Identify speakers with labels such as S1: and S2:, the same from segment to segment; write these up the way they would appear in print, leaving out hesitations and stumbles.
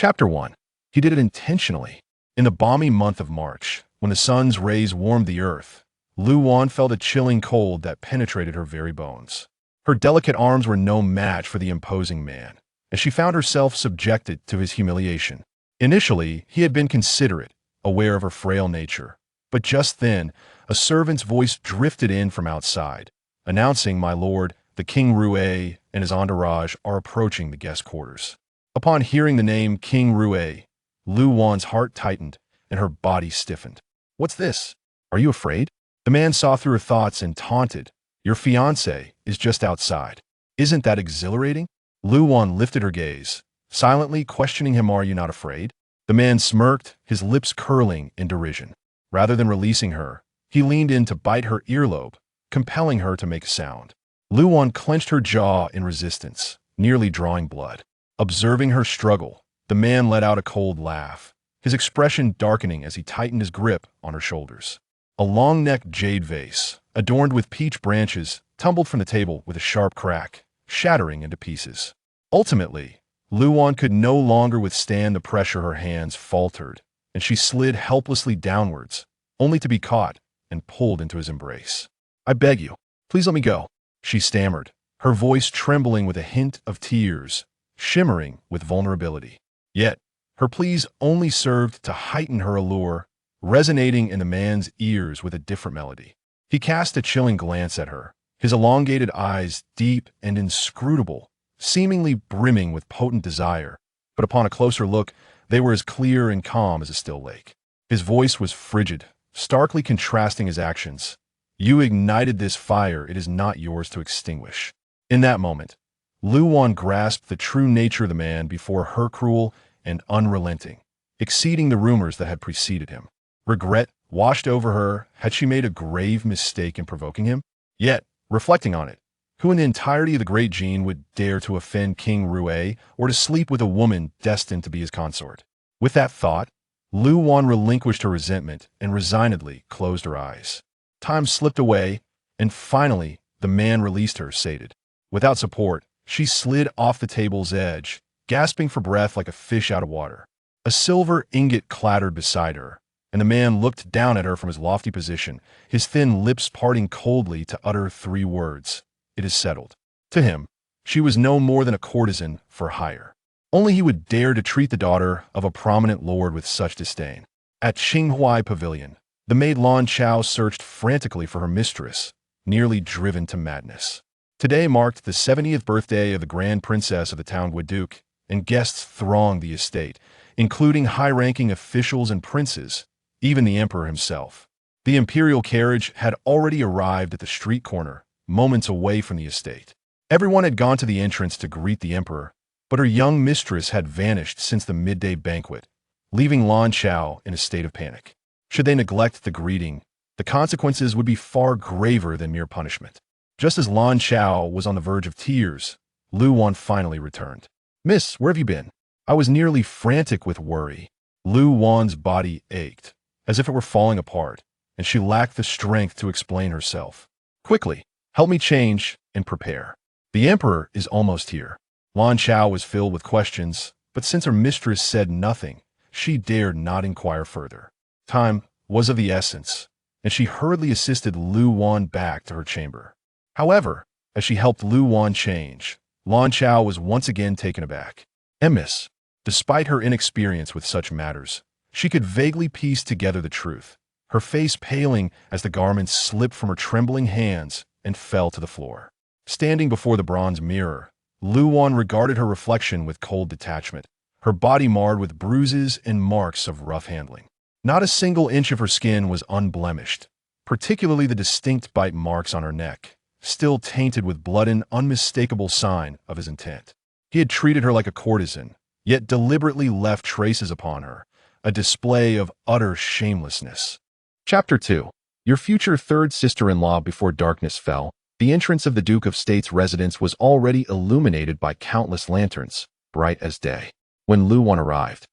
S1: Chapter 1. He did it intentionally. In the balmy month of March, when the sun's rays warmed the earth, Lu Wan felt a chilling cold that penetrated her very bones. Her delicate arms were no match for the imposing man, and she found herself subjected to his humiliation. Initially, he had been considerate, aware of her frail nature, but just then, a servant's voice drifted in from outside, announcing, "My lord, the King Rui and his entourage are approaching the guest quarters." Upon hearing the name King Rui, Lu Wan's heart tightened and her body stiffened. "What's this? Are you afraid?" The man saw through her thoughts and taunted, "Your fiancé is just outside. Isn't that exhilarating?" Lu Wan lifted her gaze, silently questioning him, "Are you not afraid?" The man smirked, his lips curling in derision. Rather than releasing her, he leaned in to bite her earlobe, compelling her to make a sound. Lu Wan clenched her jaw in resistance, nearly drawing blood. Observing her struggle, the man let out a cold laugh, his expression darkening as he tightened his grip on her shoulders. A long-necked jade vase, adorned with peach branches, tumbled from the table with a sharp crack, shattering into pieces. Ultimately, Lu Wan could no longer withstand the pressure. Her hands faltered, and she slid helplessly downwards, only to be caught and pulled into his embrace. "I beg you, please let me go," she stammered, her voice trembling with a hint of tears, shimmering with vulnerability. Yet, her pleas only served to heighten her allure, resonating in the man's ears with a different melody. He cast a chilling glance at her, his elongated eyes deep and inscrutable, seemingly brimming with potent desire, but upon a closer look, they were as clear and calm as a still lake. His voice was frigid, starkly contrasting his actions. "You ignited this fire, it is not yours to extinguish." In that moment, Lu Wan grasped the true nature of the man before her, cruel and unrelenting, exceeding the rumors that had preceded him. Regret washed over her. Had she made a grave mistake in provoking him? Yet, reflecting on it, who in the entirety of the Great Gene would dare to offend King Rui or to sleep with a woman destined to be his consort? With that thought, Lu Wan relinquished her resentment and resignedly closed her eyes. Time slipped away, and finally, the man released her, sated. Without support, she slid off the table's edge, gasping for breath like a fish out of water. A silver ingot clattered beside her, and the man looked down at her from his lofty position, his thin lips parting coldly to utter 3 words. "It is settled." To him, she was no more than a courtesan for hire. Only he would dare to treat the daughter of a prominent lord with such disdain. At Qinghuai Pavilion, the maid Lan Chao searched frantically for her mistress, nearly driven to madness. Today marked the 70th birthday of the Grand Princess of the town Duke, and guests thronged the estate, including high-ranking officials and princes, even the emperor himself. The imperial carriage had already arrived at the street corner, moments away from the estate. Everyone had gone to the entrance to greet the emperor, but her young mistress had vanished since the midday banquet, leaving Lan Chao in a state of panic. Should they neglect the greeting, the consequences would be far graver than mere punishment. Just as Lan Chao was on the verge of tears, Lu Wan finally returned. "Miss, where have you been?" "I was nearly frantic with worry." Lu Wan's body ached, as if it were falling apart, and she lacked the strength to explain herself. "Quickly, help me change and prepare. The emperor is almost here." Lan Chao was filled with questions, but since her mistress said nothing, she dared not inquire further. Time was of the essence, and she hurriedly assisted Lu Wan back to her chamber. However, as she helped Lu Wan change, Lan Chao was once again taken aback. Miss, despite her inexperience with such matters, she could vaguely piece together the truth, her face paling as the garments slipped from her trembling hands and fell to the floor. Standing before the bronze mirror, Lu Wan regarded her reflection with cold detachment, her body marred with bruises and marks of rough handling. Not a single inch of her skin was unblemished, particularly the distinct bite marks on her neck, still tainted with blood, an unmistakable sign of his intent. He had treated her like a courtesan, yet deliberately left traces upon her, a display of utter shamelessness. Chapter 2. Your future third sister-in-law. Before darkness fell, the entrance of the Duke of State's residence was already illuminated by countless lanterns, bright as day. When Lu Wan arrived,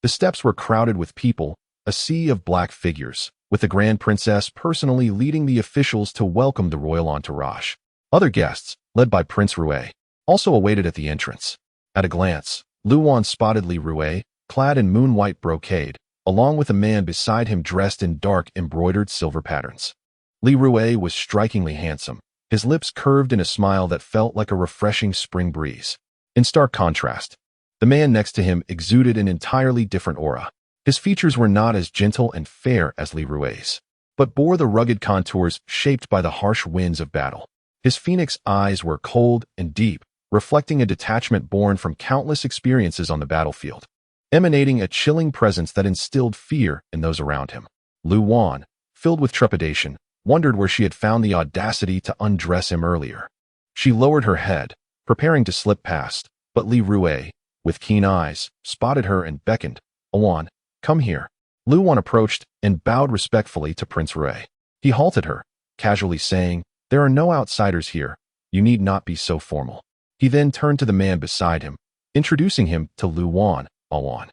S1: the steps were crowded with people, a sea of black figures, with the Grand Princess personally leading the officials to welcome the royal entourage. Other guests, led by Prince Rui, also awaited at the entrance. At a glance, Lu Wan spotted Li Rui, clad in moon-white brocade, along with a man beside him dressed in dark embroidered silver patterns. Rui was strikingly handsome, his lips curved in a smile that felt like a refreshing spring breeze. In stark contrast, the man next to him exuded an entirely different aura. His features were not as gentle and fair as Rui's, but bore the rugged contours shaped by the harsh winds of battle. His phoenix eyes were cold and deep, reflecting a detachment born from countless experiences on the battlefield, emanating a chilling presence that instilled fear in those around him. Lu Wan, filled with trepidation, wondered where she had found the audacity to undress him earlier. She lowered her head, preparing to slip past, but Rui, with keen eyes, spotted her and beckoned. "Awan, come here." Lu Wan approached and bowed respectfully to Prince Rui. He halted her, casually saying, "There are no outsiders here. You need not be so formal." He then turned to the man beside him, introducing him to Lu Wan. "Awan.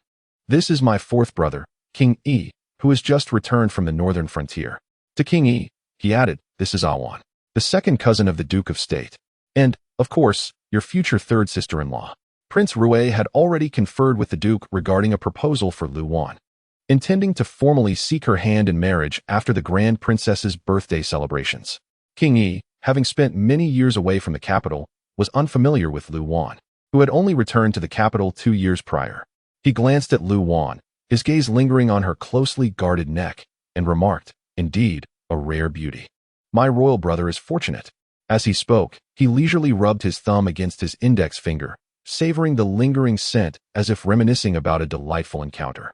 S1: This is my fourth brother, King Yi, who has just returned from the northern frontier." To King Yi, he added, "This is Awan, the second cousin of the Duke of State. And, of course, your future third sister-in-law." Prince Rui had already conferred with the Duke regarding a proposal for Lu Wan, intending to formally seek her hand in marriage after the Grand Princess's birthday celebrations. King Yi, having spent many years away from the capital, was unfamiliar with Lu Wan, who had only returned to the capital 2 years prior. He glanced at Lu Wan, his gaze lingering on her closely guarded neck, and remarked, "Indeed, a rare beauty. My royal brother is fortunate." As he spoke, he leisurely rubbed his thumb against his index finger, savoring the lingering scent as if reminiscing about a delightful encounter.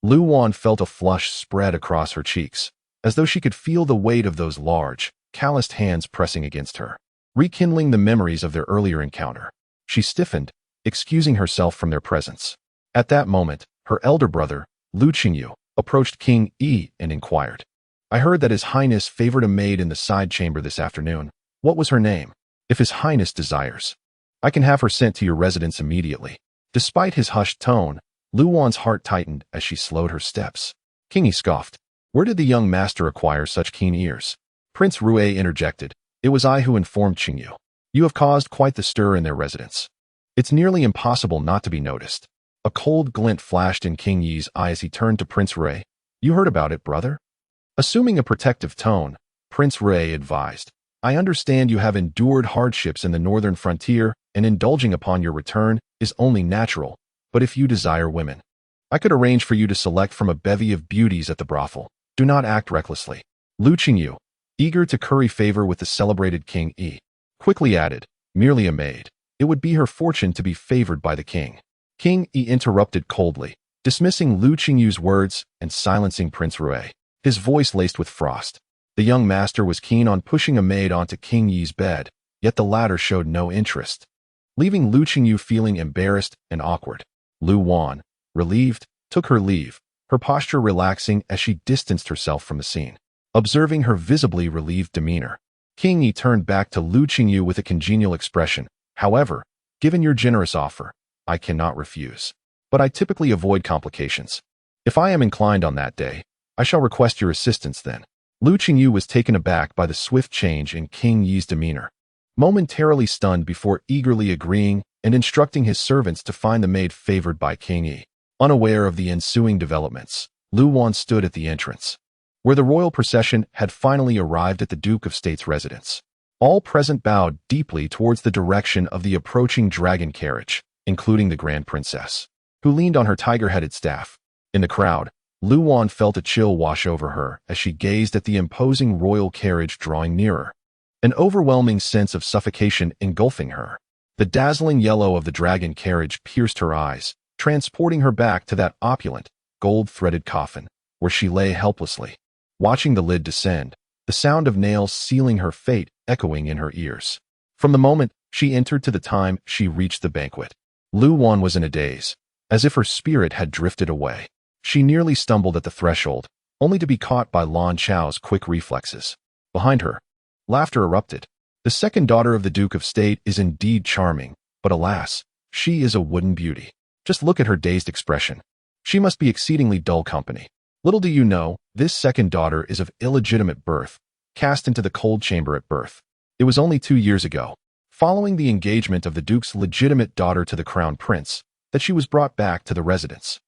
S1: Lu Wan felt a flush spread across her cheeks, as though she could feel the weight of those large, calloused hands pressing against her, rekindling the memories of their earlier encounter. She stiffened, excusing herself from their presence. At that moment, her elder brother, Lu Qingyu, approached King Yi and inquired, "I heard that His Highness favored a maid in the side chamber this afternoon. What was her name? If His Highness desires, I can have her sent to your residence immediately." Despite his hushed tone, Lu Wan's heart tightened as she slowed her steps. King Yi scoffed. "Where did the young master acquire such keen ears?" Prince Rui interjected, "It was I who informed Qingyu. You have caused quite the stir in their residence. It's nearly impossible not to be noticed." A cold glint flashed in King Yi's eye as he turned to Prince Rui. "You heard about it, brother?" Assuming a protective tone, Prince Rui advised, "I understand you have endured hardships in the northern frontier, and indulging upon your return is only natural, but if you desire women, I could arrange for you to select from a bevy of beauties at the brothel. Do not act recklessly." Lu Qingyu, eager to curry favor with the celebrated King Yi, quickly added, "Merely a maid. It would be her fortune to be favored by the king." King Yi interrupted coldly, dismissing Lu Qingyu's words and silencing Prince Rui, his voice laced with frost. The young master was keen on pushing a maid onto King Yi's bed, yet the latter showed no interest, leaving Lu Qingyu feeling embarrassed and awkward. Lu Wan, relieved, took her leave, her posture relaxing as she distanced herself from the scene. Observing her visibly relieved demeanor, King Yi turned back to Lu Qingyu with a congenial expression. "However, given your generous offer, I cannot refuse. But I typically avoid complications. If I am inclined on that day, I shall request your assistance then." Lu Qingyu was taken aback by the swift change in King Yi's demeanor, momentarily stunned before eagerly agreeing and instructing his servants to find the maid favored by King Yi. Unaware of the ensuing developments, Lu Wan stood at the entrance, where the royal procession had finally arrived at the Duke of State's residence. All present bowed deeply towards the direction of the approaching dragon carriage, including the Grand Princess, who leaned on her tiger-headed staff. In the crowd, Lu Wan felt a chill wash over her as she gazed at the imposing royal carriage drawing nearer, an overwhelming sense of suffocation engulfing her. The dazzling yellow of the dragon carriage pierced her eyes, transporting her back to that opulent, gold-threaded coffin, where she lay helplessly, watching the lid descend, the sound of nails sealing her fate echoing in her ears. From the moment she entered to the time she reached the banquet, Lu Wan was in a daze, as if her spirit had drifted away. She nearly stumbled at the threshold, only to be caught by Lan Chao's quick reflexes. Behind her, laughter erupted. The second daughter of the Duke of State is indeed charming, but alas, she is a wooden beauty. Just look at her dazed expression. She must be exceedingly dull company. Little do you know, this second daughter is of illegitimate birth, cast into the cold chamber at birth. It was only 2 years ago, following the engagement of the Duke's legitimate daughter to the Crown Prince, that she was brought back to the residence.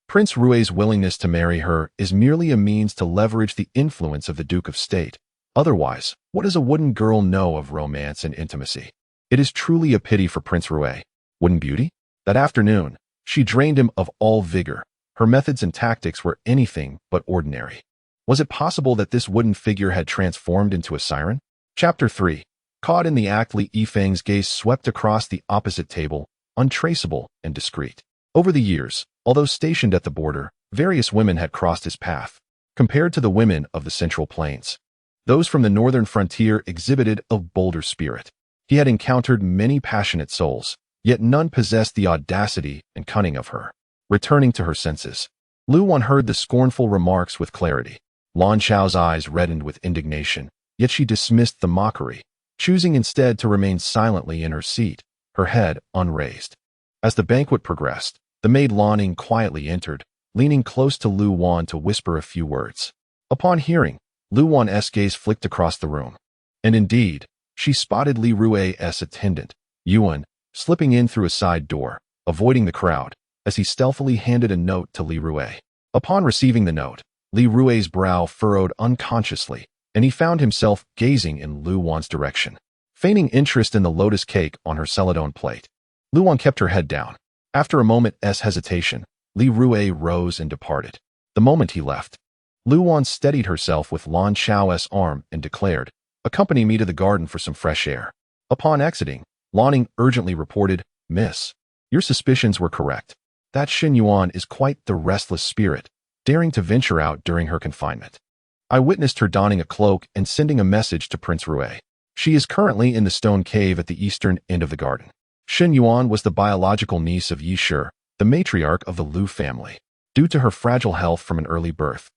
S1: Prince Rui's willingness to marry her is merely a means to leverage the influence of the Duke of State. Otherwise, what does a wooden girl know of romance and intimacy? It is truly a pity for Prince Rui. Wooden beauty? That afternoon, she drained him of all vigor. Her methods and tactics were anything but ordinary. Was it possible that this wooden figure had transformed into a siren? Chapter 3. Caught in the act, Li Yifeng's gaze swept across the opposite table, untraceable and discreet. Over the years, although stationed at the border, various women had crossed his path. Compared to the women of the Central Plains, those from the northern frontier exhibited a bolder spirit. He had encountered many passionate souls, yet none possessed the audacity and cunning of her. Returning to her senses, Lu Wan heard the scornful remarks with clarity. Lan Chao's eyes reddened with indignation, yet she dismissed the mockery, choosing instead to remain silently in her seat, her head unraised. As the banquet progressed, the maid Lan Ning quietly entered, leaning close to Lu Wan to whisper a few words. Upon hearing, Lu Wan's gaze flicked across the room. And indeed, she spotted Li Rui's attendant, Yuan, slipping in through a side door, avoiding the crowd, as he stealthily handed a note to Li Rui. Upon receiving the note, Li Rui's brow furrowed unconsciously, and he found himself gazing in Lu Wan's direction, feigning interest in the lotus cake on her celadon plate. Lu Wan kept her head down. After a moment's hesitation, Li Rui rose and departed. The moment he left, Lu Wan steadied herself with Lan Chao's arm and declared, "Accompany me to the garden for some fresh air." Upon exiting, Lan Ning urgently reported, "Miss, your suspicions were correct. That Xin Yuan is quite the restless spirit, daring to venture out during her confinement. I witnessed her donning a cloak and sending a message to Prince Rui. She is currently in the stone cave at the eastern end of the garden." Xin Yuan was the biological niece of Yi Shi, the matriarch of the Lu family. Due to her fragile health from an early birth,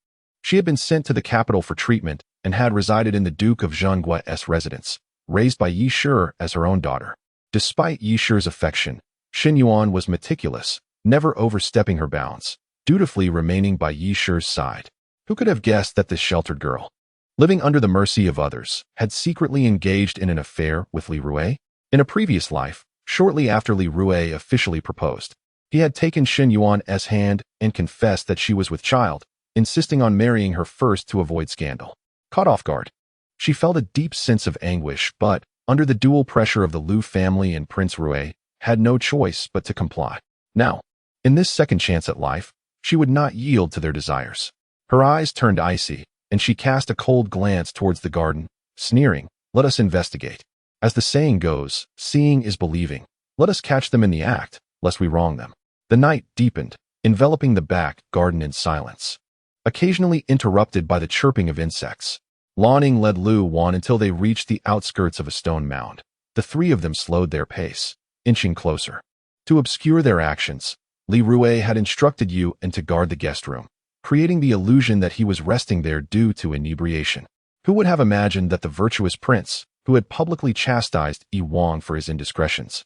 S1: she had been sent to the capital for treatment and had resided in the Duke of Zhengguo's residence, raised by Yi Shi as her own daughter. Despite Yi Shi's affection, Xin Yuan was meticulous, never overstepping her bounds, dutifully remaining by Yi Shi's side. Who could have guessed that this sheltered girl, living under the mercy of others, had secretly engaged in an affair with Li Rui? In a previous life, shortly after Li Rui officially proposed, he had taken Xin Yuan's hand and confessed that she was with child, insisting on marrying her first to avoid scandal. Caught off guard, she felt a deep sense of anguish, but, under the dual pressure of the Lu family and Prince Rui, had no choice but to comply. Now, in this second chance at life, she would not yield to their desires. Her eyes turned icy, and she cast a cold glance towards the garden, sneering, "Let us investigate. As the saying goes, seeing is believing. Let us catch them in the act, lest we wrong them." The night deepened, enveloping the back garden in silence, occasionally interrupted by the chirping of insects. Lan Ning led Lu Wan until they reached the outskirts of a stone mound. The three of them slowed their pace, inching closer. To obscure their actions, Li Rui had instructed Yuan to guard the guest room, creating the illusion that he was resting there due to inebriation. Who would have imagined that the virtuous prince, who had publicly chastised Yi Wang for his indiscretions,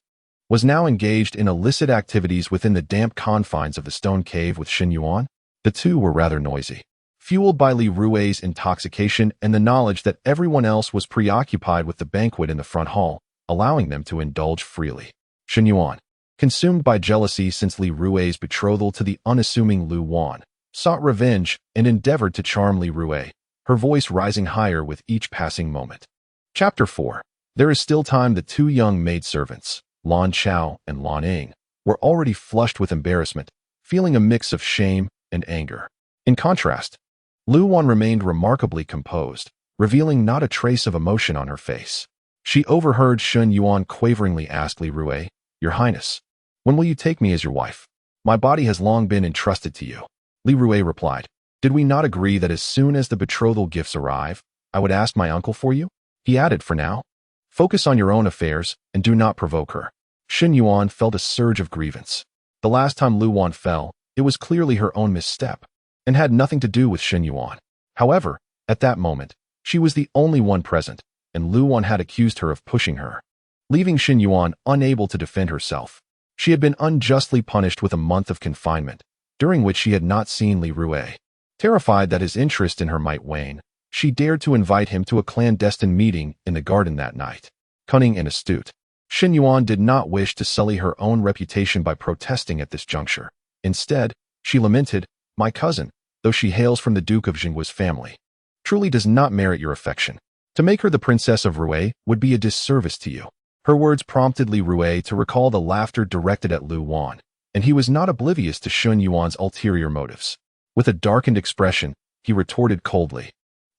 S1: was now engaged in illicit activities within the damp confines of the stone cave with Xin Yuan? The two were rather noisy, fueled by Li Rui's intoxication and the knowledge that everyone else was preoccupied with the banquet in the front hall, allowing them to indulge freely. Xin Yuan, consumed by jealousy since Li Rui's betrothal to the unassuming Lu Wan, sought revenge and endeavored to charm Li Rui, her voice rising higher with each passing moment. Chapter 4. There is still time. The two young maidservants, Lan Chao and Lan Ning, were already flushed with embarrassment, feeling a mix of shame and anger. In contrast, Lu Wan remained remarkably composed, revealing not a trace of emotion on her face. She overheard Xin Yuan quaveringly ask Li Rui, "Your Highness, when will you take me as your wife? My body has long been entrusted to you." Li Rui replied, "Did we not agree that as soon as the betrothal gifts arrive, I would ask my uncle for you?" He added, "For now, focus on your own affairs and do not provoke her." Xin Yuan felt a surge of grievance. The last time Lu Wan fell, it was clearly her own misstep, and had nothing to do with Xin Yuan. However, at that moment, she was the only one present, and Lu Wan had accused her of pushing her, leaving Xin Yuan unable to defend herself. She had been unjustly punished with a month of confinement, during which she had not seen Li Rui. Terrified that his interest in her might wane, she dared to invite him to a clandestine meeting in the garden that night. Cunning and astute, Xin Yuan did not wish to sully her own reputation by protesting at this juncture. Instead, She lamented, "My cousin, though she hails from the Duke of Jinggua's family, truly does not merit your affection. To make her the Princess of Rui would be a disservice to you." Her words prompted Li Rui to recall the laughter directed at Lu Wan, and he was not oblivious to Shun Yuan's ulterior motives. With a darkened expression, he retorted coldly,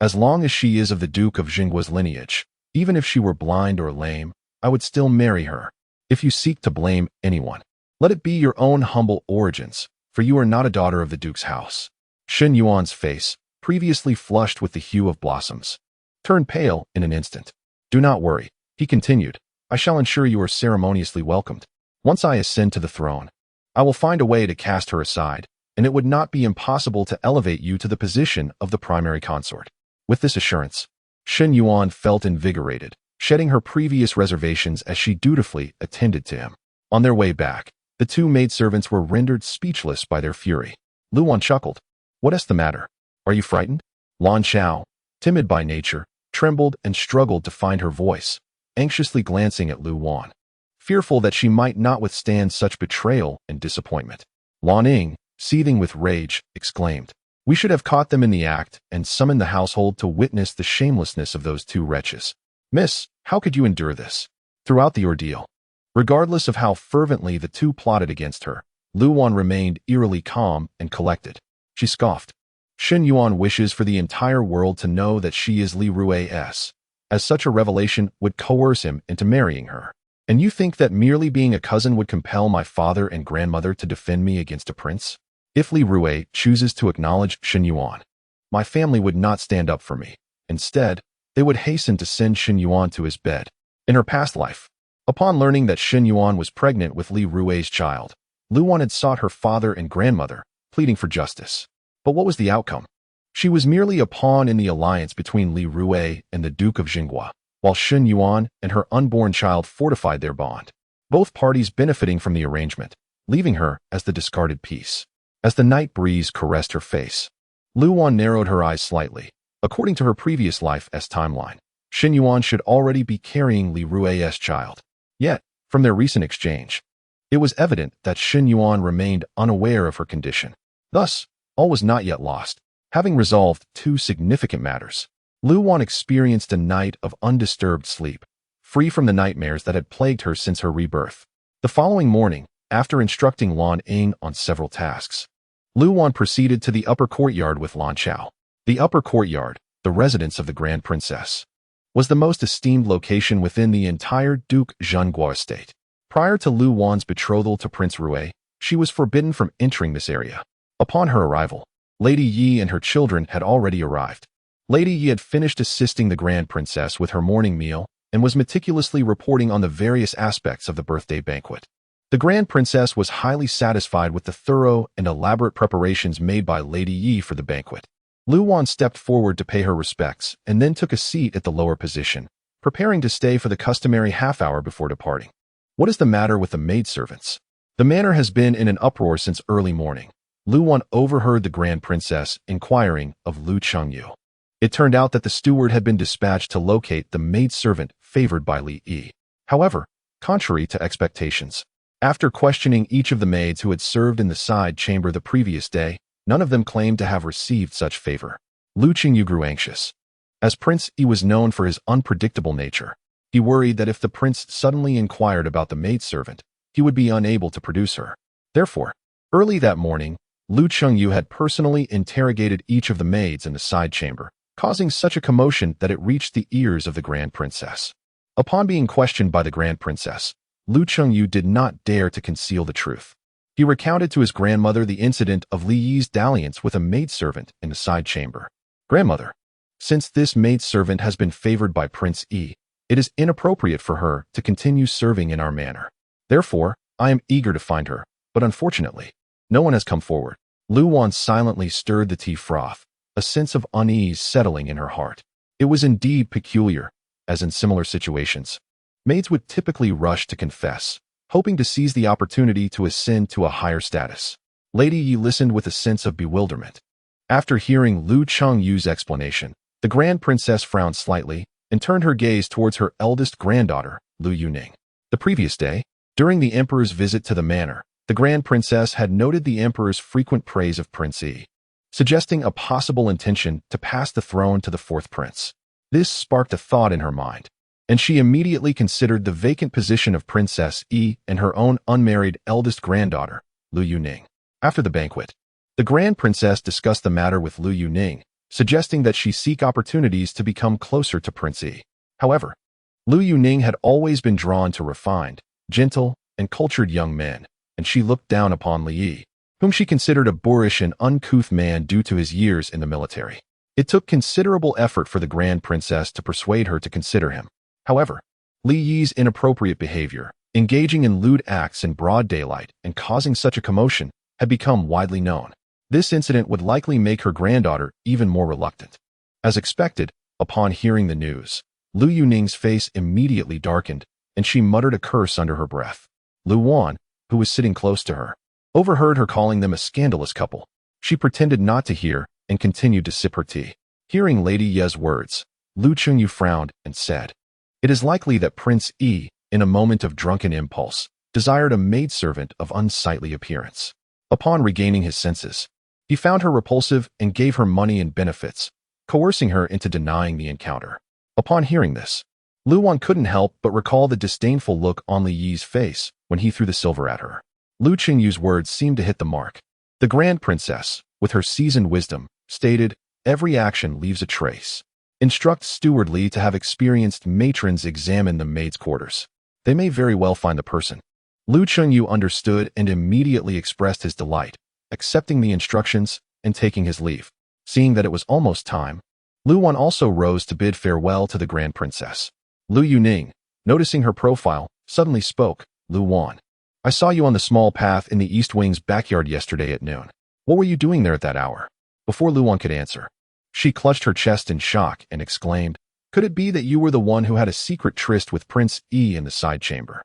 S1: "As long as she is of the Duke of Jinggua's lineage, even if she were blind or lame, I would still marry her. If you seek to blame anyone, let it be your own humble origins, for you are not a daughter of the Duke's house." Shun Yuan's face, previously flushed with the hue of blossoms, turned pale in an instant. "Do not worry," he continued. "I shall ensure you are ceremoniously welcomed. Once I ascend to the throne, I will find a way to cast her aside, and it would not be impossible to elevate you to the position of the primary consort." With this assurance, Shun Yuan felt invigorated, shedding her previous reservations as she dutifully attended to him. On their way back, the two maidservants were rendered speechless by their fury. Lu Wan chuckled. "What is the matter? Are you frightened?" Lan Xiao, timid by nature, trembled and struggled to find her voice, anxiously glancing at Lu Wan, fearful that she might not withstand such betrayal and disappointment. Lan Ying, seething with rage, exclaimed, "We should have caught them in the act and summoned the household to witness the shamelessness of those two wretches. Miss, how could you endure this?" Throughout the ordeal, regardless of how fervently the two plotted against her, Lu Wan remained eerily calm and collected. She scoffed. "Shun Yuan wishes for the entire world to know that she is Li Rui's, as such a revelation would coerce him into marrying her. And you think that merely being a cousin would compel my father and grandmother to defend me against a prince? If Li Rui chooses to acknowledge Shun Yuan, my family would not stand up for me. Instead, they would hasten to send Shun Yuan to his bed." In her past life, upon learning that Shun Yuan was pregnant with Li Rui's child, Lu Wan had sought her father and grandmother, pleading for justice. But what was the outcome? She was merely a pawn in the alliance between Li Rui and the Duke of Jinghua, while Shun Yuan and her unborn child fortified their bond, both parties benefiting from the arrangement, leaving her as the discarded piece. As the night breeze caressed her face, Lu Wan narrowed her eyes slightly. According to her previous life's timeline, Shun Yuan should already be carrying Li Rui's child. Yet, from their recent exchange, it was evident that Shun Yuan remained unaware of her condition. Thus, all was not yet lost. Having resolved two significant matters, Lu Wan experienced a night of undisturbed sleep, free from the nightmares that had plagued her since her rebirth. The following morning, after instructing Lan Ying on several tasks, Lu Wan proceeded to the upper courtyard with Lan Xiao. The upper courtyard, the residence of the Grand Princess, was the most esteemed location within the entire Duke Zhenghua estate. Prior to Lu Wan's betrothal to Prince Rui, she was forbidden from entering this area. Upon her arrival, Lady Yi and her children had already arrived. Lady Yi had finished assisting the Grand Princess with her morning meal and was meticulously reporting on the various aspects of the birthday banquet. The Grand Princess was highly satisfied with the thorough and elaborate preparations made by Lady Yi for the banquet. Lu Wan stepped forward to pay her respects and then took a seat at the lower position, preparing to stay for the customary half-hour before departing. "What is the matter with the maidservants? The manor has been in an uproar since early morning." Lu Wan overheard the Grand Princess inquiring of Lu Chengyu. It turned out that the steward had been dispatched to locate the maidservant favored by Li Yi. However, contrary to expectations, after questioning each of the maids who had served in the side chamber the previous day, none of them claimed to have received such favor. Lu Chengyu grew anxious. As Prince Yi was known for his unpredictable nature, he worried that if the prince suddenly inquired about the maidservant, he would be unable to produce her. Therefore, early that morning, Lu Chengyu had personally interrogated each of the maids in the side chamber, causing such a commotion that it reached the ears of the Grand Princess. Upon being questioned by the Grand Princess, Lu Chengyu did not dare to conceal the truth. He recounted to his grandmother the incident of Li Yi's dalliance with a maidservant in the side chamber. "Grandmother, since this maidservant has been favored by Prince Yi, it is inappropriate for her to continue serving in our manor. Therefore, I am eager to find her, but unfortunately, no one has come forward." Lu Wan silently stirred the tea froth, a sense of unease settling in her heart. It was indeed peculiar, as in similar situations, maids would typically rush to confess, hoping to seize the opportunity to ascend to a higher status. Lady Yi listened with a sense of bewilderment. After hearing Lu Chengyu's explanation, the Grand Princess frowned slightly and turned her gaze towards her eldest granddaughter, Lu Yuning. The previous day, during the Emperor's visit to the manor, The Grand Princess had noted the Emperor's frequent praise of Prince Yi, suggesting a possible intention to pass the throne to the fourth prince. This sparked a thought in her mind, and she immediately considered the vacant position of Princess Yi and her own unmarried eldest granddaughter, Lu Yuning. After the banquet, the Grand Princess discussed the matter with Lu Yuning, suggesting that she seek opportunities to become closer to Prince Yi. However, Lu Yuning had always been drawn to refined, gentle, and cultured young men, and she looked down upon Li Yi, whom she considered a boorish and uncouth man due to his years in the military. It took considerable effort for the Grand Princess to persuade her to consider him. However, Li Yi's inappropriate behavior, engaging in lewd acts in broad daylight and causing such a commotion, had become widely known. This incident would likely make her granddaughter even more reluctant. As expected, upon hearing the news, Lu Yuning's face immediately darkened, and she muttered a curse under her breath. Lu Wan, who was sitting close to her, overheard her calling them a scandalous couple. She pretended not to hear and continued to sip her tea. Hearing Lady Ye's words, Lu Chengyu frowned and said, "It is likely that Prince Yi, in a moment of drunken impulse, desired a maidservant of unsightly appearance. Upon regaining his senses, he found her repulsive and gave her money and benefits, coercing her into denying the encounter." Upon hearing this, Lu Wan couldn't help but recall the disdainful look on Li Yi's face when he threw the silver at her. Lu Chengyu's words seemed to hit the mark. The Grand Princess, with her seasoned wisdom, stated, "Every action leaves a trace. Instruct Steward Li to have experienced matrons examine the maids' quarters. They may very well find the person." Lu Chengyu understood and immediately expressed his delight, accepting the instructions and taking his leave. Seeing that it was almost time, Lu Wan also rose to bid farewell to the Grand Princess. Lu Yuning, noticing her profile, suddenly spoke, "Lu Wan, I saw you on the small path in the East Wing's backyard yesterday at noon. What were you doing there at that hour?" Before Lu Wan could answer, she clutched her chest in shock and exclaimed, "Could it be that you were the one who had a secret tryst with Prince Yi in the side chamber?"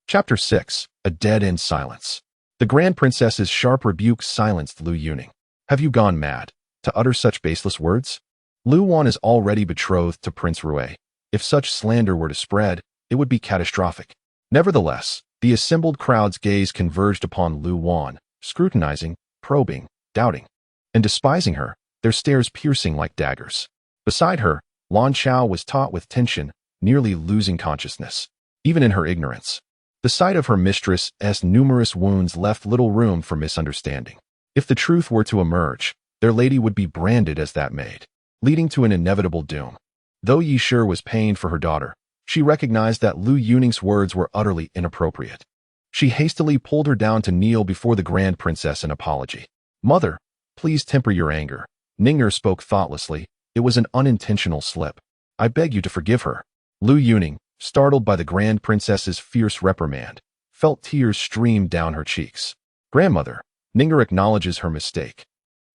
S1: Chapter 6. A Dead-End Silence. The Grand Princess's sharp rebuke silenced Lu Yuning. "Have you gone mad, to utter such baseless words? Lu Wan is already betrothed to Prince Rui. If such slander were to spread, it would be catastrophic." Nevertheless, the assembled crowd's gaze converged upon Lu Wan, scrutinizing, probing, doubting, and despising her, their stares piercing like daggers. Beside her, Lan Chao was taut with tension, nearly losing consciousness. Even in her ignorance, the sight of her mistress's numerous wounds left little room for misunderstanding. If the truth were to emerge, their lady would be branded as that maid, leading to an inevitable doom. Though Yi Shi was pained for her daughter, she recognized that Lu Yuning's words were utterly inappropriate. She hastily pulled her down to kneel before the Grand Princess in apology. "Mother, please temper your anger." Ning'er spoke thoughtlessly. "It was an unintentional slip. I beg you to forgive her." Lu Yuning, startled by the Grand Princess's fierce reprimand, felt tears stream down her cheeks. "Grandmother," Ning'er acknowledges her mistake.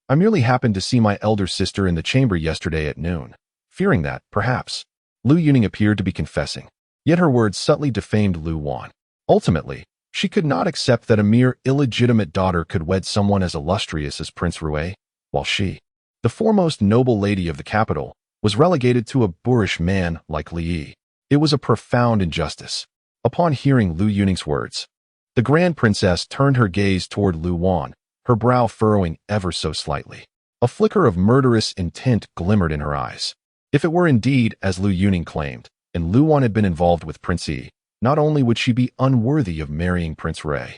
S1: "I merely happened to see my elder sister in the chamber yesterday at noon, fearing that, perhaps." Lu Yuning appeared to be confessing, yet her words subtly defamed Lu Wan. Ultimately, she could not accept that a mere illegitimate daughter could wed someone as illustrious as Prince Rui, while she, the foremost noble lady of the capital, was relegated to a boorish man like Li Yi. It was a profound injustice. Upon hearing Lu Yuning's words, the Grand Princess turned her gaze toward Lu Wan, her brow furrowing ever so slightly. A flicker of murderous intent glimmered in her eyes. If it were indeed as Lu Yuning claimed, and Lu Wan had been involved with Prince Yi, not only would she be unworthy of marrying Prince Rui,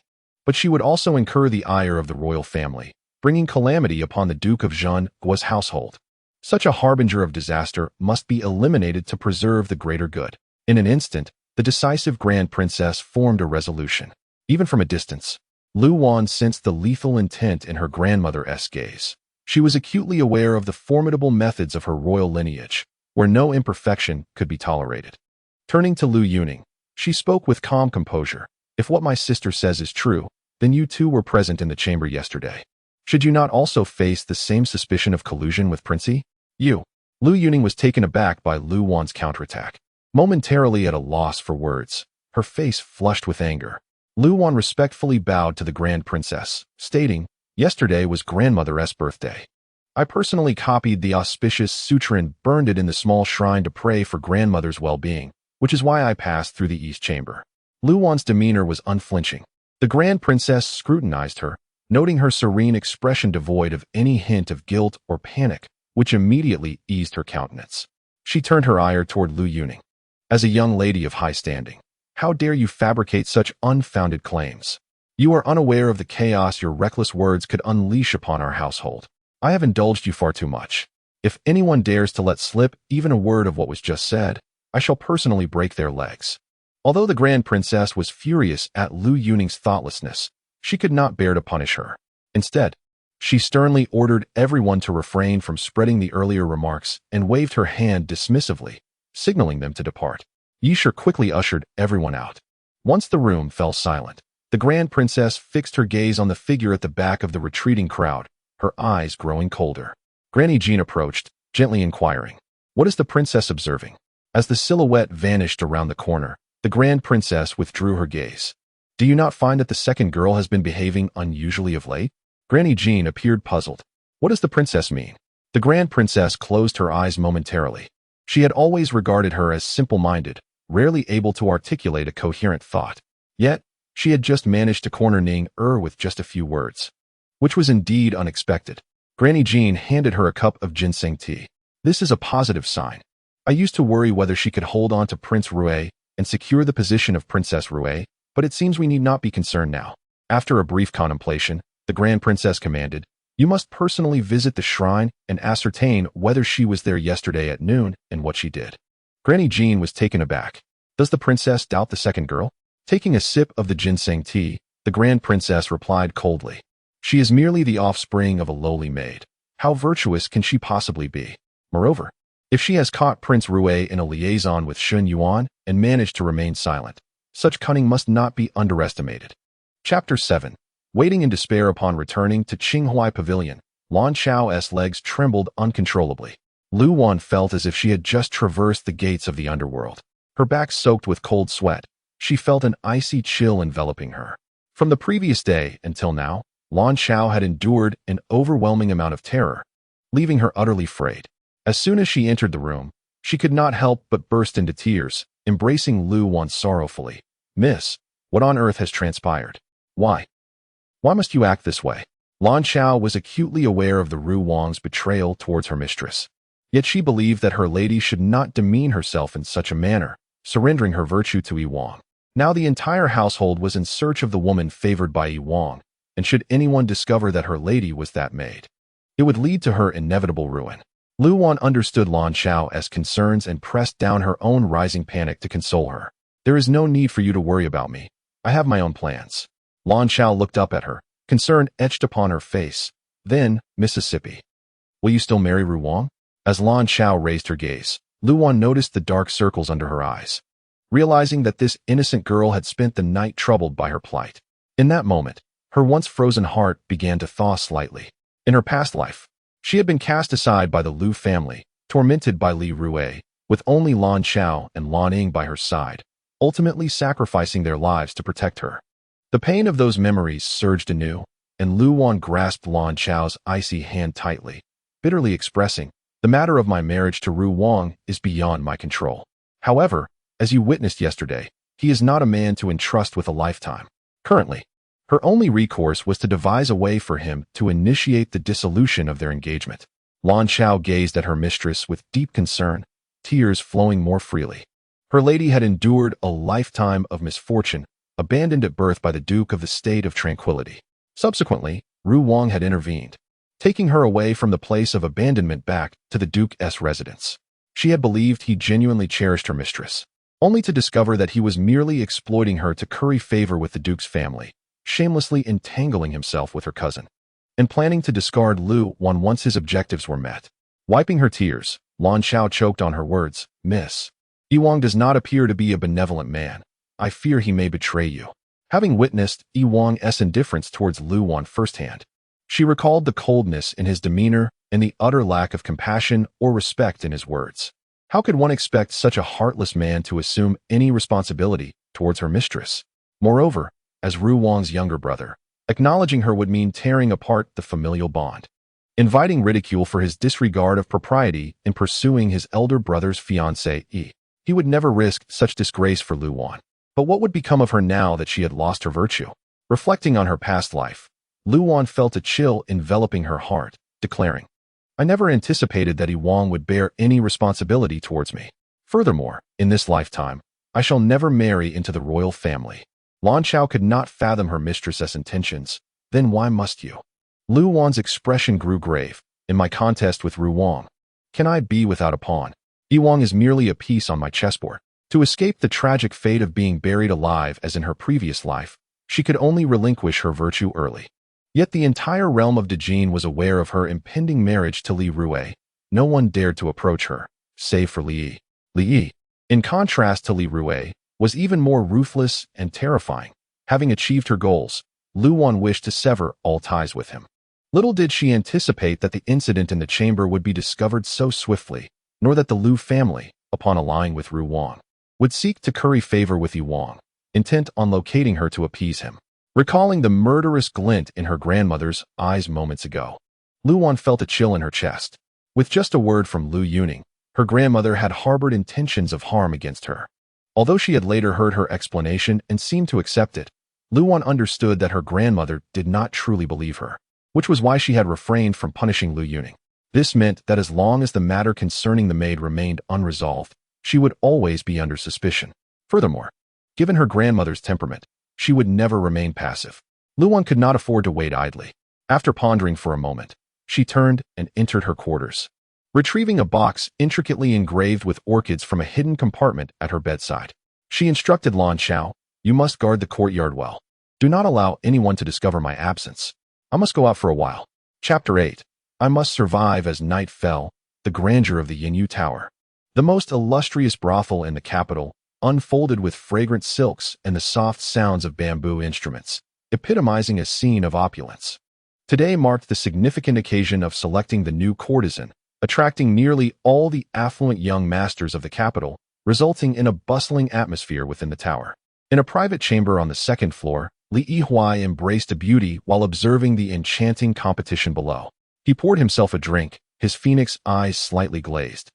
S1: but she would also incur the ire of the royal family, bringing calamity upon the Duke of Zhenguo's household. Such a harbinger of disaster must be eliminated to preserve the greater good. In an instant, the decisive Grand Princess formed a resolution. Even from a distance, Lu Wan sensed the lethal intent in her grandmother's gaze. She was acutely aware of the formidable methods of her royal lineage, where no imperfection could be tolerated. Turning to Lu Yuning, she spoke with calm composure. "If what my sister says is true, then you too were present in the chamber yesterday. Should you not also face the same suspicion of collusion with Prince Yi?" "You." Lu Yuning was taken aback by Lu Wan's counterattack. Momentarily at a loss for words, her face flushed with anger, Lu Wan respectfully bowed to the Grand Princess, stating, "Yesterday was grandmother's birthday. I personally copied the auspicious sutra and burned it in the small shrine to pray for grandmother's well-being, which is why I passed through the East Chamber." Lu Wan's demeanor was unflinching. The Grand Princess scrutinized her, noting her serene expression devoid of any hint of guilt or panic, which immediately eased her countenance. She turned her ire toward Lu Yuning. As a young lady of high standing, how dare you fabricate such unfounded claims? You are unaware of the chaos your reckless words could unleash upon our household. I have indulged you far too much. If anyone dares to let slip even a word of what was just said, I shall personally break their legs. Although the Grand Princess was furious at Lu Yuning's thoughtlessness, she could not bear to punish her. Instead, she sternly ordered everyone to refrain from spreading the earlier remarks and waved her hand dismissively, signaling them to depart. Yisher quickly ushered everyone out. Once the room fell silent, the Grand Princess fixed her gaze on the figure at the back of the retreating crowd, her eyes growing colder. Granny Jean approached, gently inquiring, "What is the princess observing?" As the silhouette vanished around the corner, the Grand Princess withdrew her gaze. "Do you not find that the second girl has been behaving unusually of late?" Granny Jean appeared puzzled. "What does the princess mean?" The Grand Princess closed her eyes momentarily. She had always regarded her as simple-minded, rarely able to articulate a coherent thought. Yet, she had just managed to corner Ning with just a few words, which was indeed unexpected. Granny Jean handed her a cup of ginseng tea. "This is a positive sign. I used to worry whether she could hold on to Prince Rui and secure the position of Princess Rui, but it seems we need not be concerned now." After a brief contemplation, the Grand Princess commanded, "You must personally visit the shrine and ascertain whether she was there yesterday at noon and what she did." Granny Jean was taken aback. Does the princess doubt the second girl? Taking a sip of the ginseng tea, the Grand Princess replied coldly, "She is merely the offspring of a lowly maid. How virtuous can she possibly be? Moreover, if she has caught Prince Rui in a liaison with Shun Yuan and managed to remain silent, such cunning must not be underestimated." Chapter 7. Waiting in despair upon returning to Qinghuai Pavilion, Lan Xiao's legs trembled uncontrollably. Lu Wan felt as if she had just traversed the gates of the underworld. Her back soaked with cold sweat, she felt an icy chill enveloping her. From the previous day until now, Lan Xiao had endured an overwhelming amount of terror, leaving her utterly frayed. As soon as she entered the room, she could not help but burst into tears, embracing Lu Wan sorrowfully. "Miss, what on earth has transpired? Why must you act this way?" Lan Xiao was acutely aware of the Ru Wang's betrayal towards her mistress. Yet she believed that her lady should not demean herself in such a manner, surrendering her virtue to Yi Wang. Now the entire household was in search of the woman favored by Yi Wang, and should anyone discover that her lady was that maid, it would lead to her inevitable ruin. Lu Wan understood Lan Xiao's concerns and pressed down her own rising panic to console her. "There is no need for you to worry about me. I have my own plans." Lan Xiao looked up at her, concern etched upon her face. "Then, Mississippi, will you still marry Ru Wang?" As Lan Xiao raised her gaze, Lu Wan noticed the dark circles under her eyes, realizing that this innocent girl had spent the night troubled by her plight. In that moment, her once frozen heart began to thaw slightly. In her past life, she had been cast aside by the Lu family, tormented by Li Rui, with only Lan Xiao and Lan Ying by her side, ultimately sacrificing their lives to protect her. The pain of those memories surged anew, and Lu Wan grasped Lan Xiao's icy hand tightly, bitterly expressing, "The matter of my marriage to Ru Wang is beyond my control. However, as you witnessed yesterday, he is not a man to entrust with a lifetime." Currently, her only recourse was to devise a way for him to initiate the dissolution of their engagement. Lan Xiao gazed at her mistress with deep concern, tears flowing more freely. Her lady had endured a lifetime of misfortune, abandoned at birth by the Duke of the State of Tranquility. Subsequently, Ru Wang had intervened, taking her away from the place of abandonment back to the Duke's residence. She had believed he genuinely cherished her mistress, only to discover that he was merely exploiting her to curry favor with the Duke's family, shamelessly entangling himself with her cousin, and planning to discard Lu Wan once his objectives were met. Wiping her tears, Lan Xiao choked on her words, "Miss, Yi Wang does not appear to be a benevolent man. I fear he may betray you." Having witnessed Yi Wang's indifference towards Lu Wan firsthand, she recalled the coldness in his demeanor and the utter lack of compassion or respect in his words. How could one expect such a heartless man to assume any responsibility towards her mistress? Moreover, as Ru Wang's younger brother, acknowledging her would mean tearing apart the familial bond, inviting ridicule for his disregard of propriety in pursuing his elder brother's fiancée. He would never risk such disgrace for Lu Wan. But what would become of her now that she had lost her virtue? Reflecting on her past life, Lu Wan felt a chill enveloping her heart, declaring, I never anticipated that Yi Wang would bear any responsibility towards me. Furthermore, in this lifetime, I shall never marry into the royal family. Lan Chao could not fathom her mistress's intentions. Then why must you? Lu Wan's expression grew grave. In my contest with Ru Wang, can I be without a pawn? Yi Wang is merely a piece on my chessboard. To escape the tragic fate of being buried alive as in her previous life, she could only relinquish her virtue early. Yet the entire realm of Dejin was aware of her impending marriage to Li Rui. No one dared to approach her, save for Li Yi. Li Yi, in contrast to Li Rui, was even more ruthless and terrifying. Having achieved her goals, Lu Wan wished to sever all ties with him. Little did she anticipate that the incident in the chamber would be discovered so swiftly, nor that the Lu family, upon allying with Ru Wang, would seek to curry favor with Yi Wang, intent on locating her to appease him. Recalling the murderous glint in her grandmother's eyes moments ago, Lu Wan felt a chill in her chest. With just a word from Lu Yuning, her grandmother had harbored intentions of harm against her. Although she had later heard her explanation and seemed to accept it, Lu Wan understood that her grandmother did not truly believe her, which was why she had refrained from punishing Lu Yuning. This meant that as long as the matter concerning the maid remained unresolved, she would always be under suspicion. Furthermore, given her grandmother's temperament, she would never remain passive. Lu Wan could not afford to wait idly. After pondering for a moment, she turned and entered her quarters. Retrieving a box intricately engraved with orchids from a hidden compartment at her bedside, she instructed Lan Chao, you must guard the courtyard well. Do not allow anyone to discover my absence. I must go out for a while. Chapter 8. I must survive as night fell, the grandeur of the Yinyu Tower. The most illustrious brothel in the capital, unfolded with fragrant silks and the soft sounds of bamboo instruments, epitomizing a scene of opulence. Today marked the significant occasion of selecting the new courtesan, attracting nearly all the affluent young masters of the capital, resulting in a bustling atmosphere within the tower. In a private chamber on the second floor, Li Yihuai embraced a beauty while observing the enchanting competition below. He poured himself a drink, his phoenix eyes slightly glazed,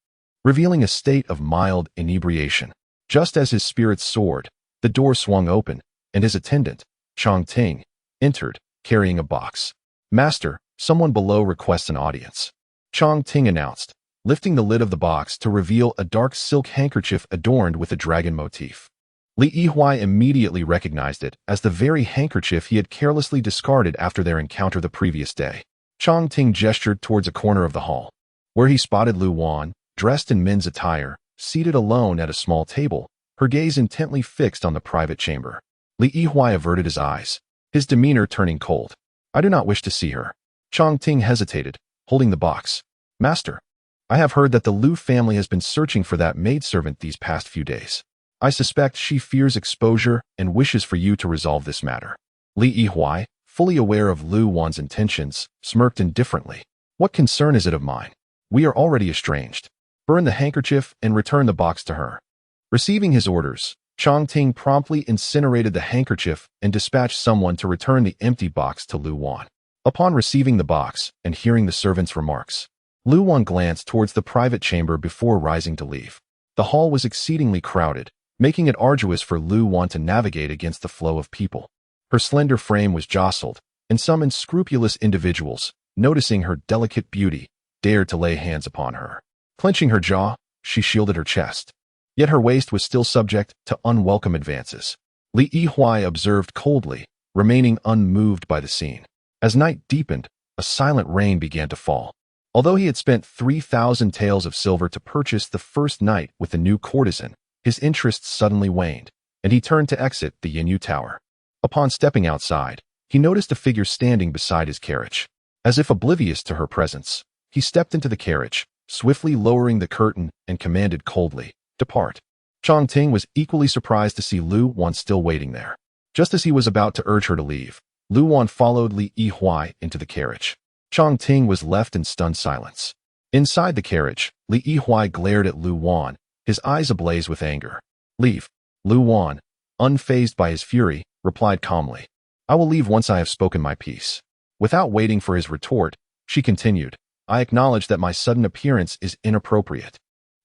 S1: revealing a state of mild inebriation. Just as his spirits soared, the door swung open, and his attendant, Chong Ting, entered, carrying a box. Master, someone below requests an audience. Chong Ting announced, lifting the lid of the box to reveal a dark silk handkerchief adorned with a dragon motif. Li Yihuai immediately recognized it as the very handkerchief he had carelessly discarded after their encounter the previous day. Chong Ting gestured towards a corner of the hall, where he spotted Lu Wan, dressed in men's attire, seated alone at a small table, her gaze intently fixed on the private chamber. Li Yihuai averted his eyes, his demeanor turning cold. I do not wish to see her. Chong Ting hesitated, holding the box. Master, I have heard that the Lu family has been searching for that maidservant these past few days. I suspect she fears exposure and wishes for you to resolve this matter. Li Yihuai, fully aware of Lu Wan's intentions, smirked indifferently. What concern is it of mine? We are already estranged. Burn the handkerchief and return the box to her. Receiving his orders, Chong Ting promptly incinerated the handkerchief and dispatched someone to return the empty box to Lu Wan. Upon receiving the box and hearing the servant's remarks, Lu Wan glanced towards the private chamber before rising to leave. The hall was exceedingly crowded, making it arduous for Lu Wan to navigate against the flow of people. Her slender frame was jostled, and some unscrupulous individuals, noticing her delicate beauty, dared to lay hands upon her. Clenching her jaw, she shielded her chest. Yet her waist was still subject to unwelcome advances. Li Yihuai observed coldly, remaining unmoved by the scene. As night deepened, a silent rain began to fall. Although he had spent 3,000 taels of silver to purchase the first night with the new courtesan, his interest suddenly waned, and he turned to exit the Yinyu Tower. Upon stepping outside, he noticed a figure standing beside his carriage. As if oblivious to her presence, he stepped into the carriage, swiftly lowering the curtain, and commanded coldly, "Depart." Chong Ting was equally surprised to see Lu Wan still waiting there. Just as he was about to urge her to leave, Lu Wan followed Li Yihuai into the carriage. Chong Ting was left in stunned silence. Inside the carriage, Li Yihuai glared at Lu Wan, his eyes ablaze with anger. "Leave." Lu Wan, unfazed by his fury, replied calmly, "I will leave once I have spoken my piece." Without waiting for his retort, she continued, "I acknowledge that my sudden appearance is inappropriate,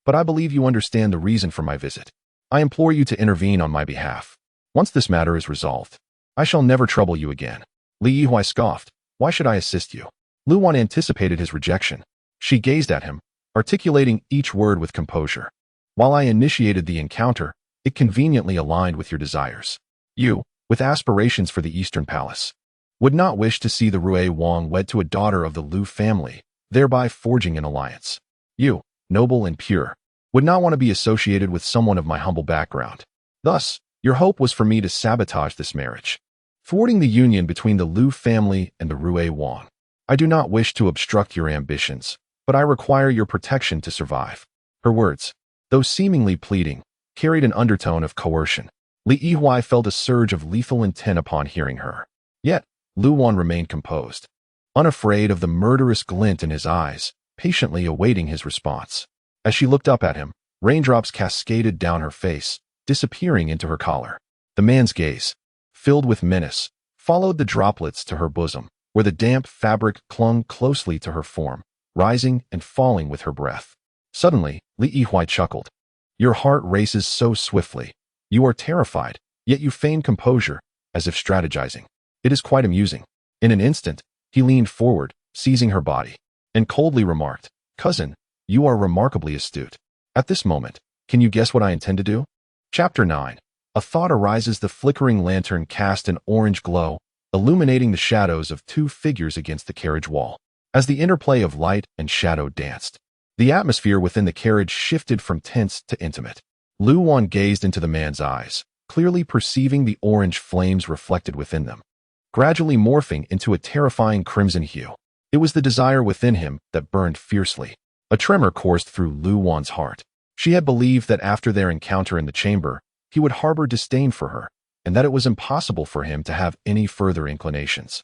S1: but I believe you understand the reason for my visit. I implore you to intervene on my behalf. Once this matter is resolved, I shall never trouble you again. Li Yihui scoffed. Why should I assist you? Lu Wan anticipated his rejection. She gazed at him, articulating each word with composure. While I initiated the encounter, it conveniently aligned with your desires. You, with aspirations for the Eastern Palace, would not wish to see the Rui Wang wed to a daughter of the Lu family, thereby forging an alliance. You, noble and pure, would not want to be associated with someone of my humble background. Thus, your hope was for me to sabotage this marriage, thwarting the union between the Lu family and the Rui Wang. I do not wish to obstruct your ambitions, but I require your protection to survive. Her words, though seemingly pleading, carried an undertone of coercion. Li Yihui felt a surge of lethal intent upon hearing her. Yet, Lu Wan remained composed, unafraid of the murderous glint in his eyes, patiently awaiting his response. As she looked up at him, raindrops cascaded down her face, disappearing into her collar. The man's gaze, filled with menace, followed the droplets to her bosom, where the damp fabric clung closely to her form, rising and falling with her breath. Suddenly, Li Yihui chuckled. Your heart races so swiftly. You are terrified, yet you feign composure, as if strategizing. It is quite amusing. In an instant, he leaned forward, seizing her body, and coldly remarked, Cousin, you are remarkably astute. At this moment, can you guess what I intend to do? Chapter 9. A thought arises. The flickering lantern cast an orange glow, illuminating the shadows of two figures against the carriage wall. As the interplay of light and shadow danced, the atmosphere within the carriage shifted from tense to intimate. Lu Wan gazed into the man's eyes, clearly perceiving the orange flames reflected within them, gradually morphing into a terrifying crimson hue. It was the desire within him that burned fiercely. A tremor coursed through Lu Wan's heart. She had believed that after their encounter in the chamber, he would harbor disdain for her, and that it was impossible for him to have any further inclinations.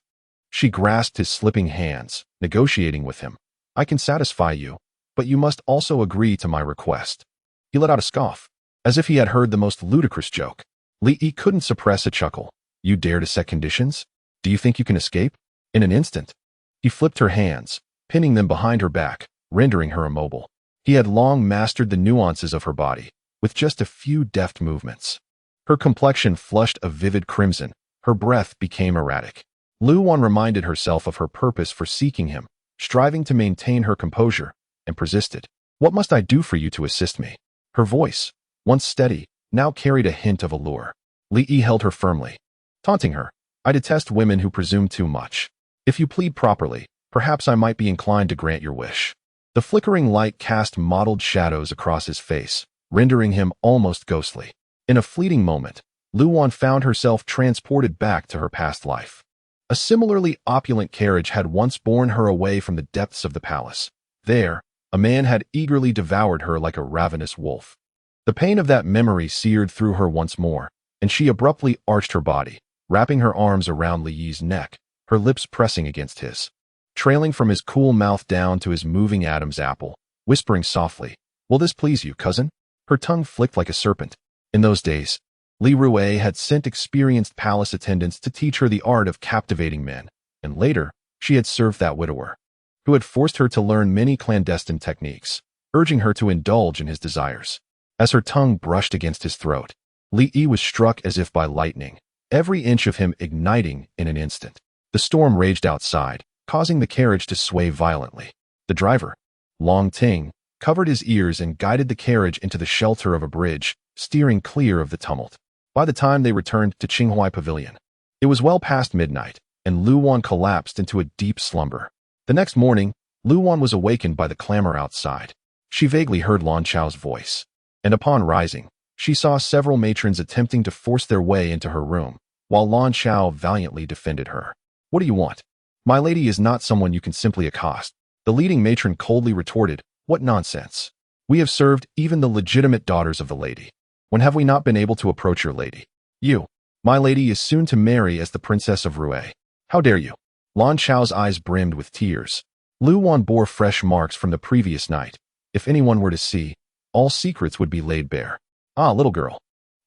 S1: She grasped his slipping hands, negotiating with him. I can satisfy you, but you must also agree to my request. He let out a scoff, as if he had heard the most ludicrous joke. Li Yi couldn't suppress a chuckle. You dare to set conditions? Do you think you can escape? In an instant, he flipped her hands, pinning them behind her back, rendering her immobile. He had long mastered the nuances of her body, with just a few deft movements. Her complexion flushed a vivid crimson, her breath became erratic. Lu Wan reminded herself of her purpose for seeking him, striving to maintain her composure, and persisted. What must I do for you to assist me? Her voice, once steady, now carried a hint of allure. Li Yi held her firmly, taunting her. I detest women who presume too much. If you plead properly, perhaps I might be inclined to grant your wish. The flickering light cast mottled shadows across his face, rendering him almost ghostly. In a fleeting moment, Lu Wan found herself transported back to her past life. A similarly opulent carriage had once borne her away from the depths of the palace. There, a man had eagerly devoured her like a ravenous wolf. The pain of that memory seared through her once more, and she abruptly arched her body, wrapping her arms around Li Yi's neck, her lips pressing against his, trailing from his cool mouth down to his moving Adam's apple, whispering softly, Will this please you, cousin? Her tongue flicked like a serpent. In those days, Li Rui had sent experienced palace attendants to teach her the art of captivating men, and later, she had served that widower, who had forced her to learn many clandestine techniques, urging her to indulge in his desires. As her tongue brushed against his throat, Li Yi was struck as if by lightning, every inch of him igniting in an instant. The storm raged outside, causing the carriage to sway violently. The driver, Long Ting, covered his ears and guided the carriage into the shelter of a bridge, steering clear of the tumult. By the time they returned to Qinghuai Pavilion, it was well past midnight, and Lu Wan collapsed into a deep slumber. The next morning, Lu Wan was awakened by the clamor outside. She vaguely heard Lan Chao's voice, and upon rising, she saw several matrons attempting to force their way into her room, while Lan Chao valiantly defended her. What do you want? My lady is not someone you can simply accost. The leading matron coldly retorted, What nonsense. We have served even the legitimate daughters of the lady. When have we not been able to approach your lady? You, my lady, is soon to marry as the Princess of Rui. How dare you? Lan Chao's eyes brimmed with tears. Lu Wan bore fresh marks from the previous night. If anyone were to see, all secrets would be laid bare. Ah, little girl.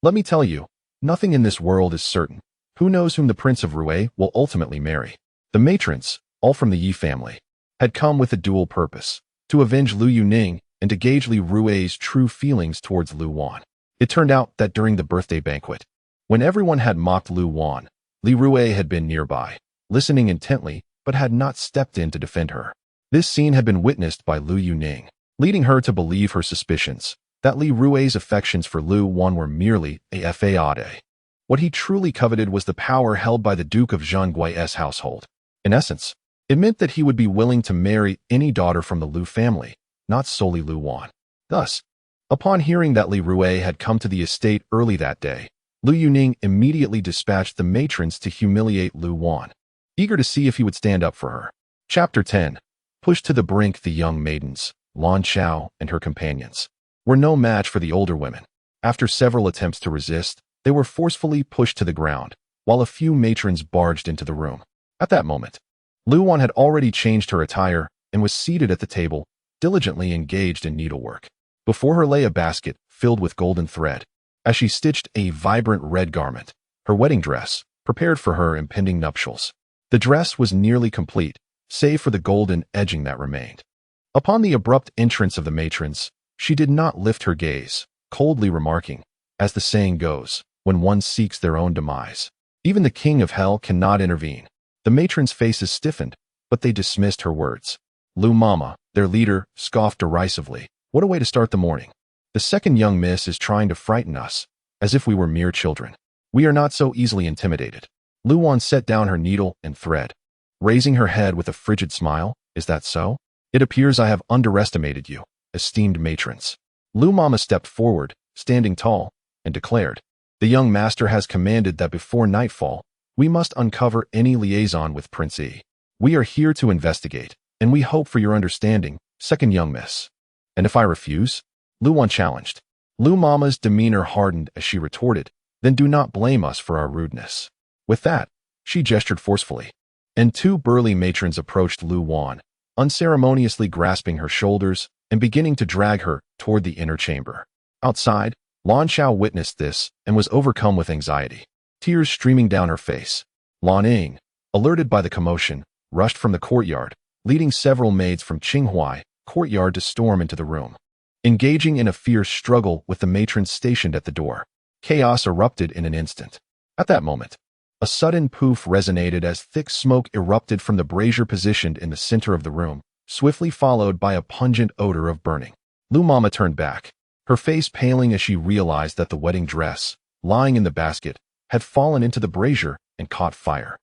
S1: Let me tell you, nothing in this world is certain. Who knows whom the Prince of Rui will ultimately marry? The matrons, all from the Yi family, had come with a dual purpose, to avenge Lu Yuning and to gauge Li Rui's true feelings towards Lu Wan. It turned out that during the birthday banquet, when everyone had mocked Lu Wan, Li Rui had been nearby, listening intently, but had not stepped in to defend her. This scene had been witnessed by Lu Yuning, leading her to believe her suspicions, that Li Rui's affections for Lu Wan were merely a facade. What he truly coveted was the power held by the Duke of Zhanggui's household. In essence, it meant that he would be willing to marry any daughter from the Lu family, not solely Lu Wan. Thus, upon hearing that Li Rui had come to the estate early that day, Lu Yuning immediately dispatched the matrons to humiliate Lu Wan, eager to see if he would stand up for her. Chapter 10. Pushed to the brink, the young maidens, Lan Chao and her companions, were no match for the older women. After several attempts to resist, they were forcefully pushed to the ground, while a few matrons barged into the room. At that moment, Lu Wan had already changed her attire and was seated at the table, diligently engaged in needlework. Before her lay a basket filled with golden thread, as she stitched a vibrant red garment, her wedding dress, prepared for her impending nuptials. The dress was nearly complete, save for the golden edging that remained. Upon the abrupt entrance of the matrons, she did not lift her gaze, coldly remarking, as the saying goes, when one seeks their own demise, even the king of hell cannot intervene. The matrons' faces stiffened, but they dismissed her words. Lu Mama, their leader, scoffed derisively. What a way to start the morning. The second young miss is trying to frighten us, as if we were mere children. We are not so easily intimidated. Lu Wan set down her needle and thread, raising her head with a frigid smile. Is that so? It appears I have underestimated you, esteemed matrons. Lu Mama stepped forward, standing tall, and declared, the young master has commanded that before nightfall, we must uncover any liaison with Prince E. We are here to investigate, and we hope for your understanding, second young miss. And if I refuse? Lu Wan challenged. Lu Mama's demeanor hardened as she retorted, then do not blame us for our rudeness. With that, she gestured forcefully, and two burly matrons approached Lu Wan, unceremoniously grasping her shoulders and beginning to drag her toward the inner chamber. Outside, Lan Chao witnessed this and was overcome with anxiety, tears streaming down her face. Lan Ying, alerted by the commotion, rushed from the courtyard, leading several maids from Qinghuai courtyard to storm into the room. Engaging in a fierce struggle with the matrons stationed at the door, chaos erupted in an instant. At that moment, a sudden poof resonated as thick smoke erupted from the brazier positioned in the center of the room, swiftly followed by a pungent odor of burning. Lu Mama turned back, her face paling as she realized that the wedding dress, lying in the basket, had fallen into the brazier and caught fire.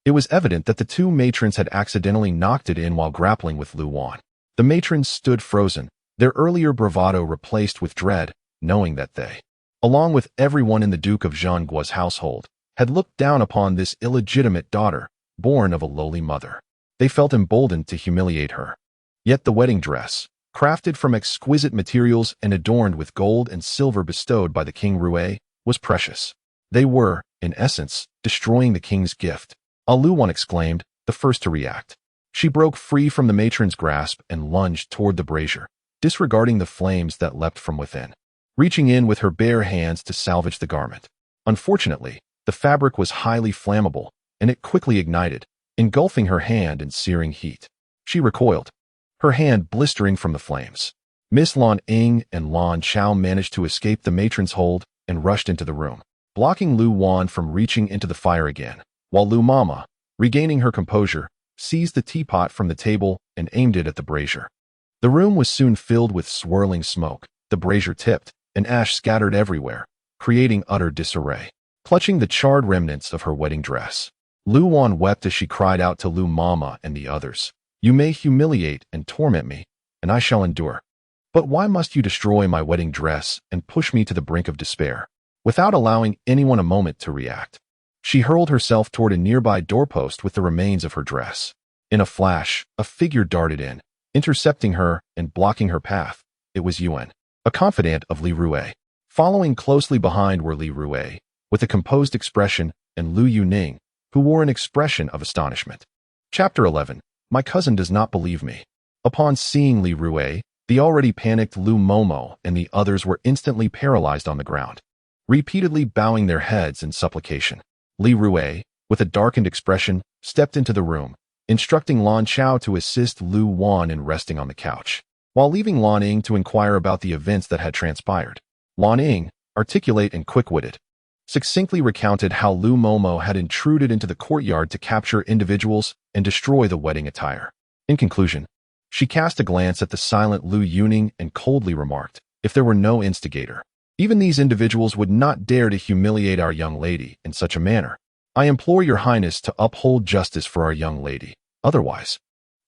S1: It was evident that the two matrons had accidentally knocked it in while grappling with Lu Wan. The matrons stood frozen, their earlier bravado replaced with dread, knowing that they, along with everyone in the Duke of Zhangguo's household, had looked down upon this illegitimate daughter, born of a lowly mother. They felt emboldened to humiliate her. Yet the wedding dress, crafted from exquisite materials and adorned with gold and silver bestowed by the King Rui, was precious. They were, in essence, destroying the king's gift. Lu Wan exclaimed, the first to react. She broke free from the matron's grasp and lunged toward the brazier, disregarding the flames that leapt from within, reaching in with her bare hands to salvage the garment. Unfortunately, the fabric was highly flammable, and it quickly ignited, engulfing her hand in searing heat. She recoiled, her hand blistering from the flames. Miss Lan Ying and Lan Chao managed to escape the matron's hold and rushed into the room, blocking Lu Wan from reaching into the fire again, while Lu Mama, regaining her composure, seized the teapot from the table and aimed it at the brazier. The room was soon filled with swirling smoke, the brazier tipped, and ash scattered everywhere, creating utter disarray. Clutching the charred remnants of her wedding dress, Lu Wan wept as she cried out to Lu Mama and the others, you may humiliate and torment me, and I shall endure. But why must you destroy my wedding dress and push me to the brink of despair, without allowing anyone a moment to react? She hurled herself toward a nearby doorpost with the remains of her dress. In a flash, a figure darted in, intercepting her and blocking her path. It was Yuan, a confidant of Li Rui. Following closely behind were Li Rui, with a composed expression, and Lu Yuning, who wore an expression of astonishment. Chapter 11. My cousin does not believe me. Upon seeing Li Rui, the already panicked Lu Momo and the others were instantly paralyzed on the ground, repeatedly bowing their heads in supplication. Li Rui, with a darkened expression, stepped into the room, instructing Lan Chao to assist Lu Wan in resting on the couch, while leaving Lan Ying to inquire about the events that had transpired. Lan Ying, articulate and quick-witted, succinctly recounted how Lu Momo had intruded into the courtyard to capture individuals and destroy the wedding attire. In conclusion, she cast a glance at the silent Lu Yuning and coldly remarked, if there were no instigator, even these individuals would not dare to humiliate our young lady in such a manner. I implore your highness to uphold justice for our young lady. Otherwise,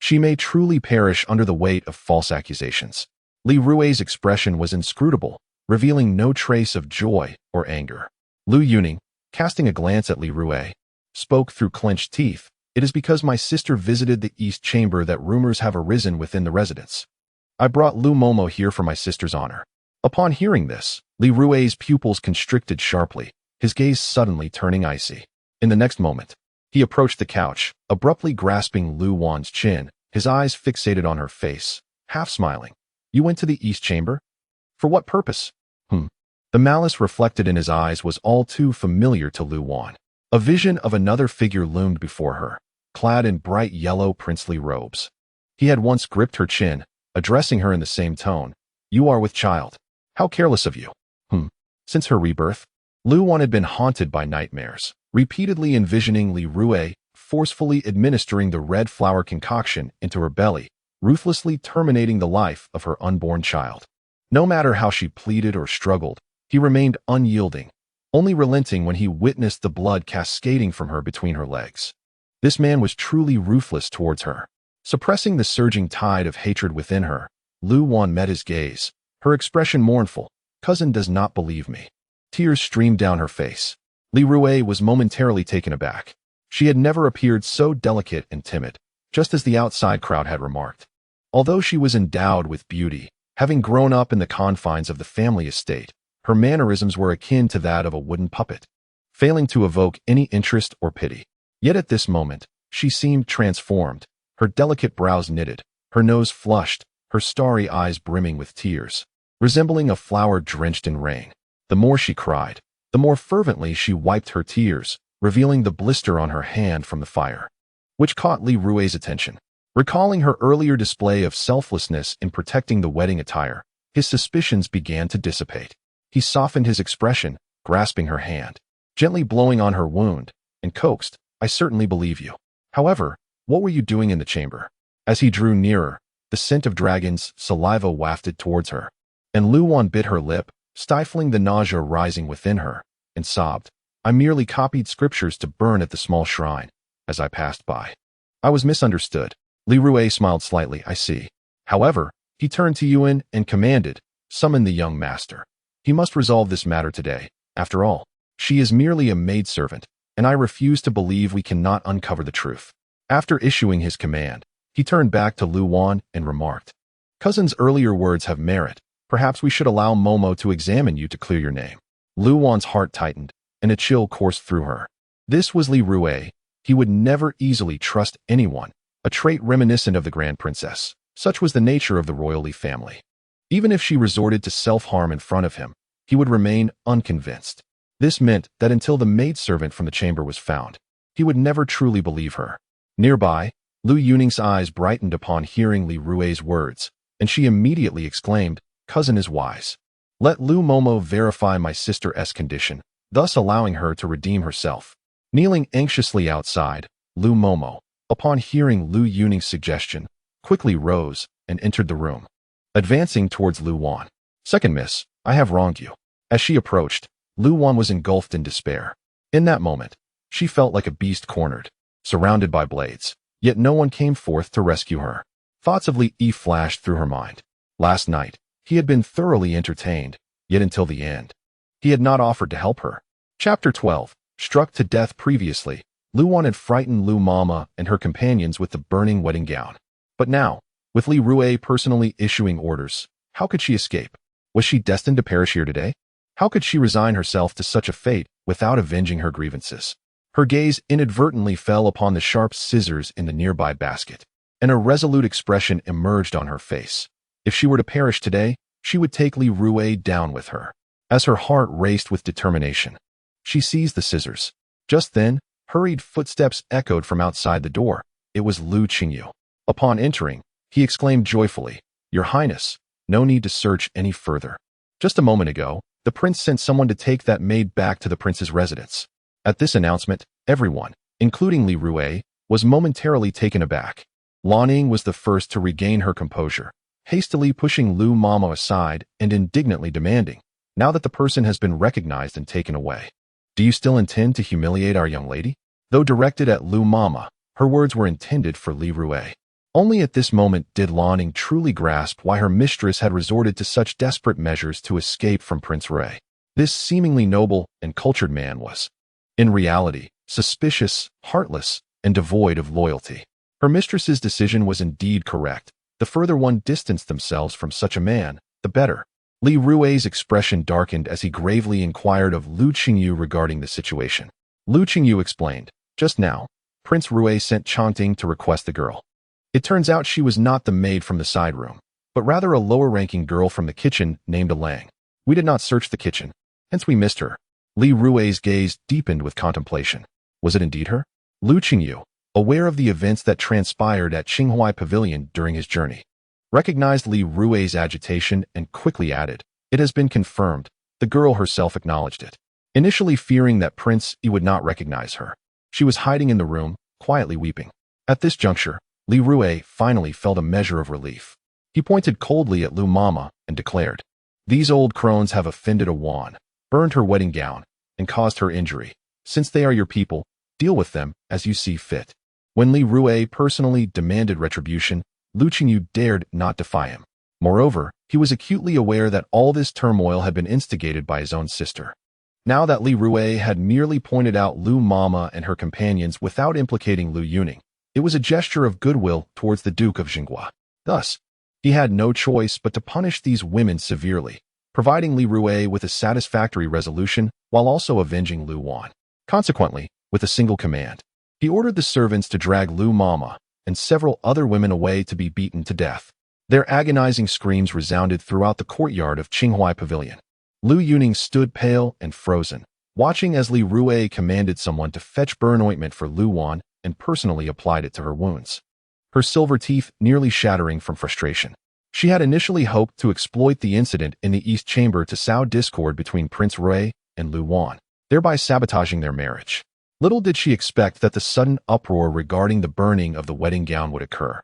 S1: she may truly perish under the weight of false accusations. Li Rui's expression was inscrutable, revealing no trace of joy or anger. Lu Yuning, casting a glance at Li Rui, spoke through clenched teeth, it is because my sister visited the East Chamber that rumors have arisen within the residence. I brought Lu Momo here for my sister's honor. Upon hearing this, Li Rui's pupils constricted sharply, his gaze suddenly turning icy. In the next moment, he approached the couch, abruptly grasping Lu Wan's chin, his eyes fixated on her face, half smiling. You went to the East Chamber? For what purpose? The malice reflected in his eyes was all too familiar to Lu Wan. A vision of another figure loomed before her, clad in bright yellow princely robes. He had once gripped her chin, addressing her in the same tone. You are with child. How careless of you. Since her rebirth, Lu Wan had been haunted by nightmares, repeatedly envisioning Li Rui forcefully administering the red flower concoction into her belly, ruthlessly terminating the life of her unborn child. No matter how she pleaded or struggled, he remained unyielding, only relenting when he witnessed the blood cascading from her between her legs. This man was truly ruthless towards her. Suppressing the surging tide of hatred within her, Lu Wan met his gaze, her expression mournful. Cousin does not believe me. Tears streamed down her face. Li Rui was momentarily taken aback. She had never appeared so delicate and timid, just as the outside crowd had remarked. Although she was endowed with beauty, having grown up in the confines of the family estate, her mannerisms were akin to that of a wooden puppet, failing to evoke any interest or pity. Yet at this moment, she seemed transformed, her delicate brows knitted, her nose flushed, her starry eyes brimming with tears, resembling a flower drenched in rain. The more she cried, the more fervently she wiped her tears, revealing the blister on her hand from the fire, which caught Li Rui's attention. Recalling her earlier display of selflessness in protecting the wedding attire, his suspicions began to dissipate. He softened his expression, grasping her hand, gently blowing on her wound, and coaxed, I certainly believe you. However, what were you doing in the chamber? As he drew nearer, the scent of dragon's saliva wafted towards her, and Lu Wan bit her lip, stifling the nausea rising within her, and sobbed, I merely copied scriptures to burn at the small shrine, as I passed by. I was misunderstood. Li Rui smiled slightly, I see. However, he turned to Yuan and commanded, summon the young master. He must resolve this matter today. After all, she is merely a maidservant, and I refuse to believe we cannot uncover the truth. After issuing his command, he turned back to Lu Wan and remarked, Cousin's earlier words have merit. Perhaps we should allow Momo to examine you to clear your name. Lu Wan's heart tightened, and a chill coursed through her. This was Li Rui. He would never easily trust anyone, a trait reminiscent of the Grand Princess. Such was the nature of the royal family. Even if she resorted to self-harm in front of him, he would remain unconvinced. This meant that until the maidservant from the chamber was found, he would never truly believe her. Nearby, Lu Yuning's eyes brightened upon hearing Li Rui's words, and she immediately exclaimed, Cousin is wise. Let Lu Momo verify my sister's condition, thus allowing her to redeem herself. Kneeling anxiously outside, Lu Momo, upon hearing Lu Yuning's suggestion, quickly rose and entered the room, advancing towards Lu Wan. Second miss, I have wronged you. As she approached, Lu Wan was engulfed in despair. In that moment, she felt like a beast cornered, surrounded by blades, yet no one came forth to rescue her. Thoughts of Li Yi flashed through her mind. Last night, he had been thoroughly entertained, yet until the end, he had not offered to help her. Chapter 12. Struck to death previously, Lu Wan had frightened Lu Mama and her companions with the burning wedding gown. But now, with Li Rui personally issuing orders, how could she escape? Was she destined to perish here today? How could she resign herself to such a fate without avenging her grievances? Her gaze inadvertently fell upon the sharp scissors in the nearby basket, and a resolute expression emerged on her face. If she were to perish today, she would take Li Rui down with her. As her heart raced with determination, she seized the scissors. Just then, hurried footsteps echoed from outside the door. It was Lu Qingyu. Upon entering, he exclaimed joyfully, Your Highness, no need to search any further. Just a moment ago, The prince sent someone to take that maid back to the prince's residence. At this announcement, everyone, including Li Rui, was momentarily taken aback. Lan Ying was the first to regain her composure, hastily pushing Lu Mama aside and indignantly demanding, "Now that the person has been recognized and taken away, do you still intend to humiliate our young lady?" Though directed at Lu Mama, her words were intended for Li Rui. Only at this moment did Lan Ying truly grasp why her mistress had resorted to such desperate measures to escape from Prince Rui. This seemingly noble and cultured man was, in reality, suspicious, heartless, and devoid of loyalty. Her mistress's decision was indeed correct. The further one distanced themselves from such a man, the better. Li Rui's expression darkened as he gravely inquired of Lu Qingyu regarding the situation. Lu Qingyu explained, "Just now, Prince Rui sent Chanting to request the girl. It turns out she was not the maid from the side room, but rather a lower-ranking girl from the kitchen named Lang. We did not search the kitchen, hence we missed her." Li Rui's gaze deepened with contemplation. Was it indeed her? Lu Qingyu, aware of the events that transpired at Qinghai Pavilion during his journey, recognized Li Rui's agitation and quickly added, "It has been confirmed." The girl herself acknowledged it. Initially fearing that Prince Yi would not recognize her, she was hiding in the room, quietly weeping. At this juncture, Li Rui finally felt a measure of relief. He pointed coldly at Lu Mama and declared, "These old crones have offended a Wan, burned her wedding gown, and caused her injury. Since they are your people, deal with them as you see fit." When Li Rui personally demanded retribution, Lu Qingyu dared not defy him. Moreover, he was acutely aware that all this turmoil had been instigated by his own sister. Now that Li Rui had merely pointed out Lu Mama and her companions without implicating Lu Yuning, it was a gesture of goodwill towards the Duke of Xinghua. Thus, he had no choice but to punish these women severely, providing Li Rui with a satisfactory resolution while also avenging Lu Wan. Consequently, with a single command, he ordered the servants to drag Lu Mama and several other women away to be beaten to death. Their agonizing screams resounded throughout the courtyard of Qinghai Pavilion. Lu Yuning stood pale and frozen, watching as Li Rui commanded someone to fetch burn ointment for Lu Wan and personally applied it to her wounds, her silver teeth nearly shattering from frustration. She had initially hoped to exploit the incident in the East Chamber to sow discord between Prince Rui and Lu Wan, thereby sabotaging their marriage. Little did she expect that the sudden uproar regarding the burning of the wedding gown would occur,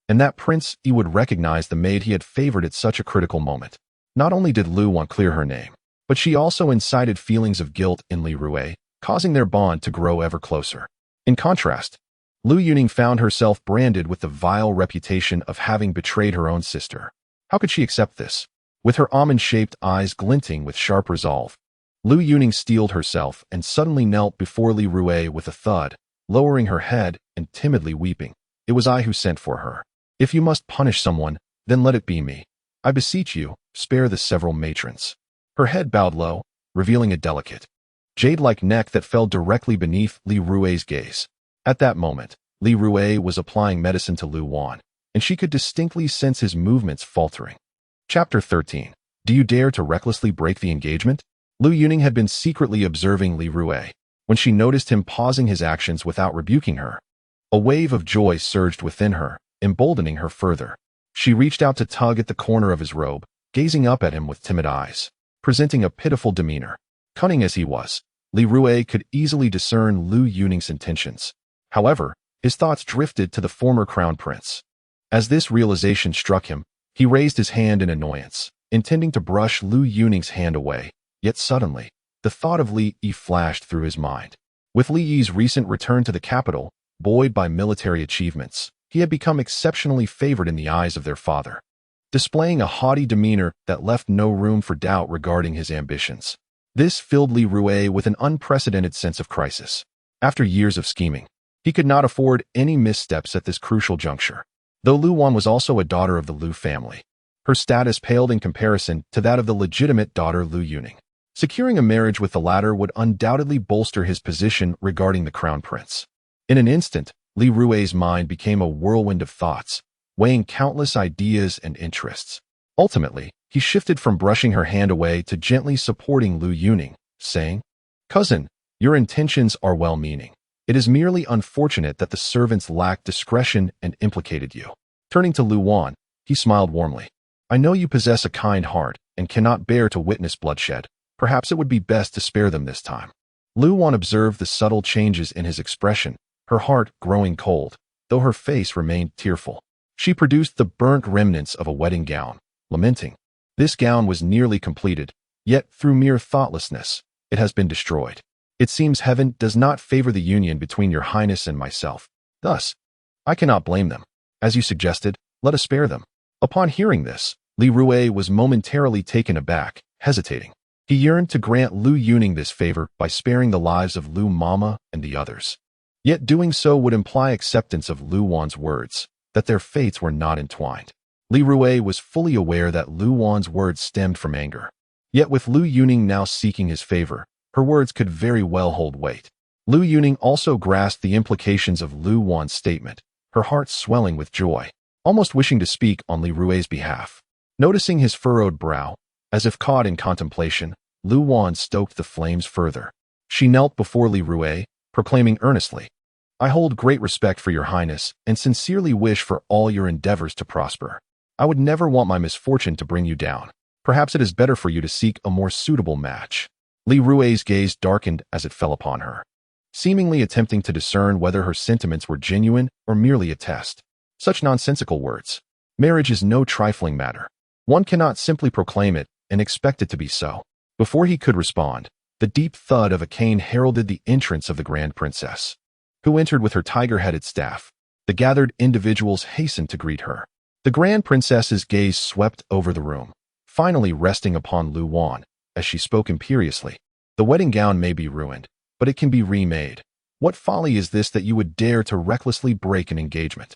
S1: and that Prince Yi would recognize the maid he had favored at such a critical moment. Not only did Lu Wan clear her name, but she also incited feelings of guilt in Li Rui, causing their bond to grow ever closer. In contrast, Lu Yuning found herself branded with the vile reputation of having betrayed her own sister. How could she accept this? With her almond-shaped eyes glinting with sharp resolve, Lu Yuning steeled herself and suddenly knelt before Li Rui with a thud, lowering her head and timidly weeping. "It was I who sent for her. If you must punish someone, then let it be me. I beseech you, spare the several matrons." Her head bowed low, revealing a delicate, jade-like neck that fell directly beneath Li Rui's gaze. At that moment, Li Rui was applying medicine to Lu Wan, and she could distinctly sense his movements faltering. Chapter 13. Do you dare to recklessly break the engagement? Lu Yuning had been secretly observing Li Rui. When she noticed him pausing his actions without rebuking her, a wave of joy surged within her, emboldening her further. She reached out to tug at the corner of his robe, gazing up at him with timid eyes, presenting a pitiful demeanor. Cunning as he was, Li Rui could easily discern Lu Yuning's intentions. However, his thoughts drifted to the former crown prince. As this realization struck him, he raised his hand in annoyance, intending to brush Lu Yuning's hand away. Yet suddenly, the thought of Li Yi flashed through his mind. With Li Yi's recent return to the capital, buoyed by military achievements, he had become exceptionally favored in the eyes of their father, displaying a haughty demeanor that left no room for doubt regarding his ambitions. This filled Li Rui with an unprecedented sense of crisis. After years of scheming, he could not afford any missteps at this crucial juncture. Though Lu Wan was also a daughter of the Lu family, her status paled in comparison to that of the legitimate daughter Lu Yuning. Securing a marriage with the latter would undoubtedly bolster his position regarding the crown prince. In an instant, Li Rui's mind became a whirlwind of thoughts, weighing countless ideas and interests. Ultimately, he shifted from brushing her hand away to gently supporting Lu Yuning, saying, "Cousin, your intentions are well-meaning. It is merely unfortunate that the servants lacked discretion and implicated you." Turning to Lu Wan, he smiled warmly. "I know you possess a kind heart and cannot bear to witness bloodshed. Perhaps it would be best to spare them this time. Lu Wan observed the subtle changes in his expression, her heart growing cold, though her face remained tearful. She produced the burnt remnants of a wedding gown, lamenting. This gown was nearly completed, yet through mere thoughtlessness, it has been destroyed. It seems heaven does not favor the union between your highness and myself. Thus, I cannot blame them. As you suggested, let us spare them. Upon hearing this, Li Rui was momentarily taken aback, hesitating. He yearned to grant Lu Yuning this favor by sparing the lives of Lu Mama and the others. Yet doing so would imply acceptance of Lu Wan's words, that their fates were not entwined. Li Rui was fully aware that Lu Wan's words stemmed from anger. Yet with Lu Yuning now seeking his favor, her words could very well hold weight. Lu Yuning also grasped the implications of Lu Wan's statement, her heart swelling with joy, almost wishing to speak on Li Rui's behalf. Noticing his furrowed brow, as if caught in contemplation, Lu Wan stoked the flames further. She knelt before Li Rui, proclaiming earnestly, I hold great respect for your highness and sincerely wish for all your endeavors to prosper. I would never want my misfortune to bring you down. Perhaps it is better for you to seek a more suitable match. Li Rui's gaze darkened as it fell upon her, seemingly attempting to discern whether her sentiments were genuine or merely a test. Such nonsensical words. Marriage is no trifling matter. One cannot simply proclaim it and expect it to be so. Before he could respond, the deep thud of a cane heralded the entrance of the Grand Princess, who entered with her tiger-headed staff. The gathered individuals hastened to greet her. The Grand Princess's gaze swept over the room, finally resting upon Lu Wan, as she spoke imperiously. The wedding gown may be ruined, but it can be remade. What folly is this that you would dare to recklessly break an engagement?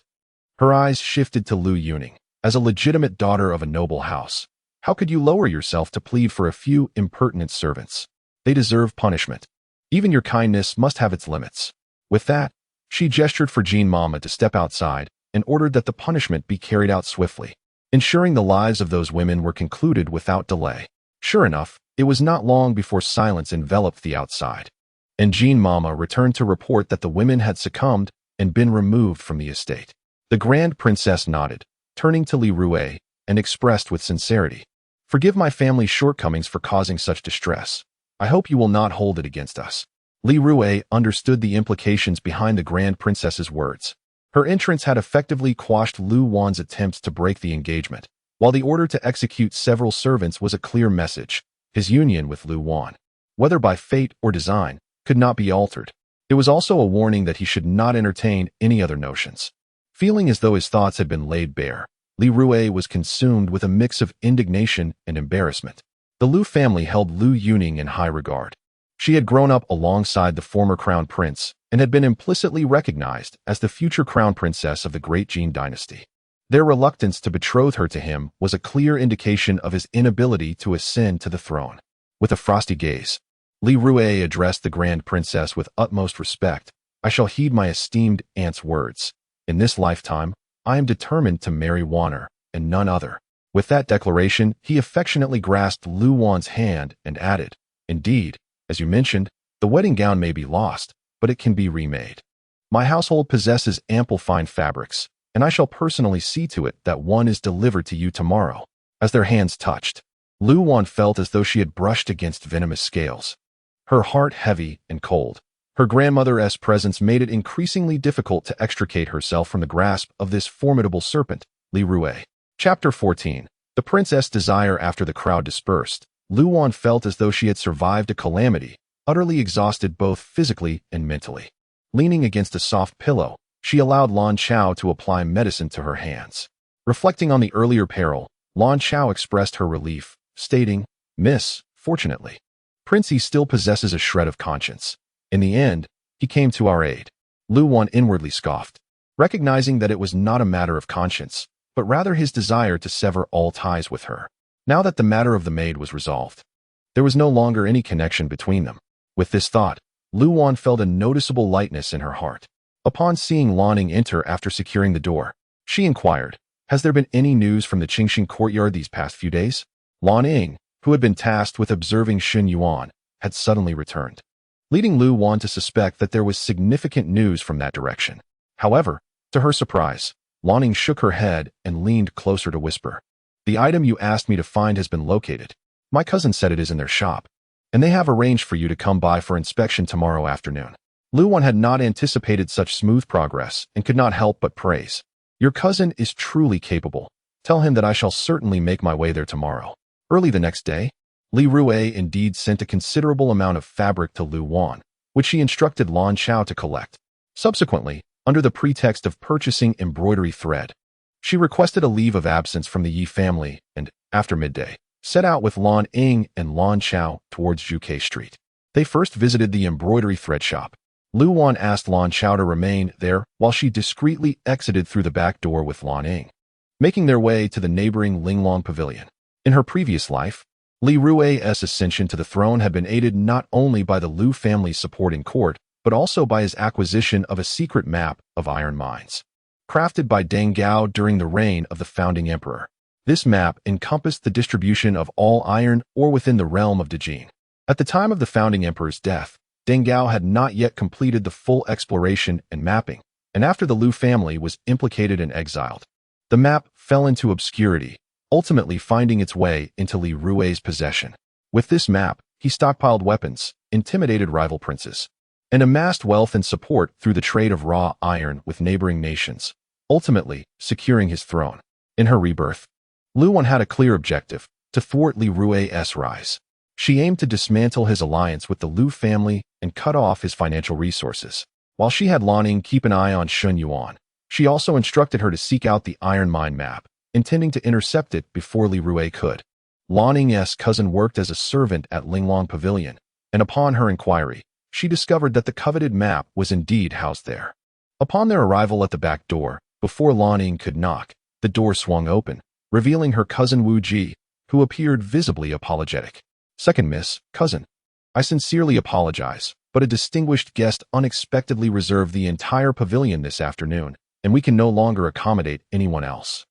S1: Her eyes shifted to Lu Yuning. As a legitimate daughter of a noble house, how could you lower yourself to plead for a few impertinent servants? They deserve punishment. Even your kindness must have its limits. With that, she gestured for Jean Mama to step outside and ordered that the punishment be carried out swiftly, ensuring the lives of those women were concluded without delay. Sure enough, it was not long before silence enveloped the outside, and Jean Mama returned to report that the women had succumbed and been removed from the estate. The Grand Princess nodded, turning to Li Rui, and expressed with sincerity, Forgive my family's shortcomings for causing such distress. I hope you will not hold it against us. Li Rui understood the implications behind the Grand Princess's words. Her entrance had effectively quashed Lu Wan's attempts to break the engagement, while the order to execute several servants was a clear message. His union with Lu Wan, whether by fate or design, could not be altered. It was also a warning that he should not entertain any other notions. Feeling as though his thoughts had been laid bare, Li Rui was consumed with a mix of indignation and embarrassment. The Lu family held Lu Yuning in high regard. She had grown up alongside the former crown prince and had been implicitly recognized as the future crown princess of the Great Jin dynasty. Their reluctance to betroth her to him was a clear indication of his inability to ascend to the throne. With a frosty gaze, Li Rui addressed the Grand Princess with utmost respect. I shall heed my esteemed aunt's words. In this lifetime, I am determined to marry Wanner, and none other. With that declaration, he affectionately grasped Lu Wan's hand and added, Indeed, as you mentioned, the wedding gown may be lost, but it can be remade. My household possesses ample fine fabrics, and I shall personally see to it that one is delivered to you tomorrow. As their hands touched, Lu Wan felt as though she had brushed against venomous scales, her heart heavy and cold. Her grandmother's presence made it increasingly difficult to extricate herself from the grasp of this formidable serpent, Li Rui. Chapter 14. The princess' desire. After the crowd dispersed, Lu Wan felt as though she had survived a calamity, utterly exhausted both physically and mentally. Leaning against a soft pillow, she allowed Lan Chao to apply medicine to her hands. Reflecting on the earlier peril, Lan Chao expressed her relief, stating, Miss, fortunately, Princey still possesses a shred of conscience. In the end, he came to our aid. Lu Wan inwardly scoffed, recognizing that it was not a matter of conscience, but rather his desire to sever all ties with her. Now that the matter of the maid was resolved, there was no longer any connection between them. With this thought, Lu Wan felt a noticeable lightness in her heart. Upon seeing Lanning enter after securing the door, she inquired, Has there been any news from the Qingxing courtyard these past few days? Lanning, who had been tasked with observing Xun Yuan, had suddenly returned, leading Lu Wan to suspect that there was significant news from that direction. However, to her surprise, Lanning shook her head and leaned closer to whisper, The item you asked me to find has been located. My cousin said it is in their shop. and they have arranged for you to come by for inspection tomorrow afternoon. Lu Wan had not anticipated such smooth progress and could not help but praise. Your cousin is truly capable. Tell him that I shall certainly make my way there tomorrow. Early the next day, Li Rui indeed sent a considerable amount of fabric to Lu Wan, which she instructed Lan Chao to collect. Subsequently, under the pretext of purchasing embroidery thread, she requested a leave of absence from the Yi family and, after midday, set out with Lan Ying and Lan Chao towards Zhuke Street. They first visited the embroidery thread shop. Lu Wan asked Lan Chao to remain there while she discreetly exited through the back door with Lan Ying, making their way to the neighboring Linglong Pavilion. In her previous life, Li Rui's ascension to the throne had been aided not only by the Lu family's support in court, but also by his acquisition of a secret map of iron mines, crafted by Deng Gao during the reign of the founding emperor. This map encompassed the distribution of all iron ore within the realm of Dejin. At the time of the founding emperor's death, Deng Gao had not yet completed the full exploration and mapping, and after the Lu family was implicated and exiled, the map fell into obscurity, ultimately finding its way into Li Rui's possession. With this map, he stockpiled weapons, intimidated rival princes, and amassed wealth and support through the trade of raw iron with neighboring nations, ultimately securing his throne. In her rebirth, Lu Wan had a clear objective: to thwart Li Rui's rise. She aimed to dismantle his alliance with the Lu family and cut off his financial resources. While she had Lan Ying keep an eye on Shun Yuan, she also instructed her to seek out the iron mine map, intending to intercept it before Li Rui could. Lan Ying's cousin worked as a servant at Linglong Pavilion, and upon her inquiry, she discovered that the coveted map was indeed housed there. Upon their arrival at the back door, before Lan Ying could knock, the door swung open, revealing her cousin Wu Ji, who appeared visibly apologetic. Second Miss, cousin, I sincerely apologize, but a distinguished guest unexpectedly reserved the entire pavilion this afternoon, and we can no longer accommodate anyone else.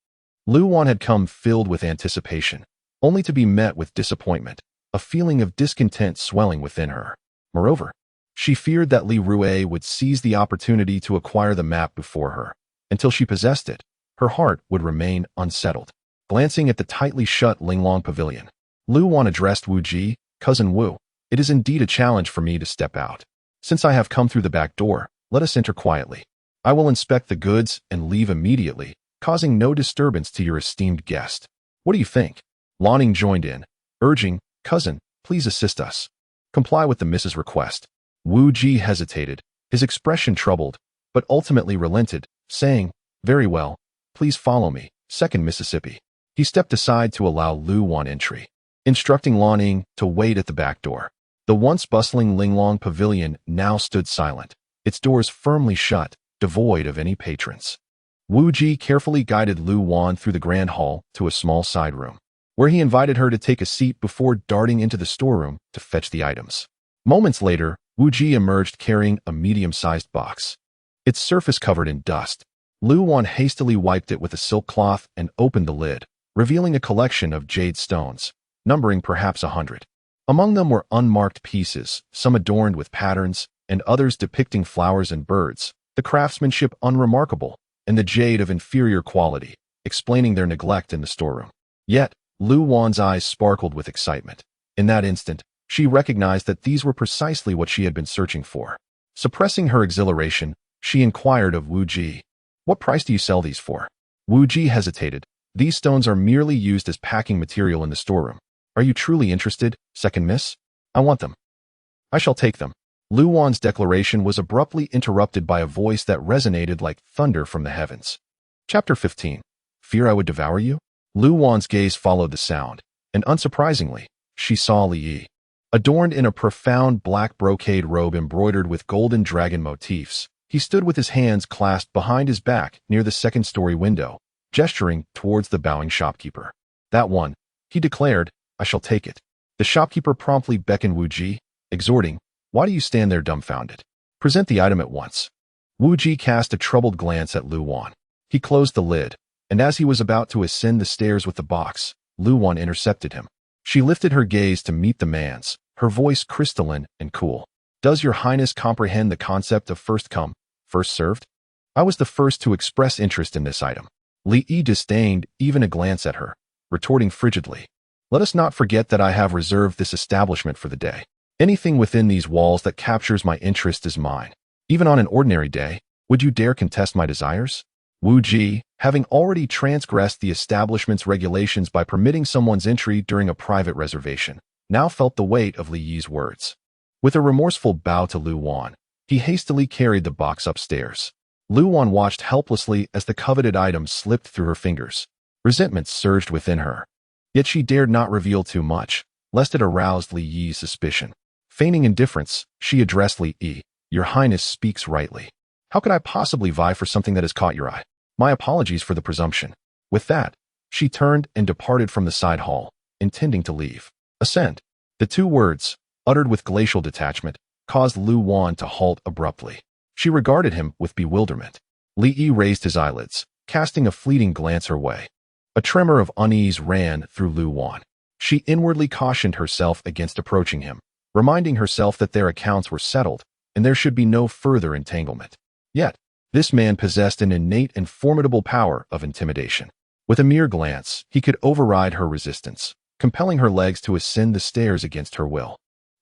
S1: Lu Wan had come filled with anticipation, only to be met with disappointment, a feeling of discontent swelling within her. Moreover, she feared that Li Rui would seize the opportunity to acquire the map before her. Until she possessed it, her heart would remain unsettled. Glancing at the tightly shut Linglong Pavilion, Lu Wan addressed Wu Ji, cousin Wu. It is indeed a challenge for me to step out. Since I have come through the back door, let us enter quietly. I will inspect the goods and leave immediately, causing no disturbance to your esteemed guest. What do you think? Lan Ying joined in, urging, cousin, please assist us. Comply with the Mrs. request. Wu Ji hesitated, his expression troubled, but ultimately relented, saying, very well, please follow me, second Mississippi. He stepped aside to allow Lu Wan entry, instructing Lan Ying to wait at the back door. The once bustling Linglong Pavilion now stood silent, its doors firmly shut, devoid of any patrons. Wu Ji carefully guided Lu Wan through the grand hall to a small side room, where he invited her to take a seat before darting into the storeroom to fetch the items. Moments later, Wu Ji emerged carrying a medium-sized box, its surface covered in dust. Lu Wan hastily wiped it with a silk cloth and opened the lid, revealing a collection of jade stones, numbering perhaps 100. Among them were unmarked pieces, some adorned with patterns, and others depicting flowers and birds, the craftsmanship unremarkable, and the jade of inferior quality, explaining their neglect in the storeroom. Yet, Lu Wan's eyes sparkled with excitement. In that instant, she recognized that these were precisely what she had been searching for. Suppressing her exhilaration, she inquired of Wu Ji, what price do you sell these for? Wu Ji hesitated. These stones are merely used as packing material in the storeroom. Are you truly interested, second miss? I want them. I shall take them. Lu Wan's declaration was abruptly interrupted by a voice that resonated like thunder from the heavens. Chapter 15. Fear I would devour you? Lu Wan's gaze followed the sound, and unsurprisingly, she saw Li Yi. Adorned in a profound black brocade robe embroidered with golden dragon motifs, he stood with his hands clasped behind his back near the second-story window, gesturing towards the bowing shopkeeper. That one, he declared, I shall take it. The shopkeeper promptly beckoned Wu Ji, exhorting, why do you stand there dumbfounded? Present the item at once. Wu Ji cast a troubled glance at Lu Wan. He closed the lid, and as he was about to ascend the stairs with the box, Lu Wan intercepted him. She lifted her gaze to meet the man's, her voice crystalline and cool. Does your highness comprehend the concept of first come, first served? I was the first to express interest in this item. Li Yi disdained even a glance at her, retorting frigidly, Let us not forget that I have reserved this establishment for the day. Anything within these walls that captures my interest is mine. Even on an ordinary day, would you dare contest my desires? Wu Ji, having already transgressed the establishment's regulations by permitting someone's entry during a private reservation, now felt the weight of Li Yi's words. With a remorseful bow to Lu Wan, he hastily carried the box upstairs. Lu Wan watched helplessly as the coveted item slipped through her fingers. Resentment surged within her. Yet she dared not reveal too much, lest it aroused Li Yi's suspicion. Feigning indifference, she addressed Li Yi. Your Highness speaks rightly. How could I possibly vie for something that has caught your eye? My apologies for the presumption. With that, she turned and departed from the side hall, intending to leave. Ascend. The two words, uttered with glacial detachment, caused Lu Wan to halt abruptly. She regarded him with bewilderment. Li Yi raised his eyelids, casting a fleeting glance her way. A tremor of unease ran through Lu Wan. She inwardly cautioned herself against approaching him, reminding herself that their accounts were settled, and there should be no further entanglement. Yet, this man possessed an innate and formidable power of intimidation. With a mere glance, he could override her resistance, compelling her legs to ascend the stairs against her will.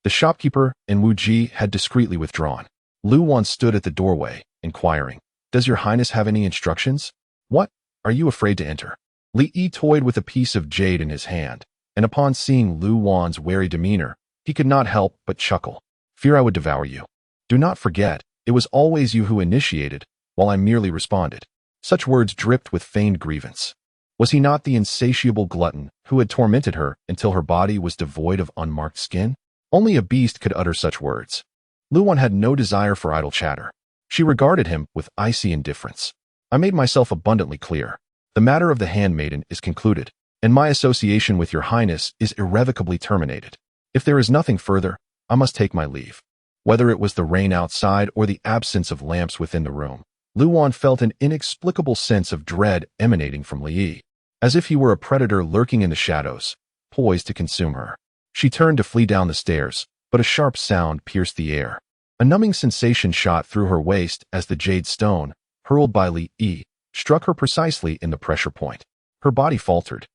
S1: The shopkeeper and Wu Ji had discreetly withdrawn. Lu Wan stood at the doorway, inquiring, Does your Highness have any instructions? What? Are you afraid to enter? Li Yi toyed with a piece of jade in his hand, and upon seeing Lu Wan's wary demeanor, he could not help but chuckle. Fear I would devour you. Do not forget, it was always you who initiated, while I merely responded. Such words dripped with feigned grievance. Was he not the insatiable glutton who had tormented her until her body was devoid of unmarked skin? Only a beast could utter such words. Lu Wan had no desire for idle chatter. She regarded him with icy indifference. I made myself abundantly clear. The matter of the handmaiden is concluded, and my association with your Highness is irrevocably terminated. If there is nothing further, I must take my leave. Whether it was the rain outside or the absence of lamps within the room, Lu Wan felt an inexplicable sense of dread emanating from Li Yi, as if he were a predator lurking in the shadows, poised to consume her. She turned to flee down the stairs, but a sharp sound pierced the air. A numbing sensation shot through her waist as the jade stone, hurled by Li Yi, struck her precisely in the pressure point. Her body faltered,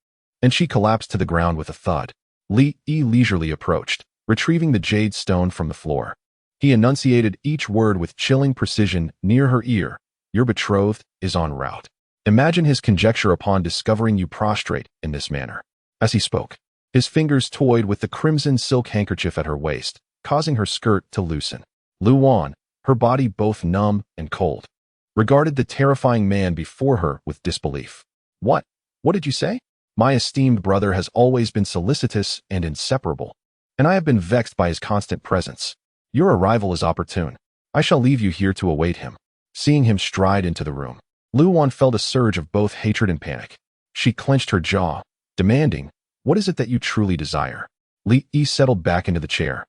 S1: and she collapsed to the ground with a thud. Li Yi leisurely approached, retrieving the jade stone from the floor. He enunciated each word with chilling precision near her ear. Your betrothed is en route. Imagine his conjecture upon discovering you prostrate in this manner. As he spoke, his fingers toyed with the crimson silk handkerchief at her waist, causing her skirt to loosen. Lu Wan, her body both numb and cold, regarded the terrifying man before her with disbelief. What did you say? My esteemed brother has always been solicitous and inseparable, and I have been vexed by his constant presence. Your arrival is opportune. I shall leave you here to await him. Seeing him stride into the room, Lu Wan felt a surge of both hatred and panic. She clenched her jaw, demanding, What is it that you truly desire? Li Yi settled back into the chair,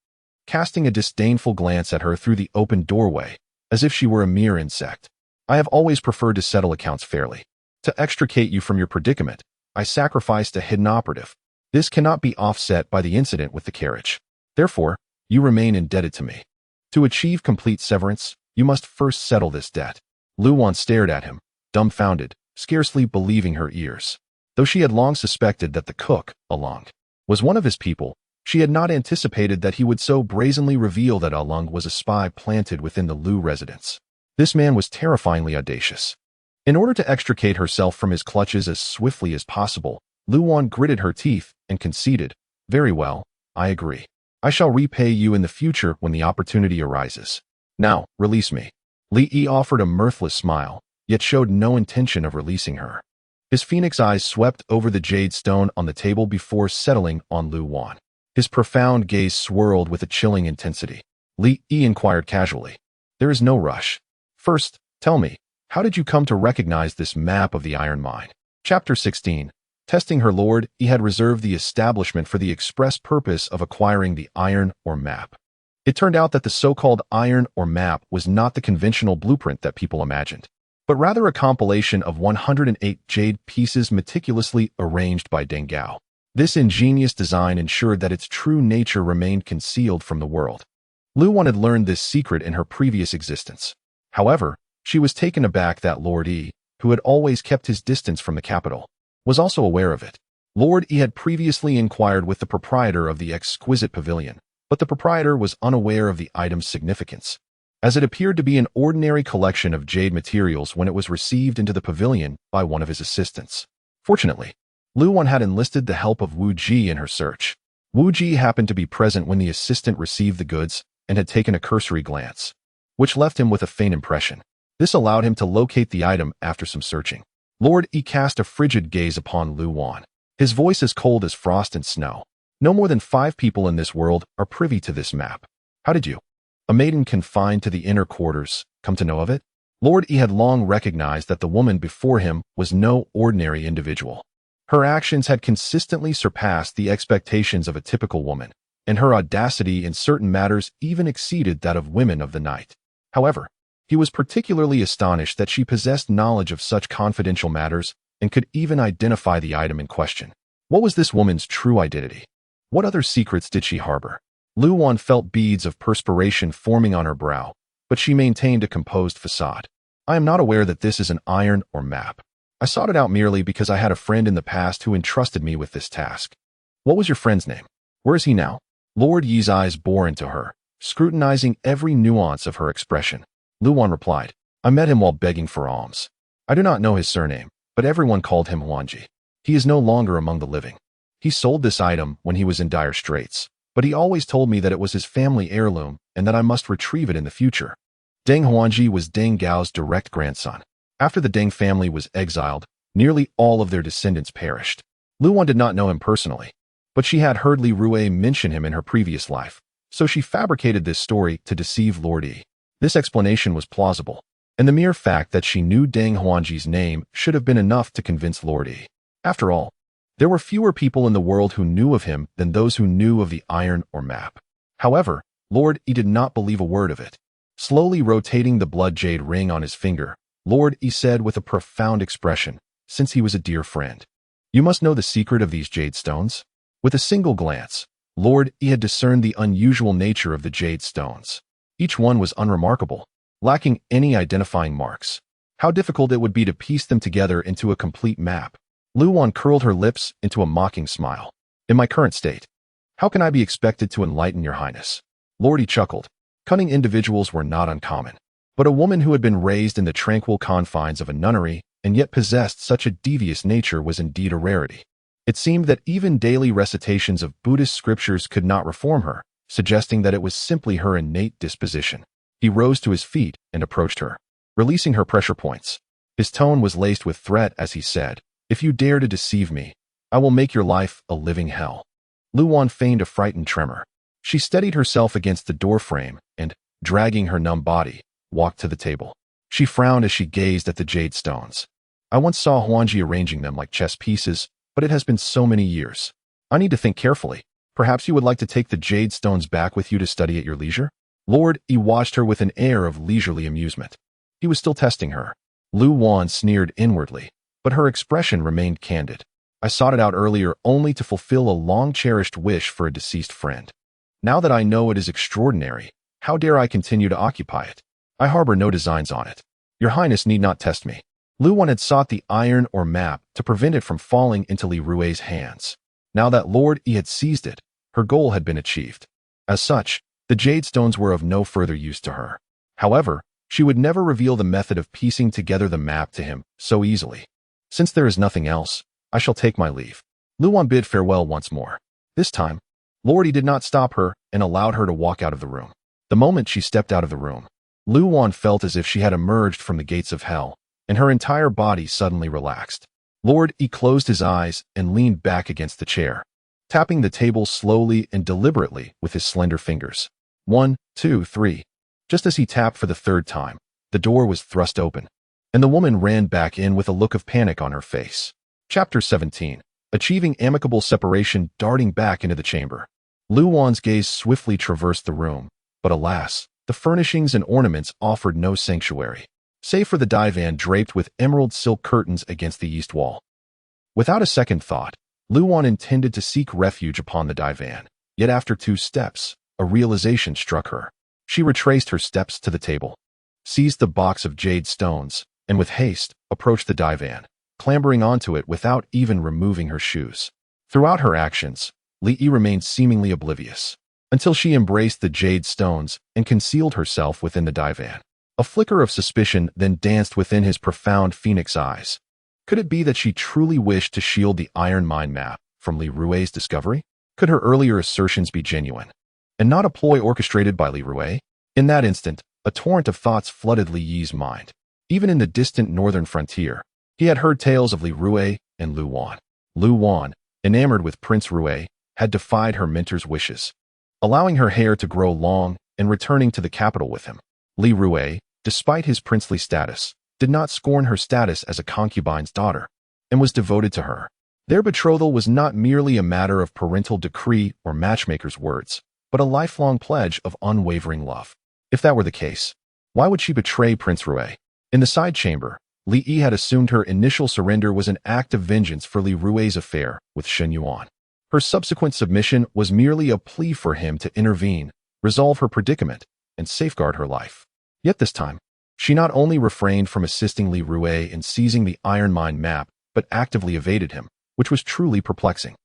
S1: casting a disdainful glance at her through the open doorway, as if she were a mere insect. I have always preferred to settle accounts fairly. To extricate you from your predicament, I sacrificed a hidden operative. This cannot be offset by the incident with the carriage. Therefore, you remain indebted to me. To achieve complete severance, you must first settle this debt. Lu Wan stared at him, dumbfounded, scarcely believing her ears. Though she had long suspected that the cook, Along, was one of his people, she had not anticipated that he would so brazenly reveal that Along was a spy planted within the Lu residence. This man was terrifyingly audacious. In order to extricate herself from his clutches as swiftly as possible, Lu Wan gritted her teeth and conceded, Very well, I agree. I shall repay you in the future when the opportunity arises. Now, release me. Li Yi offered a mirthless smile, yet showed no intention of releasing her. His phoenix eyes swept over the jade stone on the table before settling on Lu Wan. His profound gaze swirled with a chilling intensity. Li Yi inquired casually, There is no rush. First, tell me, how did you come to recognize this map of the iron mine? Chapter 16. Testing her lord, he had reserved the establishment for the express purpose of acquiring the iron or map. It turned out that the so-called iron or map was not the conventional blueprint that people imagined, but rather a compilation of 108 jade pieces meticulously arranged by Deng Gao. This ingenious design ensured that its true nature remained concealed from the world. Lu Wan had learned this secret in her previous existence. However, she was taken aback that Lord Yi, who had always kept his distance from the capital, was also aware of it. Lord E had previously inquired with the proprietor of the exquisite pavilion, but the proprietor was unaware of the item's significance, as it appeared to be an ordinary collection of jade materials when it was received into the pavilion by one of his assistants. Fortunately, Lu Wan had enlisted the help of Wu Ji in her search. Wu Ji happened to be present when the assistant received the goods and had taken a cursory glance, which left him with a faint impression. This allowed him to locate the item after some searching. Lord E cast a frigid gaze upon Lu Wan, his voice as cold as frost and snow. No more than 5 people in this world are privy to this map. How did you, a maiden confined to the inner quarters, come to know of it? Lord E had long recognized that the woman before him was no ordinary individual. Her actions had consistently surpassed the expectations of a typical woman, and her audacity in certain matters even exceeded that of women of the night. However, he was particularly astonished that she possessed knowledge of such confidential matters and could even identify the item in question. What was this woman's true identity? What other secrets did she harbor? Lu Wan felt beads of perspiration forming on her brow, but she maintained a composed facade. I am not aware that this is an iron or map. I sought it out merely because I had a friend in the past who entrusted me with this task. What was your friend's name? Where is he now? Lord Yi's eyes bore into her, scrutinizing every nuance of her expression. Lu Wan replied, I met him while begging for alms. I do not know his surname, but everyone called him Huanji. He is no longer among the living. He sold this item when he was in dire straits, but he always told me that it was his family heirloom and that I must retrieve it in the future. Deng Huanji was Deng Gao's direct grandson. After the Deng family was exiled, nearly all of their descendants perished. Lu Wan did not know him personally, but she had heard Li Rui mention him in her previous life, so she fabricated this story to deceive Lord Yi. This explanation was plausible, and the mere fact that she knew Deng Huanji's name should have been enough to convince Lord Yi. After all, there were fewer people in the world who knew of him than those who knew of the iron or map. However, Lord Yi did not believe a word of it. Slowly rotating the blood jade ring on his finger, Lord Yi said with a profound expression, since he was a dear friend, you must know the secret of these jade stones? With a single glance, Lord Yi had discerned the unusual nature of the jade stones. Each one was unremarkable, lacking any identifying marks. How difficult it would be to piece them together into a complete map. Lu Wan curled her lips into a mocking smile. In my current state, how can I be expected to enlighten your highness? Lord Yi chuckled. Cunning individuals were not uncommon, but a woman who had been raised in the tranquil confines of a nunnery and yet possessed such a devious nature was indeed a rarity. It seemed that even daily recitations of Buddhist scriptures could not reform her, suggesting that it was simply her innate disposition. He rose to his feet and approached her, releasing her pressure points. His tone was laced with threat as he said, if you dare to deceive me, I will make your life a living hell. Lu Wan feigned a frightened tremor. She steadied herself against the doorframe and, dragging her numb body, walked to the table. She frowned as she gazed at the jade stones. I once saw Huanji arranging them like chess pieces, but it has been so many years. I need to think carefully. Perhaps you would like to take the jade stones back with you to study at your leisure? Lord Yi watched her with an air of leisurely amusement. He was still testing her. Lu Wan sneered inwardly, but her expression remained candid. I sought it out earlier only to fulfill a long-cherished wish for a deceased friend. Now that I know it is extraordinary, how dare I continue to occupy it? I harbor no designs on it. Your Highness need not test me. Lu Wan had sought the iron or map to prevent it from falling into Li Rui's hands. Now that Lord Yi had seized it, her goal had been achieved. As such, the jade stones were of no further use to her. However, she would never reveal the method of piecing together the map to him so easily. Since there is nothing else, I shall take my leave. Lu Wan bid farewell once more. This time, Lord Yi did not stop her and allowed her to walk out of the room. The moment she stepped out of the room, Lu Wan felt as if she had emerged from the gates of hell, and her entire body suddenly relaxed. Lord Yi closed his eyes and leaned back against the chair, tapping the table slowly and deliberately with his slender fingers. 1, 2, 3. Just as he tapped for the 3rd time, the door was thrust open, and the woman ran back in with a look of panic on her face. Chapter 17. Achieving amicable separation. Darting back into the chamber, Lu Wan's gaze swiftly traversed the room, but alas, the furnishings and ornaments offered no sanctuary, save for the divan draped with emerald silk curtains against the east wall. Without a second thought, Lu Wan intended to seek refuge upon the divan, yet after 2 steps, a realization struck her. She retraced her steps to the table, seized the box of jade stones, and with haste, approached the divan, clambering onto it without even removing her shoes. Throughout her actions, Li Yi remained seemingly oblivious, until she embraced the jade stones and concealed herself within the divan. A flicker of suspicion then danced within his profound phoenix eyes. Could it be that she truly wished to shield the iron mind map from Li Rui's discovery? Could her earlier assertions be genuine, and not a ploy orchestrated by Li Rui? In that instant, a torrent of thoughts flooded Li Yi's mind. Even in the distant northern frontier, he had heard tales of Li Rui and Lu Wan. Lu Wan, enamored with Prince Rui, had defied her mentor's wishes, allowing her hair to grow long and returning to the capital with him. Li Rui, despite his princely status, did not scorn her status as a concubine's daughter, and was devoted to her. Their betrothal was not merely a matter of parental decree or matchmaker's words, but a lifelong pledge of unwavering love. If that were the case, why would she betray Prince Rui? In the side chamber, Li Yi had assumed her initial surrender was an act of vengeance for Li Rui's affair with Shen Yuan. Her subsequent submission was merely a plea for him to intervene, resolve her predicament, and safeguard her life. Yet this time, she not only refrained from assisting Li Rui in seizing the Iron Mind map, but actively evaded him, which was truly perplexing.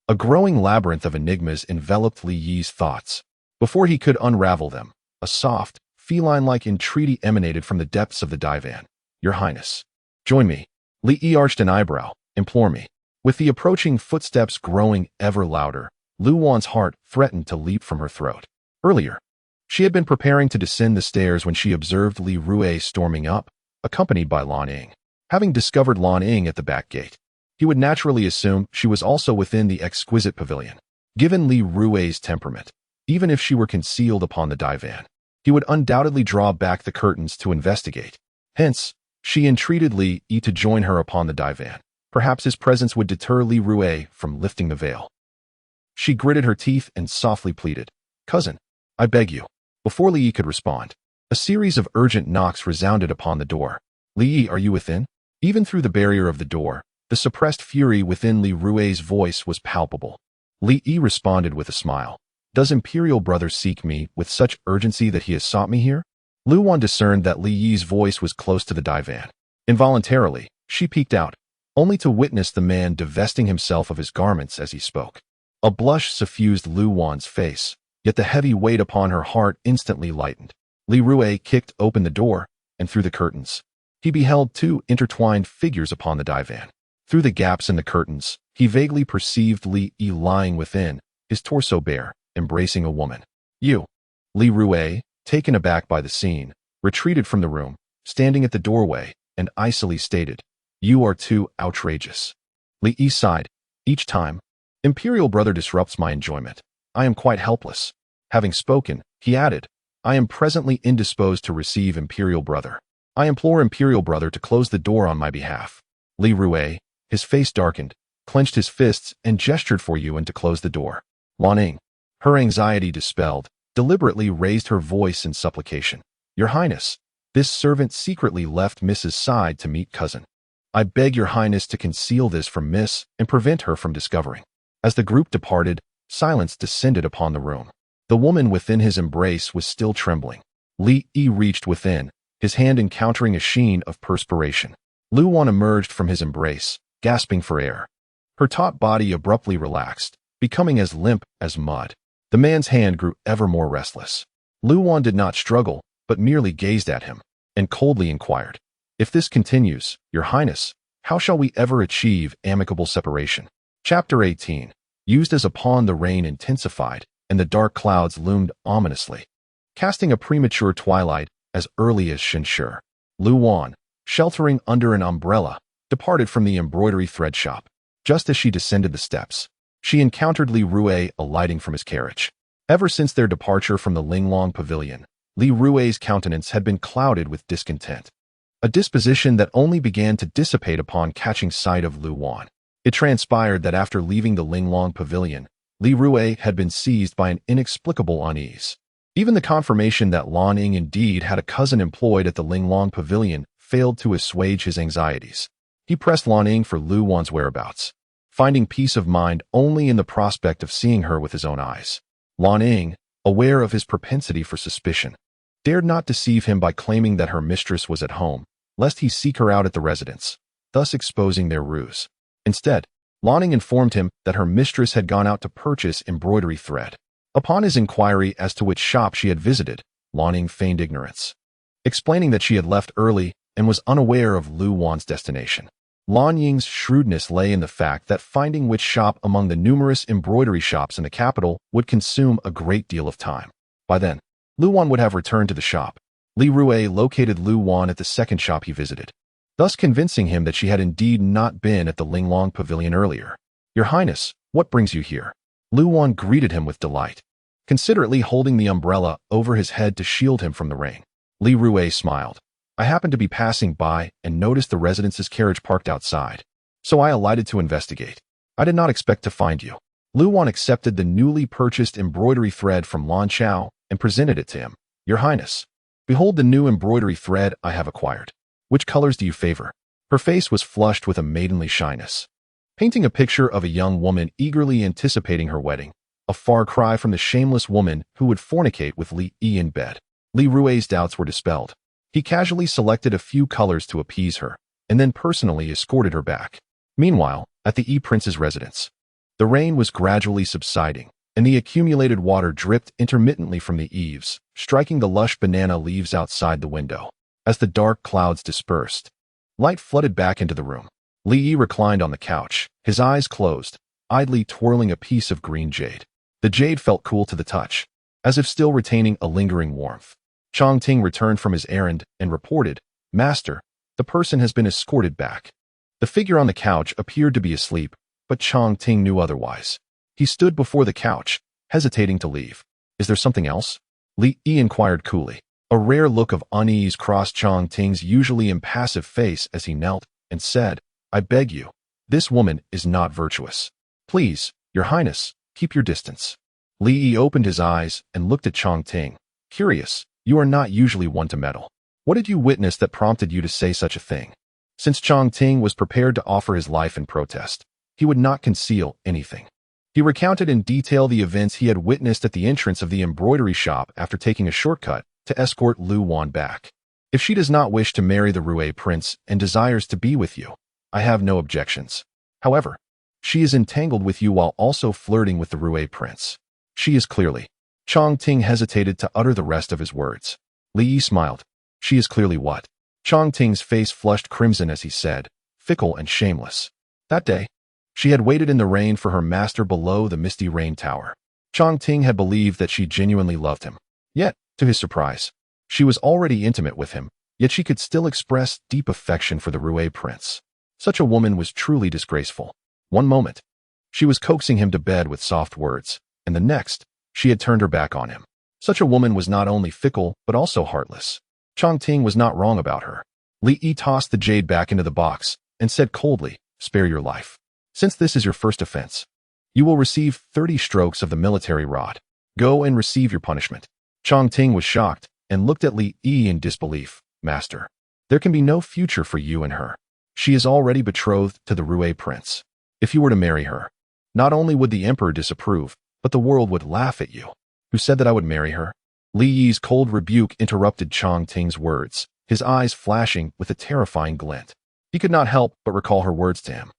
S1: A growing labyrinth of enigmas enveloped Li Yi's thoughts. Before he could unravel them, a soft, feline-like entreaty emanated from the depths of the divan. Your Highness, join me. Li Yi arched an eyebrow. Implore me. With the approaching footsteps growing ever louder, Lu Wan's heart threatened to leap from her throat. Earlier, she had been preparing to descend the stairs when she observed Li Rui storming up, accompanied by Lan Ying. Having discovered Lan Ying at the back gate, he would naturally assume she was also within the exquisite pavilion. Given Li Rui's temperament, even if she were concealed upon the divan, he would undoubtedly draw back the curtains to investigate. Hence, she entreated Li Yi to join her upon the divan. Perhaps his presence would deter Li Rui from lifting the veil. She gritted her teeth and softly pleaded, Cousin, I beg you. Before Li Yi could respond, a series of urgent knocks resounded upon the door. Li Yi, are you within? Even through the barrier of the door, the suppressed fury within Li Rui's voice was palpable. Li Yi responded with a smile. Does Imperial Brother seek me with such urgency that he has sought me here? Lu Wan discerned that Li Yi's voice was close to the divan. Involuntarily, she peeked out, only to witness the man divesting himself of his garments as he spoke. A blush suffused Lu Wan's face, yet the heavy weight upon her heart instantly lightened. Li Rui kicked open the door, and through the curtains, he beheld two intertwined figures upon the divan. Through the gaps in the curtains, he vaguely perceived Li Yi lying within, his torso bare, embracing a woman. You. Li Rui, taken aback by the scene, retreated from the room, standing at the doorway, and icily stated, You are too outrageous. Li Yi sighed. Each time, Imperial Brother disrupts my enjoyment. I am quite helpless. Having spoken, he added, I am presently indisposed to receive Imperial Brother. I implore Imperial Brother to close the door on my behalf. Li Rui, his face darkened, clenched his fists and gestured for Yuan to close the door. Lan Ying, her anxiety dispelled, deliberately raised her voice in supplication. Your Highness, this servant secretly left Miss's side to meet cousin. I beg your Highness to conceal this from Miss and prevent her from discovering. As the group departed, silence descended upon the room. The woman within his embrace was still trembling. Li Yi reached within, his hand encountering a sheen of perspiration. Lu Wan emerged from his embrace, gasping for air. Her taut body abruptly relaxed, becoming as limp as mud. The man's hand grew ever more restless. Lu Wan did not struggle, but merely gazed at him, and coldly inquired, If this continues, Your Highness, how shall we ever achieve amicable separation? Chapter 18. Used as a pawn, the rain intensified, and the dark clouds loomed ominously, casting a premature twilight as early as Shenshur. Lu Wan, sheltering under an umbrella, departed from the embroidery thread shop. Just as she descended the steps, she encountered Li Rui alighting from his carriage. Ever since their departure from the Linglong Pavilion, Li Rui's countenance had been clouded with discontent, a disposition that only began to dissipate upon catching sight of Lu Wan. It transpired that after leaving the Linglong Pavilion, Li Rui had been seized by an inexplicable unease. Even the confirmation that Lan Ying indeed had a cousin employed at the Linglong Pavilion failed to assuage his anxieties. He pressed Lan Ying for Lu Wan's whereabouts, finding peace of mind only in the prospect of seeing her with his own eyes. Lan Ying, aware of his propensity for suspicion, dared not deceive him by claiming that her mistress was at home, lest he seek her out at the residence, thus exposing their ruse. Instead, Lanning informed him that her mistress had gone out to purchase embroidery thread. Upon his inquiry as to which shop she had visited, Lanning feigned ignorance, explaining that she had left early and was unaware of Lu Wan's destination. Lan Ying's shrewdness lay in the fact that finding which shop among the numerous embroidery shops in the capital would consume a great deal of time. By then, Lu Wan would have returned to the shop. Li Rui located Lu Wan at the second shop he visited, thus convincing him that she had indeed not been at the Linglong Pavilion earlier. "Your Highness, what brings you here?" Lu Wan greeted him with delight, considerately holding the umbrella over his head to shield him from the rain. Li Rui smiled. "I happened to be passing by and noticed the residence's carriage parked outside, so I alighted to investigate. I did not expect to find you." Lu Wan accepted the newly purchased embroidery thread from Lan Chao and presented it to him. "Your Highness, behold the new embroidery thread I have acquired. Which colors do you favor?" Her face was flushed with a maidenly shyness, painting a picture of a young woman eagerly anticipating her wedding, a far cry from the shameless woman who would fornicate with Li Yi in bed. Li Rui's doubts were dispelled. He casually selected a few colors to appease her, and then personally escorted her back. Meanwhile, at the Yi Prince's residence, the rain was gradually subsiding, and the accumulated water dripped intermittently from the eaves, striking the lush banana leaves outside the window. As the dark clouds dispersed, light flooded back into the room. Li Yi reclined on the couch, his eyes closed, idly twirling a piece of green jade. The jade felt cool to the touch, as if still retaining a lingering warmth. Chong Ting returned from his errand and reported, "Master, the person has been escorted back." The figure on the couch appeared to be asleep, but Chong Ting knew otherwise. He stood before the couch, hesitating to leave. "Is there something else?" Li Yi inquired coolly. A rare look of unease crossed Chong Ting's usually impassive face as he knelt and said, "I beg you, this woman is not virtuous. Please, Your Highness, keep your distance." Li Yi opened his eyes and looked at Chong Ting, curious. "You are not usually one to meddle. What did you witness that prompted you to say such a thing?" Since Chong Ting was prepared to offer his life in protest, he would not conceal anything. He recounted in detail the events he had witnessed at the entrance of the embroidery shop after taking a shortcut to escort Lu Wan back. "If she does not wish to marry the Rui Prince and desires to be with you, I have no objections. However, she is entangled with you while also flirting with the Rui Prince. She is clearly—" Chong Ting hesitated to utter the rest of his words. Li Yi smiled. "She is clearly what?" Chong Ting's face flushed crimson as he said, "Fickle and shameless." That day, she had waited in the rain for her master below the misty rain tower. Chong Ting had believed that she genuinely loved him. Yet, to his surprise, she was already intimate with him, yet she could still express deep affection for the Rui Prince. Such a woman was truly disgraceful. One moment, she was coaxing him to bed with soft words, and the next, she had turned her back on him. Such a woman was not only fickle, but also heartless. Chong Ting was not wrong about her. Li Yi tossed the jade back into the box and said coldly, "Spare your life. Since this is your first offense, you will receive 30 strokes of the military rod. Go and receive your punishment." Chong Ting was shocked and looked at Li Yi in disbelief. "Master, there can be no future for you and her. She is already betrothed to the Rui Prince. If you were to marry her, not only would the emperor disapprove, but the world would laugh at you." "Who said that I would marry her?" Li Yi's cold rebuke interrupted Chong Ting's words, his eyes flashing with a terrifying glint. He could not help but recall her words to him.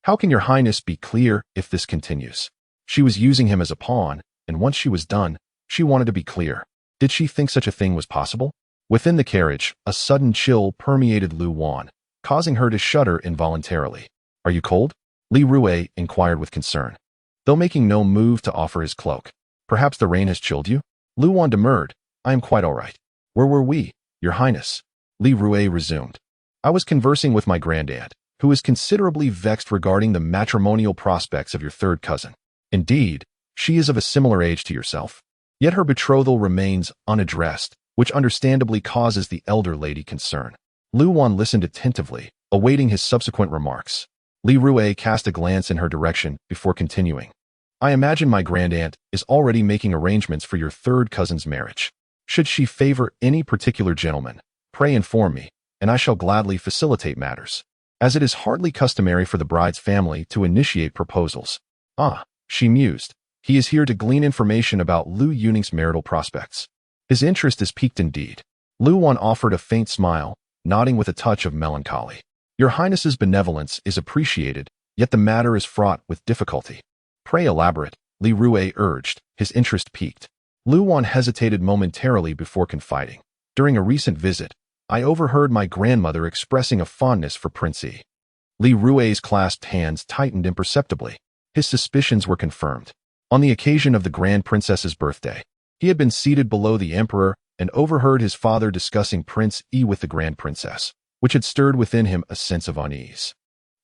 S1: "How can Your Highness be clear if this continues?" She was using him as a pawn, and once she was done, she wanted to be clear. Did she think such a thing was possible? Within the carriage, a sudden chill permeated Lu Wan, causing her to shudder involuntarily. "Are you cold?" Li Rui inquired with concern, though making no move to offer his cloak. "Perhaps the rain has chilled you?" Lu Wan demurred. "I am quite all right." "Where were we, Your Highness?" Li Rui resumed. "I was conversing with my grandaunt, who is considerably vexed regarding the matrimonial prospects of your third cousin. Indeed, she is of a similar age to yourself. Yet her betrothal remains unaddressed, which understandably causes the elder lady concern." Lu Wan listened attentively, awaiting his subsequent remarks. Li Rui cast a glance in her direction before continuing. "I imagine my grandaunt is already making arrangements for your third cousin's marriage. Should she favor any particular gentleman, pray inform me, and I shall gladly facilitate matters, as it is hardly customary for the bride's family to initiate proposals." "Ah," she mused, "he is here to glean information about Lu Yuning's marital prospects. His interest is piqued indeed." Lu Wan offered a faint smile, nodding with a touch of melancholy. "Your Highness's benevolence is appreciated, Yet the matter is fraught with difficulty. Pray elaborate, Li Rui urged, his interest piqued. Lu Wan hesitated momentarily before confiding. During a recent visit, I overheard my grandmother expressing a fondness for Prince Yi. Li Rui's clasped hands tightened imperceptibly. His suspicions were confirmed. On the occasion of the Grand Princess's birthday, he had been seated below the Emperor and overheard his father discussing Prince Yi with the Grand Princess, which had stirred within him a sense of unease.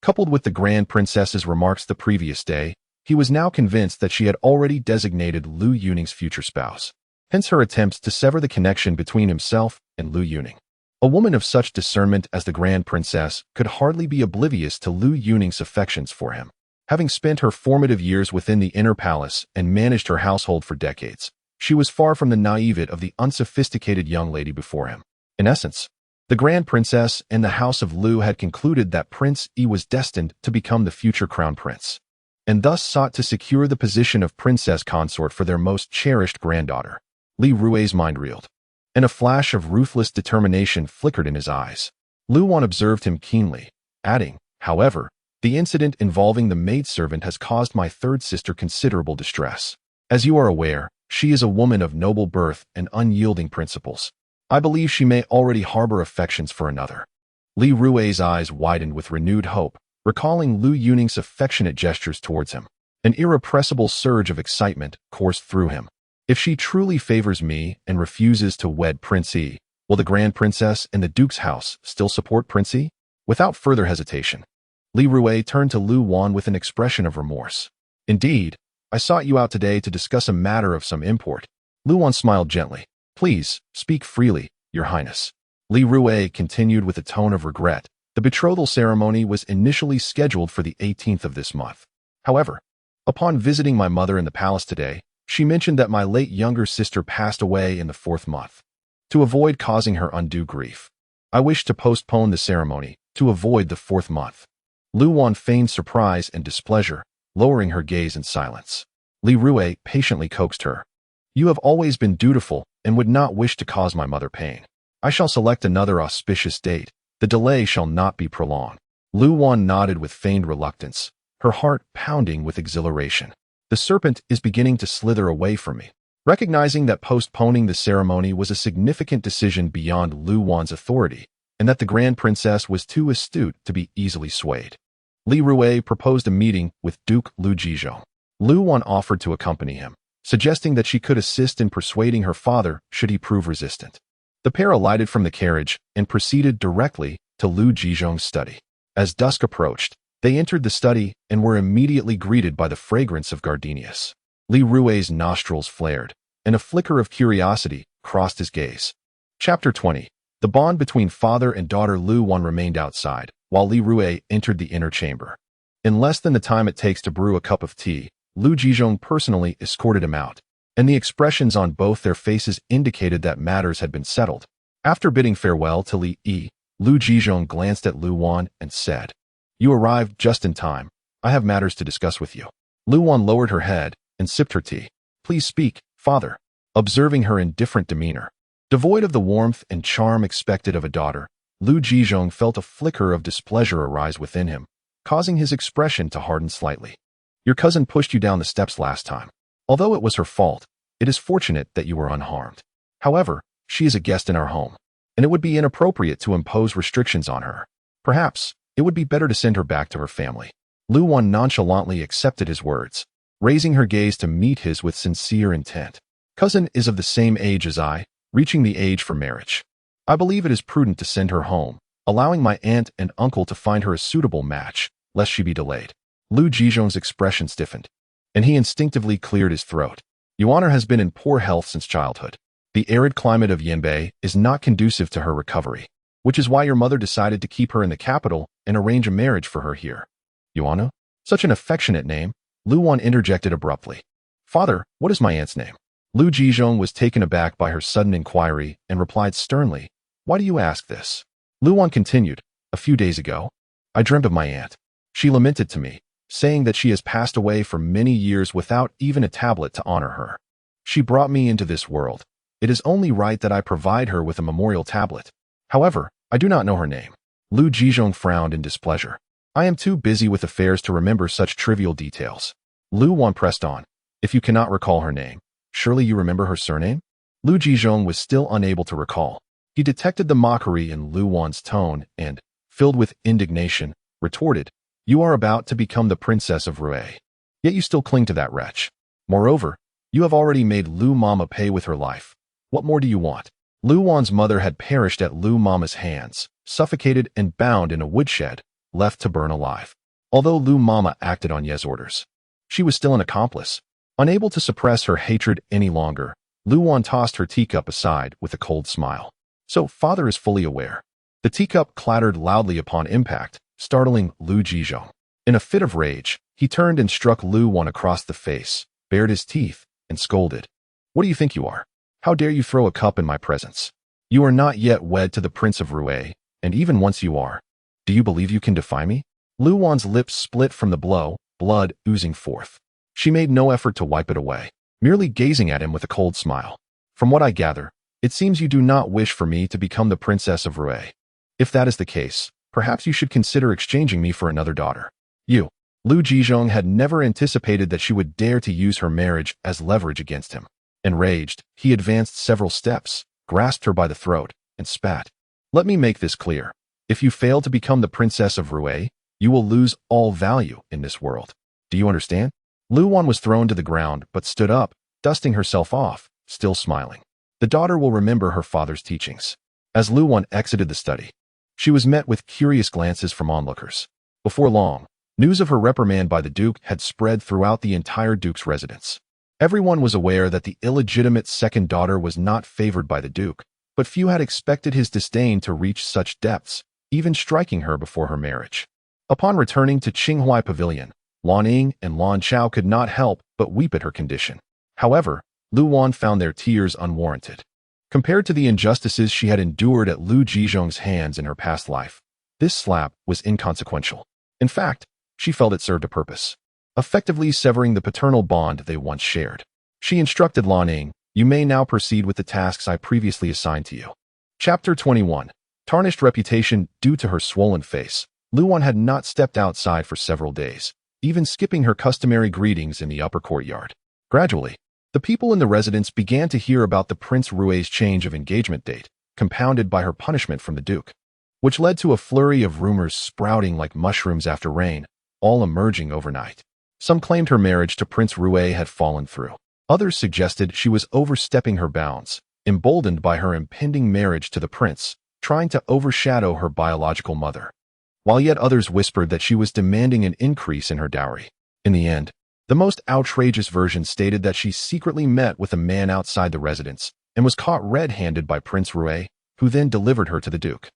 S1: Coupled with the Grand Princess's remarks the previous day, he was now convinced that she had already designated Lu Yuning's future spouse. Hence her attempts to sever the connection between himself and Lu Yuning. A woman of such discernment as the Grand Princess could hardly be oblivious to Lu Yuning's affections for him. Having spent her formative years within the inner palace and managed her household for decades, she was far from the naivete of the unsophisticated young lady before him. In essence, the Grand Princess and the House of Lu had concluded that Prince Yi was destined to become the future crown prince, and thus sought to secure the position of princess consort for their most cherished granddaughter. Li Rui's mind reeled, and a flash of ruthless determination flickered in his eyes. Lu Wan observed him keenly, adding, however, the incident involving the maidservant has caused my third sister considerable distress. As you are aware, she is a woman of noble birth and unyielding principles. I believe she may already harbor affections for another. Li Rui's eyes widened with renewed hope, recalling Lu Yuning's affectionate gestures towards him. An irrepressible surge of excitement coursed through him. If she truly favors me and refuses to wed Prince Yi, will the Grand Princess and the Duke's house still support Prince Yi? Without further hesitation, Li Rui turned to Lu Wan with an expression of remorse. Indeed, I sought you out today to discuss a matter of some import. Lu Wan smiled gently. Please, speak freely, Your Highness. Li Rui continued with a tone of regret. The betrothal ceremony was initially scheduled for the 18th of this month. However, upon visiting my mother in the palace today, she mentioned that my late younger sister passed away in the 4th month. To avoid causing her undue grief, I wish to postpone the ceremony to avoid the 4th month. Lu Wan feigned surprise and displeasure, lowering her gaze in silence. Li Rui patiently coaxed her. You have always been dutiful and would not wish to cause my mother pain. I shall select another auspicious date. The delay shall not be prolonged. Lu Wan nodded with feigned reluctance, her heart pounding with exhilaration. The serpent is beginning to slither away from me. Recognizing that postponing the ceremony was a significant decision beyond Lu Wan's authority, and that the Grand Princess was too astute to be easily swayed, Li Rui proposed a meeting with Duke Lu Jizhong. Lu Wan offered to accompany him, suggesting that she could assist in persuading her father should he prove resistant. The pair alighted from the carriage and proceeded directly to Lu Jizhong's study. As dusk approached, they entered the study and were immediately greeted by the fragrance of gardenias. Li Rui's nostrils flared, and a flicker of curiosity crossed his gaze. Chapter 20. The bond between father and daughter. Lu Wan remained outside, while Li Rui entered the inner chamber. In less than the time it takes to brew a cup of tea, Lu Jizhong personally escorted him out, and the expressions on both their faces indicated that matters had been settled. After bidding farewell to Li Yi, Lu Jizhong glanced at Lu Wan and said, You arrived just in time. I have matters to discuss with you. Lu Wan lowered her head and sipped her tea. Please speak, father. Observing her indifferent demeanor, devoid of the warmth and charm expected of a daughter, Lu Jizhong felt a flicker of displeasure arise within him, causing his expression to harden slightly. Your cousin pushed you down the steps last time. Although it was her fault, it is fortunate that you were unharmed. However, she is a guest in our home, and it would be inappropriate to impose restrictions on her. Perhaps, it would be better to send her back to her family. Lu Wan nonchalantly accepted his words, raising her gaze to meet his with sincere intent. Cousin is of the same age as I, reaching the age for marriage. I believe it is prudent to send her home, allowing my aunt and uncle to find her a suitable match, lest she be delayed. Lu Jizhong's expression stiffened, and he instinctively cleared his throat. Yuana has been in poor health since childhood. The arid climate of Yanbei is not conducive to her recovery, which is why your mother decided to keep her in the capital and arrange a marriage for her here. Yuana? Such an affectionate name. Lu Wan interjected abruptly. Father, what is my aunt's name? Lu Jizhong was taken aback by her sudden inquiry and replied sternly, Why do you ask this? Lu Wan continued, A few days ago, I dreamt of my aunt. She lamented to me, saying that she has passed away for many years without even a tablet to honor her. She brought me into this world. It is only right that I provide her with a memorial tablet. However, I do not know her name. Lu Jizhong frowned in displeasure. I am too busy with affairs to remember such trivial details. Lu Wan pressed on. If you cannot recall her name, surely you remember her surname? Lu Jizhong was still unable to recall. He detected the mockery in Lu Wan's tone and, filled with indignation, retorted, You are about to become the princess of Rui. Yet you still cling to that wretch. Moreover, you have already made Lu Mama pay with her life. What more do you want? Lu Wan's mother had perished at Lu Mama's hands, suffocated and bound in a woodshed, left to burn alive. Although Lu Mama acted on Ye's orders, she was still an accomplice. Unable to suppress her hatred any longer, Lu Wan tossed her teacup aside with a cold smile. So father is fully aware. The teacup clattered loudly upon impact, startling Lu Jizhong. In a fit of rage, he turned and struck Lu Wan across the face, bared his teeth, and scolded. What do you think you are? How dare you throw a cup in my presence? You are not yet wed to the Prince of Rui, and even once you are, do you believe you can defy me? Lu Wan's lips split from the blow, blood oozing forth. She made no effort to wipe it away, merely gazing at him with a cold smile. From what I gather, it seems you do not wish for me to become the princess of Rui. If that is the case, perhaps you should consider exchanging me for another daughter. You. Lu Jizhong had never anticipated that she would dare to use her marriage as leverage against him. Enraged, he advanced several steps, grasped her by the throat, and spat. Let me make this clear. If you fail to become the princess of Rui, you will lose all value in this world. Do you understand? Lu Wan was thrown to the ground but stood up, dusting herself off, still smiling. The daughter will remember her father's teachings. As Lu Wan exited the study, she was met with curious glances from onlookers. Before long, news of her reprimand by the Duke had spread throughout the entire Duke's residence. Everyone was aware that the illegitimate second daughter was not favored by the Duke, but few had expected his disdain to reach such depths, even striking her before her marriage. Upon returning to Qinghuai Pavilion, Lan Ying and Lan Chao could not help but weep at her condition. However, Lu Wan found their tears unwarranted. Compared to the injustices she had endured at Lu Jizhong's hands in her past life, this slap was inconsequential. In fact, she felt it served a purpose, effectively severing the paternal bond they once shared. She instructed Lan Ying, You may now proceed with the tasks I previously assigned to you. Chapter 21. Tarnished reputation. Due to her swollen face, Lu Wan had not stepped outside for several days, even skipping her customary greetings in the upper courtyard. Gradually, the people in the residence began to hear about the Prince Rui's change of engagement date, compounded by her punishment from the Duke, which led to a flurry of rumors sprouting like mushrooms after rain, all emerging overnight. Some claimed her marriage to Prince Rui had fallen through. Others suggested she was overstepping her bounds, emboldened by her impending marriage to the prince, trying to overshadow her biological mother. While yet others whispered that she was demanding an increase in her dowry. In the end, the most outrageous version stated that she secretly met with a man outside the residence and was caught red-handed by Prince Rui, who then delivered her to the Duke,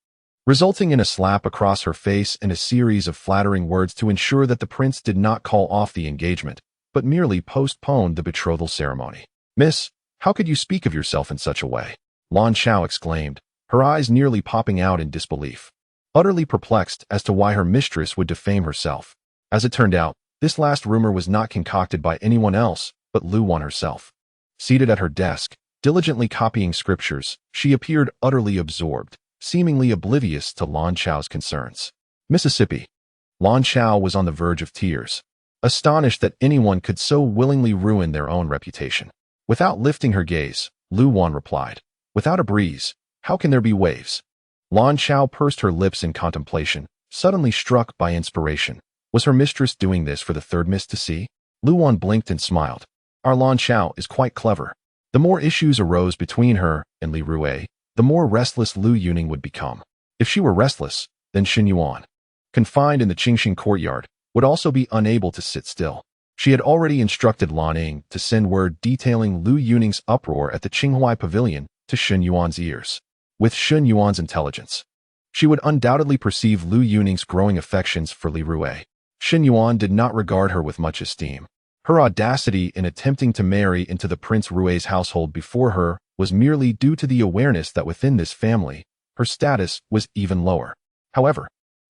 S1: resulting in a slap across her face and a series of flattering words to ensure that the prince did not call off the engagement, but merely postponed the betrothal ceremony. Miss, how could you speak of yourself in such a way? Lan Chao exclaimed, her eyes nearly popping out in disbelief, utterly perplexed as to why her mistress would defame herself. As it turned out, this last rumor was not concocted by anyone else but Lu Wan herself. Seated at her desk, diligently copying scriptures, she appeared utterly absorbed, seemingly oblivious to Lan Chao's concerns. Mississippi. Lan Chao was on the verge of tears, astonished that anyone could so willingly ruin their own reputation. Without lifting her gaze, Lu Wan replied, Without a breeze, how can there be waves? Lan Chao pursed her lips in contemplation, suddenly struck by inspiration. Was her mistress doing this for the third miss to see? Lu Wan blinked and smiled. Our Lan Chao is quite clever. The more issues arose between her and Li Rui, the more restless Lu Yuning would become. If she were restless, then Xin Yuan, confined in the Qingxing courtyard, would also be unable to sit still. She had already instructed Lan Ying to send word detailing Lu Yuning's uproar at the Qinghuai Pavilion to Xin Yuan's ears. With Xin Yuan's intelligence, she would undoubtedly perceive Lu Yuning's growing affections for Li Rui. Xin Yuan did not regard her with much esteem. Her audacity in attempting to marry into the Prince Rui's household before her was merely due to the awareness that within this family, her status was even lower. However,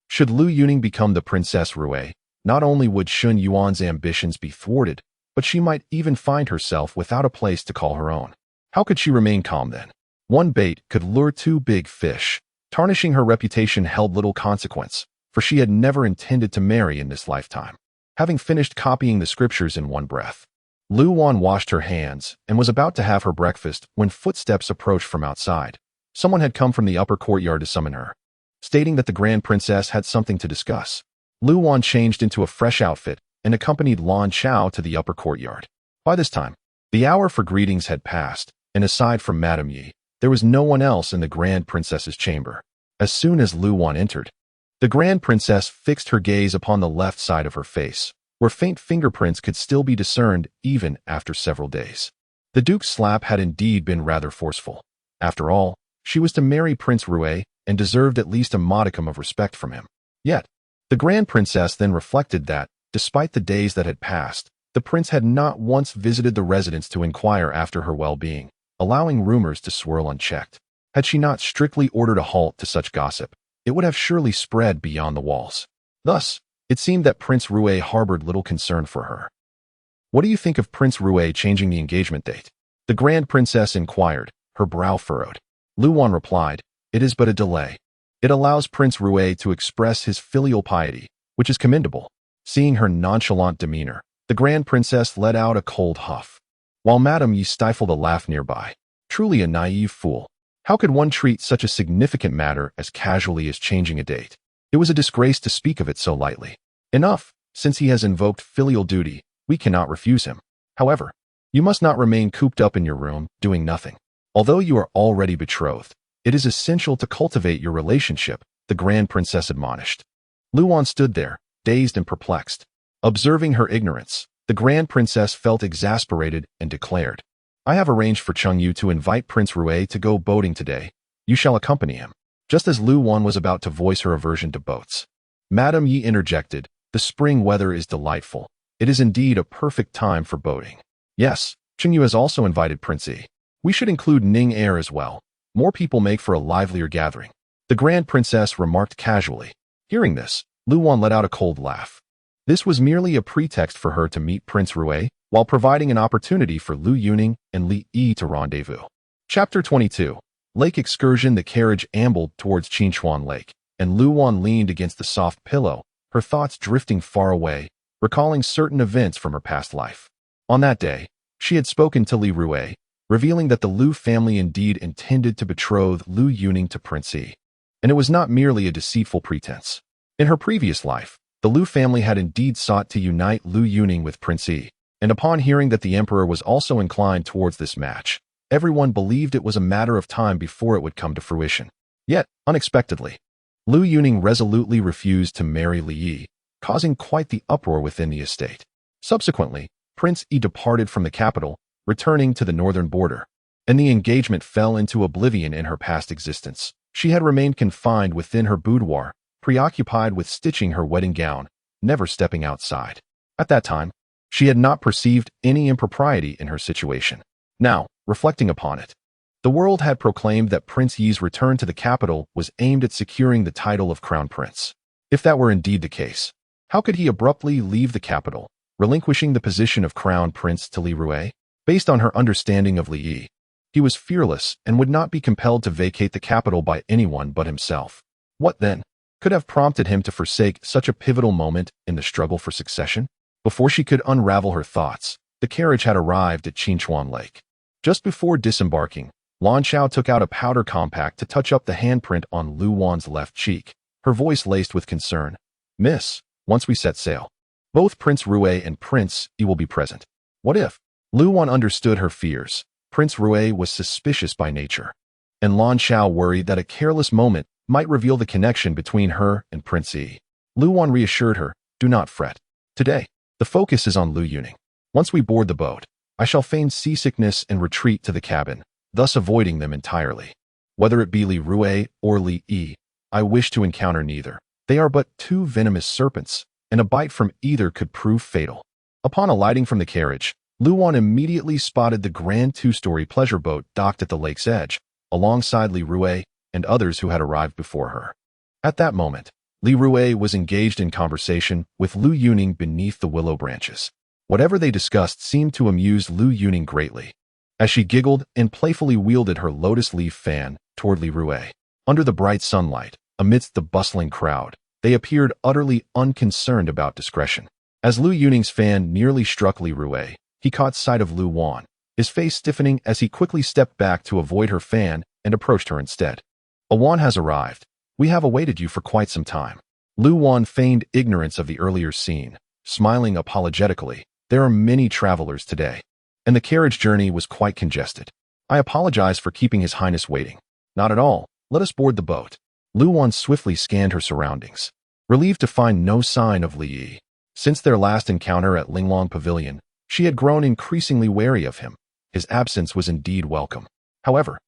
S1: should Lu Yuning become the Princess Rui, not only would Xin Yuan's ambitions be thwarted, but she might even find herself without a place to call her own. How could she remain calm then? One bait could lure two big fish. Tarnishing her reputation held little consequence, for she had never intended to marry in this lifetime. Having finished copying the scriptures in one breath, Lu Wan washed her hands and was about to have her breakfast when footsteps approached from outside. Someone had come from the upper courtyard to summon her, stating that the Grand Princess had something to discuss. Lu Wan changed into a fresh outfit and accompanied Lan Chao to the upper courtyard. By this time, the hour for greetings had passed, and aside from Madame Yi, there was no one else in the Grand Princess's chamber. As soon as Lu Wan entered, the Grand Princess fixed her gaze upon the left side of her face, where faint fingerprints could still be discerned even after several days. The Duke's slap had indeed been rather forceful. After all, she was to marry Prince Rui and deserved at least a modicum of respect from him. Yet, the Grand Princess then reflected that, despite the days that had passed, the prince had not once visited the residence to inquire after her well-being, allowing rumors to swirl unchecked. Had she not strictly ordered a halt to such gossip, it would have surely spread beyond the walls. Thus, it seemed that Prince Rui harbored little concern for her. "What do you think of Prince Rui changing the engagement date?" the Grand Princess inquired, her brow furrowed. Lu Wan replied, "It is but a delay. It allows Prince Rui to express his filial piety, which is commendable." Seeing her nonchalant demeanor, the Grand Princess let out a cold huff, while Madame Yi stifled a laugh nearby. Truly a naive fool. How could one treat such a significant matter as casually as changing a date? It was a disgrace to speak of it so lightly. Enough, since he has invoked filial duty, we cannot refuse him. However, you must not remain cooped up in your room, doing nothing. Although you are already betrothed, it is essential to cultivate your relationship, the Grand Princess admonished. Lu Wan stood there, dazed and perplexed. Observing her ignorance, the Grand Princess felt exasperated and declared, "I have arranged for Chung Yu to invite Prince Rui to go boating today. You shall accompany him." Just as Lu Wan was about to voice her aversion to boats, Madame Yi interjected, "The spring weather is delightful. It is indeed a perfect time for boating." "Yes, Chung Yu has also invited Prince Yi. We should include Ning Er as well. More people make for a livelier gathering," the Grand Princess remarked casually. Hearing this, Lu Wan let out a cold laugh. This was merely a pretext for her to meet Prince Rui, while providing an opportunity for Lu Yuning and Li Yi to rendezvous. Chapter 22. Lake Excursion. The carriage ambled towards Qinchuan Lake, and Lu Wan leaned against the soft pillow, her thoughts drifting far away, recalling certain events from her past life. On that day, she had spoken to Li Rui, revealing that the Lu family indeed intended to betroth Lu Yuning to Prince Yi. And it was not merely a deceitful pretense. In her previous life, the Lu family had indeed sought to unite Lu Yuning with Prince Yi, and upon hearing that the emperor was also inclined towards this match, everyone believed it was a matter of time before it would come to fruition. Yet, unexpectedly, Lu Yuning resolutely refused to marry Li Yi, causing quite the uproar within the estate. Subsequently, Prince Yi departed from the capital, returning to the northern border, and the engagement fell into oblivion in her past existence. She had remained confined within her boudoir, preoccupied with stitching her wedding gown, never stepping outside. At that time, she had not perceived any impropriety in her situation. Now, reflecting upon it, the world had proclaimed that Prince Yi's return to the capital was aimed at securing the title of Crown Prince. If that were indeed the case, how could he abruptly leave the capital, relinquishing the position of Crown Prince to Li Rui? Based on her understanding of Li Yi, he was fearless and would not be compelled to vacate the capital by anyone but himself. What, then, could have prompted him to forsake such a pivotal moment in the struggle for succession? Before she could unravel her thoughts, the carriage had arrived at Qinchuan Lake. Just before disembarking, Lan Chao took out a powder compact to touch up the handprint on Lu Wan's left cheek, her voice laced with concern. "Miss, once we set sail, both Prince Rui and Prince Yi will be present." What if? Lu Wan understood her fears. Prince Rui was suspicious by nature, and Lan Chao worried that a careless moment might reveal the connection between her and Prince Yi. Lu Wan reassured her, "Do not fret. Today, the focus is on Lu Yuning. Once we board the boat, I shall feign seasickness and retreat to the cabin, thus avoiding them entirely. Whether it be Li Rui or Li Yi, I wish to encounter neither. They are but two venomous serpents, and a bite from either could prove fatal." Upon alighting from the carriage, Lu Wan immediately spotted the grand two-story pleasure boat docked at the lake's edge, alongside Li Rui and others who had arrived before her. At that moment, Li Rui was engaged in conversation with Lu Yuning beneath the willow branches. Whatever they discussed seemed to amuse Lu Yuning greatly, as she giggled and playfully wielded her lotus leaf fan toward Li Rui. Under the bright sunlight, amidst the bustling crowd, They appeared utterly unconcerned about discretion. As Lu Yuning's fan nearly struck Li Rui, he caught sight of Lu Wan, his face stiffening as he quickly stepped back to avoid her fan and approached her instead. "Awan has arrived. We have awaited you for quite some time." Lu Wan feigned ignorance of the earlier scene, smiling apologetically. "There are many travelers today, and the carriage journey was quite congested. I apologize for keeping His Highness waiting." "Not at all. Let us board the boat." Lu Wan swiftly scanned her surroundings, relieved to find no sign of Li Yi. Since their last encounter at Linglong Pavilion, she had grown increasingly wary of him. His absence was indeed welcome. However,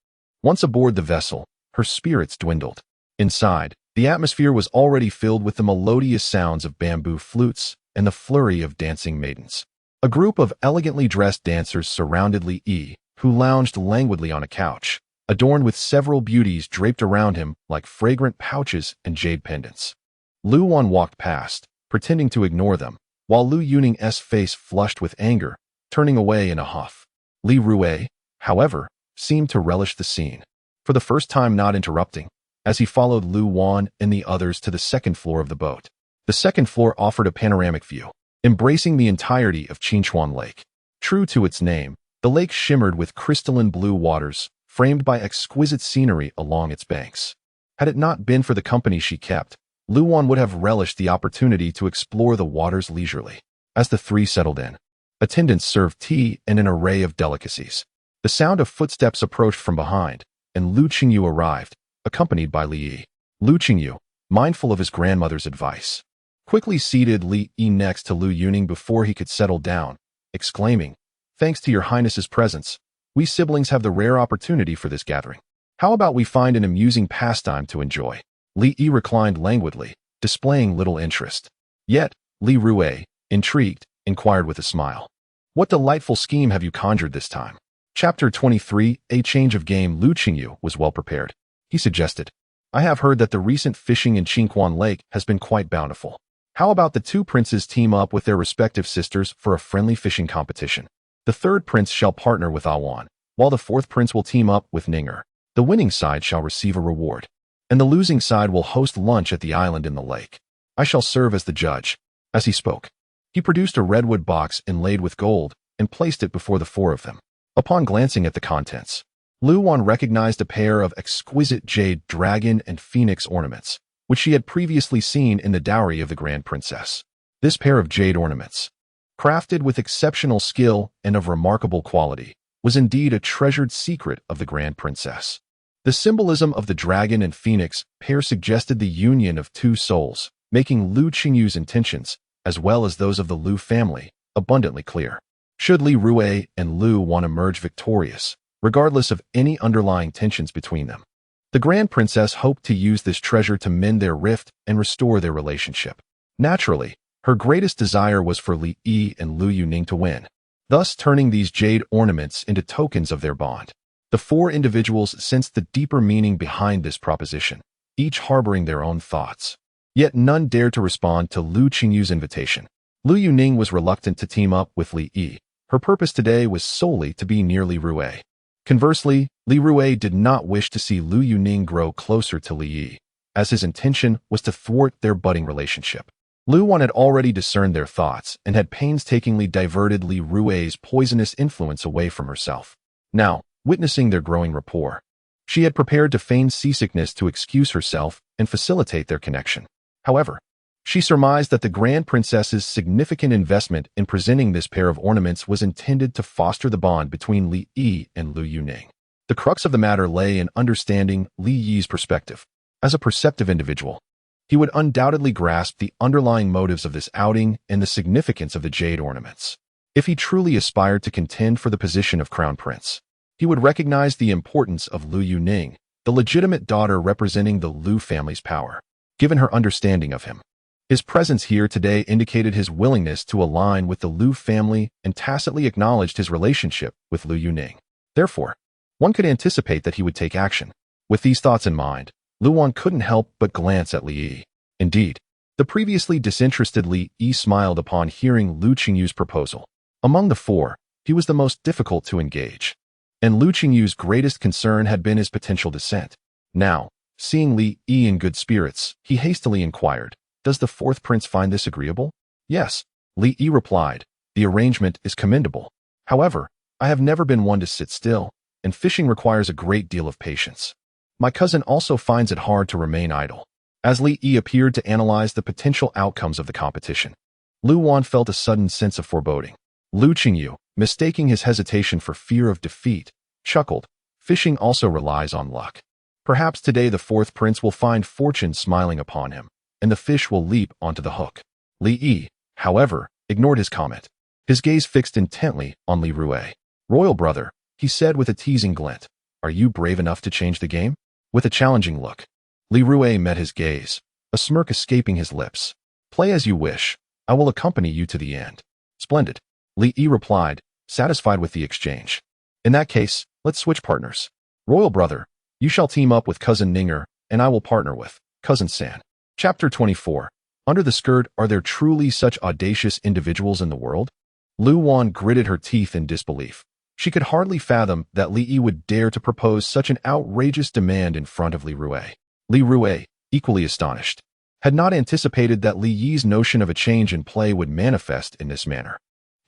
S1: once aboard the vessel, her spirits dwindled. Inside, the atmosphere was already filled with the melodious sounds of bamboo flutes and the flurry of dancing maidens. A group of elegantly dressed dancers surrounded Li Yi, who lounged languidly on a couch, adorned with several beauties draped around him like fragrant pouches and jade pendants. Lu Wan walked past, pretending to ignore them, while Lu Yuning's face flushed with anger, turning away in a huff. Li Rui, however, seemed to relish the scene, for the first time not interrupting, as he followed Lu Wan and the others to the second floor of the boat. The second floor offered a panoramic view, embracing the entirety of Qinchuan Lake. True to its name, the lake shimmered with crystalline blue waters, framed by exquisite scenery along its banks. Had it not been for the company she kept, Lu Wan would have relished the opportunity to explore the waters leisurely. As the three settled in, attendants served tea and an array of delicacies. The sound of footsteps approached from behind, and Lu Qingyu arrived, accompanied by Li Yi. Lu Qingyu, mindful of his grandmother's advice, quickly seated Li Yi next to Lu Yuning before he could settle down, exclaiming, "Thanks to your highness's presence, we siblings have the rare opportunity for this gathering. How about we find an amusing pastime to enjoy?" Li Yi reclined languidly, displaying little interest. Yet, Li Rui, intrigued, inquired with a smile, "What delightful scheme have you conjured this time?" Chapter 23, A Change of Game. Lu Qingyu was well prepared. He suggested, "I have heard that the recent fishing in Qinchuan Lake has been quite bountiful. How about the two princes team up with their respective sisters for a friendly fishing competition? The third prince shall partner with Awan, while the fourth prince will team up with Ninger. The winning side shall receive a reward, and the losing side will host lunch at the island in the lake. I shall serve as the judge." As he spoke, he produced a redwood box inlaid with gold and placed it before the four of them. Upon glancing at the contents, Lu Wan recognized a pair of exquisite jade dragon and phoenix ornaments, which she had previously seen in the dowry of the Grand Princess. This pair of jade ornaments, crafted with exceptional skill and of remarkable quality, was indeed a treasured secret of the Grand Princess. The symbolism of the dragon and phoenix pair suggested the union of two souls, making Lu Qingyu's intentions, as well as those of the Lu family, abundantly clear. Should Li Rui and Lu Wan emerge victorious, regardless of any underlying tensions between them, the Grand Princess hoped to use this treasure to mend their rift and restore their relationship. Naturally, her greatest desire was for Li Yi and Lu Yuning to win, thus turning these jade ornaments into tokens of their bond. The four individuals sensed the deeper meaning behind this proposition, each harboring their own thoughts. Yet none dared to respond to Lu Qingyu's invitation. Lu Yuning was reluctant to team up with Li Yi. Her purpose today was solely to be near Li Rui. Conversely, Li Rui did not wish to see Lu Yuning grow closer to Li Yi, as his intention was to thwart their budding relationship. Lu Wan had already discerned their thoughts and had painstakingly diverted Li Rui's poisonous influence away from herself. Now, witnessing their growing rapport, she had prepared to feign seasickness to excuse herself and facilitate their connection. However, she surmised that the Grand Princess's significant investment in presenting this pair of ornaments was intended to foster the bond between Li Yi and Lu Yuning. The crux of the matter lay in understanding Li Yi's perspective. As a perceptive individual, he would undoubtedly grasp the underlying motives of this outing and the significance of the jade ornaments. If he truly aspired to contend for the position of Crown Prince, he would recognize the importance of Lu Yuning, the legitimate daughter representing the Lu family's power, given her understanding of him. His presence here today indicated his willingness to align with the Lu family and tacitly acknowledged his relationship with Lu Yuning. Therefore, one could anticipate that he would take action. With these thoughts in mind, Lu Wan couldn't help but glance at Li Yi. Indeed, the previously disinterested Li Yi smiled upon hearing Lu Qingyu's proposal. Among the four, he was the most difficult to engage, and Lu Qingyu's greatest concern had been his potential dissent. Now, seeing Li Yi in good spirits, he hastily inquired, Does the fourth prince find this agreeable? Yes, Li Yi replied. The arrangement is commendable. However, I have never been one to sit still, and fishing requires a great deal of patience. My cousin also finds it hard to remain idle. As Li Yi appeared to analyze the potential outcomes of the competition, Lu Wan felt a sudden sense of foreboding. Lu Qingyu, mistaking his hesitation for fear of defeat, chuckled. Fishing also relies on luck. Perhaps today the fourth prince will find fortune smiling upon him, and the fish will leap onto the hook. Li Yi, however, ignored his comment. His gaze fixed intently on Li Rui. Royal brother, he said with a teasing glint, are you brave enough to change the game? With a challenging look, Li Rui met his gaze, a smirk escaping his lips. Play as you wish. I will accompany you to the end. Splendid, Li Yi replied, satisfied with the exchange. In that case, let's switch partners. Royal brother, you shall team up with cousin Ninger, and I will partner with cousin San. Chapter 24. Under the skirt, are there truly such audacious individuals in the world? Lu Wan gritted her teeth in disbelief. She could hardly fathom that Li Yi would dare to propose such an outrageous demand in front of Li Rui. Li Rui, equally astonished, had not anticipated that Li Yi's notion of a change in play would manifest in this manner.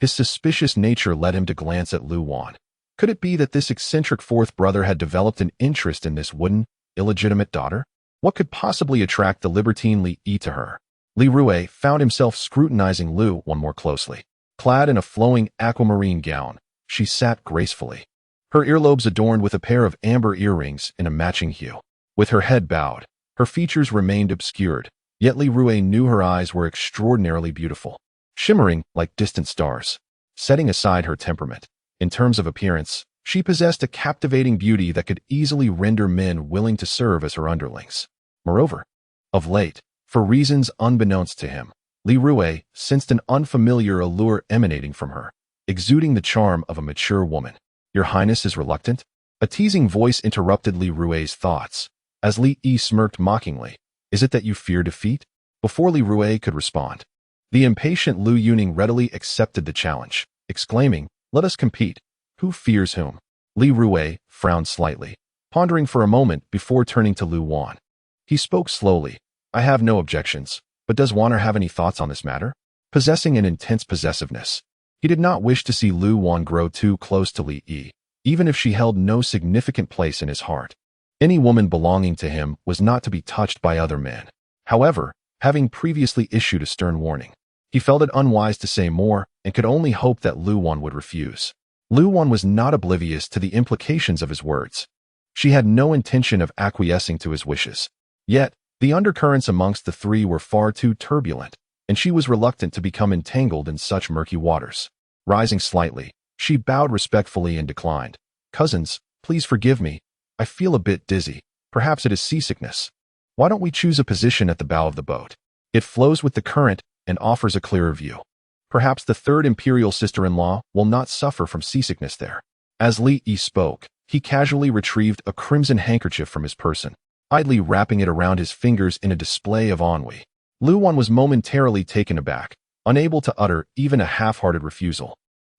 S1: His suspicious nature led him to glance at Lu Wan. Could it be that this eccentric fourth brother had developed an interest in this wooden, illegitimate daughter? What could possibly attract the libertine Li Yi to her? Li Rui found himself scrutinizing Lu Wan more closely. Clad in a flowing aquamarine gown, she sat gracefully, her earlobes adorned with a pair of amber earrings in a matching hue. With her head bowed, her features remained obscured, yet Li Rui knew her eyes were extraordinarily beautiful, shimmering like distant stars. Setting aside her temperament, in terms of appearance, she possessed a captivating beauty that could easily render men willing to serve as her underlings. Moreover, of late, for reasons unbeknownst to him, Li Rui sensed an unfamiliar allure emanating from her, exuding the charm of a mature woman. Your Highness is reluctant? A teasing voice interrupted Li Rui's thoughts, as Li Yi smirked mockingly. Is it that you fear defeat? Before Li Rui could respond, the impatient Lu Yuning readily accepted the challenge, exclaiming, let us compete. Who fears whom? Li Rui frowned slightly, pondering for a moment before turning to Lu Wan. He spoke slowly. I have no objections, but does Wanner have any thoughts on this matter? Possessing an intense possessiveness, he did not wish to see Lu Wan grow too close to Li Yi, even if she held no significant place in his heart. Any woman belonging to him was not to be touched by other men. However, having previously issued a stern warning, he felt it unwise to say more and could only hope that Lu Wan would refuse. Lu Wan was not oblivious to the implications of his words. She had no intention of acquiescing to his wishes. Yet, the undercurrents amongst the three were far too turbulent, and she was reluctant to become entangled in such murky waters. Rising slightly, she bowed respectfully and declined. Cousins, please forgive me. I feel a bit dizzy. Perhaps it is seasickness. Why don't we choose a position at the bow of the boat? It flows with the current and offers a clearer view. Perhaps the third imperial sister-in-law will not suffer from seasickness there. As Li Yi spoke, he casually retrieved a crimson handkerchief from his person, idly wrapping it around his fingers in a display of ennui. Lu Wan was momentarily taken aback, unable to utter even a half-hearted refusal.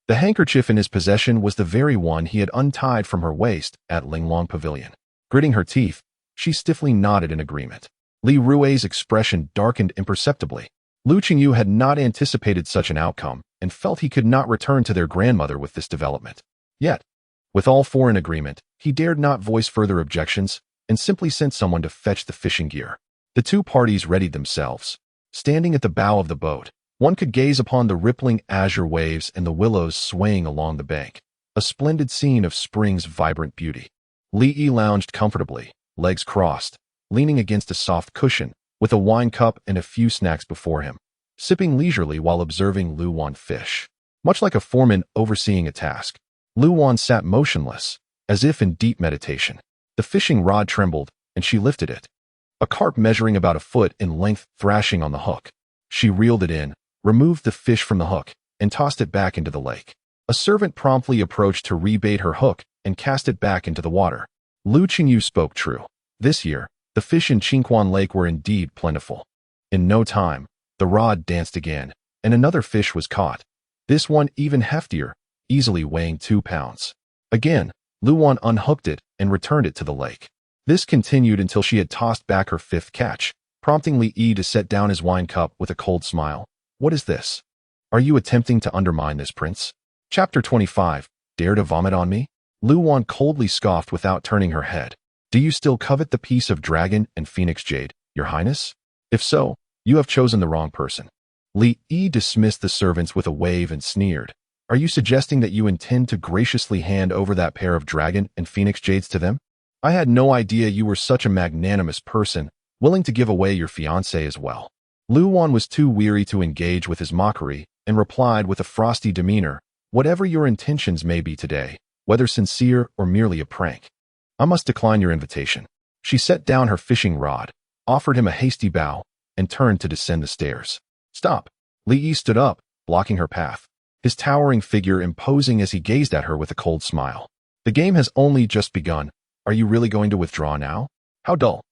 S1: The handkerchief in his possession was the very one he had untied from her waist at Linglong Pavilion. Gritting her teeth, she stiffly nodded in agreement. Li Rui's expression darkened imperceptibly. Lu Qingyu had not anticipated such an outcome and felt he could not return to their grandmother with this development. Yet, with all four in agreement, he dared not voice further objections and simply sent someone to fetch the fishing gear. The two parties readied themselves. Standing at the bow of the boat, one could gaze upon the rippling azure waves and the willows swaying along the bank, a splendid scene of spring's vibrant beauty. Li Yi lounged comfortably, legs crossed, leaning against a soft cushion, with a wine cup and a few snacks before him, sipping leisurely while observing Lu Wan fish. Much like a foreman overseeing a task, Lu Wan sat motionless, as if in deep meditation. The fishing rod trembled, and she lifted it. A carp measuring about a foot in length thrashing on the hook. She reeled it in, removed the fish from the hook, and tossed it back into the lake. A servant promptly approached to rebait her hook and cast it back into the water. Lu Qingyu spoke true. This year, the fish in Qingquan Lake were indeed plentiful. In no time, the rod danced again, and another fish was caught. This one even heftier, easily weighing 2 pounds. Again, Lu Wan unhooked it and returned it to the lake. This continued until she had tossed back her 5th catch, prompting Li Yi to set down his wine cup with a cold smile. What is this? Are you attempting to undermine this prince? Chapter 25. Dare to vomit on me? Lu Wan coldly scoffed without turning her head. Do you still covet the piece of dragon and phoenix jade, your highness? If so, you have chosen the wrong person. Li Yi dismissed the servants with a wave and sneered. Are you suggesting that you intend to graciously hand over that pair of dragon and phoenix jades to them? I had no idea you were such a magnanimous person, willing to give away your fiancé as well. Lu Wan was too weary to engage with his mockery and replied with a frosty demeanor, whatever your intentions may be today, whether sincere or merely a prank, I must decline your invitation. She set down her fishing rod, offered him a hasty bow, and turned to descend the stairs. Stop! Li Yi stood up, blocking her path, his towering figure imposing as he gazed at her with a cold smile. The game has only just begun. Are you really going to withdraw now? How dull.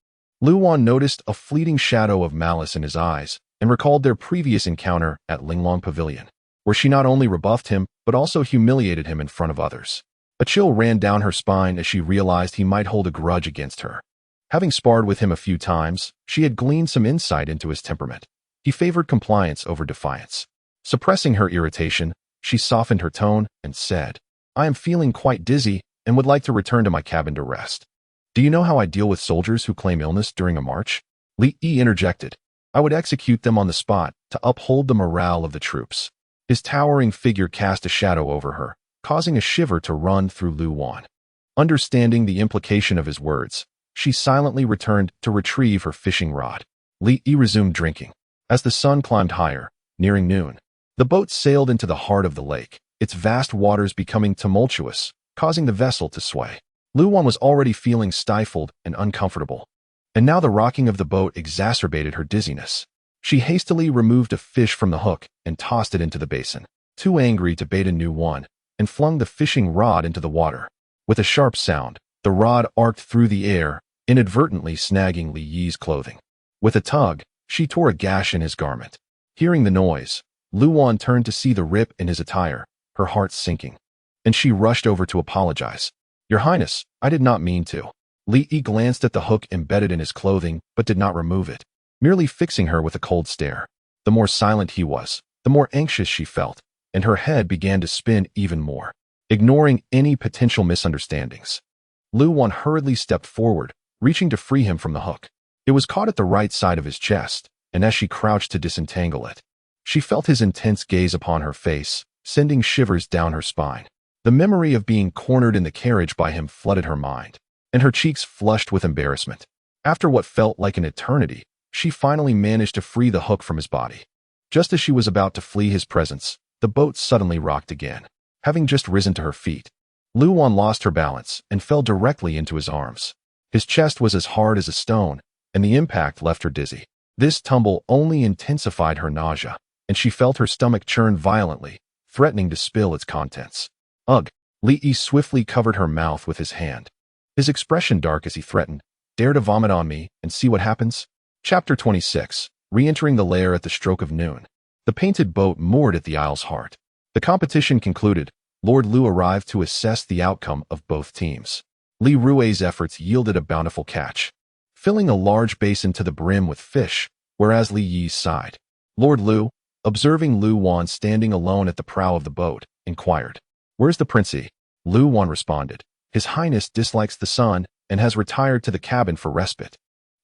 S1: Lu Wan noticed a fleeting shadow of malice in his eyes and recalled their previous encounter at Linglong Pavilion, where she not only rebuffed him but also humiliated him in front of others. A chill ran down her spine as she realized he might hold a grudge against her. Having sparred with him a few times, she had gleaned some insight into his temperament. He favored compliance over defiance. Suppressing her irritation, she softened her tone and said, I am feeling quite dizzy and would like to return to my cabin to rest. Do you know how I deal with soldiers who claim illness during a march? Li Yi interjected. I would execute them on the spot to uphold the morale of the troops. His towering figure cast a shadow over her, causing a shiver to run through Lu Wan. Understanding the implication of his words, she silently returned to retrieve her fishing rod. Li Yi resumed drinking. As the sun climbed higher, nearing noon, the boat sailed into the heart of the lake, its vast waters becoming tumultuous, causing the vessel to sway. Lu Wan was already feeling stifled and uncomfortable, and now the rocking of the boat exacerbated her dizziness. She hastily removed a fish from the hook and tossed it into the basin, too angry to bait a new one, and flung the fishing rod into the water. With a sharp sound, the rod arced through the air, inadvertently snagging Li Yi's clothing. With a tug, she tore a gash in his garment. Hearing the noise, Lu Wan turned to see the rip in his attire, her heart sinking, and she rushed over to apologize. Your Highness, I did not mean to. Li Yi glanced at the hook embedded in his clothing, but did not remove it, merely fixing her with a cold stare. The more silent he was, the more anxious she felt, and her head began to spin even more, ignoring any potential misunderstandings. Lu Wan hurriedly stepped forward, reaching to free him from the hook. It was caught at the right side of his chest, and as she crouched to disentangle it, she felt his intense gaze upon her face, sending shivers down her spine. The memory of being cornered in the carriage by him flooded her mind, and her cheeks flushed with embarrassment. After what felt like an eternity, she finally managed to free the hook from his body. Just as she was about to flee his presence, the boat suddenly rocked again. Having just risen to her feet, Lu Wan lost her balance and fell directly into his arms. His chest was as hard as a stone, and the impact left her dizzy. This tumble only intensified her nausea, and she felt her stomach churn violently, threatening to spill its contents. Ugh! Li Yi swiftly covered her mouth with his hand, his expression dark as he threatened, Dare to vomit on me and see what happens? Chapter 26. Re-entering the lair at the stroke of noon. The painted boat moored at the isle's heart. The competition concluded. Lord Lu arrived to assess the outcome of both teams. Li Rui's efforts yielded a bountiful catch, filling a large basin to the brim with fish, whereas Li Yi's sighed. Lord Lu, observing Lu Wan standing alone at the prow of the boat, inquired, Where's the princey? Lu Wan responded, His Highness dislikes the sun and has retired to the cabin for respite.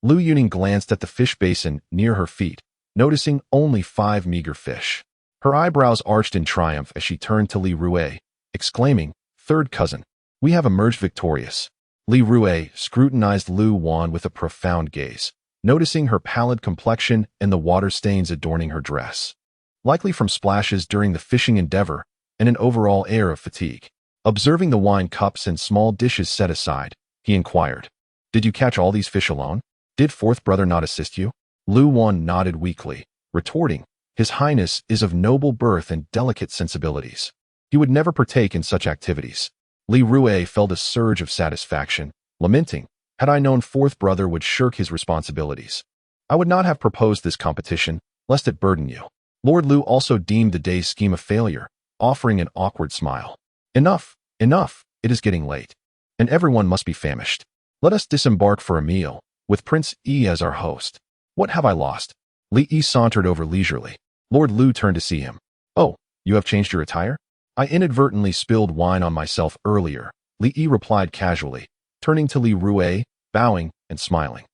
S1: Lu Yuning glanced at the fish basin near her feet, noticing only 5 meager fish. Her eyebrows arched in triumph as she turned to Li Rui, exclaiming, Third cousin, we have emerged victorious. Li Rui scrutinized Lu Wan with a profound gaze, noticing her pallid complexion and the water stains adorning her dress, likely from splashes during the fishing endeavor and an overall air of fatigue. Observing the wine cups and small dishes set aside, he inquired, Did you catch all these fish alone? Did fourth brother not assist you? Lu Wan nodded weakly, retorting, His Highness is of noble birth and delicate sensibilities. He would never partake in such activities. Li Rui felt a surge of satisfaction, lamenting, Had I known fourth brother would shirk his responsibilities, I would not have proposed this competition, lest it burden you. Lord Lu also deemed the day's scheme a failure, offering an awkward smile. Enough, enough, it is getting late, and everyone must be famished. Let us disembark for a meal, with Prince E as our host. What have I lost? Li Yi sauntered over leisurely. Lord Lu turned to see him. Oh, you have changed your attire? I inadvertently spilled wine on myself earlier, Li Yi replied casually, turning to Li Rui, bowing and smiling.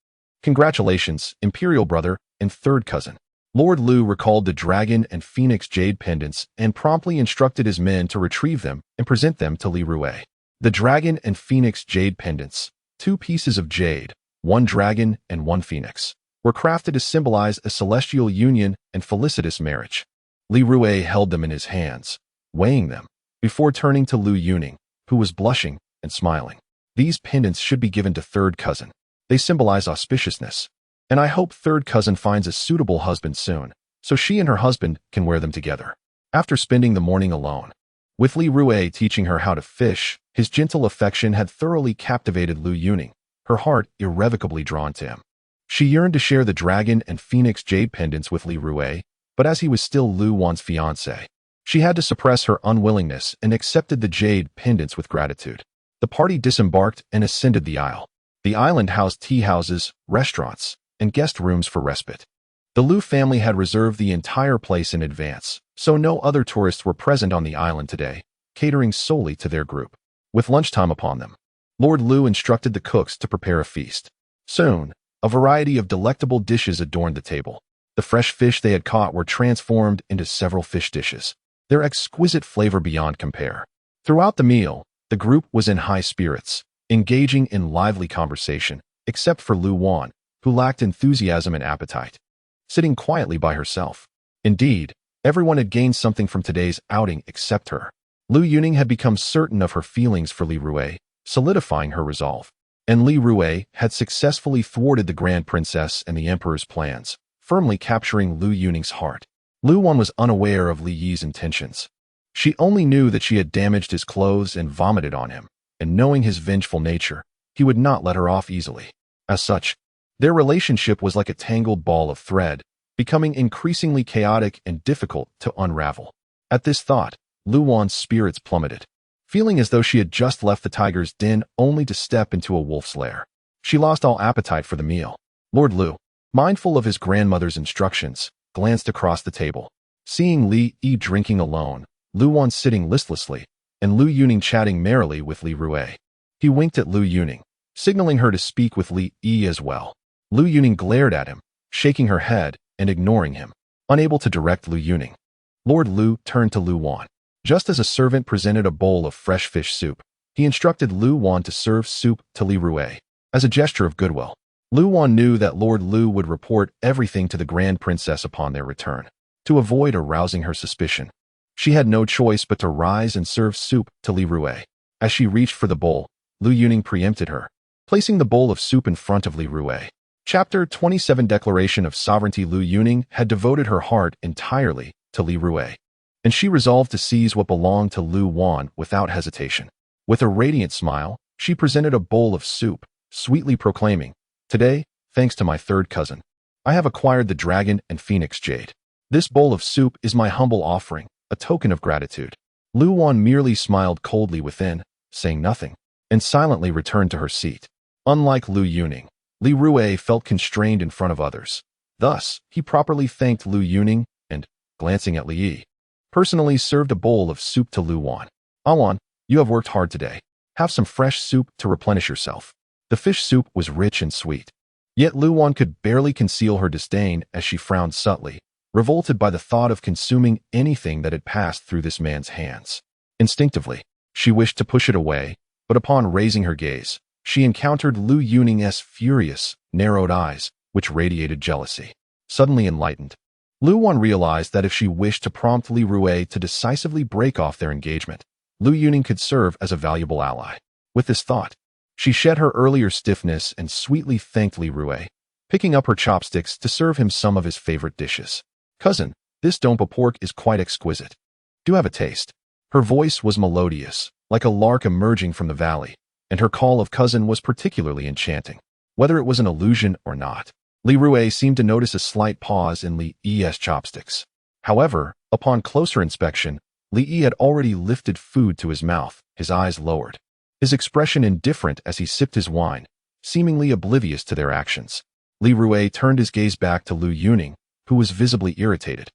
S1: Congratulations, Imperial brother and third cousin. Lord Lu recalled the dragon and phoenix jade pendants and promptly instructed his men to retrieve them and present them to Li Rui. The dragon and phoenix jade pendants, 2 pieces of jade, 1 dragon and 1 phoenix, were crafted to symbolize a celestial union and felicitous marriage. Li Rui held them in his hands, weighing them, before turning to Lu Yuning, who was blushing and smiling. These pendants should be given to third cousin. They symbolize auspiciousness, and I hope third cousin finds a suitable husband soon, so she and her husband can wear them together. After spending the morning alone, with Li Rui teaching her how to fish, his gentle affection had thoroughly captivated Lu Yuning, her heart irrevocably drawn to him. She yearned to share the dragon and phoenix jade pendants with Li Rui, but as he was still Lu Wan's fiancé, she had to suppress her unwillingness and accepted the jade pendants with gratitude. The party disembarked and ascended the Isle. The island housed tea houses, restaurants, and guest rooms for respite. The Lu family had reserved the entire place in advance, so no other tourists were present on the island today, catering solely to their group. With lunchtime upon them, Lord Lu instructed the cooks to prepare a feast. Soon, a variety of delectable dishes adorned the table. The fresh fish they had caught were transformed into several fish dishes, their exquisite flavor beyond compare. Throughout the meal, the group was in high spirits, engaging in lively conversation, except for Lu Wan, who lacked enthusiasm and appetite, sitting quietly by herself. Indeed, everyone had gained something from today's outing except her. Lu Yuning had become certain of her feelings for Li Rui, solidifying her resolve. And Li Rui had successfully thwarted the Grand Princess and the Emperor's plans, firmly capturing Lu Yuning's heart. Lu Wan was unaware of Li Yi's intentions. She only knew that she had damaged his clothes and vomited on him, and knowing his vengeful nature, he would not let her off easily. As such, their relationship was like a tangled ball of thread, becoming increasingly chaotic and difficult to unravel. At this thought, Lu Wan's spirits plummeted, feeling as though she had just left the tiger's den only to step into a wolf's lair. She lost all appetite for the meal. Lord Lu, mindful of his grandmother's instructions, glanced across the table. Seeing Li Yi drinking alone, Lu Wan sitting listlessly, and Lu Yuning chatting merrily with Li Rui, he winked at Lu Yuning, signaling her to speak with Li Yi as well. Lu Yuning glared at him, shaking her head and ignoring him, unable to direct Lu Yuning. Lord Lu turned to Lu Wan. Just as a servant presented a bowl of fresh fish soup, he instructed Lu Wan to serve soup to Li Rui. As a gesture of goodwill, Lu Wan knew that Lord Lu would report everything to the Grand Princess upon their return. To avoid arousing her suspicion, she had no choice but to rise and serve soup to Li Rui. As she reached for the bowl, Lu Yuning preempted her, placing the bowl of soup in front of Li Rui. Chapter 27 Declaration of Sovereignty. Lu Yuning had devoted her heart entirely to Li Rui, and she resolved to seize what belonged to Lu Wan without hesitation. With a radiant smile, she presented a bowl of soup, sweetly proclaiming, "Today, thanks to my third cousin, I have acquired the dragon and phoenix jade. This bowl of soup is my humble offering, a token of gratitude." Lu Wan merely smiled coldly within, saying nothing, and silently returned to her seat. Unlike Lu Yuning, Li Rui felt constrained in front of others. Thus, he properly thanked Lu Yuning and, glancing at Li Yi, personally served a bowl of soup to Lu Wan. "Wan, you have worked hard today. Have some fresh soup to replenish yourself." The fish soup was rich and sweet. Yet Lu Wan could barely conceal her disdain as she frowned subtly, revolted by the thought of consuming anything that had passed through this man's hands. Instinctively, she wished to push it away, but upon raising her gaze, she encountered Lu Yuning's furious, narrowed eyes, which radiated jealousy. Suddenly enlightened, Lu Wan realized that if she wished to prompt Li Rui to decisively break off their engagement, Lu Yuning could serve as a valuable ally. With this thought, she shed her earlier stiffness and sweetly thanked Li Rui, picking up her chopsticks to serve him some of his favorite dishes. "Cousin, this dompa pork is quite exquisite. Do have a taste." Her voice was melodious, like a lark emerging from the valley, and her call of cousin was particularly enchanting. Whether it was an illusion or not, Li Rui seemed to notice a slight pause in Li Yi's chopsticks. However, upon closer inspection, Li Yi had already lifted food to his mouth, his eyes lowered, his expression indifferent as he sipped his wine, seemingly oblivious to their actions. Li Rui turned his gaze back to Lu Yuning, who was visibly irritated,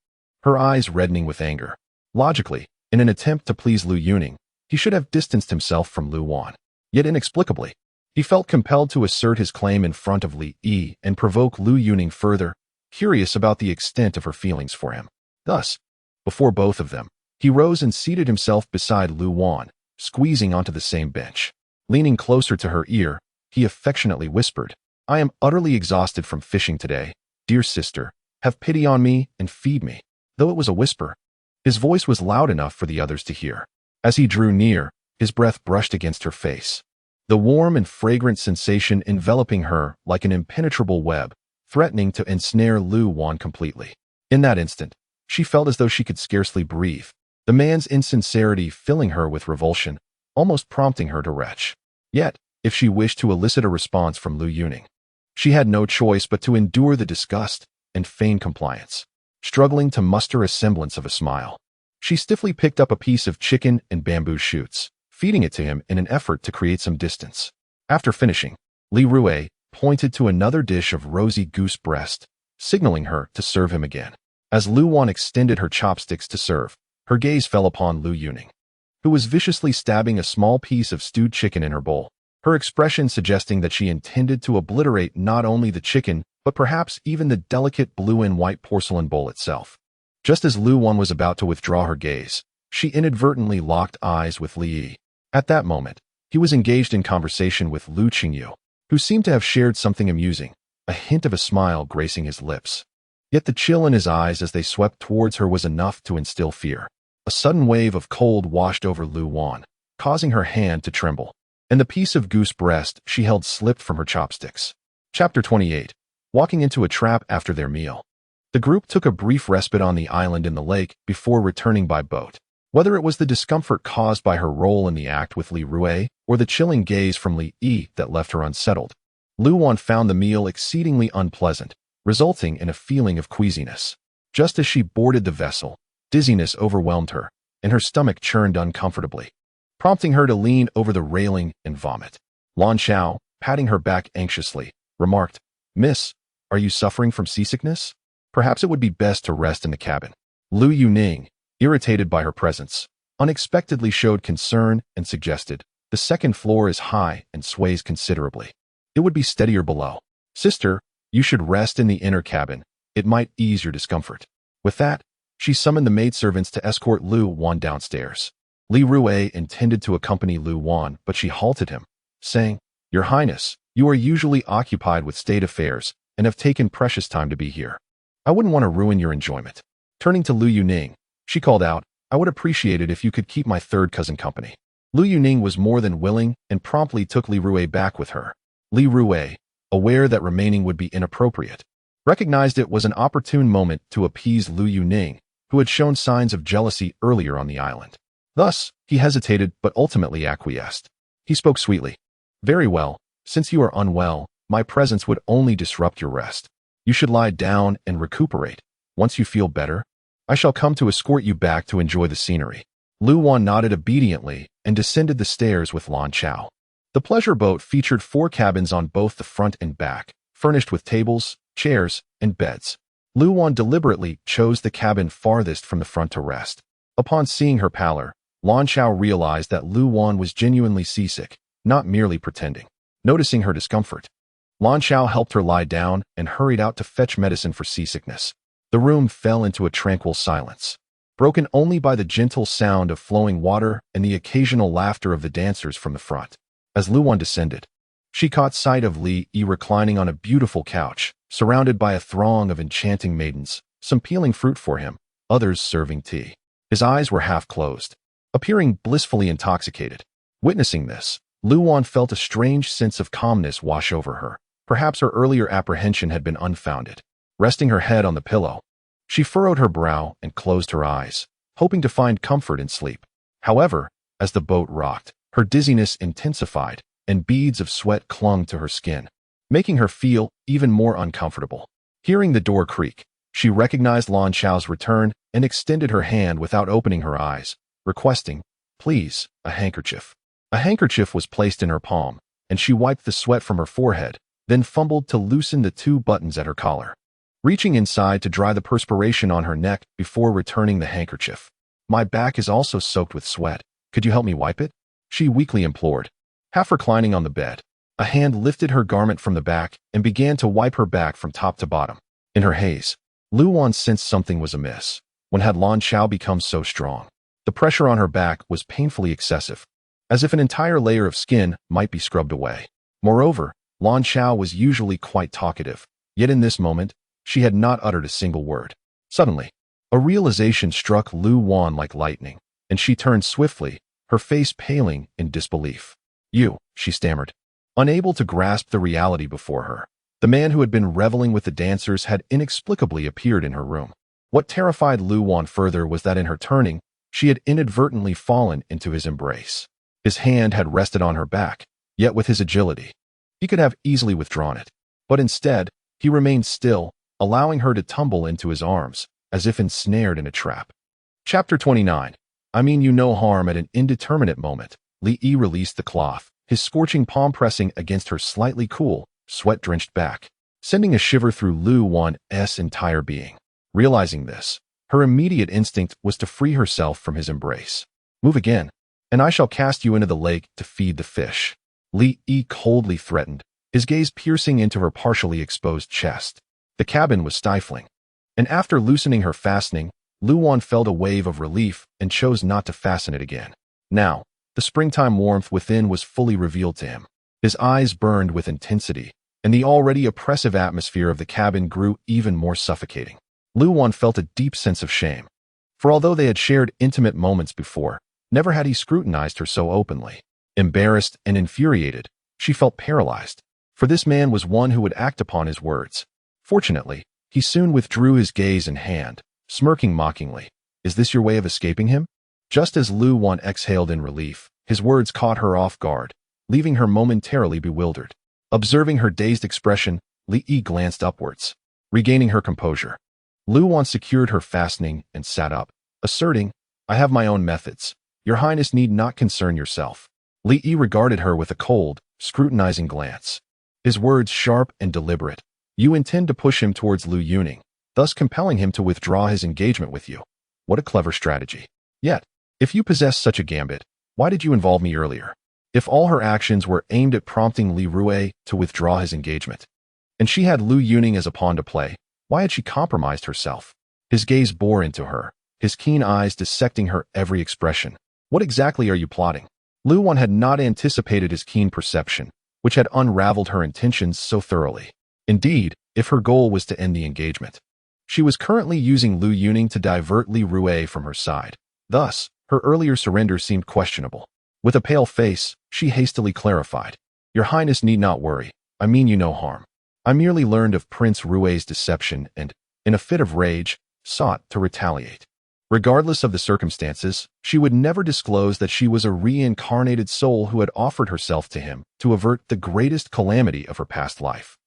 S1: her eyes reddening with anger. Logically, in an attempt to please Lu Yuning, he should have distanced himself from Lu Wan. Yet inexplicably, he felt compelled to assert his claim in front of Li Yi and provoke Lu Yuning further, curious about the extent of her feelings for him. Thus, before both of them, he rose and seated himself beside Lu Wan, squeezing onto the same bench. Leaning closer to her ear, he affectionately whispered, "I am utterly exhausted from fishing today. Dear sister, have pity on me and feed me." Though it was a whisper, his voice was loud enough for the others to hear. As he drew near, his breath brushed against her face. The warm and fragrant sensation enveloping her like an impenetrable web, threatening to ensnare Lu Wan completely. In that instant, she felt as though she could scarcely breathe, the man's insincerity filling her with revulsion, almost prompting her to retch. Yet, if she wished to elicit a response from Lu Yuning, she had no choice but to endure the disgust and feign compliance. Struggling to muster a semblance of a smile, she stiffly picked up a piece of chicken and bamboo shoots, feeding it to him in an effort to create some distance. After finishing, Li Rui pointed to another dish of rosy goose breast, signaling her to serve him again. As Lu Wan extended her chopsticks to serve, her gaze fell upon Lu Yuning, who was viciously stabbing a small piece of stewed chicken in her bowl, her expression suggesting that she intended to obliterate not only the chicken, but perhaps even the delicate blue and white porcelain bowl itself. Just as Lu Wan was about to withdraw her gaze, she inadvertently locked eyes with Li Yi. At that moment, he was engaged in conversation with Lu Qingyu, who seemed to have shared something amusing, a hint of a smile gracing his lips. Yet the chill in his eyes as they swept towards her was enough to instill fear. A sudden wave of cold washed over Lu Wan, causing her hand to tremble, and the piece of goose breast she held slipped from her chopsticks. Chapter 28. Walking into a trap after their meal. The group took a brief respite on the island in the lake before returning by boat. Whether it was the discomfort caused by her role in the act with Li Rui or the chilling gaze from Li Yi that left her unsettled, Lu Wan found the meal exceedingly unpleasant, resulting in a feeling of queasiness. Just as she boarded the vessel, dizziness overwhelmed her, and her stomach churned uncomfortably, prompting her to lean over the railing and vomit. Lan Chao, patting her back anxiously, remarked, "Miss, are you suffering from seasickness? Perhaps it would be best to rest in the cabin." Lu Yuning, irritated by her presence, unexpectedly showed concern and suggested, "The second floor is high and sways considerably. It would be steadier below. Sister, you should rest in the inner cabin. It might ease your discomfort." With that, she summoned the maidservants to escort Lu Wan downstairs. Li Rui intended to accompany Lu Wan, but she halted him, saying, "Your Highness, you are usually occupied with state affairs and have taken precious time to be here. I wouldn't want to ruin your enjoyment." Turning to Lu Yuning, she called out, "I would appreciate it if you could keep my third cousin company." Lu Yuning was more than willing and promptly took Li Rui back with her. Li Rui, aware that remaining would be inappropriate, recognized it was an opportune moment to appease Lu Yuning, who had shown signs of jealousy earlier on the island. Thus, he hesitated but ultimately acquiesced. He spoke sweetly. "Very well, since you are unwell, my presence would only disrupt your rest. You should lie down and recuperate. Once you feel better, I shall come to escort you back to enjoy the scenery." Lu Wan nodded obediently and descended the stairs with Lan Chao. The pleasure boat featured 4 cabins on both the front and back, furnished with tables, chairs, and beds. Lu Wan deliberately chose the cabin farthest from the front to rest. Upon seeing her pallor, Lan Chao realized that Lu Wan was genuinely seasick, not merely pretending. Noticing her discomfort, Lan Chao helped her lie down and hurried out to fetch medicine for seasickness. The room fell into a tranquil silence, broken only by the gentle sound of flowing water and the occasional laughter of the dancers from the front. As Lu Wan descended, she caught sight of Li Yi reclining on a beautiful couch, surrounded by a throng of enchanting maidens, some peeling fruit for him, others serving tea. His eyes were half closed, appearing blissfully intoxicated. Witnessing this, Lu Wan felt a strange sense of calmness wash over her. Perhaps her earlier apprehension had been unfounded. Resting her head on the pillow, she furrowed her brow and closed her eyes, hoping to find comfort in sleep. However, as the boat rocked, her dizziness intensified, and beads of sweat clung to her skin, making her feel even more uncomfortable. Hearing the door creak, she recognized Lan Chao's return and extended her hand without opening her eyes, requesting, "Please, a handkerchief." A handkerchief was placed in her palm, and she wiped the sweat from her forehead, then fumbled to loosen the 2 buttons at her collar, reaching inside to dry the perspiration on her neck before returning the handkerchief. "My back is also soaked with sweat. Could you help me wipe it?" she weakly implored. Half reclining on the bed, a hand lifted her garment from the back and began to wipe her back from top to bottom. In her haze, Lu Wan sensed something was amiss. When had Lan Chao become so strong? The pressure on her back was painfully excessive, as if an entire layer of skin might be scrubbed away. Moreover, Lan Chao was usually quite talkative, yet in this moment, she had not uttered a single word. Suddenly, a realization struck Lu Wan like lightning, and she turned swiftly, her face paling in disbelief. "You," she stammered, unable to grasp the reality before her. The man who had been reveling with the dancers had inexplicably appeared in her room. What terrified Lu Wan further was that in her turning, she had inadvertently fallen into his embrace. His hand had rested on her back, yet with his agility, he could have easily withdrawn it. But instead, he remained still, allowing her to tumble into his arms, as if ensnared in a trap. Chapter 29. I mean you no harm. At an indeterminate moment, Li Yi released the cloth, his scorching palm pressing against her slightly cool, sweat-drenched back, sending a shiver through Lu Wan's entire being. Realizing this, her immediate instinct was to free herself from his embrace. "Move again, and I shall cast you into the lake to feed the fish," Li Yi coldly threatened, his gaze piercing into her partially exposed chest. The cabin was stifling, and after loosening her fastening, Lu Wan felt a wave of relief and chose not to fasten it again. Now, the springtime warmth within was fully revealed to him. His eyes burned with intensity, and the already oppressive atmosphere of the cabin grew even more suffocating. Lu Wan felt a deep sense of shame, for although they had shared intimate moments before, never had he scrutinized her so openly. Embarrassed and infuriated, she felt paralyzed, for this man was one who would act upon his words. Fortunately, he soon withdrew his gaze and hand, smirking mockingly. "Is this your way of escaping him?" Just as Lu Wan exhaled in relief, his words caught her off guard, leaving her momentarily bewildered. Observing her dazed expression, Li Yi glanced upwards. Regaining her composure, Lu Wan secured her fastening and sat up, asserting, "I have my own methods. Your Highness need not concern yourself." Li Yi regarded her with a cold, scrutinizing glance. His words sharp and deliberate. "You intend to push him towards Lu Yuning, thus compelling him to withdraw his engagement with you. What a clever strategy. Yet, if you possess such a gambit, why did you involve me earlier?" If all her actions were aimed at prompting Li Rui to withdraw his engagement, and she had Lu Yuning as a pawn to play, why had she compromised herself? His gaze bore into her, his keen eyes dissecting her every expression. "What exactly are you plotting?" Lu Wan had not anticipated his keen perception, which had unraveled her intentions so thoroughly. Indeed, if her goal was to end the engagement, she was currently using Lu Yuning to divert Li Rui from her side. Thus, her earlier surrender seemed questionable. With a pale face, she hastily clarified, "Your Highness need not worry. I mean you no harm. I merely learned of Prince Rui's deception and, in a fit of rage, sought to retaliate." Regardless of the circumstances, she would never disclose that she was a reincarnated soul who had offered herself to him to avert the greatest calamity of her past life.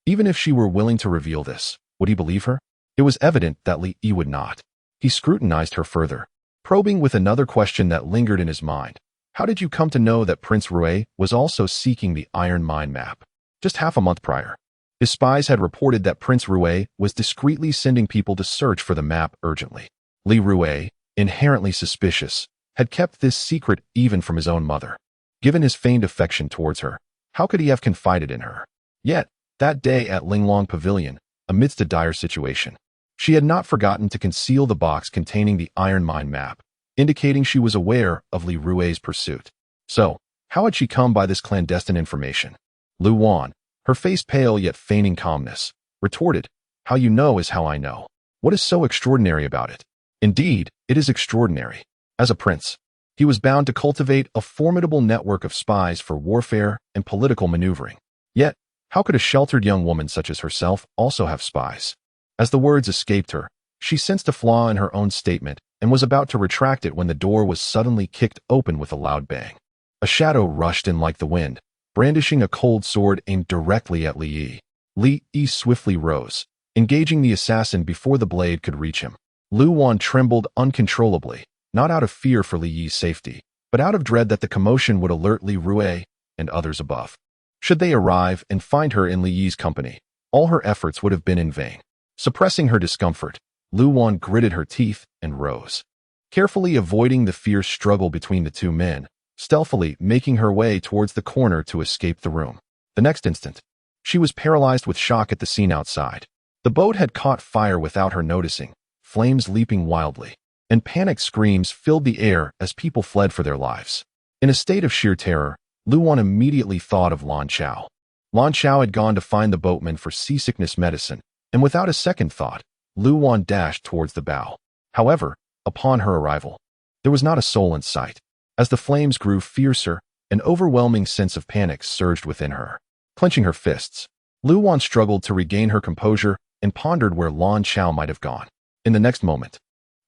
S1: Even if she were willing to reveal this, would he believe her? It was evident that Li Yi would not. He scrutinized her further, probing with another question that lingered in his mind. "How did you come to know that Prince Rui was also seeking the Iron Mine map?" Just half a month prior, his spies had reported that Prince Rui was discreetly sending people to search for the map urgently. Li Rui, inherently suspicious, had kept this secret even from his own mother. Given his feigned affection towards her, how could he have confided in her? Yet, that day at Linglong Pavilion, amidst a dire situation, she had not forgotten to conceal the box containing the Iron Mine map, indicating she was aware of Li Rui's pursuit. So, how had she come by this clandestine information? Lu Wan, her face pale yet feigning calmness, retorted, "How you know is how I know. What is so extraordinary about it?" Indeed, it is extraordinary. As a prince, he was bound to cultivate a formidable network of spies for warfare and political maneuvering. Yet, how could a sheltered young woman such as herself also have spies? As the words escaped her, she sensed a flaw in her own statement and was about to retract it when the door was suddenly kicked open with a loud bang. A shadow rushed in like the wind, brandishing a cold sword aimed directly at Li Yi. Li Yi swiftly rose, engaging the assassin before the blade could reach him. Lu Wan trembled uncontrollably, not out of fear for Li Yi's safety, but out of dread that the commotion would alert Li Rui and others above. Should they arrive and find her in Li Yi's company, all her efforts would have been in vain. Suppressing her discomfort, Lu Wan gritted her teeth and rose, carefully avoiding the fierce struggle between the two men, stealthily making her way towards the corner to escape the room. The next instant, she was paralyzed with shock at the scene outside. The boat had caught fire without her noticing, flames leaping wildly, and panicked screams filled the air as people fled for their lives. In a state of sheer terror, Lu Wan immediately thought of Lan Chao. Lan Chao had gone to find the boatman for seasickness medicine, and without a second thought, Lu Wan dashed towards the bow. However, upon her arrival, there was not a soul in sight. As the flames grew fiercer, an overwhelming sense of panic surged within her. Clenching her fists, Lu Wan struggled to regain her composure and pondered where Lan Chao might have gone. In the next moment,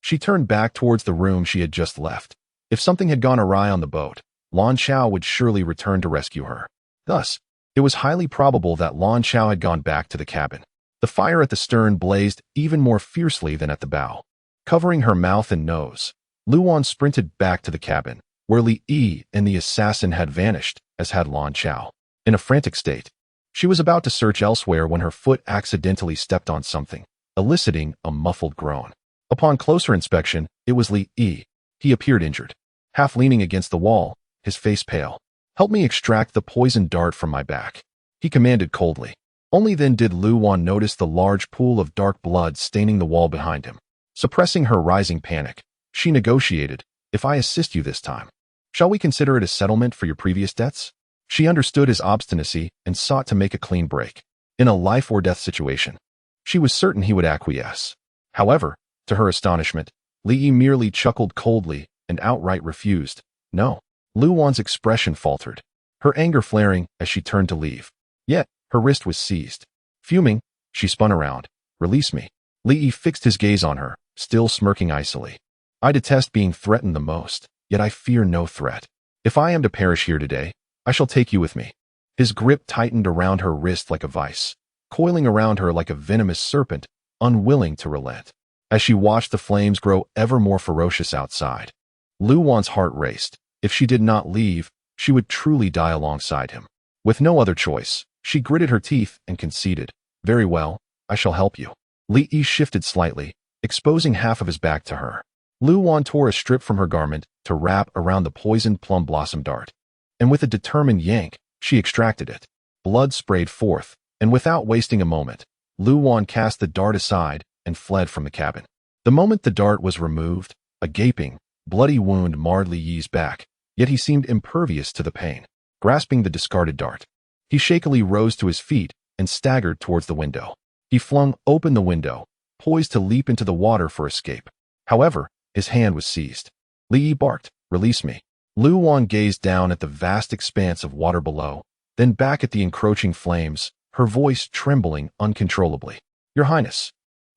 S1: she turned back towards the room she had just left. If something had gone awry on the boat, Lan Chao would surely return to rescue her. Thus, it was highly probable that Lan Chao had gone back to the cabin. The fire at the stern blazed even more fiercely than at the bow. Covering her mouth and nose, Lu Wan sprinted back to the cabin, where Li Yi and the assassin had vanished, as had Lan Chao. In a frantic state, she was about to search elsewhere when her foot accidentally stepped on something, eliciting a muffled groan. Upon closer inspection, it was Li Yi. He appeared injured, half leaning against the wall, his face pale. "Help me extract the poison dart from my back," he commanded coldly. Only then did Lu Wan notice the large pool of dark blood staining the wall behind him. Suppressing her rising panic, she negotiated, "If I assist you this time, shall we consider it a settlement for your previous debts?" She understood his obstinacy and sought to make a clean break. In a life-or-death situation, she was certain he would acquiesce. However, to her astonishment, Li Yi merely chuckled coldly and outright refused. "No." Lu Wan's expression faltered, her anger flaring as she turned to leave. Yet, her wrist was seized. Fuming, she spun around. "Release me." Li Yi fixed his gaze on her, still smirking icily. "I detest being threatened the most, yet I fear no threat. If I am to perish here today, I shall take you with me." His grip tightened around her wrist like a vice, coiling around her like a venomous serpent, unwilling to relent. As she watched the flames grow ever more ferocious outside, Lu Wan's heart raced. If she did not leave, she would truly die alongside him. With no other choice, she gritted her teeth and conceded, "Very well, I shall help you." Li Yi shifted slightly, exposing half of his back to her. Lu Wan tore a strip from her garment to wrap around the poisoned plum blossom dart, and with a determined yank, she extracted it. Blood sprayed forth, and without wasting a moment, Lu Wan cast the dart aside and fled from the cabin. The moment the dart was removed, a gaping, bloody wound marred Li Yi's back, yet he seemed impervious to the pain. Grasping the discarded dart, he shakily rose to his feet and staggered towards the window. He flung open the window, poised to leap into the water for escape. However, his hand was seized. Li Yi barked, "Release me." Lu Wan gazed down at the vast expanse of water below, then back at the encroaching flames, her voice trembling uncontrollably. "Your Highness,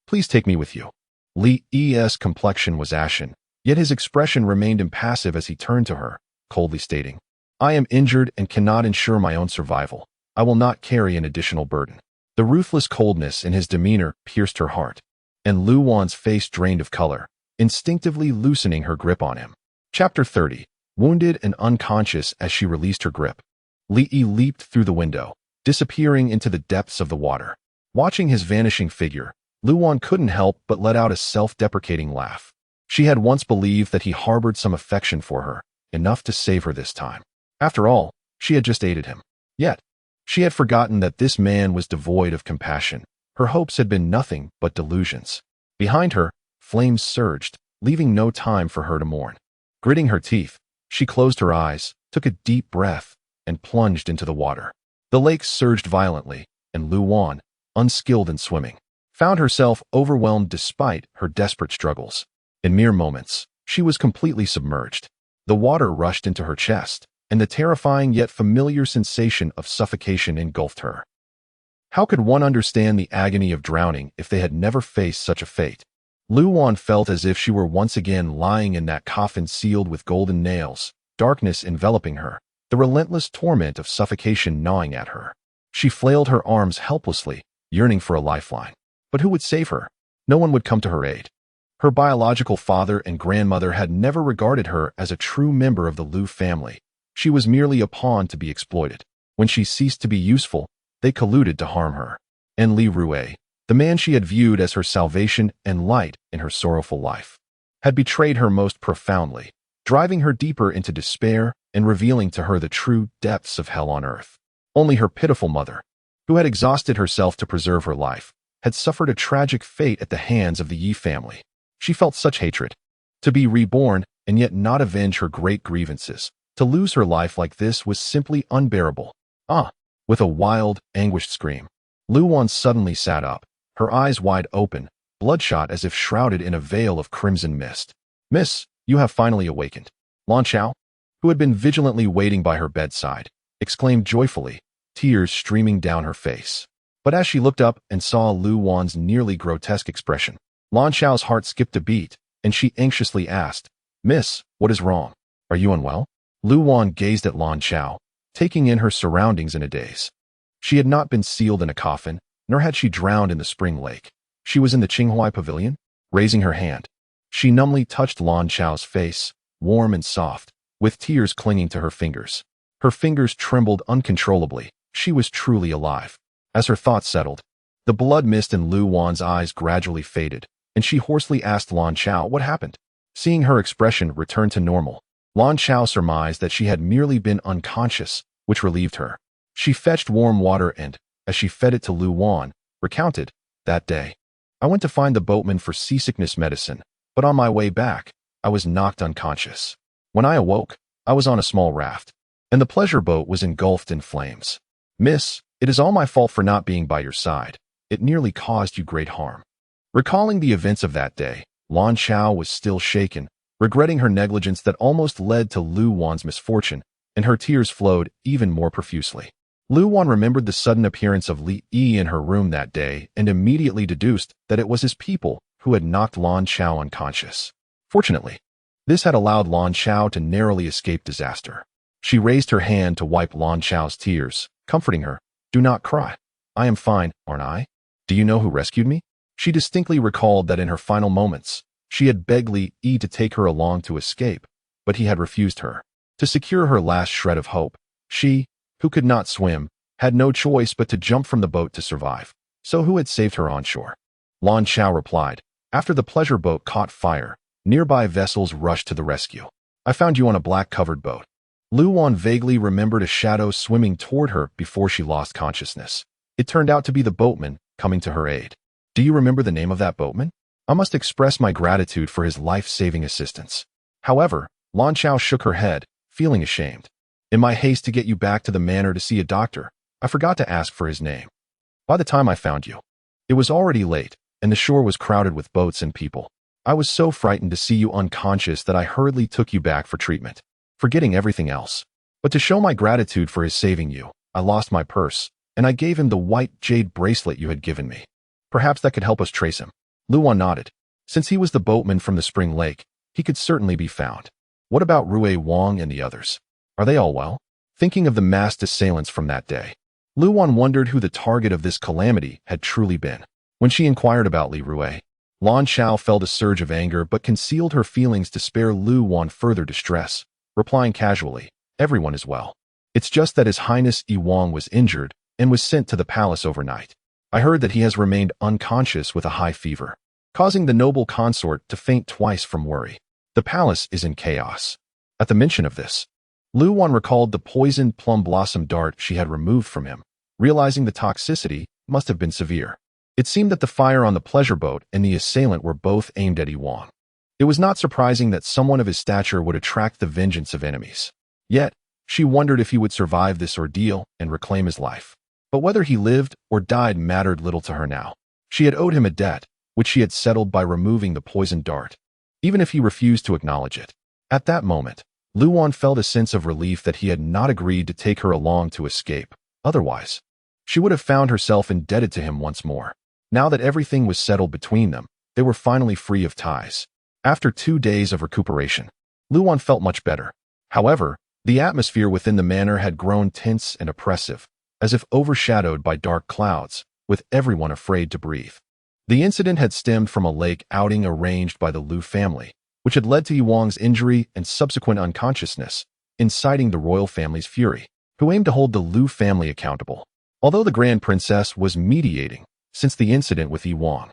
S1: please take me with you." Li Yi's complexion was ashen, yet his expression remained impassive as he turned to her, coldly stating, "I am injured and cannot ensure my own survival. I will not carry an additional burden." The ruthless coldness in his demeanor pierced her heart, and Lu Wan's face drained of color, instinctively loosening her grip on him. Chapter 30. Wounded and unconscious as she released her grip, Li Yi leaped through the window, disappearing into the depths of the water. Watching his vanishing figure, Lu Wan couldn't help but let out a self-deprecating laugh. She had once believed that he harbored some affection for her, enough to save her this time. After all, she had just aided him. Yet, she had forgotten that this man was devoid of compassion. Her hopes had been nothing but delusions. Behind her, flames surged, leaving no time for her to mourn. Gritting her teeth, she closed her eyes, took a deep breath, and plunged into the water. The lake surged violently, and Lu Wan, unskilled in swimming, found herself overwhelmed despite her desperate struggles. In mere moments, she was completely submerged. The water rushed into her chest, and the terrifying yet familiar sensation of suffocation engulfed her. How could one understand the agony of drowning if they had never faced such a fate? Lu Wan felt as if she were once again lying in that coffin sealed with golden nails, darkness enveloping her, the relentless torment of suffocation gnawing at her. She flailed her arms helplessly, yearning for a lifeline. But who would save her? No one would come to her aid. Her biological father and grandmother had never regarded her as a true member of the Lu family. She was merely a pawn to be exploited. When she ceased to be useful, they colluded to harm her. And Li Rui, the man she had viewed as her salvation and light in her sorrowful life, had betrayed her most profoundly, driving her deeper into despair and revealing to her the true depths of hell on earth. Only her pitiful mother, who had exhausted herself to preserve her life, had suffered a tragic fate at the hands of the Yi family. She felt such hatred. To be reborn and yet not avenge her great grievances, to lose her life like this was simply unbearable. Ah! With a wild, anguished scream, Luwan suddenly sat up, her eyes wide open, bloodshot as if shrouded in a veil of crimson mist. "Miss, you have finally awakened." Lan Chao, who had been vigilantly waiting by her bedside, exclaimed joyfully, tears streaming down her face. But as she looked up and saw Lu Wan's nearly grotesque expression, Lan Chao's heart skipped a beat, and she anxiously asked, "Miss, what is wrong? Are you unwell?" Lu Wan gazed at Lan Chao, taking in her surroundings in a daze. She had not been sealed in a coffin, nor had she drowned in the spring lake. She was in the Qinghuai pavilion. Raising her hand, she numbly touched Lan Chao's face, warm and soft, with tears clinging to her fingers. Her fingers trembled uncontrollably. She was truly alive. As her thoughts settled, the blood mist in Lu Wan's eyes gradually faded, and she hoarsely asked Lan Chao what happened. Seeing her expression return to normal, Lan Chao surmised that she had merely been unconscious, which relieved her. She fetched warm water and, as she fed it to Lu Wan, recounted, "That day, I went to find the boatman for seasickness medicine, but on my way back, I was knocked unconscious. When I awoke, I was on a small raft, and the pleasure boat was engulfed in flames. Miss, it is all my fault for not being by your side. It nearly caused you great harm." Recalling the events of that day, Lan Chao was still shaken, regretting her negligence that almost led to Lu Wan's misfortune, and her tears flowed even more profusely. Lu Wan remembered the sudden appearance of Li Yi in her room that day and immediately deduced that it was his people who had knocked Lan Chao unconscious. Fortunately, this had allowed Lan Chao to narrowly escape disaster. She raised her hand to wipe Lan Chao's tears, comforting her. "Do not cry. I am fine, aren't I? Do you know who rescued me?" She distinctly recalled that in her final moments, she had begged Li Yi to take her along to escape, but he had refused her. To secure her last shred of hope, she, who could not swim, had no choice but to jump from the boat to survive. So who had saved her on shore? Lan Chao replied, "After the pleasure boat caught fire, nearby vessels rushed to the rescue. I found you on a black-covered boat." Lu Wan vaguely remembered a shadow swimming toward her before she lost consciousness. It turned out to be the boatman coming to her aid. "Do you remember the name of that boatman? I must express my gratitude for his life-saving assistance." However, Lan Chao shook her head, feeling ashamed. "In my haste to get you back to the manor to see a doctor, I forgot to ask for his name. By the time I found you, it was already late, and the shore was crowded with boats and people. I was so frightened to see you unconscious that I hurriedly took you back for treatment, forgetting everything else. But to show my gratitude for his saving you, I lost my purse, and I gave him the white jade bracelet you had given me. Perhaps that could help us trace him." Lu Wan nodded. Since he was the boatman from the spring lake, he could certainly be found. What about Rui Wang and the others? Are they all well? Thinking of the masked assailants from that day, Lu Wan wondered who the target of this calamity had truly been. When she inquired about Li Rui, Lan Chao felt a surge of anger but concealed her feelings to spare Lu Wan further distress, replying casually, "Everyone is well. It's just that His Highness Yi Wang was injured and was sent to the palace overnight. I heard that he has remained unconscious with a high fever, causing the noble consort to faint twice from worry. The palace is in chaos." At the mention of this, Lu Wan recalled the poisoned plum blossom dart she had removed from him, realizing the toxicity must have been severe. It seemed that the fire on the pleasure boat and the assailant were both aimed at Yi Wang. It was not surprising that someone of his stature would attract the vengeance of enemies. Yet, she wondered if he would survive this ordeal and reclaim his life. But whether he lived or died mattered little to her now. She had owed him a debt, which she had settled by removing the poisoned dart, even if he refused to acknowledge it. At that moment, Lu Wan felt a sense of relief that he had not agreed to take her along to escape. Otherwise, she would have found herself indebted to him once more. Now that everything was settled between them, they were finally free of ties. After 2 days of recuperation, Lu Wan felt much better. However, the atmosphere within the manor had grown tense and oppressive, as if overshadowed by dark clouds, with everyone afraid to breathe. The incident had stemmed from a lake outing arranged by the Lu family, which had led to Yi Wang's injury and subsequent unconsciousness, inciting the royal family's fury. who aimed to hold the Lu family accountable, although the Grand Princess was mediating since the incident with Yi Wang.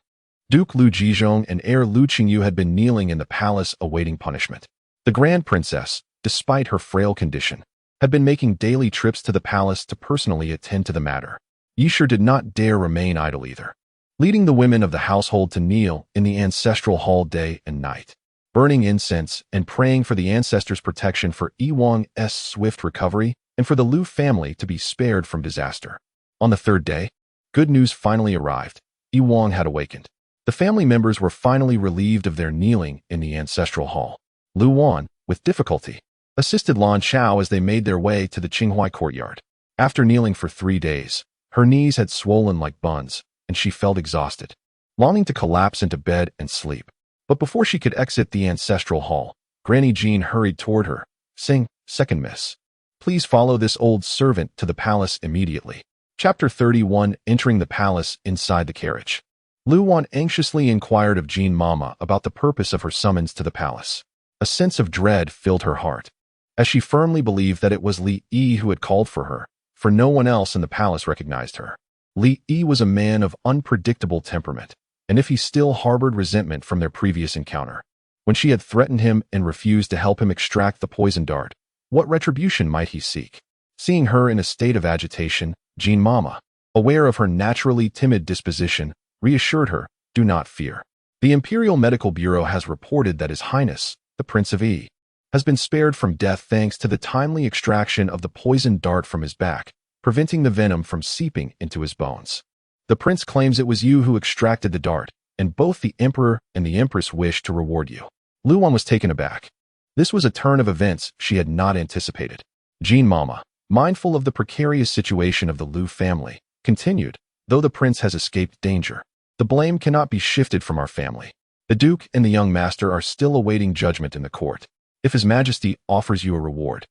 S1: Duke Lu Jizhong and heir Lu Qingyu had been kneeling in the palace awaiting punishment. The Grand Princess, despite her frail condition, had been making daily trips to the palace to personally attend to the matter. Yishur did not dare remain idle either, leading the women of the household to kneel in the ancestral hall day and night, burning incense and praying for the ancestors' protection for Yi Wang's swift recovery and for the Lu family to be spared from disaster. On the third day, good news finally arrived. Yi Wang had awakened. The family members were finally relieved of their kneeling in the ancestral hall. Lu Wan, with difficulty, assisted Lan Chao as they made their way to the Qinghuai courtyard. After kneeling for 3 days, her knees had swollen like buns, and she felt exhausted, longing to collapse into bed and sleep. But before she could exit the ancestral hall, Granny Jean hurried toward her, saying, "Second miss, please follow this old servant to the palace immediately." Chapter 31. Entering the palace inside the carriage. Lu Wan anxiously inquired of Jean Mama about the purpose of her summons to the palace. A sense of dread filled her heart, as she firmly believed that it was Li Yi who had called for her, for no one else in the palace recognized her. Li Yi was a man of unpredictable temperament, and if he still harbored resentment from their previous encounter, when she had threatened him and refused to help him extract the poison dart, what retribution might he seek? Seeing her in a state of agitation, Jean Mama, aware of her naturally timid disposition, reassured her, "Do not fear. The Imperial Medical Bureau has reported that His Highness, the Prince of Yi, has been spared from death thanks to the timely extraction of the poison dart from his back, preventing the venom from seeping into his bones. The prince claims it was you who extracted the dart, and both the Emperor and the Empress wish to reward you." Lu Wan was taken aback. This was a turn of events she had not anticipated. Jean Mama, mindful of the precarious situation of the Lu family, continued, "Though the prince has escaped danger, the blame cannot be shifted from our family. The Duke and the young master are still awaiting judgment in the court. If His Majesty offers you a reward,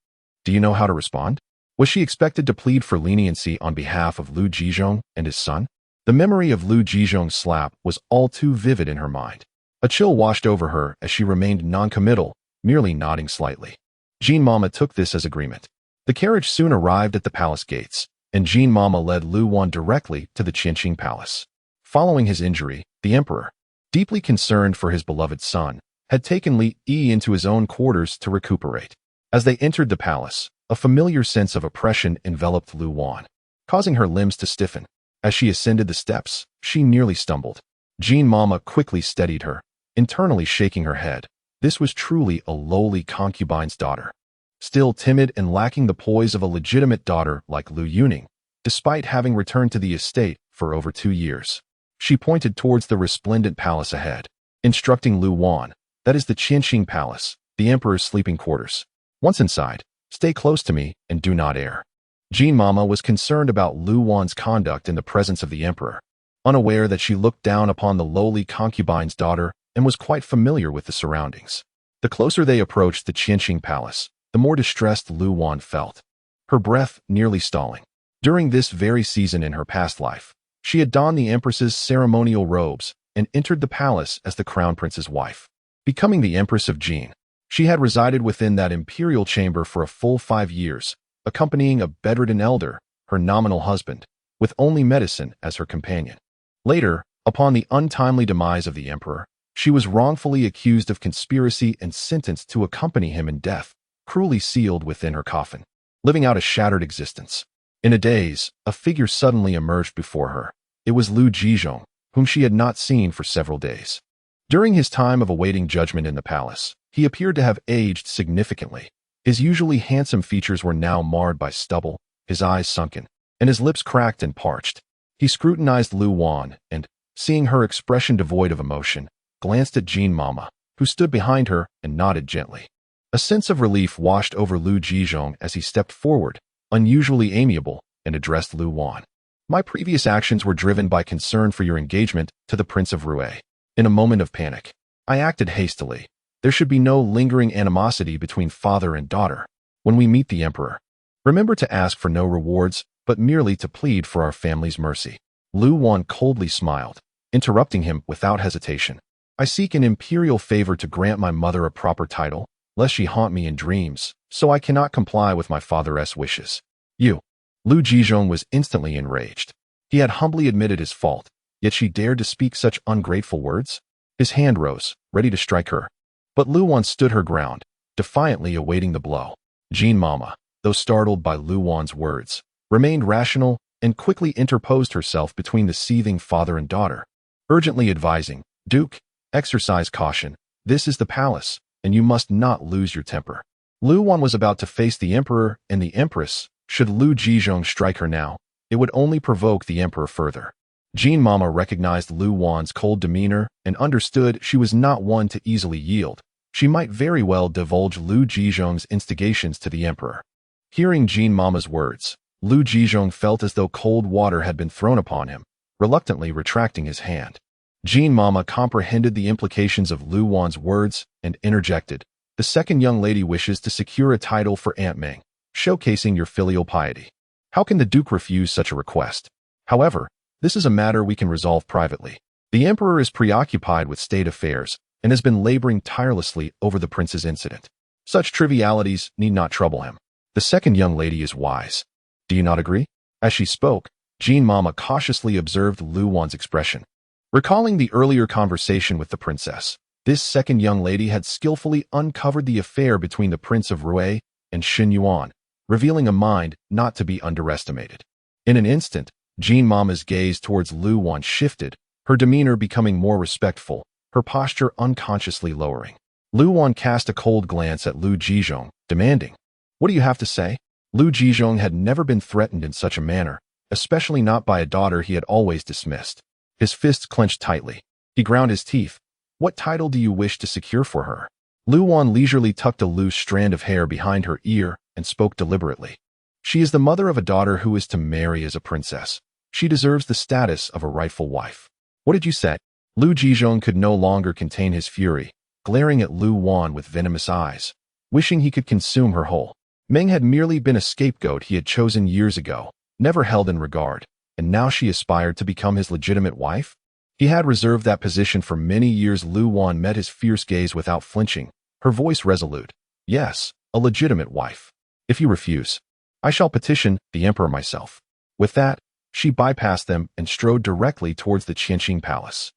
S1: do you know how to respond?" Was she expected to plead for leniency on behalf of Lu Jizhong and his son? The memory of Lu Jizhong's slap was all too vivid in her mind. A chill washed over her as she remained noncommittal, merely nodding slightly. Jean Mama took this as agreement. The carriage soon arrived at the palace gates, and Jean Mama led Lu Wan directly to the Qianqing Palace. Following his injury, the Emperor, deeply concerned for his beloved son, had taken Li Yi into his own quarters to recuperate. As they entered the palace, a familiar sense of oppression enveloped Lu Wan, causing her limbs to stiffen. As she ascended the steps, she nearly stumbled. Jean Mama quickly steadied her, internally shaking her head. This was truly a lowly concubine's daughter, still timid and lacking the poise of a legitimate daughter like Lu Yuning, despite having returned to the estate for over 2 years. She pointed towards the resplendent palace ahead, instructing Lu Wan, "That is the Qianqing Palace, the Emperor's sleeping quarters. Once inside, stay close to me and do not err." Jean Mama was concerned about Lu Wan's conduct in the presence of the Emperor, unaware that she looked down upon the lowly concubine's daughter and was quite familiar with the surroundings. The closer they approached the Qianqing Palace, the more distressed Lu Wan felt, her breath nearly stalling. During this very season in her past life, she had donned the Empress's ceremonial robes and entered the palace as the Crown Prince's wife. Becoming the Empress of Jin, she had resided within that imperial chamber for a full 5 years, accompanying a bedridden elder, her nominal husband, with only medicine as her companion. Later, upon the untimely demise of the Emperor, she was wrongfully accused of conspiracy and sentenced to accompany him in death, cruelly sealed within her coffin, living out a shattered existence. In a daze, a figure suddenly emerged before her. It was Lu Jizhong, whom she had not seen for several days. During his time of awaiting judgment in the palace, he appeared to have aged significantly. His usually handsome features were now marred by stubble, his eyes sunken, and his lips cracked and parched. He scrutinized Lu Wan and, seeing her expression devoid of emotion, glanced at Jean Mama, who stood behind her and nodded gently. A sense of relief washed over Lu Jizhong as he stepped forward, unusually amiable, and addressed Lu Wan. "My previous actions were driven by concern for your engagement to the Prince of Rui. In a moment of panic, I acted hastily. There should be no lingering animosity between father and daughter. When we meet the Emperor, remember to ask for no rewards, but merely to plead for our family's mercy." Lu Wan coldly smiled, interrupting him without hesitation. "I seek an imperial favor to grant my mother a proper title, lest she haunt me in dreams, so I cannot comply with my father's wishes. You. Lu Jizhong was instantly enraged. He had humbly admitted his fault, yet she dared to speak such ungrateful words? His hand rose, ready to strike her. But Lu Wan stood her ground, defiantly awaiting the blow. Jean Mama, though startled by Lu Wan's words, remained rational and quickly interposed herself between the seething father and daughter, urgently advising, Duke, exercise caution. This is the palace, and you must not lose your temper. Lu Wan was about to face the emperor and the empress. Should Lu Jizhong strike her now, it would only provoke the emperor further. Jean Mama recognized Lu Wan's cold demeanor and understood she was not one to easily yield. She might very well divulge Lu Jizhong's instigations to the emperor. Hearing Jean Mama's words, Lu Jizhong felt as though cold water had been thrown upon him, reluctantly retracting his hand. Jean Mama comprehended the implications of Lu Wan's words and interjected, "The second young lady wishes to secure a title for Aunt Ming, showcasing your filial piety. How can the Duke refuse such a request? However, this is a matter we can resolve privately. The Emperor is preoccupied with state affairs and has been laboring tirelessly over the prince's incident. Such trivialities need not trouble him. The second young lady is wise. Do you not agree?" As she spoke, Jean Mama cautiously observed Lu Wan's expression. Recalling the earlier conversation with the princess, this second young lady had skillfully uncovered the affair between the Prince of Rui and Xin Yuan, revealing a mind not to be underestimated. In an instant, Jean Mama's gaze towards Lu Wan shifted, her demeanor becoming more respectful, her posture unconsciously lowering. Lu Wan cast a cold glance at Lu Jizhong, demanding, "What do you have to say?" Lu Jizhong had never been threatened in such a manner, especially not by a daughter he had always dismissed. His fists clenched tightly. He ground his teeth. "What title do you wish to secure for her?" Lu Wan leisurely tucked a loose strand of hair behind her ear and spoke deliberately. "She is the mother of a daughter who is to marry as a princess. She deserves the status of a rightful wife." "What did you say?" Lu Jizhong could no longer contain his fury, glaring at Lu Wan with venomous eyes, wishing he could consume her whole. Meng had merely been a scapegoat he had chosen years ago, never held in regard, and now she aspired to become his legitimate wife? He had reserved that position for many years. Lu Wan met his fierce gaze without flinching, her voice resolute. "Yes, a legitimate wife. If you refuse, I shall petition the emperor myself." With that, she bypassed them and strode directly towards the Qianqing palace.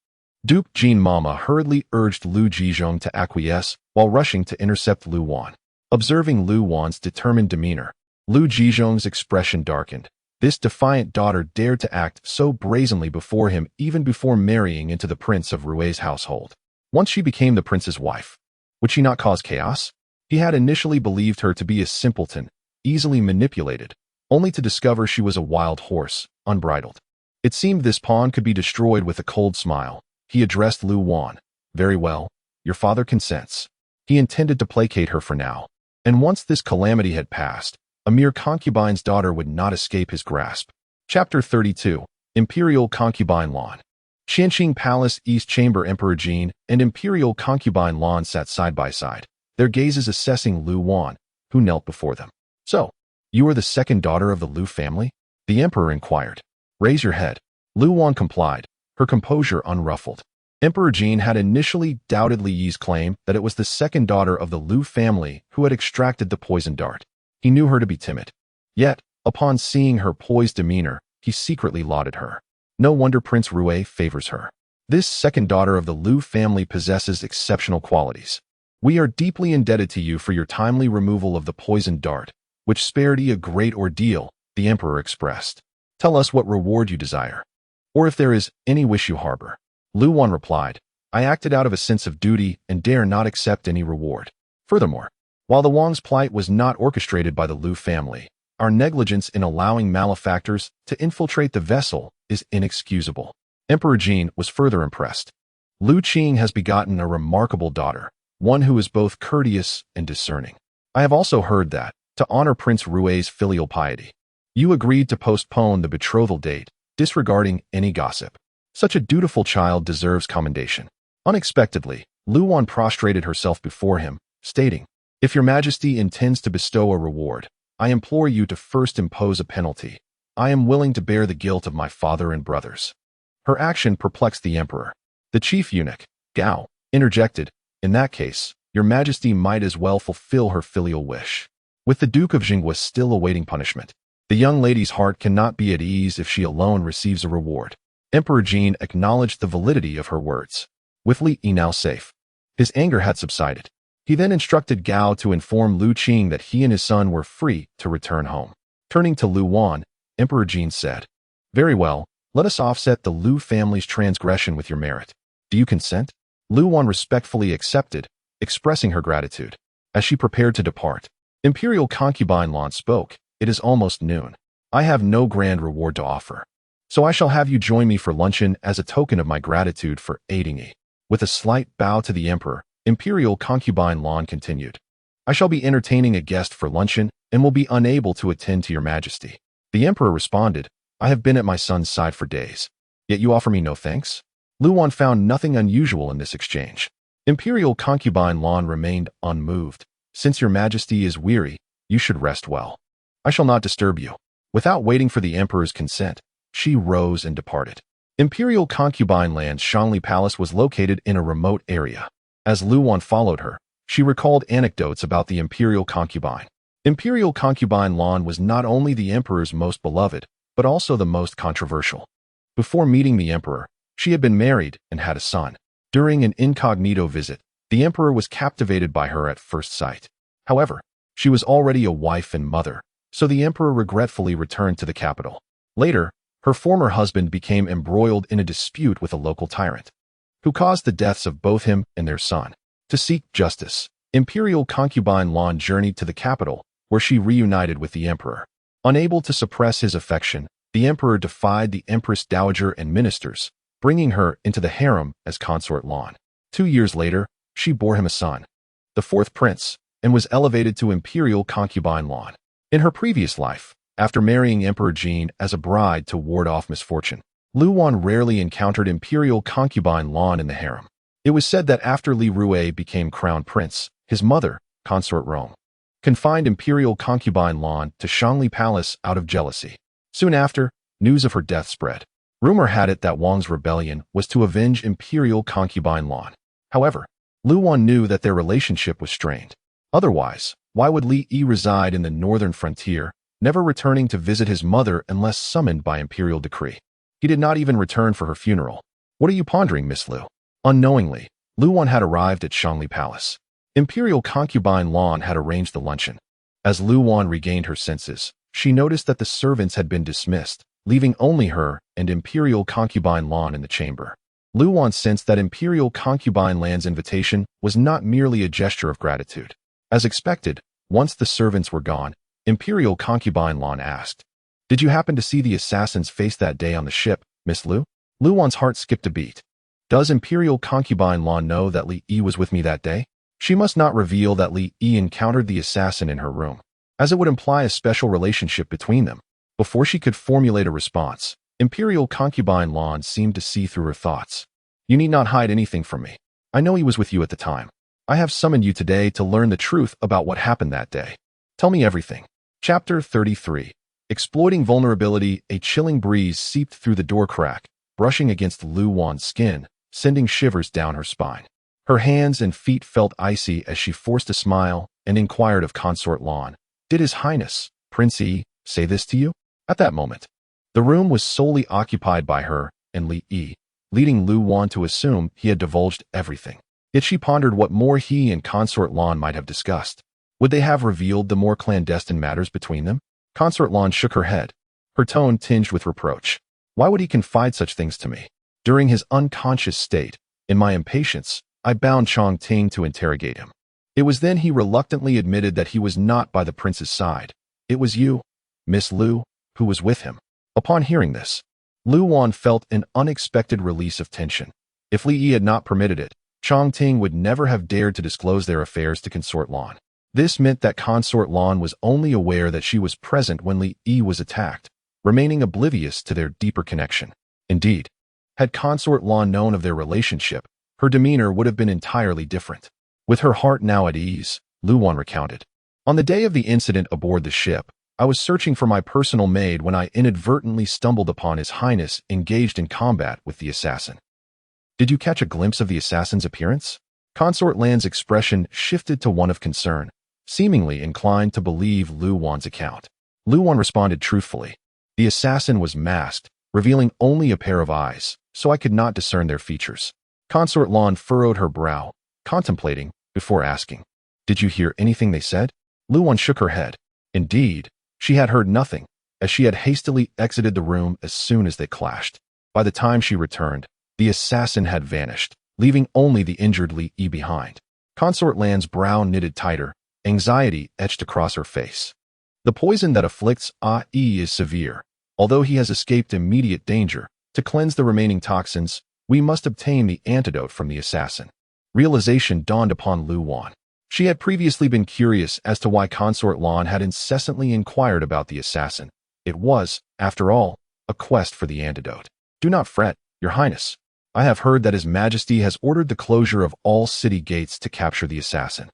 S1: Duke Jean Mama hurriedly urged Lu Jizhong to acquiesce while rushing to intercept Lu Wan. Observing Lu Wan's determined demeanor, Lu Jizhong's expression darkened. This defiant daughter dared to act so brazenly before him even before marrying into the Prince of Rui's household. Once she became the prince's wife, would she not cause chaos? He had initially believed her to be a simpleton, easily manipulated, only to discover she was a wild horse, unbridled. It seemed this pawn could be destroyed with a cold smile. He addressed Lu Wan. "Very well, your father consents." He intended to placate her for now, and once this calamity had passed, a mere concubine's daughter would not escape his grasp. Chapter 32. Imperial Concubine Lawn. Qianqing Palace East Chamber. Emperor Jin and Imperial Concubine Lawn sat side by side, their gazes assessing Lu Wan, who knelt before them. "So, you are the second daughter of the Lu family?" the emperor inquired. "Raise your head." Lu Wan complied, her composure unruffled. Emperor Jin had initially doubted Li Yi's claim that it was the second daughter of the Lu family who had extracted the poison dart. He knew her to be timid. Yet, upon seeing her poised demeanor, he secretly lauded her. No wonder Prince Rui favors her. This second daughter of the Lu family possesses exceptional qualities. "We are deeply indebted to you for your timely removal of the poisoned dart, which spared Yi a great ordeal," the emperor expressed. "Tell us what reward you desire, or if there is any wish you harbor." Lu Wan replied, "I acted out of a sense of duty and dare not accept any reward. Furthermore, while the Wang's plight was not orchestrated by the Lu family, our negligence in allowing malefactors to infiltrate the vessel is inexcusable." Emperor Jin was further impressed. "Lu Qing has begotten a remarkable daughter, one who is both courteous and discerning. I have also heard that, to honor Prince Rui's filial piety, you agreed to postpone the betrothal date, disregarding any gossip. Such a dutiful child deserves commendation." Unexpectedly, Lu Wan prostrated herself before him, stating, "If your majesty intends to bestow a reward, I implore you to first impose a penalty. I am willing to bear the guilt of my father and brothers." Her action perplexed the emperor. The chief eunuch, Gao, interjected, "In that case, your majesty might as well fulfill her filial wish." With the Duke of Jingwa still awaiting punishment, The young lady's heart cannot be at ease if she alone receives a reward. Emperor Jin acknowledged the validity of her words. With Li Yi now safe, his anger had subsided. He then instructed Gao to inform Rui King that he and his son were free to return home. Turning to Lu Wan, Emperor Jin said, "Very well, let us offset the Lu family's transgression with your merit. Do you consent?" Lu Wan respectfully accepted, expressing her gratitude. As she prepared to depart, Imperial concubine Lan spoke, "It is almost noon. I have no grand reward to offer, so I shall have you join me for luncheon as a token of my gratitude for aiding me." With a slight bow to the emperor, Imperial concubine Lan continued, "I shall be entertaining a guest for luncheon and will be unable to attend to your majesty." The emperor responded, "I have been at my son's side for days, yet you offer me no thanks?" Lu Wan found nothing unusual in this exchange. Imperial concubine Lan remained unmoved. "Since your majesty is weary, you should rest well. I shall not disturb you." Without waiting for the emperor's consent, she rose and departed. Imperial concubine Lan's Shangli Palace was located in a remote area. As Lu Wan followed her, she recalled anecdotes about the imperial concubine. Imperial concubine Lan was not only the emperor's most beloved, but also the most controversial. Before meeting the emperor, she had been married and had a son. During an incognito visit, the emperor was captivated by her at first sight. However, she was already a wife and mother, so the emperor regretfully returned to the capital. Later, her former husband became embroiled in a dispute with a local tyrant, who caused the deaths of both him and their son. To seek justice, Imperial concubine Lan journeyed to the capital, where she reunited with the emperor. Unable to suppress his affection, the emperor defied the empress dowager and ministers, bringing her into the harem as consort Lan. 2 years later, she bore him a son, the fourth prince, and was elevated to Imperial concubine Lan. In her previous life, after marrying Emperor Jin as a bride to ward off misfortune, Lu Wan rarely encountered Imperial concubine Lan in the harem. It was said that after Li Rui became crown prince, his mother, consort Rome, confined Imperial concubine Lan to Shangli Palace out of jealousy. Soon after, news of her death spread. Rumor had it that Wang's rebellion was to avenge Imperial concubine Lan. However, Lu Wan knew that their relationship was strained. Otherwise, why would Li Yi reside in the northern frontier, never returning to visit his mother unless summoned by imperial decree? He did not even return for her funeral. "What are you pondering, Miss Lu?" Unknowingly, Lu Wan had arrived at Shangli Palace. Imperial concubine Lan had arranged the luncheon. As Lu Wan regained her senses, she noticed that the servants had been dismissed, leaving only her and Imperial concubine Lan in the chamber. Lu Wan sensed that Imperial concubine Lan's invitation was not merely a gesture of gratitude. As expected, once the servants were gone, Imperial concubine Lan asked, "Did you happen to see the assassin's face that day on the ship, Miss Lu?" Lu Wan's heart skipped a beat. Does Imperial concubine Lan know that Li Yi was with me that day? She must not reveal that Li Yi encountered the assassin in her room, as it would imply a special relationship between them. Before she could formulate a response, Imperial concubine Lan seemed to see through her thoughts. "You need not hide anything from me. I know he was with you at the time. I have summoned you today to learn the truth about what happened that day. Tell me everything." Chapter 33. Exploiting vulnerability. A chilling breeze seeped through the door crack, brushing against Lu Wan's skin, sending shivers down her spine. Her hands and feet felt icy as she forced a smile and inquired of consort Lan, "Did His Highness, Prince Yi, say this to you?" At that moment, the room was solely occupied by her and Li Yi, leading Lu Wan to assume he had divulged everything. Yet she pondered what more he and consort Lan might have discussed. Would they have revealed the more clandestine matters between them? Consort Lan shook her head, her tone tinged with reproach. Why would he confide such things to me? During his unconscious state, in my impatience, I bound Chong Ting to interrogate him. It was then he reluctantly admitted that he was not by the prince's side. It was you, Miss Lu, who was with him. Upon hearing this, Lu Wan felt an unexpected release of tension. If Li Yi had not permitted it, Chong Ting would never have dared to disclose their affairs to consort Lan. This meant that consort Lan was only aware that she was present when Li Yi was attacked, remaining oblivious to their deeper connection. Indeed, had consort Lan known of their relationship, her demeanor would have been entirely different. With her heart now at ease, Lu Wan recounted, "On the day of the incident aboard the ship, I was searching for my personal maid when I inadvertently stumbled upon His Highness engaged in combat with the assassin." "Did you catch a glimpse of the assassin's appearance?" Consort Lan's expression shifted to one of concern, seemingly inclined to believe Lu Wan's account. Lu Wan responded truthfully. The assassin was masked, revealing only a pair of eyes, so I could not discern their features. Consort Lan furrowed her brow, contemplating, before asking, "Did you hear anything they said?" Lu Wan shook her head. Indeed, she had heard nothing, as she had hastily exited the room as soon as they clashed. By the time she returned, the assassin had vanished, leaving only the injured Li Yi behind. Consort Lan's brow knitted tighter, anxiety etched across her face. The poison that afflicts Yi is severe. Although he has escaped immediate danger, to cleanse the remaining toxins, we must obtain the antidote from the assassin. Realization dawned upon Lu Wan. She had previously been curious as to why Consort Lan had incessantly inquired about the assassin. It was, after all, a quest for the antidote. "Do not fret, Your Highness. I have heard that His Majesty has ordered the closure of all city gates to capture the assassin.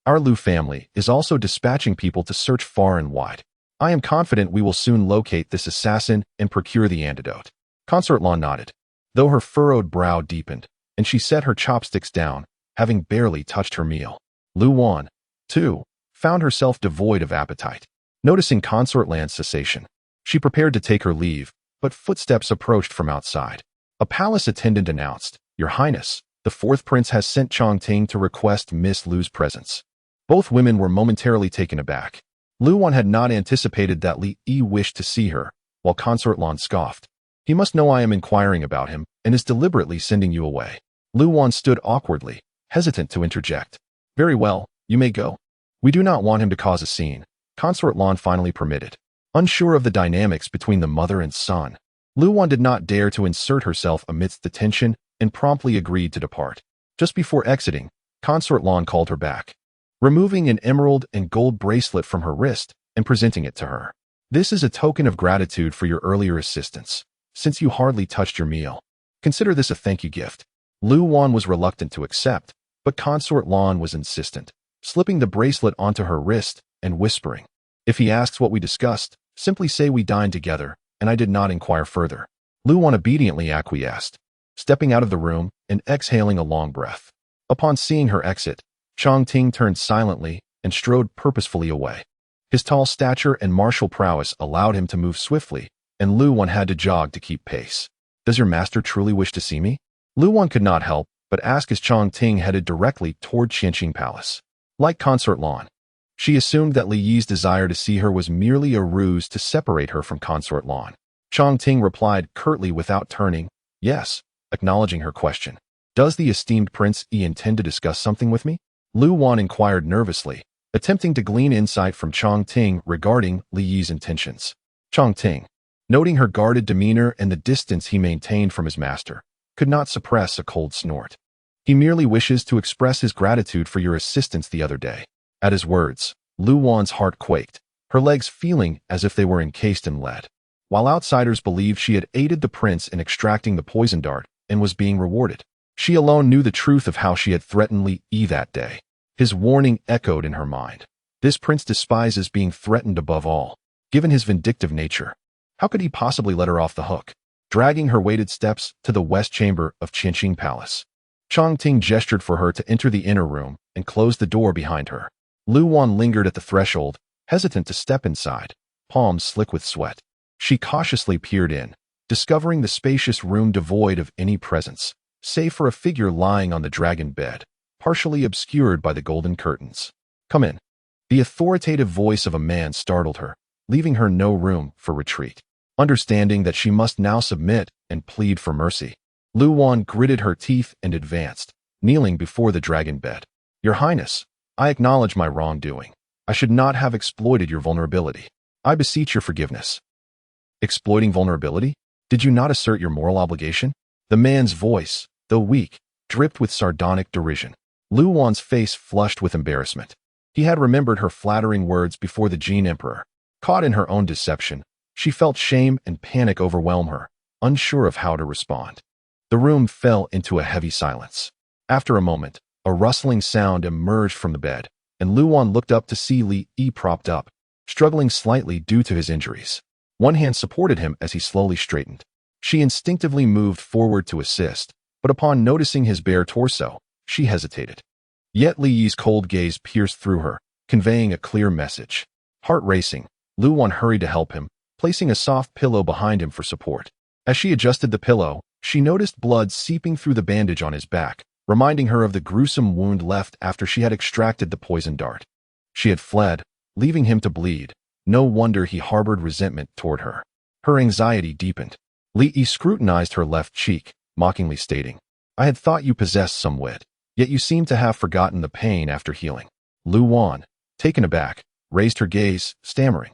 S1: Our Lu family is also dispatching people to search far and wide. I am confident we will soon locate this assassin and procure the antidote." Consort Lan nodded, though her furrowed brow deepened, and she set her chopsticks down, having barely touched her meal. Lu Wan, too, found herself devoid of appetite. Noticing Consort Lan's cessation, she prepared to take her leave, but footsteps approached from outside. A palace attendant announced, "Your Highness, the fourth prince has sent Chongting to request Miss Lu's presence." Both women were momentarily taken aback. Lu Wan had not anticipated that Li Yi wished to see her, while Consort Lan scoffed. "He must know I am inquiring about him and is deliberately sending you away." Lu Wan stood awkwardly, hesitant to interject. "Very well, you may go. We do not want him to cause a scene," Consort Lan finally permitted. Unsure of the dynamics between the mother and son, Lu Wan did not dare to insert herself amidst the tension and promptly agreed to depart. Just before exiting, Consort Lan called her back, removing an emerald and gold bracelet from her wrist and presenting it to her. "This is a token of gratitude for your earlier assistance, since you hardly touched your meal. Consider this a thank you gift." Lu Wan was reluctant to accept, but Consort Lan was insistent, slipping the bracelet onto her wrist and whispering, "If he asks what we discussed, simply say we dined together, and I did not inquire further." Lu Wan obediently acquiesced, stepping out of the room and exhaling a long breath. Upon seeing her exit, Chongting turned silently and strode purposefully away. His tall stature and martial prowess allowed him to move swiftly, and Lu Wan had to jog to keep pace. "Does your master truly wish to see me?" Lu Wan could not help but ask as Chongting headed directly toward Qianqing Palace. Like Consort Lan, she assumed that Li Yi's desire to see her was merely a ruse to separate her from Consort Lan. Chongting replied curtly without turning, "Yes," acknowledging her question. "Does the esteemed Prince Yi intend to discuss something with me?" Lu Wan inquired nervously, attempting to glean insight from Chongting regarding Li Yi's intentions. Chongting, noting her guarded demeanor and the distance he maintained from his master, could not suppress a cold snort. "He merely wishes to express his gratitude for your assistance the other day." At his words, Lu Wan's heart quaked, her legs feeling as if they were encased in lead. While outsiders believed she had aided the prince in extracting the poison dart and was being rewarded, she alone knew the truth of how she had threatened Li Yi that day. His warning echoed in her mind. This prince despises being threatened above all. Given his vindictive nature, how could he possibly let her off the hook? Dragging her weighted steps to the west chamber of Qianqing Palace, Chongting gestured for her to enter the inner room and closed the door behind her. Lu Wan lingered at the threshold, hesitant to step inside, palms slick with sweat. She cautiously peered in, discovering the spacious room devoid of any presence, save for a figure lying on the dragon bed, partially obscured by the golden curtains. "Come in." The authoritative voice of a man startled her, leaving her no room for retreat. Understanding that she must now submit and plead for mercy, Lu Wan gritted her teeth and advanced, kneeling before the dragon bed. "Your Highness, I acknowledge my wrongdoing. I should not have exploited your vulnerability. I beseech your forgiveness." "Exploiting vulnerability? Did you not assert your moral obligation?" The man's voice, though weak, dripped with sardonic derision. Lu Wan's face flushed with embarrassment. He had remembered her flattering words before the Jin Emperor. Caught in her own deception, she felt shame and panic overwhelm her, unsure of how to respond. The room fell into a heavy silence. After a moment, a rustling sound emerged from the bed, and Lu Wan looked up to see Li Yi propped up, struggling slightly due to his injuries. One hand supported him as he slowly straightened. She instinctively moved forward to assist, but upon noticing his bare torso, she hesitated. Yet Li Yi's cold gaze pierced through her, conveying a clear message. Heart racing, Lu Wan hurried to help him, placing a soft pillow behind him for support. As she adjusted the pillow, she noticed blood seeping through the bandage on his back, reminding her of the gruesome wound left after she had extracted the poison dart. She had fled, leaving him to bleed. No wonder he harbored resentment toward her. Her anxiety deepened. Li Yi scrutinized her left cheek, mockingly stating, "I had thought you possessed some wit, yet you seem to have forgotten the pain after healing." Lu Wan, taken aback, raised her gaze, stammering.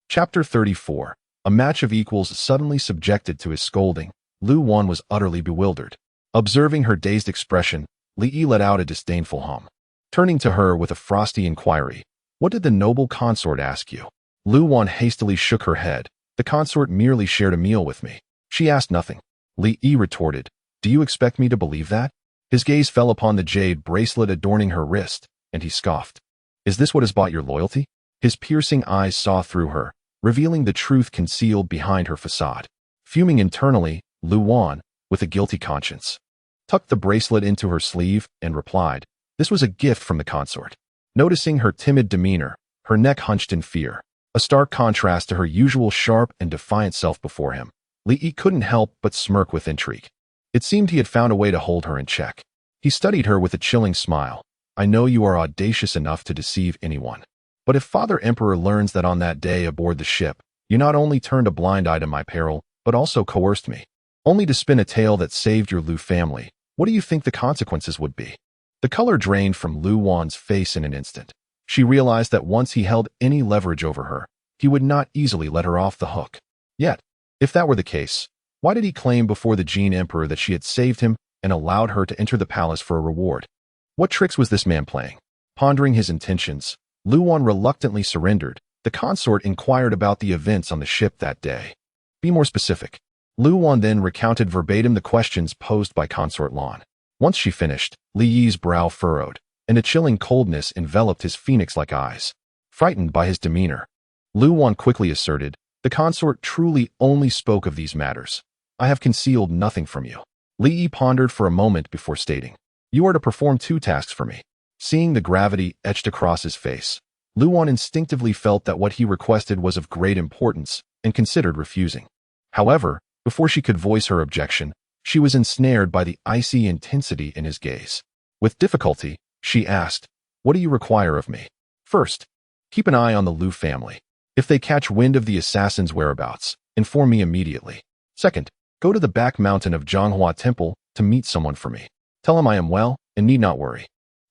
S1: Chapter 34. A match of equals suddenly subjected to his scolding. Lu Wan was utterly bewildered. Observing her dazed expression, Li Yi let out a disdainful hum. Turning to her with a frosty inquiry, "What did the noble consort ask you?" Lu Wan hastily shook her head. "The consort merely shared a meal with me. She asked nothing." Li Yi retorted, "Do you expect me to believe that?" His gaze fell upon the jade bracelet adorning her wrist, and he scoffed. "Is this what has bought your loyalty?" His piercing eyes saw through her, revealing the truth concealed behind her facade. Fuming internally, Lu Wan, with a guilty conscience, tucked the bracelet into her sleeve and replied, "This was a gift from the consort." Noticing her timid demeanor, her neck hunched in fear, a stark contrast to her usual sharp and defiant self before him, Li Yi couldn't help but smirk with intrigue. It seemed he had found a way to hold her in check. He studied her with a chilling smile. "I know you are audacious enough to deceive anyone. But if Father Emperor learns that on that day aboard the ship, you not only turned a blind eye to my peril, but also coerced me, only to spin a tale that saved your Lu family, what do you think the consequences would be?" The color drained from Lu Wan's face in an instant. She realized that once he held any leverage over her, he would not easily let her off the hook. Yet, if that were the case, why did he claim before the Jin Emperor that she had saved him and allowed her to enter the palace for a reward? What tricks was this man playing? Pondering his intentions, Lu Wan reluctantly surrendered. The consort inquired about the events on the ship that day. "Be more specific." Lu Wan then recounted verbatim the questions posed by Consort Lan. Once she finished, Li Yi's brow furrowed, and a chilling coldness enveloped his phoenix-like eyes. Frightened by his demeanor, Lu Wan quickly asserted, "The consort truly only spoke of these matters. I have concealed nothing from you." Li Yi pondered for a moment before stating, "You are to perform 2 tasks for me." Seeing the gravity etched across his face, Lu Wan instinctively felt that what he requested was of great importance and considered refusing. However, before she could voice her objection, she was ensnared by the icy intensity in his gaze. With difficulty, she asked, "What do you require of me?" "First, keep an eye on the Lu family. If they catch wind of the assassin's whereabouts, inform me immediately. Second, go to the back mountain of Zhonghua Temple to meet someone for me. Tell him I am well and need not worry."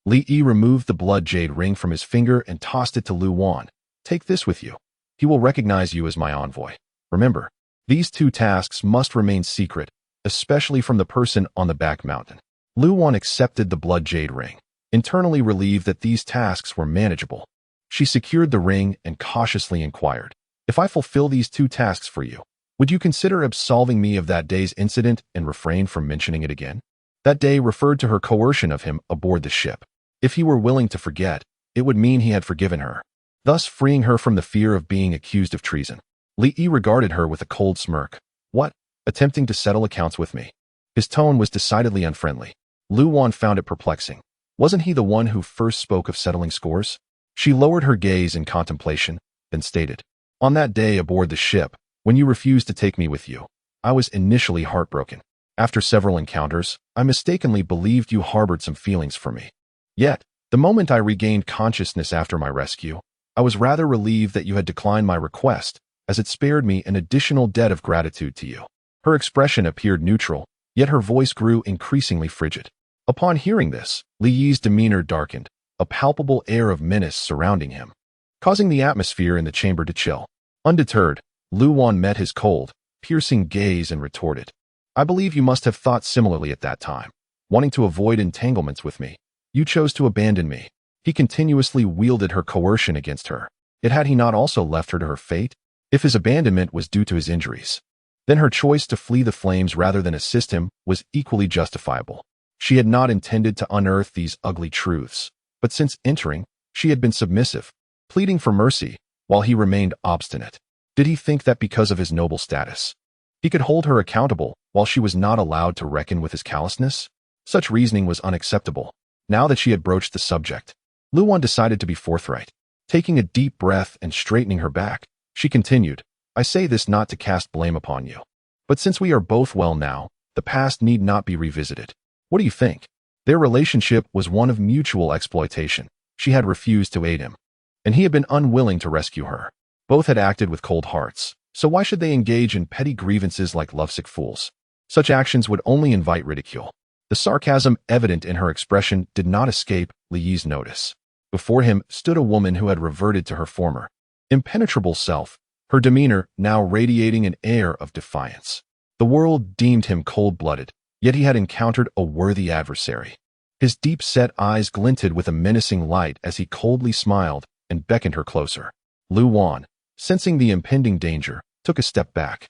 S1: Li Yi removed the blood jade ring from his finger and tossed it to Lu Wan. "Take this with you. He will recognize you as my envoy. Remember, these 2 tasks must remain secret, especially from the person on the back mountain." Lu Wan accepted the blood jade ring, internally relieved that these tasks were manageable. She secured the ring and cautiously inquired, "If I fulfill these 2 tasks for you, would you consider absolving me of that day's incident and refrain from mentioning it again?" That day referred to her coercion of him aboard the ship. If he were willing to forget, it would mean he had forgiven her, thus freeing her from the fear of being accused of treason. Li Yi regarded her with a cold smirk. "What? Attempting to settle accounts with me?" His tone was decidedly unfriendly. Lu Wan found it perplexing. Wasn't he the one who first spoke of settling scores? She lowered her gaze in contemplation, then stated, "On that day aboard the ship, when you refused to take me with you, I was initially heartbroken. After several encounters, I mistakenly believed you harbored some feelings for me. Yet, the moment I regained consciousness after my rescue, I was rather relieved that you had declined my request, as it spared me an additional debt of gratitude to you." Her expression appeared neutral, yet her voice grew increasingly frigid. Upon hearing this, Li Yi's demeanor darkened, a palpable air of menace surrounding him, causing the atmosphere in the chamber to chill. Undeterred, Lu Wan met his cold, piercing gaze and retorted, "I believe you must have thought similarly at that time. Wanting to avoid entanglements with me, you chose to abandon me." He continuously wielded her coercion against her. Yet had he not also left her to her fate? If his abandonment was due to his injuries, then her choice to flee the flames rather than assist him was equally justifiable. She had not intended to unearth these ugly truths, but since entering, she had been submissive, pleading for mercy, while he remained obstinate. Did he think that because of his noble status, he could hold her accountable while she was not allowed to reckon with his callousness? Such reasoning was unacceptable. Now that she had broached the subject, Lu Wan decided to be forthright. Taking a deep breath and straightening her back, She continued, I say this not to cast blame upon you. But since we are both well now, the past need not be revisited. What do you think? Their relationship was one of mutual exploitation. She had refused to aid him, and he had been unwilling to rescue her. Both had acted with cold hearts, so why should they engage in petty grievances like lovesick fools? Such actions would only invite ridicule. The sarcasm evident in her expression did not escape Li Yi's notice. Before him stood a woman who had reverted to her former, impenetrable self, her demeanor now radiating an air of defiance. The world deemed him cold-blooded, yet he had encountered a worthy adversary. His deep-set eyes glinted with a menacing light as he coldly smiled and beckoned her closer. Lu Wan, sensing the impending danger, took a step back.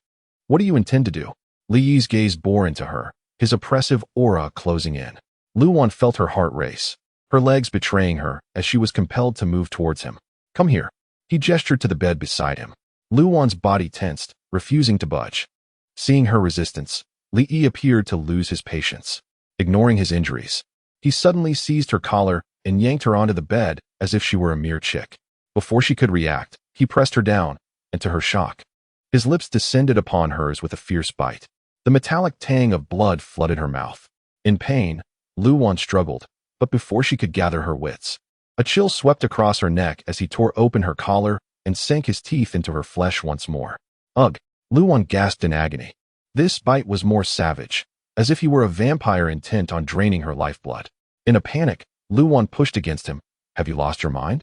S1: What do you intend to do? Li Yi's gaze bore into her, his oppressive aura closing in. Lu Wan felt her heart race, her legs betraying her as she was compelled to move towards him. Come here. He gestured to the bed beside him. Lu Wan's body tensed, refusing to budge. Seeing her resistance, Li Yi appeared to lose his patience. Ignoring his injuries, he suddenly seized her collar and yanked her onto the bed as if she were a mere chick. Before she could react, he pressed her down, and to her shock, his lips descended upon hers with a fierce bite. The metallic tang of blood flooded her mouth. In pain, Lu Wan struggled, but before she could gather her wits, a chill swept across her neck as he tore open her collar and sank his teeth into her flesh once more. Ugh! Lu Wan gasped in agony. This bite was more savage, as if he were a vampire intent on draining her lifeblood. In a panic, Lu Wan pushed against him. Have you lost your mind?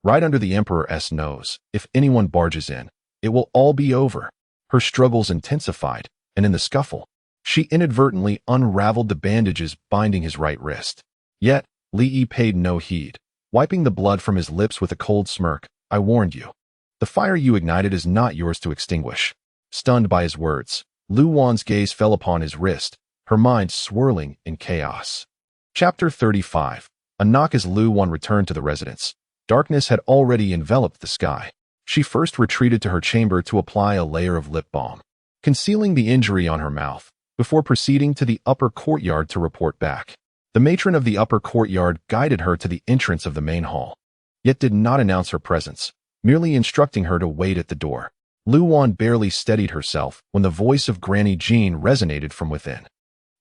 S1: Right under the Emperor's nose, if anyone barges in, it will all be over. Her struggles intensified, and in the scuffle, she inadvertently unraveled the bandages binding his right wrist. Yet, Li Yi paid no heed. Wiping the blood from his lips with a cold smirk, I warned you. The fire you ignited is not yours to extinguish. Stunned by his words, Lu Wan's gaze fell upon his wrist, her mind swirling in chaos. Chapter 35. A knock. As Lu Wan returned to the residence, darkness had already enveloped the sky. She first retreated to her chamber to apply a layer of lip balm, concealing the injury on her mouth, before proceeding to the upper courtyard to report back. The matron of the upper courtyard guided her to the entrance of the main hall, yet did not announce her presence, merely instructing her to wait at the door. Lu Wan barely steadied herself when the voice of Granny Jean resonated from within.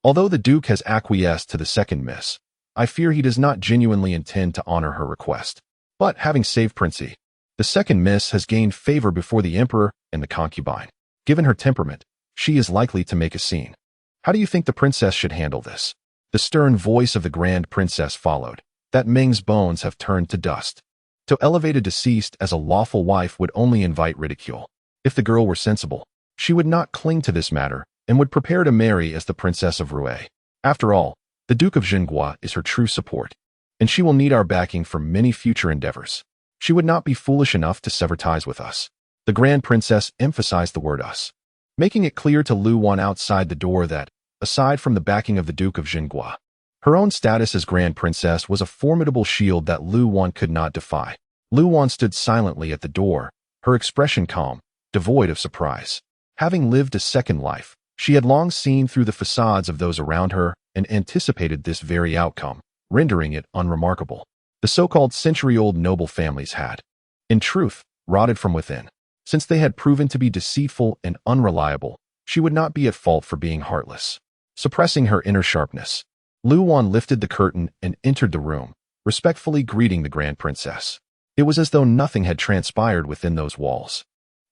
S1: Although the Duke has acquiesced to the second miss, I fear he does not genuinely intend to honor her request. But having saved Princey, the second miss has gained favor before the Emperor and the concubine. Given her temperament, she is likely to make a scene. How do you think the princess should handle this? The stern voice of the Grand Princess followed. That Ming's bones have turned to dust. To elevate a deceased as a lawful wife would only invite ridicule. If the girl were sensible, she would not cling to this matter and would prepare to marry as the Princess of Rui. After all, the Duke of Jinghua is her true support, and she will need our backing for many future endeavors. She would not be foolish enough to sever ties with us. The Grand Princess emphasized the word us, making it clear to Lu Wan outside the door that, aside from the backing of the Duke of Jinghua, her own status as Grand Princess was a formidable shield that Lu Wan could not defy. Lu Wan stood silently at the door, her expression calm, devoid of surprise. Having lived a second life, she had long seen through the facades of those around her and anticipated this very outcome, rendering it unremarkable. The so-called century-old noble families had, in truth, rotted from within. Since they had proven to be deceitful and unreliable, she would not be at fault for being heartless. Suppressing her inner sharpness, Lu Wan lifted the curtain and entered the room, respectfully greeting the Grand Princess. It was as though nothing had transpired within those walls.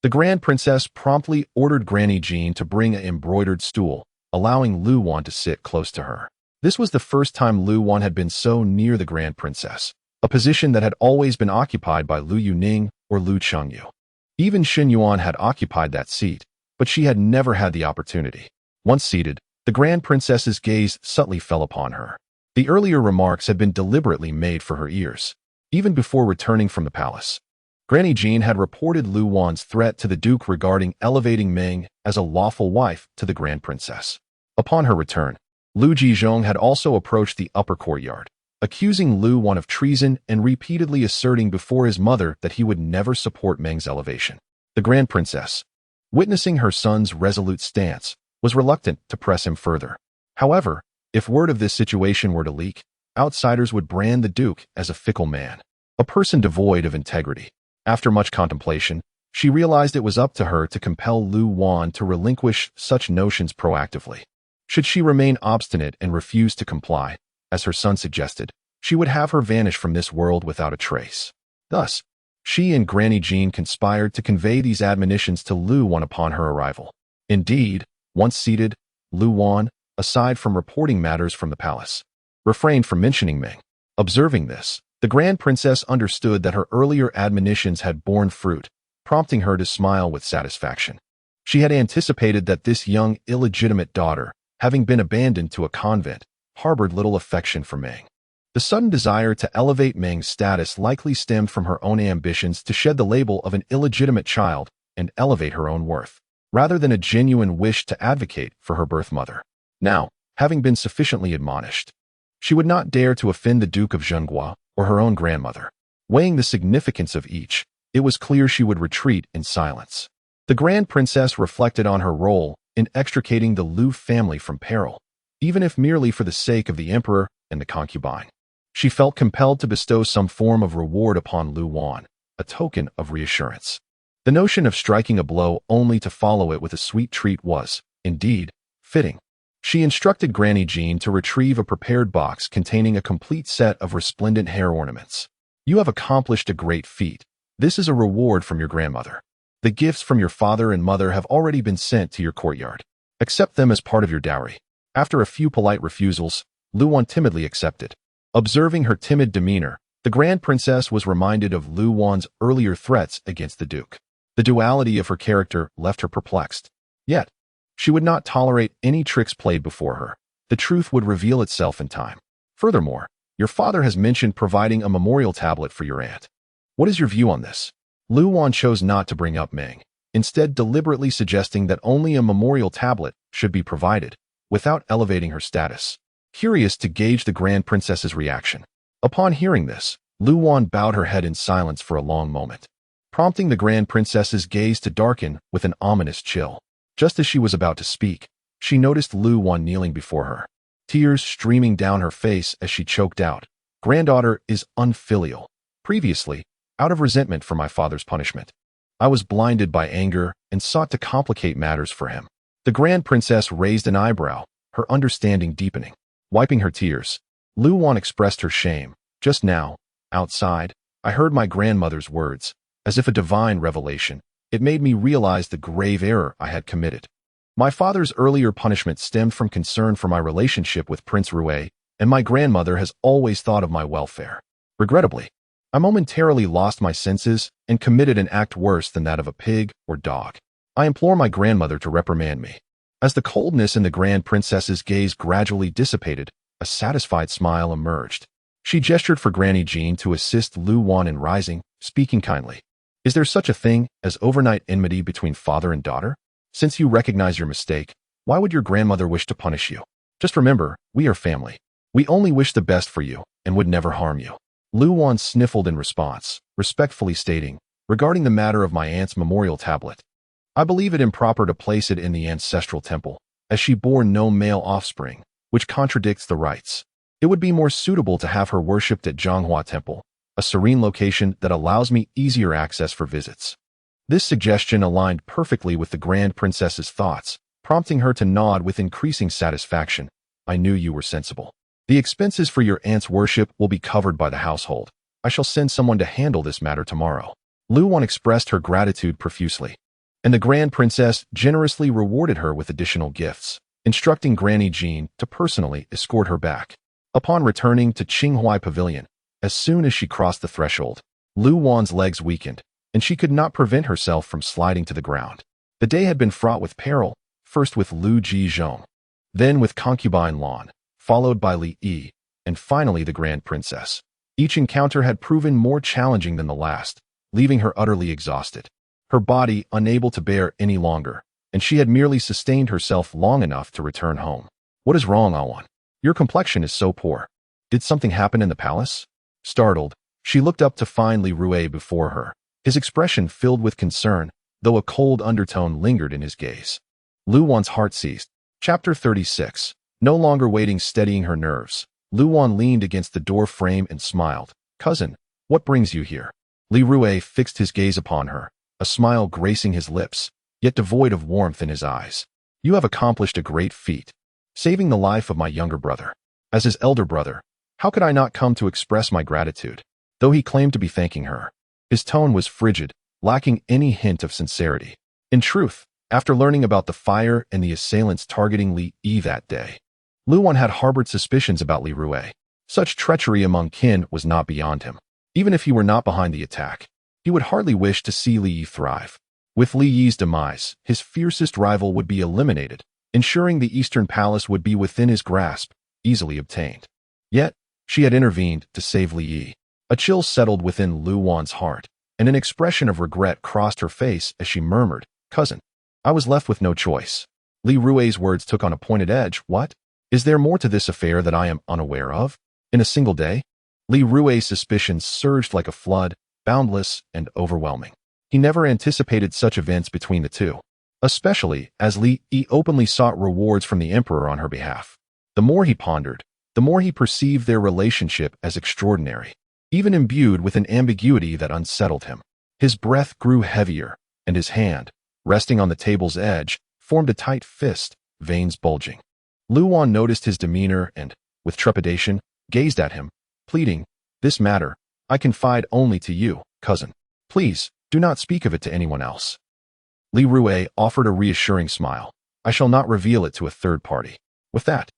S1: The Grand Princess promptly ordered Granny Jean to bring an embroidered stool, allowing Lu Wan to sit close to her. This was the first time Lu Wan had been so near the Grand Princess, a position that had always been occupied by Lu Yuning or Lu Chengyu. Even Xin Yuan had occupied that seat, but she had never had the opportunity. Once seated, the Grand Princess's gaze subtly fell upon her. The earlier remarks had been deliberately made for her ears. Even before returning from the palace, Granny Jean had reported Lu Wan's threat to the Duke regarding elevating Ming as a lawful wife to the Grand Princess. Upon her return, Lu Jizhong had also approached the upper courtyard, accusing Lu Wan of treason and repeatedly asserting before his mother that he would never support Meng's elevation. The Grand Princess, witnessing her son's resolute stance, was reluctant to press him further. However, if word of this situation were to leak, outsiders would brand the Duke as a fickle man, a person devoid of integrity. After much contemplation, She realized it was up to her to compel Lu Wan to relinquish such notions proactively. Should she remain obstinate and refuse to comply, as her son suggested, she would have her vanish from this world without a trace. Thus, she and Granny Jean conspired to convey these admonitions to Lu Wan upon her arrival. Indeed, once seated, Lu Wan, aside from reporting matters from the palace, refrained from mentioning Ming. Observing this, the Grand Princess understood that her earlier admonitions had borne fruit, prompting her to smile with satisfaction. She had anticipated that this young, illegitimate daughter, having been abandoned to a convent, harbored little affection for Ming. The sudden desire to elevate Ming's status likely stemmed from her own ambitions to shed the label of an illegitimate child and elevate her own worth, rather than a genuine wish to advocate for her birth mother. Now, having been sufficiently admonished, she would not dare to offend the Duke of Zhenghua or her own grandmother. Weighing the significance of each, it was clear she would retreat in silence. The Grand Princess reflected on her role in extricating the Lu family from peril, even if merely for the sake of the emperor and the concubine. She felt compelled to bestow some form of reward upon Lu Wan, a token of reassurance. The notion of striking a blow only to follow it with a sweet treat was, indeed, fitting. She instructed Granny Jean to retrieve a prepared box containing a complete set of resplendent hair ornaments. "You have accomplished a great feat. This is a reward from your grandmother. The gifts from your father and mother have already been sent to your courtyard. Accept them as part of your dowry." After a few polite refusals, Lu Wan timidly accepted. Observing her timid demeanor, the Grand Princess was reminded of Lu Wan's earlier threats against the Duke. The duality of her character left her perplexed. Yet, she would not tolerate any tricks played before her. The truth would reveal itself in time. Furthermore, your father has mentioned providing a memorial tablet for your aunt. What is your view on this? Lu Wan chose not to bring up Ming, instead deliberately suggesting that only a memorial tablet should be provided, without elevating her status. Curious to gauge the Grand Princess's reaction. Upon hearing this, Lu Wan bowed her head in silence for a long moment, prompting the Grand Princess's gaze to darken with an ominous chill. Just as she was about to speak, she noticed Lu Wan kneeling before her, tears streaming down her face as she choked out, "Granddaughter is unfilial. Previously, out of resentment for my father's punishment, I was blinded by anger and sought to complicate matters for him." The Grand Princess raised an eyebrow, her understanding deepening. Wiping her tears, Lu Wan expressed her shame. "Just now, outside, I heard my grandmother's words. As if a divine revelation, it made me realize the grave error I had committed. My father's earlier punishment stemmed from concern for my relationship with Prince Rui, and my grandmother has always thought of my welfare. Regrettably, I momentarily lost my senses and committed an act worse than that of a pig or dog. I implore my grandmother to reprimand me." As the coldness in the Grand Princess's gaze gradually dissipated, a satisfied smile emerged. She gestured for Granny Jean to assist Lu Wan in rising, speaking kindly. "Is there such a thing as overnight enmity between father and daughter? Since you recognize your mistake, why would your grandmother wish to punish you? Just remember, we are family. We only wish the best for you and would never harm you." Lu Wan sniffled in response, respectfully stating, "Regarding the matter of my aunt's memorial tablet, I believe it improper to place it in the ancestral temple, as she bore no male offspring, which contradicts the rites. It would be more suitable to have her worshipped at Zhanghua Temple, a serene location that allows me easier access for visits." This suggestion aligned perfectly with the Grand Princess's thoughts, prompting her to nod with increasing satisfaction. "I knew you were sensible. The expenses for your aunt's worship will be covered by the household. I shall send someone to handle this matter tomorrow." Lu Wan expressed her gratitude profusely, and the Grand Princess generously rewarded her with additional gifts, instructing Granny Jean to personally escort her back. Upon returning to Qinghuai Pavilion, as soon as she crossed the threshold, Lu Wan's legs weakened, and she could not prevent herself from sliding to the ground. The day had been fraught with peril, first with Lu Jizhong, then with concubine Lan, followed by Li Yi, and finally the Grand Princess. Each encounter had proven more challenging than the last, leaving her utterly exhausted, her body unable to bear any longer, and she had merely sustained herself long enough to return home. "What is wrong, Awan? Your complexion is so poor. Did something happen in the palace?" Startled, she looked up to find Li Rui before her, his expression filled with concern, though a cold undertone lingered in his gaze. Lu Wan's heart seized. Chapter 36. No longer waiting, steadying her nerves, Lu Wan leaned against the door frame and smiled. "Cousin, what brings you here?" Li Rui fixed his gaze upon her, a a smile gracing his lips, yet devoid of warmth in his eyes. You have accomplished a great feat, saving the life of my younger brother. As his elder brother, how could I not come to express my gratitude? Though he claimed to be thanking her, his tone was frigid, lacking any hint of sincerity. In truth, after learning about the fire and the assailants targeting Li Yi that day, Luan had harbored suspicions about Li Rui. Such treachery among kin was not beyond him. Even if he were not behind the attack, he would hardly wish to see Li Yi thrive. With Li Yi's demise, his fiercest rival would be eliminated, ensuring the Eastern Palace would be within his grasp, easily obtained. Yet, she had intervened to save Li Yi. A chill settled within Luan's heart, and an expression of regret crossed her face as she murmured, "Cousin, I was left with no choice." Li Rui's words took on a pointed edge. What? Is there more to this affair that I am unaware of? In a single day? Li Rui's suspicions surged like a flood, boundless and overwhelming. He never anticipated such events between the two, especially as Li Yi openly sought rewards from the emperor on her behalf. The more he pondered, the more he perceived their relationship as extraordinary, even imbued with an ambiguity that unsettled him. His breath grew heavier, and his hand, resting on the table's edge, formed a tight fist, veins bulging. Luan noticed his demeanor and, with trepidation, gazed at him, pleading, "This matter, I confide only to you, cousin. Please, do not speak of it to anyone else." Li Rui offered a reassuring smile. "I shall not reveal it to a third party." With that,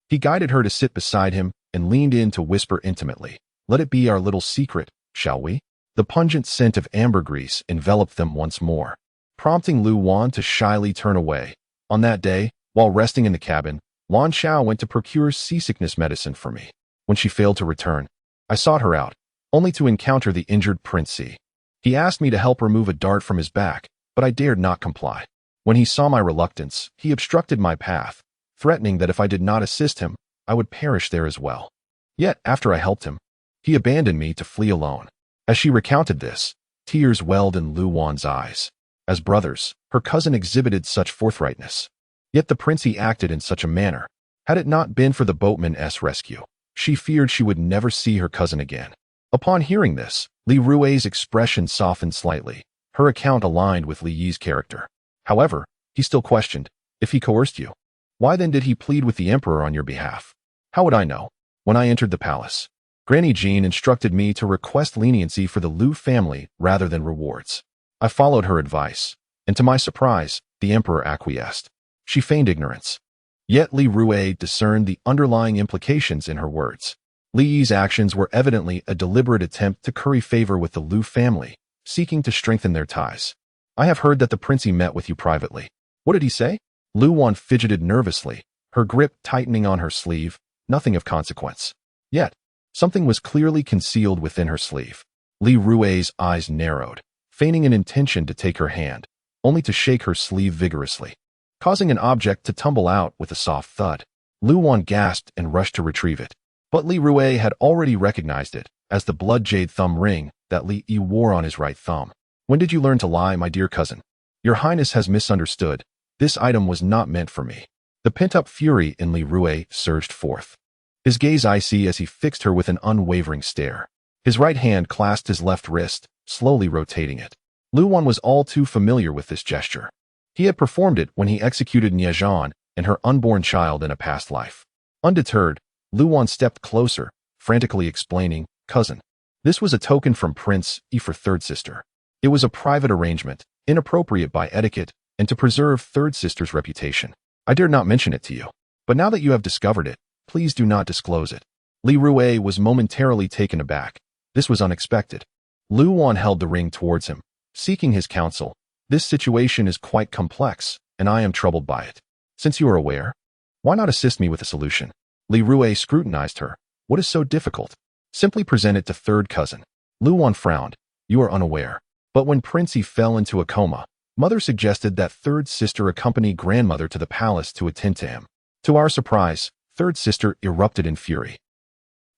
S1: he guided her to sit beside him and leaned in to whisper intimately, "Let it be our little secret, shall we?" The pungent scent of ambergris enveloped them once more, prompting Luan to shyly turn away. On that day, while resting in the cabin, Lan Xiao went to procure seasickness medicine for me. When she failed to return, I sought her out, only to encounter the injured Prince C. He asked me to help remove a dart from his back, but I dared not comply. When he saw my reluctance, he obstructed my path, threatening that if I did not assist him, I would perish there as well. Yet, after I helped him, he abandoned me to flee alone. As she recounted this, tears welled in Luan's eyes. As brothers, her cousin exhibited such forthrightness. Yet the princey acted in such a manner. Had it not been for the boatman's rescue, she feared she would never see her cousin again. Upon hearing this, Li Rui's expression softened slightly. Her account aligned with Li Yi's character. However, he still questioned, "If he coerced you, why then did he plead with the emperor on your behalf?" "How would I know?" When I entered the palace, Granny Jean instructed me to request leniency for the Lu family rather than rewards. I followed her advice, and to my surprise, the emperor acquiesced. She feigned ignorance. Yet Li Rui discerned the underlying implications in her words. Li Yi's actions were evidently a deliberate attempt to curry favor with the Lu family, seeking to strengthen their ties. "I have heard that the princey met with you privately. What did he say?" Luan fidgeted nervously, her grip tightening on her sleeve, nothing of consequence. Yet, something was clearly concealed within her sleeve. Li Rui's eyes narrowed, feigning an intention to take her hand, only to shake her sleeve vigorously, causing an object to tumble out with a soft thud. Luan gasped and rushed to retrieve it. But Li Rui had already recognized it as the blood jade thumb ring that Li Yi wore on his right thumb. "When did you learn to lie, my dear cousin? Your Highness has misunderstood. This item was not meant for me." The pent-up fury in Li Rui surged forth, his gaze icy as he fixed her with an unwavering stare. His right hand clasped his left wrist, slowly rotating it. Luan was all too familiar with this gesture. He had performed it when he executed Niajan and her unborn child in a past life. Undeterred, Luan stepped closer, frantically explaining, "Cousin, this was a token from Prince Yi for third sister. It was a private arrangement, inappropriate by etiquette, and to preserve third sister's reputation. I dared not mention it to you. But now that you have discovered it, please do not disclose it." Li Rui was momentarily taken aback. This was unexpected. Luan held the ring towards him, seeking his counsel. "This situation is quite complex, and I am troubled by it. Since you are aware, why not assist me with a solution?" Li Rui scrutinized her. "What is so difficult?" "Simply present it to third cousin." Luan frowned. "You are unaware. But when Princey fell into a coma, Mother suggested that third sister accompany grandmother to the palace to attend to him. To our surprise, third sister erupted in fury.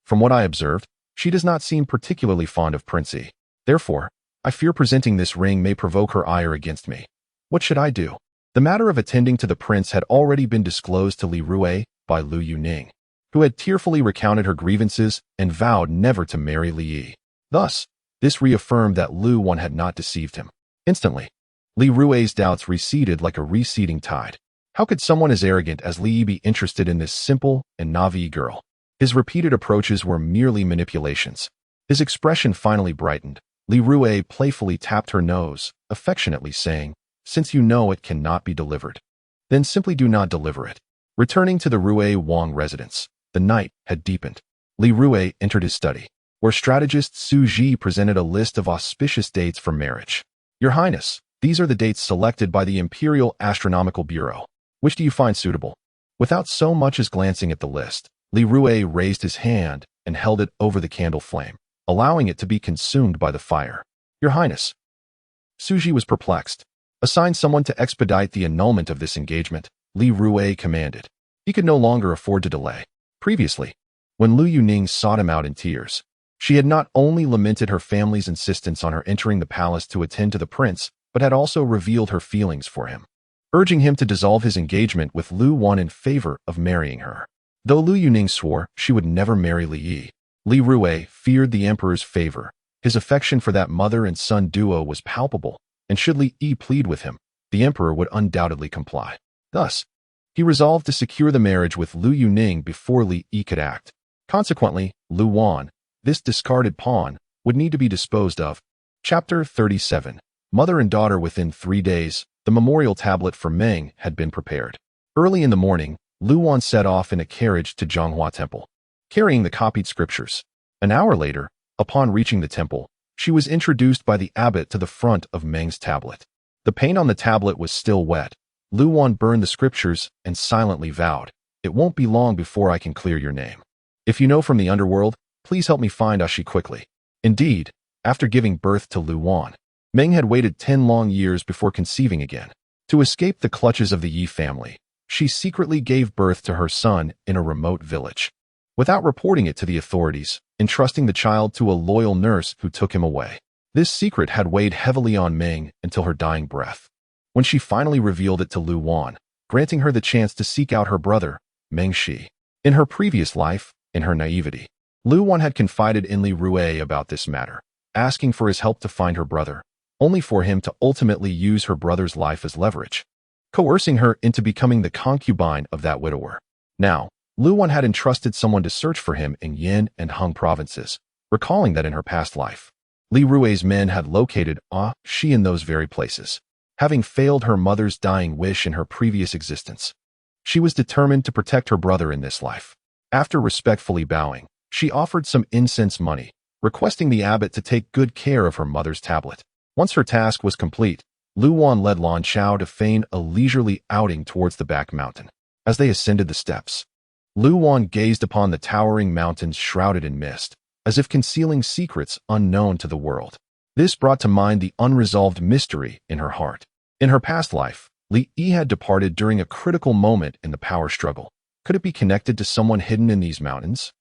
S1: From what I observed, she does not seem particularly fond of Princey. Therefore, I fear presenting this ring may provoke her ire against me. What should I do?" The matter of attending to the prince had already been disclosed to Li Rui by Lu Yuning, who had tearfully recounted her grievances and vowed never to marry Li Yi. Thus, this reaffirmed that Luan had not deceived him. Instantly, Li Rui's doubts receded like a receding tide. How could someone as arrogant as Li be interested in this simple and naive girl? His repeated approaches were merely manipulations. His expression finally brightened. Li Rui playfully tapped her nose, affectionately saying, "Since you know it cannot be delivered, then simply do not deliver it." Returning to the Rui Wang residence, the night had deepened. Li Rui entered his study, where strategist Su Ji presented a list of auspicious dates for marriage. "Your Highness, these are the dates selected by the Imperial Astronomical Bureau. Which do you find suitable?" Without so much as glancing at the list, Li Rui raised his hand and held it over the candle flame, allowing it to be consumed by the fire. "Your Highness." Su Ji was perplexed. "Assign someone to expedite the annulment of this engagement," Li Rui commanded. He could no longer afford to delay. Previously, when Lu Yuning sought him out in tears, she had not only lamented her family's insistence on her entering the palace to attend to the prince, but had also revealed her feelings for him, urging him to dissolve his engagement with Lu Wan in favor of marrying her. Though Lu Yuning swore she would never marry Li Yi, Li Rui feared the emperor's favor. His affection for that mother and son duo was palpable, and should Li Yi plead with him, the emperor would undoubtedly comply. Thus, he resolved to secure the marriage with Lu Yuning before Li Yi could act. Consequently, Lu Wan, this discarded pawn, would need to be disposed of. Chapter 37. Mother and daughter. Within 3 days, the memorial tablet for Meng had been prepared. Early in the morning, Lu Wan set off in a carriage to Zhonghua Temple, carrying the copied scriptures. An hour later, upon reaching the temple, she was introduced by the abbot to the front of Meng's tablet. The paint on the tablet was still wet. Lu Wan burned the scriptures and silently vowed, "It won't be long before I can clear your name. If you know from the underworld, please help me find Ashi quickly." Indeed, after giving birth to Lu Wan, Meng had waited 10 long years before conceiving again. To escape the clutches of the Yi family, she secretly gave birth to her son in a remote village, without reporting it to the authorities, entrusting the child to a loyal nurse who took him away. This secret had weighed heavily on Meng until her dying breath, when she finally revealed it to Lu Wan, granting her the chance to seek out her brother, Meng Shi. In her previous life, in her naivety, Lu Wan had confided in Li Rui about this matter, asking for his help to find her brother, only for him to ultimately use her brother's life as leverage, coercing her into becoming the concubine of that widower. Now, Lu Wan had entrusted someone to search for him in Yin and Hung provinces, recalling that in her past life, Li Rui's men had located Shi in those very places. Having failed her mother's dying wish in her previous existence, she was determined to protect her brother in this life. After respectfully bowing, she offered some incense money, requesting the abbot to take good care of her mother's tablet. Once her task was complete, Lu Wan led Lan Chao to feign a leisurely outing towards the back mountain. As they ascended the steps, Lu Wan gazed upon the towering mountains shrouded in mist, as if concealing secrets unknown to the world. This brought to mind the unresolved mystery in her heart. In her past life, Li Yi had departed during a critical moment in the power struggle. Could it be connected to someone hidden in these mountains?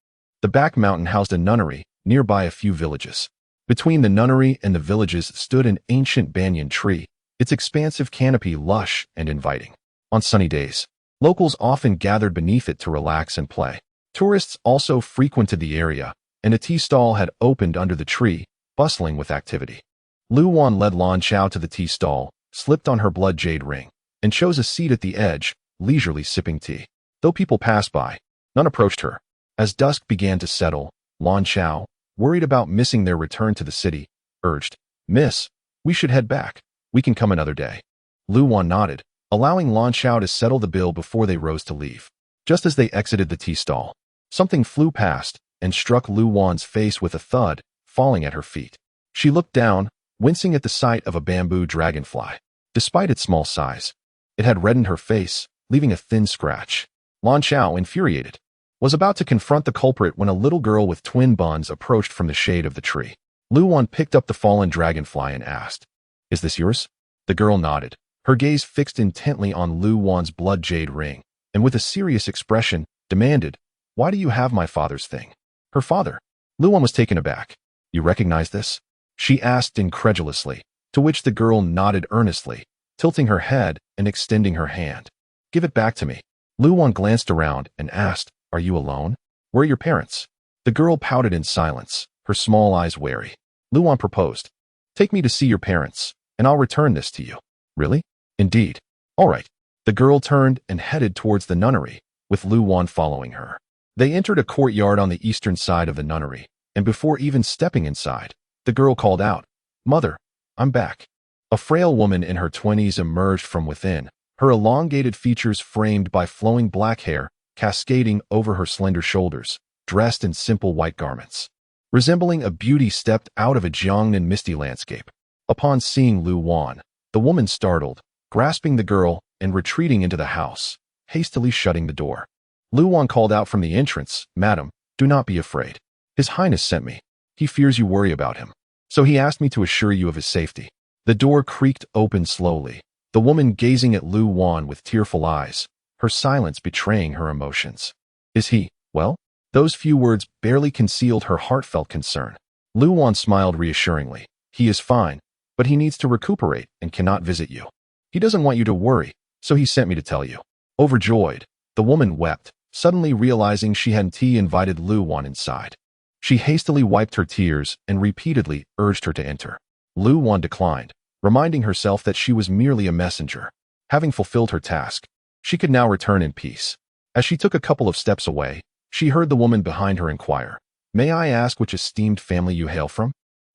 S1: The back mountain housed a nunnery, nearby a few villages. Between the nunnery and the villages stood an ancient banyan tree, its expansive canopy lush and inviting. On sunny days, locals often gathered beneath it to relax and play. Tourists also frequented the area, and a tea stall had opened under the tree, bustling with activity. Lu Wan led Lan Chao to the tea stall, slipped on her blood jade ring, and chose a seat at the edge, leisurely sipping tea. Though people passed by, none approached her. As dusk began to settle, Lan Chao, worried about missing their return to the city, urged, "Miss, we should head back. We can come another day." Lu Wan nodded, allowing Lan Chao to settle the bill before they rose to leave. Just as they exited the tea stall, something flew past and struck Lu Wan's face with a thud, falling at her feet. She looked down, wincing at the sight of a bamboo dragonfly. Despite its small size, it had reddened her face, leaving a thin scratch. Lan Chao, infuriated, was about to confront the culprit when a little girl with twin buns approached from the shade of the tree. Lu Wan picked up the fallen dragonfly and asked, "Is this yours?" The girl nodded, her gaze fixed intently on Lu Wan's blood jade ring, and with a serious expression, demanded, "Why do you have my father's thing?" Her father? Lu Wan was taken aback. "You recognize this?" she asked incredulously, to which the girl nodded earnestly, tilting her head and extending her hand. "Give it back to me." Lu Wan glanced around and asked, "Are you alone? Where are your parents?" The girl pouted in silence, her small eyes wary. Lu Wan proposed, "Take me to see your parents. and I'll return this to you. Really? Indeed. All right. The girl turned and headed towards the nunnery, with Lu Wan following her. They entered a courtyard on the eastern side of the nunnery, and before even stepping inside, the girl called out, "Mother, I'm back." A frail woman in her 20s emerged from within, her elongated features framed by flowing black hair cascading over her slender shoulders, dressed in simple white garments. Resembling a beauty stepped out of a Jiangnan misty landscape. Upon seeing Lu Wan, the woman startled, grasping the girl and retreating into the house, hastily shutting the door. Lu Wan called out from the entrance, "Madam, do not be afraid. His Highness sent me. He fears you worry about him. So he asked me to assure you of his safety." The door creaked open slowly, the woman gazing at Lu Wan with tearful eyes, her silence betraying her emotions. "Is he, well?" Those few words barely concealed her heartfelt concern. Lu Wan smiled reassuringly. "He is fine, but he needs to recuperate and cannot visit you. He doesn't want you to worry, so he sent me to tell you." Overjoyed, the woman wept, suddenly realizing she hadn't invited Lu Wan inside. She hastily wiped her tears and repeatedly urged her to enter. Lu Wan declined, reminding herself that she was merely a messenger. Having fulfilled her task, she could now return in peace. As she took a couple of steps away, she heard the woman behind her inquire, "May I ask which esteemed family you hail from?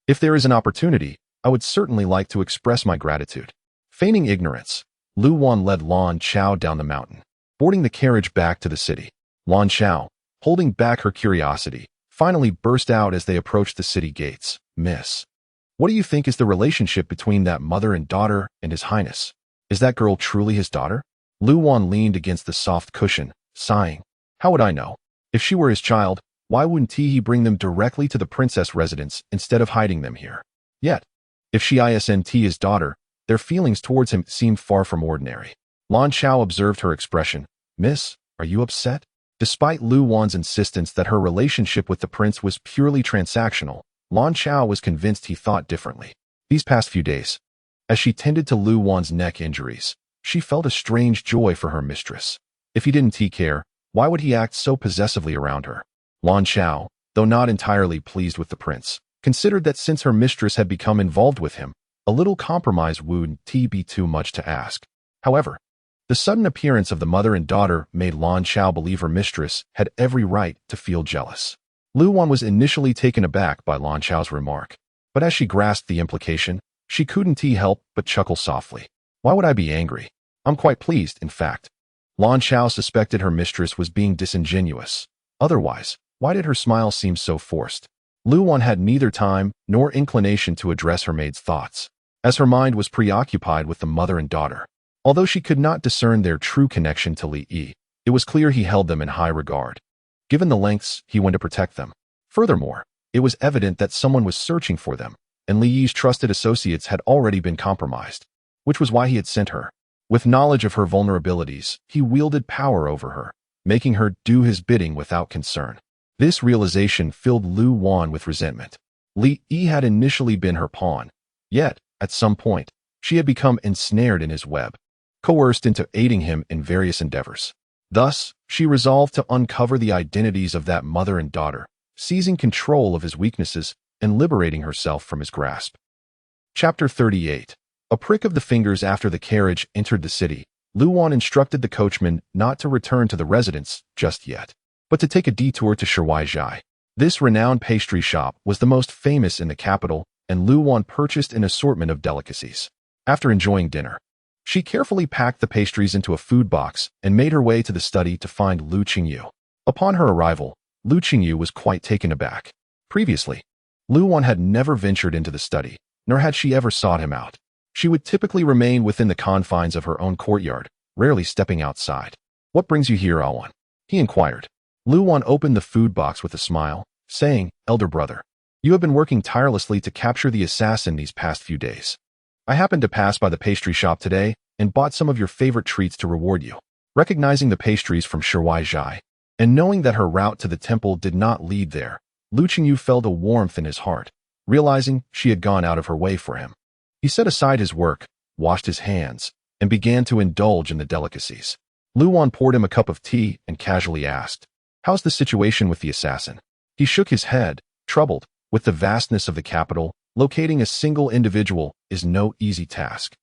S1: If there is an opportunity, I would certainly like to express my gratitude." Feigning ignorance, Lu Wan led Lan Chao down the mountain, boarding the carriage back to the city. Lan Chao, holding back her curiosity, finally burst out as they approached the city gates. "Miss, what do you think is the relationship between that mother and daughter and His Highness? Is that girl truly his daughter?" Lu Wan leaned against the soft cushion, sighing. "How would I know? If she were his child, why wouldn't he bring them directly to the princess residence instead of hiding them here? Yet, if she isn't his daughter, their feelings towards him seemed far from ordinary." Lan Chao observed her expression. "Miss, are you upset?" Despite Lu Wan's insistence that her relationship with the prince was purely transactional, Lan Chao was convinced he thought differently. These past few days, as she tended to Lu Wan's neck injuries, she felt a strange joy for her mistress. If he didn't care, why would he act so possessively around her? Lan Chao, though not entirely pleased with the prince, considered that since her mistress had become involved with him, a little compromise wouldn't be too much to ask. However, the sudden appearance of the mother and daughter made Lan Chao believe her mistress had every right to feel jealous. Lu Wan was initially taken aback by Lan Chao's remark, but as she grasped the implication, she couldn't help but chuckle softly. "Why would I be angry? I'm quite pleased, in fact." Lan Chao suspected her mistress was being disingenuous. Otherwise, why did her smile seem so forced? Lu Wan had neither time nor inclination to address her maid's thoughts, as her mind was preoccupied with the mother and daughter. Although she could not discern their true connection to Li Yi, it was clear he held them in high regard, given the lengths he went to protect them. Furthermore, it was evident that someone was searching for them, and Li Yi's trusted associates had already been compromised, which was why he had sent her. With knowledge of her vulnerabilities, he wielded power over her, making her do his bidding without concern. This realization filled Lu Wan with resentment. Li Yi had initially been her pawn, yet, at some point, she had become ensnared in his web, coerced into aiding him in various endeavors. Thus, she resolved to uncover the identities of that mother and daughter, seizing control of his weaknesses and liberating herself from his grasp. Chapter 38. A prick of the fingers after the carriage entered the city, Lu Wan instructed the coachman not to return to the residence just yet, but to take a detour to Shuaizhai. This renowned pastry shop was the most famous in the capital, and Lu Wan purchased an assortment of delicacies. After enjoying dinner, she carefully packed the pastries into a food box and made her way to the study to find Lu Qingyu. Upon her arrival, Lu Qingyu was quite taken aback. Previously, Lu Wan had never ventured into the study, nor had she ever sought him out. She would typically remain within the confines of her own courtyard, rarely stepping outside. "What brings you here, Awan?" he inquired. Lu Wan opened the food box with a smile, saying, "Elder brother, you have been working tirelessly to capture the assassin these past few days. I happened to pass by the pastry shop today and bought some of your favorite treats to reward you." Recognizing the pastries from Shuaizhai, and knowing that her route to the temple did not lead there, Lu Qingyu felt a warmth in his heart, realizing she had gone out of her way for him. He set aside his work, washed his hands, and began to indulge in the delicacies. Lu Wan poured him a cup of tea and casually asked, "How's the situation with the assassin?" He shook his head, troubled. With the vastness of the capital, Locating a single individual is no easy task.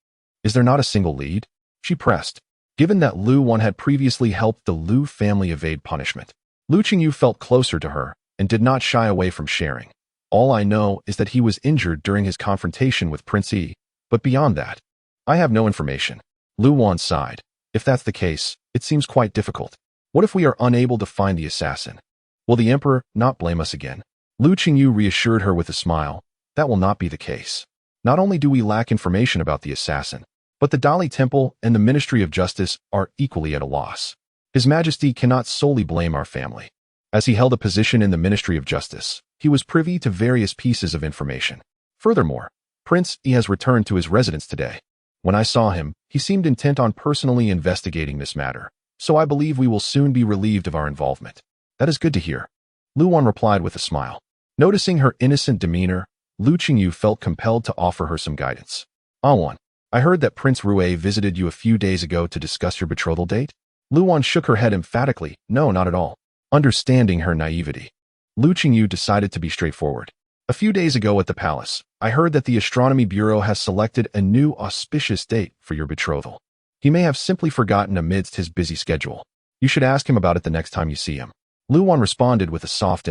S1: Is there not a single lead? She pressed. Given that Lu Wan had previously helped the Lu family evade punishment, Lu Qingyu felt closer to her and did not shy away from sharing. All I know is that he was injured during his confrontation with Prince Yi, but beyond that, I have no information. Lu Wan sighed. If that's the case, it seems quite difficult. What if we are unable to find the assassin? Will the emperor not blame us again? Lu Qingyu reassured her with a smile. That will not be the case. Not only do we lack information about the assassin, but the Dali Temple and the Ministry of Justice are equally at a loss. His Majesty cannot solely blame our family. As he held a position in the Ministry of Justice, he was privy to various pieces of information. Furthermore, Prince Yi has returned to his residence today. When I saw him, he seemed intent on personally investigating this matter, so I believe we will soon be relieved of our involvement. That is good to hear. Lu Wan replied with a smile. Noticing her innocent demeanor, Lu Qingyu felt compelled to offer her some guidance. Wan, I heard that Prince Rui visited you a few days ago to discuss your betrothal date? Lu Wan shook her head emphatically. No, not at all. Understanding her naivety, Lu Qingyu decided to be straightforward. A few days ago at the palace, I heard that the Astronomy Bureau has selected a new auspicious date for your betrothal. He may have simply forgotten amidst his busy schedule. You should ask him about it the next time you see him. Lu Wan responded with a soft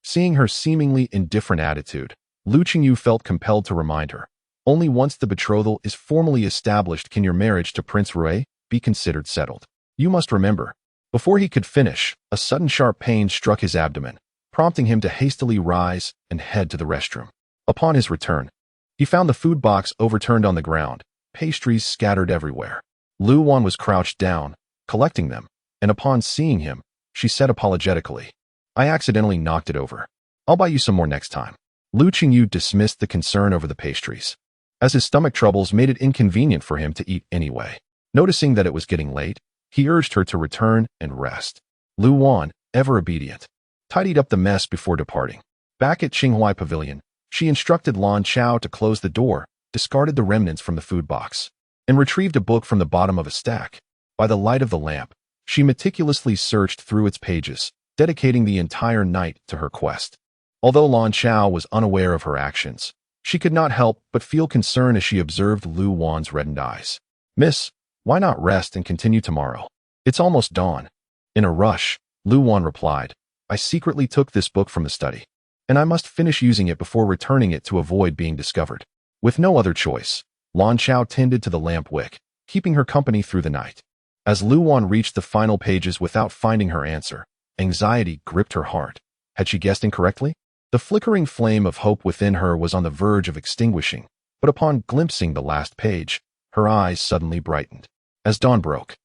S1: Seeing her seemingly indifferent attitude, Lu Qingyu felt compelled to remind her. Only once the betrothal is formally established can your marriage to Prince Rui be considered settled. You must remember. Before he could finish, a sudden sharp pain struck his abdomen, prompting him to hastily rise and head to the restroom. Upon his return, he found the food box overturned on the ground, pastries scattered everywhere. Lu Wan was crouched down, collecting them, and upon seeing him, she said apologetically, I accidentally knocked it over. I'll buy you some more next time. Lu Qingyu dismissed the concern over the pastries, as his stomach troubles made it inconvenient for him to eat anyway. Noticing that it was getting late, he urged her to return and rest. Lu Wan, ever obedient, tidied up the mess before departing. Back at Qinghuai Pavilion, she instructed Lan Chao to close the door, discarded the remnants from the food box, and retrieved a book from the bottom of a stack. By the light of the lamp, she meticulously searched through its pages, dedicating the entire night to her quest. Although Lan Chao was unaware of her actions, she could not help but feel concern as she observed Lu Wan's reddened eyes. Miss, why not rest and continue tomorrow? It's almost dawn. In a rush, Lu Wan replied, I secretly took this book from the study, and I must finish using it before returning it to avoid being discovered. With no other choice, Lan Chao tended to the lamp wick, keeping her company through the night. As Lu Wan reached the final pages without finding her answer, anxiety gripped her heart. Had she guessed incorrectly? The flickering flame of hope within her was on the verge of extinguishing, but upon glimpsing the last page, her eyes suddenly brightened. As dawn broke,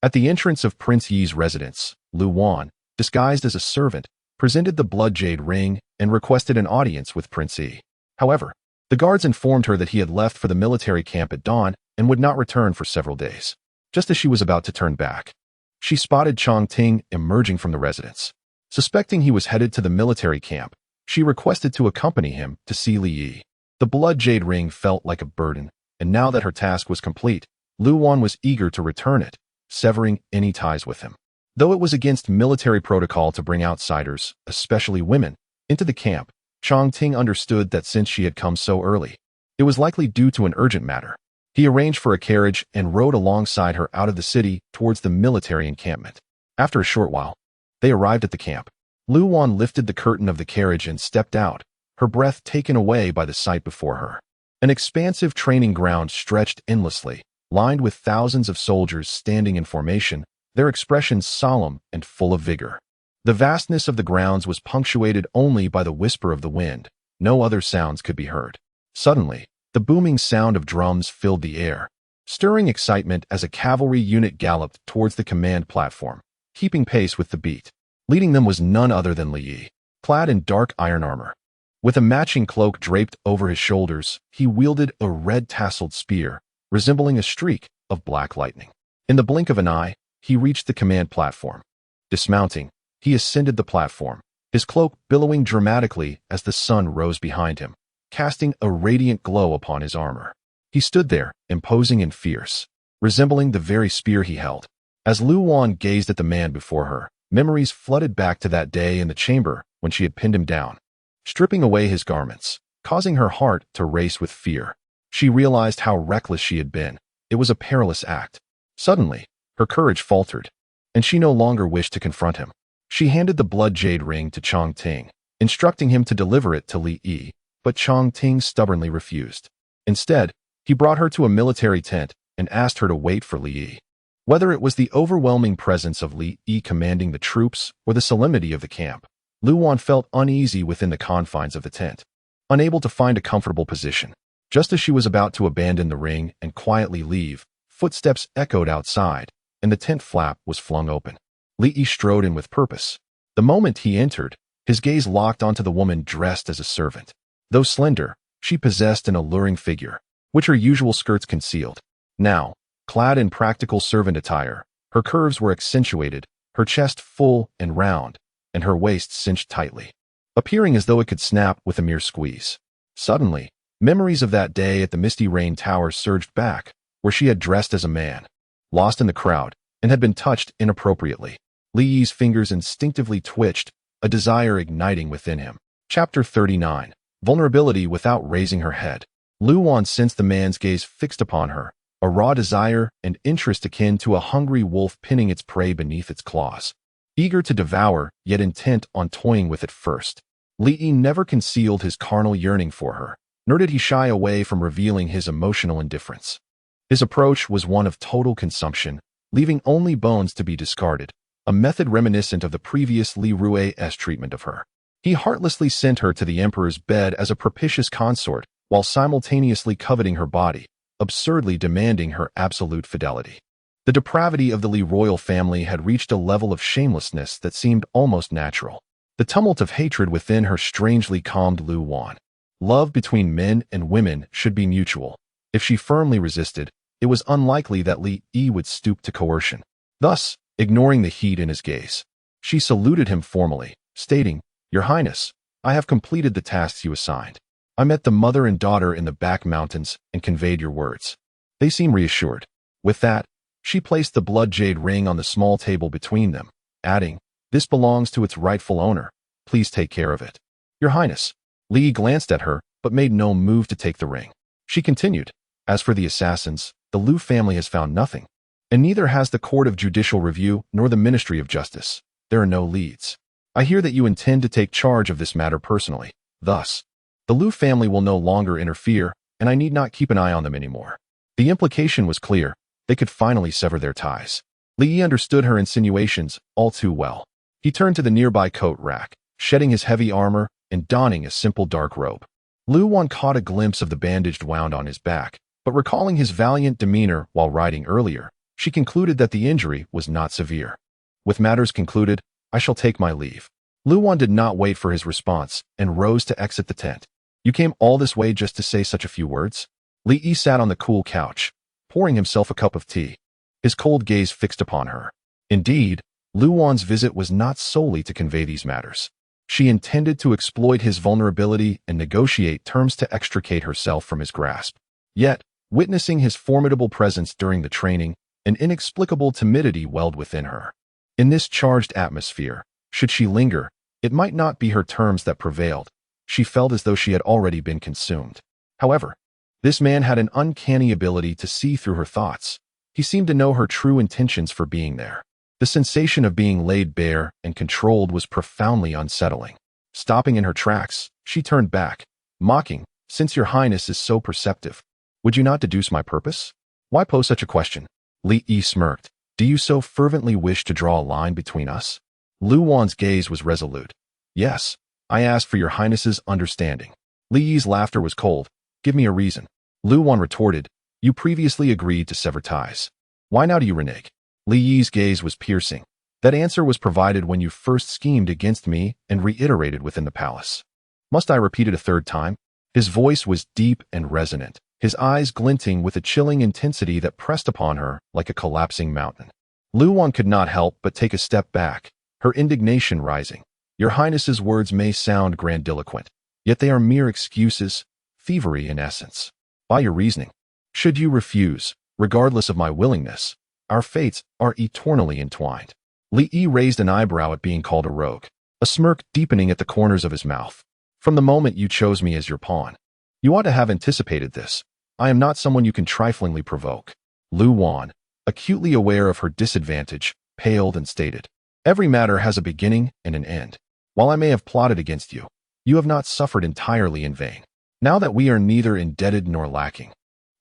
S1: at the entrance of Prince Yi's residence, Lu Wan, disguised as a servant, presented the blood jade ring and requested an audience with Prince Yi. However, the guards informed her that he had left for the military camp at dawn and would not return for several days. Just as she was about to turn back, she spotted Chong Ting emerging from the residence. Suspecting he was headed to the military camp, she requested to accompany him to see Li Yi. The blood jade ring felt like a burden, and now that her task was complete, Lu Wan was eager to return it, severing any ties with him. Though it was against military protocol to bring outsiders, especially women, into the camp, Chong Ting understood that since she had come so early, it was likely due to an urgent matter. He arranged for a carriage and rode alongside her out of the city towards the military encampment. After a short while, they arrived at the camp. Lu Wan lifted the curtain of the carriage and stepped out, her breath taken away by the sight before her. An expansive training ground stretched endlessly, lined with thousands of soldiers standing in formation, their expressions solemn and full of vigor. The vastness of the grounds was punctuated only by the whisper of the wind. No other sounds could be heard. Suddenly, the booming sound of drums filled the air, stirring excitement as a cavalry unit galloped towards the command platform, keeping pace with the beat. Leading them was none other than Li Yi, clad in dark iron armor. With a matching cloak draped over his shoulders, he wielded a red-tasseled spear, resembling a streak of black lightning. In the blink of an eye, he reached the command platform. Dismounting, he ascended the platform, his cloak billowing dramatically as the sun rose behind him, casting a radiant glow upon his armor. He stood there, imposing and fierce, resembling the very spear he held. As Lu Wan gazed at the man before her, memories flooded back to that day in the chamber when she had pinned him down. Stripping away his garments, causing her heart to race with fear. She realized how reckless she had been. It was a perilous act. Suddenly, her courage faltered, and she no longer wished to confront him. She handed the blood jade ring to Chong Ting, instructing him to deliver it to Li Yi, but Chong Ting stubbornly refused. Instead, he brought her to a military tent and asked her to wait for Li Yi. Whether it was the overwhelming presence of Li Yi commanding the troops or the solemnity of the camp, Lu Wan felt uneasy within the confines of the tent, unable to find a comfortable position. Just as she was about to abandon the ring and quietly leave, footsteps echoed outside, and the tent flap was flung open. Li Yi strode in with purpose. The moment he entered, his gaze locked onto the woman dressed as a servant. Though slender, she possessed an alluring figure, which her usual skirts concealed. Now, clad in practical servant attire, her curves were accentuated, her chest full and round, and her waist cinched tightly, appearing as though it could snap with a mere squeeze. Suddenly, memories of that day at the Misty Rain Tower surged back, where she had dressed as a man, lost in the crowd, and had been touched inappropriately. Li Yi's fingers instinctively twitched, a desire igniting within him. Chapter 39. Vulnerability without raising her head. Lu Wan sensed the man's gaze fixed upon her, a raw desire and interest akin to a hungry wolf pinning its prey beneath its claws. Eager to devour, yet intent on toying with it first. Li Yi never concealed his carnal yearning for her, nor did he shy away from revealing his emotional indifference. His approach was one of total consumption, leaving only bones to be discarded, a method reminiscent of the previous Li Rui's treatment of her. He heartlessly sent her to the emperor's bed as a propitious consort, while simultaneously coveting her body, absurdly demanding her absolute fidelity. The depravity of the Li royal family had reached a level of shamelessness that seemed almost natural. The tumult of hatred within her strangely calmed Lu Wan. Love between men and women should be mutual. If she firmly resisted, it was unlikely that Li Yi would stoop to coercion. Thus, ignoring the heat in his gaze, she saluted him formally, stating, "Your Highness, I have completed the tasks you assigned. I met the mother and daughter in the back mountains and conveyed your words. They seem reassured." With that, she placed the blood jade ring on the small table between them, adding, "This belongs to its rightful owner. Please take care of it." "Your Highness." Li glanced at her, but made no move to take the ring. She continued, "As for the assassins, the Lu family has found nothing, and neither has the Court of Judicial Review nor the Ministry of Justice. There are no leads. I hear that you intend to take charge of this matter personally. Thus, the Lu family will no longer interfere, and I need not keep an eye on them anymore." The implication was clear. They could finally sever their ties. Li Yi understood her insinuations all too well. He turned to the nearby coat rack, shedding his heavy armor and donning a simple dark robe. Lu Wan caught a glimpse of the bandaged wound on his back, but recalling his valiant demeanor while riding earlier, she concluded that the injury was not severe. "With matters concluded, I shall take my leave." Lu Wan did not wait for his response and rose to exit the tent. "You came all this way just to say such a few words?" Li Yi sat on the cool couch, pouring himself a cup of tea, his cold gaze fixed upon her. Indeed, Lu Wan's visit was not solely to convey these matters. She intended to exploit his vulnerability and negotiate terms to extricate herself from his grasp. Yet, witnessing his formidable presence during the training, an inexplicable timidity welled within her. In this charged atmosphere, should she linger, it might not be her terms that prevailed. She felt as though she had already been consumed. However, this man had an uncanny ability to see through her thoughts. He seemed to know her true intentions for being there. The sensation of being laid bare and controlled was profoundly unsettling. Stopping in her tracks, she turned back, mocking, "Since your Highness is so perceptive, would you not deduce my purpose? Why pose such a question?" Li Yi smirked. "Do you so fervently wish to draw a line between us?" Lu Wan's gaze was resolute. "Yes, I ask for your Highness's understanding." Li Yi's laughter was cold. "Give me a reason." Lu Wan retorted, "You previously agreed to sever ties. Why now do you renege?" Li Yi's gaze was piercing. "That answer was provided when you first schemed against me and reiterated within the palace. Must I repeat it a third time?" His voice was deep and resonant, his eyes glinting with a chilling intensity that pressed upon her like a collapsing mountain. Lu Wan could not help but take a step back, her indignation rising. "Your Highness's words may sound grandiloquent, yet they are mere excuses, thievery in essence. By your reasoning, should you refuse, regardless of my willingness, our fates are eternally entwined." Li Yi raised an eyebrow at being called a rogue, a smirk deepening at the corners of his mouth. From the moment you chose me as your pawn. You ought to have anticipated this. I am not someone you can triflingly provoke. Lu Wan, acutely aware of her disadvantage, paled and stated, every matter has a beginning and an end. While I may have plotted against you, you have not suffered entirely in vain. Now that we are neither indebted nor lacking,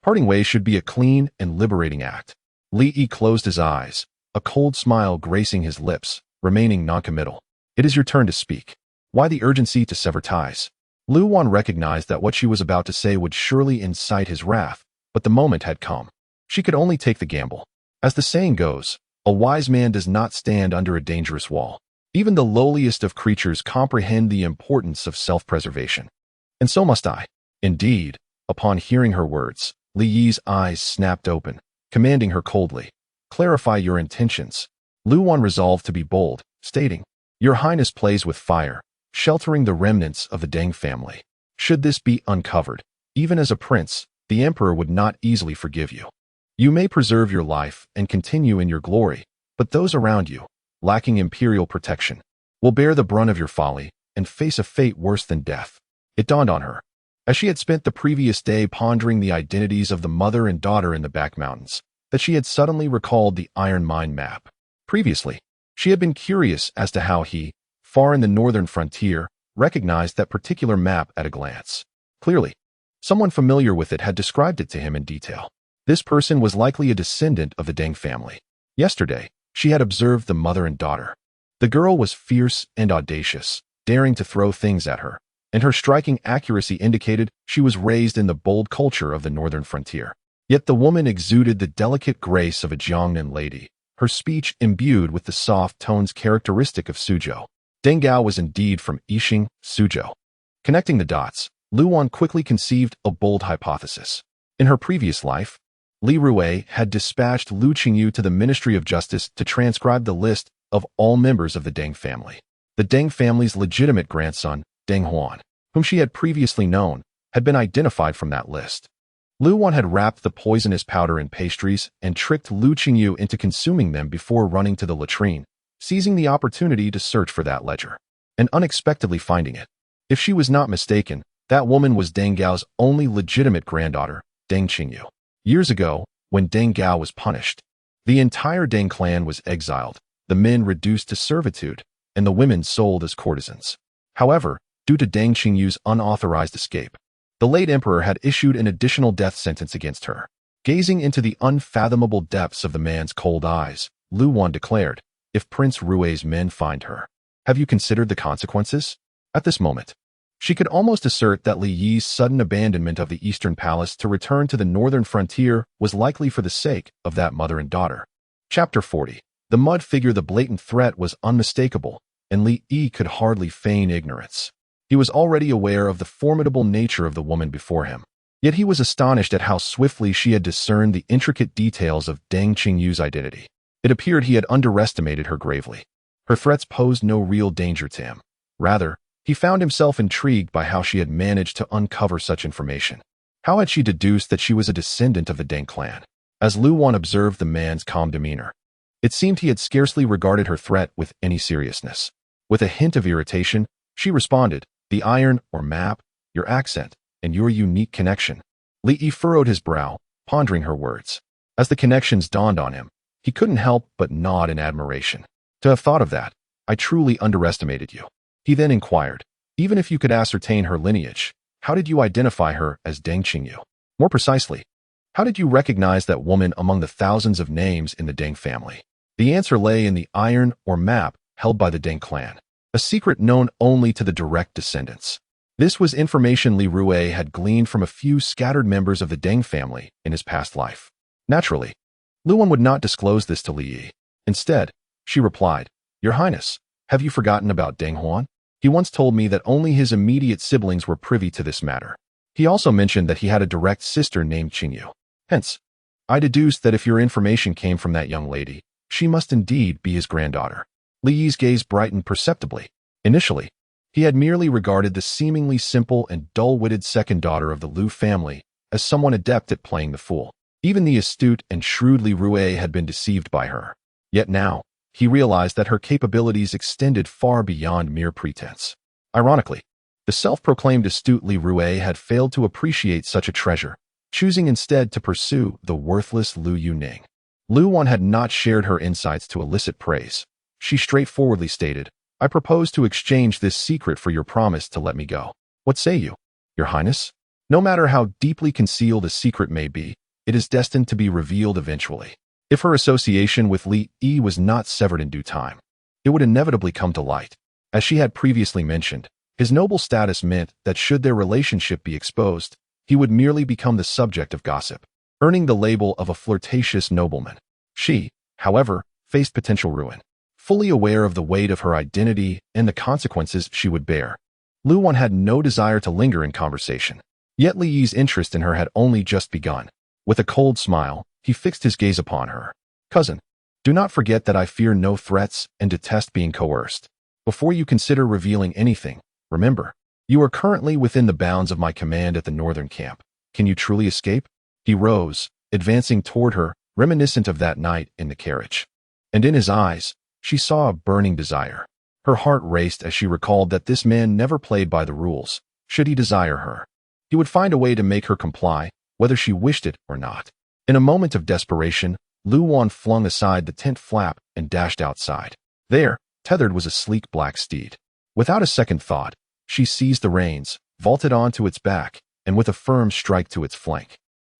S1: parting ways should be a clean and liberating act. Li Yi closed his eyes, a cold smile gracing his lips, remaining noncommittal. It is your turn to speak. Why the urgency to sever ties? Lu Wan recognized that what she was about to say would surely incite his wrath, but the moment had come. She could only take the gamble. As the saying goes, a wise man does not stand under a dangerous wall. Even the lowliest of creatures comprehend the importance of self-preservation. And so must I. Indeed, upon hearing her words, Li Yi's eyes snapped open, commanding her coldly, clarify your intentions. Lu Wan resolved to be bold, stating, Your Highness plays with fire, sheltering the remnants of the Deng family. Should this be uncovered, even as a prince, the emperor would not easily forgive you. You may preserve your life and continue in your glory, but those around you, lacking imperial protection, will bear the brunt of your folly and face a fate worse than death. It dawned on her, as she had spent the previous day pondering the identities of the mother and daughter in the back mountains, that she had suddenly recalled the Iron Mine map. Previously, she had been curious as to how he, far in the northern frontier, recognized that particular map at a glance. Clearly, someone familiar with it had described it to him in detail. This person was likely a descendant of the Deng family. Yesterday, she had observed the mother and daughter. The girl was fierce and audacious, daring to throw things at her, and her striking accuracy indicated she was raised in the bold culture of the northern frontier. Yet the woman exuded the delicate grace of a Jiangnan lady, her speech imbued with the soft tones characteristic of Suzhou. Deng Gao was indeed from Yixing, Suzhou. Connecting the dots, Lu Wan quickly conceived a bold hypothesis. In her previous life, Li Rui had dispatched Lu Qingyu to the Ministry of Justice to transcribe the list of all members of the Deng family. The Deng family's legitimate grandson, Deng Huan, whom she had previously known, had been identified from that list. Lu Wan had wrapped the poisonous powder in pastries and tricked Lu Qingyu into consuming them before running to the latrine, seizing the opportunity to search for that ledger, and unexpectedly finding it. If she was not mistaken, that woman was Deng Gao's only legitimate granddaughter, Deng Qingyu. Years ago, when Deng Gao was punished, the entire Deng clan was exiled, the men reduced to servitude, and the women sold as courtesans. However, due to Deng Qingyu's unauthorized escape, the late emperor had issued an additional death sentence against her. Gazing into the unfathomable depths of the man's cold eyes, Lu Wan declared, if Prince Rui's men find her, have you considered the consequences? At this moment, she could almost assert that Li Yi's sudden abandonment of the eastern palace to return to the northern frontier was likely for the sake of that mother and daughter. Chapter 40. The mud figure. The blatant threat was unmistakable, and Li Yi could hardly feign ignorance. He was already aware of the formidable nature of the woman before him. Yet he was astonished at how swiftly she had discerned the intricate details of Deng Qingyu's identity. It appeared he had underestimated her gravely. Her threats posed no real danger to him. Rather, he found himself intrigued by how she had managed to uncover such information. How had she deduced that she was a descendant of the Deng clan? As Lu Wan observed the man's calm demeanor, it seemed he had scarcely regarded her threat with any seriousness. With a hint of irritation, she responded, the iron or map, your accent, and your unique connection. Li Yi furrowed his brow, pondering her words. As the connections dawned on him, he couldn't help but nod in admiration. To have thought of that, I truly underestimated you. He then inquired, even if you could ascertain her lineage, how did you identify her as Deng Qingyu? More precisely, how did you recognize that woman among the thousands of names in the Deng family? The answer lay in the iron or map held by the Deng clan, a secret known only to the direct descendants. This was information Li Rui had gleaned from a few scattered members of the Deng family in his past life. Naturally, Lu Wan would not disclose this to Li Yi. Instead, she replied, Your Highness, have you forgotten about Deng Huan? He once told me that only his immediate siblings were privy to this matter. He also mentioned that he had a direct sister named Qingyu. Hence, I deduced that if your information came from that young lady, she must indeed be his granddaughter. Li Yi's gaze brightened perceptibly. Initially, he had merely regarded the seemingly simple and dull-witted second daughter of the Lu family as someone adept at playing the fool. Even the astute and shrewd Li Rui had been deceived by her. Yet now, he realized that her capabilities extended far beyond mere pretense. Ironically, The self-proclaimed astute Li Rui had failed to appreciate such a treasure, choosing instead to pursue the worthless Lu Yuning. Lu Wan had not shared her insights to elicit praise. She straightforwardly stated, "I propose to exchange this secret for your promise to let me go. What say you, Your Highness?" No matter how deeply concealed a secret may be, it is destined to be revealed eventually. If her association with Li Yi was not severed in due time, it would inevitably come to light. As she had previously mentioned, his noble status meant that should their relationship be exposed, he would merely become the subject of gossip, earning the label of a flirtatious nobleman. She, however, faced potential ruin. Fully aware of the weight of her identity and the consequences she would bear, Lu Wan had no desire to linger in conversation. Yet Li Yi's interest in her had only just begun. With a cold smile, he fixed his gaze upon her. "Cousin, do not forget that I fear no threats and detest being coerced. Before you consider revealing anything, remember, you are currently within the bounds of my command at the northern camp. Can you truly escape?" He rose, advancing toward her, reminiscent of that night in the carriage. And in his eyes, she saw a burning desire. Her heart raced as she recalled that this man never played by the rules. Should he desire her, he would find a way to make her comply, whether she wished it or not. In a moment of desperation, Lu Wan flung aside the tent flap and dashed outside. There, tethered was a sleek black steed. Without a second thought, she seized the reins, vaulted onto its back, and with a firm strike to its flank,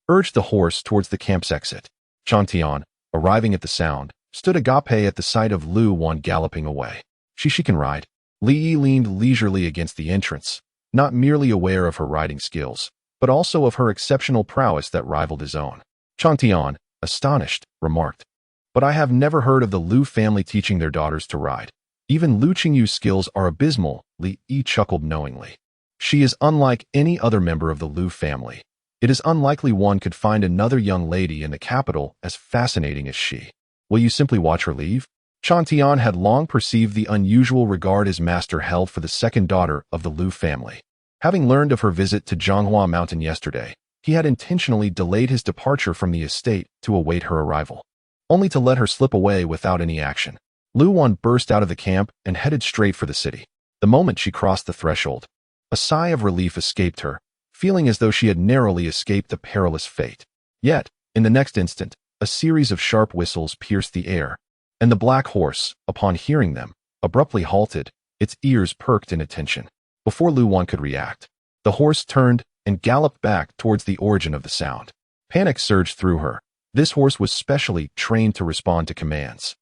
S1: urged the horse towards the camp's exit. Chantian, arriving at the sound, stood agape at the sight of Lu Wan galloping away. She can ride. Li Yi leaned leisurely against the entrance, not merely aware of her riding skills, but also of her exceptional prowess that rivaled his own. Chantian, astonished, remarked, "But I have never heard of the Lu family teaching their daughters to ride. Even Lu Qingyu's skills are abysmal." Li Yi chuckled knowingly. "She is unlike any other member of the Lu family. It is unlikely one could find another young lady in the capital as fascinating as she. Will you simply watch her leave?" Chantian had long perceived the unusual regard his master held for the second daughter of the Lu family. Having learned of her visit to Zhonghua Mountain yesterday, he had intentionally delayed his departure from the estate to await her arrival, only to let her slip away without any action. Lu Wan burst out of the camp and headed straight for the city. The moment she crossed the threshold, a sigh of relief escaped her, feeling as though she had narrowly escaped a perilous fate. Yet, in the next instant, a series of sharp whistles pierced the air, and the black horse, upon hearing them, abruptly halted, its ears perked in attention. Before Lu Wan could react, the horse turned and galloped back towards the origin of the sound. Panic surged through her. This horse was specially trained to respond to commands.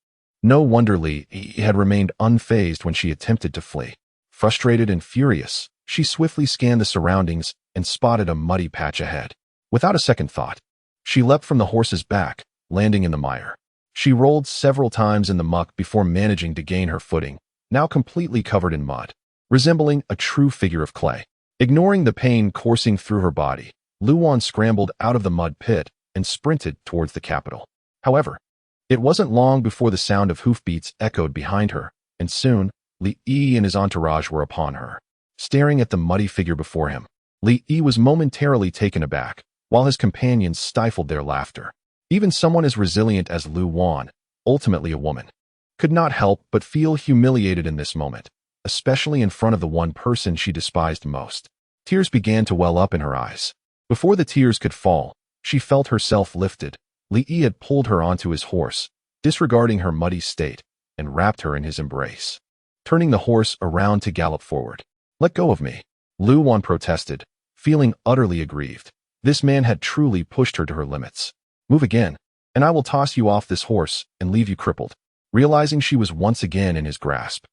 S1: No wonder Li Yi had remained unfazed when she attempted to flee. Frustrated and furious, she swiftly scanned the surroundings and spotted a muddy patch ahead. Without a second thought, she leapt from the horse's back, landing in the mire. She rolled several times in the muck before managing to gain her footing, now completely covered in mud, resembling a true figure of clay. Ignoring the pain coursing through her body, Lu Wan scrambled out of the mud pit and sprinted towards the capital. However, it wasn't long before the sound of hoofbeats echoed behind her, and soon, Li Yi and his entourage were upon her. Staring at the muddy figure before him, Li Yi was momentarily taken aback, while his companions stifled their laughter. Even someone as resilient as Lu Wan, ultimately a woman, could not help but feel humiliated in this moment, especially in front of the one person she despised most. Tears began to well up in her eyes. Before the tears could fall, she felt herself lifted. Li Yi had pulled her onto his horse, disregarding her muddy state, and wrapped her in his embrace, turning the horse around to gallop forward. "Let go of me," Lu Wan protested, feeling utterly aggrieved. This man had truly pushed her to her limits. "Move again, and I will toss you off this horse and leave you crippled." Realizing she was once again in his grasp,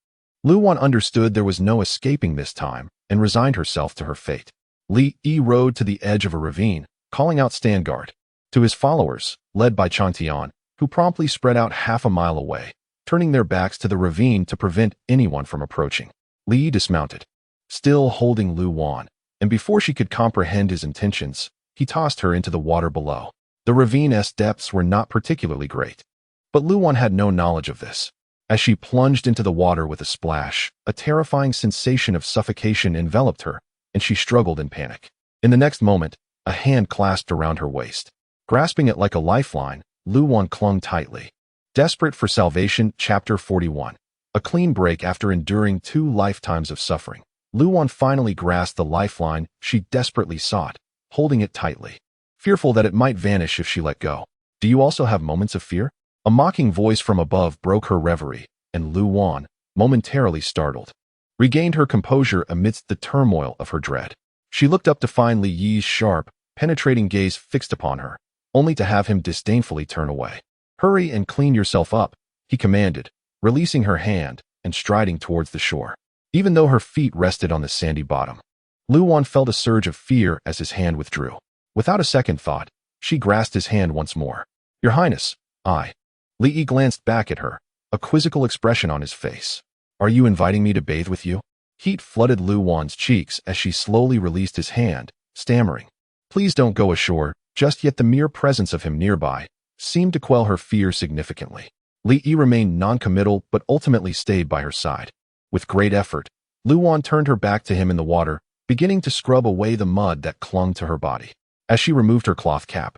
S1: Lu Wan understood there was no escaping this time and resigned herself to her fate. Li Yi rode to the edge of a ravine, calling out "Stand guard" to his followers, led by Chantian, who promptly spread out half a mile away, turning their backs to the ravine to prevent anyone from approaching. Li Yi dismounted, still holding Lu Wan, and before she could comprehend his intentions, he tossed her into the water below. The ravine's depths were not particularly great, but Lu Wan had no knowledge of this. As she plunged into the water with a splash, a terrifying sensation of suffocation enveloped her, and she struggled in panic. In the next moment, a hand clasped around her waist. Grasping it like a lifeline, Lu Wan clung tightly. Desperate for salvation, Chapter 41. A clean break after enduring 2 lifetimes of suffering. Luan finally grasped the lifeline she desperately sought, holding it tightly, fearful that it might vanish if she let go. Do you also have moments of fear? A mocking voice from above broke her reverie, and Luan, momentarily startled, regained her composure amidst the turmoil of her dread. She looked up to find Li Yi's sharp, penetrating gaze fixed upon her, only to have him disdainfully turn away. Hurry and clean yourself up, he commanded, releasing her hand and striding towards the shore. Even though her feet rested on the sandy bottom, Luan felt a surge of fear as his hand withdrew. Without a second thought, she grasped his hand once more. Your Highness, Li Yi glanced back at her, a quizzical expression on his face. Are you inviting me to bathe with you? Heat flooded Luan's cheeks as she slowly released his hand, stammering. Please don't go ashore, just yet the mere presence of him nearby seemed to quell her fear significantly. Li Yi remained noncommittal but ultimately stayed by her side. With great effort, Luan turned her back to him in the water, beginning to scrub away the mud that clung to her body. As she removed her cloth cap,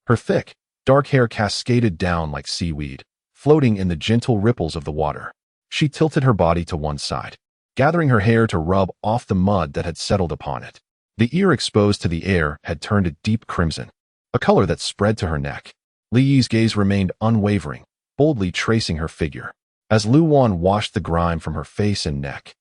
S1: her thick, dark hair cascaded down like seaweed, floating in the gentle ripples of the water. She tilted her body to one side, gathering her hair to rub off the mud that had settled upon it. The ear exposed to the air had turned a deep crimson, a color that spread to her neck. Li Yi's gaze remained unwavering, boldly tracing her figure. As Luan washed the grime from her face and neck,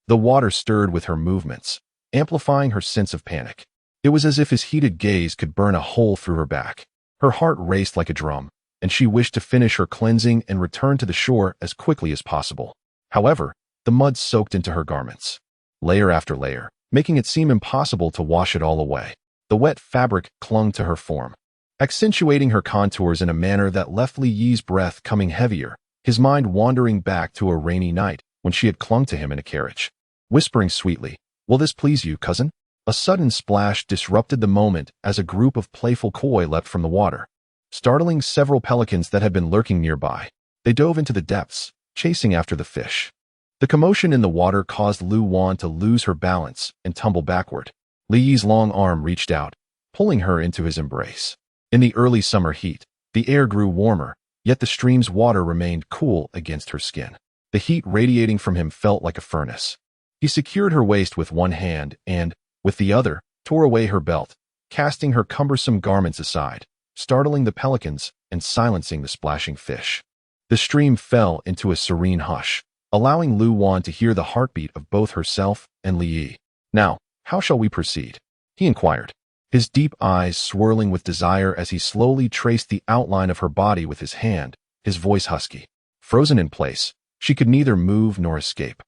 S1: the water stirred with her movements, amplifying her sense of panic. It was as if his heated gaze could burn a hole through her back. Her heart raced like a drum, and she wished to finish her cleansing and return to the shore as quickly as possible. However, the mud soaked into her garments, layer after layer, making it seem impossible to wash it all away. The wet fabric clung to her form, accentuating her contours in a manner that left Li Yi's breath coming heavier, his mind wandering back to a rainy night when she had clung to him in a carriage. Whispering sweetly, "Will this please you, cousin?" A sudden splash disrupted the moment as a group of playful koi leapt from the water, startling several pelicans that had been lurking nearby. They dove into the depths, chasing after the fish. The commotion in the water caused Luan to lose her balance and tumble backward. Li Yi's long arm reached out, pulling her into his embrace. In the early summer heat, the air grew warmer, yet the stream's water remained cool against her skin. The heat radiating from him felt like a furnace. He secured her waist with one hand and, with the other, tore away her belt, casting her cumbersome garments aside, startling the pelicans and silencing the splashing fish. The stream fell into a serene hush, allowing Luan to hear the heartbeat of both herself and Li Yi. Now, how shall we proceed? He inquired, his deep eyes swirling with desire as he slowly traced the outline of her body with his hand, his voice husky. Frozen in place, she could neither move nor escape.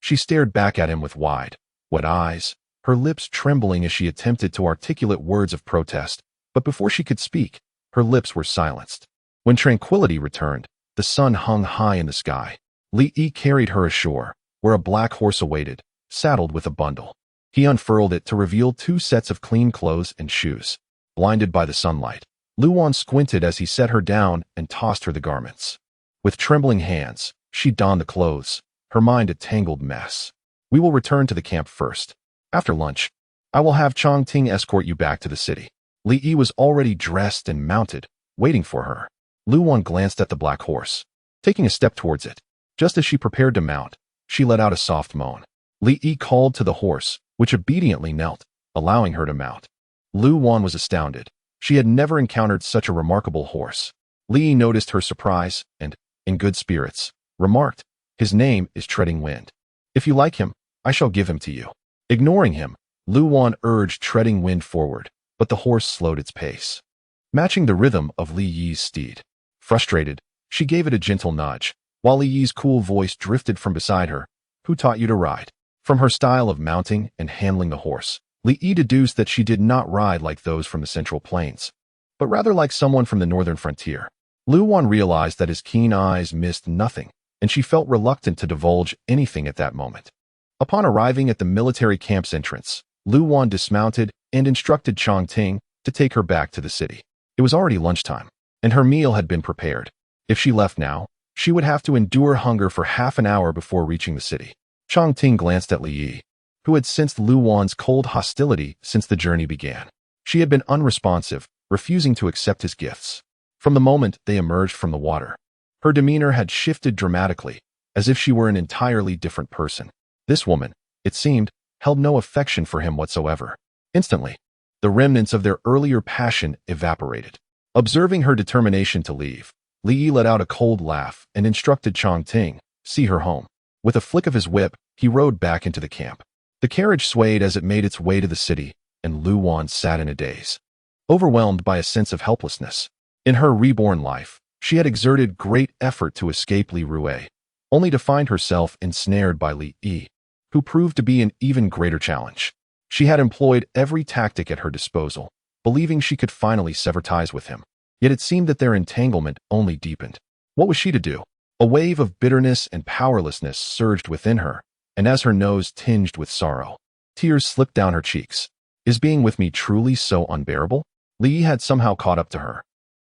S1: She stared back at him with wide, wet eyes, her lips trembling as she attempted to articulate words of protest, but before she could speak, her lips were silenced. When tranquility returned, the sun hung high in the sky. Li Yi carried her ashore, where a black horse awaited, saddled with a bundle. He unfurled it to reveal 2 sets of clean clothes and shoes. Blinded by the sunlight, Luan squinted as he set her down and tossed her the garments. With trembling hands, she donned the clothes, her mind a tangled mess. We will return to the camp first. After lunch, I will have Chongting escort you back to the city. Li Yi was already dressed and mounted, waiting for her. Luan glanced at the black horse, taking a step towards it. Just as she prepared to mount, she let out a soft moan. Li Yi called to the horse, which obediently knelt, allowing her to mount. Luan was astounded. She had never encountered such a remarkable horse. Li Yi noticed her surprise and, in good spirits, remarked, "His name is Treading Wind. If you like him, I shall give him to you." Ignoring him, Luan urged Treading Wind forward, but the horse slowed its pace, matching the rhythm of Li Yi's steed. Frustrated, she gave it a gentle nudge, while Li Yi's cool voice drifted from beside her. "Who taught you to ride?" From her style of mounting and handling the horse, Li Yi deduced that she did not ride like those from the Central Plains, but rather like someone from the northern frontier. Luan realized that his keen eyes missed nothing, and she felt reluctant to divulge anything at that moment. Upon arriving at the military camp's entrance, Luan dismounted and instructed Chongting to take her back to the city. It was already lunchtime, and her meal had been prepared. If she left now, she would have to endure hunger for half an hour before reaching the city. Chongting glanced at Li Yi, who had sensed Luan's cold hostility since the journey began. She had been unresponsive, refusing to accept his gifts. From the moment they emerged from the water, her demeanor had shifted dramatically, as if she were an entirely different person. This woman, it seemed, held no affection for him whatsoever. Instantly, the remnants of their earlier passion evaporated. Observing her determination to leave, Li Yi let out a cold laugh and instructed Chang Ting, "See her home." With a flick of his whip, he rode back into the camp. The carriage swayed as it made its way to the city, and Lu Wan sat in a daze, overwhelmed by a sense of helplessness. In her reborn life, she had exerted great effort to escape Li Rui, only to find herself ensnared by Li Yi, who proved to be an even greater challenge. She had employed every tactic at her disposal, believing she could finally sever ties with him. Yet it seemed that their entanglement only deepened. What was she to do? A wave of bitterness and powerlessness surged within her, and as her nose tinged with sorrow, tears slipped down her cheeks. Is being with me truly so unbearable? Li Yi had somehow caught up to her,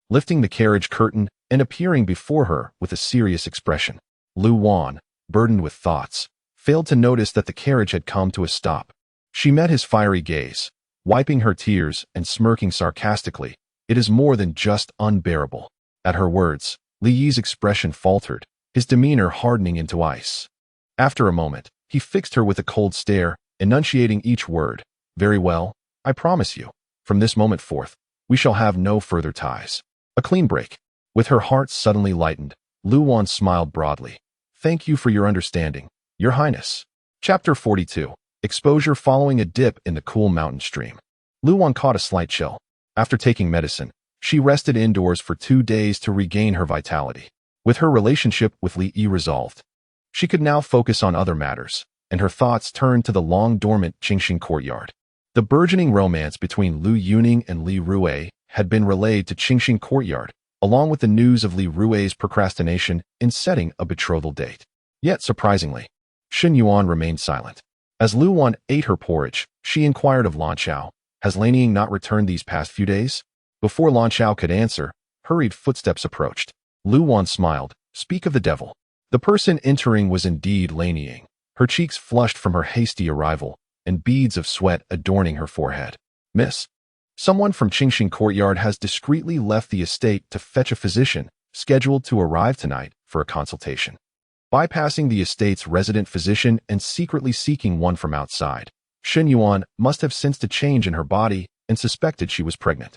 S1: lifting the carriage curtain and appearing before her with a serious expression. Lu Wan, burdened with thoughts, failed to notice that the carriage had come to a stop. She met his fiery gaze, wiping her tears and smirking sarcastically. "It is more than just unbearable." At her words, Li Yi's expression faltered, his demeanor hardening into ice. After a moment, he fixed her with a cold stare, enunciating each word. "Very well, I promise you. From this moment forth, we shall have no further ties. A clean break." With her heart suddenly lightened, Lu Wan smiled broadly. "Thank you for your understanding, Your Highness." Chapter 42. Exposure following a dip in the cool mountain stream. Lu Wan caught a slight chill. After taking medicine, she rested indoors for 2 days to regain her vitality. With her relationship with Li Yi resolved, she could now focus on other matters, and her thoughts turned to the long-dormant Qingxing courtyard. The burgeoning romance between Lu Yuning and Li Rui had been relayed to Qingxing courtyard, along with the news of Li Rui's procrastination in setting a betrothal date. Yet, surprisingly, Shen Yuan remained silent. As Lu Wan ate her porridge, she inquired of Lan Chao, "Has Lan Ying not returned these past few days?" Before Lan Chao could answer, hurried footsteps approached. Lu Wan smiled. "Speak of the devil." The person entering was indeed Lan Ying, her cheeks flushed from her hasty arrival, and beads of sweat adorning her forehead. "Miss, someone from Qingxing courtyard has discreetly left the estate to fetch a physician, scheduled to arrive tonight for a consultation." Bypassing the estate's resident physician and secretly seeking one from outside, Shen Yuan must have sensed a change in her body and suspected she was pregnant.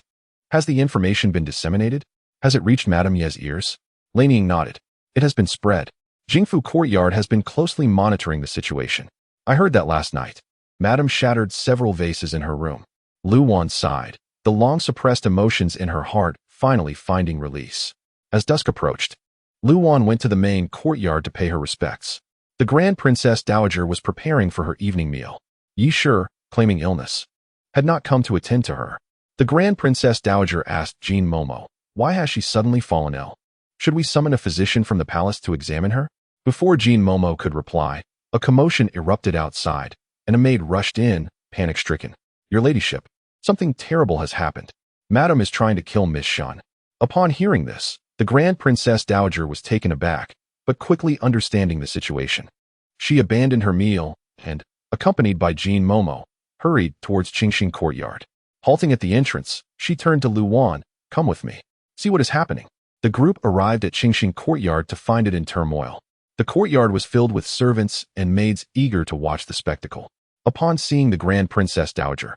S1: "Has the information been disseminated? Has it reached Madame Ye's ears?" Lan Ying nodded. "It has been spread. Jingfu Courtyard has been closely monitoring the situation. I heard that last night. Madame shattered several vases in her room." Lu Wan sighed, the long-suppressed emotions in her heart finally finding release. As dusk approached, Lu Wan went to the main courtyard to pay her respects. The Grand Princess Dowager was preparing for her evening meal. Yi Shi, claiming illness, had not come to attend to her. The Grand Princess Dowager asked Jean Momo, "Why has she suddenly fallen ill? Should we summon a physician from the palace to examine her?" Before Jean Momo could reply, a commotion erupted outside, and a maid rushed in, panic-stricken. "Your ladyship, something terrible has happened. Madame is trying to kill Miss Shan." Upon hearing this, the Grand Princess Dowager was taken aback, but quickly understanding the situation. She abandoned her meal and, accompanied by Jean Momo, hurried towards Qingxing courtyard. Halting at the entrance, she turned to Lu Wan, "Come with me. See what is happening." The group arrived at Qingxing courtyard to find it in turmoil. The courtyard was filled with servants and maids eager to watch the spectacle. Upon seeing the Grand Princess Dowager,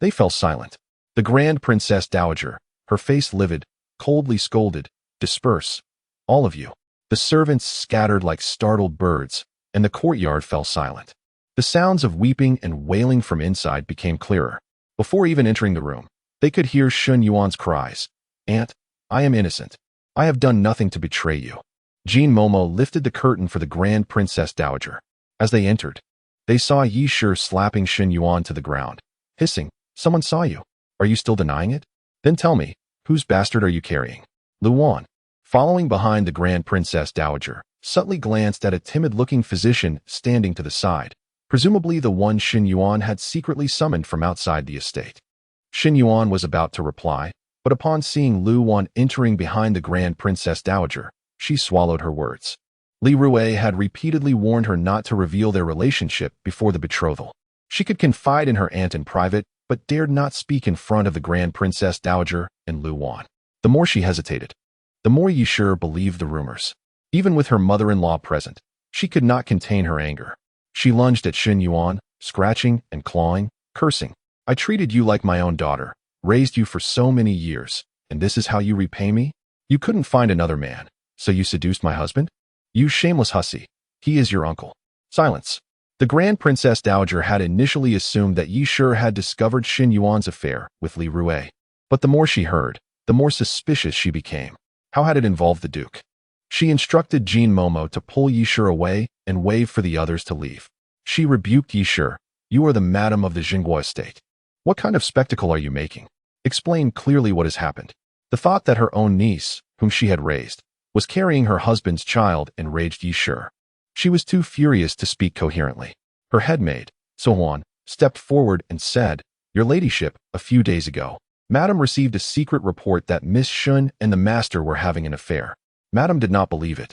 S1: they fell silent. The Grand Princess Dowager, her face livid, coldly scolded, "Disperse, all of you." The servants scattered like startled birds, and the courtyard fell silent. The sounds of weeping and wailing from inside became clearer. Before even entering the room, they could hear Shen Yuan's cries. "Aunt, I am innocent. I have done nothing to betray you." Jean Momo lifted the curtain for the Grand Princess Dowager. As they entered, they saw Yi Shi slapping Shen Yuan to the ground, hissing, "Someone saw you. Are you still denying it? Then tell me, whose bastard are you carrying?" Lu Wan, following behind the Grand Princess Dowager, subtly glanced at a timid-looking physician standing to the side, presumably the one Shen Yuan had secretly summoned from outside the estate. Shen Yuan was about to reply, but upon seeing Lu Wan entering behind the Grand Princess Dowager, she swallowed her words. Li Rui had repeatedly warned her not to reveal their relationship before the betrothal. She could confide in her aunt in private, but dared not speak in front of the Grand Princess Dowager and Lu Wan. The more she hesitated, the more Yi Shi believed the rumors. Even with her mother-in-law present, she could not contain her anger. She lunged at Shen Yuan, scratching and clawing, cursing. I treated you like my own daughter, raised you for so many years, and this is how you repay me? You couldn't find another man, so you seduced my husband? You shameless hussy. He is your uncle. Silence. The Grand Princess Dowager had initially assumed that Yi Shi had discovered Xin Yuan's affair with Li Rui. But the more she heard, the more suspicious she became. How had it involved the Duke? She instructed Jin Momo to pull Yi Shi away and wave for the others to leave. She rebuked Yi Shi. You are the madam of the Jingguo estate. What kind of spectacle are you making? Explain clearly what has happened. The thought that her own niece, whom she had raised, was carrying her husband's child enraged Yi Shi. She was too furious to speak coherently. Her headmaid, So-hwan, stepped forward and said, Your ladyship, a few days ago, Madam received a secret report that Miss Shun and the master were having an affair. Madam did not believe it.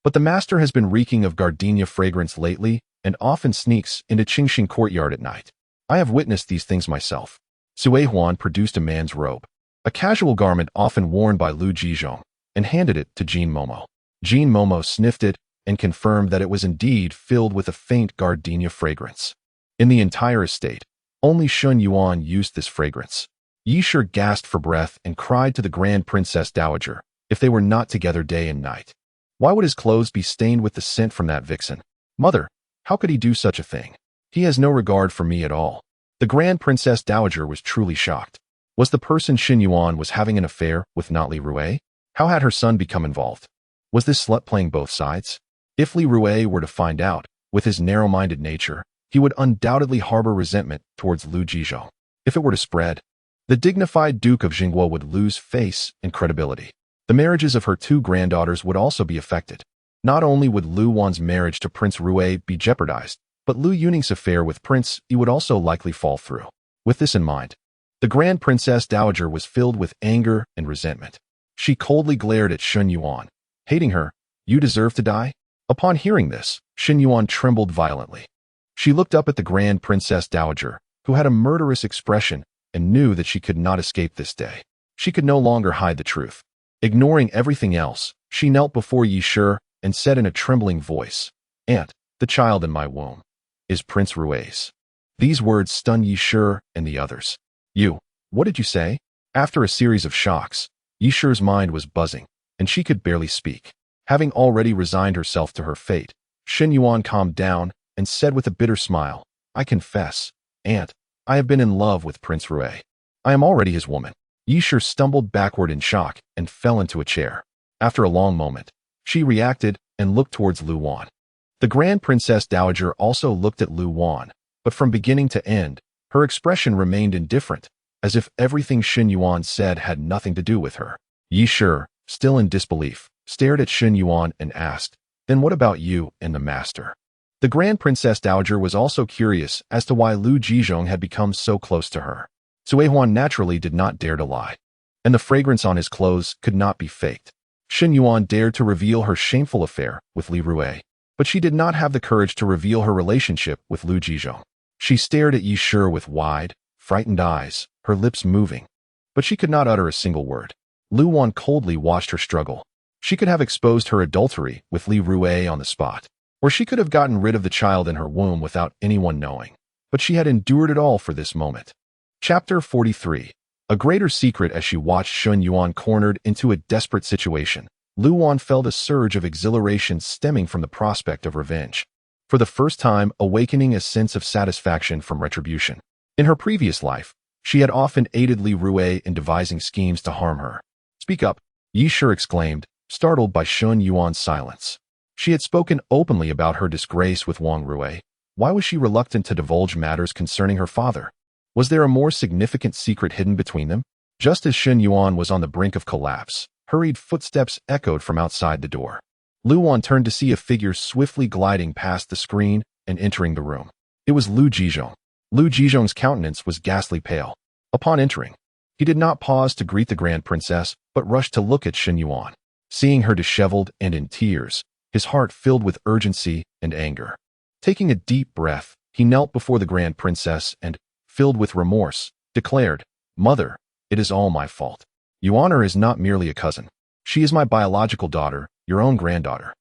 S1: But the master has been reeking of gardenia fragrance lately and often sneaks into Qingxing courtyard at night. I have witnessed these things myself. Sui-hwan produced a man's robe, a casual garment often worn by Lu Jizhong, and handed it to Jin Momo. Jin Momo sniffed it and confirmed that it was indeed filled with a faint gardenia fragrance. In the entire estate, only Shun Yuan used this fragrance. Yi Shi gasped for breath and cried to the Grand Princess Dowager if they were not together day and night. Why would his clothes be stained with the scent from that vixen? Mother, how could he do such a thing? He has no regard for me at all. The Grand Princess Dowager was truly shocked. Was the person Xin Yuan was having an affair with not Li Rui? How had her son become involved? Was this slut playing both sides? If Li Rui were to find out, with his narrow-minded nature, he would undoubtedly harbor resentment towards Lu Jizhong. If it were to spread, the dignified Duke of Jingguo would lose face and credibility. The marriages of her two granddaughters would also be affected. Not only would Lu Wan's marriage to Prince Rui be jeopardized, but Lu Yuning's affair with Prince Yi would also likely fall through. With this in mind, the Grand Princess Dowager was filled with anger and resentment. She coldly glared at Shun Yuan. Hating her, you deserve to die? Upon hearing this, Xin Yuan trembled violently. She looked up at the Grand Princess Dowager, who had a murderous expression, and knew that she could not escape this day. She could no longer hide the truth. Ignoring everything else, she knelt before Yi Shi and said in a trembling voice, Aunt, the child in my womb is Prince Rui's. These words stunned Yi Shi and the others. You, what did you say? After a series of shocks, Yi Shi's mind was buzzing, and she could barely speak. Having already resigned herself to her fate, Xin Yuan calmed down and said with a bitter smile, I confess, Aunt, I have been in love with Prince Rui. I am already his woman. Yi Shi stumbled backward in shock and fell into a chair. After a long moment, she reacted and looked towards Lu Wan. The Grand Princess Dowager also looked at Lu Wan, but from beginning to end, her expression remained indifferent, as if everything Xin Yuan said had nothing to do with her. Yi Shi, still in disbelief, stared at Xin Yuan and asked, Then what about you and the master? The Grand Princess Dowager was also curious as to why Lu Jizhong had become so close to her. Sui-hwan naturally did not dare to lie, and the fragrance on his clothes could not be faked. Xin Yuan dared to reveal her shameful affair with Li Rui, but she did not have the courage to reveal her relationship with Lu Jizhong. She stared at Yi Shi with wide, frightened eyes, her lips moving, but she could not utter a single word. Lu Wan coldly watched her struggle. She could have exposed her adultery with Li Rui on the spot, or she could have gotten rid of the child in her womb without anyone knowing, but she had endured it all for this moment. Chapter 43. A greater secret. As she watched Shun Yuan cornered into a desperate situation, Lu Wan felt a surge of exhilaration stemming from the prospect of revenge. For the first time, awakening a sense of satisfaction from retribution. In her previous life, she had often aided Li Rui in devising schemes to harm her. Speak up, Yi Shi exclaimed, startled by Shun Yuan's silence. She had spoken openly about her disgrace with Wang Rui. Why was she reluctant to divulge matters concerning her father? Was there a more significant secret hidden between them? Just as Xin Yuan was on the brink of collapse, hurried footsteps echoed from outside the door. Lu Wan turned to see a figure swiftly gliding past the screen and entering the room. It was Lu Jizhong. Lu Jizhong's countenance was ghastly pale. Upon entering, he did not pause to greet the Grand Princess, but rushed to look at Xin Yuan. Seeing her disheveled and in tears, his heart filled with urgency and anger. Taking a deep breath, he knelt before the Grand Princess and, filled with remorse, declared, Mother, it is all my fault. Yuan is not merely a cousin. She is my biological daughter, your own granddaughter.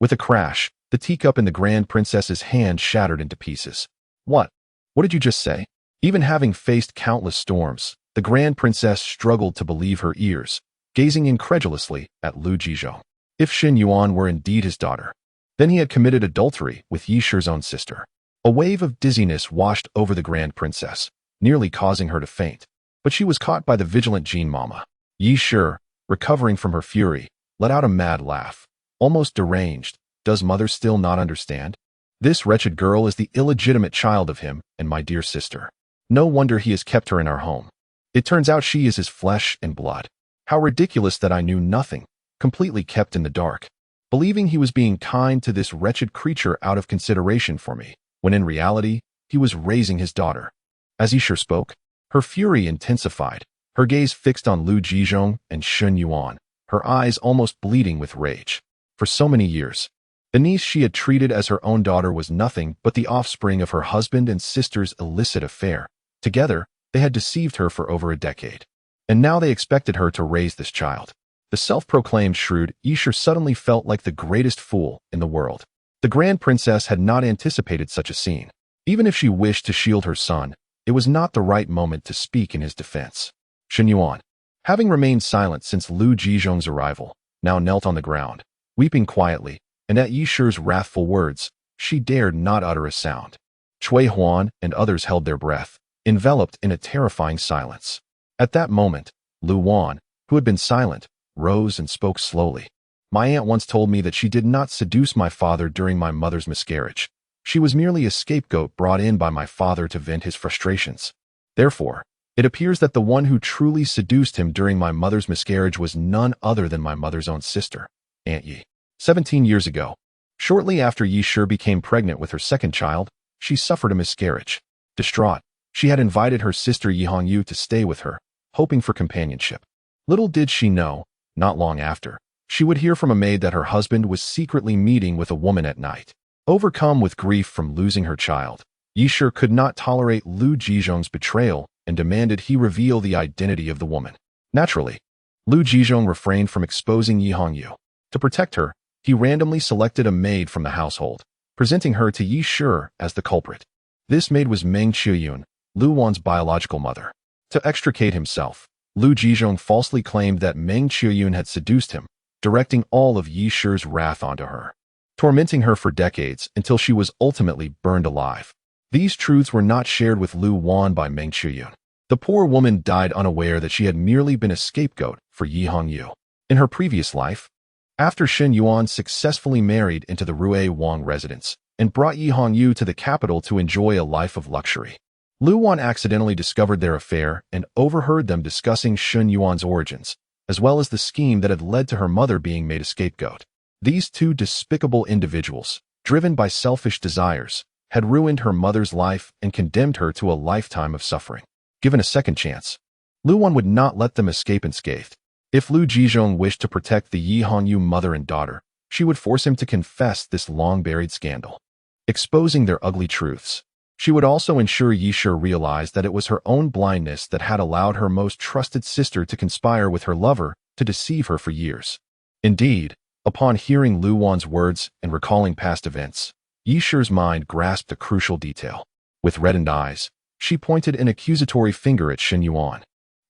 S1: With a crash, the teacup in the Grand Princess's hand shattered into pieces. What? What did you just say? Even having faced countless storms, the Grand Princess struggled to believe her ears, gazing incredulously at Lu Jizhong. If Xin Yuan were indeed his daughter, then he had committed adultery with Yi Shi's own sister. A wave of dizziness washed over the Grand Princess, nearly causing her to faint. But she was caught by the vigilant Jin Mama. Yi Shi, recovering from her fury, let out a mad laugh. Almost deranged. Does mother still not understand? This wretched girl is the illegitimate child of him and my dear sister. No wonder he has kept her in our home. It turns out she is his flesh and blood. How ridiculous that I knew nothing, completely kept in the dark, believing he was being kind to this wretched creature out of consideration for me, when in reality, he was raising his daughter. As Yi Shi spoke, her fury intensified, her gaze fixed on Lu Jizhong and Xin Yuan, her eyes almost bleeding with rage. For so many years, the niece she had treated as her own daughter was nothing but the offspring of her husband and sister's illicit affair. Together, they had deceived her for over a decade. And now they expected her to raise this child. The self-proclaimed shrewd Yi Shi suddenly felt like the greatest fool in the world. The Grand Princess had not anticipated such a scene. Even if she wished to shield her son, it was not the right moment to speak in his defense. Xin Yuan, having remained silent since Lu Jizhong's arrival, now knelt on the ground, weeping quietly, and at Yi Shi's wrathful words, she dared not utter a sound. Cui Huan and others held their breath, enveloped in a terrifying silence. At that moment, Lu Wan, who had been silent, rose and spoke slowly. My aunt once told me that she did not seduce my father during my mother's miscarriage. She was merely a scapegoat brought in by my father to vent his frustrations. Therefore, it appears that the one who truly seduced him during my mother's miscarriage was none other than my mother's own sister, Aunt Yi. 17 years ago, shortly after Yi Shi became pregnant with her second child, she suffered a miscarriage. Distraught, she had invited her sister Yi Hongyu to stay with her, hoping for companionship. Little did she know, not long after, she would hear from a maid that her husband was secretly meeting with a woman at night. Overcome with grief from losing her child, Yi Shi could not tolerate Lu Jizhong's betrayal and demanded he reveal the identity of the woman. Naturally, Lu Jizhong refrained from exposing Yi Hongyu. To protect her, he randomly selected a maid from the household, presenting her to Yi Shi as the culprit. This maid was Meng Qiuyun, Lu Wan's biological mother. To extricate himself, Lu Jizhong falsely claimed that Meng Qiuyun had seduced him, directing all of Yi Shi's wrath onto her, tormenting her for decades until she was ultimately burned alive. These truths were not shared with Lu Wan by Meng Qiuyun. The poor woman died unaware that she had merely been a scapegoat for Yi Hongyu. In her previous life, after Xin Yuan successfully married into the Rui Wang residence and brought Yi Hongyu to the capital to enjoy a life of luxury, Lu Wan accidentally discovered their affair and overheard them discussing Xin Yuan's origins, as well as the scheme that had led to her mother being made a scapegoat. These two despicable individuals, driven by selfish desires, had ruined her mother's life and condemned her to a lifetime of suffering. Given a second chance, Lu Wan would not let them escape unscathed. If Lu Jizhong wished to protect the Yi Hongyu mother and daughter, she would force him to confess this long-buried scandal, exposing their ugly truths. She would also ensure Yi Shi realized that it was her own blindness that had allowed her most trusted sister to conspire with her lover to deceive her for years. Indeed, upon hearing Lu Wan's words and recalling past events, Yi Shi's mind grasped a crucial detail. With reddened eyes, she pointed an accusatory finger at Xin Yuan.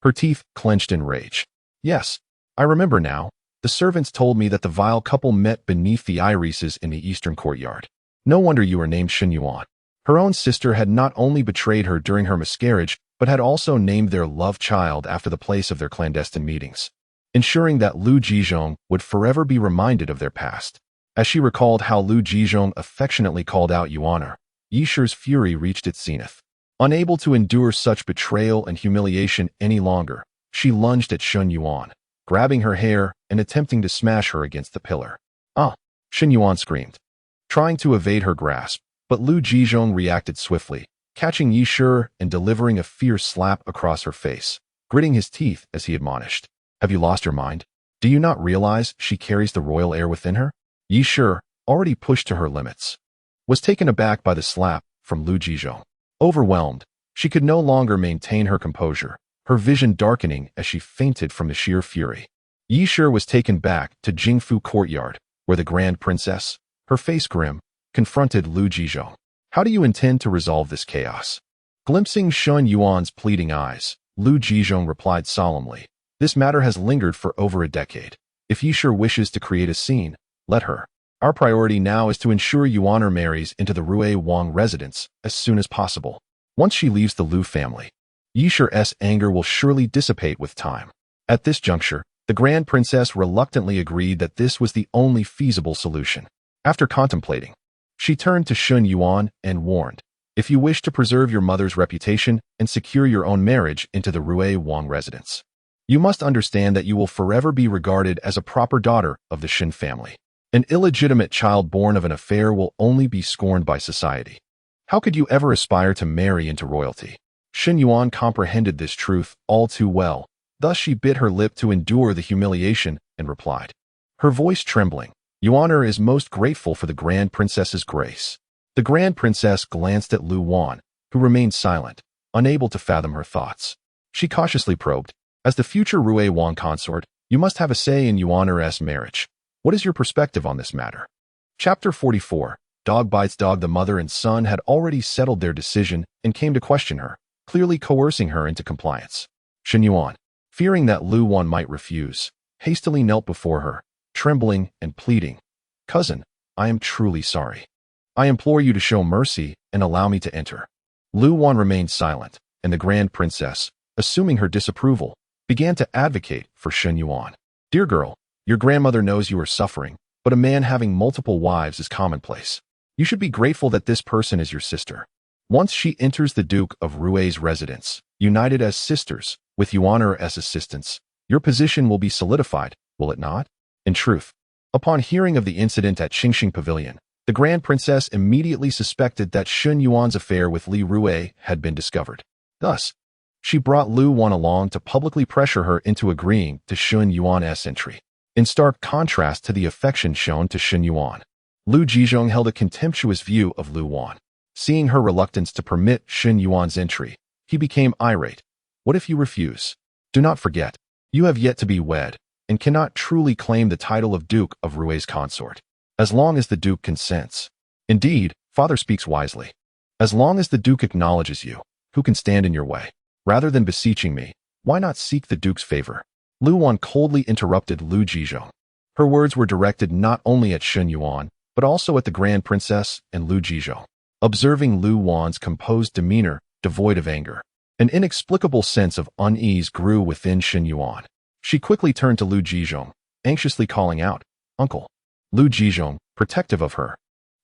S1: Her teeth clenched in rage. Yes, I remember now. The servants told me that the vile couple met beneath the irises in the eastern courtyard. No wonder you are named Xin Yuan. Her own sister had not only betrayed her during her miscarriage, but had also named their love child after the place of their clandestine meetings, ensuring that Lu Jizhong would forever be reminded of their past. As she recalled how Lu Jizhong affectionately called out Yuaner, Yi Shi's fury reached its zenith. Unable to endure such betrayal and humiliation any longer, she lunged at Xin Yuan, grabbing her hair and attempting to smash her against the pillar. Ah! Xin Yuan screamed, trying to evade her grasp, but Lu Jizhong reacted swiftly, catching Yi Shi and delivering a fierce slap across her face, gritting his teeth as he admonished. Have you lost your mind? Do you not realize she carries the royal air within her? Yi Shi, already pushed to her limits, was taken aback by the slap from Lu Jizhong. Overwhelmed, she could no longer maintain her composure, her vision darkening as she fainted from the sheer fury. Yi Shi was taken back to Jingfu Courtyard, where the Grand Princess, her face grim, confronted Lu Jizhong. How do you intend to resolve this chaos? Glimpsing Shun Yuan's pleading eyes, Lu Jizhong replied solemnly, "This matter has lingered for over a decade. If Yi Shi wishes to create a scene, let her. Our priority now is to ensure Yuan marries into the Rui Wang residence as soon as possible. Once she leaves the Lu family, Yi Shi's anger will surely dissipate with time." At this juncture, the Grand Princess reluctantly agreed that this was the only feasible solution. After contemplating, she turned to Shun Yuan and warned, "If you wish to preserve your mother's reputation and secure your own marriage into the Rui Wang residence, you must understand that you will forever be regarded as a proper daughter of the Shin family. An illegitimate child born of an affair will only be scorned by society. How could you ever aspire to marry into royalty?" Shin Yuan comprehended this truth all too well, thus she bit her lip to endure the humiliation and replied, her voice trembling, "Yuan is most grateful for the Grand Princess's grace." The Grand Princess glanced at Lu Wan, who remained silent, unable to fathom her thoughts. She cautiously probed, "As the future Rui Wang consort, you must have a say in Yuan's marriage. What is your perspective on this matter?" Chapter 44. Dog bites dog. The mother and son had already settled their decision and came to question her, clearly coercing her into compliance. Shin Yuan, fearing that Lu Wan might refuse, hastily knelt before her, trembling and pleading, "Cousin, I am truly sorry. I implore you to show mercy and allow me to enter." Lu Wan remained silent, and the Grand Princess, assuming her disapproval, began to advocate for Shin Yuan. "Dear girl, your grandmother knows you are suffering, but a man having multiple wives is commonplace. You should be grateful that this person is your sister. Once she enters the Duke of Rui's residence, united as sisters, with Yuan's assistance, your position will be solidified, will it not?" In truth, upon hearing of the incident at Qingxing Pavilion, the Grand Princess immediately suspected that Shun Yuan's affair with Li Rui had been discovered. Thus, she brought Lu Wan along to publicly pressure her into agreeing to Shun Yuan's entry. In stark contrast to the affection shown to Shun Yuan, Lu Jizhong held a contemptuous view of Lu Wan. Seeing her reluctance to permit Shun Yuan's entry, he became irate. "What if you refuse? Do not forget, you have yet to be wed, and cannot truly claim the title of Duke of Rui's consort. As long as the Duke consents. Indeed, father speaks wisely. As long as the Duke acknowledges you, who can stand in your way? Rather than beseeching me, why not seek the Duke's favor?" Lu Wan coldly interrupted Lu Jizhong. Her words were directed not only at Shun Yuan, but also at the Grand Princess and Lu Jizhong. Observing Lu Wan's composed demeanor, devoid of anger, an inexplicable sense of unease grew within Shin Yuan. She quickly turned to Lu Jizhong, anxiously calling out, "Uncle." Lu Jizhong, protective of her,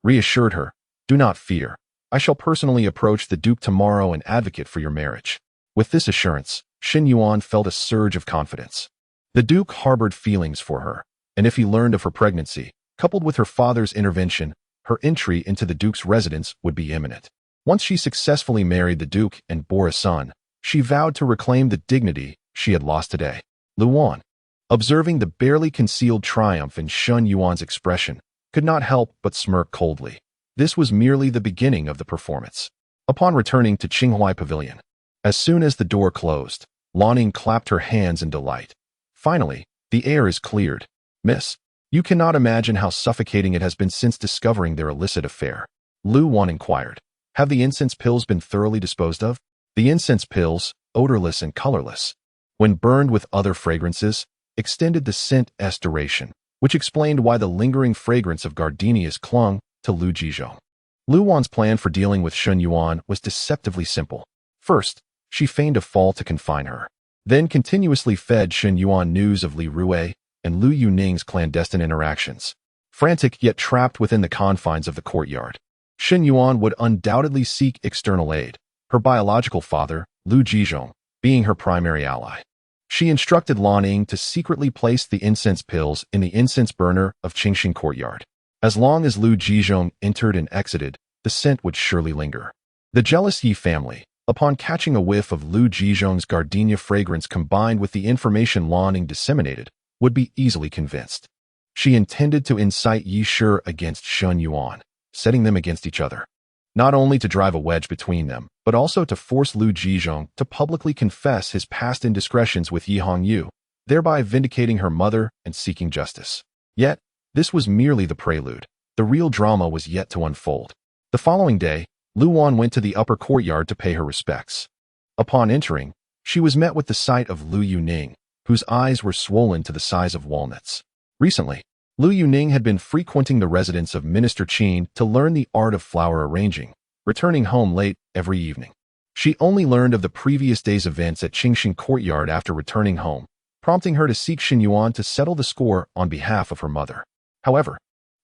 S1: reassured her, "Do not fear. I shall personally approach the Duke tomorrow and advocate for your marriage." With this assurance, Shin Yuan felt a surge of confidence. The Duke harbored feelings for her, and if he learned of her pregnancy, coupled with her father's intervention, her entry into the Duke's residence would be imminent. Once she successfully married the Duke and bore a son, she vowed to reclaim the dignity she had lost today. Lu Wan, observing the barely concealed triumph in Shun Yuan's expression, could not help but smirk coldly. This was merely the beginning of the performance. Upon returning to Qinghai Pavilion, as soon as the door closed, Lanning clapped her hands in delight. "Finally, the air is cleared. Miss, you cannot imagine how suffocating it has been since discovering their illicit affair." Lu Wan inquired, "Have the incense pills been thoroughly disposed of?" The incense pills, odorless and colorless, when burned with other fragrances, extended the scent's duration, which explained why the lingering fragrance of gardenias clung to Lu Jizhong. Lu Wan's plan for dealing with Shun Yuan was deceptively simple. First, she feigned a fall to confine her, then continuously fed Shun Yuan news of Li Rui and Lu Yuning's clandestine interactions. Frantic yet trapped within the confines of the courtyard, Shun Yuan would undoubtedly seek external aid, her biological father, Lu Jizhong, being her primary ally. She instructed Lanning to secretly place the incense pills in the incense burner of Qingxing courtyard. As long as Lu Jizhong entered and exited, the scent would surely linger. The jealous Yi family, upon catching a whiff of Lu Jizhong's gardenia fragrance combined with the information Lanning disseminated, would be easily convinced. She intended to incite Yi Shi against Shun Yuan, setting them against each other. Not only to drive a wedge between them, but also to force Lu Jizhong to publicly confess his past indiscretions with Yi Hongyu, thereby vindicating her mother and seeking justice. Yet, this was merely the prelude. The real drama was yet to unfold. The following day, Lu Wan went to the upper courtyard to pay her respects. Upon entering, she was met with the sight of Lu Yuning, whose eyes were swollen to the size of walnuts. Recently, Lu Yuning had been frequenting the residence of Minister Qin to learn the art of flower arranging, returning home late every evening. She only learned of the previous day's events at Qingxin Courtyard after returning home, prompting her to seek Xin Yuan to settle the score on behalf of her mother. However,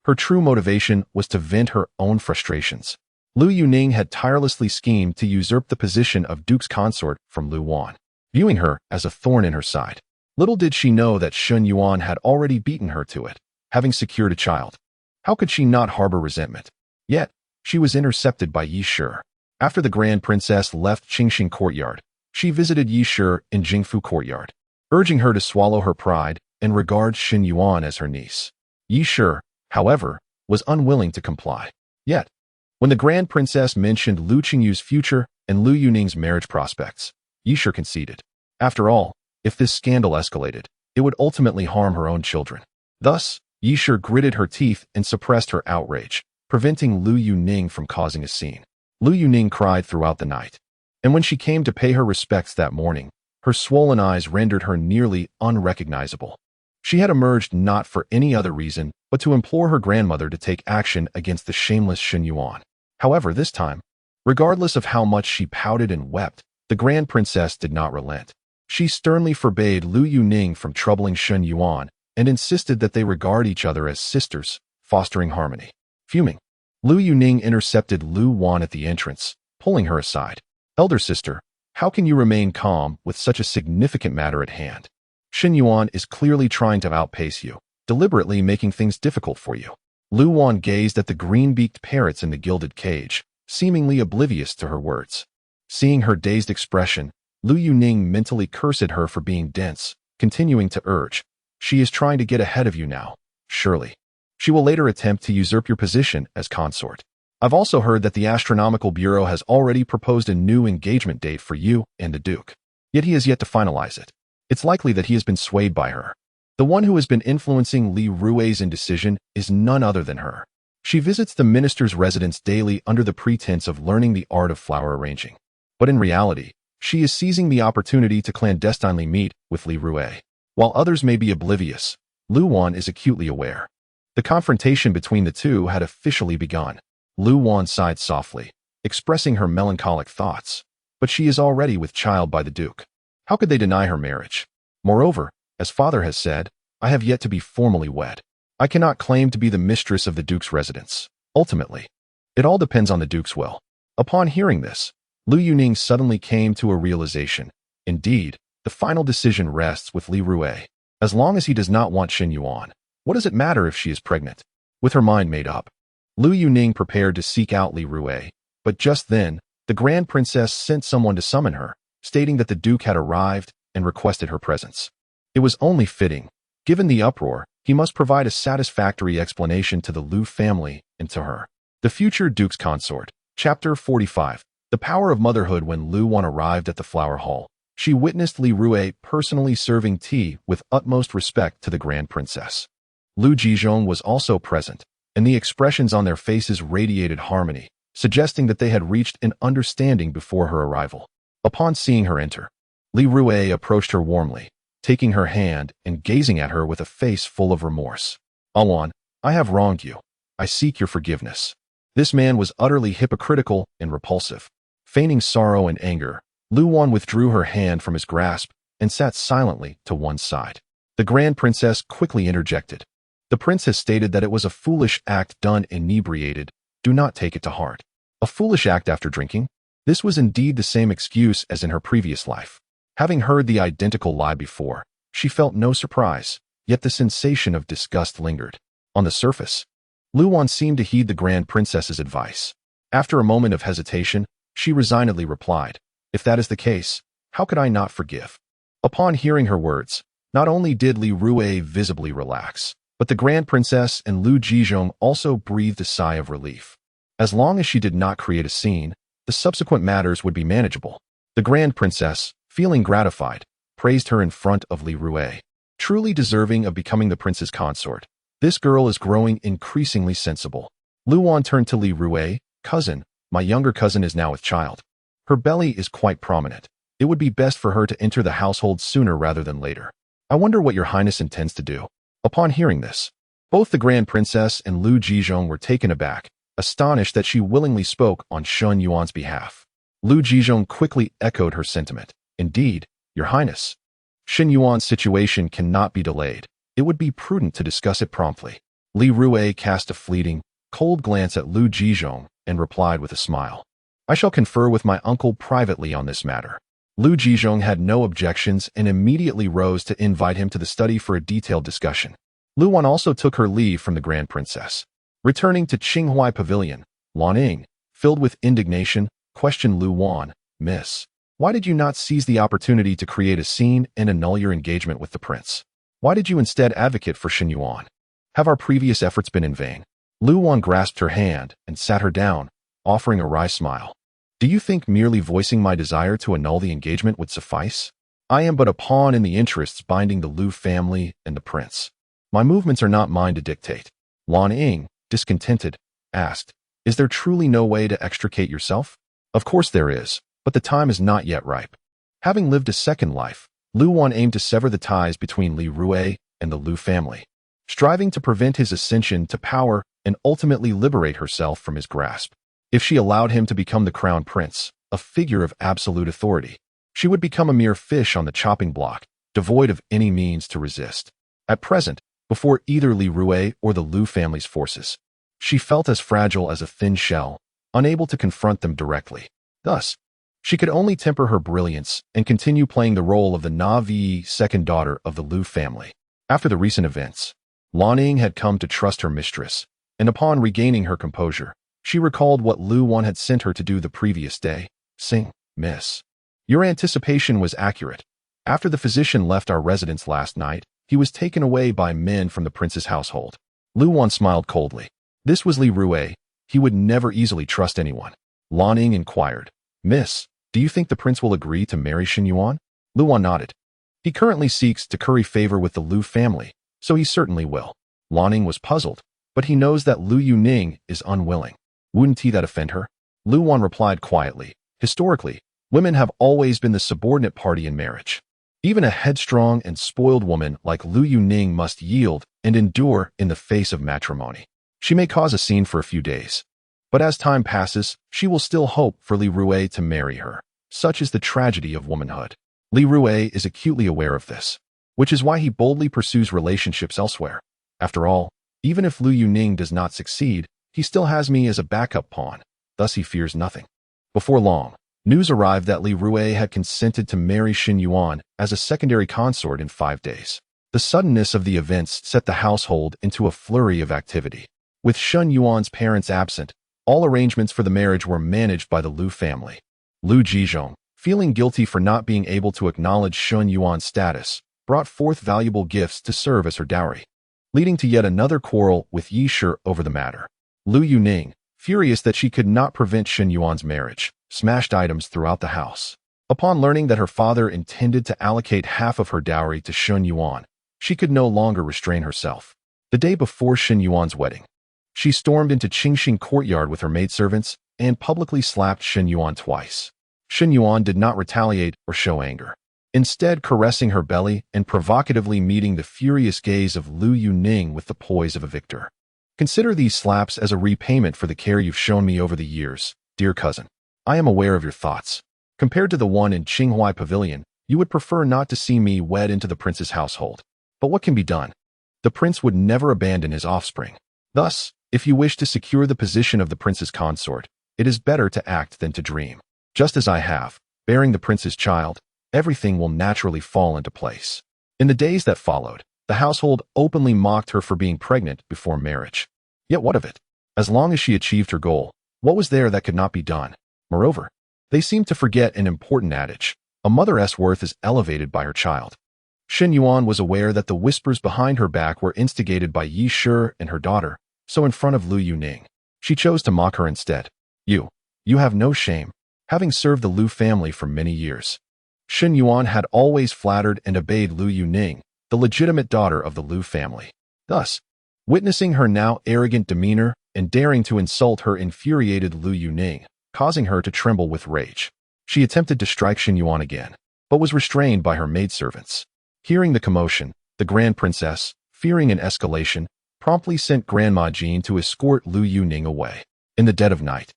S1: her true motivation was to vent her own frustrations. Lu Yuning had tirelessly schemed to usurp the position of Duke's consort from Lu Wan, viewing her as a thorn in her side. Little did she know that Xin Yuan had already beaten her to it, having secured a child. How could she not harbor resentment? Yet, she was intercepted by Yi Shi. After the Grand Princess left Qingxin Courtyard, she visited Yi Shi in Jingfu Courtyard, urging her to swallow her pride and regard Xin Yuan as her niece. Yi Shi, however, was unwilling to comply. Yet, when the Grand Princess mentioned Lu Qingyu's future and Lu Yuning's marriage prospects, Yi Shi conceded. After all, if this scandal escalated, it would ultimately harm her own children. Thus, Yi Shi gritted her teeth and suppressed her outrage, preventing Lu Yuning from causing a scene. Lu Yuning cried throughout the night, and when she came to pay her respects that morning, her swollen eyes rendered her nearly unrecognizable. She had emerged not for any other reason but to implore her grandmother to take action against the shameless Xin Yuan. However, this time, regardless of how much she pouted and wept, the Grand Princess did not relent. She sternly forbade Lu Yuning from troubling Xin Yuan and insisted that they regard each other as sisters, fostering harmony. Fuming, Lu Yuning intercepted Lu Wan at the entrance, pulling her aside. "Elder sister, how can you remain calm with such a significant matter at hand? Xin Yuan is clearly trying to outpace you, deliberately making things difficult for you." Lu Wan gazed at the green-beaked parrots in the gilded cage, seemingly oblivious to her words. Seeing her dazed expression, Lu Yuning mentally cursed her for being dense, continuing to urge, "She is trying to get ahead of you now. Surely she will later attempt to usurp your position as consort. I've also heard that the Astronomical Bureau has already proposed a new engagement date for you and the Duke. Yet he has yet to finalize it. It's likely that he has been swayed by her. The one who has been influencing Li Rui's indecision is none other than her. She visits the minister's residence daily under the pretense of learning the art of flower arranging. But in reality, she is seizing the opportunity to clandestinely meet with Li Rui. While others may be oblivious, Lu Wan is acutely aware. The confrontation between the two had officially begun. Lu Wan sighed softly, expressing her melancholic thoughts, but she is already with child by the Duke. How could they deny her marriage? Moreover, as father has said, I have yet to be formally wed. I cannot claim to be the mistress of the Duke's residence. Ultimately, it all depends on the Duke's will. Upon hearing this, Lu Yuning suddenly came to a realization. Indeed, the final decision rests with Li Rui. As long as he does not want Xin Yuan, what does it matter if she is pregnant? With her mind made up, Lu Yuning prepared to seek out Li Rui, but just then, the Grand Princess sent someone to summon her, stating that the Duke had arrived and requested her presence. It was only fitting. Given the uproar, he must provide a satisfactory explanation to the Lu family and to her. The future Duke's consort. Chapter 45. The power of motherhood. When Lu Wan arrived at the flower hall, she witnessed Li Rui personally serving tea with utmost respect to the Grand Princess. Lu Jizhong was also present, and the expressions on their faces radiated harmony, suggesting that they had reached an understanding before her arrival. Upon seeing her enter, Li Rui approached her warmly, taking her hand and gazing at her with a face full of remorse. "Awan, I have wronged you. I seek your forgiveness." This man was utterly hypocritical and repulsive. Feigning sorrow and anger, Lu Wan withdrew her hand from his grasp and sat silently to one side. The Grand Princess quickly interjected. "The prince has stated that it was a foolish act done inebriated. Do not take it to heart." A foolish act after drinking? This was indeed the same excuse as in her previous life. Having heard the identical lie before, she felt no surprise, yet the sensation of disgust lingered. On the surface, Lu Wan seemed to heed the Grand Princess's advice. After a moment of hesitation, she resignedly replied, "If that is the case, how could I not forgive?" Upon hearing her words, not only did Li Rui visibly relax, but the Grand Princess and Lu Jizhong also breathed a sigh of relief. As long as she did not create a scene, the subsequent matters would be manageable. The Grand Princess, feeling gratified, praised her in front of Li Rui. Truly deserving of becoming the prince's consort, this girl is growing increasingly sensible. Lu Wan turned to Li Rui. "Cousin, My younger cousin is now with child. Her belly is quite prominent. It would be best for her to enter the household sooner rather than later. I wonder what your highness intends to do." Upon hearing this, both the Grand Princess and Lu Jizhong were taken aback, astonished that she willingly spoke on Shun Yuan's behalf. Lu Jizhong quickly echoed her sentiment. "Indeed, your highness. Shen Yuan's situation cannot be delayed. It would be prudent to discuss it promptly." Li Rui cast a fleeting, cold glance at Lu Jizhong and replied with a smile. "I shall confer with my uncle privately on this matter." Lu Jizhong had no objections and immediately rose to invite him to the study for a detailed discussion. Lu Wan also took her leave from the Grand Princess. Returning to Qinghuai Pavilion, Lan Ying, filled with indignation, questioned Lu Wan, "Miss, why did you not seize the opportunity to create a scene and annul your engagement with the prince? Why did you instead advocate for Shen Yuan? Have our previous efforts been in vain?" Lu Wan grasped her hand and sat her down, offering a wry smile. "Do you think merely voicing my desire to annul the engagement would suffice? I am but a pawn in the interests binding the Lu family and the prince. My movements are not mine to dictate." Lan Ying, discontented, asked, "Is there truly no way to extricate yourself?" "Of course there is, but the time is not yet ripe." Having lived a second life, Lu Wan aimed to sever the ties between Li Rui and the Lu family, striving to prevent his ascension to power and ultimately liberate herself from his grasp. If she allowed him to become the crown prince, a figure of absolute authority, she would become a mere fish on the chopping block, devoid of any means to resist. At present, before either Li Rui or the Lu family's forces, she felt as fragile as a thin shell, unable to confront them directly. Thus, she could only temper her brilliance and continue playing the role of the Na'vi second daughter of the Lu family. After the recent events, Lan Ying had come to trust her mistress, and upon regaining her composure, she recalled what Lu Wan had sent her to do the previous day. "Sing, miss. Your anticipation was accurate. After the physician left our residence last night, he was taken away by men from the prince's household." Lu Wan smiled coldly. This was Li Rui. He would never easily trust anyone. Lan Ying inquired, "Miss, do you think the prince will agree to marry Shen Yuan?" Lu Wan nodded. "He currently seeks to curry favor with the Lu family, so he certainly will." Lan Ying was puzzled, but he knows that Lu Yuning is unwilling. Wouldn't that offend her? Lu Wan replied quietly, "Historically, women have always been the subordinate party in marriage. Even a headstrong and spoiled woman like Lu Yuning must yield and endure in the face of matrimony. She may cause a scene for a few days, but as time passes, she will still hope for Li Rui to marry her. Such is the tragedy of womanhood." Li Rui is acutely aware of this, which is why he boldly pursues relationships elsewhere. After all, even if Lu Yuning does not succeed, he still has me as a backup pawn, thus he fears nothing. Before long, news arrived that Li Rui had consented to marry Shen Yuan as a secondary consort in 5 days. The suddenness of the events set the household into a flurry of activity. With Shen Yuan's parents absent, all arrangements for the marriage were managed by the Lu family. Lu Jizhong, feeling guilty for not being able to acknowledge Shen Yuan's status, brought forth valuable gifts to serve as her dowry, leading to yet another quarrel with Yi Shi over the matter. Lu Yuning, furious that she could not prevent Shen Yuan's marriage, smashed items throughout the house. Upon learning that her father intended to allocate half of her dowry to Shen Yuan, she could no longer restrain herself. The day before Shen Yuan's wedding, she stormed into Qingxing courtyard with her maidservants and publicly slapped Shen Yuan twice. Shen Yuan did not retaliate or show anger, instead caressing her belly and provocatively meeting the furious gaze of Lu Yuning with the poise of a victor. "Consider these slaps as a repayment for the care you've shown me over the years, dear cousin. I am aware of your thoughts. Compared to the one in Qinghuai Pavilion, you would prefer not to see me wed into the prince's household. But what can be done? The prince would never abandon his offspring. Thus, if you wish to secure the position of the prince's consort, it is better to act than to dream. Just as I have, bearing the prince's child, everything will naturally fall into place." In the days that followed, the household openly mocked her for being pregnant before marriage. Yet what of it? As long as she achieved her goal, what was there that could not be done? Moreover, they seemed to forget an important adage: a mother's worth is elevated by her child. Shen Yuan was aware that the whispers behind her back were instigated by Yi Shi and her daughter, so in front of Lu Yuning, she chose to mock her instead. You have no shame, having served the Lu family for many years." Shen Yuan had always flattered and obeyed Lu Yuning, the legitimate daughter of the Lu family. Thus, witnessing her now arrogant demeanor and daring to insult her infuriated Lu Yuning, causing her to tremble with rage. She attempted to strike Shen Yuan again, but was restrained by her maidservants. Hearing the commotion, the Grand Princess, fearing an escalation, promptly sent Grandma Jean to escort Lu Yuning away. In the dead of night,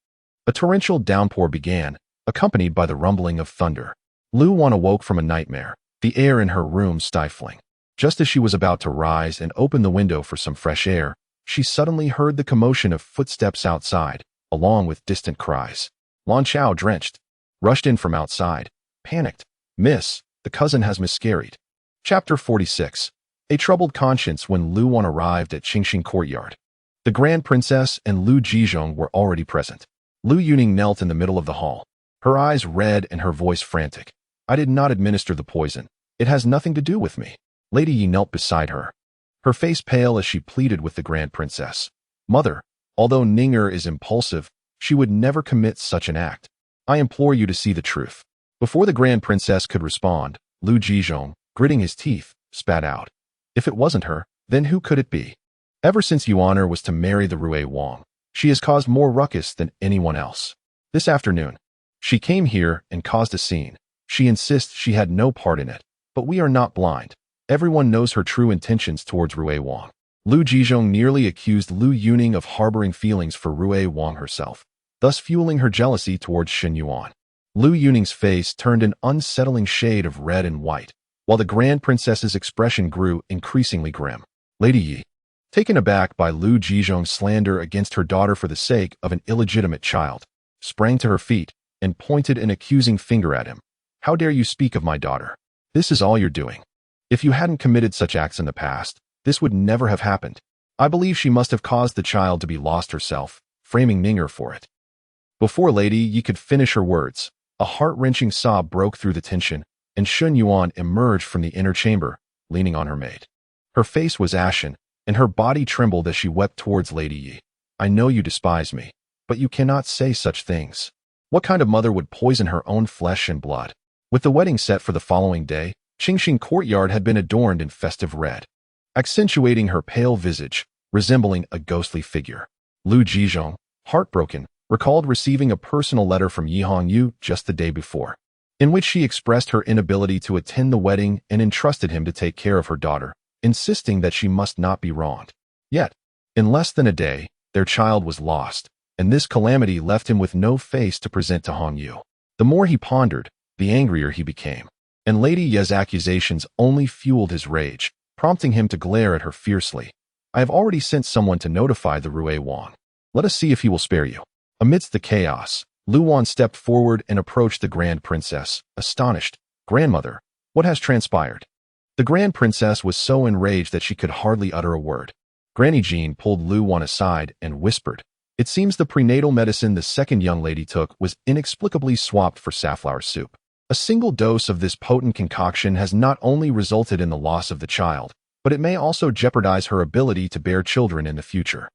S1: a torrential downpour began, accompanied by the rumbling of thunder. Lu Wan awoke from a nightmare, the air in her room stifling. Just as she was about to rise and open the window for some fresh air, she suddenly heard the commotion of footsteps outside, along with distant cries. Lan Chao, drenched, rushed in from outside, panicked. "Miss, the cousin has miscarried." Chapter 46. A troubled conscience. When Lu Wan arrived at Qingxing courtyard, the Grand Princess and Lu Jizhong were already present. Lu Yuning knelt in the middle of the hall, her eyes red and her voice frantic. "I did not administer the poison. It has nothing to do with me." Lady Yi knelt beside her, her face pale as she pleaded with the Grand Princess. "Mother, although Ninger is impulsive, she would never commit such an act. I implore you to see the truth." Before the Grand Princess could respond, Lu Jizhong, gritting his teeth, spat out, "If it wasn't her, then who could it be? Ever since Yuaner was to marry the Rui Wang, she has caused more ruckus than anyone else. This afternoon, she came here and caused a scene. She insists she had no part in it, but we are not blind. Everyone knows her true intentions towards Rui Wang." Lu Jizhong nearly accused Lu Yuning of harboring feelings for Rui Wang herself, thus fueling her jealousy towards Shen Yuan. Lu Yuning's face turned an unsettling shade of red and white, while the Grand Princess's expression grew increasingly grim. Lady Yi, taken aback by Lu Jizhong's slander against her daughter for the sake of an illegitimate child, sprang to her feet and pointed an accusing finger at him. "How dare you speak of my daughter? This is all you're doing. If you hadn't committed such acts in the past, this would never have happened. I believe she must have caused the child to be lost herself, framing Ninger for it." Before Lady Yi could finish her words, a heart-wrenching sob broke through the tension, and Shen Yuan emerged from the inner chamber, leaning on her maid. Her face was ashen, and her body trembled as she wept towards Lady Yi. "I know you despise me, but you cannot say such things. What kind of mother would poison her own flesh and blood?" With the wedding set for the following day, Qingxing courtyard had been adorned in festive red, accentuating her pale visage, resembling a ghostly figure. Lu Jizhong, heartbroken, recalled receiving a personal letter from Yi Hongyu just the day before, in which she expressed her inability to attend the wedding and entrusted him to take care of her daughter, insisting that she must not be wronged. Yet, in less than a day, their child was lost, and this calamity left him with no face to present to Hongyu. The more he pondered, the angrier he became, and Lady Ye's accusations only fueled his rage, prompting him to glare at her fiercely. "I have already sent someone to notify the Rui Wang. Let us see if he will spare you." Amidst the chaos, Lu Wan stepped forward and approached the Grand Princess, astonished. "Grandmother, what has transpired?" The Grand Princess was so enraged that she could hardly utter a word. Granny Jean pulled Lu Wan aside and whispered, "It seems the prenatal medicine the second young lady took was inexplicably swapped for safflower soup. A single dose of this potent concoction has not only resulted in the loss of the child, but it may also jeopardize her ability to bear children in the future."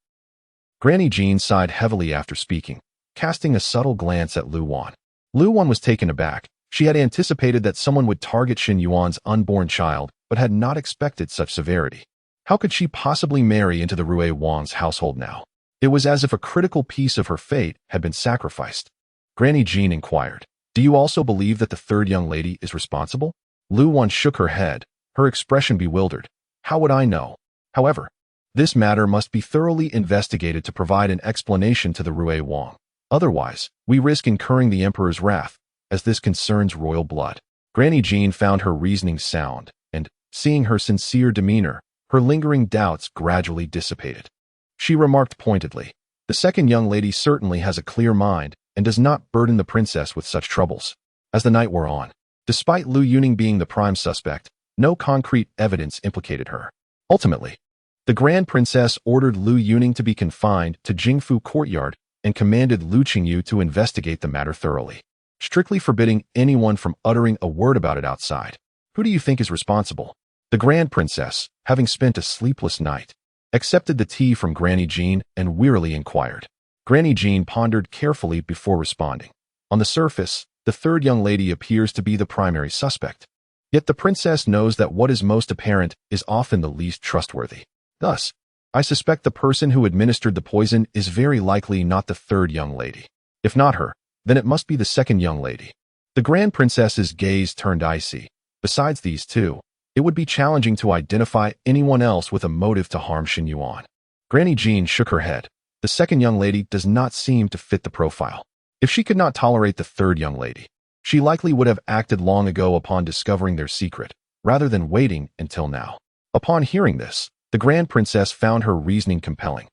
S1: Granny Jean sighed heavily after speaking, casting a subtle glance at Lu Wan. Lu Wan was taken aback. She had anticipated that someone would target Shen Yuan's unborn child, but had not expected such severity. How could she possibly marry into the Rui Wang's household now? It was as if a critical piece of her fate had been sacrificed. Granny Jean inquired, "Do you also believe that the third young lady is responsible?" Lu Wan shook her head, her expression bewildered. "How would I know? However, this matter must be thoroughly investigated to provide an explanation to the Rui Wang. Otherwise, we risk incurring the Emperor's wrath, as this concerns royal blood." Granny Jean found her reasoning sound, and, seeing her sincere demeanor, her lingering doubts gradually dissipated. She remarked pointedly, "The second young lady certainly has a clear mind and does not burden the princess with such troubles." As the night wore on, despite Lu Yuning being the prime suspect, no concrete evidence implicated her. Ultimately, the Grand Princess ordered Lu Yuning to be confined to Jingfu courtyard and commanded Lu Qingyu to investigate the matter thoroughly, strictly forbidding anyone from uttering a word about it outside. "Who do you think is responsible?" The Grand Princess, having spent a sleepless night, accepted the tea from Granny Jean and wearily inquired. Granny Jean pondered carefully before responding. On the surface, the third young lady appears to be the primary suspect. Yet the princess knows that what is most apparent is often the least trustworthy. Thus, I suspect the person who administered the poison is very likely not the third young lady. If not her, Then it must be the second young lady. The Grand Princess's gaze turned icy. Besides these two, it would be challenging to identify anyone else with a motive to harm Shen Yuan. Granny Jean shook her head. The second young lady does not seem to fit the profile. If she could not tolerate the third young lady, she likely would have acted long ago upon discovering their secret, rather than waiting until now. Upon hearing this, the Grand Princess found her reasoning compelling,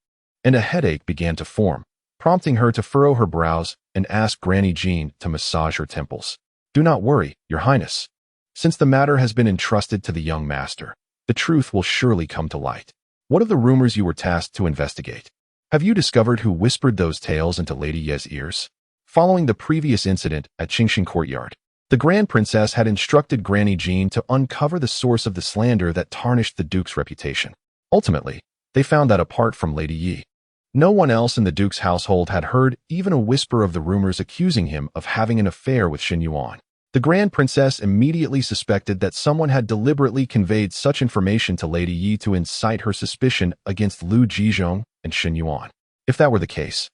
S1: and a headache began to form, prompting her to furrow her brows and ask Granny Jean to massage her temples. Do not worry, Your Highness. Since the matter has been entrusted to the young master, the truth will surely come to light. What of the rumors you were tasked to investigate? Have you discovered who whispered those tales into Lady Ye's ears? Following the previous incident at Qingxin Courtyard, the Grand Princess had instructed Granny Jean to uncover the source of the slander that tarnished the Duke's reputation. Ultimately, they found that apart from Lady Yi, no one else in the Duke's household had heard even a whisper of the rumors accusing him of having an affair with Shen Yuan. The Grand Princess immediately suspected that someone had deliberately conveyed such information to Lady Yi to incite her suspicion against Lu Jizhong and Shen Yuan. If that were the case,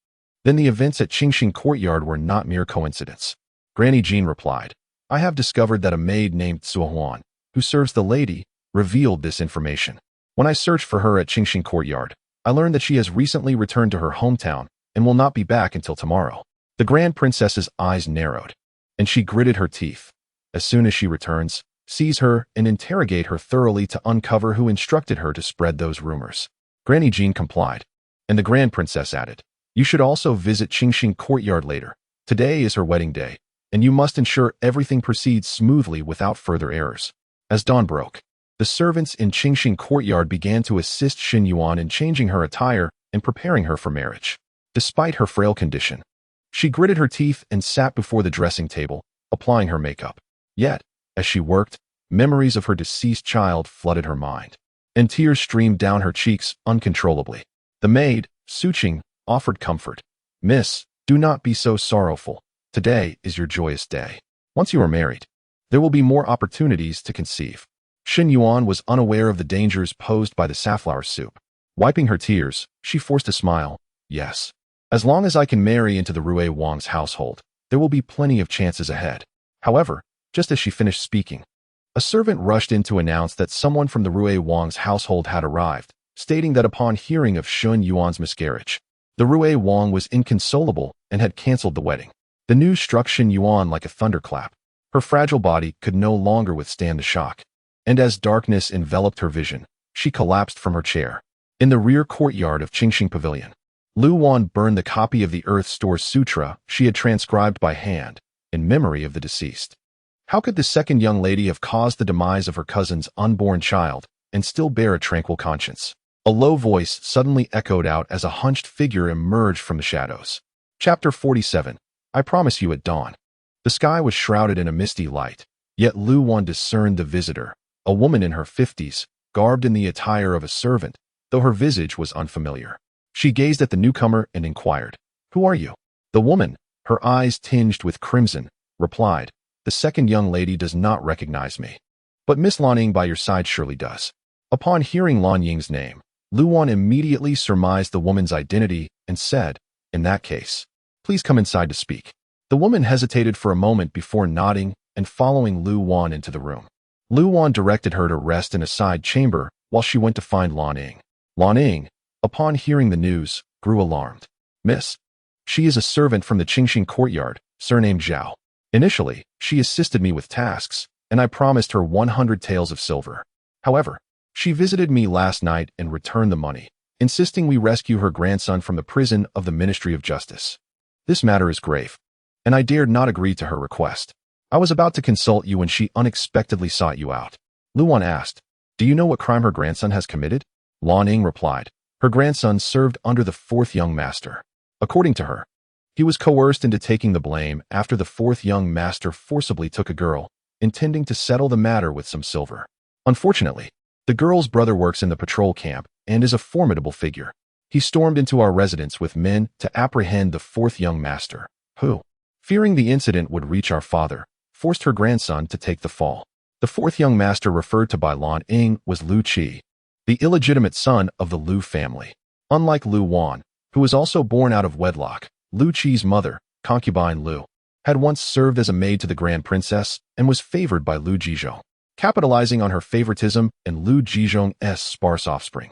S1: then the events at Qingxin Courtyard were not mere coincidence. Granny Jean replied, I have discovered that a maid named Zuohuan, who serves the lady, revealed this information. When I searched for her at Qingxin Courtyard, I learned that she has recently returned to her hometown and will not be back until tomorrow. The Grand Princess's eyes narrowed, and she gritted her teeth. As soon as she returns, seize her and interrogate her thoroughly to uncover who instructed her to spread those rumors. Granny Jean complied, and the Grand Princess added, You should also visit Qingxin Courtyard later. Today is her wedding day, and you must ensure everything proceeds smoothly without further errors. As dawn broke, the servants in Qingxin Courtyard began to assist Shen Yuan in changing her attire and preparing her for marriage. Despite her frail condition, she gritted her teeth and sat before the dressing table, applying her makeup. Yet, as she worked, memories of her deceased child flooded her mind, and tears streamed down her cheeks uncontrollably. The maid, Su Qing, offered comfort. Miss, do not be so sorrowful. Today is your joyous day. Once you are married, there will be more opportunities to conceive. Shen Yuan was unaware of the dangers posed by the safflower soup. Wiping her tears, she forced a smile. Yes. As long as I can marry into the Rui Wang's household, there will be plenty of chances ahead. However, just as she finished speaking, a servant rushed in to announce that someone from the Rui Wang's household had arrived, stating that upon hearing of Shen Yuan's miscarriage, the Rui Wang was inconsolable and had cancelled the wedding. The news struck Shen Yuan like a thunderclap. Her fragile body could no longer withstand the shock, and as darkness enveloped her vision, she collapsed from her chair. In the rear courtyard of Qingxin Pavilion, Lu Wan burned the copy of the Earth Store Sutra she had transcribed by hand, in memory of the deceased. How could the second young lady have caused the demise of her cousin's unborn child and still bear a tranquil conscience? A low voice suddenly echoed out as a hunched figure emerged from the shadows. Chapter 47. I promise you at dawn. The sky was shrouded in a misty light, yet Lu Wan discerned the visitor, a woman in her 50s, garbed in the attire of a servant, though her visage was unfamiliar. She gazed at the newcomer and inquired, Who are you? The woman, her eyes tinged with crimson, replied, The second young lady does not recognize me. But Miss Lan Ying by your side surely does. Upon hearing Lan Ying's name, Lu Wan immediately surmised the woman's identity and said, In that case, please come inside to speak. The woman hesitated for a moment before nodding and following Lu Wan into the room. Lu Wan directed her to rest in a side chamber while she went to find Lan Ying. Lan Ying, upon hearing the news, grew alarmed. Miss, she is a servant from the Qingxin Courtyard, surnamed Zhao. Initially, she assisted me with tasks, and I promised her 100 taels of silver. However, she visited me last night and returned the money, insisting we rescue her grandson from the prison of the Ministry of Justice. This matter is grave, and I dared not agree to her request. I was about to consult you when she unexpectedly sought you out. Lu Wan asked, Do you know what crime her grandson has committed? Lan Ying replied, Her grandson served under the fourth young master. According to her, he was coerced into taking the blame after the fourth young master forcibly took a girl, intending to settle the matter with some silver. Unfortunately, the girl's brother works in the patrol camp and is a formidable figure. He stormed into our residence with men to apprehend the fourth young master, who, fearing the incident would reach our father, forced her grandson to take the fall. The fourth young master referred to by Lan Ying was Lu Qi, the illegitimate son of the Lu family. Unlike Lu Wan, who was also born out of wedlock, Lu Qi's mother, concubine Lu, had once served as a maid to the Grand Princess and was favored by Lu Jizhong, capitalizing on her favoritism and Lu Jizhong's sparse offspring.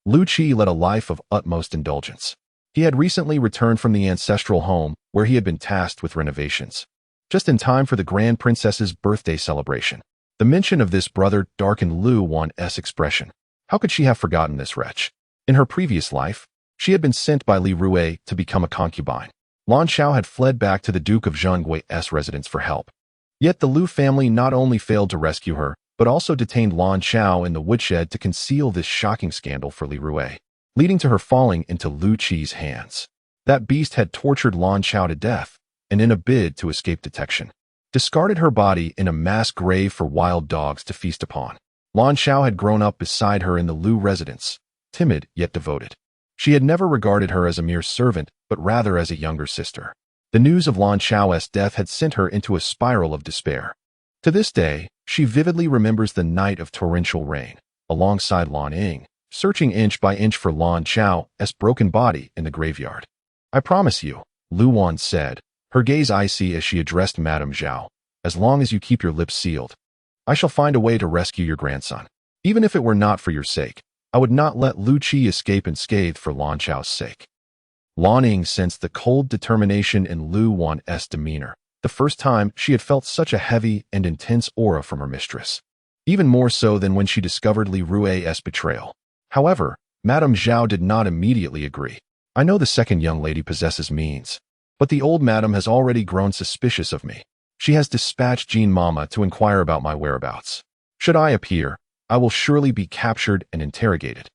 S1: Lu Qi led a life of utmost indulgence. He had recently returned from the ancestral home where he had been tasked with renovations, just in time for the Grand Princess's birthday celebration. The mention of this brother darkened Lu Wan's expression. How could she have forgotten this wretch? In her previous life, she had been sent by Li Rui to become a concubine. Lan Xiao had fled back to the Duke of Zhenggui's residence for help. Yet the Lu family not only failed to rescue her, but also detained Lan Xiao in the woodshed to conceal this shocking scandal for Li Rui, leading to her falling into Lu Qi's hands. That beast had tortured Lan Xiao to death, and in a bid to escape detection, discarded her body in a mass grave for wild dogs to feast upon. Lan Xiao had grown up beside her in the Lu residence, timid yet devoted. She had never regarded her as a mere servant, but rather as a younger sister. The news of Lan Xiao's death had sent her into a spiral of despair. To this day, she vividly remembers the night of torrential rain, alongside Lan Ying, searching inch by inch for Lan Xiao's broken body in the graveyard. "I promise you," Lu Wan said, her gaze icy as she addressed Madame Zhao, "as long as you keep your lips sealed, I shall find a way to rescue your grandson. Even if it were not for your sake, I would not let Lu Qi escape unscathed for Lan Xiao's sake." Lan Ying sensed the cold determination in Lu Wan's demeanor, the first time she had felt such a heavy and intense aura from her mistress, even more so than when she discovered Li Rui's betrayal. However, Madame Zhao did not immediately agree. "I know the second young lady possesses means, but the old madam has already grown suspicious of me. She has dispatched Jean Mama to inquire about my whereabouts. Should I appear, I will surely be captured and interrogated.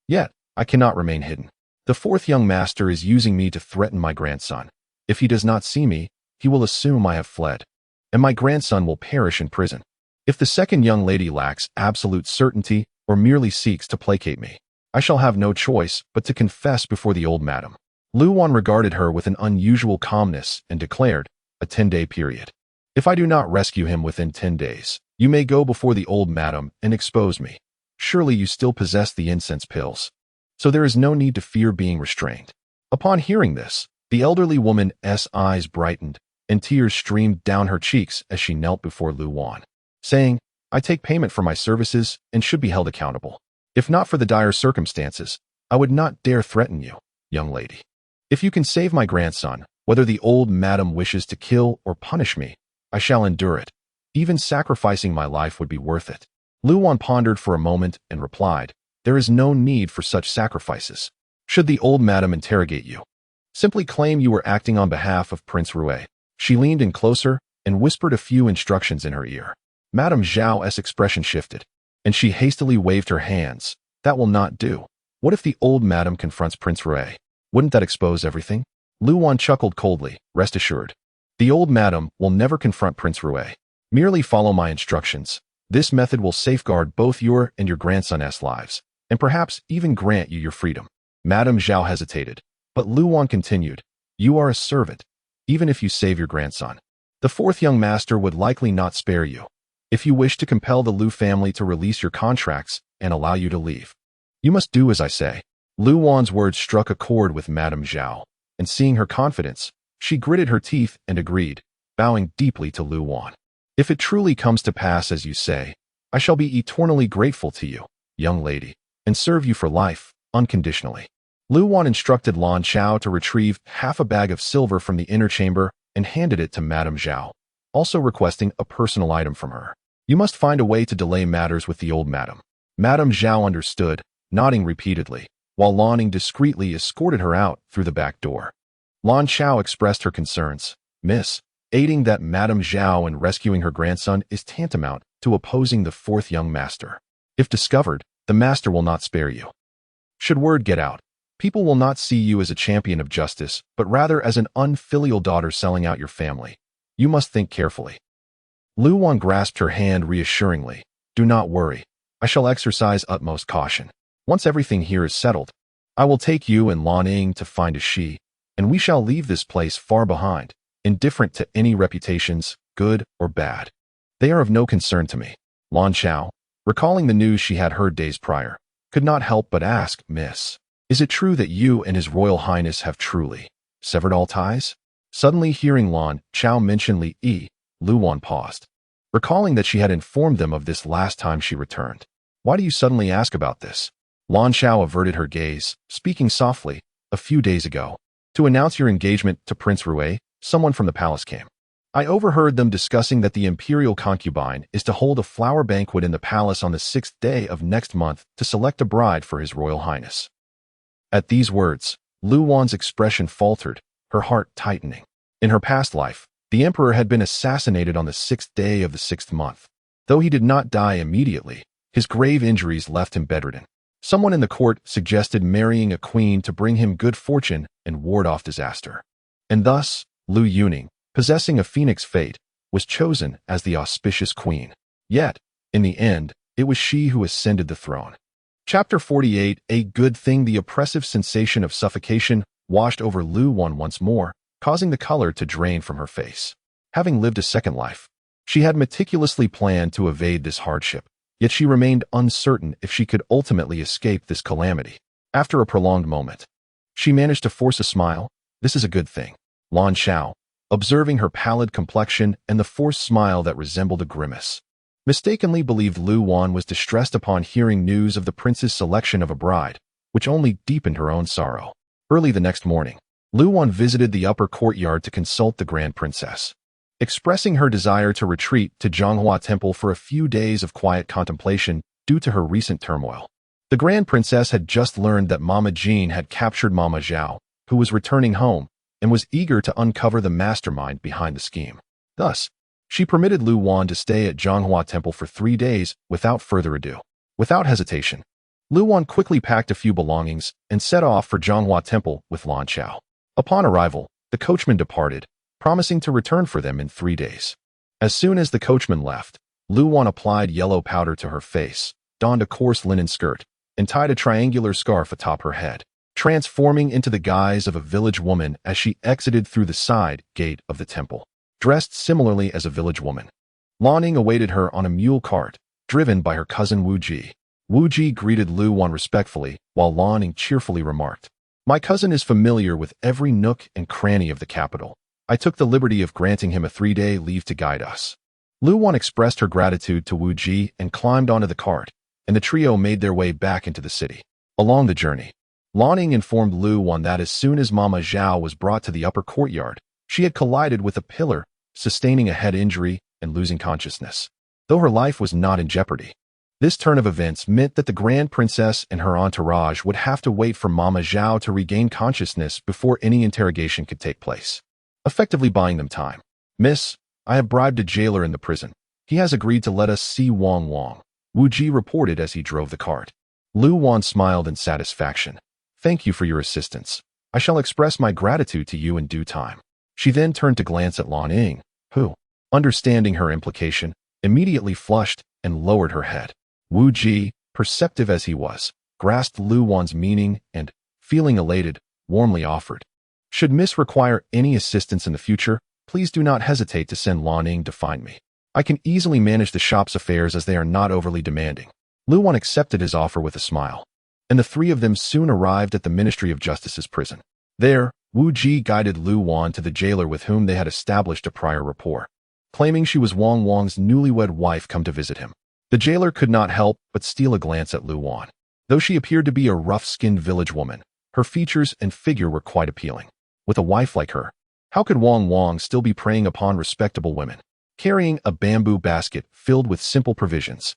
S1: Yet, I cannot remain hidden. The fourth young master is using me to threaten my grandson. If he does not see me, he will assume I have fled, and my grandson will perish in prison. If the second young lady lacks absolute certainty or merely seeks to placate me, I shall have no choice but to confess before the old madam." Lu Wan regarded her with an unusual calmness and declared, "A 10-day period. If I do not rescue him within 10 days, you may go before the old madam and expose me. Surely you still possess the incense pills, so there is no need to fear being restrained." Upon hearing this, the elderly woman's eyes brightened, and tears streamed down her cheeks as she knelt before Lu Wan, saying, "I take payment for my services and should be held accountable. If not for the dire circumstances, I would not dare threaten you, young lady. If you can save my grandson, whether the old madam wishes to kill or punish me, I shall endure it. Even sacrificing my life would be worth it." Lu Wan pondered for a moment and replied, "There is no need for such sacrifices. Should the old madam interrogate you, simply claim you were acting on behalf of Prince Rui." She leaned in closer and whispered a few instructions in her ear. Madame Zhao's expression shifted, and she hastily waved her hands. "That will not do. What if the old madam confronts Prince Rui? Wouldn't that expose everything?" Lu Wan chuckled coldly. "Rest assured, the old madam will never confront Prince Rui. Merely follow my instructions. This method will safeguard both your and your grandson's lives, and perhaps even grant you your freedom." Madame Zhao hesitated, but Lu Wan continued, "You are a servant, even if you save your grandson. The fourth young master would likely not spare you. If you wish to compel the Lu family to release your contracts and allow you to leave, you must do as I say." Lu Wan's words struck a chord with Madame Zhao, and seeing her confidence, she gritted her teeth and agreed, bowing deeply to Lu Wan. "If it truly comes to pass as you say, I shall be eternally grateful to you, young lady, and serve you for life, unconditionally." Lu Wan instructed Lan Xiao to retrieve half a bag of silver from the inner chamber and handed it to Madame Zhao, also requesting a personal item from her. "You must find a way to delay matters with the old madam." Madame Zhao understood, nodding repeatedly, while Lan Ying discreetly escorted her out through the back door. Lan Xiao expressed her concerns. "Miss, aiding that Madame Zhao in rescuing her grandson is tantamount to opposing the fourth young master. If discovered, the master will not spare you. Should word get out, people will not see you as a champion of justice, but rather as an unfilial daughter selling out your family. You must think carefully." Lu Wan grasped her hand reassuringly. "Do not worry. I shall exercise utmost caution. Once everything here is settled, I will take you and Lan Ying to find a she, and we shall leave this place far behind, indifferent to any reputations, good or bad. They are of no concern to me." Lan Xiao, recalling the news she had heard days prior, could not help but ask, "Miss, is it true that you and His Royal Highness have truly severed all ties?" Suddenly hearing Lan Chao mention Li Yi, Lu Wan paused, recalling that she had informed them of this last time she returned. Why do you suddenly ask about this? Lan Chao averted her gaze, speaking softly. A few days ago, to announce your engagement to Prince Rui, someone from the palace came. I overheard them discussing that the imperial concubine is to hold a flower banquet in the palace on the 6th day of next month to select a bride for His Royal Highness. At these words, Lu Wan's expression faltered, her heart tightening. In her past life, the emperor had been assassinated on the 6th day of the 6th month. Though he did not die immediately, his grave injuries left him bedridden. Someone in the court suggested marrying a queen to bring him good fortune and ward off disaster. And thus, Lu Yuning, possessing a phoenix fate, was chosen as the auspicious queen. Yet, in the end, it was she who ascended the throne. Chapter 48. A good thing. The oppressive sensation of suffocation washed over Lu Wan once more, causing the color to drain from her face. Having lived a second life, she had meticulously planned to evade this hardship, yet she remained uncertain if she could ultimately escape this calamity. After a prolonged moment, she managed to force a smile. This is a good thing. Lan Chao, observing her pallid complexion and the forced smile that resembled a grimace, mistakenly believed Lu Wan was distressed upon hearing news of the prince's selection of a bride, which only deepened her own sorrow. Early the next morning, Lu Wan visited the upper courtyard to consult the Grand Princess, expressing her desire to retreat to Zhonghua Temple for a few days of quiet contemplation due to her recent turmoil. The Grand Princess had just learned that Mama Jean had captured Mama Zhao, who was returning home, and was eager to uncover the mastermind behind the scheme. Thus, she permitted Lu Wan to stay at Zhonghua Temple for 3 days without further ado. Without hesitation, Lu Wan quickly packed a few belongings and set off for Zhonghua Temple with Lan Chao. Upon arrival, the coachman departed, promising to return for them in 3 days. As soon as the coachman left, Lu Wan applied yellow powder to her face, donned a coarse linen skirt, and tied a triangular scarf atop her head, transforming into the guise of a village woman as she exited through the side gate of the temple. Dressed similarly as a village woman, Lan Ning awaited her on a mule cart, driven by her cousin Wu Ji. Wu Ji greeted Lu Wan respectfully, while Lan Ning cheerfully remarked, "My cousin is familiar with every nook and cranny of the capital. I took the liberty of granting him a 3-day leave to guide us." Lu Wan expressed her gratitude to Wu Ji and climbed onto the cart, and the trio made their way back into the city. Along the journey, Lan Ning informed Lu Wan that as soon as Mama Zhao was brought to the upper courtyard, she had collided with a pillar, sustaining a head injury and losing consciousness, though her life was not in jeopardy. This turn of events meant that the Grand Princess and her entourage would have to wait for Mama Zhao to regain consciousness before any interrogation could take place, effectively buying them time. "Miss, I have bribed a jailer in the prison. He has agreed to let us see Wang Wang," Wu Ji reported as he drove the cart. Lu Wan smiled in satisfaction. "Thank you for your assistance. I shall express my gratitude to you in due time." She then turned to glance at Lan Ning, who, understanding her implication, immediately flushed and lowered her head. Wu Ji, perceptive as he was, grasped Lu Wan's meaning and, feeling elated, warmly offered, "Should Miss require any assistance in the future, please do not hesitate to send Lan Ning to find me. I can easily manage the shop's affairs as they are not overly demanding." Lu Wan accepted his offer with a smile, and the three of them soon arrived at the Ministry of Justice's prison. There, Wu Ji guided Lu Wan to the jailer with whom they had established a prior rapport, claiming she was Wang Wang's newlywed wife come to visit him. The jailer could not help but steal a glance at Lu Wan. Though she appeared to be a rough-skinned village woman, her features and figure were quite appealing. With a wife like her, how could Wang Wang still be preying upon respectable women? Carrying a bamboo basket filled with simple provisions,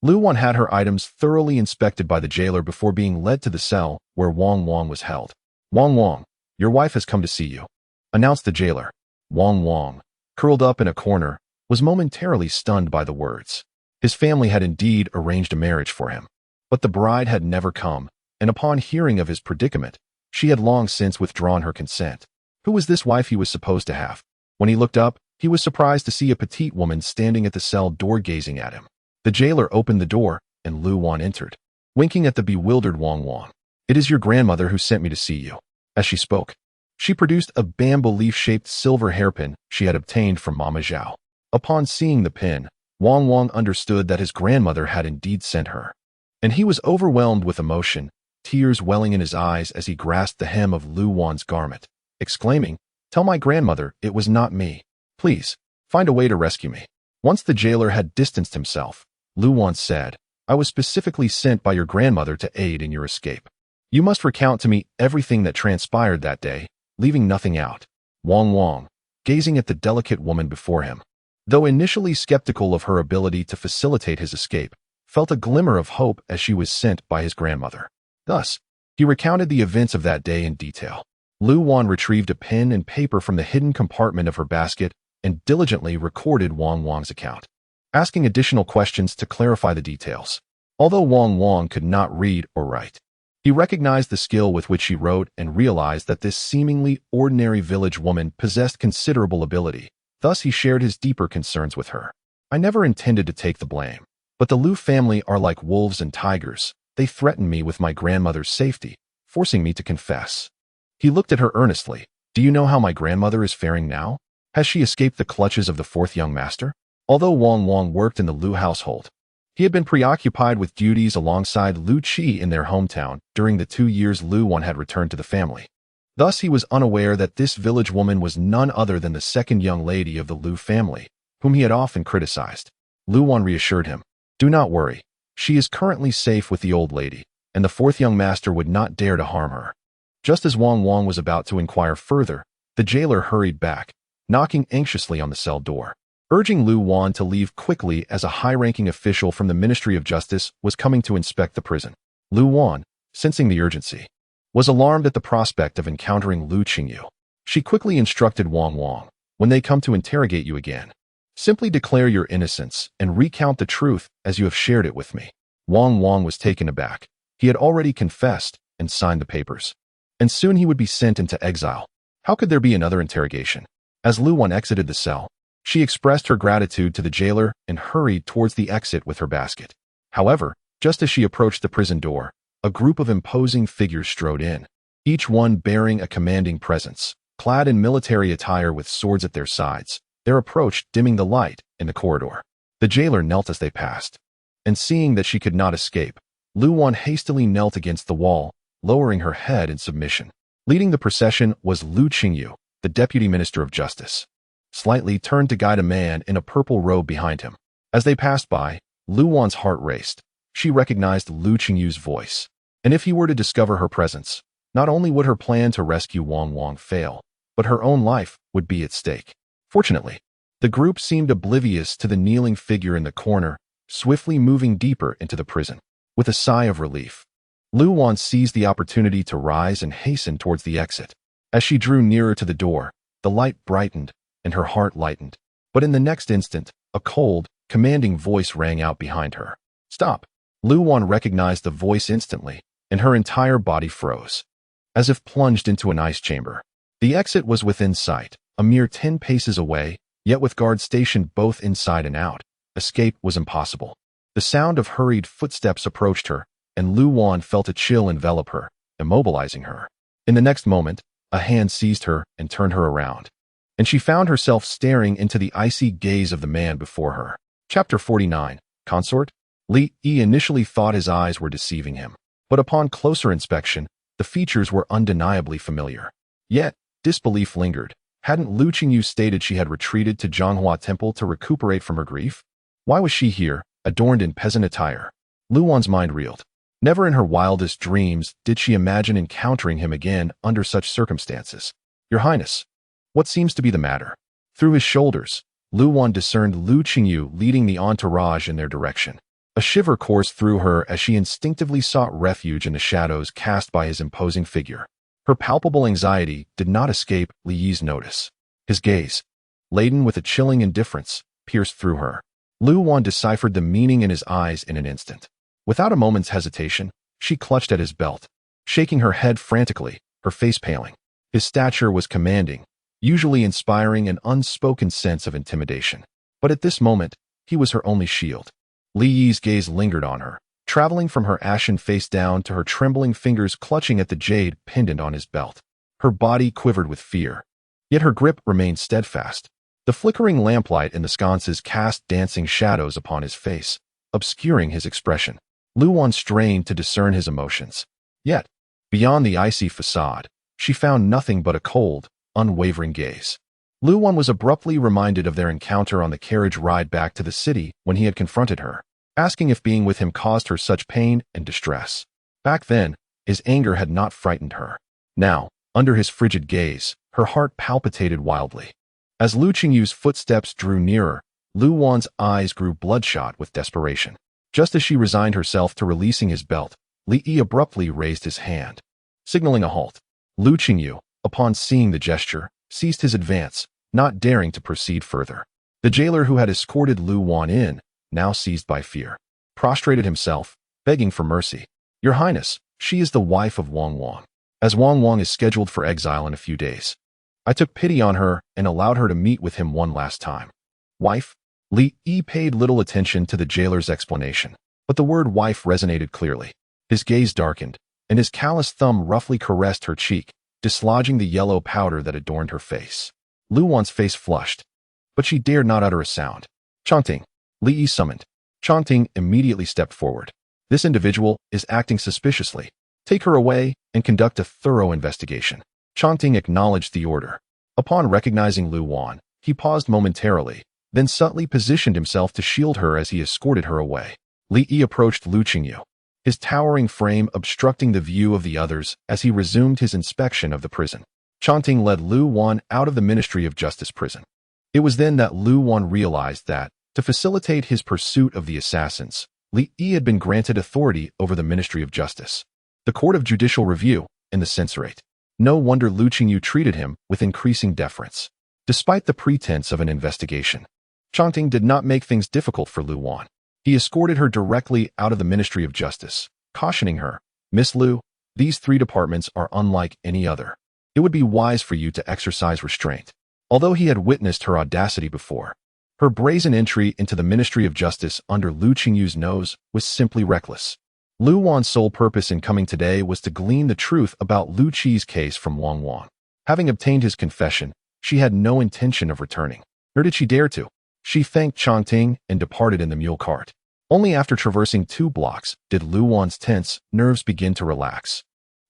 S1: Lu Wan had her items thoroughly inspected by the jailer before being led to the cell where Wang Wang was held. "Wang Wang, your wife has come to see you," announced the jailer. Wang Wang, curled up in a corner, was momentarily stunned by the words. His family had indeed arranged a marriage for him, but the bride had never come, and upon hearing of his predicament, she had long since withdrawn her consent. Who was this wife he was supposed to have? When he looked up, he was surprised to see a petite woman standing at the cell door gazing at him. The jailer opened the door, and Lu Wan entered, winking at the bewildered Wang Wang. "It is your grandmother who sent me to see you." As she spoke, she produced a bamboo leaf-shaped silver hairpin she had obtained from Mama Zhao. Upon seeing the pin, Wang Wang understood that his grandmother had indeed sent her, and he was overwhelmed with emotion, tears welling in his eyes as he grasped the hem of Lu Wan's garment, exclaiming, Tell my grandmother it was not me. Please, find a way to rescue me. Once the jailer had distanced himself, Lu Wan said, I was specifically sent by your grandmother to aid in your escape. You must recount to me everything that transpired that day, leaving nothing out. Wang, gazing at the delicate woman before him, though initially skeptical of her ability to facilitate his escape, felt a glimmer of hope as she was sent by his grandmother. Thus, he recounted the events of that day in detail. Lu Wan retrieved a pen and paper from the hidden compartment of her basket and diligently recorded Wang's account, asking additional questions to clarify the details. Although Wang could not read or write, he recognized the skill with which she wrote and realized that this seemingly ordinary village woman possessed considerable ability. Thus, he shared his deeper concerns with her. I never intended to take the blame, but the Lu family are like wolves and tigers. They threatened me with my grandmother's safety, forcing me to confess. He looked at her earnestly. Do you know how my grandmother is faring now? Has she escaped the clutches of the fourth young master? Although Wang worked in the Lu household, he had been preoccupied with duties alongside Lu Qi in their hometown during the 2 years Lu Wan had returned to the family. Thus, he was unaware that this village woman was none other than the second young lady of the Lu family, whom he had often criticized. Lu Wan reassured him, do not worry. She is currently safe with the old lady, and the fourth young master would not dare to harm her. Just as Wang was about to inquire further, the jailer hurried back, knocking anxiously on the cell door, urging Lu Wan to leave quickly as a high-ranking official from the Ministry of Justice was coming to inspect the prison. Lu Wan, sensing the urgency, was alarmed at the prospect of encountering Lu Qingyu. She quickly instructed Wang, when they come to interrogate you again, simply declare your innocence and recount the truth as you have shared it with me. Wang was taken aback. He had already confessed and signed the papers, and soon he would be sent into exile. How could there be another interrogation? As Lu Wan exited the cell, she expressed her gratitude to the jailer and hurried towards the exit with her basket. However, just as she approached the prison door, a group of imposing figures strode in, each one bearing a commanding presence, clad in military attire with swords at their sides. Their approach dimming the light in the corridor. The jailer knelt as they passed, and seeing that she could not escape, Lu Wan hastily knelt against the wall, lowering her head in submission. Leading the procession was Lu Qingyu, the Deputy Minister of Justice, slightly turned to guide a man in a purple robe behind him. As they passed by, Lu Wan's heart raced. She recognized Lu Qingyu's voice, and if he were to discover her presence, not only would her plan to rescue Wang fail, but her own life would be at stake. Fortunately, the group seemed oblivious to the kneeling figure in the corner, swiftly moving deeper into the prison. With a sigh of relief, Lu Wan seized the opportunity to rise and hasten towards the exit. As she drew nearer to the door, the light brightened and her heart lightened. But in the next instant, a cold, commanding voice rang out behind her. Stop! Lu Wan recognized the voice instantly, and her entire body froze, as if plunged into an ice chamber. The exit was within sight, a mere 10 paces away, yet with guards stationed both inside and out. Escape was impossible. The sound of hurried footsteps approached her, and Lu Wan felt a chill envelop her, immobilizing her. In the next moment, a hand seized her and turned her around, and she found herself staring into the icy gaze of the man before her. Chapter 49. Consort? Li Yi initially thought his eyes were deceiving him, but upon closer inspection, the features were undeniably familiar. Yet, disbelief lingered. Hadn't Lu Qingyu stated she had retreated to Zhonghua Temple to recuperate from her grief? Why was she here, adorned in peasant attire? Lu Wan's mind reeled. Never in her wildest dreams did she imagine encountering him again under such circumstances. Your Highness, what seems to be the matter? Through his shoulders, Lu Wan discerned Lu Qingyu leading the entourage in their direction. A shiver coursed through her as she instinctively sought refuge in the shadows cast by his imposing figure. Her palpable anxiety did not escape Li Yi's notice. His gaze, laden with a chilling indifference, pierced through her. Lu Wan deciphered the meaning in his eyes in an instant. Without a moment's hesitation, she clutched at his belt, shaking her head frantically, her face paling. His stature was commanding, usually inspiring an unspoken sense of intimidation. But at this moment, he was her only shield. Li Yi's gaze lingered on her, traveling from her ashen face down to her trembling fingers clutching at the jade pendant on his belt. Her body quivered with fear, yet her grip remained steadfast. The flickering lamplight in the sconces cast dancing shadows upon his face, obscuring his expression. Lu Wan strained to discern his emotions. Yet, beyond the icy facade, she found nothing but a cold, unwavering gaze. Lu Wan was abruptly reminded of their encounter on the carriage ride back to the city when he had confronted her, asking if being with him caused her such pain and distress. Back then, his anger had not frightened her. Now, under his frigid gaze, her heart palpitated wildly. As Lu Qingyu's footsteps drew nearer, Lu Wan's eyes grew bloodshot with desperation. Just as she resigned herself to releasing his belt, Li Yi abruptly raised his hand, signaling a halt. Lu Qingyu, upon seeing the gesture, ceased his advance, not daring to proceed further. The jailer who had escorted Lu Wan in, now seized by fear, prostrated himself, begging for mercy. "Your Highness, she is the wife of Wang Wang. As Wang Wang is scheduled for exile in a few days, I took pity on her and allowed her to meet with him one last time." "Wife?" Li Yi paid little attention to the jailer's explanation, but the word wife resonated clearly. His gaze darkened, and his calloused thumb roughly caressed her cheek, dislodging the yellow powder that adorned her face. Lu Wan's face flushed, but she dared not utter a sound. "Changting," Li Yi summoned. Changting immediately stepped forward. "This individual is acting suspiciously. Take her away and conduct a thorough investigation." Changting acknowledged the order. Upon recognizing Lu Wan, he paused momentarily, then subtly positioned himself to shield her as he escorted her away. Li Yi approached Lu Qingyu, his towering frame obstructing the view of the others as he resumed his inspection of the prison. Changting led Lu Wan out of the Ministry of Justice prison. It was then that Lu Wan realized that, to facilitate his pursuit of the assassins, Li Yi had been granted authority over the Ministry of Justice, the Court of Judicial Review, and the Censorate. No wonder Lu Qingyu treated him with increasing deference. Despite the pretense of an investigation, Changting did not make things difficult for Lu Wan. He escorted her directly out of the Ministry of Justice, cautioning her, "Miss Lu, these 3 departments are unlike any other. It would be wise for you to exercise restraint." Although he had witnessed her audacity before, her brazen entry into the Ministry of Justice under Lu Qingyu's nose was simply reckless. Lu Wan's sole purpose in coming today was to glean the truth about Lu Qi's case from Wang Wang. Having obtained his confession, she had no intention of returning, nor did she dare to. She thanked Changting and departed in the mule cart. Only after traversing 2 blocks did Lu Wan's tense nerves begin to relax.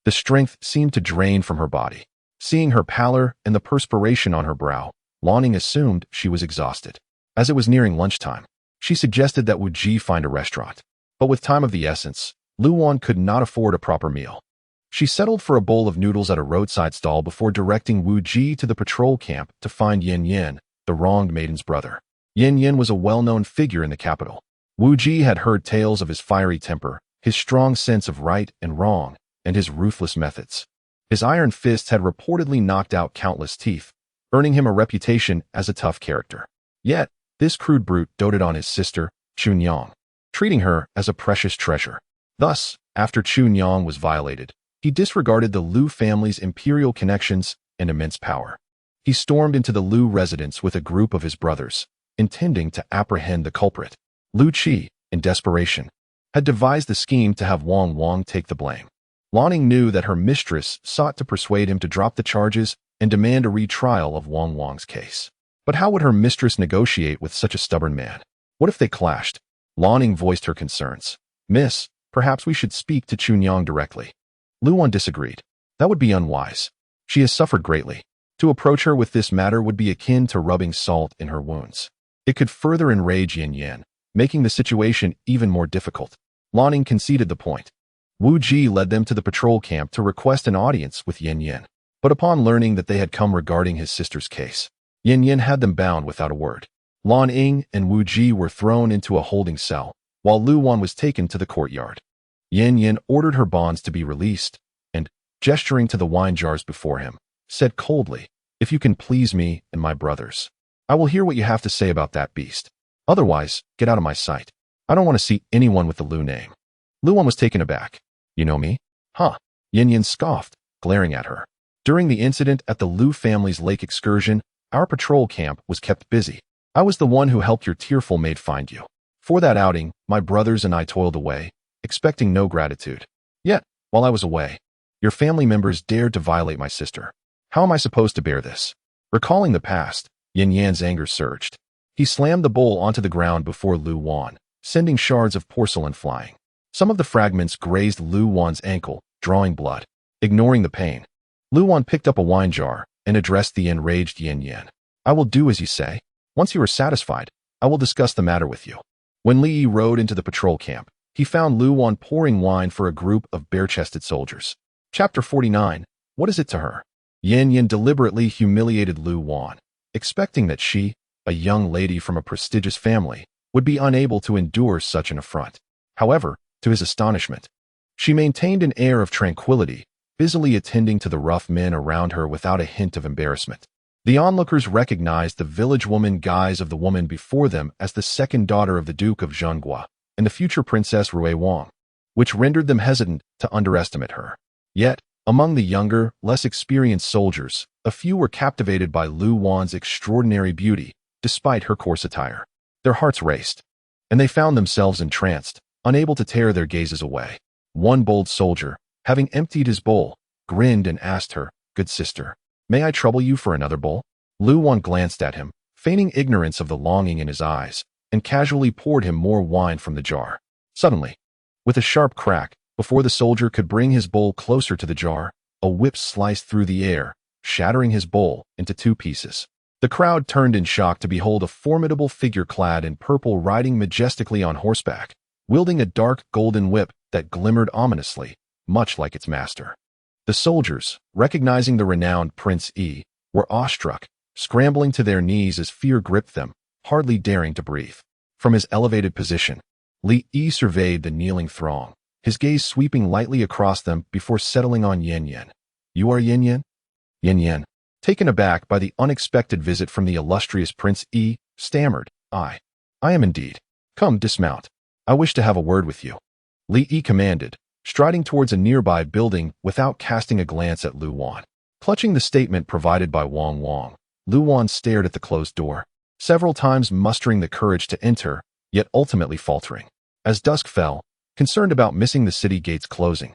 S1: The strength seemed to drain from her body. Seeing her pallor and the perspiration on her brow, Lanning assumed she was exhausted. As it was nearing lunchtime, she suggested that Wu Ji find a restaurant. But with time of the essence, Lu Wan could not afford a proper meal. She settled for a bowl of noodles at a roadside stall before directing Wu Ji to the patrol camp to find Yin Yin, the wronged maiden's brother. Yin Yin was a well-known figure in the capital. Wu Ji had heard tales of his fiery temper, his strong sense of right and wrong, and his ruthless methods. His iron fists had reportedly knocked out countless teeth, earning him a reputation as a tough character. Yet, this crude brute doted on his sister, Chunyang, treating her as a precious treasure. Thus, after Chunyang was violated, he disregarded the Lu family's imperial connections and immense power. He stormed into the Lu residence with a group of his brothers, intending to apprehend the culprit. Lu Qi, in desperation, had devised the scheme to have Wang Wang take the blame. Lanning knew that her mistress sought to persuade him to drop the charges and demand a retrial of Wang Wang's case. But how would her mistress negotiate with such a stubborn man? What if they clashed? Lanning voiced her concerns. "Miss, perhaps we should speak to Chunyang directly." Lu Wan disagreed. "That would be unwise. She has suffered greatly. To approach her with this matter would be akin to rubbing salt in her wounds. It could further enrage Yin Yin, making the situation even more difficult." Lanning conceded the point. Wu Ji led them to the patrol camp to request an audience with Yin Yin. But upon learning that they had come regarding his sister's case, Yin Yin had them bound without a word. Lan Ying and Wu Ji were thrown into a holding cell, while Lu Wan was taken to the courtyard. Yin Yin ordered her bonds to be released, and, gesturing to the wine jars before him, said coldly, "If you can please me and my brothers, I will hear what you have to say about that beast. Otherwise, get out of my sight. I don't want to see anyone with the Lu name." Lu Wan was taken aback. "You know me?" "Huh?" Yin Yin scoffed, glaring at her. "During the incident at the Lu family's lake excursion, our patrol camp was kept busy. I was the one who helped your tearful maid find you. For that outing, my brothers and I toiled away, expecting no gratitude. Yet, while I was away, your family members dared to violate my sister. How am I supposed to bear this?" Recalling the past, Yin Yan's anger surged. He slammed the bowl onto the ground before Lu Wan, sending shards of porcelain flying. Some of the fragments grazed Lu Wan's ankle, drawing blood. Ignoring the pain, Lu Wan picked up a wine jar and addressed the enraged Yin Yan. I will do as you say. Once you are satisfied, I will discuss the matter with you. When Li Yi rode into the patrol camp, he found Lu Wan pouring wine for a group of bare-chested soldiers. Chapter 49. What is it to her? Yin Yan deliberately humiliated Lu Wan, expecting that she, a young lady from a prestigious family, would be unable to endure such an affront. However, to his astonishment, she maintained an air of tranquility, busily attending to the rough men around her without a hint of embarrassment. The onlookers recognized the village woman guise of the woman before them as the second daughter of the Duke of Zhenghua and the future Princess Rui Wang, which rendered them hesitant to underestimate her. Yet, among the younger, less experienced soldiers, a few were captivated by Lu Wan's extraordinary beauty, despite her coarse attire. Their hearts raced, and they found themselves entranced, unable to tear their gazes away. One bold soldier, having emptied his bowl, grinned and asked her, "Good sister, may I trouble you for another bowl?" Lu Wan glanced at him, feigning ignorance of the longing in his eyes, and casually poured him more wine from the jar. Suddenly, with a sharp crack, before the soldier could bring his bowl closer to the jar, a whip sliced through the air, shattering his bowl into two pieces. The crowd turned in shock to behold a formidable figure clad in purple riding majestically on horseback, wielding a dark golden whip that glimmered ominously, much like its master. The soldiers, recognizing the renowned Prince Yi, were awestruck, scrambling to their knees as fear gripped them, hardly daring to breathe. From his elevated position, Li Yi surveyed the kneeling throng, his gaze sweeping lightly across them before settling on Yin Yan. "You are Yin Yan?" Yin Yan, taken aback by the unexpected visit from the illustrious Prince Yi, stammered, I am indeed. Come, dismount. I wish to have a word with you." Li Yi commanded, striding towards a nearby building without casting a glance at Lu Wan. Clutching the statement provided by Wang, Lu Wan stared at the closed door, several times mustering the courage to enter, yet ultimately faltering. As dusk fell, concerned about missing the city gates closing,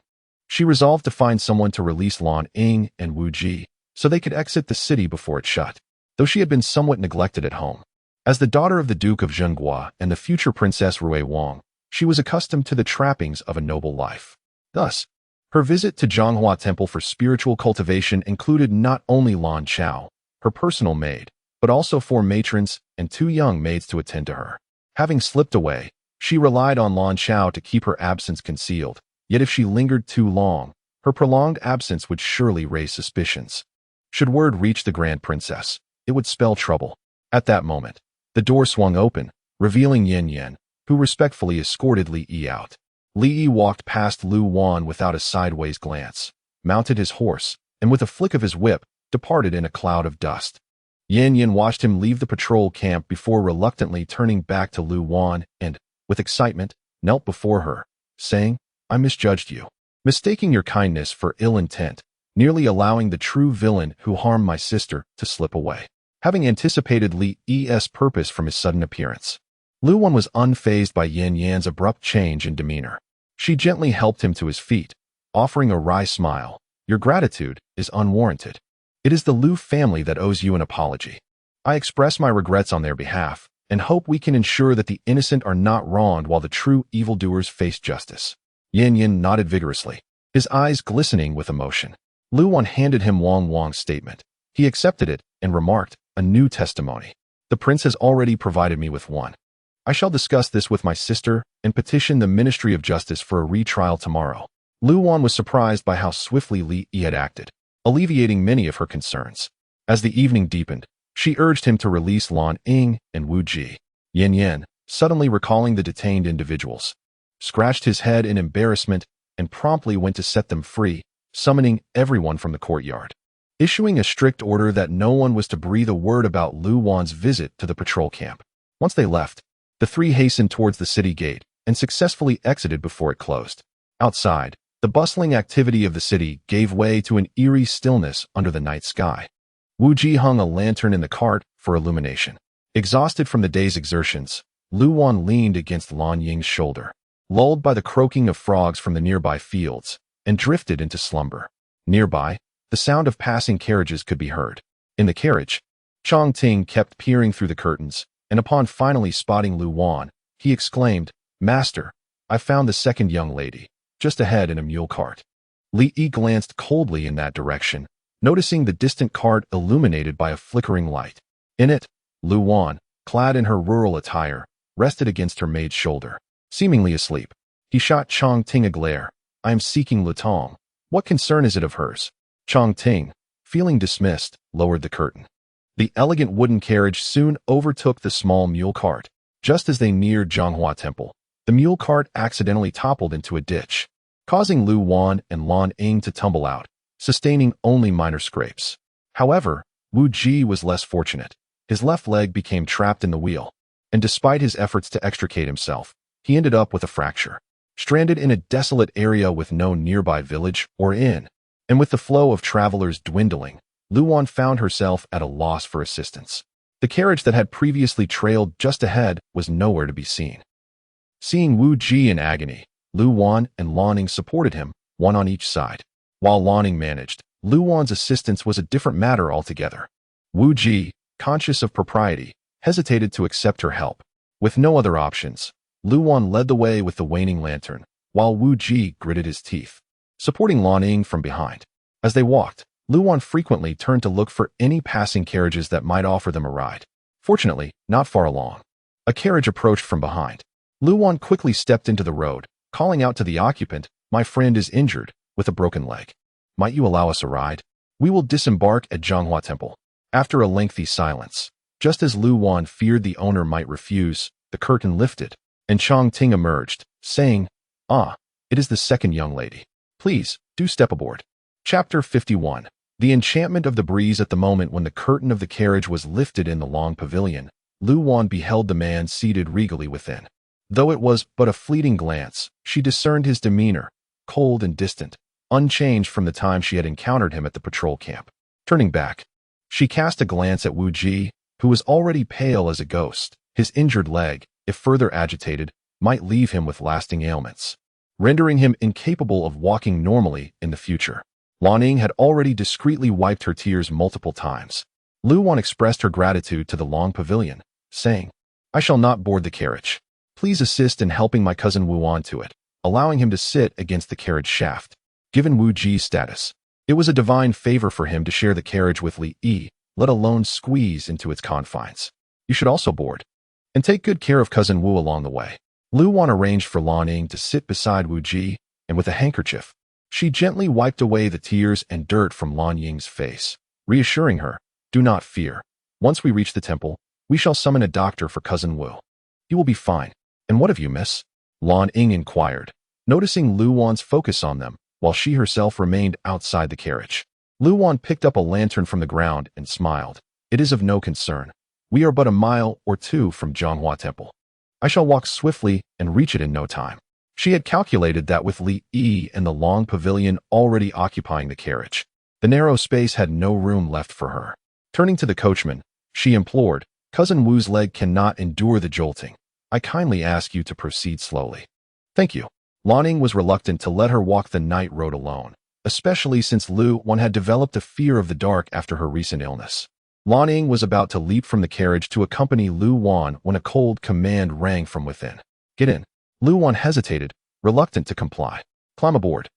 S1: she resolved to find someone to release Lan Ying and Wu Ji, so they could exit the city before it shut, though she had been somewhat neglected at home. As the daughter of the Duke of Zhenghua and the future Princess Rui Wang, she was accustomed to the trappings of a noble life. Thus, her visit to Zhanghua Temple for spiritual cultivation included not only Lan Chao, her personal maid, but also 4 matrons and 2 young maids to attend to her. Having slipped away, she relied on Lan Chao to keep her absence concealed, yet if she lingered too long, her prolonged absence would surely raise suspicions. Should word reach the Grand Princess, it would spell trouble. At that moment, the door swung open, revealing Yin Yan, who respectfully escorted Li Yi out. Li Yi walked past Lu Wan without a sideways glance, mounted his horse, and with a flick of his whip, departed in a cloud of dust. Yin Yan watched him leave the patrol camp before reluctantly turning back to Lu Wan and, with excitement, knelt before her, saying, "I misjudged you, mistaking your kindness for ill intent, nearly allowing the true villain who harmed my sister to slip away." Having anticipated Li Yi's purpose from his sudden appearance, Lu Wan was unfazed by Yin Yan's abrupt change in demeanor. She gently helped him to his feet, offering a wry smile. "Your gratitude is unwarranted. It is the Lu family that owes you an apology. I express my regrets on their behalf, and hope we can ensure that the innocent are not wronged while the true evildoers face justice." Yin Yan nodded vigorously, his eyes glistening with emotion. Lu Wan handed him Wang's statement. He accepted it and remarked, "A new testimony. The prince has already provided me with one. I shall discuss this with my sister and petition the Ministry of Justice for a retrial tomorrow." Lu Wan was surprised by how swiftly Li Yi had acted, alleviating many of her concerns. As the evening deepened, she urged him to release Lan Ying and Wu Ji. Yin Yan, suddenly recalling the detained individuals, scratched his head in embarrassment and promptly went to set them free, summoning everyone from the courtyard, issuing a strict order that no one was to breathe a word about Lu Wan's visit to the patrol camp. Once they left, the 3 hastened towards the city gate and successfully exited before it closed. Outside, the bustling activity of the city gave way to an eerie stillness under the night sky. Wu Ji hung a lantern in the cart for illumination. Exhausted from the day's exertions, Lu Wan leaned against Lan Ying's shoulder, lulled by the croaking of frogs from the nearby fields, and drifted into slumber. Nearby, the sound of passing carriages could be heard. In the carriage, Chong Ting kept peering through the curtains, and upon finally spotting Lu Wan, he exclaimed, "Master, I found the second young lady, just ahead in a mule cart." Li Yi glanced coldly in that direction, noticing the distant cart illuminated by a flickering light. In it, Lu Wan, clad in her rural attire, rested against her maid's shoulder, seemingly asleep. He shot Chong Ting a glare. "I am seeking Lutong. What concern is it of hers?" Chong Ting, feeling dismissed, lowered the curtain. The elegant wooden carriage soon overtook the small mule cart. Just as they neared Zhonghua Temple, the mule cart accidentally toppled into a ditch, causing Lu Wan and Lan Ying to tumble out, sustaining only minor scrapes. However, Wu Ji was less fortunate. His left leg became trapped in the wheel, and despite his efforts to extricate himself, he ended up with a fracture. Stranded in a desolate area with no nearby village or inn, and with the flow of travelers dwindling, Lu Wan found herself at a loss for assistance. The carriage that had previously trailed just ahead was nowhere to be seen. Seeing Wu Ji in agony, Lu Wan and Lan Ying supported him, one on each side. While Lan Ying managed, Lu Wan's assistance was a different matter altogether. Wu Ji, conscious of propriety, hesitated to accept her help. With no other options, Lu Wan led the way with the waning lantern, while Wu Ji gritted his teeth, supporting Lan Ying from behind. As they walked, Lu Wan frequently turned to look for any passing carriages that might offer them a ride. Fortunately, not far along, a carriage approached from behind. Lu Wan quickly stepped into the road, calling out to the occupant, "My friend is injured, with a broken leg. Might you allow us a ride? We will disembark at Zhonghua Temple." After a lengthy silence, just as Lu Wan feared the owner might refuse, the curtain lifted, and Chong Ting emerged, saying, "Ah, it is the second young lady. Please, do step aboard." Chapter 51. The enchantment of the breeze. At the moment when the curtain of the carriage was lifted in the long pavilion, Lu Wan beheld the man seated regally within. Though it was but a fleeting glance, she discerned his demeanor, cold and distant, unchanged from the time she had encountered him at the patrol camp. Turning back, she cast a glance at Wu Ji, who was already pale as a ghost. His injured leg, if further agitated, might leave him with lasting ailments, rendering him incapable of walking normally in the future. Lan Ying had already discreetly wiped her tears multiple times. Lu Wan expressed her gratitude to the long pavilion, saying, "I shall not board the carriage. Please assist in helping my cousin Wu on to it," allowing him to sit against the carriage shaft. Given Wu Ji's status, it was a divine favor for him to share the carriage with Li Yi, let alone squeeze into its confines. "You should also board, and take good care of cousin Wu along the way." Lu Wan arranged for Lan Ying to sit beside Wu Ji, and with a handkerchief, she gently wiped away the tears and dirt from Lan Ying's face, reassuring her, "Do not fear. Once we reach the temple, we shall summon a doctor for cousin Wu. He will be fine." "And what of you, miss?" Lan Ying inquired, noticing Lu Wan's focus on them, while she herself remained outside the carriage. Lu Wan picked up a lantern from the ground and smiled. "It is of no concern. We are but a mile or two from Zhonghua Temple. I shall walk swiftly and reach it in no time." She had calculated that with Li Yi and the long pavilion already occupying the carriage, the narrow space had no room left for her. Turning to the coachman, she implored, "Cousin Wu's leg cannot endure the jolting. I kindly ask you to proceed slowly." "Thank you." Lan Ying was reluctant to let her walk the night road alone, especially since Lu Wan had developed a fear of the dark after her recent illness. Lan Ying was about to leap from the carriage to accompany Lu Wan when a cold command rang from within. "Get in." Lu Wan hesitated, reluctant to comply. "Climb aboard."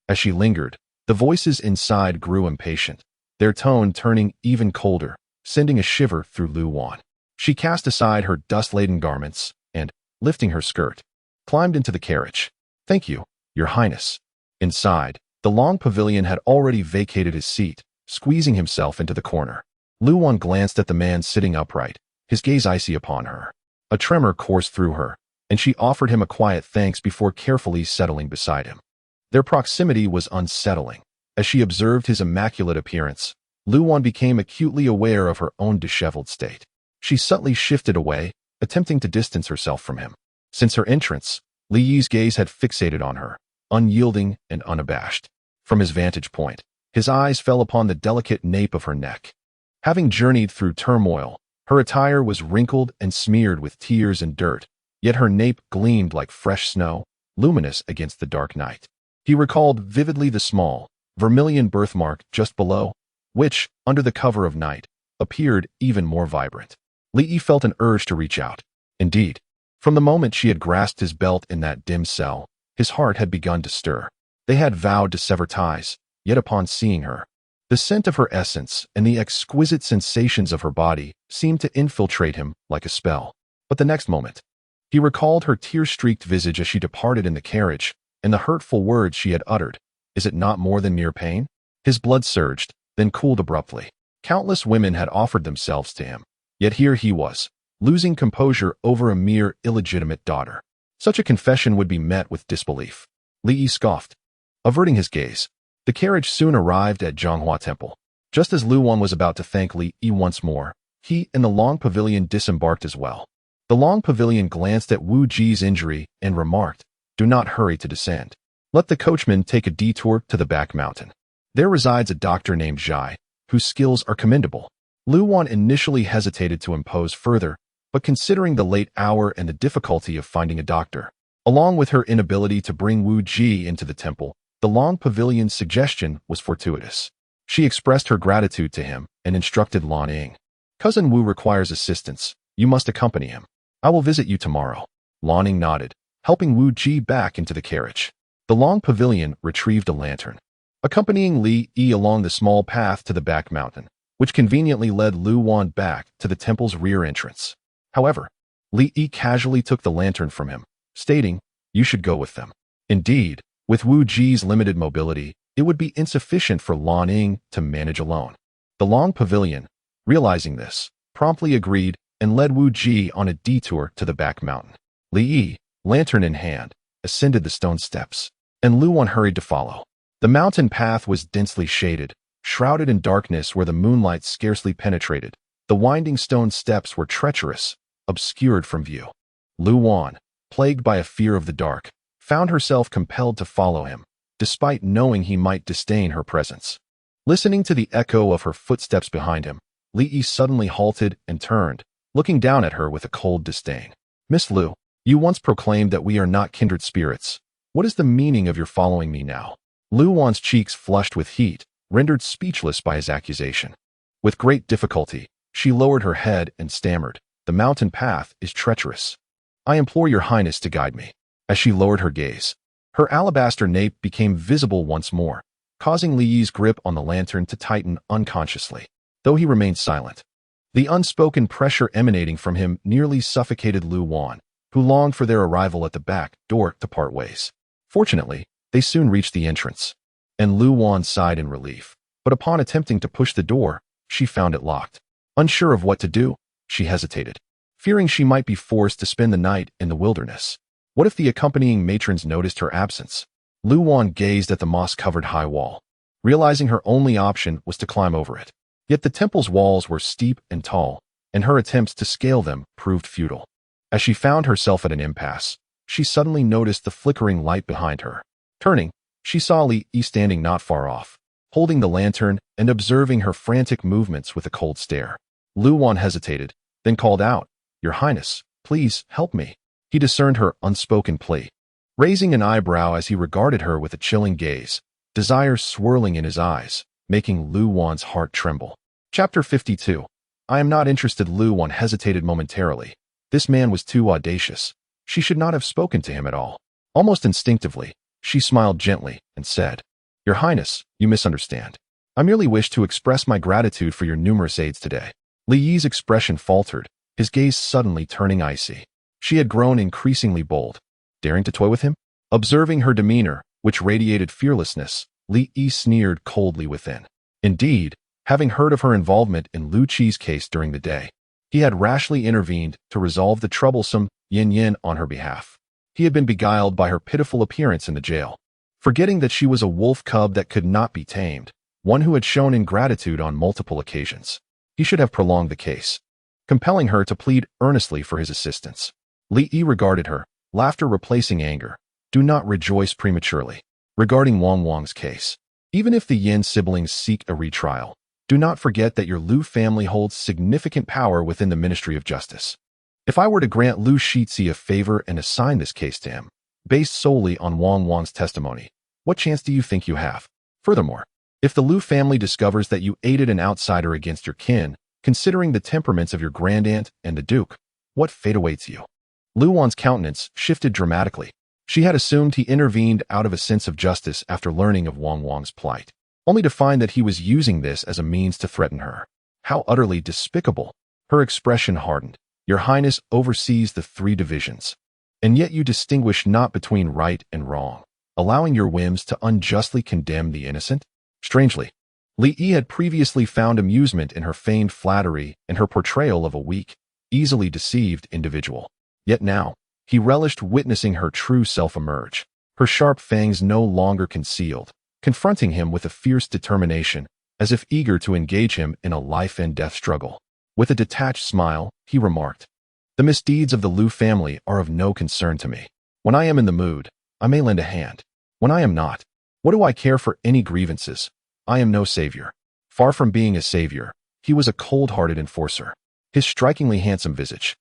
S1: As she lingered, the voices inside grew impatient, their tone turning even colder, sending a shiver through Lu Wan. She cast aside her dust-laden garments and, lifting her skirt, climbed into the carriage. "Thank you, Your Highness." Inside, the long pavilion had already vacated his seat, squeezing himself into the corner. Lu Wan glanced at the man sitting upright, his gaze icy upon her. A tremor coursed through her, and she offered him a quiet thanks before carefully settling beside him. Their proximity was unsettling. As she observed his immaculate appearance, Lu Wan became acutely aware of her own disheveled state. She subtly shifted away, attempting to distance herself from him. Since her entrance, Li Yi's gaze had fixated on her, unyielding and unabashed. From his vantage point, his eyes fell upon the delicate nape of her neck. Having journeyed through turmoil, her attire was wrinkled and smeared with tears and dirt, yet her nape gleamed like fresh snow, luminous against the dark night. He recalled vividly the small, vermilion birthmark just below, which, under the cover of night, appeared even more vibrant. Li Yi felt an urge to reach out. Indeed, from the moment she had grasped his belt in that dim cell, his heart had begun to stir. They had vowed to sever ties, yet upon seeing her, The scent of her essence and the exquisite sensations of her body seemed to infiltrate him like a spell. But the next moment, he recalled her tear-streaked visage as she departed in the carriage, and the hurtful words she had uttered. Is it not more than mere pain? His blood surged, then cooled abruptly. Countless women had offered themselves to him, yet here he was, losing composure over a mere illegitimate daughter. Such a confession would be met with disbelief. Li Yi scoffed, averting his gaze. The carriage soon arrived at Zhonghua Temple. Just as Lu Wan was about to thank Li Yi once more, he and the Long Pavilion disembarked as well. The Long Pavilion glanced at Wu Ji's injury and remarked, "Do not hurry to descend. Let the coachman take a detour to the back mountain. There resides a doctor named Zhai, whose skills are commendable." Lu Wan initially hesitated to impose further, but considering the late hour and the difficulty of finding a doctor, along with her inability to bring Wu Ji into the temple, the Long Pavilion's suggestion was fortuitous. She expressed her gratitude to him and instructed Lan Ying. "Cousin Wu requires assistance. You must accompany him. I will visit you tomorrow." Lan Ying nodded, helping Wu Ji back into the carriage. The Long Pavilion retrieved a lantern, accompanying Li Yi along the small path to the back mountain, which conveniently led Lu Wan back to the temple's rear entrance. However, Li Yi casually took the lantern from him, stating, "You should go with them." Indeed, with Wu Ji's limited mobility, it would be insufficient for Lan Ying to manage alone. The Long Pavilion, realizing this, promptly agreed and led Wu Ji on a detour to the back mountain. Li Yi, lantern in hand, ascended the stone steps, and Lu Wan hurried to follow. The mountain path was densely shaded, shrouded in darkness where the moonlight scarcely penetrated. The winding stone steps were treacherous, obscured from view. Lu Wan, plagued by a fear of the dark, found herself compelled to follow him, despite knowing he might disdain her presence. Listening to the echo of her footsteps behind him, Li Yi suddenly halted and turned, looking down at her with a cold disdain. "Miss Lu, you once proclaimed that we are not kindred spirits. What is the meaning of your following me now?" Lu Wan's cheeks flushed with heat, rendered speechless by his accusation. With great difficulty, she lowered her head and stammered, "The mountain path is treacherous. I implore your highness to guide me." As she lowered her gaze, her alabaster nape became visible once more, causing Li Yi's grip on the lantern to tighten unconsciously. Though he remained silent, the unspoken pressure emanating from him nearly suffocated Lu Wan, who longed for their arrival at the back door to part ways. Fortunately, they soon reached the entrance, and Lu Wan sighed in relief. But upon attempting to push the door, she found it locked. Unsure of what to do, she hesitated, fearing she might be forced to spend the night in the wilderness. What if the accompanying matrons noticed her absence? Lu Wan gazed at the moss-covered high wall, realizing her only option was to climb over it. Yet the temple's walls were steep and tall, and her attempts to scale them proved futile. As she found herself at an impasse, she suddenly noticed the flickering light behind her. Turning, she saw Li Yi standing not far off, holding the lantern and observing her frantic movements with a cold stare. Lu Wan hesitated, then called out, "Your Highness, please help me." He discerned her unspoken plea. Raising an eyebrow as he regarded her with a chilling gaze, desire swirling in his eyes, making Lu Wan's heart tremble. Chapter 52. "I am not interested." Lu Wan hesitated momentarily. This man was too audacious. She should not have spoken to him at all. Almost instinctively, she smiled gently and said, "Your Highness, you misunderstand. I merely wish to express my gratitude for your numerous aids today." Li Yi's expression faltered, his gaze suddenly turning icy. She had grown increasingly bold. Daring to toy with him? Observing her demeanor, which radiated fearlessness, Li Yi sneered coldly within. Indeed, having heard of her involvement in Lu Qi's case during the day, he had rashly intervened to resolve the troublesome Yin Yin on her behalf. He had been beguiled by her pitiful appearance in the jail, forgetting that she was a wolf cub that could not be tamed, one who had shown ingratitude on multiple occasions. He should have prolonged the case, compelling her to plead earnestly for his assistance. Li Yi regarded her, laughter replacing anger. "Do not rejoice prematurely. Regarding Wang Wang's case, even if the Yin siblings seek a retrial, do not forget that your Lu family holds significant power within the Ministry of Justice. If I were to grant Lu Shizhi a favor and assign this case to him, based solely on Wang Wang's testimony, what chance do you think you have? Furthermore, if the Lu family discovers that you aided an outsider against your kin, considering the temperaments of your grandaunt and the Duke, what fate awaits you?" Lu Wan's countenance shifted dramatically. She had assumed he intervened out of a sense of justice after learning of Wang Wang's plight. only to find that he was using this as a means to threaten her. How utterly despicable. Her expression hardened. Your Highness oversees the 3 divisions, and yet you distinguish not between right and wrong, allowing your whims to unjustly condemn the innocent? Strangely, Li Yi had previously found amusement in her feigned flattery and her portrayal of a weak, easily deceived individual. Yet now, he relished witnessing her true self emerge, her sharp fangs no longer concealed, confronting him with a fierce determination, as if eager to engage him in a life-and-death struggle. With a detached smile, he remarked, "The misdeeds of the Liu family are of no concern to me. When I am in the mood, I may lend a hand. When I am not, what do I care for any grievances? I am no savior." Far from being a savior, he was a cold-hearted enforcer. His strikingly handsome visage,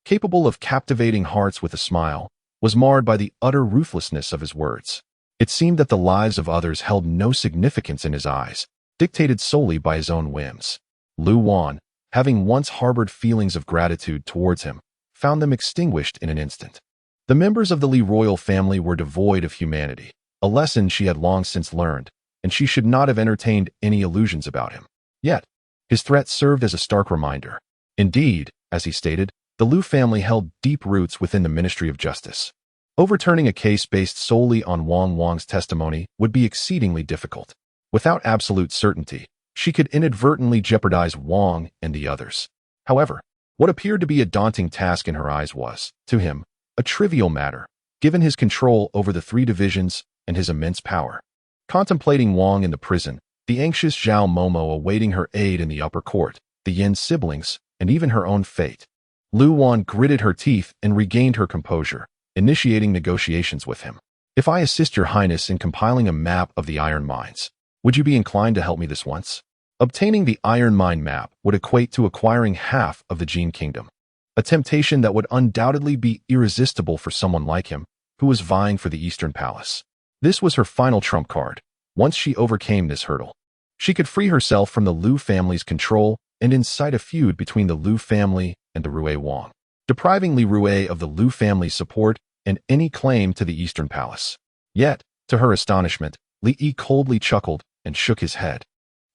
S1: capable of captivating hearts with a smile, was marred by the utter ruthlessness of his words. It seemed that the lives of others held no significance in his eyes, dictated solely by his own whims. Lu Wan, having once harbored feelings of gratitude towards him, found them extinguished in an instant. The members of the Li royal family were devoid of humanity, a lesson she had long since learned, and she should not have entertained any illusions about him. Yet, his threat served as a stark reminder. Indeed, as he stated, the Liu family held deep roots within the Ministry of Justice. Overturning a case based solely on Wang's testimony would be exceedingly difficult. Without absolute certainty, she could inadvertently jeopardize Wang and the others. However, what appeared to be a daunting task in her eyes was, to him, a trivial matter, given his control over the 3 divisions and his immense power. Contemplating Wang in the prison, the anxious Zhao Momo awaiting her aid in the upper court, the Yin siblings, and even her own fate, Lu Wan gritted her teeth and regained her composure, initiating negotiations with him. "If I assist your Highness in compiling a map of the iron mines, would you be inclined to help me this once?" Obtaining the iron mine map would equate to acquiring half of the Jin Kingdom, a temptation that would undoubtedly be irresistible for someone like him, who was vying for the Eastern Palace. This was her final trump card. Once she overcame this hurdle, she could free herself from the Liu family's control and incite a feud between the Liu family and the Rui Wang, depriving Li Rui of the Liu family's support and any claim to the Eastern Palace. Yet, to her astonishment, Li Yi coldly chuckled and shook his head.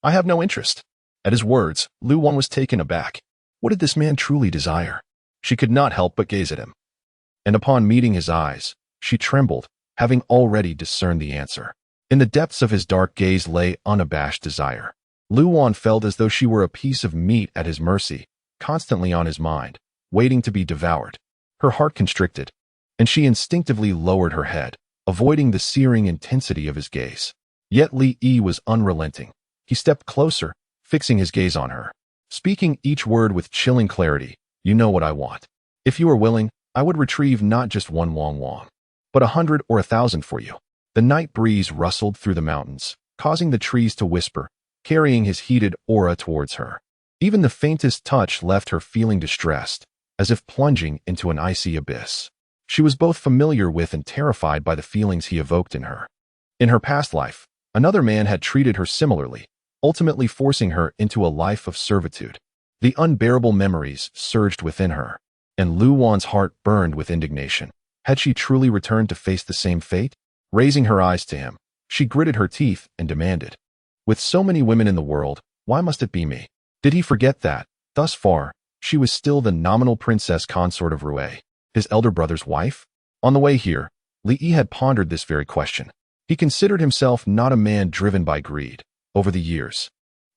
S1: "I have no interest." At his words, Lu Wan was taken aback. What did this man truly desire? She could not help but gaze at him. And upon meeting his eyes, she trembled, having already discerned the answer. In the depths of his dark gaze lay unabashed desire. Lu Wan felt as though she were a piece of meat at his mercy, constantly on his mind, waiting to be devoured. Her heart constricted, and she instinctively lowered her head, avoiding the searing intensity of his gaze. Yet Li Yi was unrelenting. He stepped closer, fixing his gaze on her, speaking each word with chilling clarity. "You know what I want. If you are willing, I would retrieve not just 1 Wang, but 100 or 1,000 for you." The night breeze rustled through the mountains, causing the trees to whisper, carrying his heated aura towards her. Even the faintest touch left her feeling distressed, as if plunging into an icy abyss. She was both familiar with and terrified by the feelings he evoked in her. In her past life, another man had treated her similarly, ultimately forcing her into a life of servitude. The unbearable memories surged within her, and Lu Wan's heart burned with indignation. Had she truly returned to face the same fate? Raising her eyes to him, she gritted her teeth and demanded, "With so many women in the world, why must it be me?" Did he forget that, thus far, she was still the nominal princess consort of Rui, his elder brother's wife? On the way here, Li Yi had pondered this very question. He considered himself not a man driven by greed. Over the years,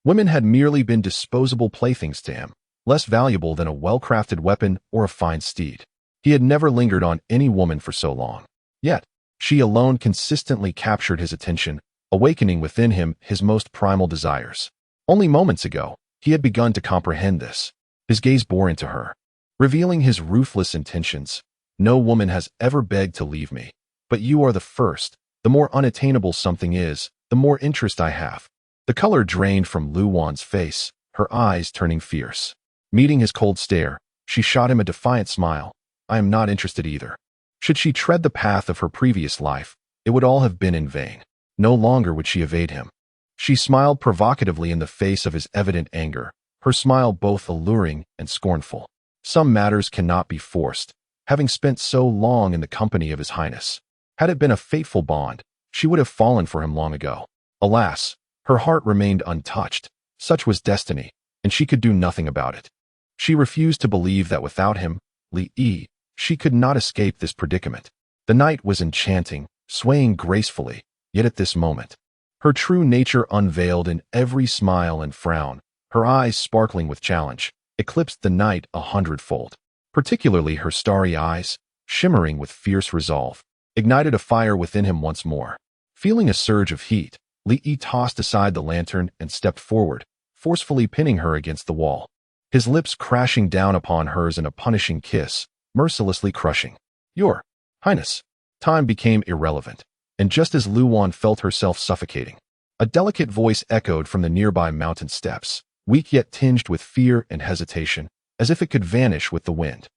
S1: women had merely been disposable playthings to him, less valuable than a well-crafted weapon or a fine steed. He had never lingered on any woman for so long. Yet, she alone consistently captured his attention, awakening within him his most primal desires. Only moments ago, he had begun to comprehend this. His gaze bore into her, revealing his ruthless intentions. "No woman has ever begged to leave me, but you are the first. The more unattainable something is, the more interest I have." The color drained from Lu Wan's face, her eyes turning fierce. Meeting his cold stare, she shot him a defiant smile. "I am not interested either." Should she tread the path of her previous life, it would all have been in vain. No longer would she evade him. She smiled provocatively in the face of his evident anger, her smile both alluring and scornful. Some matters cannot be forced, having spent so long in the company of His Highness. Had it been a fateful bond, she would have fallen for him long ago. Alas, Her heart remained untouched. Such was destiny, and she could do nothing about it. She refused to believe that without him, Li Yi, she could not escape this predicament. The night was enchanting, swaying gracefully, yet at this moment, her true nature unveiled in every smile and frown, her eyes sparkling with challenge, eclipsed the night 100-fold. Particularly her starry eyes, shimmering with fierce resolve, ignited a fire within him once more. Feeling a surge of heat, Li Yi tossed aside the lantern and stepped forward, forcefully pinning her against the wall. His lips crashing down upon hers in a punishing kiss, mercilessly crushing. Your Highness. Time became irrelevant, and just as Luwan felt herself suffocating, a delicate voice echoed from the nearby mountain steps, weak yet tinged with fear and hesitation, as if it could vanish with the wind.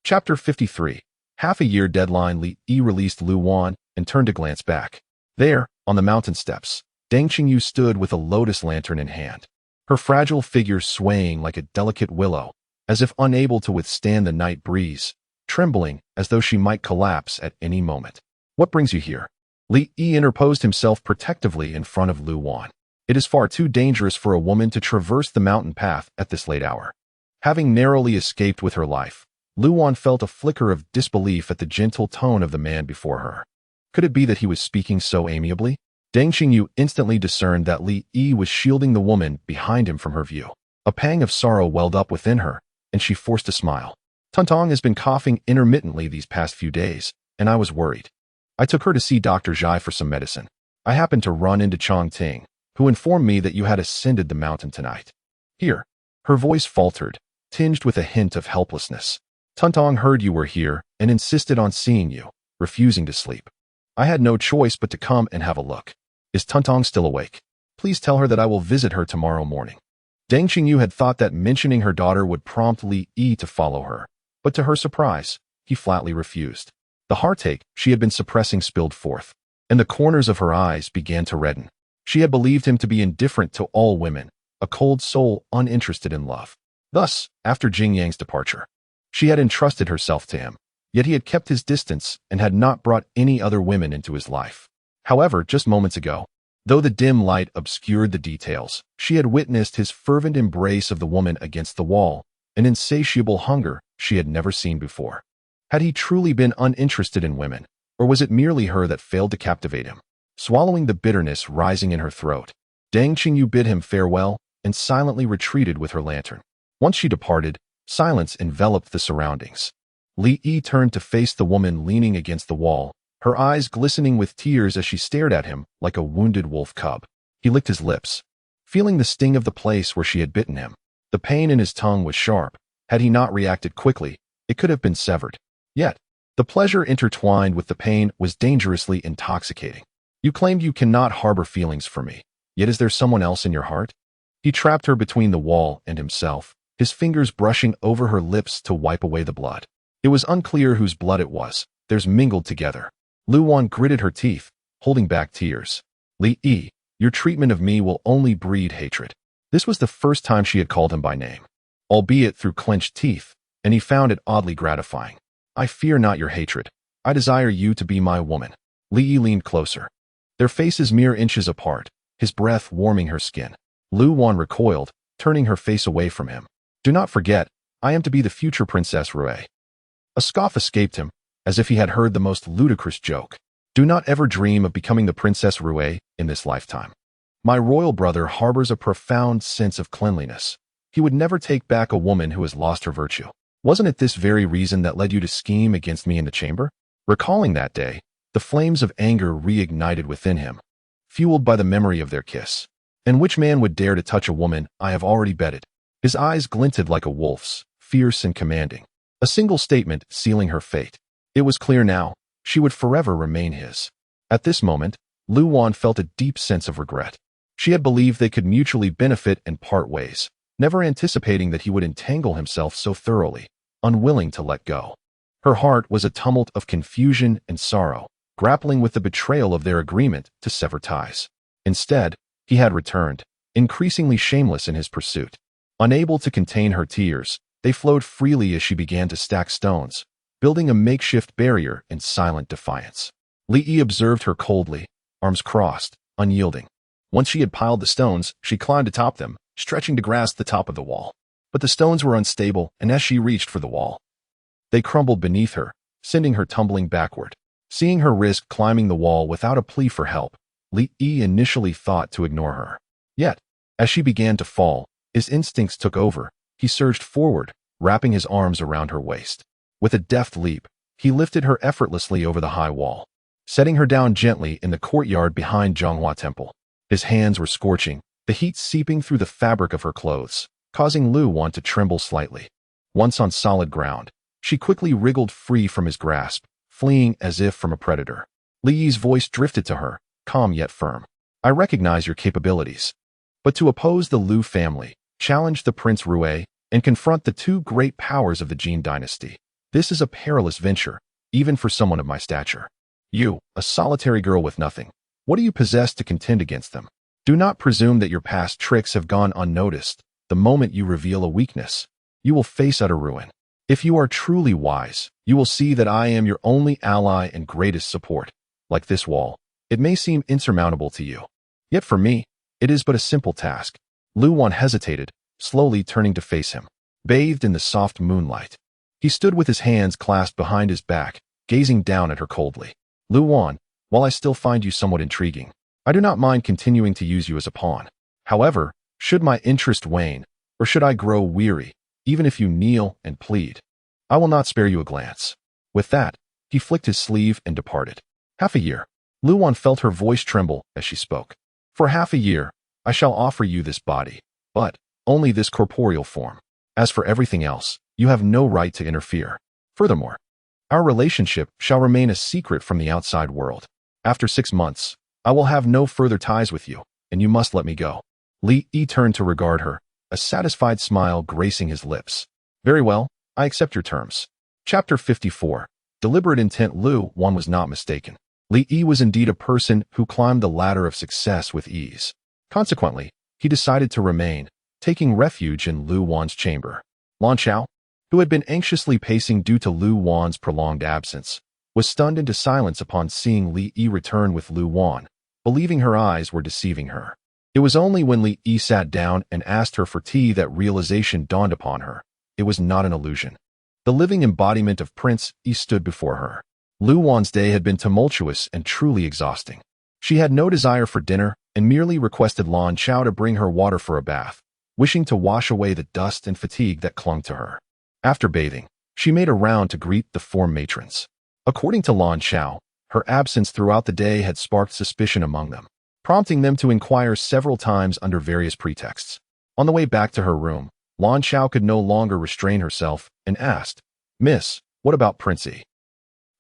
S1: Chapter 53. Half a year deadline. Li Yi released Luwan and turned to glance back. There, on the mountain steps, Deng Qingyu stood with a lotus lantern in hand, her fragile figure swaying like a delicate willow, as if unable to withstand the night breeze, trembling as though she might collapse at any moment. What brings you here? Li Yi interposed himself protectively in front of Luwan. It is far too dangerous for a woman to traverse the mountain path at this late hour. Having narrowly escaped with her life, Luwan felt a flicker of disbelief at the gentle tone of the man before her. Could it be that he was speaking so amiably? Deng Qingyu instantly discerned that Li Yi was shielding the woman behind him from her view. A pang of sorrow welled up within her, and she forced a smile. Tuntong has been coughing intermittently these past few days, and I was worried. I took her to see Dr. Zhai for some medicine. I happened to run into Chong Ting, who informed me that you had ascended the mountain tonight. Here. Her voice faltered, tinged with a hint of helplessness. Tuntong heard you were here and insisted on seeing you, refusing to sleep. I had no choice but to come and have a look. Is Tuntong still awake? Please tell her that I will visit her tomorrow morning. Deng Qingyu had thought that mentioning her daughter would prompt Li Yi to follow her, but to her surprise, he flatly refused. The heartache she had been suppressing spilled forth, and the corners of her eyes began to redden. She had believed him to be indifferent to all women, a cold soul uninterested in love. Thus, after Jing Yang's departure, she had entrusted herself to him, yet he had kept his distance and had not brought any other women into his life. However, just moments ago, though the dim light obscured the details, she had witnessed his fervent embrace of the woman against the wall, an insatiable hunger she had never seen before. Had he truly been uninterested in women, or was it merely her that failed to captivate him? Swallowing the bitterness rising in her throat, Deng Qingyu bid him farewell and silently retreated with her lantern. Once she departed, silence enveloped the surroundings. Li Yi turned to face the woman leaning against the wall, her eyes glistening with tears as she stared at him like a wounded wolf cub. He licked his lips, feeling the sting of the place where she had bitten him. The pain in his tongue was sharp. Had he not reacted quickly, it could have been severed. Yet, the pleasure intertwined with the pain was dangerously intoxicating. You claimed you cannot harbor feelings for me, yet is there someone else in your heart? He trapped her between the wall and himself, his fingers brushing over her lips to wipe away the blood. It was unclear whose blood it was. Theirs mingled together. Luwan gritted her teeth, holding back tears. Li Yi, your treatment of me will only breed hatred. This was the first time she had called him by name, albeit through clenched teeth, and he found it oddly gratifying. I fear not your hatred. I desire you to be my woman. Li Yi leaned closer, their faces mere inches apart, his breath warming her skin. Luwan recoiled, turning her face away from him. Do not forget, I am to be the future Princess Rui. A scoff escaped him, as if he had heard the most ludicrous joke. Do not ever dream of becoming the Princess Rui in this lifetime. My royal brother harbors a profound sense of cleanliness. He would never take back a woman who has lost her virtue. Wasn't it this very reason that led you to scheme against me in the chamber? Recalling that day, the flames of anger reignited within him, fueled by the memory of their kiss. And which man would dare to touch a woman I have already bedded? His eyes glinted like a wolf's, fierce and commanding. A single statement sealing her fate. It was clear now, she would forever remain his. At this moment, Luwan felt a deep sense of regret. She had believed they could mutually benefit and part ways, never anticipating that he would entangle himself so thoroughly, unwilling to let go. Her heart was a tumult of confusion and sorrow, grappling with the betrayal of their agreement to sever ties. Instead, he had returned, increasingly shameless in his pursuit. Unable to contain her tears, they flowed freely as she began to stack stones, building a makeshift barrier in silent defiance. Li Yi observed her coldly, arms crossed, unyielding. Once she had piled the stones, she climbed atop them, stretching to grasp the top of the wall. But the stones were unstable, and as she reached for the wall, they crumbled beneath her, sending her tumbling backward. Seeing her risk climbing the wall without a plea for help, Li Yi initially thought to ignore her. Yet, as she began to fall, his instincts took over. He surged forward, wrapping his arms around her waist. With a deft leap, he lifted her effortlessly over the high wall, setting her down gently in the courtyard behind Zhonghua Temple. His hands were scorching, the heat seeping through the fabric of her clothes, causing Lu Wan to tremble slightly. Once on solid ground, she quickly wriggled free from his grasp, fleeing as if from a predator. Li Yi's voice drifted to her, calm yet firm. I recognize your capabilities. But to oppose the Lu family, challenge the Prince Rui, and confront the two great powers of the Jin dynasty, this is a perilous venture, even for someone of my stature. You, a solitary girl with nothing, what do you possess to contend against them? Do not presume that your past tricks have gone unnoticed. The moment you reveal a weakness, you will face utter ruin. If you are truly wise, you will see that I am your only ally and greatest support. Like this wall, it may seem insurmountable to you. Yet for me, it is but a simple task. Lu Wan hesitated, slowly turning to face him. Bathed in the soft moonlight, he stood with his hands clasped behind his back, gazing down at her coldly. Lu Wan, while I still find you somewhat intriguing, I do not mind continuing to use you as a pawn. However, should my interest wane, or should I grow weary, even if you kneel and plead, I will not spare you a glance. With that, he flicked his sleeve and departed. Half a year. Lu Wan felt her voice tremble as she spoke. For half a year, I shall offer you this body, but only this corporeal form. As for everything else, you have no right to interfere. Furthermore, our relationship shall remain a secret from the outside world. After 6 months, I will have no further ties with you, and you must let me go. Li Yi turned to regard her, a satisfied smile gracing his lips. Very well, I accept your terms. Chapter 54. Deliberate intent. Lu Wan was not mistaken. Li Yi was indeed a person who climbed the ladder of success with ease. Consequently, he decided to remain, taking refuge in Lu Wan's chamber. Lan Xiao, who had been anxiously pacing due to Lu Wan's prolonged absence, was stunned into silence upon seeing Li Yi return with Lu Wan, believing her eyes were deceiving her. It was only when Li Yi sat down and asked her for tea that realization dawned upon her. It was not an illusion. The living embodiment of Prince Yi stood before her. Lu Wan's day had been tumultuous and truly exhausting. She had no desire for dinner and merely requested Lan Xiao to bring her water for a bath, wishing to wash away the dust and fatigue that clung to her. After bathing, she made a round to greet the 4 matrons. According to Lan Xiao, her absence throughout the day had sparked suspicion among them, prompting them to inquire several times under various pretexts. On the way back to her room, Lan Xiao could no longer restrain herself and asked, Miss, what about Prince Yi?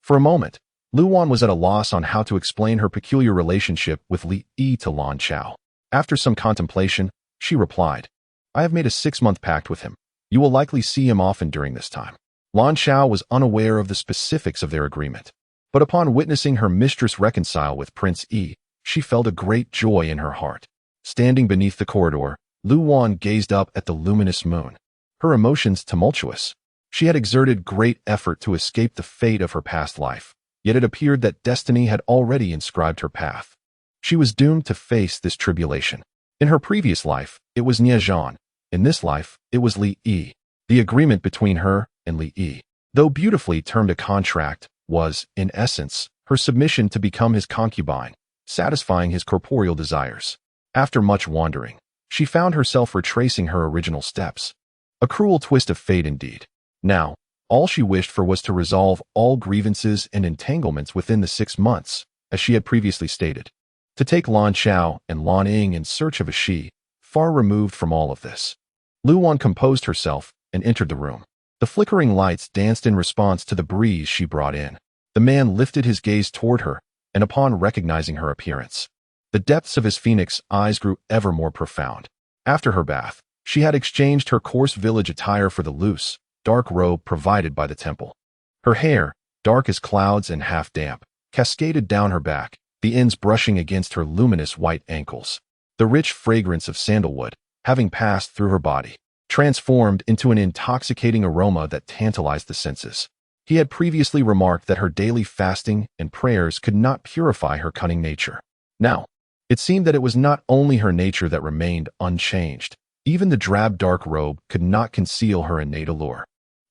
S1: For a moment, Lu Wan was at a loss on how to explain her peculiar relationship with Li Yi to Lan Xiao. After some contemplation, she replied, I have made a 6-month pact with him. You will likely see him often during this time. Lan Xiao was unaware of the specifics of their agreement, but upon witnessing her mistress reconcile with Prince Yi, she felt a great joy in her heart. Standing beneath the corridor, Lu Wan gazed up at the luminous moon, her emotions tumultuous. She had exerted great effort to escape the fate of her past life, yet it appeared that destiny had already inscribed her path. She was doomed to face this tribulation. In her previous life, it was Nie Zhan. In this life, it was Li Yi. The agreement between her and Li Yi, though beautifully termed a contract, was, in essence, her submission to become his concubine, satisfying his corporeal desires. After much wandering, she found herself retracing her original steps. A cruel twist of fate indeed. Now, all she wished for was to resolve all grievances and entanglements within the 6 months, as she had previously stated. To take Lan Xiao and Lan Ying in search of a she, far removed from all of this. Lu Wan composed herself and entered the room. The flickering lights danced in response to the breeze she brought in. The man lifted his gaze toward her, and upon recognizing her appearance, the depths of his phoenix eyes grew ever more profound. After her bath, she had exchanged her coarse village attire for the loose, dark robe provided by the temple. Her hair, dark as clouds and half damp, cascaded down her back, the ends brushing against her luminous white ankles. The rich fragrance of sandalwood, having passed through her body, transformed into an intoxicating aroma that tantalized the senses. He had previously remarked that her daily fasting and prayers could not purify her cunning nature. Now, It seemed that it was not only her nature that remained unchanged. Even the drab dark robe could not conceal her innate allure.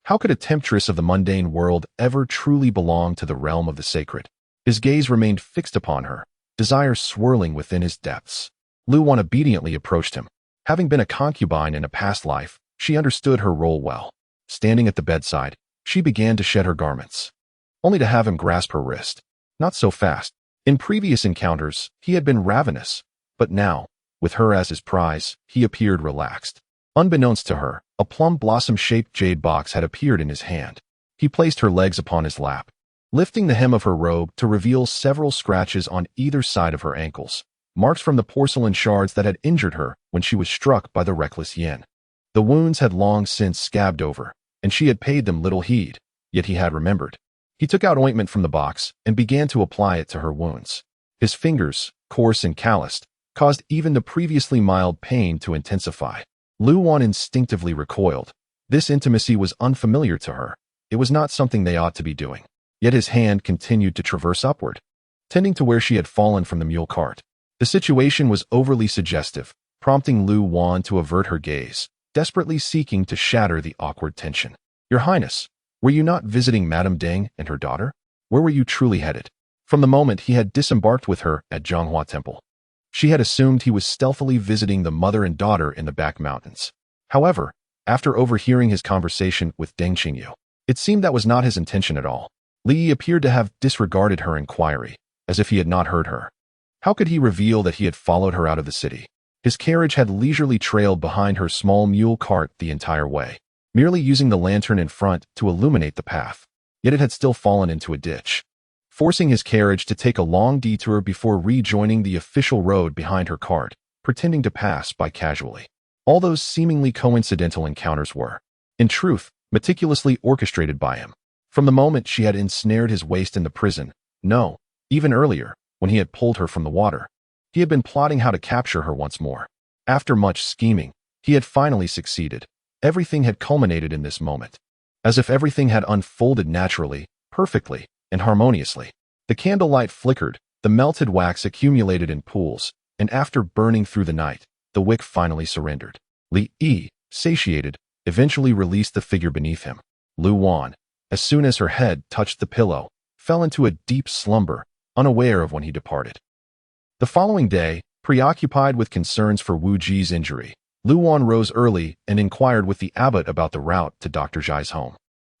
S1: How could a temptress of the mundane world ever truly belong to the realm of the sacred? His gaze remained fixed upon her, desire swirling within his depths. Lu Wan obediently approached him. Having been a concubine in a past life, she understood her role well. Standing at the bedside, she began to shed her garments, only to have him grasp her wrist. Not so fast. In previous encounters, he had been ravenous, but now, with her as his prize, he appeared relaxed. Unbeknownst to her, a plum blossom-shaped jade box had appeared in his hand. He placed her legs upon his lap, lifting the hem of her robe to reveal several scratches on either side of her ankles, marks from the porcelain shards that had injured her when she was struck by the reckless yin. The wounds had long since scabbed over, and she had paid them little heed, yet he had remembered. He took out ointment from the box and began to apply it to her wounds. His fingers, coarse and calloused, caused even the previously mild pain to intensify. Lu Wan instinctively recoiled. This intimacy was unfamiliar to her. It was not something they ought to be doing. Yet his hand continued to traverse upward, tending to where she had fallen from the mule cart. The situation was overly suggestive, prompting Lu Wan to avert her gaze, desperately seeking to shatter the awkward tension. "Your Highness, were you not visiting Madame Deng and her daughter? Where were you truly headed?" From the moment he had disembarked with her at Zhonghua Temple, she had assumed he was stealthily visiting the mother and daughter in the back mountains. However, after overhearing his conversation with Deng Qingyu, it seemed that was not his intention at all. Li Yi appeared to have disregarded her inquiry, as if he had not heard her. How could he reveal that he had followed her out of the city? His carriage had leisurely trailed behind her small mule cart the entire way, merely using the lantern in front to illuminate the path. Yet it had still fallen into a ditch, forcing his carriage to take a long detour before rejoining the official road behind her cart, pretending to pass by casually. All those seemingly coincidental encounters were, in truth, meticulously orchestrated by him. From the moment she had ensnared his waist in the prison, no, even earlier, when he had pulled her from the water, he had been plotting how to capture her once more. After much scheming, he had finally succeeded. Everything had culminated in this moment, as if everything had unfolded naturally, perfectly, and harmoniously. The candlelight flickered, the melted wax accumulated in pools, and after burning through the night, the wick finally surrendered. Li Yi, satiated, eventually released the figure beneath him. Lu Wan, as soon as her head touched the pillow, fell into a deep slumber, unaware of when he departed. The following day, preoccupied with concerns for Wu Ji's injury, Lu Wan rose early and inquired with the abbot about the route to Dr. Zhai's home,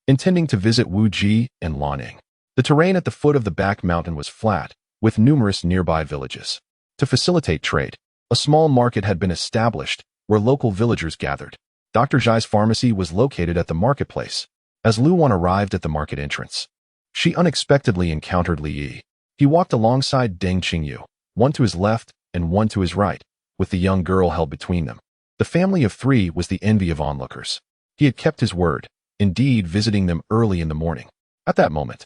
S1: intending to visit Wu Ji and Laning. The terrain at the foot of the back mountain was flat, with numerous nearby villages. To facilitate trade, a small market had been established where local villagers gathered. Dr. Zhai's pharmacy was located at the marketplace. As Lu Wan arrived at the market entrance, she unexpectedly encountered Li Yi. He walked alongside Deng Qingyu, one to his left and one to his right, with the young girl held between them. The family of three was the envy of onlookers. He had kept his word, indeed visiting them early in the morning. At that moment,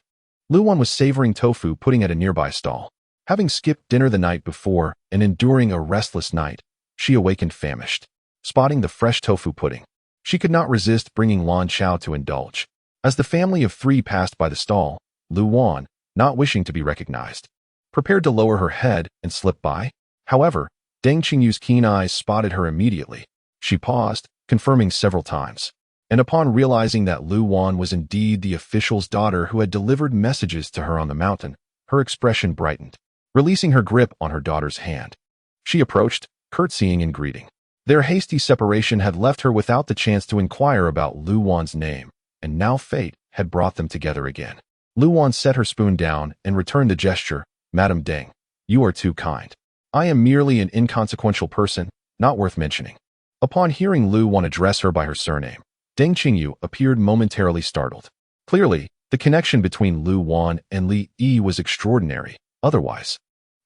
S1: Lu Wan was savoring tofu pudding at a nearby stall. Having skipped dinner the night before and enduring a restless night, she awakened famished. Spotting the fresh tofu pudding, she could not resist bringing Lan Chao to indulge. As the family of three passed by the stall, Lu Wan, not wishing to be recognized, prepared to lower her head and slip by. However, Deng Qingyu's keen eyes spotted her immediately. She paused, confirming several times, and upon realizing that Lu Wan was indeed the official's daughter who had delivered messages to her on the mountain, her expression brightened. Releasing her grip on her daughter's hand, she approached, curtsying in greeting. Their hasty separation had left her without the chance to inquire about Lu Wan's name, and now fate had brought them together again. Lu Wan set her spoon down and returned the gesture. "Madame Deng, you are too kind. I am merely an inconsequential person, not worth mentioning." Upon hearing Lu Wan address her by her surname, Deng Qingyu appeared momentarily startled. Clearly, the connection between Lu Wan and Li Yi was extraordinary. Otherwise,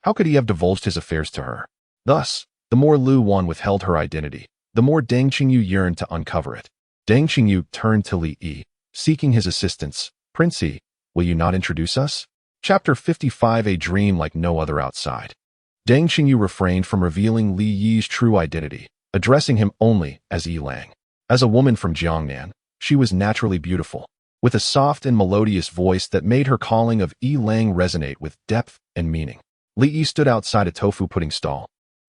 S1: how could he have divulged his affairs to her? Thus, the more Lu Wan withheld her identity, the more Deng Qingyu yearned to uncover it. Deng Qingyu turned to Li Yi, seeking his assistance. "Princey, will you not introduce us?" Chapter 55. A dream like no other outside. Deng Qingyu refrained from revealing Li Yi's true identity, addressing him only as Yi Lang. As a woman from Jiangnan, she was naturally beautiful, with a soft and melodious voice that made her calling of Yi Lang resonate with depth and meaning. Li Yi stood outside a tofu pudding stall.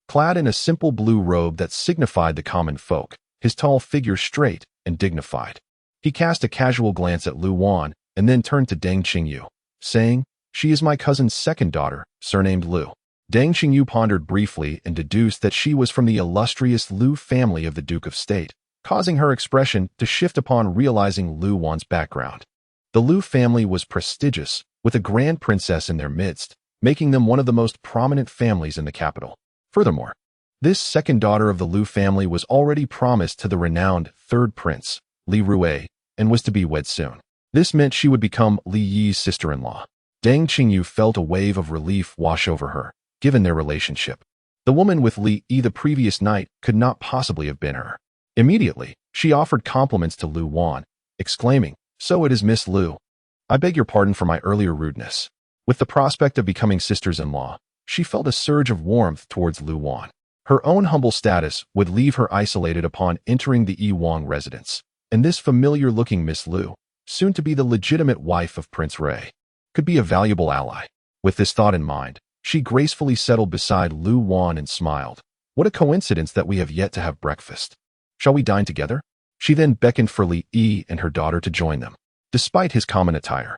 S1: Clad in a simple blue robe that signified the common folk, his tall figure straight and dignified. He cast a casual glance at Lu Wan and then turned to Deng Qingyu, saying, "She is my cousin's second daughter, surnamed Lu." Deng Qingyu pondered briefly and deduced that she was from the illustrious Lu family of the Duke of State, causing her expression to shift upon realizing Lu Wan's background. The Lu family was prestigious, with a grand princess in their midst, making them one of the most prominent families in the capital. Furthermore, this second daughter of the Lu family was already promised to the renowned third prince, Li Rui, and was to be wed soon. This meant she would become Li Yi's sister-in-law. Deng Qingyu felt a wave of relief wash over her, given their relationship. The woman with Li Yi the previous night could not possibly have been her. Immediately, she offered compliments to Lu Wan, exclaiming, "So it is Miss Lu. I beg your pardon for my earlier rudeness." With the prospect of becoming sisters-in-law, she felt a surge of warmth towards Lu Wan. Her own humble status would leave her isolated upon entering the Yi Wang residence, and this familiar-looking Miss Lu, soon to be the legitimate wife of Prince Rui, could be a valuable ally. With this thought in mind, she gracefully settled beside Lu Wan and smiled. "What a coincidence that we have yet to have breakfast. Shall we dine together?" She then beckoned for Li Yi and her daughter to join them. Despite his common attire,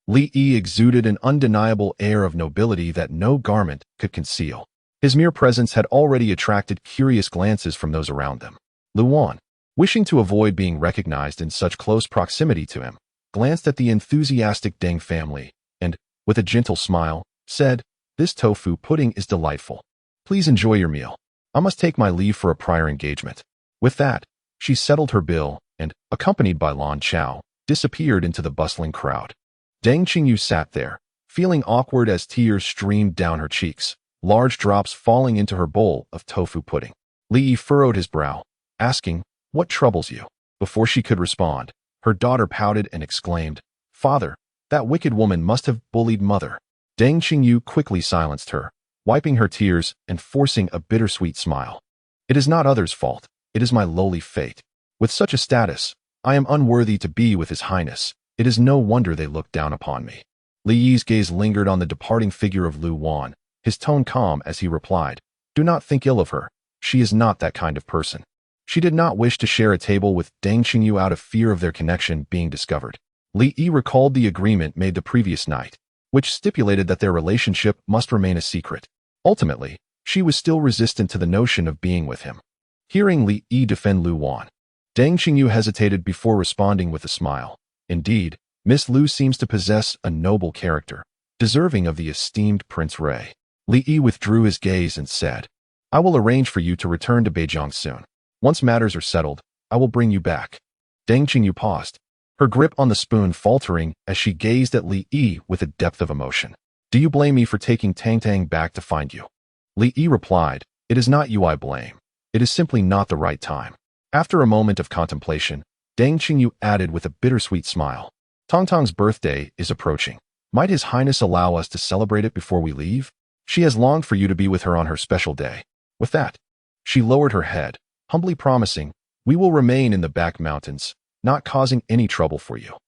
S1: Li Yi exuded an undeniable air of nobility that no garment could conceal. His mere presence had already attracted curious glances from those around them. Lu Wan, wishing to avoid being recognized in such close proximity to him, glanced at the enthusiastic Deng family and, with a gentle smile, said, "This tofu pudding is delightful. Please enjoy your meal. I must take my leave for a prior engagement." With that, she settled her bill and, accompanied by Lan Chao, disappeared into the bustling crowd. Deng Qingyu sat there, feeling awkward as tears streamed down her cheeks, large drops falling into her bowl of tofu pudding. Li Yi furrowed his brow, asking, "What troubles you?" Before she could respond, her daughter pouted and exclaimed, "Father, that wicked woman must have bullied Mother." Deng Qingyu quickly silenced her, wiping her tears and forcing a bittersweet smile. "It is not others' fault. It is my lowly fate. With such a status, I am unworthy to be with His Highness. It is no wonder they look down upon me." Li Yi's gaze lingered on the departing figure of Lu Wan, his tone calm as he replied, "Do not think ill of her. She is not that kind of person." She did not wish to share a table with Deng Qingyu out of fear of their connection being discovered. Li Yi recalled the agreement made the previous night, which stipulated that their relationship must remain a secret. Ultimately, she was still resistant to the notion of being with him. Hearing Li Yi defend Lu Wan, Deng Qingyu hesitated before responding with a smile. "Indeed, Miss Lu seems to possess a noble character, deserving of the esteemed Prince Rui." Li Yi withdrew his gaze and said, "I will arrange for you to return to Beijing soon. Once matters are settled, I will bring you back." Deng Qingyu paused, her grip on the spoon faltering as she gazed at Li Yi with a depth of emotion. "Do you blame me for taking Tang Tang back to find you?" Li Yi replied, "It is not you I blame. It is simply not the right time." After a moment of contemplation, Deng Qingyu added with a bittersweet smile, "Tang Tang's birthday is approaching. Might His Highness allow us to celebrate it before we leave? She has longed for you to be with her on her special day." With that, she lowered her head, humbly promising, "We will remain in the back mountains, not causing any trouble for you."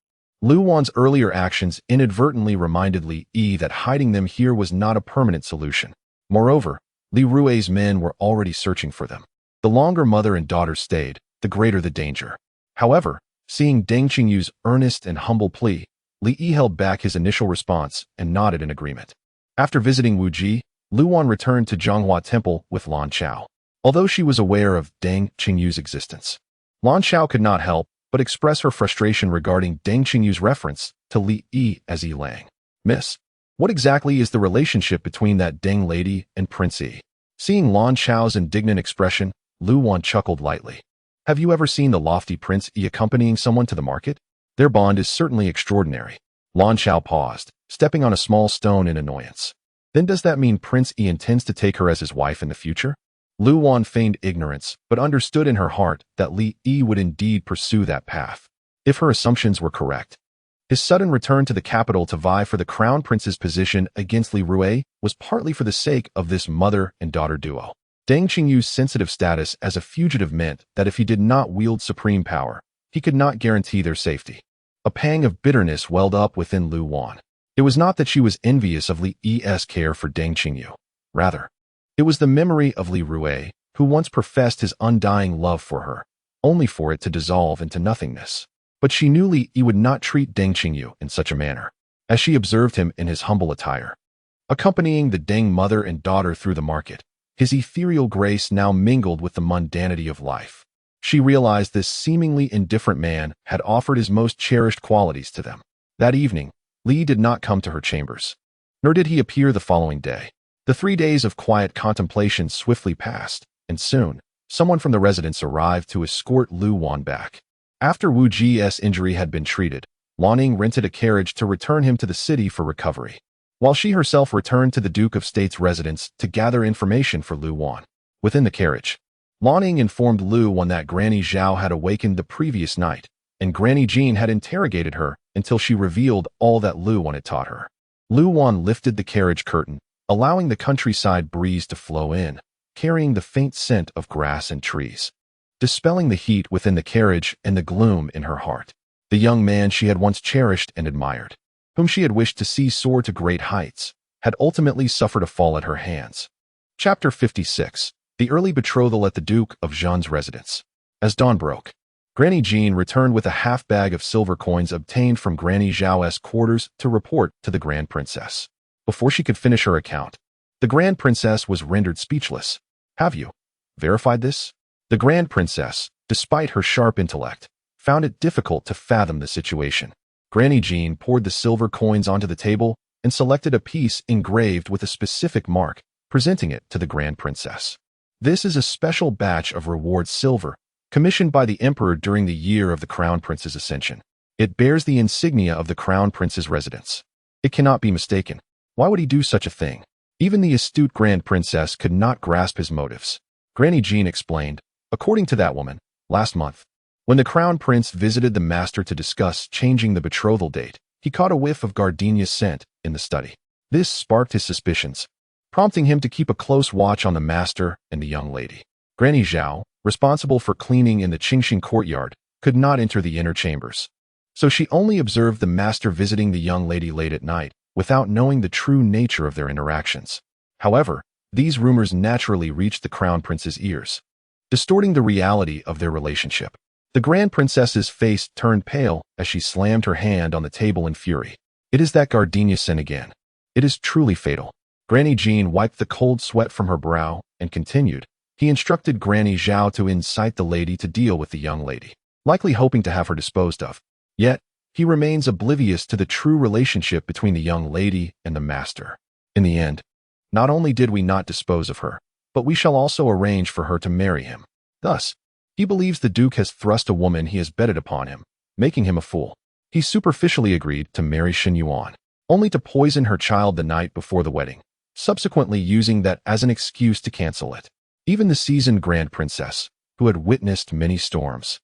S1: Lu Wan's earlier actions inadvertently reminded Li Yi that hiding them here was not a permanent solution. Moreover, Li Rui's men were already searching for them. The longer mother and daughter stayed, the greater the danger. However, seeing Deng Qingyu's earnest and humble plea, Li Yi held back his initial response and nodded in agreement. After visiting Wuji, Lu Wan returned to Zhonghua Temple with Lan Chao. Although she was aware of Deng Qingyu's existence, Lan Chao could not help but express her frustration regarding Deng Qingyu's reference to Li Yi as Yi Lang. "Miss, what exactly is the relationship between that Deng lady and Prince Yi?" Seeing Lan Chao's indignant expression, Lu Wan chuckled lightly. "Have you ever seen the lofty Prince Yi accompanying someone to the market? Their bond is certainly extraordinary." Lan Chao paused, stepping on a small stone in annoyance. "Then does that mean Prince Yi intends to take her as his wife in the future?" Lu Wan feigned ignorance, but understood in her heart that Li Yi would indeed pursue that path, if her assumptions were correct. His sudden return to the capital to vie for the crown prince's position against Li Rui was partly for the sake of this mother and daughter duo. Deng Qingyu's sensitive status as a fugitive meant that if he did not wield supreme power, he could not guarantee their safety. A pang of bitterness welled up within Lu Wan. It was not that she was envious of Li Yi's care for Deng Qingyu. Rather, it was the memory of Li Rui, who once professed his undying love for her, only for it to dissolve into nothingness. But she knew Li Yi would not treat Deng Qingyu in such a manner, as she observed him in his humble attire, accompanying the Deng mother and daughter through the market. His ethereal grace now mingled with the mundanity of life. She realized this seemingly indifferent man had offered his most cherished qualities to them. That evening, Li did not come to her chambers, nor did he appear the following day. The 3 days of quiet contemplation swiftly passed, and soon, someone from the residence arrived to escort Lu Wan back. After Wu Ji's injury had been treated, Lanning rented a carriage to return him to the city for recovery, while she herself returned to the Duke of State's residence to gather information for Lu Wan. Within the carriage, Lanning informed Lu Wan that Granny Zhao had awakened the previous night, and Granny Jean had interrogated her until she revealed all that Lu Wan had taught her. Lu Wan lifted the carriage curtain, allowing the countryside breeze to flow in, carrying the faint scent of grass and trees, dispelling the heat within the carriage and the gloom in her heart. The young man she had once cherished and admired, whom she had wished to see soar to great heights, had ultimately suffered a fall at her hands. Chapter 56. The early betrothal at the Duke of Zhan's residence. As dawn broke, Granny Jean returned with a half-bag of silver coins obtained from Granny Zhao's quarters to report to the Grand Princess. Before she could finish her account, the Grand Princess was rendered speechless. Have you verified this? The Grand Princess, despite her sharp intellect, found it difficult to fathom the situation. Granny Jean poured the silver coins onto the table and selected a piece engraved with a specific mark, presenting it to the Grand Princess. This is a special batch of reward silver, commissioned by the Emperor during the year of the Crown Prince's ascension. It bears the insignia of the Crown Prince's residence. It cannot be mistaken. Why would he do such a thing? Even the astute Grand Princess could not grasp his motives. Granny Jean explained, according to that woman, last month, when the Crown Prince visited the master to discuss changing the betrothal date, he caught a whiff of gardenia's scent in the study. This sparked his suspicions, prompting him to keep a close watch on the master and the young lady. Granny Zhao, responsible for cleaning in the Qingxing courtyard, could not enter the inner chambers, so she only observed the master visiting the young lady late at night, without knowing the true nature of their interactions. However, these rumors naturally reached the Crown Prince's ears, distorting the reality of their relationship. The Grand Princess's face turned pale as she slammed her hand on the table in fury. It is that gardenia scent again. It is truly fatal. Granny Jean wiped the cold sweat from her brow and continued. He instructed Granny Zhao to incite the lady to deal with the young lady, likely hoping to have her disposed of. Yet, he remains oblivious to the true relationship between the young lady and the master. In the end, not only did we not dispose of her, but we shall also arrange for her to marry him. Thus, he believes the Duke has thrust a woman he has betted upon him, making him a fool. He superficially agreed to marry Shen Yuan, only to poison her child the night before the wedding, subsequently using that as an excuse to cancel it. Even the seasoned Grand Princess, who had witnessed many storms,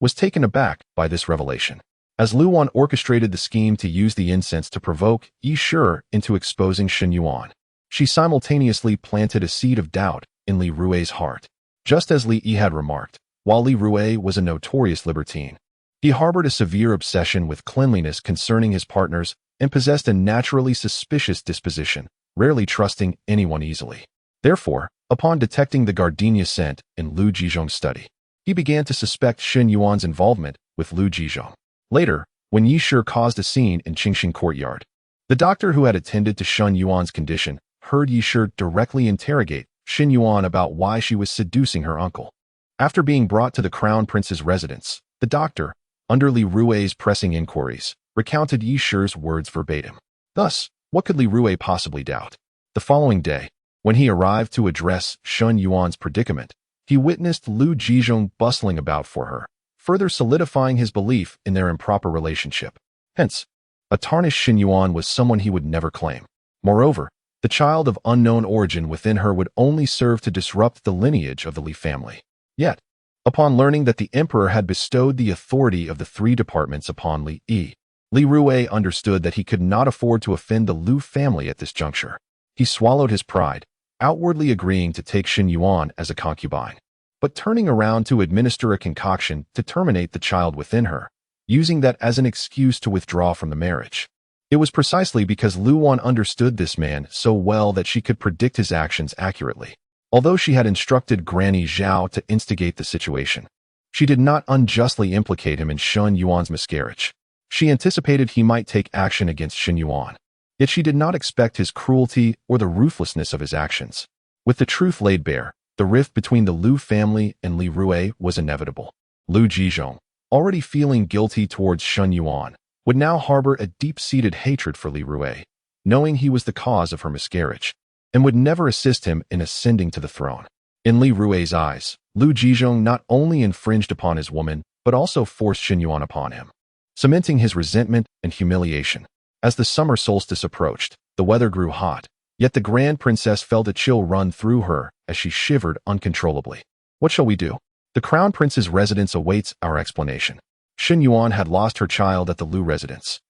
S1: was taken aback by this revelation. As Lu Wan orchestrated the scheme to use the incense to provoke Yi Shi into exposing Shen Yuan, she simultaneously planted a seed of doubt in Li Rui's heart. Just as Li Yi had remarked, while Li Rui was a notorious libertine, he harbored a severe obsession with cleanliness concerning his partners and possessed a naturally suspicious disposition, rarely trusting anyone easily. Therefore, upon detecting the gardenia scent in Lu Jizhong's study, he began to suspect Shen Yuan's involvement with Lu Jizhong. Later, when Yi Shi caused a scene in Qingxing courtyard, the doctor who had attended to Shen Yuan's condition heard Yi Shi directly interrogate Shen Yuan about why she was seducing her uncle. After being brought to the Crown Prince's residence, the doctor, under Li Rui's pressing inquiries, recounted Yi Shi's words verbatim. Thus, what could Li Rui possibly doubt? The following day, when he arrived to address Shen Yuan's predicament, he witnessed Lu Jizhong bustling about for her, further solidifying his belief in their improper relationship. Hence, a tarnished Shen Yuan was someone he would never claim. Moreover, the child of unknown origin within her would only serve to disrupt the lineage of the Li family. Yet, upon learning that the emperor had bestowed the authority of the 3 departments upon Li Yi, Li Rui understood that he could not afford to offend the Lu family at this juncture. He swallowed his pride, outwardly agreeing to take Shen Yuan as a concubine, but turning around to administer a concoction to terminate the child within her, using that as an excuse to withdraw from the marriage. It was precisely because Luan understood this man so well that she could predict his actions accurately. Although she had instructed Granny Zhao to instigate the situation, she did not unjustly implicate him in Shun Yuan's miscarriage. She anticipated he might take action against Shen Yuan. Yet she did not expect his cruelty or the ruthlessness of his actions. With the truth laid bare, the rift between the Lu family and Li Rui was inevitable. Lu Jizhong, already feeling guilty towards Shun Yuan, would now harbor a deep-seated hatred for Li Rui, knowing he was the cause of her miscarriage, and would never assist him in ascending to the throne. In Li Rui's eyes, Lu Jizhong not only infringed upon his woman, but also forced Shen Yuan upon him, cementing his resentment and humiliation. As the summer solstice approached, the weather grew hot, yet the Grand Princess felt a chill run through her as she shivered uncontrollably. What shall we do? The Crown Prince's residence awaits our explanation. Shen Yuan had lost her child at the Lu residence,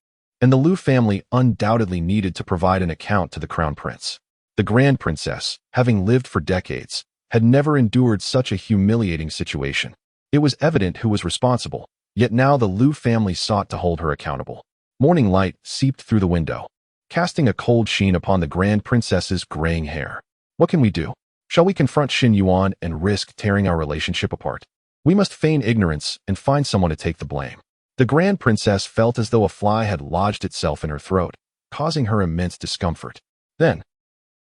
S1: and the Lu family undoubtedly needed to provide an account to the Crown Prince. The Grand Princess, having lived for decades, had never endured such a humiliating situation. It was evident who was responsible, yet now the Lu family sought to hold her accountable. Morning light seeped through the window, casting a cold sheen upon the Grand Princess's graying hair. What can we do? Shall we confront Shen Yuan and risk tearing our relationship apart? We must feign ignorance and find someone to take the blame. The Grand Princess felt as though a fly had lodged itself in her throat, causing her immense discomfort. Then,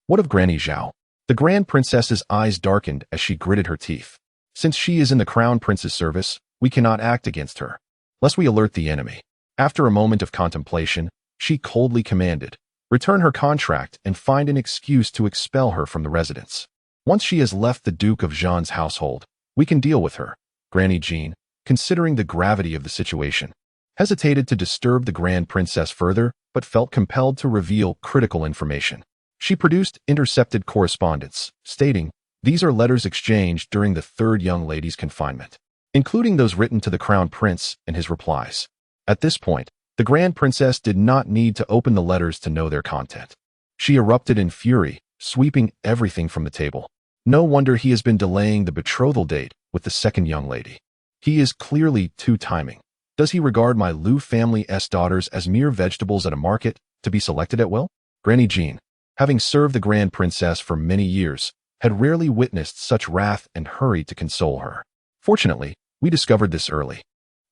S1: what of Granny Zhao? The Grand Princess's eyes darkened as she gritted her teeth. Since she is in the Crown Prince's service, we cannot act against her, lest we alert the enemy. After a moment of contemplation, she coldly commanded, return her contract and find an excuse to expel her from the residence. Once she has left the Duke of Zhan's household, we can deal with her. Granny Jean, considering the gravity of the situation, hesitated to disturb the Grand Princess further, but felt compelled to reveal critical information. She produced intercepted correspondence, stating, these are letters exchanged during the third young lady's confinement, including those written to the Crown Prince and his replies. At this point, the Grand Princess did not need to open the letters to know their content. She erupted in fury, sweeping everything from the table. No wonder he has been delaying the betrothal date with the second young lady. He is clearly two-timing. Does he regard my Lu family's daughters as mere vegetables at a market to be selected at will? Granny Jean, having served the Grand Princess for many years, had rarely witnessed such wrath and hurried to console her. Fortunately, we discovered this early.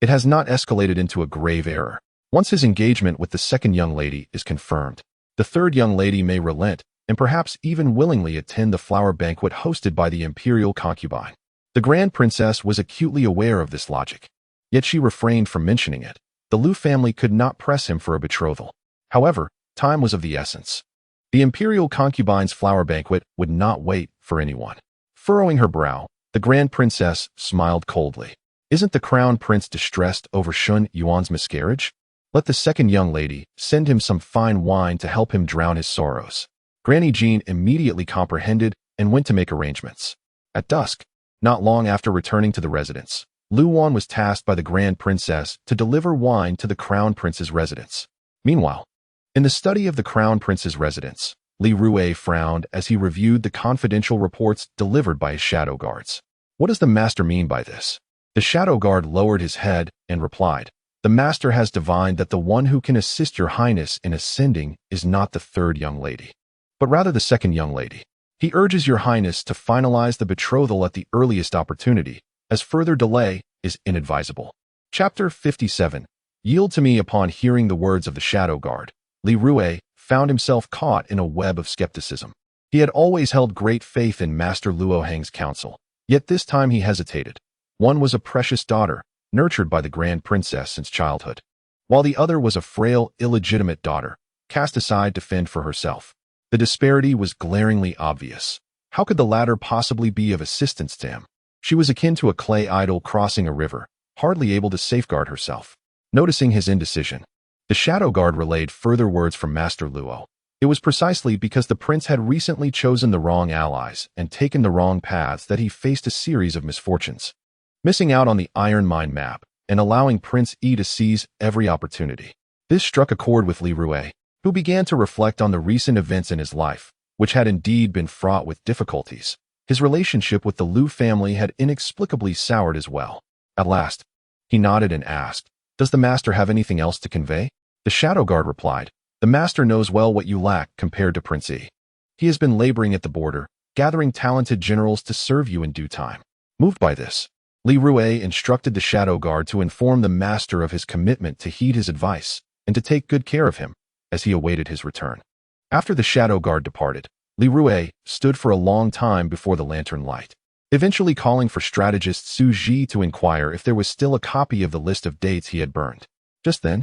S1: It has not escalated into a grave error. Once his engagement with the second young lady is confirmed, the third young lady may relent and perhaps even willingly attend the flower banquet hosted by the imperial concubine. The Grand Princess was acutely aware of this logic, yet she refrained from mentioning it. The Lu family could not press him for a betrothal. However, time was of the essence. The imperial concubine's flower banquet would not wait for anyone. Furrowing her brow, the Grand Princess smiled coldly. Isn't the Crown Prince distressed over Shun Yuan's miscarriage? Let the second young lady send him some fine wine to help him drown his sorrows. Granny Jean immediately comprehended and went to make arrangements. At dusk, not long after returning to the residence, Luan was tasked by the Grand Princess to deliver wine to the Crown Prince's residence. Meanwhile, in the study of the Crown Prince's residence, Li Rui frowned as he reviewed the confidential reports delivered by his shadow guards. What does the master mean by this? The shadow guard lowered his head and replied, the master has divined that the one who can assist your highness in ascending is not the third young lady, but rather the second young lady. He urges your highness to finalize the betrothal at the earliest opportunity, as further delay is inadvisable. Chapter 57. Yield to me. Upon hearing the words of the shadow guard, Li Rui found himself caught in a web of skepticism. He had always held great faith in Master Luo Heng's counsel, yet this time he hesitated. One was a precious daughter, nurtured by the Grand Princess since childhood, while the other was a frail, illegitimate daughter, cast aside to fend for herself. The disparity was glaringly obvious. How could the latter possibly be of assistance to him? She was akin to a clay idol crossing a river, hardly able to safeguard herself. Noticing his indecision, the shadow guard relayed further words from Master Luo. It was precisely because the prince had recently chosen the wrong allies and taken the wrong paths that he faced a series of misfortunes. Missing out on the Iron Mine map and allowing Prince Yi to seize every opportunity. This struck a chord with Li Rui, who began to reflect on the recent events in his life, which had indeed been fraught with difficulties. His relationship with the Lu family had inexplicably soured as well. At last, he nodded and asked, does the master have anything else to convey? The shadow guard replied, The master knows well what you lack compared to Prince E. He has been laboring at the border, gathering talented generals to serve you in due time. Moved by this, Li Rue instructed the Shadow Guard to inform the master of his commitment to heed his advice and to take good care of him as he awaited his return. After the Shadow Guard departed, Li Rue stood for a long time before the lantern light, eventually calling for strategist Su Ji to inquire if there was still a copy of the list of dates he had burned. Just then,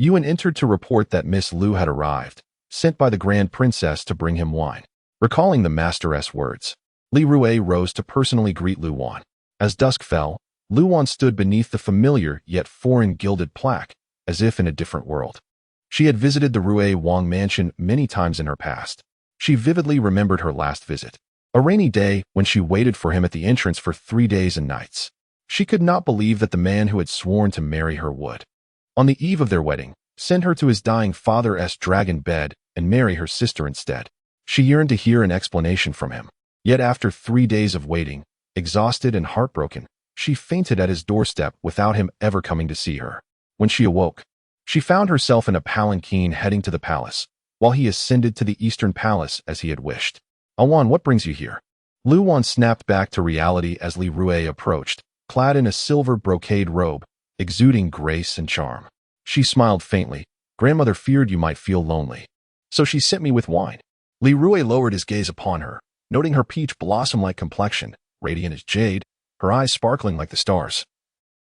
S1: Yuan entered to report that Miss Lu had arrived, sent by the Grand Princess to bring him wine. Recalling the master's words, Li Rue rose to personally greet Luwan. As dusk fell, Luwan stood beneath the familiar yet foreign gilded plaque, as if in a different world. She had visited the Rue Wang mansion many times in her past. She vividly remembered her last visit, a rainy day when she waited for him at the entrance for 3 days and nights. She could not believe that the man who had sworn to marry her would, on the eve of their wedding, send her to his dying father's dragon bed and marry her sister instead. She yearned to hear an explanation from him. Yet after 3 days of waiting, exhausted and heartbroken, she fainted at his doorstep without him ever coming to see her. When she awoke, she found herself in a palanquin heading to the palace, while he ascended to the eastern palace as he had wished. Awan, what brings you here? Luwan snapped back to reality as Li Rue approached, clad in a silver brocade robe, exuding grace and charm. She smiled faintly. Grandmother feared you might feel lonely, so she sent me with wine. Li Rue lowered his gaze upon her, noting her peach blossom-like complexion, radiant as jade, her eyes sparkling like the stars.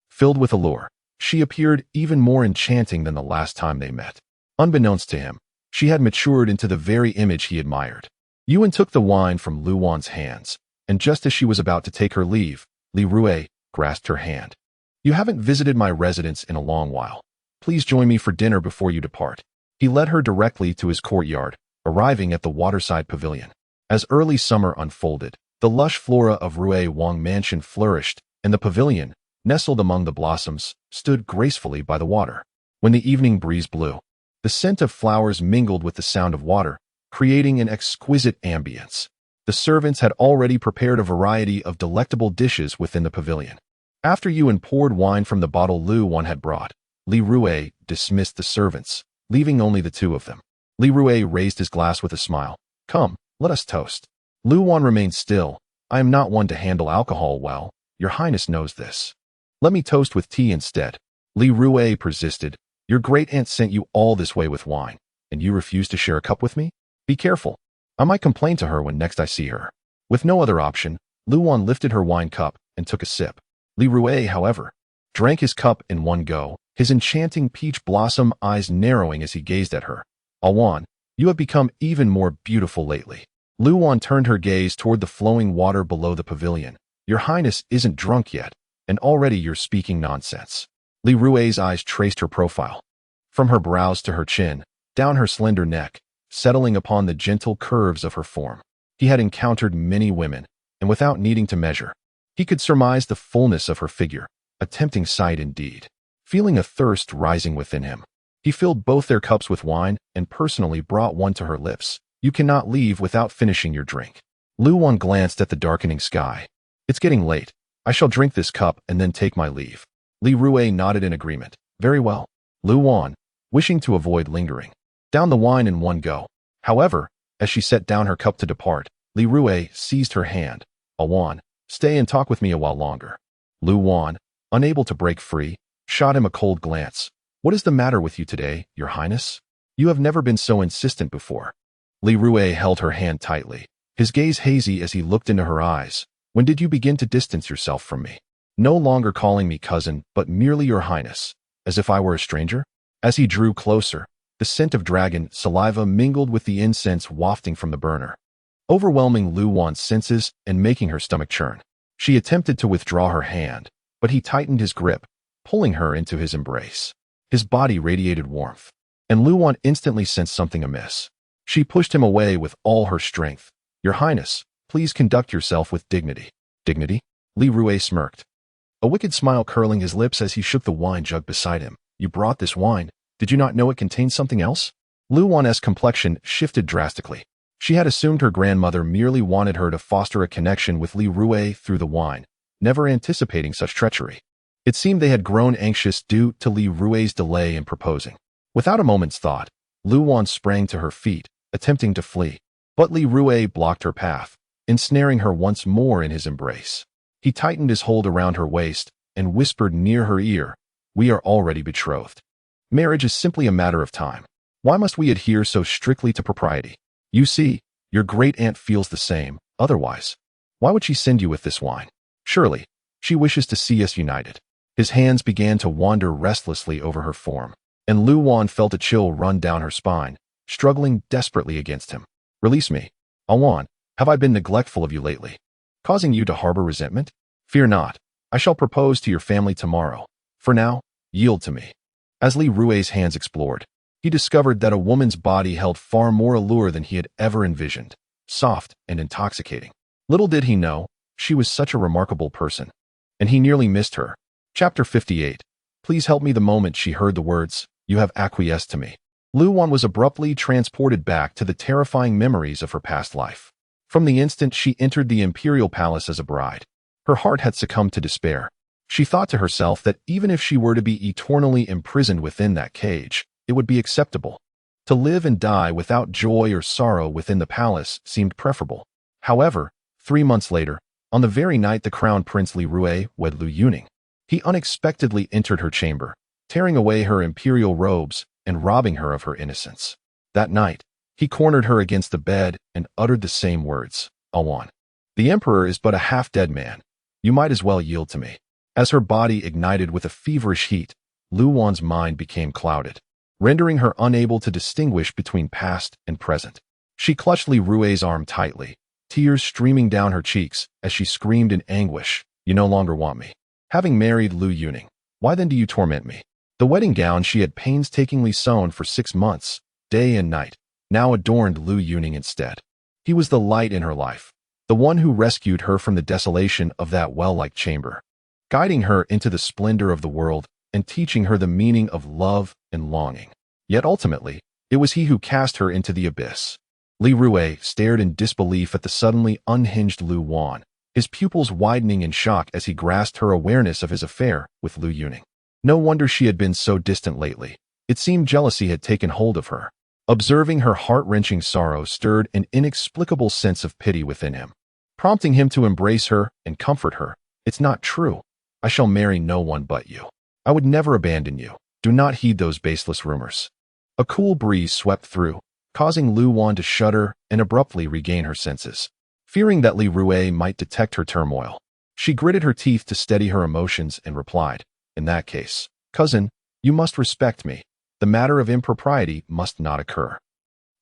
S1: Filled with allure, she appeared even more enchanting than the last time they met. Unbeknownst to him, she had matured into the very image he admired. Yuan took the wine from Luwan's hands, and just as she was about to take her leave, Li Rue grasped her hand. You haven't visited my residence in a long while. Please join me for dinner before you depart. He led her directly to his courtyard, arriving at the waterside pavilion. As early summer unfolded, the lush flora of Rue Wang Mansion flourished, and the pavilion, nestled among the blossoms, stood gracefully by the water. When the evening breeze blew, the scent of flowers mingled with the sound of water, creating an exquisite ambience. The servants had already prepared a variety of delectable dishes within the pavilion. After Yuan poured wine from the bottle Luwan had brought, Li Rue dismissed the servants, leaving only the two of them. Li Rue raised his glass with a smile. Come, let us toast. Luwan remained still. I am not one to handle alcohol well. Your Highness knows this. Let me toast with tea instead. Li Rue persisted. Your great-aunt sent you all this way with wine, and you refuse to share a cup with me? Be careful. I might complain to her when next I see her. With no other option, Luwan lifted her wine cup and took a sip. Li Rue, however, drank his cup in one go, his enchanting peach blossom eyes narrowing as he gazed at her. Awan, you have become even more beautiful lately. Luwan turned her gaze toward the flowing water below the pavilion. Your Highness isn't drunk yet, and already you're speaking nonsense. Li Rue's eyes traced her profile, from her brows to her chin, down her slender neck, settling upon the gentle curves of her form. He had encountered many women, and without needing to measure, he could surmise the fullness of her figure, a tempting sight indeed. Feeling a thirst rising within him, he filled both their cups with wine and personally brought one to her lips. You cannot leave without finishing your drink. Luwan glanced at the darkening sky. It's getting late. I shall drink this cup and then take my leave. Li Rue nodded in agreement. Very well. Luwan, wishing to avoid lingering, downed the wine in one go. However, as she set down her cup to depart, Li Rue seized her hand. Awan, stay and talk with me a while longer. Luwan, unable to break free, shot him a cold glance. What is the matter with you today, Your Highness? You have never been so insistent before. Li Rue held her hand tightly, his gaze hazy as he looked into her eyes. When did you begin to distance yourself from me? No longer calling me cousin, but merely Your Highness, as if I were a stranger? As he drew closer, the scent of dragon saliva mingled with the incense wafting from the burner, overwhelming Luwan's senses and making her stomach churn. She attempted to withdraw her hand, but he tightened his grip, pulling her into his embrace. His body radiated warmth, and Luwan instantly sensed something amiss. She pushed him away with all her strength. Your Highness, please conduct yourself with dignity. Dignity? Li Rue smirked, a wicked smile curling his lips as he shook the wine jug beside him. You brought this wine. Did you not know it contained something else? Luwan's complexion shifted drastically. She had assumed her grandmother merely wanted her to foster a connection with Li Rue through the wine, never anticipating such treachery. It seemed they had grown anxious due to Li Rue's delay in proposing. Without a moment's thought, Lu Wan sprang to her feet, attempting to flee, but Li Rui blocked her path, ensnaring her once more in his embrace. He tightened his hold around her waist and whispered near her ear, "We are already betrothed. Marriage is simply a matter of time. Why must we adhere so strictly to propriety? You see, your great-aunt feels the same. Otherwise, why would she send you with this wine? Surely, she wishes to see us united." His hands began to wander restlessly over her form, and Lu Wan felt a chill run down her spine, struggling desperately against him. "Release me. Awan, have I been neglectful of you lately, causing you to harbor resentment? Fear not. I shall propose to your family tomorrow. For now, yield to me." As Li Rui's hands explored, he discovered that a woman's body held far more allure than he had ever envisioned, soft and intoxicating. Little did he know, she was such a remarkable person, and he nearly missed her. Chapter 58. Please help me. The moment she heard the words, "You have acquiesced to me," Lu Wan was abruptly transported back to the terrifying memories of her past life. From the instant she entered the imperial palace as a bride, her heart had succumbed to despair. She thought to herself that even if she were to be eternally imprisoned within that cage, it would be acceptable. To live and die without joy or sorrow within the palace seemed preferable. However, 3 months later, on the very night the crown prince Li Rui wed Lu Yuning, he unexpectedly entered her chamber, tearing away her imperial robes and robbing her of her innocence. That night, he cornered her against the bed and uttered the same words, "Awan, the emperor is but a half-dead man. You might as well yield to me." As her body ignited with a feverish heat, Lu Wan's mind became clouded, rendering her unable to distinguish between past and present. She clutched Li Rui's arm tightly, tears streaming down her cheeks as she screamed in anguish, "You no longer want me. Having married Lu Yuning, why then do you torment me?" The wedding gown she had painstakingly sewn for 6 months, day and night, now adorned Lu Yuning instead. He was the light in her life, the one who rescued her from the desolation of that well-like chamber, guiding her into the splendor of the world and teaching her the meaning of love and longing. Yet ultimately, it was he who cast her into the abyss. Li Rui stared in disbelief at the suddenly unhinged Lu Wan, his pupils widening in shock as he grasped her awareness of his affair with Lu Yuning. No wonder she had been so distant lately. It seemed jealousy had taken hold of her. Observing her heart-wrenching sorrow stirred an inexplicable sense of pity within him, prompting him to embrace her and comfort her. "It's not true. I shall marry no one but you. I would never abandon you. Do not heed those baseless rumors." A cool breeze swept through, causing Lu Wan to shudder and abruptly regain her senses. Fearing that Li Rui might detect her turmoil, she gritted her teeth to steady her emotions and replied, "In that case, cousin, you must respect me. The matter of impropriety must not occur."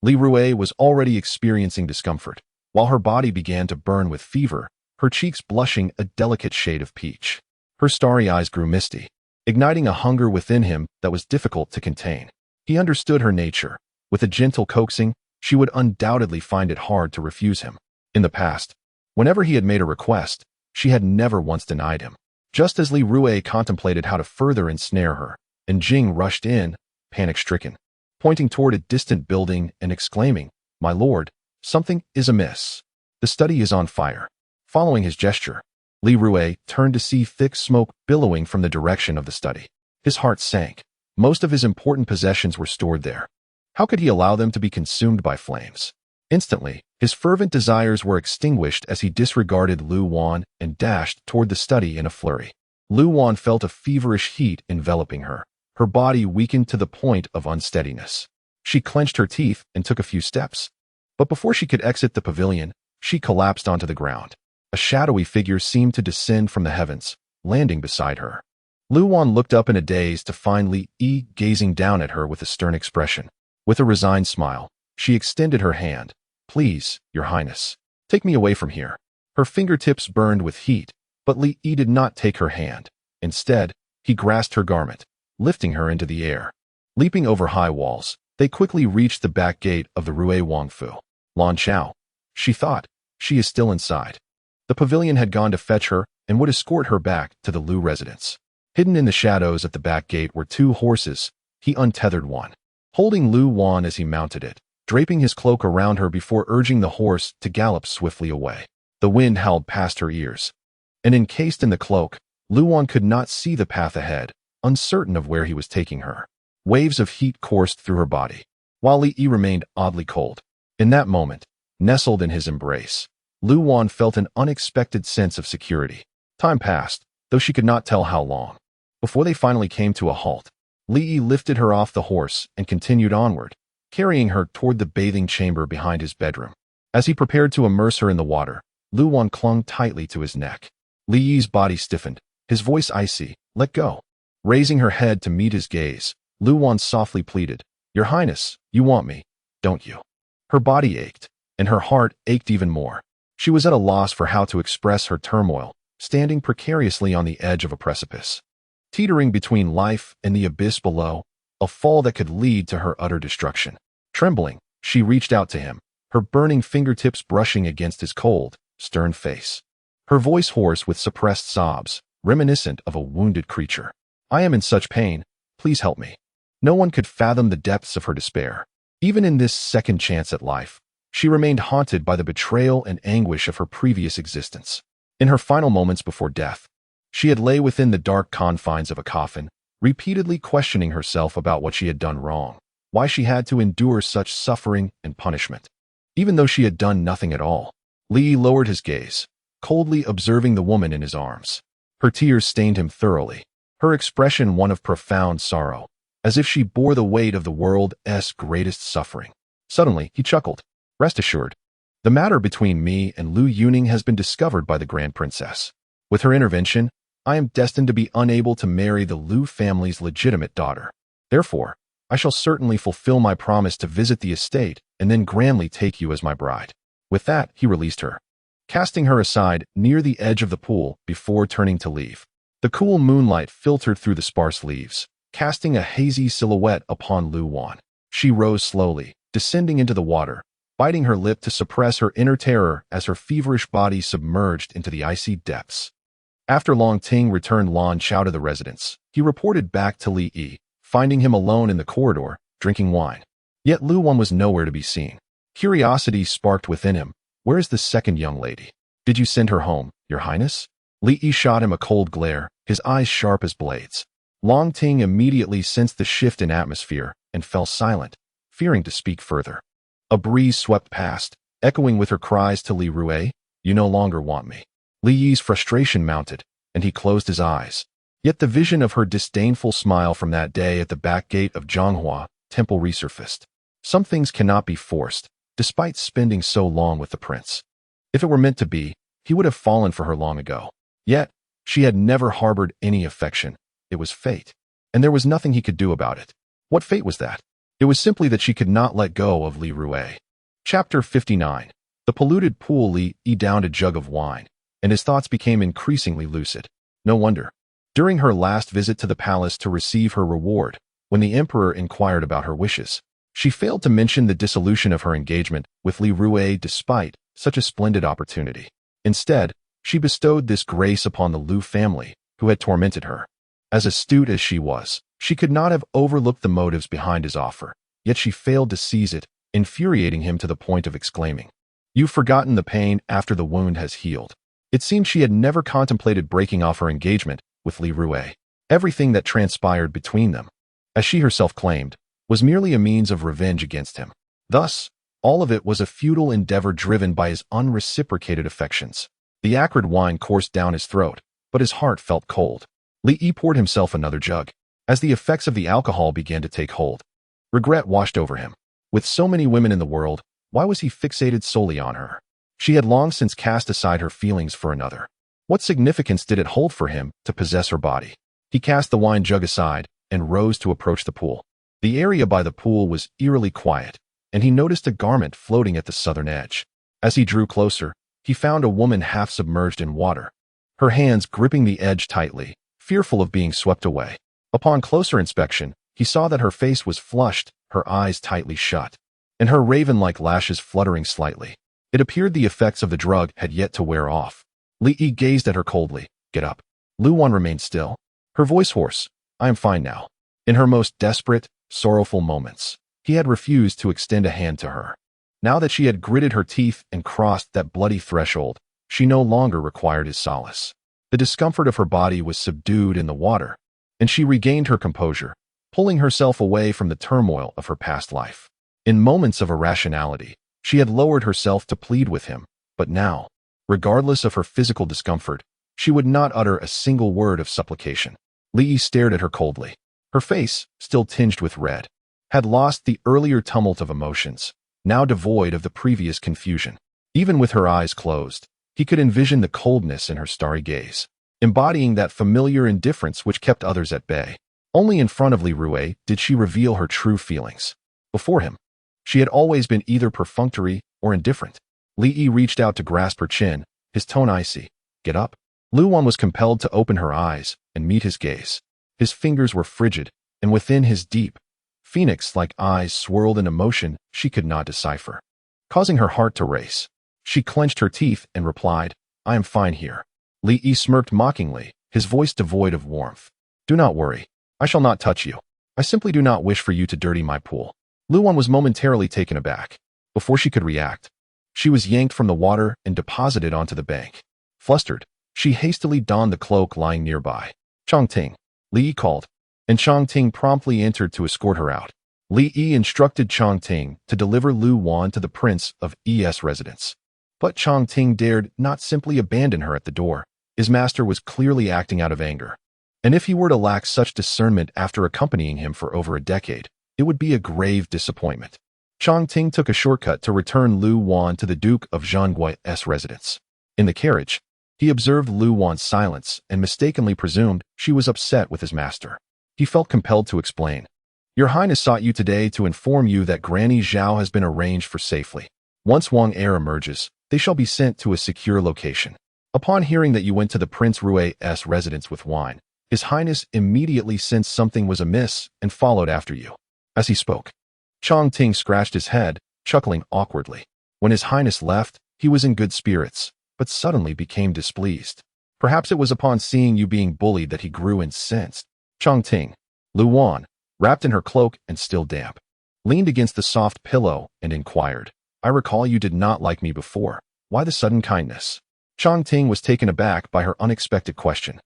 S1: Li Rui was already experiencing discomfort, while her body began to burn with fever, her cheeks blushing a delicate shade of peach. Her starry eyes grew misty, igniting a hunger within him that was difficult to contain. He understood her nature. With a gentle coaxing, she would undoubtedly find it hard to refuse him. In the past, whenever he had made a request, she had never once denied him. Just as Li Rui contemplated how to further ensnare her, and Jing rushed in, panic-stricken, pointing toward a distant building and exclaiming, "My lord, something is amiss. The study is on fire." Following his gesture, Li Rui turned to see thick smoke billowing from the direction of the study. His heart sank. Most of his important possessions were stored there. How could he allow them to be consumed by flames? Instantly, his fervent desires were extinguished as he disregarded Lu Wan and dashed toward the study in a flurry. Lu Wan felt a feverish heat enveloping her. Her body weakened to the point of unsteadiness. She clenched her teeth and took a few steps. But before she could exit the pavilion, she collapsed onto the ground. A shadowy figure seemed to descend from the heavens, landing beside her. Lu Wan looked up in a daze to find Li Yi gazing down at her with a stern expression. With a resigned smile, she extended her hand. "Please, your highness, take me away from here." Her fingertips burned with heat, but Li Yi did not take her hand. Instead, he grasped her garment, lifting her into the air. Leaping over high walls, they quickly reached the back gate of the Rui Wangfu. Lan Chao, she thought, she is still inside. The pavilion had gone to fetch her and would escort her back to the Lu residence. Hidden in the shadows at the back gate were 2 horses. He untethered one, holding Lu Wan as he mounted it, draping his cloak around her before urging the horse to gallop swiftly away. The wind howled past her ears, and encased in the cloak, Lu Wan could not see the path ahead, uncertain of where he was taking her. Waves of heat coursed through her body, while Li Yi remained oddly cold. In that moment, nestled in his embrace, Lu Wan felt an unexpected sense of security. Time passed, though she could not tell how long. Before they finally came to a halt, Li Yi lifted her off the horse and continued onward, carrying her toward the bathing chamber behind his bedroom. As he prepared to immerse her in the water, Lu Wan clung tightly to his neck. Li Yi's body stiffened, his voice icy. "Let go." Raising her head to meet his gaze, Lu Wan softly pleaded, "Your Highness, you want me, don't you?" Her body ached, and her heart ached even more. She was at a loss for how to express her turmoil, standing precariously on the edge of a precipice. Teetering between life and the abyss below, a fall that could lead to her utter destruction. Trembling, she reached out to him, her burning fingertips brushing against his cold, stern face. Her voice hoarse with suppressed sobs, reminiscent of a wounded creature. "I am in such pain, please help me." No one could fathom the depths of her despair. Even in this second chance at life, she remained haunted by the betrayal and anguish of her previous existence. In her final moments before death, she had lay within the dark confines of a coffin, repeatedly questioning herself about what she had done wrong, why she had to endure such suffering and punishment. Even though she had done nothing at all, Li lowered his gaze, coldly observing the woman in his arms. Her tears stained him thoroughly, her expression one of profound sorrow, as if she bore the weight of the world's greatest suffering. Suddenly, he chuckled. "Rest assured, the matter between me and Lu Yuning has been discovered by the Grand Princess. With her intervention, I am destined to be unable to marry the Lu family's legitimate daughter. Therefore, I shall certainly fulfill my promise to visit the estate and then grandly take you as my bride." With that, he released her, casting her aside near the edge of the pool before turning to leave. The cool moonlight filtered through the sparse leaves, casting a hazy silhouette upon Lu Wan. She rose slowly, descending into the water, biting her lip to suppress her inner terror as her feverish body submerged into the icy depths. After Long Ting returned Lan Chao to the residence, he reported back to Li Yi, finding him alone in the corridor, drinking wine. Yet Lu Wan was nowhere to be seen. Curiosity sparked within him. "Where is the second young lady? Did you send her home, Your Highness?" Li Yi shot him a cold glare, his eyes sharp as blades. Long Ting immediately sensed the shift in atmosphere and fell silent, fearing to speak further. A breeze swept past, echoing with her cries to Li Rui, "You no longer want me." Li Yi's frustration mounted, and he closed his eyes. Yet the vision of her disdainful smile from that day at the back gate of Zhonghua Temple resurfaced. Some things cannot be forced, despite spending so long with the prince. If it were meant to be, he would have fallen for her long ago. Yet, she had never harbored any affection. It was fate, and there was nothing he could do about it. What fate was that? It was simply that she could not let go of Li Rui. Chapter 59. The polluted pool. Li Yi downed a jug of wine, and his thoughts became increasingly lucid. No wonder. During her last visit to the palace to receive her reward, when the emperor inquired about her wishes, she failed to mention the dissolution of her engagement with Li Rui despite such a splendid opportunity. Instead, she bestowed this grace upon the Lu family, who had tormented her. As astute as she was, she could not have overlooked the motives behind his offer, yet she failed to seize it, infuriating him to the point of exclaiming, "You've forgotten the pain after the wound has healed." It seemed she had never contemplated breaking off her engagement with Li Rui. Everything that transpired between them, as she herself claimed, was merely a means of revenge against him. Thus, all of it was a futile endeavor driven by his unreciprocated affections. The acrid wine coursed down his throat, but his heart felt cold. Li Yi poured himself another jug. As the effects of the alcohol began to take hold, regret washed over him. With so many women in the world, why was he fixated solely on her? She had long since cast aside her feelings for another. What significance did it hold for him to possess her body? He cast the wine jug aside and rose to approach the pool. The area by the pool was eerily quiet, and he noticed a garment floating at the southern edge. As he drew closer, he found a woman half submerged in water, her hands gripping the edge tightly, fearful of being swept away. Upon closer inspection, he saw that her face was flushed, her eyes tightly shut, and her raven-like lashes fluttering slightly. It appeared the effects of the drug had yet to wear off. Li Yi gazed at her coldly. "Get up." Lu Wan remained still, her voice hoarse. "I am fine now." In her most desperate, sorrowful moments, he had refused to extend a hand to her. Now that she had gritted her teeth and crossed that bloody threshold, she no longer required his solace. The discomfort of her body was subdued in the water, and she regained her composure, pulling herself away from the turmoil of her past life. In moments of irrationality, she had lowered herself to plead with him, but now, regardless of her physical discomfort, she would not utter a single word of supplication. Li stared at her coldly. Her face, still tinged with red, had lost the earlier tumult of emotions, now devoid of the previous confusion. Even with her eyes closed, he could envision the coldness in her starry gaze, embodying that familiar indifference which kept others at bay. Only in front of Li Rui did she reveal her true feelings. Before him, she had always been either perfunctory or indifferent. Li Yi reached out to grasp her chin, his tone icy. Get up. Lu Wan was compelled to open her eyes and meet his gaze. His fingers were frigid, and within his deep, phoenix-like eyes swirled an emotion she could not decipher, causing her heart to race. She clenched her teeth and replied, I am fine here. Li Yi smirked mockingly, his voice devoid of warmth. Do not worry. I shall not touch you. I simply do not wish for you to dirty my pool. Lu Wan was momentarily taken aback. Before she could react, she was yanked from the water and deposited onto the bank. Flustered, she hastily donned the cloak lying nearby. Chongting, Li Yi called, and Chongting promptly entered to escort her out. Li Yi instructed Chongting to deliver Lu Wan to the Prince of Es residence. But Chongting dared not simply abandon her at the door. His master was clearly acting out of anger. And if he were to lack such discernment after accompanying him for over a decade, it would be a grave disappointment. Chongting took a shortcut to return Lu Wan to the Duke of Zhanggui's residence. In the carriage, he observed Lu Wan's silence and mistakenly presumed she was upset with his master. He felt compelled to explain. Your Highness sought you today to inform you that Granny Zhao has been arranged for safely. Once Wang heir emerges, they shall be sent to a secure location. Upon hearing that you went to the Prince Rui's residence with wine, His Highness immediately sensed something was amiss and followed after you. As he spoke, Chongting scratched his head, chuckling awkwardly. When His Highness left, he was in good spirits, but suddenly became displeased. Perhaps it was upon seeing you being bullied that he grew incensed. Chongting, Lu Wan, wrapped in her cloak and still damp, leaned against the soft pillow and inquired, I recall you did not like me before. Why the sudden kindness? Chongting was taken aback by her unexpected question.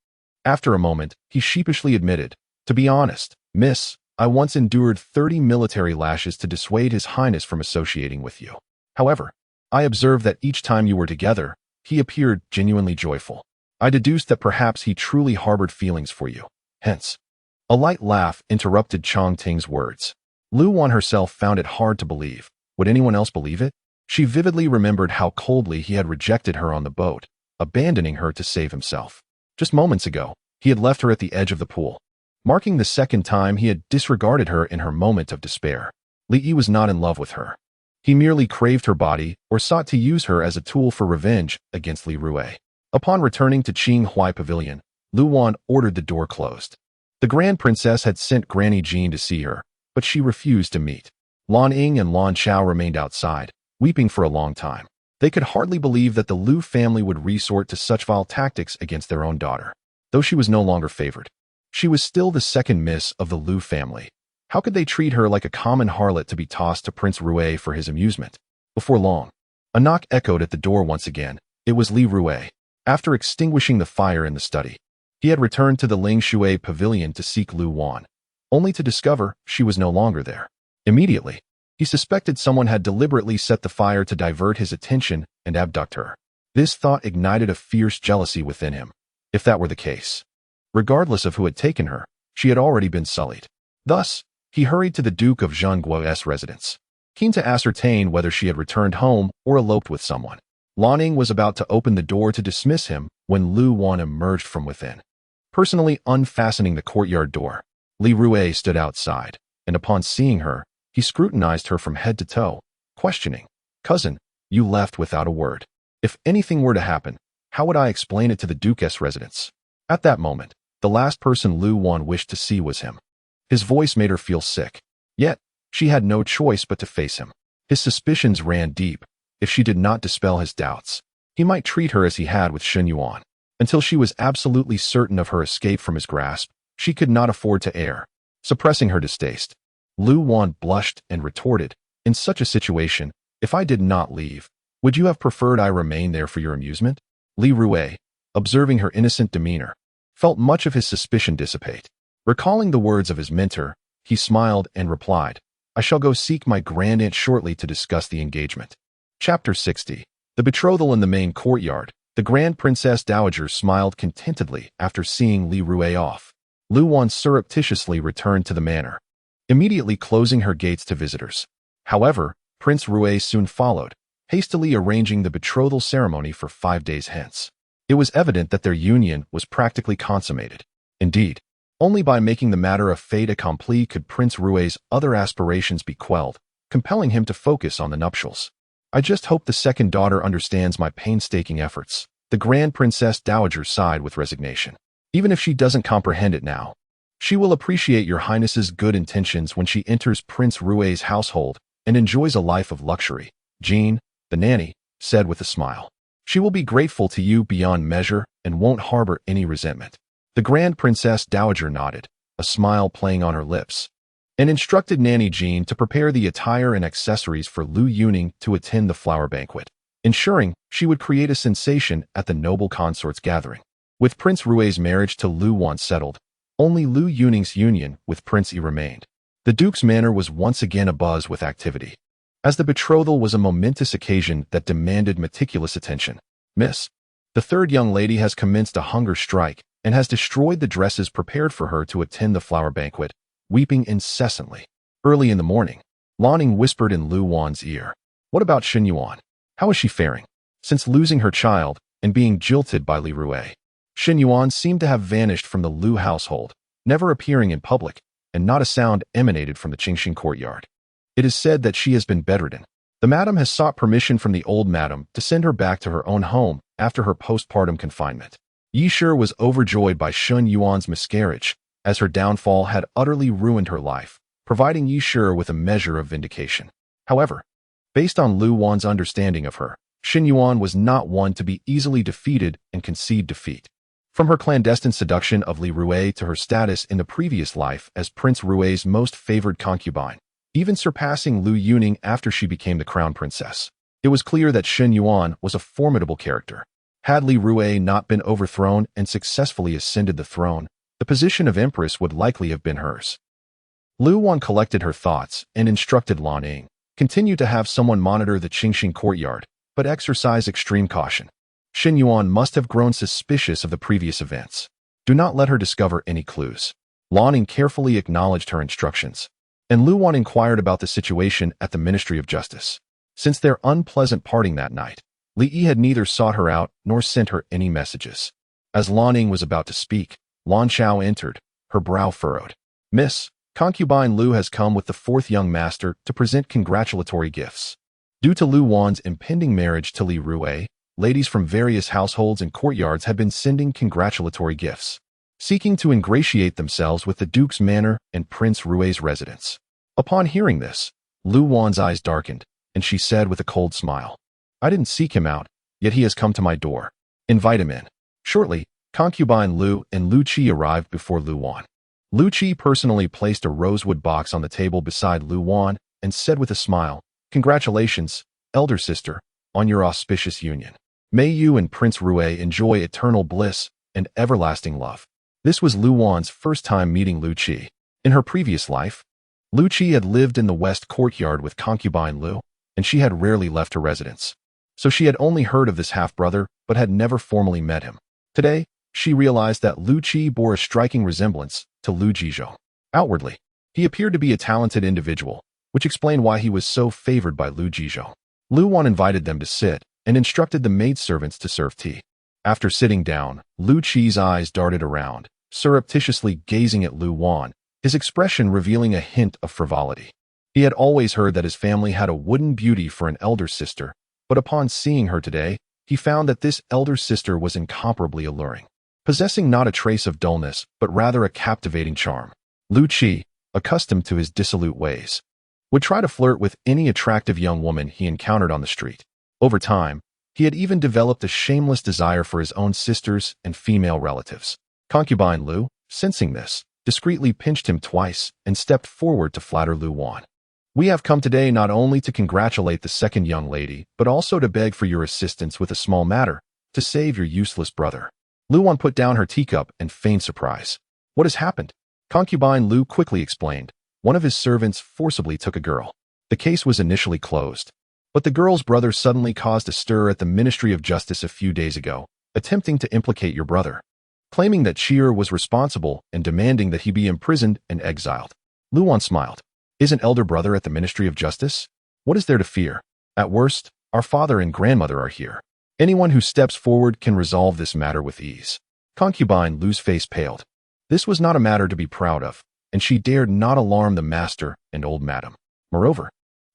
S1: After a moment, he sheepishly admitted, To be honest, miss, I once endured 30 military lashes to dissuade His Highness from associating with you. However, I observed that each time you were together, he appeared genuinely joyful. I deduced that perhaps he truly harbored feelings for you. Hence, a light laugh interrupted Chongting's words. Lu Wan herself found it hard to believe. Would anyone else believe it? She vividly remembered how coldly he had rejected her on the boat, abandoning her to save himself. Just moments ago, he had left her at the edge of the pool, marking the second time he had disregarded her in her moment of despair. Li Yi was not in love with her. He merely craved her body or sought to use her as a tool for revenge against Li Rui. Upon returning to Qinghui Pavilion, Lu Wan ordered the door closed. The Grand Princess had sent Granny Jean to see her, but she refused to meet. Lan Ying and Lan Chao remained outside, weeping for a long time. They could hardly believe that the Lu family would resort to such vile tactics against their own daughter. Though she was no longer favored, she was still the second miss of the Lu family. How could they treat her like a common harlot to be tossed to Prince Rui for his amusement? Before long, a knock echoed at the door once again. It was Li Rui. After extinguishing the fire in the study, he had returned to the Lingshui Pavilion to seek Lu Wan, only to discover she was no longer there. Immediately, he suspected someone had deliberately set the fire to divert his attention and abduct her. This thought ignited a fierce jealousy within him. If that were the case, regardless of who had taken her, she had already been sullied. Thus, he hurried to the Duke of Zhangguo's residence, keen to ascertain whether she had returned home or eloped with someone. Lan Ying was about to open the door to dismiss him when Lu Wan emerged from within. Personally unfastening the courtyard door, Li Rui stood outside, and upon seeing her, he scrutinized her from head to toe, questioning, Cousin, you left without a word. If anything were to happen, how would I explain it to the Duke's residence? At that moment, the last person Lu Wan wished to see was him. His voice made her feel sick. Yet, she had no choice but to face him. His suspicions ran deep. If she did not dispel his doubts, he might treat her as he had with Shen Yuan. Until she was absolutely certain of her escape from his grasp, she could not afford to err. Suppressing her distaste, Lu Wan blushed and retorted, In such a situation, if I did not leave, would you have preferred I remain there for your amusement? Li Rui, observing her innocent demeanor, felt much of his suspicion dissipate. Recalling the words of his mentor, he smiled and replied, I shall go seek my grandaunt shortly to discuss the engagement. Chapter 60. The betrothal in the main courtyard. The Grand Princess Dowager smiled contentedly after seeing Li Rui off. Lu Wan surreptitiously returned to the manor, immediately closing her gates to visitors. However, Prince Rui soon followed, hastily arranging the betrothal ceremony for 5 days hence. It was evident that their union was practically consummated. Indeed, only by making the matter a fait accompli could Prince Rui's other aspirations be quelled, compelling him to focus on the nuptials. I just hope the second daughter understands my painstaking efforts. The Grand Princess Dowager sighed with resignation. Even if she doesn't comprehend it now, she will appreciate your highness's good intentions when she enters Prince Rui's household and enjoys a life of luxury, Jean, the nanny, said with a smile. She will be grateful to you beyond measure and won't harbor any resentment. The Grand Princess Dowager nodded, a smile playing on her lips, and instructed Nanny Jean to prepare the attire and accessories for Lu Yuning to attend the flower banquet, ensuring she would create a sensation at the noble consort's gathering. With Prince Rui's marriage to Lu Wan settled, only Lu Yuning's union with Prince Yi remained. The Duke's manor was once again abuzz with activity, as the betrothal was a momentous occasion that demanded meticulous attention. Miss, the third young lady has commenced a hunger strike and has destroyed the dresses prepared for her to attend the flower banquet, weeping incessantly. Early in the morning, Lanning whispered in Lu Wan's ear. What about Shen Yuan? How is she faring? Since losing her child and being jilted by Li Rui, Shen Yuan seemed to have vanished from the Lu household, never appearing in public, and not a sound emanated from the Qingxin courtyard. It is said that she has been bedridden. The madam has sought permission from the old madam to send her back to her own home after her postpartum confinement. Yi Shi was overjoyed by Shen Yuan's miscarriage, as her downfall had utterly ruined her life, providing Yi Shi with a measure of vindication. However, based on Lu Wan's understanding of her, Shen Yuan was not one to be easily defeated and concede defeat. From her clandestine seduction of Li Rui to her status in the previous life as Prince Rui's most favored concubine, even surpassing Lu Yuning after she became the crown princess, it was clear that Shen Yuan was a formidable character. Had Li Rui not been overthrown and successfully ascended the throne, the position of empress would likely have been hers. Lu Wan collected her thoughts and instructed Lan Ying, continue to have someone monitor the Qingxin courtyard, but exercise extreme caution. Shen Yuan must have grown suspicious of the previous events. Do not let her discover any clues. Lan Ying carefully acknowledged her instructions, and Lu Wan inquired about the situation at the Ministry of Justice. Since their unpleasant parting that night, Li Yi had neither sought her out nor sent her any messages. As Lan Ying was about to speak, Lan Chao entered, her brow furrowed. Miss, concubine Lu has come with the fourth young master to present congratulatory gifts. Due to Lu Wan's impending marriage to Li Rui, ladies from various households and courtyards had been sending congratulatory gifts, seeking to ingratiate themselves with the Duke's manor and Prince Rui's residence. Upon hearing this, Lu Wan's eyes darkened, and she said with a cold smile, I didn't seek him out, yet he has come to my door. Invite him in. Shortly, concubine Lu and Lu Qi arrived before Lu Wan. Lu Qi personally placed a rosewood box on the table beside Lu Wan and said with a smile, Congratulations, elder sister, on your auspicious union. May you and Prince Rui enjoy eternal bliss and everlasting love. This was Lu Wan's first time meeting Lu Qi. In her previous life, Lu Qi had lived in the west courtyard with concubine Lu, and she had rarely left her residence. So she had only heard of this half-brother, but had never formally met him. Today, she realized that Lu Qi bore a striking resemblance to Lu Jizhou. Outwardly, he appeared to be a talented individual, which explained why he was so favored by Lu Jizhou. Lu Wan invited them to sit and instructed the maidservants to serve tea. After sitting down, Lu Qi's eyes darted around, surreptitiously gazing at Lu Wan, his expression revealing a hint of frivolity. He had always heard that his family had a wooden beauty for an elder sister, but upon seeing her today, he found that this elder sister was incomparably alluring, possessing not a trace of dullness, but rather a captivating charm. Lu Qi, accustomed to his dissolute ways, would try to flirt with any attractive young woman he encountered on the street. Over time, he had even developed a shameless desire for his own sisters and female relatives. Concubine Lu, sensing this, discreetly pinched him twice and stepped forward to flatter Lu Wan. We have come today not only to congratulate the second young lady, but also to beg for your assistance with a small matter, to save your useless brother. Lu Wan put down her teacup and feigned surprise. What has happened? Concubine Lu quickly explained, one of his servants forcibly took a girl. The case was initially closed, but the girl's brother suddenly caused a stir at the Ministry of Justice a few days ago, attempting to implicate your brother, claiming that Chier was responsible and demanding that he be imprisoned and exiled. Luan smiled. Isn't elder brother at the Ministry of Justice? What is there to fear? At worst, our father and grandmother are here. Anyone who steps forward can resolve this matter with ease. Concubine Lu's face paled. This was not a matter to be proud of, and she dared not alarm the master and old madam. Moreover,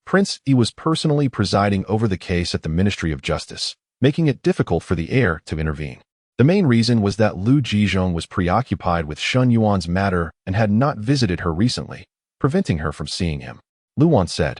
S1: Prince Yi was personally presiding over the case at the Ministry of Justice, making it difficult for the heir to intervene. The main reason was that Lu Jizhong was preoccupied with Shun Yuan's matter and had not visited her recently, preventing her from seeing him. Luan said,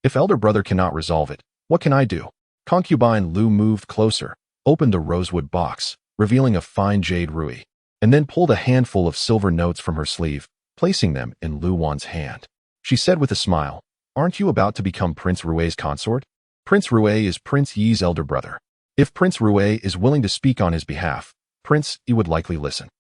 S1: "If elder brother cannot resolve it, what can I do?" Concubine Lu moved closer, opened a rosewood box, revealing a fine jade rui, and then pulled a handful of silver notes from her sleeve, placing them in Luan's hand. She said with a smile, "Aren't you about to become Prince Rui's consort? Prince Rui is Prince Yi's elder brother. If Prince Rui is willing to speak on his behalf, Prince Yi would likely listen."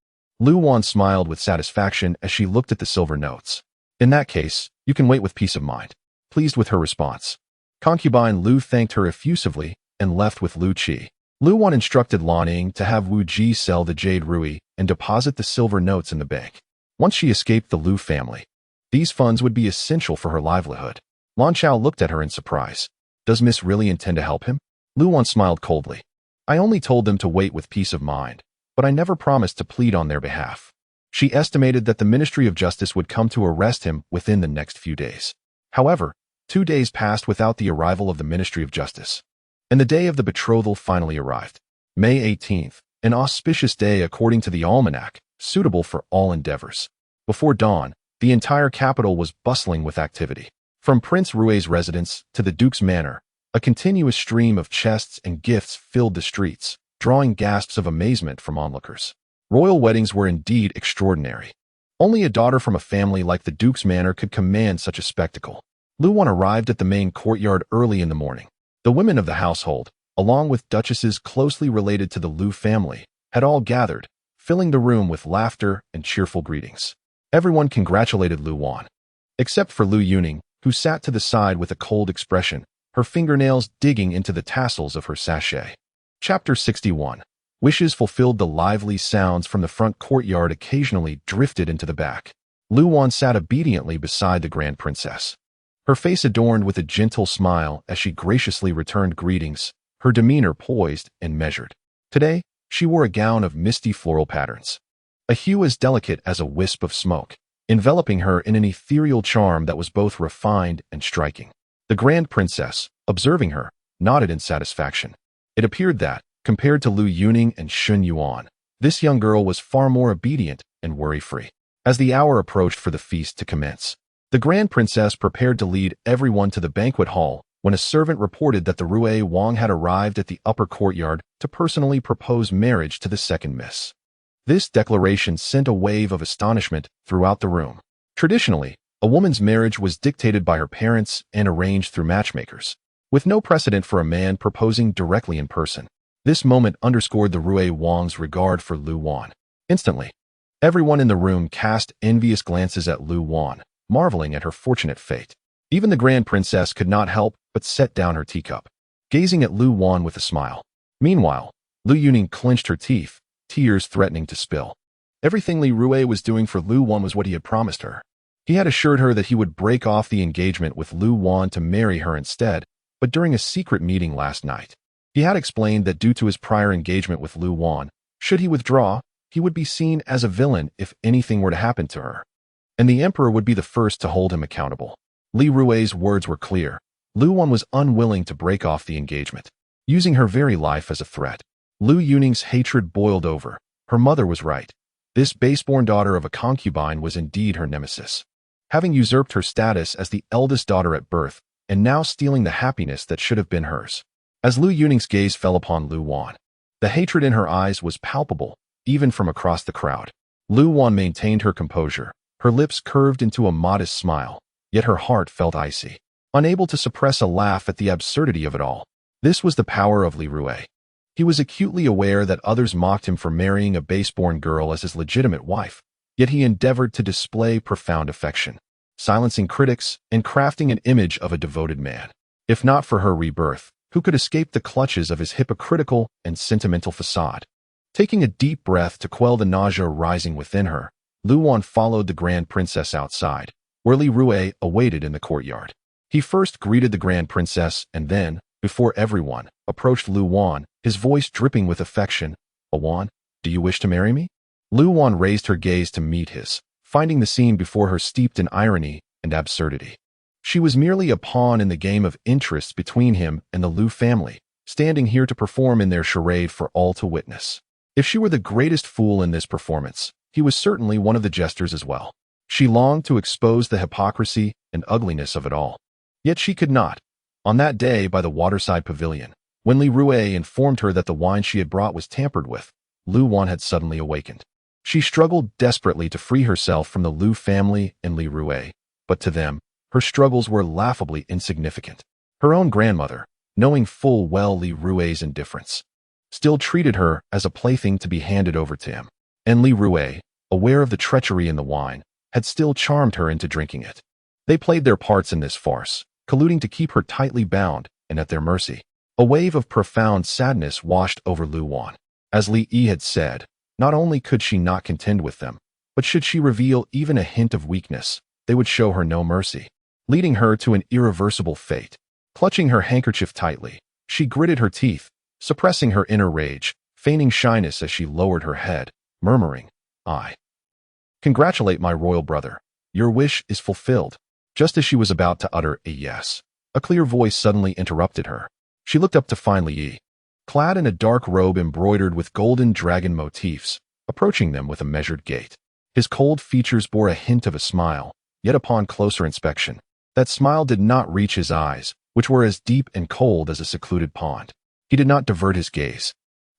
S1: Luan smiled with satisfaction as she looked at the silver notes. "In that case, you can wait with peace of mind." Pleased with her response, Concubine Lu thanked her effusively and left with Lu Qi. Luan instructed Lan Ying to have Wu Ji sell the jade rui and deposit the silver notes in the bank. Once she escaped the Lu family, these funds would be essential for her livelihood. Lan Chao looked at her in surprise. "Does Miss really intend to help him?" Luan smiled coldly. "I only told them to wait with peace of mind, but I never promised to plead on their behalf." She estimated that the Ministry of Justice would come to arrest him within the next few days. However, 2 days passed without the arrival of the Ministry of Justice, and the day of the betrothal finally arrived. May 18th, an auspicious day according to the almanac, suitable for all endeavors. Before dawn, the entire capital was bustling with activity. From Prince Rui's residence to the Duke's manor, a continuous stream of chests and gifts filled the streets, drawing gasps of amazement from onlookers. Royal weddings were indeed extraordinary. Only a daughter from a family like the Duke's manor could command such a spectacle. Luan arrived at the main courtyard early in the morning. The women of the household, along with duchesses closely related to the Lu family, had all gathered, filling the room with laughter and cheerful greetings. Everyone congratulated Luan, except for Lu Yuning, who sat to the side with a cold expression, her fingernails digging into the tassels of her sachet. Chapter 61. Wishes fulfilled. The lively sounds from the front courtyard occasionally drifted into the back. Luan sat obediently beside the Grand Princess, her face adorned with a gentle smile as she graciously returned greetings, her demeanor poised and measured. Today, she wore a gown of misty floral patterns, a hue as delicate as a wisp of smoke, enveloping her in an ethereal charm that was both refined and striking. The Grand Princess, observing her, nodded in satisfaction. It appeared that, compared to Lu Yuning and Shun Yuan, this young girl was far more obedient and worry-free. As the hour approached for the feast to commence, the Grand Princess prepared to lead everyone to the banquet hall when a servant reported that the Rui Wang had arrived at the upper courtyard to personally propose marriage to the second miss. This declaration sent a wave of astonishment throughout the room. Traditionally, a woman's marriage was dictated by her parents and arranged through matchmakers, with no precedent for a man proposing directly in person. This moment underscored the Rui Wang's regard for Lu Wan. Instantly, everyone in the room cast envious glances at Lu Wan, marveling at her fortunate fate. Even the Grand Princess could not help but set down her teacup, gazing at Lu Wan with a smile. Meanwhile, Lu Yuning clenched her teeth, tears threatening to spill. Everything Li Rui was doing for Lu Wan was what he had promised her. He had assured her that he would break off the engagement with Lu Wan to marry her instead, but during a secret meeting last night, he had explained that due to his prior engagement with Lu Wan, should he withdraw, he would be seen as a villain if anything were to happen to her, and the emperor would be the first to hold him accountable. Li Rui's words were clear. Lu Wan was unwilling to break off the engagement, using her very life as a threat. Lu Yuning's hatred boiled over. Her mother was right. This base-born daughter of a concubine was indeed her nemesis, having usurped her status as the eldest daughter at birth, and now stealing the happiness that should have been hers. As Lu Yuning's gaze fell upon Lu Wan, the hatred in her eyes was palpable, even from across the crowd. Lu Wan maintained her composure, her lips curved into a modest smile, yet her heart felt icy, unable to suppress a laugh at the absurdity of it all. This was the power of Li Rui. He was acutely aware that others mocked him for marrying a base-born girl as his legitimate wife, yet he endeavored to display profound affection. silencing critics and crafting an image of a devoted man. If not for her rebirth, who could escape the clutches of his hypocritical and sentimental facade? Taking a deep breath to quell the nausea rising within her, Lu Wan followed the Grand Princess outside, where Li Rui awaited in the courtyard. He first greeted the Grand Princess and then, before everyone, approached Lu Wan, his voice dripping with affection. "Wan, do you wish to marry me?" Lu Wan raised her gaze to meet his, finding the scene before her steeped in irony and absurdity. She was merely a pawn in the game of interests between him and the Lu family, standing here to perform in their charade for all to witness. If she were the greatest fool in this performance, he was certainly one of the jesters as well. She longed to expose the hypocrisy and ugliness of it all. Yet she could not. On that day by the waterside pavilion, when Li Rui informed her that the wine she had brought was tampered with, Lu Wan had suddenly awakened. She struggled desperately to free herself from the Lu family and Li Rui, but to them, her struggles were laughably insignificant. Her own grandmother, knowing full well Li Rui's indifference, still treated her as a plaything to be handed over to him. And Li Rui, aware of the treachery in the wine, had still charmed her into drinking it. They played their parts in this farce, colluding to keep her tightly bound and at their mercy. A wave of profound sadness washed over Lu Wan. As Li Yi had said, not only could she not contend with them, but should she reveal even a hint of weakness, they would show her no mercy, leading her to an irreversible fate. Clutching her handkerchief tightly, she gritted her teeth, suppressing her inner rage, feigning shyness as she lowered her head, murmuring, "I congratulate my royal brother. Your wish is fulfilled." Just as she was about to utter a yes, a clear voice suddenly interrupted her. She looked up to find Li Yi, clad in a dark robe embroidered with golden dragon motifs, approaching them with a measured gait. His cold features bore a hint of a smile, yet upon closer inspection, that smile did not reach his eyes, which were as deep and cold as a secluded pond. He did not divert his gaze.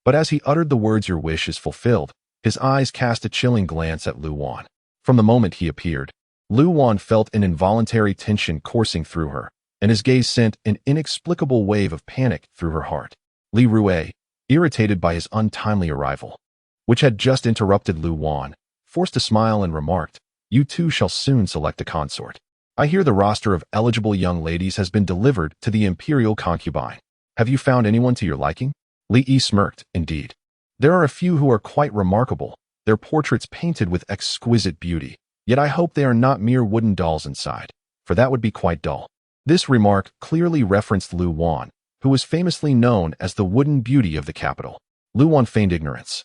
S1: But as he uttered the words "your wish is fulfilled," his eyes cast a chilling glance at Lu Wan. From the moment he appeared, Lu Wan felt an involuntary tension coursing through her, and his gaze sent an inexplicable wave of panic through her heart. Li Rui, irritated by his untimely arrival, which had just interrupted Lu Wan, forced a smile and remarked, "You two shall soon select a consort. I hear the roster of eligible young ladies has been delivered to the imperial concubine. Have you found anyone to your liking?" Li Yi smirked, "Indeed. There are a few who are quite remarkable, their portraits painted with exquisite beauty. Yet I hope they are not mere wooden dolls inside, for that would be quite dull." This remark clearly referenced Lu Wan, who was famously known as the wooden beauty of the capital. Lu Wan feigned ignorance.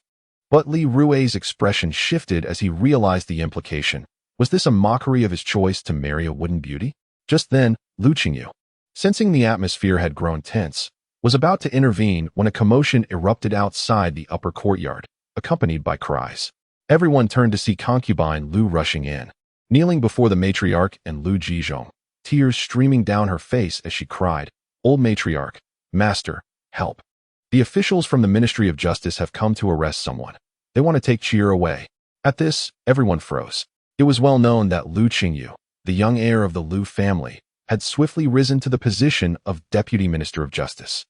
S1: But Li Rui's expression shifted as he realized the implication. Was this a mockery of his choice to marry a wooden beauty? Just then, Lu Qingyu, sensing the atmosphere had grown tense, was about to intervene when a commotion erupted outside the upper courtyard, accompanied by cries. Everyone turned to see concubine Lu rushing in, kneeling before the matriarch and Lu Jizhong, tears streaming down her face as she cried, "Old matriarch, master, help. The officials from the Ministry of Justice have come to arrest someone. They want to take Cheer away." At this, everyone froze. It was well known that Lu Qingyu, the young heir of the Lu family, had swiftly risen to the position of Deputy Minister of Justice.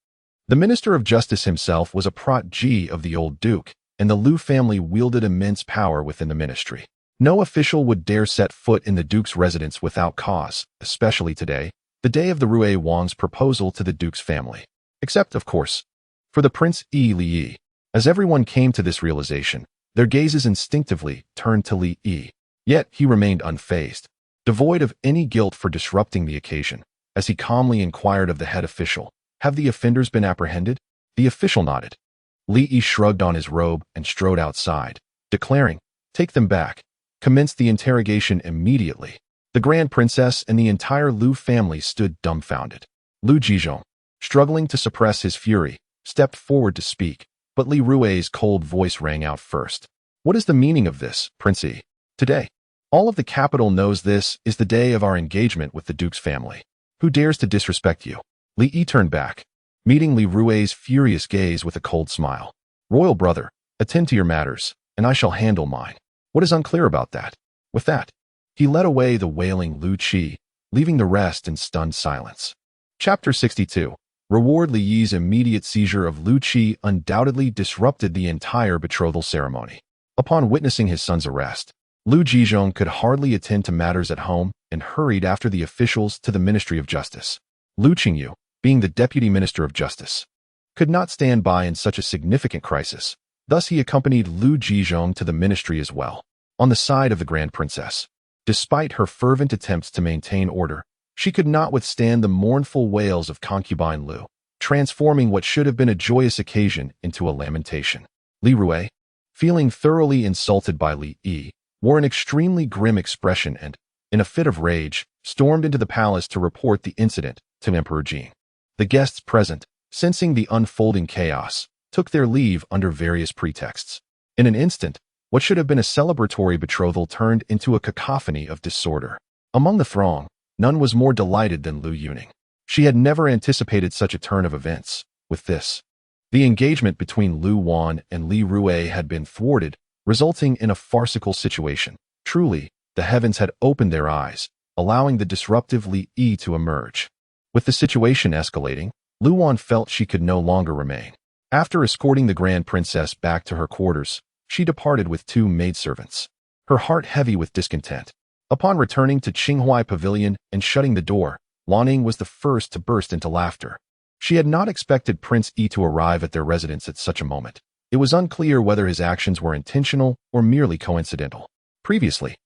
S1: The Minister of Justice himself was a protégé of the old Duke, and the Lu family wielded immense power within the ministry. No official would dare set foot in the Duke's residence without cause, especially today, the day of the Rui Wang's proposal to the Duke's family. Except, of course, for the Prince Li Yi. As everyone came to this realization, their gazes instinctively turned to Li Yi. Yet he remained unfazed, devoid of any guilt for disrupting the occasion, as he calmly inquired of the head official, "Have the offenders been apprehended?" The official nodded. Li Yi shrugged on his robe and strode outside, declaring, "Take them back." Commenced the interrogation immediately. The Grand Princess and the entire Lu family stood dumbfounded. Lu Jizhong, struggling to suppress his fury, stepped forward to speak, but Li Rui's cold voice rang out first. "What is the meaning of this, Prince Yi? Today, all of the capital knows this is the day of our engagement with the Duke's family. Who dares to disrespect you?" Li Yi turned back, meeting Li Rui's furious gaze with a cold smile. "Royal brother, attend to your matters, and I shall handle mine. What is unclear about that?" With that, he led away the wailing Lu Qi, leaving the rest in stunned silence. Chapter 62. Reward. Li Yi's immediate seizure of Lu Qi undoubtedly disrupted the entire betrothal ceremony. Upon witnessing his son's arrest, Lu Jizhong could hardly attend to matters at home and hurried after the officials to the Ministry of Justice. Lu Qingyu, being the Deputy Minister of Justice, could not stand by in such a significant crisis. Thus he accompanied Lu Jizhong to the ministry as well. On the side of the Grand Princess, despite her fervent attempts to maintain order, she could not withstand the mournful wails of concubine Lu, transforming what should have been a joyous occasion into a lamentation. Li Rui, feeling thoroughly insulted by Li Yi, wore an extremely grim expression and, in a fit of rage, stormed into the palace to report the incident to Emperor Jing. The guests present, sensing the unfolding chaos, took their leave under various pretexts. In an instant, what should have been a celebratory betrothal turned into a cacophony of disorder. Among the throng, none was more delighted than Lu Yuning. She had never anticipated such a turn of events. With this, the engagement between Lu Wan and Li Rui had been thwarted, resulting in a farcical situation. Truly, the heavens had opened their eyes, allowing the disruptive Li Yi to emerge. With the situation escalating, Lu Wan felt she could no longer remain. After escorting the Grand Princess back to her quarters, she departed with 2 maidservants, her heart heavy with discontent. Upon returning to Qinghuai Pavilion and shutting the door, Lan was the first to burst into laughter. She had not expected Prince Yi to arrive at their residence at such a moment. It was unclear whether his actions were intentional or merely coincidental. Previously,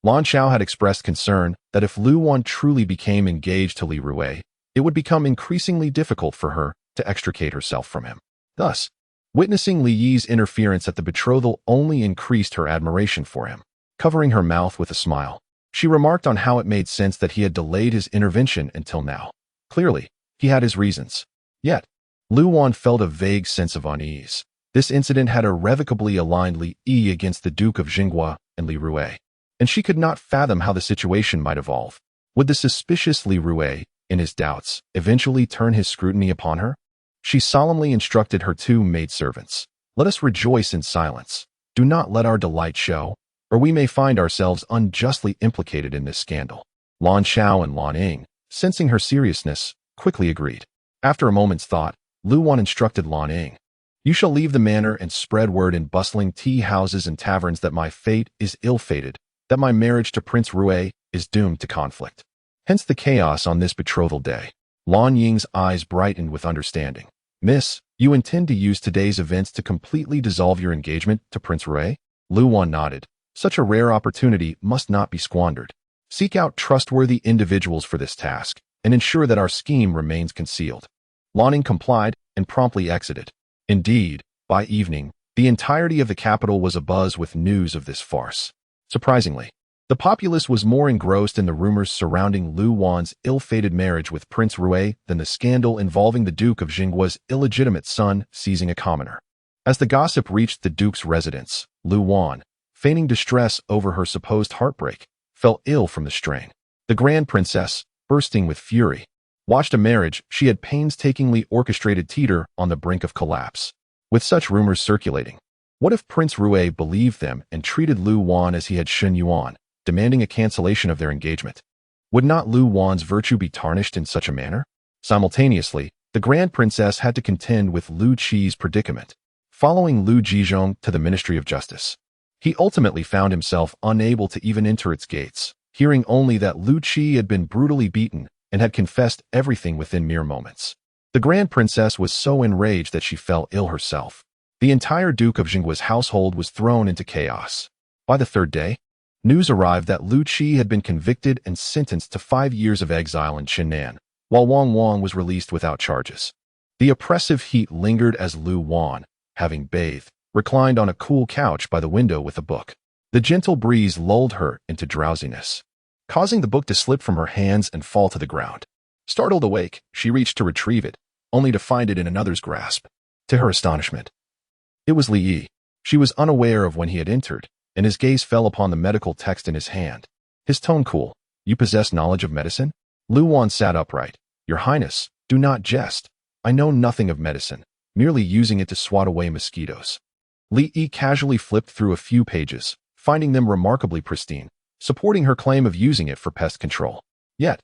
S1: Lan Xiao had expressed concern that if Lu Wan truly became engaged to Li Rui, it would become increasingly difficult for her to extricate herself from him. Thus, witnessing Li Yi's interference at the betrothal only increased her admiration for him. Covering her mouth with a smile, she remarked on how it made sense that he had delayed his intervention until now. Clearly, he had his reasons. Yet, Lu Wan felt a vague sense of unease. This incident had irrevocably aligned Li Yi against the Duke of Jinghua and Li Rui, and she could not fathom how the situation might evolve. Would the suspicious Li Rui, in his doubts, eventually turn his scrutiny upon her? She solemnly instructed her 2 maidservants, "Let us rejoice in silence. Do not let our delight show, or we may find ourselves unjustly implicated in this scandal." Lan Xiao and Lan Ying, sensing her seriousness, quickly agreed. After a moment's thought, Lu Wan instructed Lan Ying, "You shall leave the manor and spread word in bustling tea houses and taverns that my fate is ill-fated, that my marriage to Prince Rui is doomed to conflict." Hence the chaos on this betrothal day. Lan Ying's eyes brightened with understanding. "Miss, you intend to use today's events to completely dissolve your engagement to Prince Rui?" Lu Wan nodded. "Such a rare opportunity must not be squandered. Seek out trustworthy individuals for this task, and ensure that our scheme remains concealed." Lan Ying complied and promptly exited. Indeed, by evening, the entirety of the capital was abuzz with news of this farce. Surprisingly, the populace was more engrossed in the rumors surrounding Lu Wan's ill-fated marriage with Prince Rui than the scandal involving the Duke of Jinghua's illegitimate son seizing a commoner. As the gossip reached the Duke's residence, Lu Wan, feigning distress over her supposed heartbreak, fell ill from the strain. The Grand Princess, bursting with fury, watched a marriage she had painstakingly orchestrated teeter on the brink of collapse. With such rumors circulating, what if Prince Rui believed them and treated Lu Wan as he had Shen Yuan, demanding a cancellation of their engagement? Would not Lu Wan's virtue be tarnished in such a manner? Simultaneously, the Grand Princess had to contend with Lu Qi's predicament. Following Lu Jizhong to the Ministry of Justice, he ultimately found himself unable to even enter its gates, hearing only that Lu Qi had been brutally beaten and had confessed everything within mere moments. The Grand Princess was so enraged that she fell ill herself. The entire Duke of Jinghua's household was thrown into chaos. By the 3rd day, news arrived that Lu Qi had been convicted and sentenced to 5 years of exile in Qinnan, while Wang was released without charges. The oppressive heat lingered as Lu Wan, having bathed, reclined on a cool couch by the window with a book. The gentle breeze lulled her into drowsiness, causing the book to slip from her hands and fall to the ground. Startled awake, she reached to retrieve it, only to find it in another's grasp. To her astonishment, it was Li Yi. She was unaware of when he had entered, and his gaze fell upon the medical text in his hand. His tone cool. "You possess knowledge of medicine?" Lu Wan sat upright. "Your Highness, do not jest. I know nothing of medicine, merely using it to swat away mosquitoes." Li Yi casually flipped through a few pages, finding them remarkably pristine, supporting her claim of using it for pest control. Yet,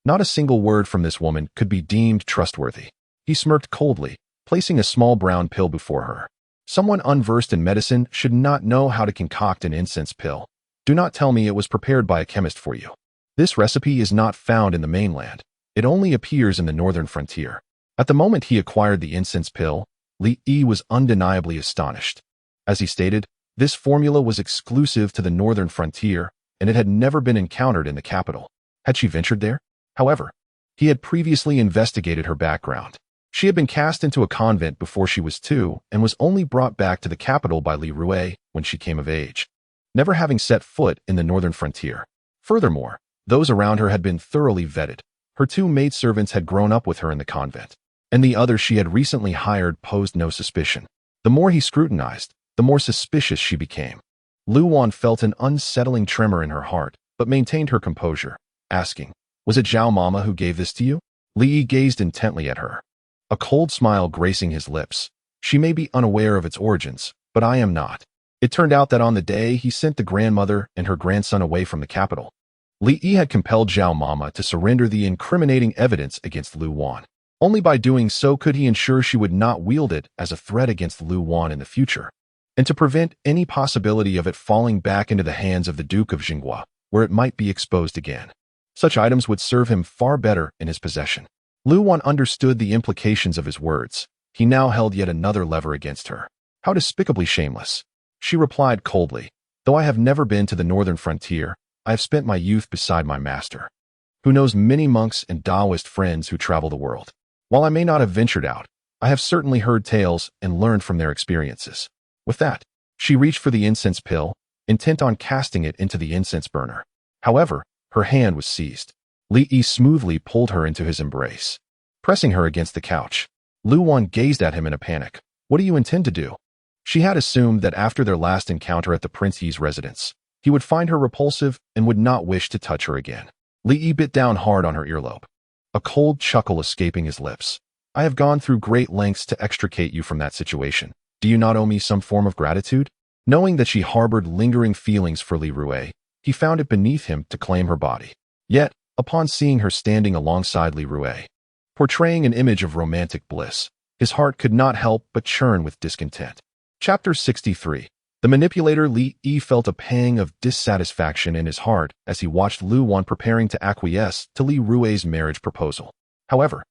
S1: not a single word from this woman could be deemed trustworthy. He smirked coldly, placing a small brown pill before her. "Someone unversed in medicine should not know how to concoct an incense pill. Do not tell me it was prepared by a chemist for you." This recipe is not found in the mainland. It only appears in the northern frontier. At the moment he acquired the incense pill, Li Yi was undeniably astonished. As he stated, this formula was exclusive to the northern frontier, and it had never been encountered in the capital. Had she ventured there? However, he had previously investigated her background. She had been cast into a convent before she was 2 and was only brought back to the capital by Li Rui when she came of age, never having set foot in the northern frontier. Furthermore, those around her had been thoroughly vetted. Her 2 maidservants had grown up with her in the convent, and the others she had recently hired posed no suspicion. The more he scrutinized, the more suspicious she became. Lu Wan felt an unsettling tremor in her heart, but maintained her composure, asking, "Was it Zhao Mama who gave this to you?" Li Yi gazed intently at her, a cold smile gracing his lips. "She may be unaware of its origins, but I am not. It turned out that on the day he sent the grandmother and her grandson away from the capital, Li Yi had compelled Zhao Mama to surrender the incriminating evidence against Lu Wan. Only by doing so could he ensure she would not wield it as a threat against Lu Wan in the future, and to prevent any possibility of it falling back into the hands of the Duke of Jinghua, where it might be exposed again. Such items would serve him far better in his possession." Lu Wan understood the implications of his words. He now held yet another lever against her. How despicably shameless. She replied coldly, "Though I have never been to the northern frontier, I have spent my youth beside my master, who knows many monks and Taoist friends who travel the world. While I may not have ventured out, I have certainly heard tales and learned from their experiences." With that, she reached for the incense pill, intent on casting it into the incense burner. However, her hand was seized. Li Yi smoothly pulled her into his embrace, pressing her against the couch. Lu Wan gazed at him in a panic. "What do you intend to do?" She had assumed that after their last encounter at the Prince Yi's residence, he would find her repulsive and would not wish to touch her again. Li Yi bit down hard on her earlobe, a cold chuckle escaping his lips. "I have gone through great lengths to extricate you from that situation. Do you not owe me some form of gratitude?" Knowing that she harbored lingering feelings for Li Rui, he found it beneath him to claim her body. Yet, upon seeing her standing alongside Li Rui, portraying an image of romantic bliss, his heart could not help but churn with discontent. Chapter 63. The manipulator Li Yi felt a pang of dissatisfaction in his heart as he watched Lu Wan preparing to acquiesce to Li Rui's marriage proposal. However,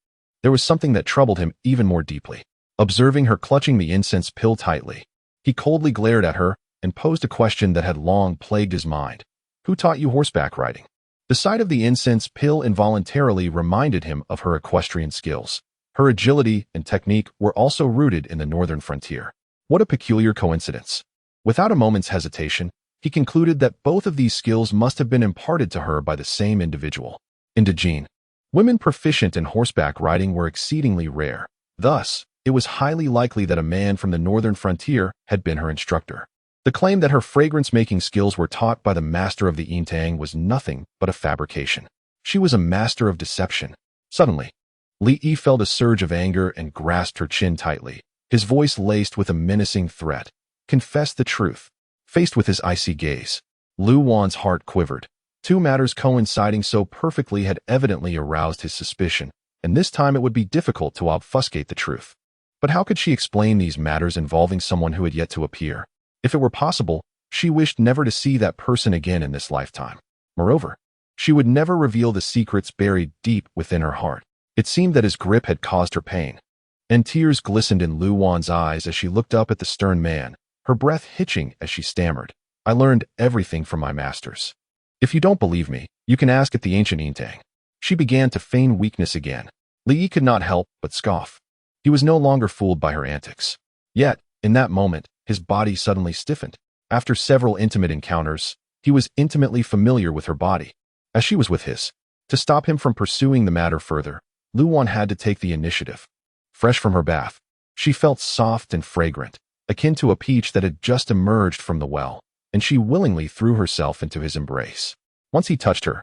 S1: there was something that troubled him even more deeply. Observing her clutching the incense pill tightly, he coldly glared at her and posed a question that had long plagued his mind. "Who taught you horseback riding?" The sight of the incense pill involuntarily reminded him of her equestrian skills. Her agility and technique were also rooted in the northern frontier. What a peculiar coincidence. Without a moment's hesitation, he concluded that both of these skills must have been imparted to her by the same individual. Indigene. Women proficient in horseback riding were exceedingly rare. Thus, it was highly likely that a man from the northern frontier had been her instructor. The claim that her fragrance-making skills were taught by the master of the Yintang was nothing but a fabrication. She was a master of deception. Suddenly, Li Yi felt a surge of anger and grasped her chin tightly, his voice laced with a menacing threat. "Confess the truth." Faced with his icy gaze, Lu Wan's heart quivered. 2 matters coinciding so perfectly had evidently aroused his suspicion, and this time it would be difficult to obfuscate the truth. But how could she explain these matters involving someone who had yet to appear? If it were possible, she wished never to see that person again in this lifetime. Moreover, she would never reveal the secrets buried deep within her heart. It seemed that his grip had caused her pain, and tears glistened in Lu Wan's eyes as she looked up at the stern man, her breath hitching as she stammered, "I learned everything from my masters. If you don't believe me, you can ask at the ancient Yintang." She began to feign weakness again. Li Yi could not help but scoff. He was no longer fooled by her antics. Yet, in that moment, his body suddenly stiffened. After several intimate encounters, he was intimately familiar with her body, as she was with his. To stop him from pursuing the matter further, Lu Wan had to take the initiative. Fresh from her bath, she felt soft and fragrant, akin to a peach that had just emerged from the well, and she willingly threw herself into his embrace. Once he touched her,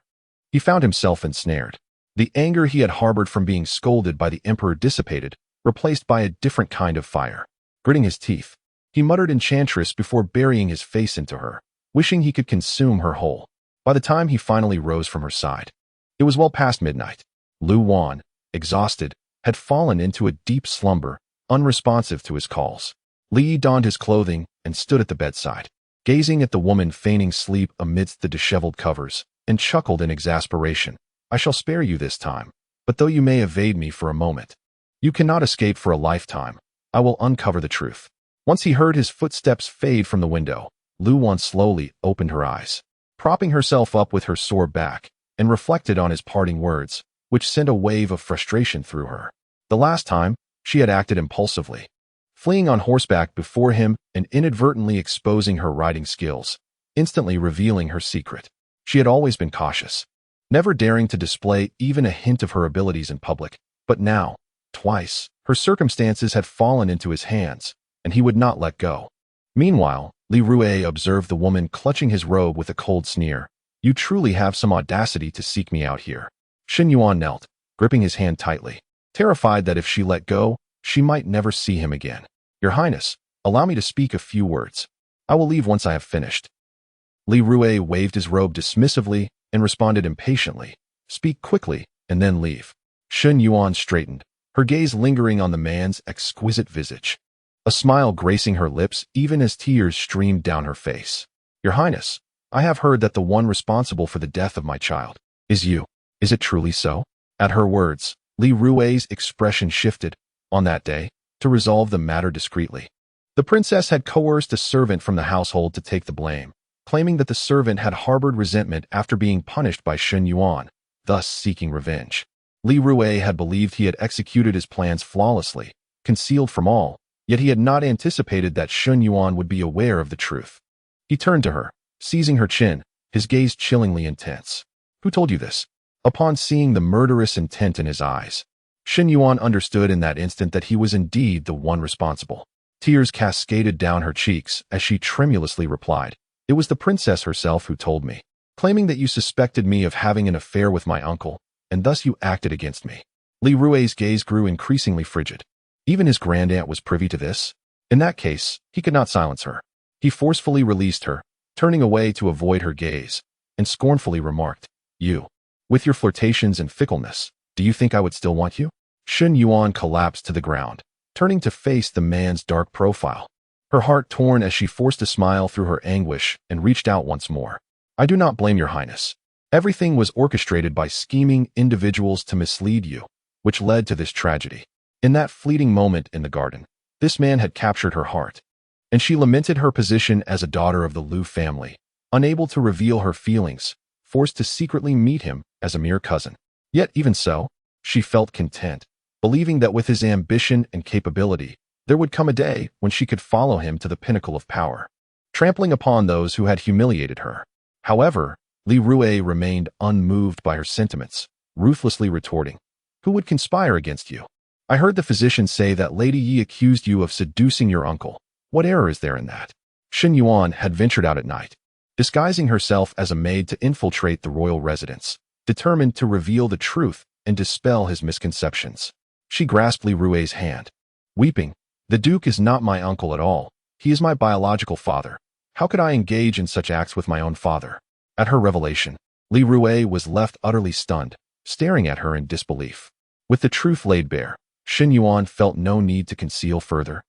S1: he found himself ensnared. The anger he had harbored from being scolded by the emperor dissipated, replaced by a different kind of fire. Gritting his teeth, he muttered enchantress before burying his face into her, wishing he could consume her whole. By the time he finally rose from her side, it was well past midnight. Lu Wan, exhausted, had fallen into a deep slumber, unresponsive to his calls. Li donned his clothing and stood at the bedside, gazing at the woman feigning sleep amidst the disheveled covers. and chuckled in exasperation. I shall spare you this time, but though you may evade me for a moment, you cannot escape for a lifetime. I will uncover the truth. Once he heard his footsteps fade from the window, Lu Wan slowly opened her eyes, propping herself up with her sore back, and reflected on his parting words, which sent a wave of frustration through her. The last time, she had acted impulsively, fleeing on horseback before him and inadvertently exposing her riding skills, instantly revealing her secret. She had always been cautious, never daring to display even a hint of her abilities in public, but now, twice, her circumstances had fallen into his hands, and he would not let go. Meanwhile, Li Rui observed the woman clutching his robe with a cold sneer. You truly have some audacity to seek me out here. Shen Yuan knelt, gripping his hand tightly, terrified that if she let go, she might never see him again. Your Highness, allow me to speak a few words. I will leave once I have finished. Li Rui waved his robe dismissively and responded impatiently. Speak quickly, and then leave. Shen Yuan straightened, her gaze lingering on the man's exquisite visage, a smile gracing her lips even as tears streamed down her face. Your Highness, I have heard that the one responsible for the death of my child is you. Is it truly so? At her words, Li Rui's expression shifted. On that day, to resolve the matter discreetly, the princess had coerced a servant from the household to take the blame, claiming that the servant had harbored resentment after being punished by Shen Yuan, thus seeking revenge. Li Rui had believed he had executed his plans flawlessly, concealed from all, yet he had not anticipated that Shen Yuan would be aware of the truth. He turned to her, seizing her chin, his gaze chillingly intense. Who told you this? Upon seeing the murderous intent in his eyes, Shen Yuan understood in that instant that he was indeed the one responsible. Tears cascaded down her cheeks as she tremulously replied, It was the princess herself who told me, claiming that you suspected me of having an affair with my uncle, and thus you acted against me. Li Rui's gaze grew increasingly frigid. Even his grandaunt was privy to this? In that case, he could not silence her. He forcefully released her, turning away to avoid her gaze, and scornfully remarked, You, with your flirtations and fickleness, do you think I would still want you? Shen Yuan collapsed to the ground, turning to face the man's dark profile, her heart torn as she forced a smile through her anguish and reached out once more. I do not blame your Highness. Everything was orchestrated by scheming individuals to mislead you, which led to this tragedy. In that fleeting moment in the garden, this man had captured her heart, and she lamented her position as a daughter of the Liu family, unable to reveal her feelings, forced to secretly meet him as a mere cousin. Yet even so, she felt content, believing that with his ambition and capability, there would come a day when she could follow him to the pinnacle of power, trampling upon those who had humiliated her. However, Li Rui remained unmoved by her sentiments, ruthlessly retorting, Who would conspire against you? I heard the physician say that Lady Yi accused you of seducing your uncle. What error is there in that? Shen Yuan had ventured out at night, disguising herself as a maid to infiltrate the royal residence, determined to reveal the truth and dispel his misconceptions. She grasped Li Rui's hand, weeping, The Duke is not my uncle at all. He is my biological father. How could I engage in such acts with my own father? At her revelation, Li Rui was left utterly stunned, staring at her in disbelief. With the truth laid bare, Shen Yuan felt no need to conceal further,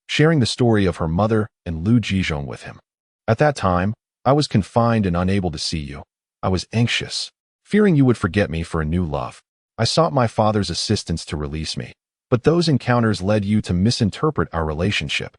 S1: sharing the story of her mother and Lu Jizhong with him. At that time, I was confined and unable to see you. I was anxious, fearing you would forget me for a new love. I sought my father's assistance to release me, but those encounters led you to misinterpret our relationship,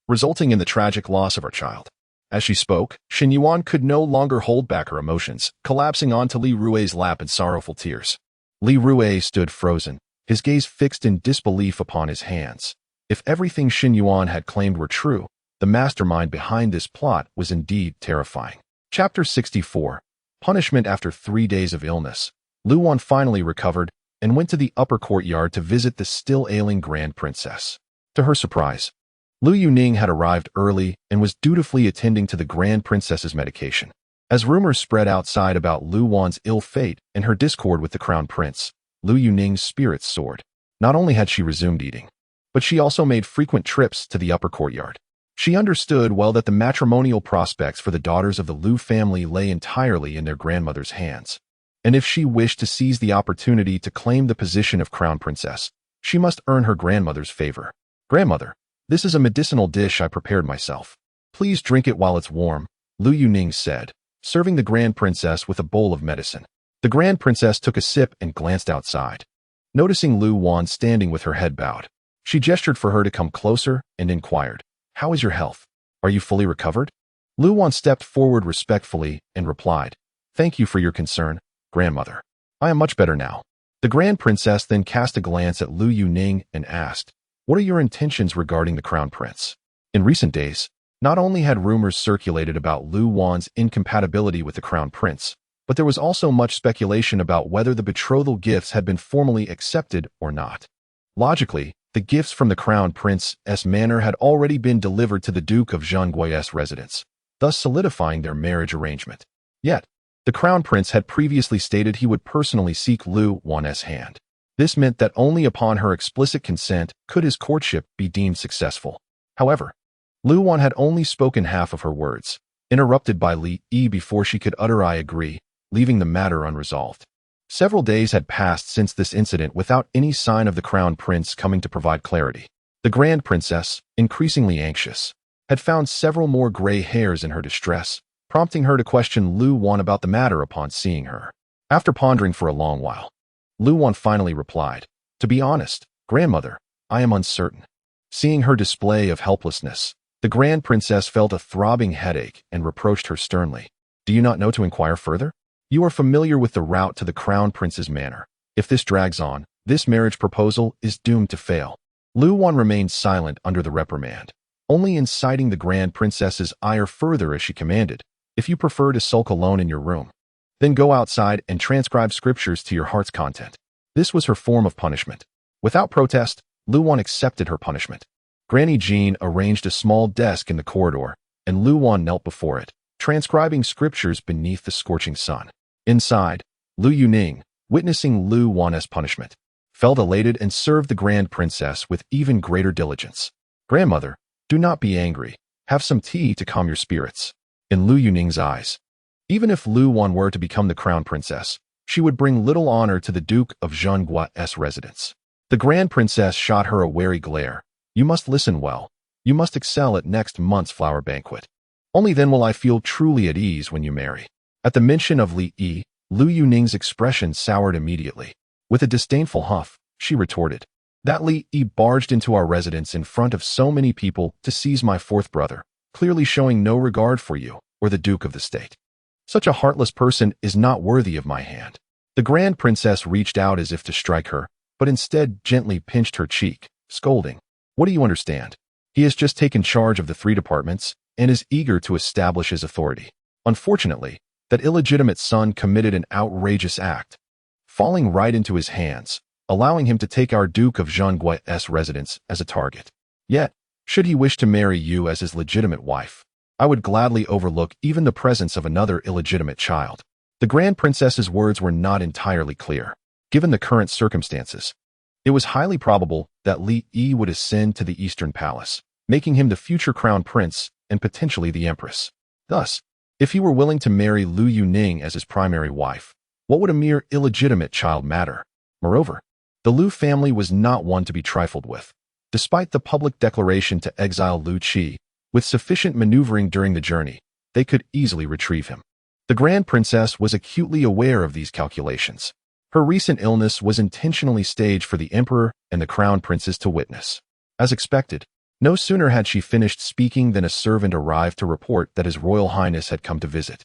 S1: resulting in the tragic loss of our child. As she spoke, Shen Yuan could no longer hold back her emotions, collapsing onto Li Rui's lap in sorrowful tears. Li Rui stood frozen, his gaze fixed in disbelief upon his hands. If everything Shen Yuan had claimed were true, the mastermind behind this plot was indeed terrifying. Chapter 64. Punishment. After 3 days of illness, Lu Wan finally recovered and went to the upper courtyard to visit the still ailing Grand Princess. To her surprise, Lu Yuning had arrived early and was dutifully attending to the Grand Princess's medication. As rumors spread outside about Lu Wan's ill fate and her discord with the Crown Prince, Lu Yuning's spirits soared. Not only had she resumed eating, but she also made frequent trips to the upper courtyard. She understood well that the matrimonial prospects for the daughters of the Liu family lay entirely in their grandmother's hands, and if she wished to seize the opportunity to claim the position of Crown Princess, she must earn her grandmother's favor. Grandmother, this is a medicinal dish I prepared myself. Please drink it while it's warm, Lu Yuning said, serving the Grand Princess with a bowl of medicine. The Grand Princess took a sip and glanced outside. Noticing Lu Wan standing with her head bowed, she gestured for her to come closer and inquired, "How is your health? Are you fully recovered?" Lu Wan stepped forward respectfully and replied, "Thank you for your concern, grandmother. I am much better now." The Grand Princess then cast a glance at Lu Yuning and asked, "What are your intentions regarding the Crown Prince?" In recent days, not only had rumors circulated about Lu Wan's incompatibility with the Crown Prince, but there was also much speculation about whether the betrothal gifts had been formally accepted or not. Logically, the gifts from the Crown Prince's manor had already been delivered to the Duke of Zhanggui's residence, thus solidifying their marriage arrangement. Yet, the Crown Prince had previously stated he would personally seek Lu Wan's hand. This meant that only upon her explicit consent could his courtship be deemed successful. However, Lu Wan had only spoken half of her words, interrupted by Li Yi before she could utter "I agree," leaving the matter unresolved. Several days had passed since this incident without any sign of the Crown Prince coming to provide clarity. The Grand Princess, increasingly anxious, had found several more gray hairs in her distress, prompting her to question Lu Wan about the matter upon seeing her. After pondering for a long while, Lu Wan finally replied, "To be honest, grandmother, I am uncertain." Seeing her display of helplessness, the Grand Princess felt a throbbing headache and reproached her sternly. "Do you not know to inquire further? You are familiar with the route to the Crown Prince's manor. If this drags on, this marriage proposal is doomed to fail." Lu Wan remained silent under the reprimand, only inciting the Grand Princess's ire further as she commanded, "If you prefer to sulk alone in your room, then go outside and transcribe scriptures to your heart's content." This was her form of punishment. Without protest, Lu Wan accepted her punishment. Granny Jean arranged a small desk in the corridor, and Lu Wan knelt before it, transcribing scriptures beneath the scorching sun. Inside, Lu Yuning, witnessing Lu Wan's punishment, felt elated and served the Grand Princess with even greater diligence. "Grandmother, do not be angry. Have some tea to calm your spirits." In Lu Yuning's eyes, even if Lu Wan were to become the Crown Princess, she would bring little honor to the Duke of Zhanggui's residence. The Grand Princess shot her a wary glare. "You must listen well. You must excel at next month's flower banquet. Only then will I feel truly at ease when you marry." At the mention of Li Yi, Lu Yuning's expression soured immediately. With a disdainful huff, she retorted, "That Li Yi barged into our residence in front of so many people to seize my fourth brother, clearly showing no regard for you or the Duke of the State. Such a heartless person is not worthy of my hand." The Grand Princess reached out as if to strike her, but instead gently pinched her cheek, scolding, "What do you understand? He has just taken charge of the 3 departments and is eager to establish his authority. Unfortunately, that illegitimate son committed an outrageous act, falling right into his hands, allowing him to take our Duke of Zhanggui's residence as a target. Yet, should he wish to marry you as his legitimate wife, I would gladly overlook even the presence of another illegitimate child." The Grand Princess's words were not entirely clear. Given the current circumstances, it was highly probable that Li Yi would ascend to the Eastern Palace, making him the future Crown Prince and potentially the Empress. Thus, if he were willing to marry Lu Yuning as his primary wife, what would a mere illegitimate child matter? Moreover, the Lu family was not one to be trifled with. Despite the public declaration to exile Lu Qi, with sufficient maneuvering during the journey, they could easily retrieve him. The Grand Princess was acutely aware of these calculations. Her recent illness was intentionally staged for the Emperor and the Crown Princes to witness. As expected, no sooner had she finished speaking than a servant arrived to report that His Royal Highness had come to visit.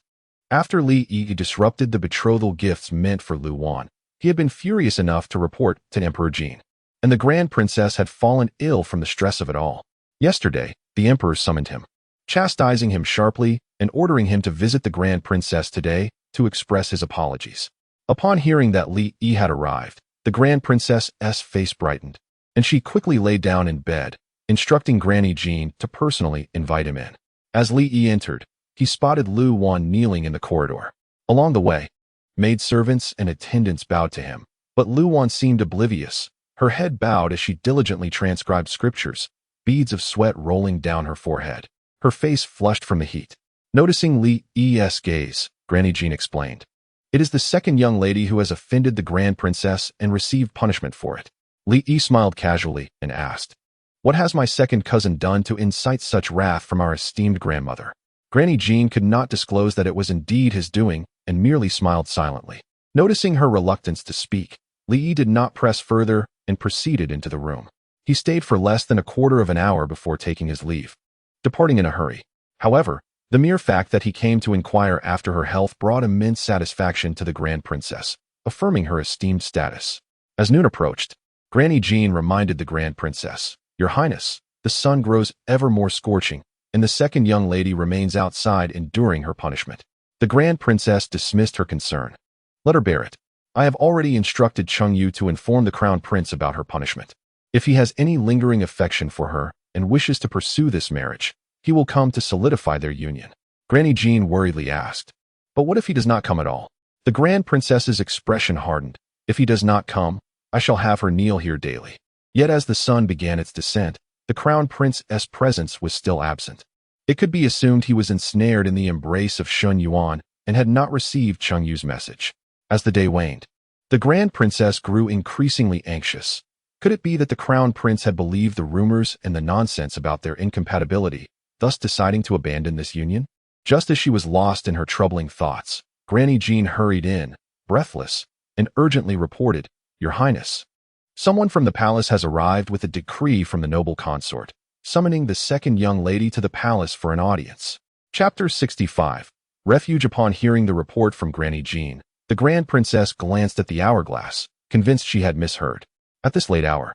S1: After Li Yi disrupted the betrothal gifts meant for Lu Wan, he had been furious enough to report to Emperor Jin, and the Grand Princess had fallen ill from the stress of it all. Yesterday, the Emperor summoned him, chastising him sharply and ordering him to visit the Grand Princess today to express his apologies. Upon hearing that Li Yi had arrived, the Grand Princess's face brightened, and she quickly lay down in bed, instructing Granny Jean to personally invite him in. As Li Yi entered, he spotted Lu Wan kneeling in the corridor. Along the way, maidservants and attendants bowed to him, but Lu Wan seemed oblivious, her head bowed as she diligently transcribed scriptures, beads of sweat rolling down her forehead. Her face flushed from the heat. Noticing Li Yi's gaze, Granny Jean explained, "It is the second young lady who has offended the Grand Princess and received punishment for it." Li Yi smiled casually and asked, "What has my second cousin done to incite such wrath from our esteemed grandmother?" Granny Jean could not disclose that it was indeed his doing and merely smiled silently. Noticing her reluctance to speak, Li did not press further and proceeded into the room. He stayed for less than a quarter of an hour before taking his leave, departing in a hurry. However, the mere fact that he came to inquire after her health brought immense satisfaction to the Grand Princess, affirming her esteemed status. As noon approached, Granny Jean reminded the Grand Princess, "Your Highness, the sun grows ever more scorching, and the second young lady remains outside enduring her punishment." The Grand Princess dismissed her concern. "Let her bear it. I have already instructed Chung Yu to inform the Crown Prince about her punishment. If he has any lingering affection for her and wishes to pursue this marriage, he will come to solidify their union." Granny Jean worriedly asked, "But what if he does not come at all?" The Grand Princess's expression hardened. "If he does not come, I shall have her kneel here daily." Yet as the sun began its descent, the Crown Prince's presence was still absent. It could be assumed he was ensnared in the embrace of Shun Yuan and had not received Chung Yu's message. As the day waned, the Grand Princess grew increasingly anxious. Could it be that the Crown Prince had believed the rumors and the nonsense about their incompatibility, thus deciding to abandon this union? Just as she was lost in her troubling thoughts, Granny Jean hurried in, breathless, and urgently reported, "Your Highness, someone from the palace has arrived with a decree from the noble consort, summoning the second young lady to the palace for an audience." Chapter 65. Refuge. Upon hearing the report from Granny Jean, the Grand Princess glanced at the hourglass, convinced she had misheard. At this late hour,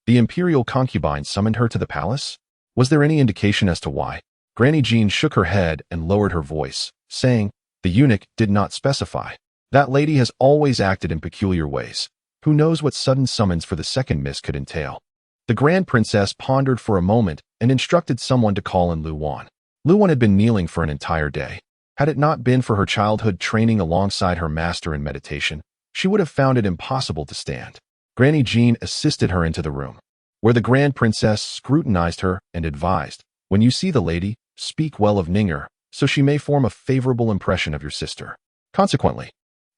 S1: the imperial concubine summoned her to the palace? Was there any indication as to why? Granny Jean shook her head and lowered her voice, saying, "The eunuch did not specify. That lady has always acted in peculiar ways. Who knows what sudden summons for the second miss could entail?" The Grand Princess pondered for a moment and instructed someone to call in Luwan. Luwan had been kneeling for an entire day. Had it not been for her childhood training alongside her master in meditation, she would have found it impossible to stand. Granny Jean assisted her into the room, where the Grand Princess scrutinized her and advised, "When you see the lady, speak well of Ninger, so she may form a favorable impression of your sister. Consequently,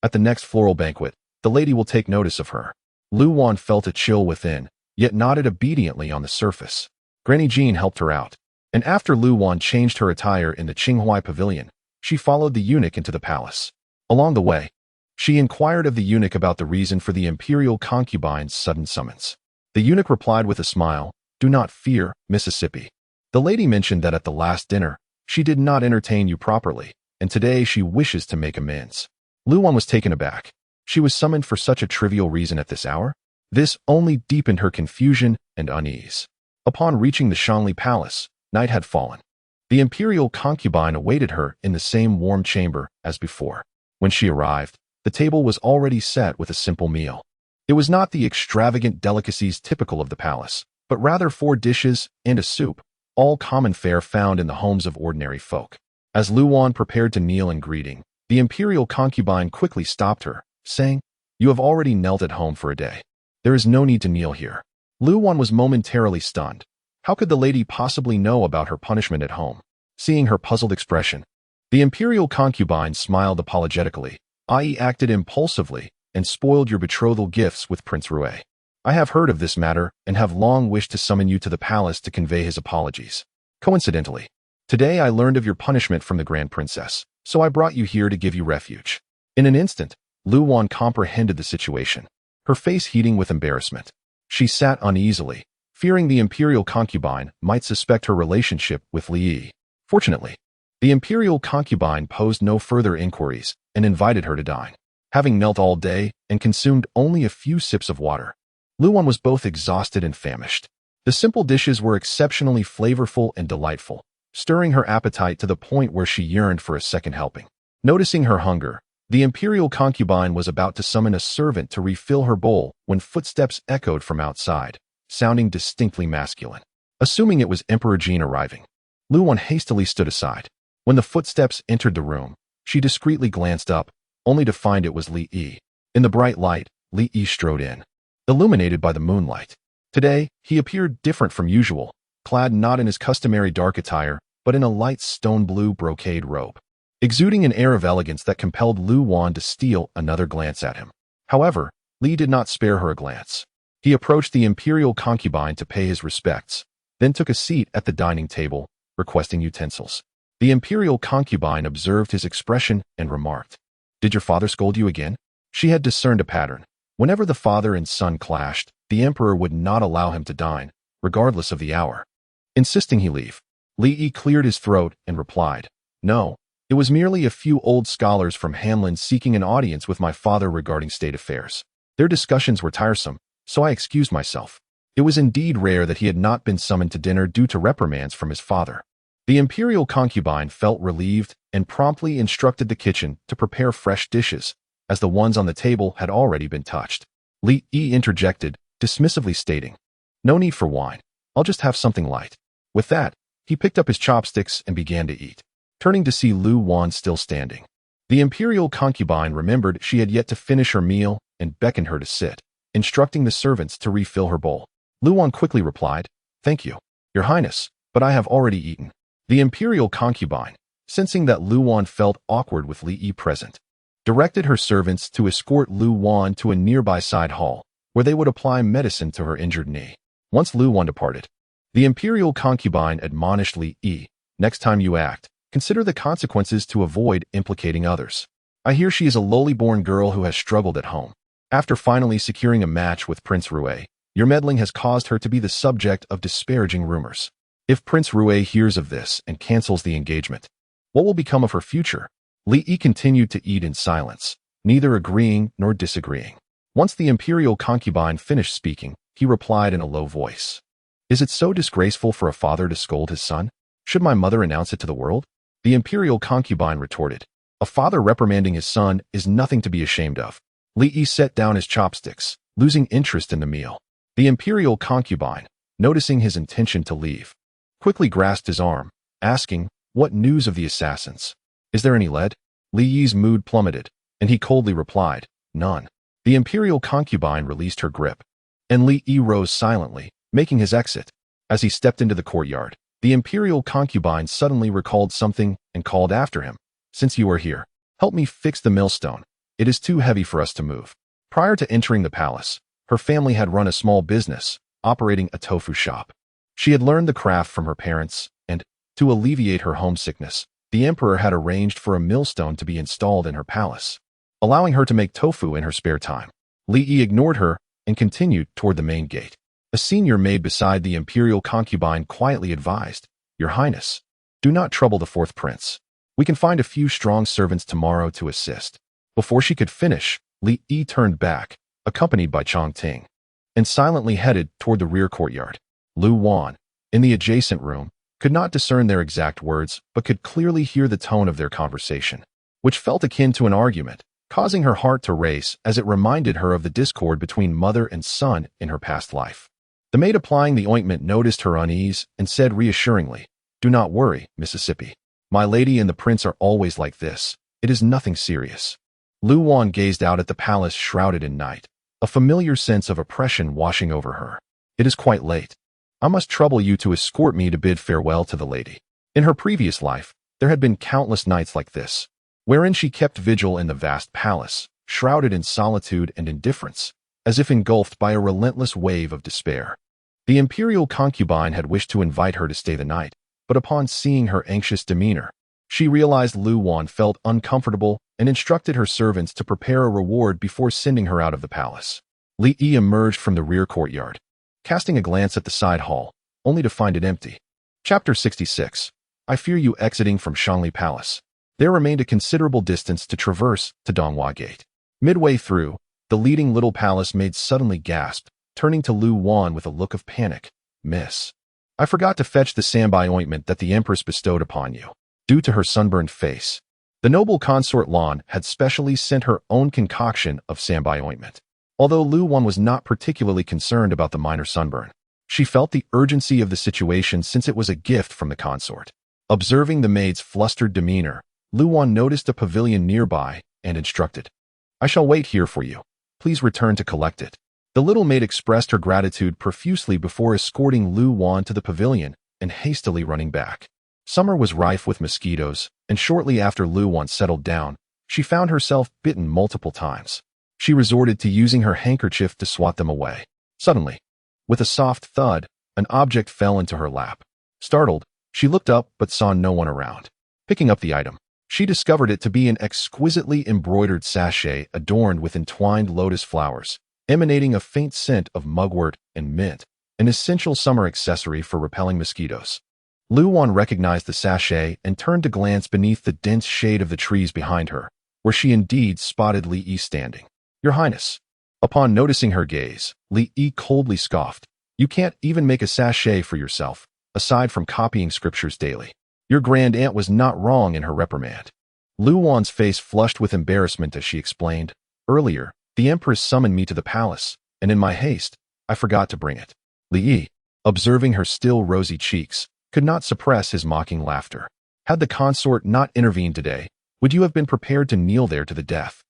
S1: at the next floral banquet, the lady will take notice of her." Luwan felt a chill within, yet nodded obediently on the surface. Granny Jean helped her out, and after Luwan changed her attire in the Qinghuai Pavilion, she followed the eunuch into the palace. Along the way, she inquired of the eunuch about the reason for the imperial concubine's sudden summons. The eunuch replied with a smile, "Do not fear, Mississippi. The lady mentioned that at the last dinner, she did not entertain you properly, and today she wishes to make amends." Luwan was taken aback. She was summoned for such a trivial reason at this hour? This only deepened her confusion and unease. Upon reaching the Shanli Palace, night had fallen. The imperial concubine awaited her in the same warm chamber as before. When she arrived, the table was already set with a simple meal. It was not the extravagant delicacies typical of the palace, but rather 4 dishes and a soup, all common fare found in the homes of ordinary folk. As Luwan prepared to kneel in greeting, the imperial concubine quickly stopped her, saying, "You have already knelt at home for a day. There is no need to kneel here." Luwan was momentarily stunned. How could the lady possibly know about her punishment at home? Seeing her puzzled expression, the imperial concubine smiled apologetically. "I acted impulsively and spoiled your betrothal gifts with Prince Rui. I have heard of this matter and have long wished to summon you to the palace to convey his apologies. Coincidentally, today I learned of your punishment from the Grand Princess, so I brought you here to give you refuge." In an instant, Luwan comprehended the situation, her face heating with embarrassment. She sat uneasily, fearing the imperial concubine might suspect her relationship with Li. Fortunately, the imperial concubine posed no further inquiries and invited her to dine. Having knelt all day and consumed only a few sips of water, Luwan was both exhausted and famished. The simple dishes were exceptionally flavorful and delightful, stirring her appetite to the point where she yearned for a second helping. Noticing her hunger, the imperial concubine was about to summon a servant to refill her bowl when footsteps echoed from outside, sounding distinctly masculine. Assuming it was Emperor Jin arriving, Luwan hastily stood aside. When the footsteps entered the room, she discreetly glanced up, only to find it was Li Yi. In the bright light, Li Yi strode in, illuminated by the moonlight. Today, he appeared different from usual, clad not in his customary dark attire, but in a light stone blue brocade robe, exuding an air of elegance that compelled Luwan to steal another glance at him. However, Li did not spare her a glance. He approached the imperial concubine to pay his respects, then took a seat at the dining table, requesting utensils. The imperial concubine observed his expression and remarked, "Did your father scold you again?" She had discerned a pattern. Whenever the father and son clashed, the emperor would not allow him to dine, regardless of the hour, insisting he leave. Li Yi cleared his throat and replied, "No, it was merely a few old scholars from Hanlin seeking an audience with my father regarding state affairs. Their discussions were tiresome, so I excused myself." It was indeed rare that he had not been summoned to dinner due to reprimands from his father. The imperial concubine felt relieved and promptly instructed the kitchen to prepare fresh dishes, as the ones on the table had already been touched. Li Yi interjected, dismissively stating, "No need for wine. I'll just have something light." With that, he picked up his chopsticks and began to eat, turning to see Lu Wan still standing. The imperial concubine remembered she had yet to finish her meal and beckoned her to sit, instructing the servants to refill her bowl. Lu Wan quickly replied, "Thank you, Your Highness, but I have already eaten." The imperial concubine, sensing that Lu Wan felt awkward with Li Yi present, directed her servants to escort Lu Wan to a nearby side hall, where they would apply medicine to her injured knee. Once Lu Wan departed, the imperial concubine admonished Li Yi, "Next time you act, consider the consequences to avoid implicating others. I hear she is a lowly-born girl who has struggled at home. After finally securing a match with Prince Rui, your meddling has caused her to be the subject of disparaging rumors. If Prince Rui hears of this and cancels the engagement, what will become of her future?" Li Yi continued to eat in silence, neither agreeing nor disagreeing. Once the imperial concubine finished speaking, he replied in a low voice, "Is it so disgraceful for a father to scold his son? Should my mother announce it to the world?" The imperial concubine retorted, "A father reprimanding his son is nothing to be ashamed of." Li Yi set down his chopsticks, losing interest in the meal. The imperial concubine, noticing his intention to leave, quickly grasped his arm, asking, "What news of the assassins? Is there any lead?" Li Yi's mood plummeted, and he coldly replied, "None." The imperial concubine released her grip, and Li Yi rose silently, making his exit. As he stepped into the courtyard, the imperial concubine suddenly recalled something and called after him, "Since you are here, help me fix the millstone. It is too heavy for us to move." Prior to entering the palace, her family had run a small business, operating a tofu shop. She had learned the craft from her parents, and, to alleviate her homesickness, the emperor had arranged for a millstone to be installed in her palace, allowing her to make tofu in her spare time. Li Yi ignored her and continued toward the main gate. A senior maid beside the imperial concubine quietly advised, "Your Highness, do not trouble the fourth prince. We can find a few strong servants tomorrow to assist." Before she could finish, Li Yi turned back, accompanied by Chong Ting, and silently headed toward the rear courtyard. Lu Wan, in the adjacent room, could not discern their exact words, but could clearly hear the tone of their conversation, which felt akin to an argument, causing her heart to race as it reminded her of the discord between mother and son in her past life. The maid applying the ointment noticed her unease and said reassuringly, "Do not worry, Mississippi. My lady and the prince are always like this. It is nothing serious." Lu Wan gazed out at the palace shrouded in night, a familiar sense of oppression washing over her. "It is quite late. I must trouble you to escort me to bid farewell to the lady." In her previous life, there had been countless nights like this, wherein she kept vigil in the vast palace, shrouded in solitude and indifference, as if engulfed by a relentless wave of despair. The imperial concubine had wished to invite her to stay the night, but upon seeing her anxious demeanor, she realized Lu Wan felt uncomfortable and instructed her servants to prepare a reward before sending her out of the palace. Li Yi emerged from the rear courtyard, casting a glance at the side hall, only to find it empty. Chapter 66. I fear you exiting from Shangli Palace. There remained a considerable distance to traverse to Donghua Gate. Midway through, the leading little palace maid suddenly gasped, turning to Lu Wan with a look of panic. "Miss, I forgot to fetch the sambai ointment that the Empress bestowed upon you." Due to her sunburned face, the noble consort Lan had specially sent her own concoction of sambai ointment. Although Lu Wan was not particularly concerned about the minor sunburn, she felt the urgency of the situation since it was a gift from the consort. Observing the maid's flustered demeanor, Lu Wan noticed a pavilion nearby and instructed, "I shall wait here for you. Please return to collect it." The little maid expressed her gratitude profusely before escorting Lu Wan to the pavilion and hastily running back. Summer was rife with mosquitoes, and shortly after Lu Wan settled down, she found herself bitten multiple times. She resorted to using her handkerchief to swat them away. Suddenly, with a soft thud, an object fell into her lap. Startled, she looked up but saw no one around. Picking up the item, she discovered it to be an exquisitely embroidered sachet adorned with entwined lotus flowers, emanating a faint scent of mugwort and mint, an essential summer accessory for repelling mosquitoes. Lu Wan recognized the sachet and turned to glance beneath the dense shade of the trees behind her, where she indeed spotted Li Yi standing. "Your Highness." Upon noticing her gaze, Li Yi coldly scoffed. "You can't even make a sachet for yourself, aside from copying scriptures daily. Your grand aunt was not wrong in her reprimand." Lu Wan's face flushed with embarrassment as she explained, "Earlier, the Empress summoned me to the palace, and in my haste, I forgot to bring it." Li Yi, observing her still rosy cheeks, could not suppress his mocking laughter. "Had the consort not intervened today, would you have been prepared to kneel there to the death,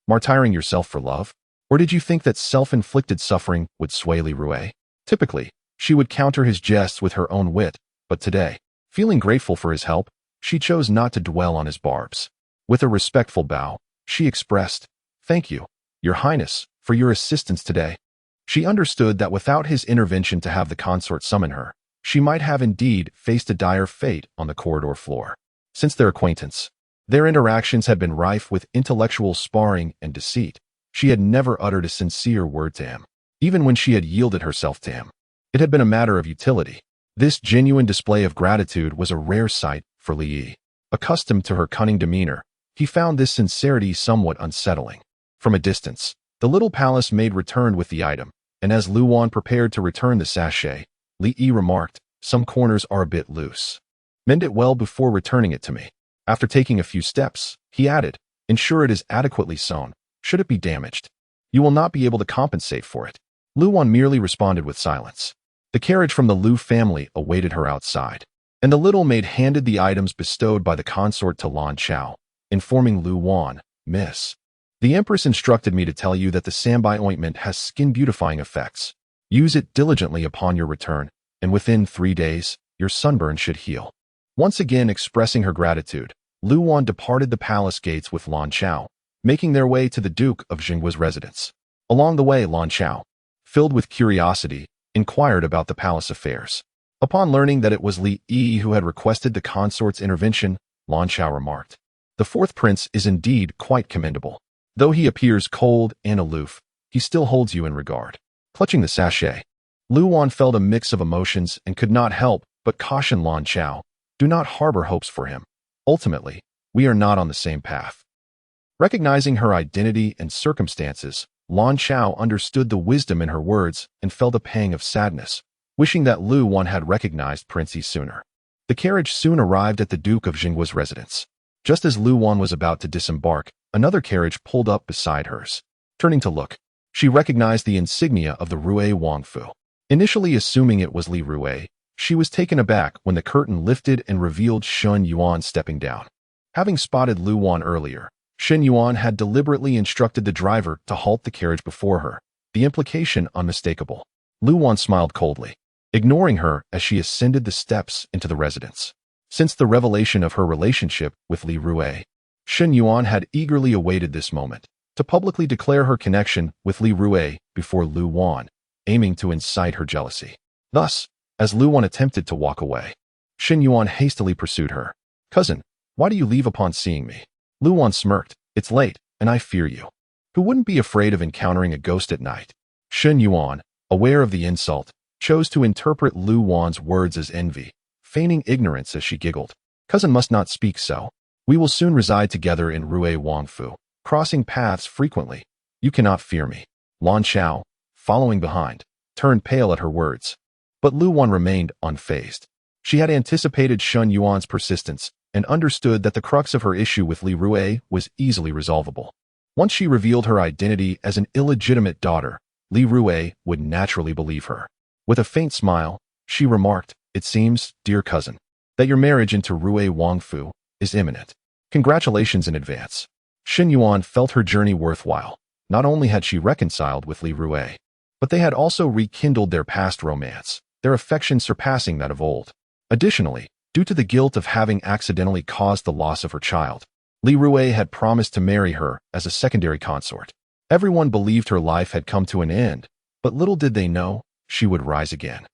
S1: martyring yourself for love? Or did you think that self-inflicted suffering would sway Li Rui?" Typically, she would counter his jests with her own wit, but today, feeling grateful for his help, she chose not to dwell on his barbs. With a respectful bow, she expressed, "Thank you, Your Highness, for your assistance today." She understood that without his intervention to have the consort summon her, she might have indeed faced a dire fate on the corridor floor. Since their acquaintance, their interactions had been rife with intellectual sparring and deceit. She had never uttered a sincere word to him, even when she had yielded herself to him. It had been a matter of utility. This genuine display of gratitude was a rare sight for Li Yi. Accustomed to her cunning demeanor, he found this sincerity somewhat unsettling. From a distance, the little palace maid returned with the item, and as Lu Wan prepared to return the sachet, Li Yi remarked, "Some corners are a bit loose. Mend it well before returning it to me." After taking a few steps, he added, "Ensure it is adequately sewn. Should it be damaged, you will not be able to compensate for it." Lu Wan merely responded with silence. The carriage from the Lu family awaited her outside, and the little maid handed the items bestowed by the consort to Lan Chao, informing Lu Wan, "Miss, the Empress instructed me to tell you that the Sambai ointment has skin-beautifying effects. Use it diligently upon your return, and within 3 days, your sunburn should heal." Once again expressing her gratitude, Lu Wan departed the palace gates with Lan Chao, making their way to the Duke of Jinggua's residence. Along the way, Lan Chao, filled with curiosity, inquired about the palace affairs. Upon learning that it was Li Yi who had requested the consort's intervention, Lan Chao remarked, "The fourth prince is indeed quite commendable. Though he appears cold and aloof, he still holds you in regard." Clutching the sachet, Lu Wan felt a mix of emotions and could not help but caution Lan Chao, "Do not harbor hopes for him. Ultimately, we are not on the same path." Recognizing her identity and circumstances, Lan Chao understood the wisdom in her words and felt a pang of sadness, wishing that Lu Wan had recognized Princey sooner. The carriage soon arrived at the Duke of Jinggua's residence. Just as Lu Wan was about to disembark, another carriage pulled up beside hers. Turning to look, she recognized the insignia of the Rui Wangfu. Initially assuming it was Li Rui, she was taken aback when the curtain lifted and revealed Shun Yuan stepping down. Having spotted Lu Wan earlier, Shen Yuan had deliberately instructed the driver to halt the carriage before her, the implication unmistakable. Lu Wan smiled coldly, ignoring her as she ascended the steps into the residence. Since the revelation of her relationship with Li Rui, Shen Yuan had eagerly awaited this moment, to publicly declare her connection with Li Rui before Lu Wan, aiming to incite her jealousy. Thus, as Lu Wan attempted to walk away, Shen Yuan hastily pursued her. "Cousin, why do you leave upon seeing me?" Lu Wan smirked, "It's late, and I fear you. Who wouldn't be afraid of encountering a ghost at night?" Shen Yuan, aware of the insult, chose to interpret Lu Wan's words as envy, feigning ignorance as she giggled. "Cousin must not speak so. We will soon reside together in Rui Wangfu, crossing paths frequently. You cannot fear me." Lan Chao, following behind, turned pale at her words. But Lu Wan remained unfazed. She had anticipated Shen Yuan's persistence and understood that the crux of her issue with Li Rui was easily resolvable. Once she revealed her identity as an illegitimate daughter, Li Rui would naturally believe her. With a faint smile, she remarked, "It seems, dear cousin, that your marriage into Rui Wangfu is imminent. Congratulations in advance." Shen Yuan felt her journey worthwhile. Not only had she reconciled with Li Rui, but they had also rekindled their past romance, their affection surpassing that of old. Additionally, due to the guilt of having accidentally caused the loss of her child, Li Rui had promised to marry her as a secondary consort. Everyone believed her life had come to an end, but little did they know, she would rise again.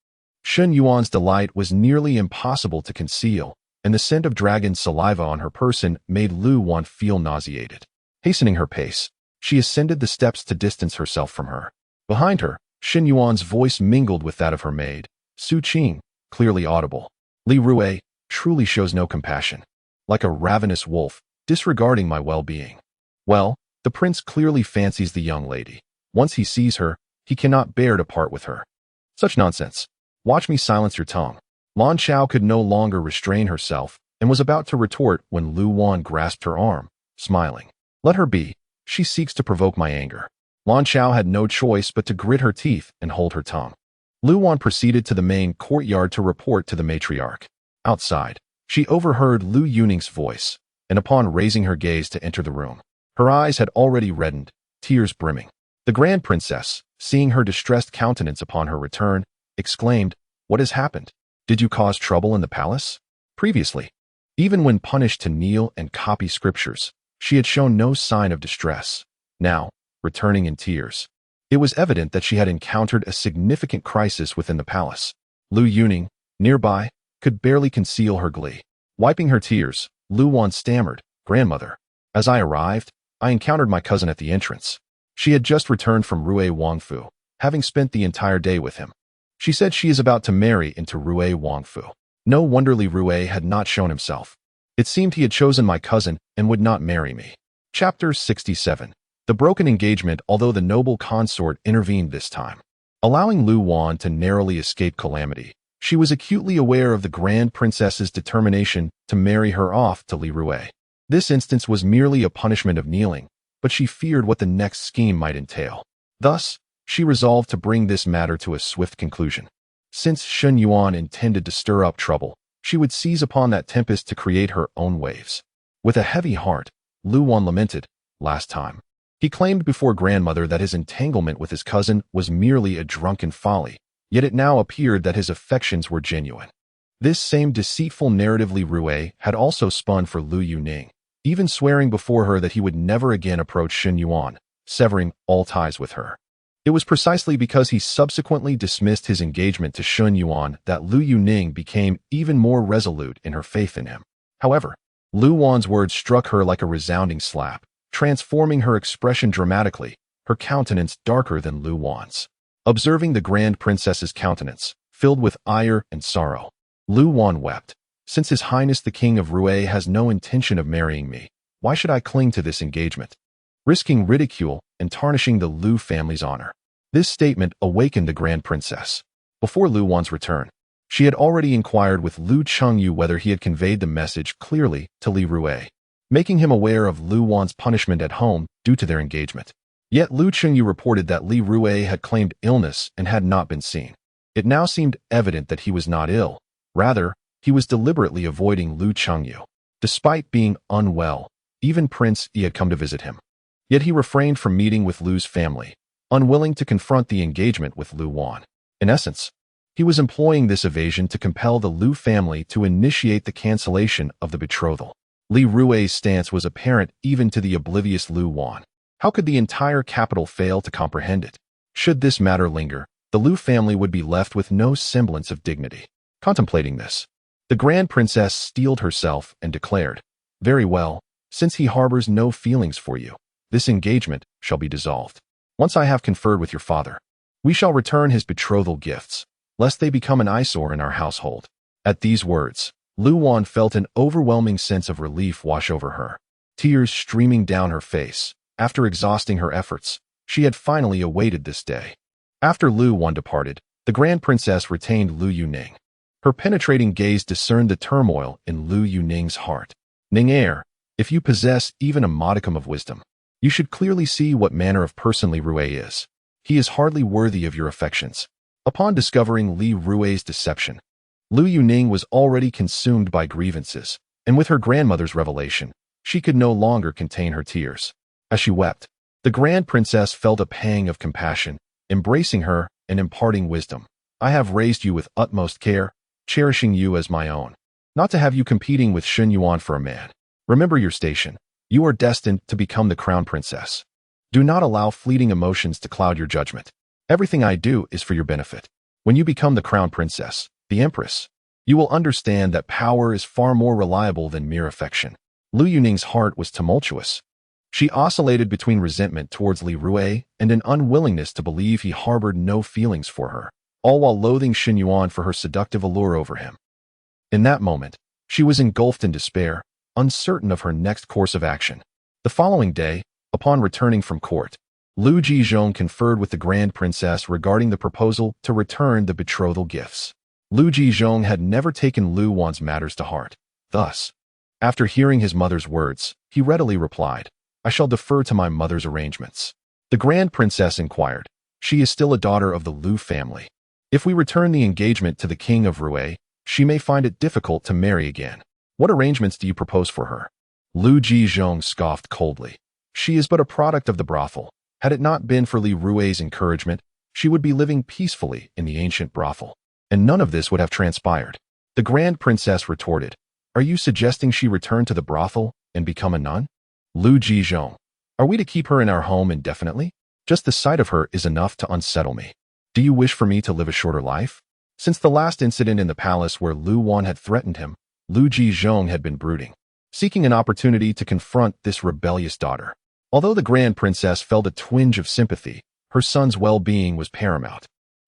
S1: Shen Yuan's delight was nearly impossible to conceal, and the scent of dragon saliva on her person made Lu Wan feel nauseated. Hastening her pace, she ascended the steps to distance herself from her. Behind her, Shen Yuan's voice mingled with that of her maid, Su Qing, clearly audible. Li Rui truly shows no compassion. Like a ravenous wolf, disregarding my well-being. Well, the prince clearly fancies the young lady. Once he sees her, he cannot bear to part with her. Such nonsense. Watch me silence your tongue. Lan Chao could no longer restrain herself and was about to retort when Lu Wan grasped her arm, smiling. Let her be. She seeks to provoke my anger. Lan Chao had no choice but to grit her teeth and hold her tongue. Lu Wan proceeded to the main courtyard to report to the matriarch. Outside, she overheard Lu Yuning's voice, and upon raising her gaze to enter the room, her eyes had already reddened, tears brimming. The grand princess, seeing her distressed countenance upon her return, exclaimed, "What has happened? Did you cause trouble in the palace?" Previously, even when punished to kneel and copy scriptures, she had shown no sign of distress. Now, returning in tears, it was evident that she had encountered a significant crisis within the palace. Lu Yuning, nearby, could barely conceal her glee. Wiping her tears, Lu Wan stammered, "Grandmother. As I arrived, I encountered my cousin at the entrance. She had just returned from Rui Wangfu, having spent the entire day with him. She said she is about to marry into Rui Wangfu. No wonder Li Rui had not shown himself. It seemed he had chosen my cousin and would not marry me." Chapter 67. The broken engagement. Although the noble consort intervened this time, allowing Lu Wan to narrowly escape calamity, she was acutely aware of the grand princess's determination to marry her off to Li Rui. This instance was merely a punishment of kneeling, but she feared what the next scheme might entail. Thus, she resolved to bring this matter to a swift conclusion. Since Shen Yuan intended to stir up trouble, she would seize upon that tempest to create her own waves. With a heavy heart, Lu Wan lamented, "Last time, he claimed before grandmother that his entanglement with his cousin was merely a drunken folly, yet it now appeared that his affections were genuine." This same deceitful narrative Li Rui had also spun for Lu Yuning, even swearing before her that he would never again approach Shen Yuan, severing all ties with her. It was precisely because he subsequently dismissed his engagement to Shen Yuan that Lu Yuning became even more resolute in her faith in him. However, Lu Wan's words struck her like a resounding slap, transforming her expression dramatically, her countenance darker than Lu Wan's. Observing the grand princess's countenance, filled with ire and sorrow, Lu Wan wept. "Since His Highness the King of Rui has no intention of marrying me, why should I cling to this engagement, risking ridicule and tarnishing the Lu family's honor?" This statement awakened the grand princess. Before Lu Wan's return, she had already inquired with Lu Chengyu whether he had conveyed the message clearly to Li Rui, making him aware of Lu Wan's punishment at home due to their engagement. Yet Lu Chengyu reported that Li Rui had claimed illness and had not been seen. It now seemed evident that he was not ill. Rather, he was deliberately avoiding Lu Chengyu. Despite being unwell, even Prince Yi had come to visit him. Yet he refrained from meeting with Lu's family, unwilling to confront the engagement with Lu Wan. In essence, he was employing this evasion to compel the Lu family to initiate the cancellation of the betrothal. Li Rui's stance was apparent even to the oblivious Lu Wan. How could the entire capital fail to comprehend it? Should this matter linger, the Lu family would be left with no semblance of dignity. Contemplating this, the grand princess steeled herself and declared, "Very well, since he harbors no feelings for you, this engagement shall be dissolved. Once I have conferred with your father, we shall return his betrothal gifts, lest they become an eyesore in our household." At these words, Lu Wan felt an overwhelming sense of relief wash over her, tears streaming down her face. After exhausting her efforts, she had finally awaited this day. After Lu Wan departed, the grand princess retained Lu Yuning. Her penetrating gaze discerned the turmoil in Lu Yuning's heart. "Ning-er, if you possess even a modicum of wisdom, you should clearly see what manner of person Li Rui is. He is hardly worthy of your affections." Upon discovering Li Rui's deception, Lu Yuning was already consumed by grievances, and with her grandmother's revelation, she could no longer contain her tears. As she wept, the grand princess felt a pang of compassion, embracing her and imparting wisdom. "I have raised you with utmost care, cherishing you as my own, not to have you competing with Shen Yuan for a man. Remember your station. You are destined to become the crown princess. Do not allow fleeting emotions to cloud your judgment. Everything I do is for your benefit. When you become the crown princess, the empress, You will understand that power is far more reliable than mere affection. Lu Yuning's heart was tumultuous. She oscillated between resentment towards Li Rui and an unwillingness to believe he harbored no feelings for her, all while loathing Xin Yuan for her seductive allure over him. In that moment, she was engulfed in despair, uncertain of her next course of action. The following day, upon returning from court, Lu Jizhong conferred with the Grand Princess regarding the proposal to return the betrothal gifts. Lu Jizhong had never taken Lu Wan's matters to heart. Thus, after hearing his mother's words, he readily replied, "I shall defer to my mother's arrangements." The Grand Princess inquired, "She is still a daughter of the Lu family. If we return the engagement to the King of Rui, she may find it difficult to marry again. What arrangements do you propose for her?" Lu Jizhong scoffed coldly. "She is but a product of the brothel. Had it not been for Li Rui's encouragement, she would be living peacefully in the ancient brothel, and none of this would have transpired." The Grand Princess retorted, "Are you suggesting she return to the brothel and become a nun?" Lu Jizhong, "Are we to keep her in our home indefinitely? Just the sight of her is enough to unsettle me. Do you wish for me to live a shorter life?" Since the last incident in the palace where Lu Wan had threatened him, Lu Jizhong had been brooding, seeking an opportunity to confront this rebellious daughter. Although the Grand Princess felt a twinge of sympathy, her son's well-being was paramount.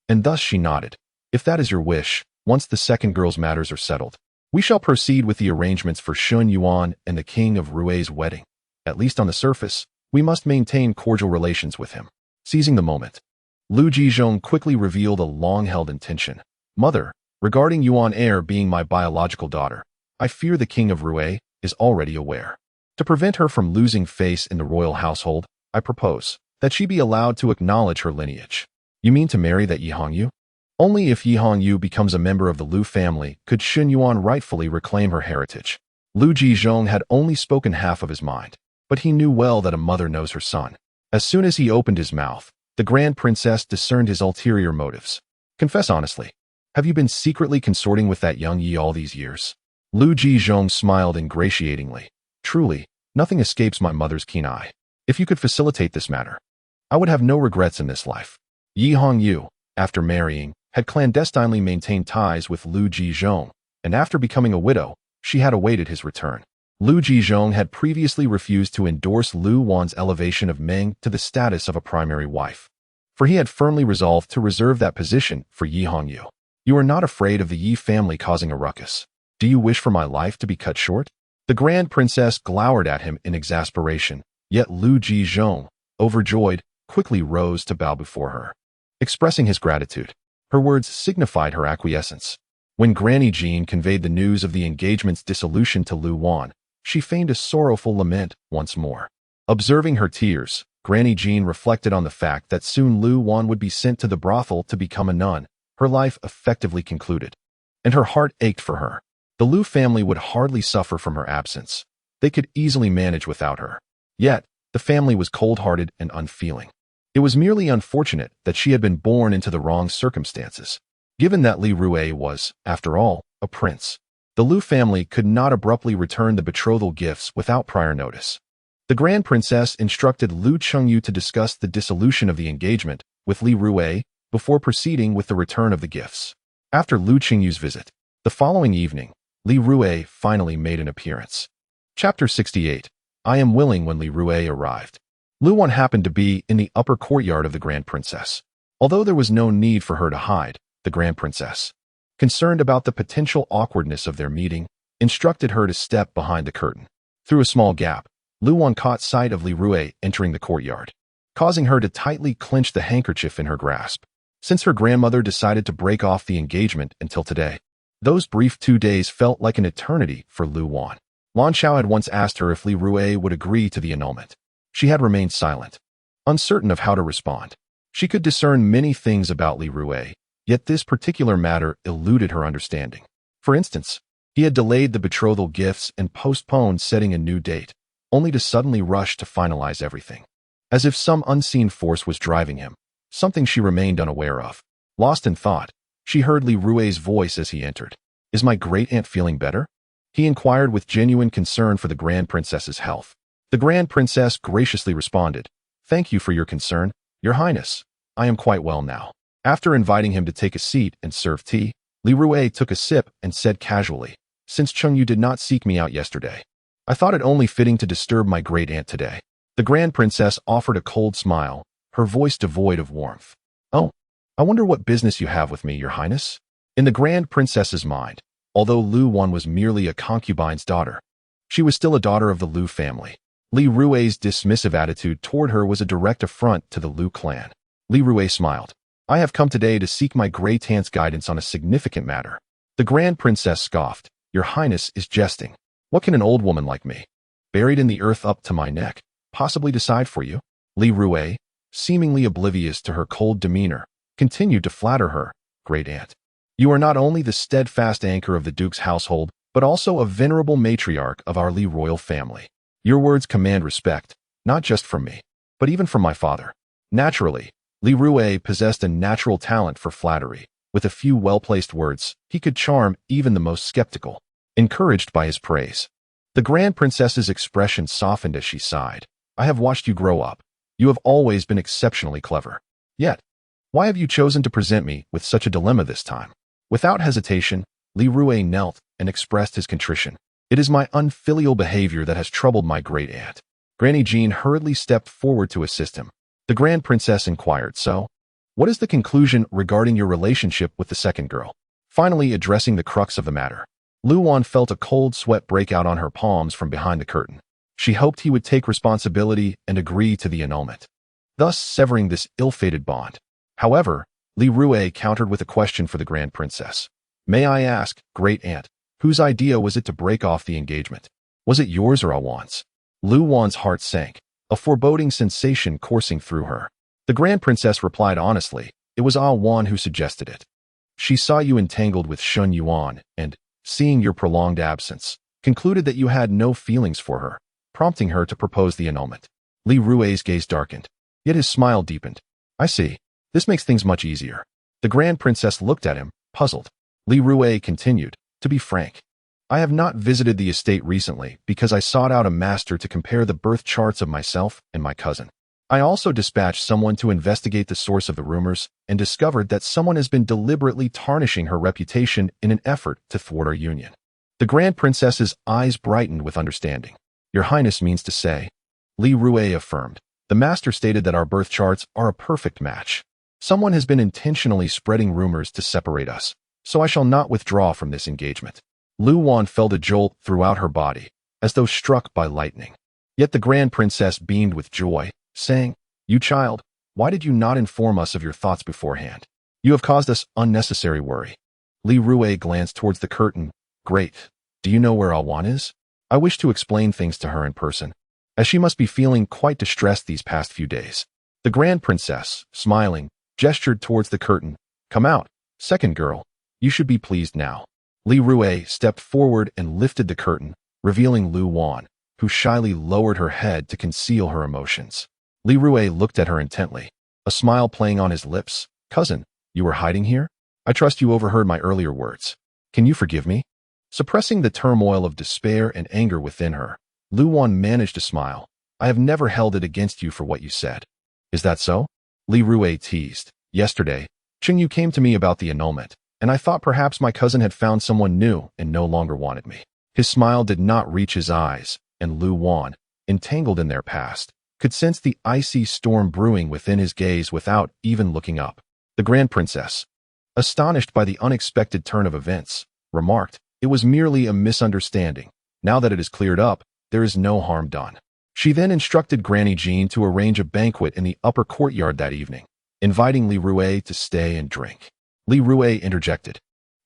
S1: And thus she nodded. "If that is your wish, once the second girl's matters are settled, we shall proceed with the arrangements for Xun Yuan and the King of Rui's wedding. At least on the surface, we must maintain cordial relations with him." Seizing the moment, Lu Jizhong quickly revealed a long-held intention. "Mother, regarding Yuan heir being my biological daughter, I fear the King of Rui is already aware. To prevent her from losing face in the royal household, I propose that she be allowed to acknowledge her lineage." "You mean to marry that Yi Hongyu?" "Only if Yi Hongyu becomes a member of the Lu family could Xun Yuan rightfully reclaim her heritage." Lu Jizhong had only spoken half of his mind, but he knew well that a mother knows her son. As soon as he opened his mouth, the Grand Princess discerned his ulterior motives. "Confess honestly, have you been secretly consorting with that young Yi all these years?" Lu Jizhong smiled ingratiatingly. "Truly, nothing escapes my mother's keen eye. If you could facilitate this matter, I would have no regrets in this life." Yi Hongyu, after marrying, had clandestinely maintained ties with Lu Jizhong, and after becoming a widow, she had awaited his return. Lu Jizhong had previously refused to endorse Lu Wan's elevation of Meng to the status of a primary wife, for he had firmly resolved to reserve that position for Yi Hongyu. "You are not afraid of the Yi family causing a ruckus. Do you wish for my life to be cut short?" The Grand Princess glowered at him in exasperation, yet Lu Jizhong, overjoyed, quickly rose to bow before her. Expressing his gratitude, her words signified her acquiescence. When Granny Jean conveyed the news of the engagement's dissolution to Lu Wan, she feigned a sorrowful lament once more. Observing her tears, Granny Jean reflected on the fact that soon Lu Wan would be sent to the brothel to become a nun, her life effectively concluded. And her heart ached for her. The Lu family would hardly suffer from her absence. They could easily manage without her. Yet, the family was cold-hearted and unfeeling. It was merely unfortunate that she had been born into the wrong circumstances. Given that Li Rui was, after all, a prince, the Lu family could not abruptly return the betrothal gifts without prior notice. The Grand Princess instructed Lu Chengyu to discuss the dissolution of the engagement with Li Rui before proceeding with the return of the gifts. After Lu Chengyu's visit, the following evening, Li Rui finally made an appearance. Chapter 68. I am willing. When Li Rui arrived, Lu Wan happened to be in the upper courtyard of the Grand Princess. Although there was no need for her to hide, the Grand Princess, concerned about the potential awkwardness of their meeting, instructed her to step behind the curtain. Through a small gap, Lu Wan caught sight of Li Rui entering the courtyard, causing her to tightly clench the handkerchief in her grasp. Since her grandmother decided to break off the engagement until today, those brief 2 days felt like an eternity for Lu Wan. Lan Xiao had once asked her if Li Rui would agree to the annulment. She had remained silent, uncertain of how to respond. She could discern many things about Li Rui, yet this particular matter eluded her understanding. For instance, he had delayed the betrothal gifts and postponed setting a new date, only to suddenly rush to finalize everything. As if some unseen force was driving him, something she remained unaware of. Lost in thought, she heard Li Rui's voice as he entered. "Is my great-aunt feeling better?" he inquired with genuine concern for the Grand Princess's health. The Grand Princess graciously responded, "Thank you for your concern, Your Highness. I am quite well now." After inviting him to take a seat and serve tea, Li Rui took a sip and said casually, "Since Chung Yu did not seek me out yesterday, I thought it only fitting to disturb my great aunt today." The Grand Princess offered a cold smile, her voice devoid of warmth. "Oh, I wonder what business you have with me, Your Highness?" In the Grand Princess's mind, although Lu Wan was merely a concubine's daughter, she was still a daughter of the Lu family. Li Rui's dismissive attitude toward her was a direct affront to the Lu clan. Li Rui smiled. "I have come today to seek my great aunt's guidance on a significant matter." The Grand Princess scoffed. "Your Highness is jesting. What can an old woman like me, buried in the earth up to my neck, possibly decide for you?" Li Rui, seemingly oblivious to her cold demeanor, continued to flatter her. "Great aunt, you are not only the steadfast anchor of the Duke's household, but also a venerable matriarch of our Li royal family. Your words command respect, not just from me, but even from my father." Naturally, Li Rui possessed a natural talent for flattery. With a few well-placed words, he could charm even the most skeptical. Encouraged by his praise, the Grand Princess's expression softened as she sighed. "I have watched you grow up. You have always been exceptionally clever. Yet, why have you chosen to present me with such a dilemma this time?" Without hesitation, Li Rui knelt and expressed his contrition. "It is my unfilial behavior that has troubled my great aunt." Granny Jean hurriedly stepped forward to assist him. The Grand Princess inquired, "So, what is the conclusion regarding your relationship with the second girl?" Finally addressing the crux of the matter, Lu Wan felt a cold sweat break out on her palms from behind the curtain. She hoped he would take responsibility and agree to the annulment, thus severing this ill-fated bond. However, Li Rui countered with a question for the Grand Princess. "May I ask, great aunt, whose idea was it to break off the engagement? Was it yours or Awan's?" Lu Wan's heart sank, a foreboding sensation coursing through her. The Grand Princess replied honestly, "It was Awan who suggested it. She saw you entangled with Shun Yuan and, seeing your prolonged absence, concluded that you had no feelings for her, prompting her to propose the annulment." Li Rui's gaze darkened, yet his smile deepened. "I see. This makes things much easier." The Grand Princess looked at him, puzzled. Li Rui continued, "To be frank, I have not visited the estate recently because I sought out a master to compare the birth charts of myself and my cousin. I also dispatched someone to investigate the source of the rumors and discovered that someone has been deliberately tarnishing her reputation in an effort to thwart our union." The Grand Princess's eyes brightened with understanding. "Your Highness means to say," Li Rui affirmed, "the master stated that our birth charts are a perfect match. Someone has been intentionally spreading rumors to separate us, so I shall not withdraw from this engagement." Lu Wan felt a jolt throughout her body, as though struck by lightning. Yet the Grand Princess beamed with joy, saying, "You child, why did you not inform us of your thoughts beforehand? You have caused us unnecessary worry." Li Rui glanced towards the curtain. "Great. Do you know where Awan is? I wish to explain things to her in person, as she must be feeling quite distressed these past few days." The Grand Princess, smiling, gestured towards the curtain. "Come out, second girl. You should be pleased now." Li Rui stepped forward and lifted the curtain, revealing Lu Wan, who shyly lowered her head to conceal her emotions. Li Rui looked at her intently, a smile playing on his lips. "Cousin, you were hiding here? I trust you overheard my earlier words. Can you forgive me?" Suppressing the turmoil of despair and anger within her, Lu Wan managed to smile. "I have never held it against you for what you said." "Is that so?" Li Rui teased. "Yesterday, Chung Yu came to me about the annulment, and I thought perhaps my cousin had found someone new and no longer wanted me." His smile did not reach his eyes, and Lu Wan, entangled in their past, could sense the icy storm brewing within his gaze without even looking up. The Grand Princess, astonished by the unexpected turn of events, remarked, "It was merely a misunderstanding. Now that it is cleared up, there is no harm done." She then instructed Granny Jean to arrange a banquet in the upper courtyard that evening, inviting Li Rui to stay and drink. Li Rui interjected,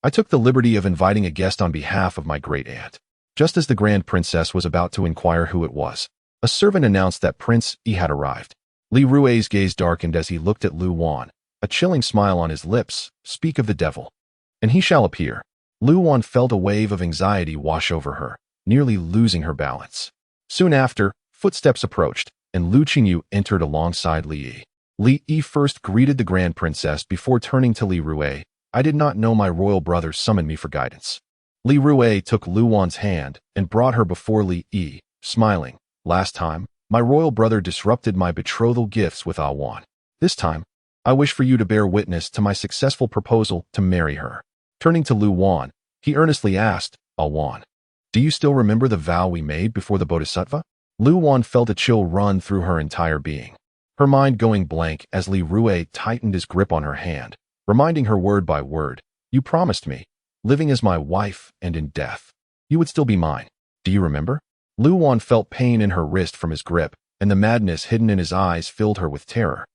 S1: "I took the liberty of inviting a guest on behalf of my great aunt." Just as the Grand Princess was about to inquire who it was, a servant announced that Prince Yi had arrived. Li Rui's gaze darkened as he looked at Lu Wan, a chilling smile on his lips. "Speak of the devil, and he shall appear." Lu Wan felt a wave of anxiety wash over her, nearly losing her balance. Soon after, footsteps approached, and Lu Qingyu entered alongside Li Yi. Li Yi first greeted the Grand Princess before turning to Li Rui. "I did not know my royal brother summoned me for guidance." Li Rui took Lu Wan's hand and brought her before Li Yi, smiling. "Last time, my royal brother disrupted my betrothal gifts with Awan. This time, I wish for you to bear witness to my successful proposal to marry her." Turning to Lu Wan, he earnestly asked, Wan, do you still remember the vow we made before the Bodhisattva? Lu Wan felt a chill run through her entire being, her mind going blank as Li Rui tightened his grip on her hand, reminding her word by word, you promised me, living as my wife and in death, you would still be mine. Do you remember? Lu Wan felt pain in her wrist from his grip, and the madness hidden in his eyes filled her with terror.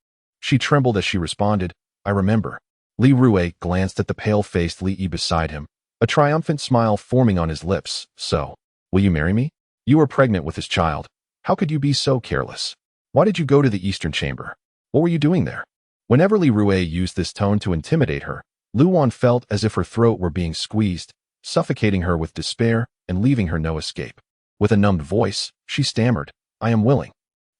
S1: She trembled as she responded, I remember. Li Rui glanced at the pale-faced Li Yi beside him, a triumphant smile forming on his lips. So, will you marry me? You were pregnant with his child. How could you be so careless? Why did you go to the Eastern Chamber? What were you doing there? Whenever Li Rui used this tone to intimidate her, Lu Wan felt as if her throat were being squeezed, suffocating her with despair and leaving her no escape. With a numbed voice, she stammered, I am willing.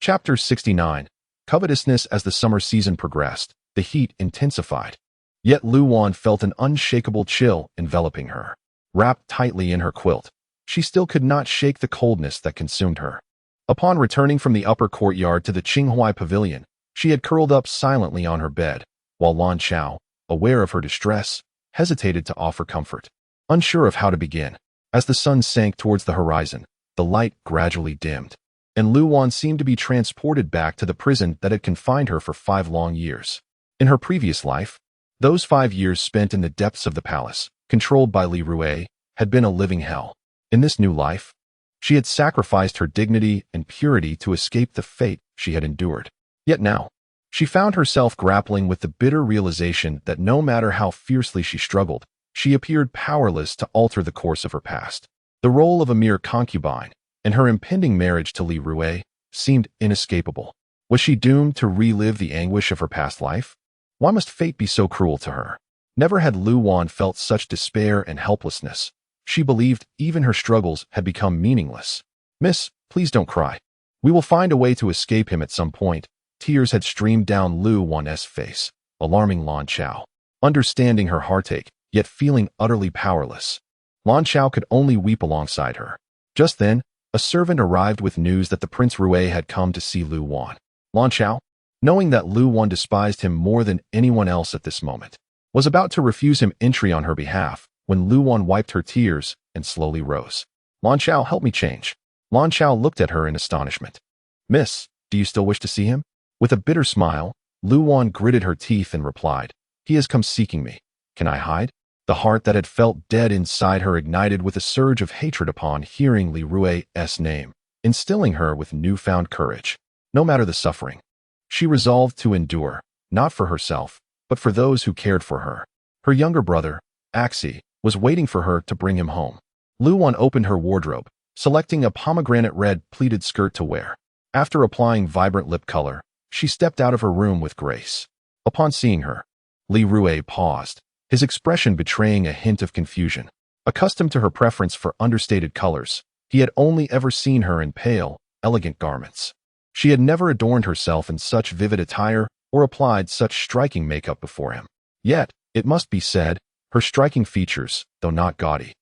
S1: Chapter 69. Covetousness. As the summer season progressed, the heat intensified. Yet Lu Wan felt an unshakable chill enveloping her. Wrapped tightly in her quilt, she still could not shake the coldness that consumed her. Upon returning from the upper courtyard to the Qinghuai Pavilion, she had curled up silently on her bed, while Lan Chao, aware of her distress, hesitated to offer comfort. Unsure of how to begin, as the sun sank towards the horizon, the light gradually dimmed, and Lu Wan seemed to be transported back to the prison that had confined her for 5 long years. In her previous life, those 5 years spent in the depths of the palace, controlled by Li Rui, had been a living hell. In this new life, she had sacrificed her dignity and purity to escape the fate she had endured. Yet now, she found herself grappling with the bitter realization that no matter how fiercely she struggled, she appeared powerless to alter the course of her past. The role of a mere concubine, and her impending marriage to Li Rui, seemed inescapable. Was she doomed to relive the anguish of her past life? Why must fate be so cruel to her? Never had Lu Wan felt such despair and helplessness. She believed even her struggles had become meaningless. Miss, please don't cry. We will find a way to escape him at some point. Tears had streamed down Lu Wan's face, alarming Lan Chao. Understanding her heartache, yet feeling utterly powerless, Lan Chao could only weep alongside her. Just then, a servant arrived with news that the Prince Rui had come to see Lu Wan. Lan Chao, knowing that Lu Wan despised him more than anyone else at this moment, was about to refuse him entry on her behalf, when Lu Wan wiped her tears and slowly rose. Lan Chao, help me change. Lan Chao looked at her in astonishment. Miss, do you still wish to see him? With a bitter smile, Lu Wan gritted her teeth and replied, he has come seeking me. Can I hide? The heart that had felt dead inside her ignited with a surge of hatred upon hearing Li Rui's name, instilling her with newfound courage. No matter the suffering, she resolved to endure, not for herself, but for those who cared for her. Her younger brother, Axi, was waiting for her to bring him home. Lu Wan opened her wardrobe, selecting a pomegranate red pleated skirt to wear. After applying vibrant lip color, she stepped out of her room with grace. Upon seeing her, Li Rui paused, his expression betraying a hint of confusion. Accustomed to her preference for understated colors, he had only ever seen her in pale, elegant garments. She had never adorned herself in such vivid attire or applied such striking makeup before him. Yet, it must be said, her striking features, though not gaudy,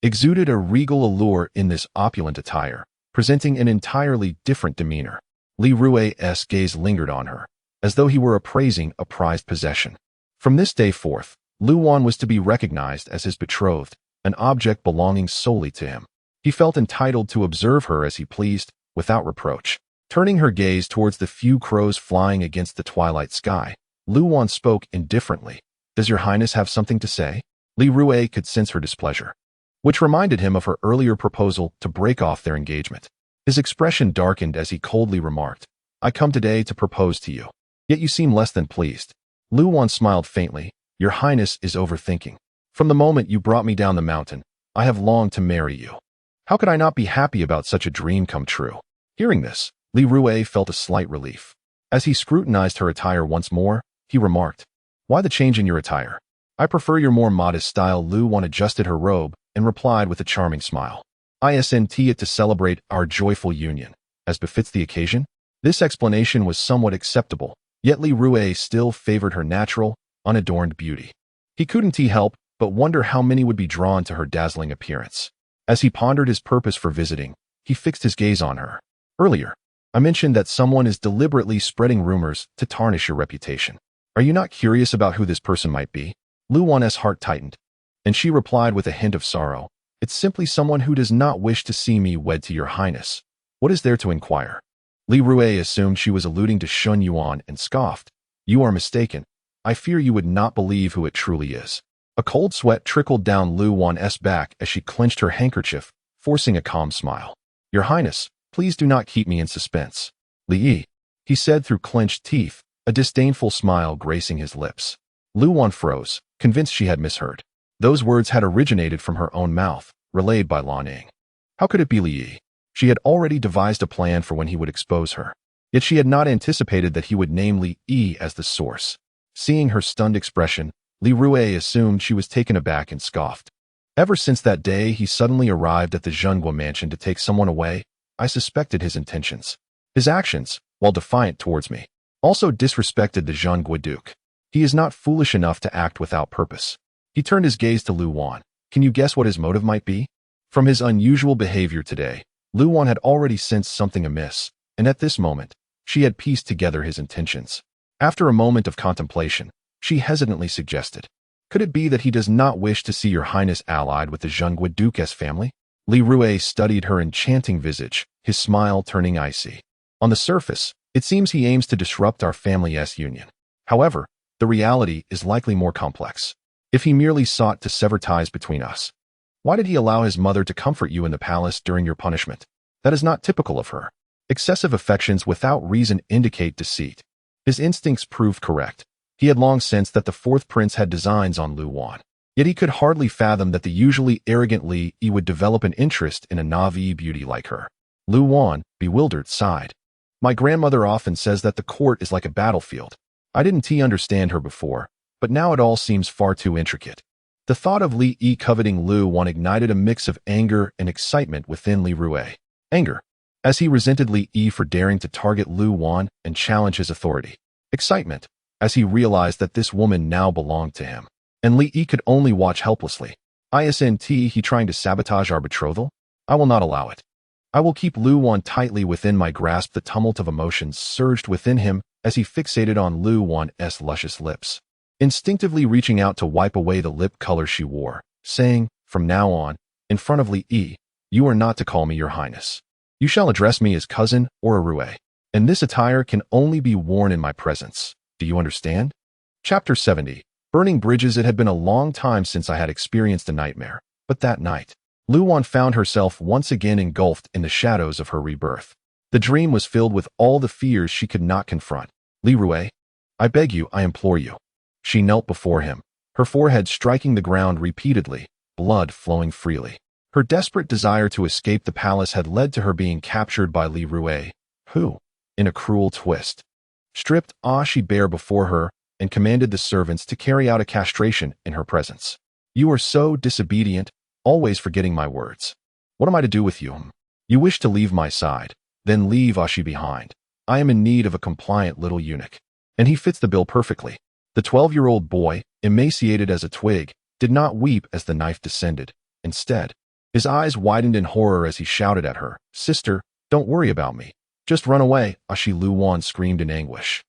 S1: exuded a regal allure in this opulent attire, presenting an entirely different demeanor. Li Rui's gaze lingered on her, as though he were appraising a prized possession. From this day forth, Lu Wan was to be recognized as his betrothed, an object belonging solely to him. He felt entitled to observe her as he pleased, without reproach. Turning her gaze towards the few crows flying against the twilight sky, Lu Wan spoke indifferently. Does your highness have something to say? Li Rui could sense her displeasure, which reminded him of her earlier proposal to break off their engagement. His expression darkened as he coldly remarked, I come today to propose to you. Yet you seem less than pleased. Lu Wan smiled faintly. Your highness is overthinking. From the moment you brought me down the mountain, I have longed to marry you. How could I not be happy about such a dream come true? Hearing this, Li Rui felt a slight relief. As he scrutinized her attire once more, he remarked, why the change in your attire? I prefer your more modest style. Lu Wan adjusted her robe and replied with a charming smile. Isn't it to celebrate our joyful union, as befits the occasion? This explanation was somewhat acceptable, yet Li Rui still favored her natural, unadorned beauty. He couldn't help but wonder how many would be drawn to her dazzling appearance. As he pondered his purpose for visiting, he fixed his gaze on her. Earlier, I mentioned that someone is deliberately spreading rumors to tarnish your reputation. Are you not curious about who this person might be? Lu Wan's heart tightened. And she replied with a hint of sorrow, "It's simply someone who does not wish to see me wed to your highness. What is there to inquire?" Li Rui assumed she was alluding to Shun Yuan and scoffed, "You are mistaken. I fear you would not believe who it truly is." A cold sweat trickled down Lu Wan's back as she clenched her handkerchief, forcing a calm smile. "Your highness, please do not keep me in suspense." "Li Yi," he said through clenched teeth, a disdainful smile gracing his lips. Lu Wan froze, convinced she had misheard. Those words had originated from her own mouth, relayed by Lan Ying. How could it be Li Yi? She had already devised a plan for when he would expose her. Yet she had not anticipated that he would name Li Yi as the source. Seeing her stunned expression, Li Rui assumed she was taken aback and scoffed. Ever since that day he suddenly arrived at the Zhenghua mansion to take someone away, I suspected his intentions. His actions, while defiant towards me, also disrespected the Zhenghua Duke. He is not foolish enough to act without purpose. He turned his gaze to Lu Wan. Can you guess what his motive might be? From his unusual behavior today, Lu Wan had already sensed something amiss, and at this moment, she had pieced together his intentions. After a moment of contemplation, she hesitantly suggested, "Could it be that he does not wish to see your highness allied with the Zhenghua Duke's family?" Li Rui studied her enchanting visage, his smile turning icy. "On the surface, it seems he aims to disrupt our family's union. However, the reality is likely more complex. If he merely sought to sever ties between us, why did he allow his mother to comfort you in the palace during your punishment? That is not typical of her. Excessive affections without reason indicate deceit." His instincts proved correct. He had long sensed that the fourth prince had designs on Lu Wan. Yet he could hardly fathom that the usually arrogant Li Yi would develop an interest in a Na'vi beauty like her. Lu Wan, bewildered, sighed. "My grandmother often says that the court is like a battlefield. I didn't understand her before, but now it all seems far too intricate." The thought of Li Yi coveting Lu Wan ignited a mix of anger and excitement within Li Rui. Anger, as he resented Li Yi for daring to target Lu Wan and challenge his authority. Excitement, as he realized that this woman now belonged to him, and Li Yi could only watch helplessly. Isn't he trying to sabotage our betrothal? I will not allow it. I will keep Lu Wan tightly within my grasp. The tumult of emotions surged within him as he fixated on Lu Wan's luscious lips, instinctively reaching out to wipe away the lip color she wore, saying, "From now on, in front of Li Yi, you are not to call me your highness. You shall address me as cousin or a Rui, and this attire can only be worn in my presence. Do you understand?" Chapter 70. Burning bridges. It had been a long time since I had experienced a nightmare, but that night, Lu Wan found herself once again engulfed in the shadows of her rebirth. The dream was filled with all the fears she could not confront. "Li Rui, I beg you, I implore you." She knelt before him, her forehead striking the ground repeatedly, blood flowing freely. Her desperate desire to escape the palace had led to her being captured by Li Rui, who, in a cruel twist, stripped Ashi bare before her and commanded the servants to carry out a castration in her presence. "You are so disobedient, always forgetting my words. What am I to do with you? You wish to leave my side, then leave Ashi behind. I am in need of a compliant little eunuch, and he fits the bill perfectly." The 12-year-old boy, emaciated as a twig, did not weep as the knife descended. Instead, his eyes widened in horror as he shouted at her, "Sister, don't worry about me. Just run away," Ashi. Lu Wan screamed in anguish,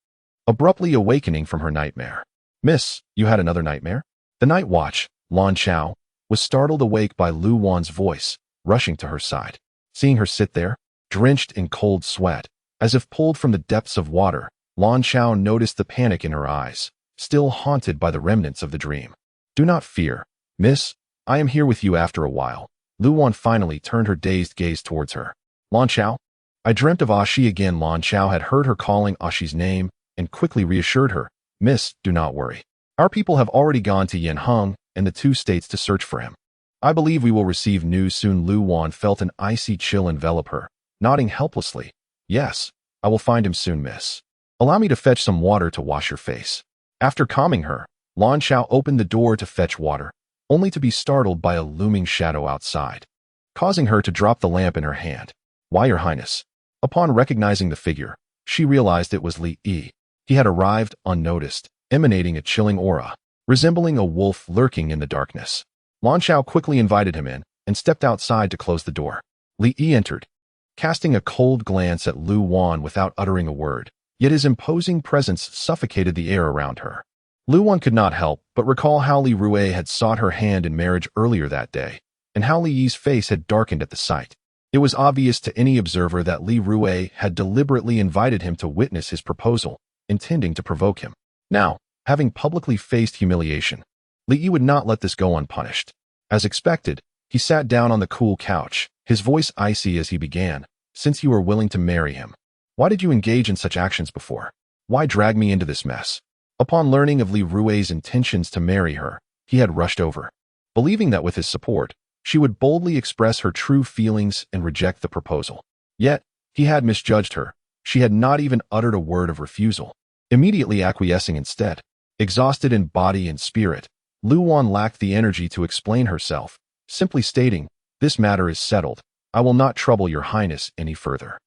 S1: abruptly awakening from her nightmare. "Miss, you had another nightmare?" The night watch, Lan Chao, was startled awake by Lu Wan's voice, rushing to her side. Seeing her sit there, drenched in cold sweat, as if pulled from the depths of water, Lan Chao noticed the panic in her eyes, still haunted by the remnants of the dream. "Do not fear, miss. I am here with you after a while." Lu Wan finally turned her dazed gaze towards her. "Lan Chao?" "I dreamt of Ashi again." Lan Chao had heard her calling Ashi's name and quickly reassured her, "Miss, do not worry. Our people have already gone to Yanheng and the 2 states to search for him. I believe we will receive news soon." Lu Wan felt an icy chill envelop her, nodding helplessly. "Yes, I will find him soon, miss. Allow me to fetch some water to wash your face." After calming her, Lan Chao opened the door to fetch water, only to be startled by a looming shadow outside, causing her to drop the lamp in her hand. "Why, your highness?" Upon recognizing the figure, she realized it was Li Yi. He had arrived unnoticed, emanating a chilling aura, resembling a wolf lurking in the darkness. Lan Chao quickly invited him in and stepped outside to close the door. Li Yi entered, casting a cold glance at Lu Wan without uttering a word, yet his imposing presence suffocated the air around her. Luan could not help but recall how Li Rui had sought her hand in marriage earlier that day, and how Li Yi's face had darkened at the sight. It was obvious to any observer that Li Rui had deliberately invited him to witness his proposal, intending to provoke him. Now, having publicly faced humiliation, Li Yi would not let this go unpunished. As expected, he sat down on the cool couch, his voice icy as he began, "Since you were willing to marry him, why did you engage in such actions before? Why drag me into this mess?" Upon learning of Li Rui's intentions to marry her, he had rushed over, believing that with his support, she would boldly express her true feelings and reject the proposal. Yet, he had misjudged her. She had not even uttered a word of refusal, immediately acquiescing instead. Exhausted in body and spirit, Luan lacked the energy to explain herself, simply stating, "This matter is settled. I will not trouble your highness any further."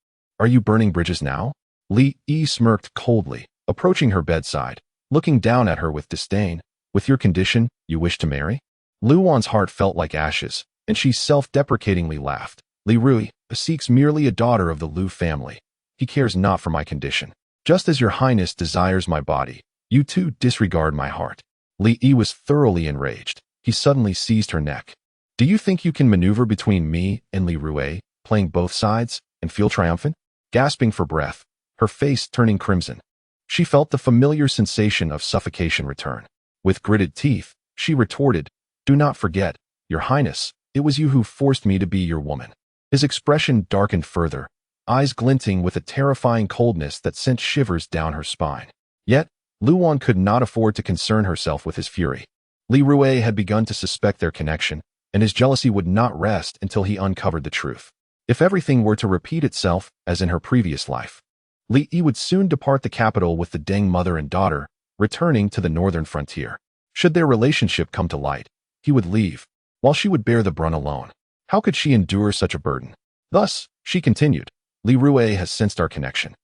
S1: "Are you burning bridges now?" Li Yi smirked coldly, approaching her bedside, looking down at her with disdain. "With your condition, you wish to marry?" Luan's heart felt like ashes, and she self-deprecatingly laughed. "Li Rui seeks merely a daughter of the Lu family. He cares not for my condition. Just as your highness desires my body, you too disregard my heart." Li Yi was thoroughly enraged. He suddenly seized her neck. "Do you think you can maneuver between me and Li Rui, playing both sides, and feel triumphant?" Gasping for breath, her face turning crimson, she felt the familiar sensation of suffocation return. With gritted teeth, she retorted, "Do not forget, your highness, it was you who forced me to be your woman." His expression darkened further, eyes glinting with a terrifying coldness that sent shivers down her spine. Yet, Luan could not afford to concern herself with his fury. Li Rui had begun to suspect their connection, and his jealousy would not rest until he uncovered the truth. If everything were to repeat itself as in her previous life, Li Yi would soon depart the capital with the Deng mother and daughter, returning to the northern frontier. Should their relationship come to light, he would leave, while she would bear the brunt alone. How could she endure such a burden? Thus, she continued, "Li Rui has sensed our connection.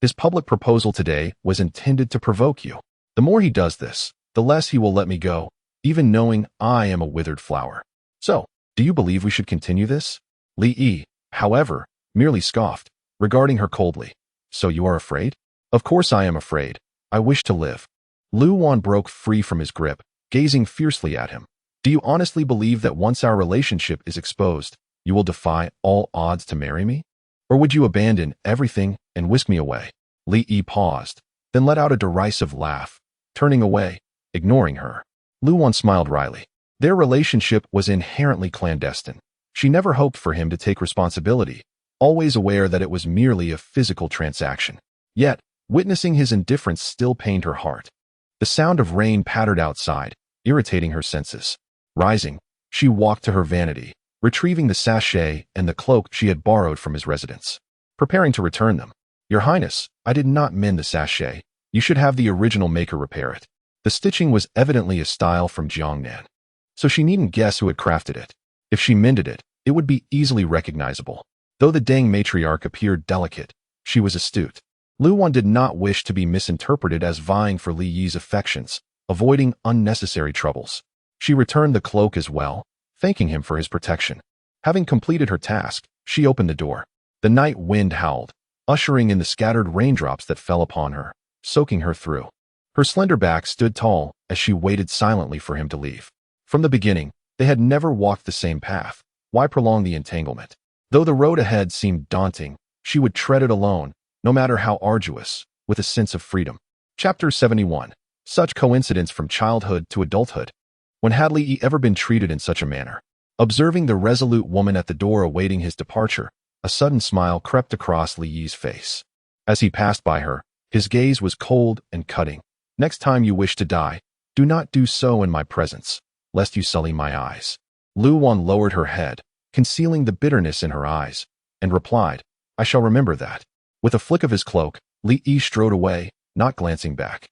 S1: His public proposal today was intended to provoke you. The more he does this, the less he will let me go, even knowing I am a withered flower. So, do you believe we should continue this?" Li Yi, however, merely scoffed, regarding her coldly. "So you are afraid?" "Of course I am afraid. I wish to live." Luan broke free from his grip, gazing fiercely at him. "Do you honestly believe that once our relationship is exposed, you will defy all odds to marry me? Or would you abandon everything and whisk me away?" Li Yi paused, then let out a derisive laugh, turning away, ignoring her. Luan smiled wryly. Their relationship was inherently clandestine. She never hoped for him to take responsibility, always aware that it was merely a physical transaction. Yet, witnessing his indifference still pained her heart. The sound of rain pattered outside, irritating her senses. Rising, she walked to her vanity, retrieving the sachet and the cloak she had borrowed from his residence, preparing to return them. "Your Highness, I did not mend the sachet. You should have the original maker repair it." The stitching was evidently a style from Jiangnan, so she needn't guess who had crafted it. If she mended it, it would be easily recognizable. Though the Deng matriarch appeared delicate, she was astute. Luan did not wish to be misinterpreted as vying for Li Yi's affections, avoiding unnecessary troubles. She returned the cloak as well, thanking him for his protection. Having completed her task, she opened the door. The night wind howled, ushering in the scattered raindrops that fell upon her, soaking her through. Her slender back stood tall as she waited silently for him to leave. From the beginning, they had never walked the same path. Why prolong the entanglement? Though the road ahead seemed daunting, she would tread it alone, no matter how arduous, with a sense of freedom. Chapter 71. Such coincidence from childhood to adulthood. When had Li Yi ever been treated in such a manner? Observing the resolute woman at the door awaiting his departure, a sudden smile crept across Li Yi's face. As he passed by her, his gaze was cold and cutting. "Next time you wish to die, do not do so in my presence, lest you sully my eyes." Luan lowered her head, concealing the bitterness in her eyes, and replied, "I shall remember that." With a flick of his cloak, Li Yi strode away, not glancing back.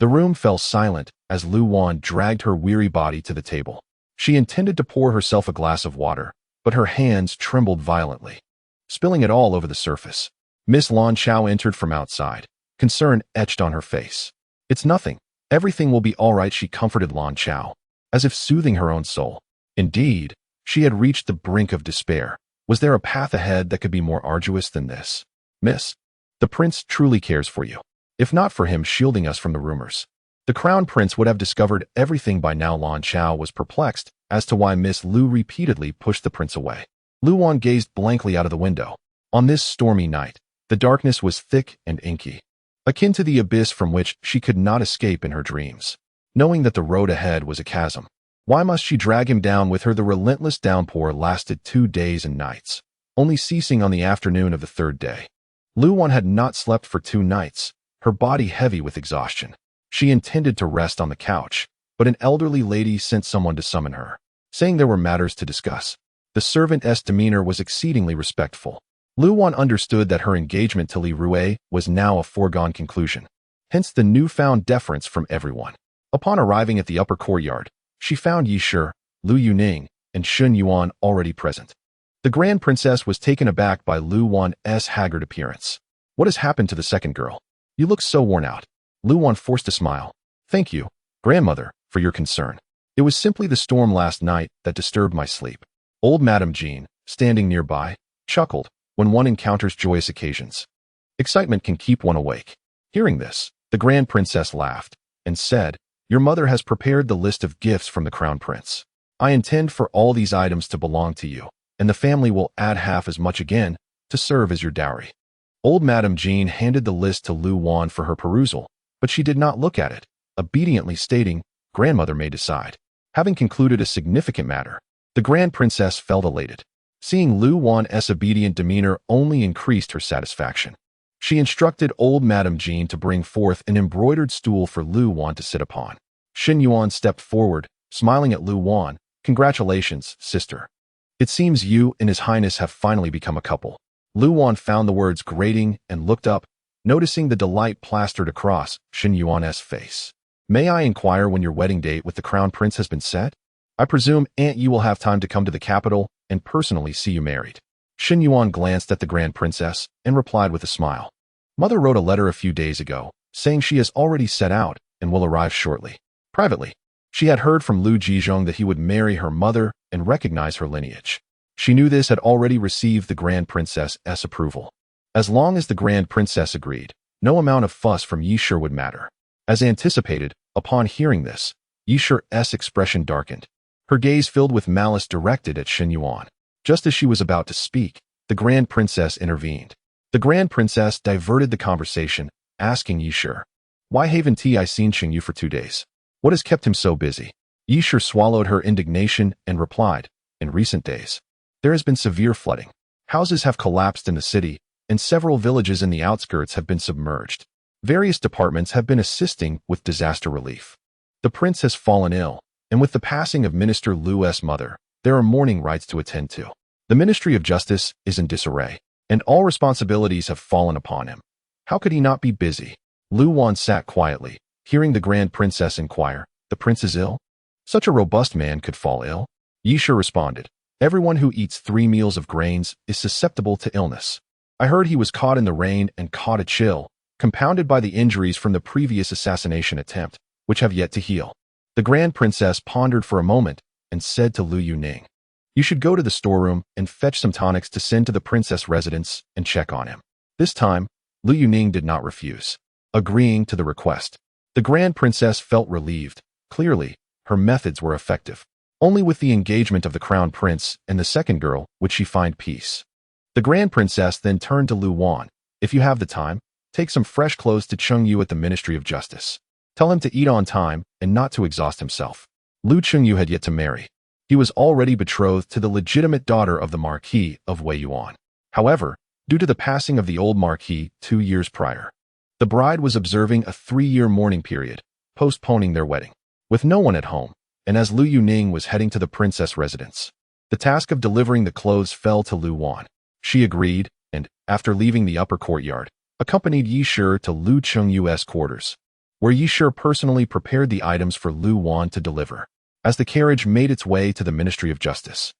S1: The room fell silent as Luan dragged her weary body to the table. She intended to pour herself a glass of water, but her hands trembled violently, spilling it all over the surface. Miss Lan Chao entered from outside, concern etched on her face. "It's nothing. Everything will be all right," she comforted Lan Chao, as if soothing her own soul. Indeed, she had reached the brink of despair. Was there a path ahead that could be more arduous than this? "Miss, the prince truly cares for you. If not for him shielding us from the rumors, The Crown Prince would have discovered everything by now. Lan Chao was perplexed as to why Miss Lu repeatedly pushed the prince away. Lu Wan gazed blankly out of the window. On this stormy night, the darkness was thick and inky, akin to the abyss from which she could not escape in her dreams. Knowing that the road ahead was a chasm, why must she drag him down with her? The relentless downpour lasted 2 days and nights, only ceasing on the afternoon of the third day. Lu Wan had not slept for 2 nights, her body heavy with exhaustion. She intended to rest on the couch, but an elderly lady sent someone to summon her, saying there were matters to discuss. The servant's demeanor was exceedingly respectful. Lu Wan understood that her engagement to Li Rui was now a foregone conclusion, hence the newfound deference from everyone. Upon arriving at the upper courtyard, she found Yi Shi, Lu Yuning, and Shun Yuan already present. The Grand Princess was taken aback by Lu Wan's haggard appearance. "What has happened to the second girl? You look so worn out." Lu Wan forced a smile. "Thank you, grandmother, for your concern. It was simply the storm last night that disturbed my sleep." Old Madame Jean, standing nearby, chuckled. When one encounters joyous occasions, excitement can keep one awake. Hearing this, the Grand Princess laughed and said, "Your mother has prepared the list of gifts from the Crown Prince. I intend for all these items to belong to you, and the family will add half as much again to serve as your dowry." Old Madame Jean handed the list to Lu Wan for her perusal, but she did not look at it, obediently stating, "Grandmother may decide." Having concluded a significant matter, the Grand Princess felt elated. Seeing Lu Wan's obedient demeanor only increased her satisfaction. She instructed old Madame Jean to bring forth an embroidered stool for Lu Wan to sit upon. Xin Yuan stepped forward, smiling at Lu Wan. "Congratulations, sister. It seems you and His Highness have finally become a couple." Lu Wan found the words grating and looked up, noticing the delight plastered across Xin Yuan's face. "May I inquire when your wedding date with the Crown Prince has been set? I presume Aunt Yi will have time to come to the capital and personally see you married." Xin Yuan glanced at the Grand Princess and replied with a smile. "Mother wrote a letter a few days ago, saying she has already set out and will arrive shortly." Privately, she had heard from Lu Jizhong that he would marry her mother and recognize her lineage. She knew this had already received the Grand Princess's approval. As long as the Grand Princess agreed, no amount of fuss from Yi Shi would matter. As anticipated, upon hearing this, Yi Shi's expression darkened. Her gaze filled with malice directed at Xin Yuan. Just as she was about to speak, the Grand Princess intervened. The Grand Princess diverted the conversation, asking Yi Shi, "Why haven't I seen Xing for 2 days? What has kept him so busy?" Yi Shi swallowed her indignation and replied, "In recent days, there has been severe flooding. Houses have collapsed in the city, and several villages in the outskirts have been submerged. Various departments have been assisting with disaster relief. The prince has fallen ill, and with the passing of Minister Lu's mother, there are mourning rites to attend to. The Ministry of Justice is in disarray, and all responsibilities have fallen upon him. How could he not be busy?" Lu Wan sat quietly, hearing the Grand Princess inquire, "The prince is ill? Such a robust man could fall ill?" Yi Shi responded, "Everyone who eats 3 meals of grains is susceptible to illness. I heard he was caught in the rain and caught a chill, compounded by the injuries from the previous assassination attempt, which have yet to heal." The Grand Princess pondered for a moment and said to Lu Yuning, "You should go to the storeroom and fetch some tonics to send to the princess residence and check on him." This time, Lu Yuning did not refuse, agreeing to the request. The Grand Princess felt relieved. Clearly, her methods were effective. Only with the engagement of the Crown Prince and the second girl would she find peace. The Grand Princess then turned to Lu Wan. "If you have the time, take some fresh clothes to Chengyu at the Ministry of Justice. Tell him to eat on time and not to exhaust himself." Lu Chengyu had yet to marry. He was already betrothed to the legitimate daughter of the Marquis of Wei Yuan. However, due to the passing of the old Marquis 2 years prior, the bride was observing a 3-year mourning period, postponing their wedding. With no one at home, and as Lu Yuning was heading to the princess residence, the task of delivering the clothes fell to Lu Wan. She agreed, and, after leaving the upper courtyard, accompanied Yi Shi to Lu Chengyu's quarters, where Yi Shi personally prepared the items for Lu Wan to deliver. As the carriage made its way to the Ministry of Justice,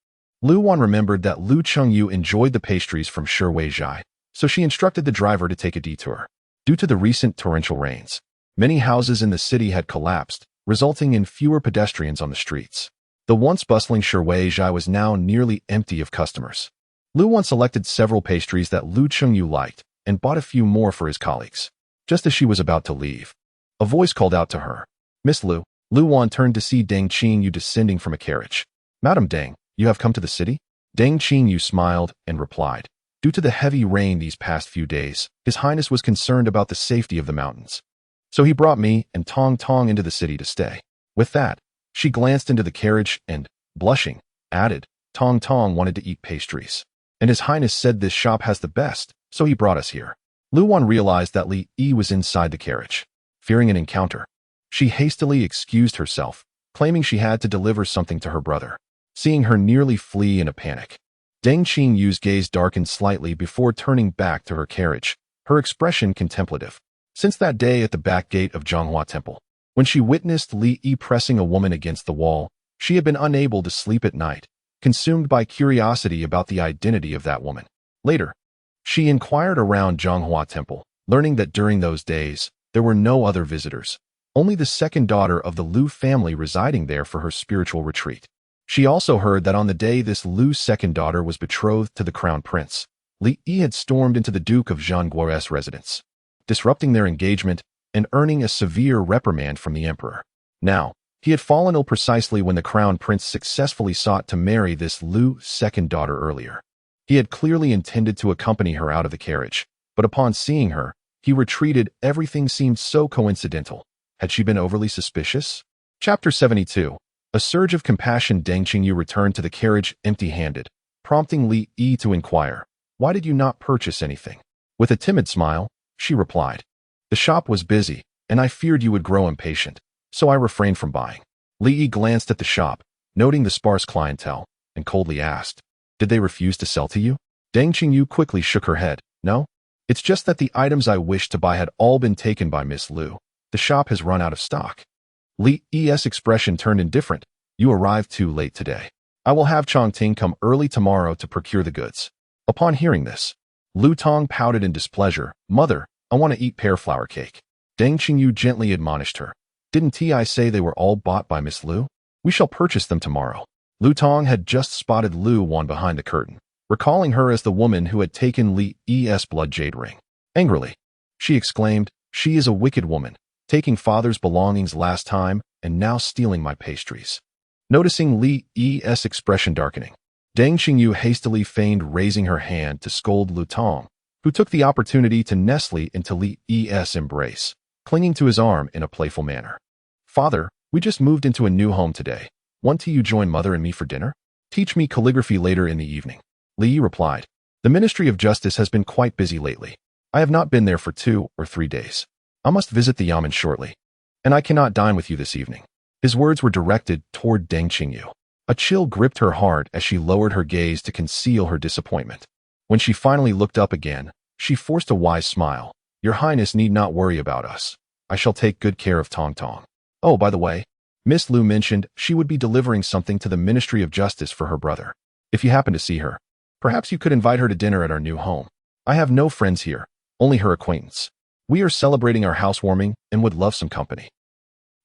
S1: Lu Wan remembered that Lu Chengyu enjoyed the pastries from Shi Weizhai, so she instructed the driver to take a detour. Due to the recent torrential rains, many houses in the city had collapsed, resulting in fewer pedestrians on the streets. The once bustling Shi Weizhai was now nearly empty of customers. Lu Wan selected several pastries that Lu Chengyu liked and bought a few more for his colleagues. Just as she was about to leave, a voice called out to her, Miss Lu. Lu Wan turned to see Deng Qingyu descending from a carriage. Madam Deng, you have come to the city? Deng Qingyu smiled and replied. Due to the heavy rain these past few days, His Highness was concerned about the safety of the mountains. So he brought me and Tong Tong into the city to stay. With that, she glanced into the carriage and, blushing, added, Tong Tong wanted to eat pastries. And His Highness said this shop has the best, so he brought us here. Lu Wan realized that Li Yi was inside the carriage. Fearing an encounter, she hastily excused herself, claiming she had to deliver something to her brother. Seeing her nearly flee in a panic, Deng Qingyu's gaze darkened slightly before turning back to her carriage, her expression contemplative. Since that day at the back gate of Zhonghua Temple, when she witnessed Li Yi pressing a woman against the wall, she had been unable to sleep at night, consumed by curiosity about the identity of that woman. Later, she inquired around Zhonghua Temple, learning that during those days, there were no other visitors, only the second daughter of the Lu family residing there for her spiritual retreat. She also heard that on the day this Lu's second daughter was betrothed to the crown prince, Li Yi had stormed into the Duke of Zhongguo's residence, disrupting their engagement and earning a severe reprimand from the emperor. Now, he had fallen ill precisely when the crown prince successfully sought to marry this Lu's second daughter earlier. He had clearly intended to accompany her out of the carriage, but upon seeing her, he retreated. Everything seemed so coincidental. Had she been overly suspicious? Chapter 72. A surge of compassion. Deng Qingyu returned to the carriage empty-handed, prompting Li Yi to inquire, "Why did you not purchase anything?" With a timid smile, she replied, "The shop was busy, and I feared you would grow impatient, so I refrained from buying." Li Yi glanced at the shop, noting the sparse clientele, and coldly asked, "Did they refuse to sell to you?" Deng Qingyu quickly shook her head. "No. It's just that the items I wished to buy had all been taken by Miss Lu. The shop has run out of stock." Li Yi's expression turned indifferent. "You arrived too late today. I will have Chongting come early tomorrow to procure the goods." Upon hearing this, Lu Tong pouted in displeasure. "Mother, I want to eat pear flour cake." Deng Qingyu gently admonished her. "Didn't I say they were all bought by Miss Lu? We shall purchase them tomorrow." Lu Tong had just spotted Lu Wan behind the curtain, recalling her as the woman who had taken Li Yi's blood jade ring. Angrily, she exclaimed, "She is a wicked woman, taking father's belongings last time and now stealing my pastries." Noticing Li Yi's expression darkening, Deng Qingyu hastily feigned raising her hand to scold Lu Tong, who took the opportunity to nestle into Li Yi's embrace, clinging to his arm in a playful manner. "Father, we just moved into a new home today. Want you join mother and me for dinner? Teach me calligraphy later in the evening." Li Yi replied, "The Ministry of Justice has been quite busy lately. I have not been there for 2 or 3 days. I must visit the Yamen shortly, and I cannot dine with you this evening." His words were directed toward Deng Qingyu. A chill gripped her heart as she lowered her gaze to conceal her disappointment. When she finally looked up again, she forced a wise smile. "Your Highness need not worry about us. I shall take good care of Tong Tong. Oh, by the way, Miss Lu mentioned she would be delivering something to the Ministry of Justice for her brother. If you happen to see her, perhaps you could invite her to dinner at our new home. I have no friends here, only her acquaintance. We are celebrating our housewarming and would love some company."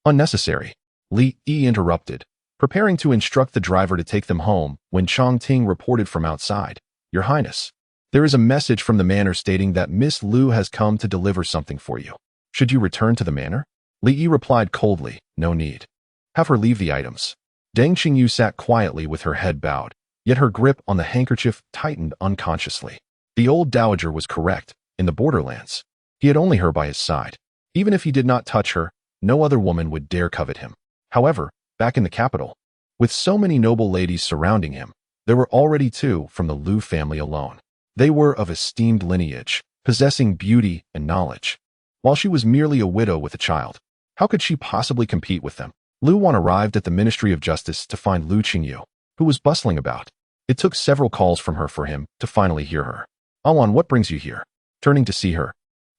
S1: "Unnecessary," Li Yi interrupted, preparing to instruct the driver to take them home when Chongting reported from outside. "Your Highness, there is a message from the manor stating that Miss Lu has come to deliver something for you. Should you return to the manor?" Li Yi replied coldly, "No need. Have her leave the items." Deng Qingyu sat quietly with her head bowed, yet her grip on the handkerchief tightened unconsciously. The old dowager was correct. In the borderlands, he had only her by his side. Even if he did not touch her, no other woman would dare covet him. However, back in the capital, with so many noble ladies surrounding him, there were already 2 from the Lu family alone. They were of esteemed lineage, possessing beauty and knowledge, while she was merely a widow with a child. How could she possibly compete with them? Lu Wan arrived at the Ministry of Justice to find Lu Qingyu, who was bustling about. It took several calls from her for him to finally hear her. "Awan, what brings you here?" Turning to see her,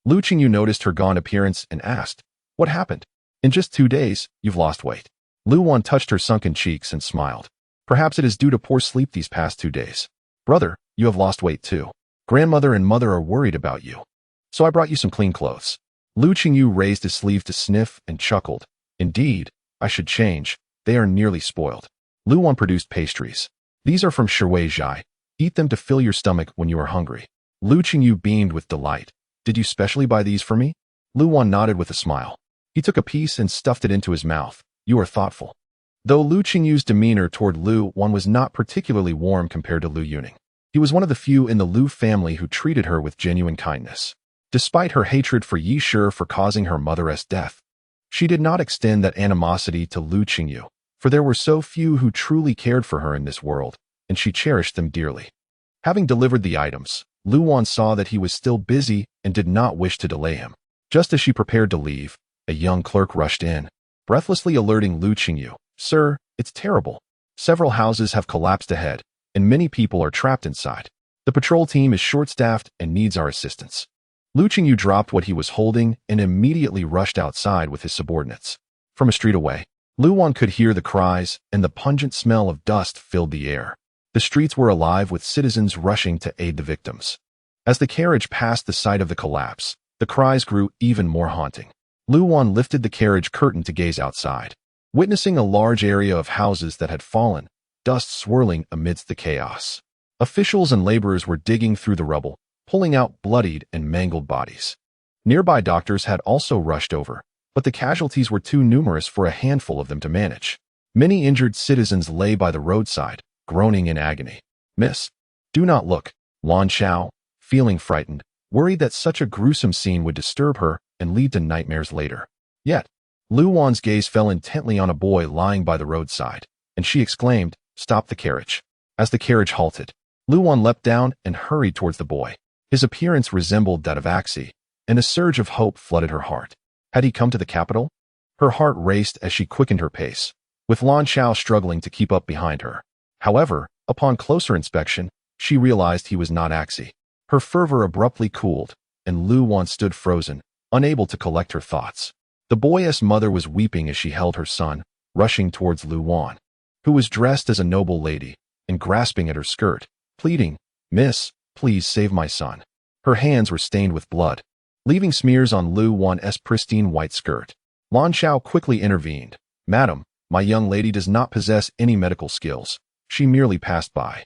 S1: Lu Qingyu noticed her gaunt appearance and asked, "What happened? In just 2 days, you've lost weight." Lu Wan touched her sunken cheeks and smiled. "Perhaps it is due to poor sleep these past 2 days. Brother, you have lost weight too. Grandmother and mother are worried about you. So I brought you some clean clothes." Lu Qingyu raised his sleeve to sniff and chuckled. "Indeed, I should change. They are nearly spoiled." Lu Wan produced pastries. "These are from Shui Zhai. Eat them to fill your stomach when you are hungry." Lu Qingyu beamed with delight. "Did you specially buy these for me?" Lu Wan nodded with a smile. He took a piece and stuffed it into his mouth. You are thoughtful. Though Lu Qingyu's demeanor toward Lu Wan was not particularly warm compared to Lu Yuning. He was one of the few in the Lu family who treated her with genuine kindness. Despite her hatred for Yi Shi for causing her mother's death, she did not extend that animosity to Lu Qingyu, for there were so few who truly cared for her in this world, and she cherished them dearly. Having delivered the items, Lu Wan saw that he was still busy and did not wish to delay him. Just as she prepared to leave, a young clerk rushed in, breathlessly alerting Lu Qingyu, "Sir, it's terrible. Several houses have collapsed ahead, and many people are trapped inside. The patrol team is short-staffed and needs our assistance." Lu Qingyu dropped what he was holding and immediately rushed outside with his subordinates. From a street away, Lu Wan could hear the cries, and the pungent smell of dust filled the air. The streets were alive with citizens rushing to aid the victims. As the carriage passed the site of the collapse, the cries grew even more haunting. Lu Wan lifted the carriage curtain to gaze outside, witnessing a large area of houses that had fallen, dust swirling amidst the chaos. Officials and laborers were digging through the rubble, pulling out bloodied and mangled bodies. Nearby doctors had also rushed over, but the casualties were too numerous for a handful of them to manage. Many injured citizens lay by the roadside, groaning in agony. "Miss, do not look." Lan Xiao, feeling frightened, worried that such a gruesome scene would disturb her and lead to nightmares later. Yet, Lu Wan's gaze fell intently on a boy lying by the roadside, and she exclaimed, "Stop the carriage." As the carriage halted, Lu Wan leapt down and hurried towards the boy. His appearance resembled that of Axie, and a surge of hope flooded her heart. Had he come to the capital? Her heart raced as she quickened her pace, with Lan Xiao struggling to keep up behind her. However, upon closer inspection, she realized he was not Axie. Her fervor abruptly cooled, and Lu Wan stood frozen, unable to collect her thoughts. The boy's mother was weeping as she held her son, rushing towards Lu Wan, who was dressed as a noble lady, and grasping at her skirt, pleading, "Miss, please save my son." Her hands were stained with blood, leaving smears on Lu Wan's pristine white skirt. Lan Xiao quickly intervened. "Madam, my young lady does not possess any medical skills. She merely passed by."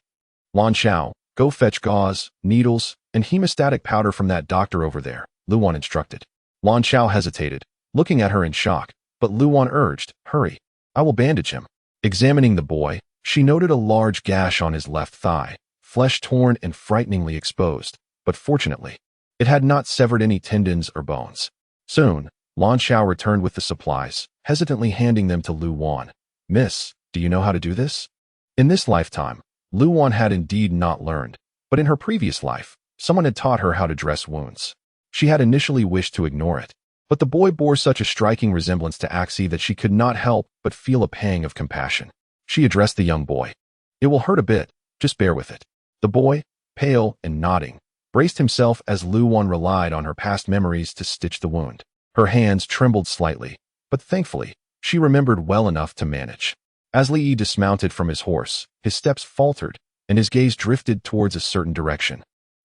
S1: "Lan Xiao, go fetch gauze, needles, and hemostatic powder from that doctor over there," Lu Wan instructed. Lan Xiao hesitated, looking at her in shock, but Lu Wan urged, "Hurry, I will bandage him." Examining the boy, she noted a large gash on his left thigh, flesh torn and frighteningly exposed, but fortunately, it had not severed any tendons or bones. Soon, Lan Xiao returned with the supplies, hesitantly handing them to Lu Wan. "Miss, do you know how to do this?" In this lifetime, Lu Wan had indeed not learned, but in her previous life, someone had taught her how to dress wounds. She had initially wished to ignore it, but the boy bore such a striking resemblance to Axie that she could not help but feel a pang of compassion. She addressed the young boy. "It will hurt a bit, just bear with it." The boy, pale and nodding, braced himself as Lu Wan relied on her past memories to stitch the wound. Her hands trembled slightly, but thankfully, she remembered well enough to manage. As Li Yi dismounted from his horse, his steps faltered, and his gaze drifted towards a certain direction.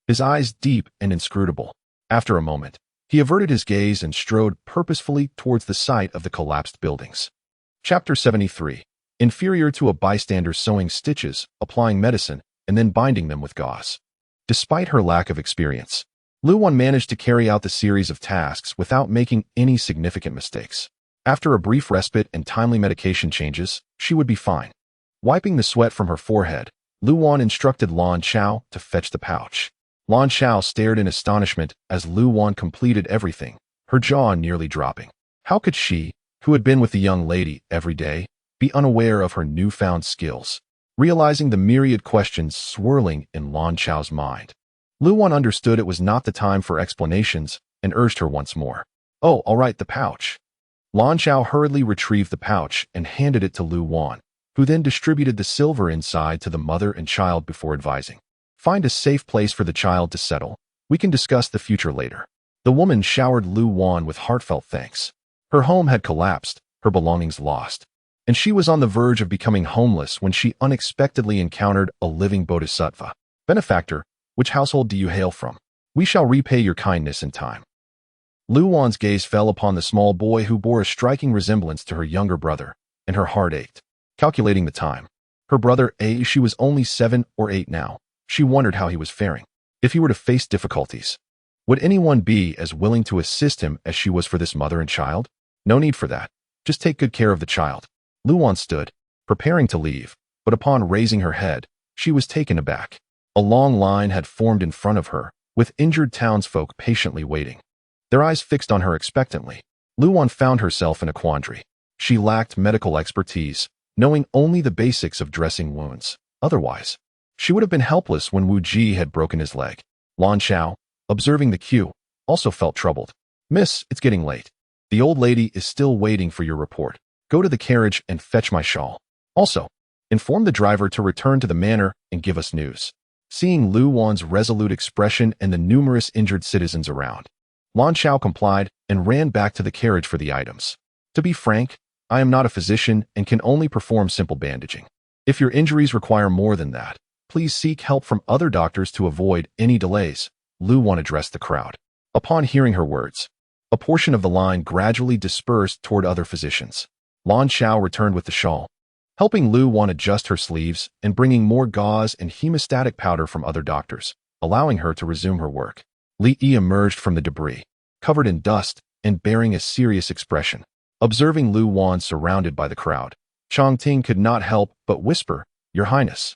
S1: His eyes deep and inscrutable. After a moment, he averted his gaze and strode purposefully towards the site of the collapsed buildings. Chapter 73. Inferior to a bystander sewing stitches, applying medicine, and then binding them with gauze. Despite her lack of experience, Lu Wan managed to carry out the series of tasks without making any significant mistakes. After a brief respite and timely medication changes, she would be fine. Wiping the sweat from her forehead, Lu Wan instructed Lan Xiao to fetch the pouch. Lan Xiao stared in astonishment as Lu Wan completed everything, her jaw nearly dropping. How could she, who had been with the young lady every day, be unaware of her newfound skills? Realizing the myriad questions swirling in Lan Xiao's mind, Lu Wan understood it was not the time for explanations and urged her once more. "Oh, all right, the pouch." Lan Xiao hurriedly retrieved the pouch and handed it to Lu Wan, who then distributed the silver inside to the mother and child before advising, "Find a safe place for the child to settle. We can discuss the future later." The woman showered Lu Wan with heartfelt thanks. Her home had collapsed, her belongings lost, and she was on the verge of becoming homeless when she unexpectedly encountered a living bodhisattva. "Benefactor, which household do you hail from? We shall repay your kindness in time." Lu Wan's gaze fell upon the small boy who bore a striking resemblance to her younger brother, and her heart ached. Calculating the time, her brother she was only 7 or 8 now. She wondered how he was faring. If he were to face difficulties, would anyone be as willing to assist him as she was for this mother and child? No need for that. Just take good care of the child. Lu Wan stood, preparing to leave, but upon raising her head, she was taken aback. A long line had formed in front of her, with injured townsfolk patiently waiting, their eyes fixed on her expectantly. Lu Wan found herself in a quandary. She lacked medical expertise, knowing only the basics of dressing wounds. Otherwise, she would have been helpless when Wu Ji had broken his leg. Lan Chao, observing the queue, also felt troubled. Miss, it's getting late. The old lady is still waiting for your report. Go to the carriage and fetch my shawl. Also, inform the driver to return to the manor and give us news. Seeing Lu Wan's resolute expression and the numerous injured citizens around, Lan Chao complied and ran back to the carriage for the items. To be frank, I am not a physician and can only perform simple bandaging. If your injuries require more than that, please seek help from other doctors to avoid any delays. Lu Wan addressed the crowd. Upon hearing her words, a portion of the line gradually dispersed toward other physicians. Lan Chao returned with the shawl, helping Lu Wan adjust her sleeves and bringing more gauze and hemostatic powder from other doctors, allowing her to resume her work. Li Yi emerged from the debris, covered in dust and bearing a serious expression. Observing Lu Wan surrounded by the crowd, Chang Ting could not help but whisper, "Your Highness,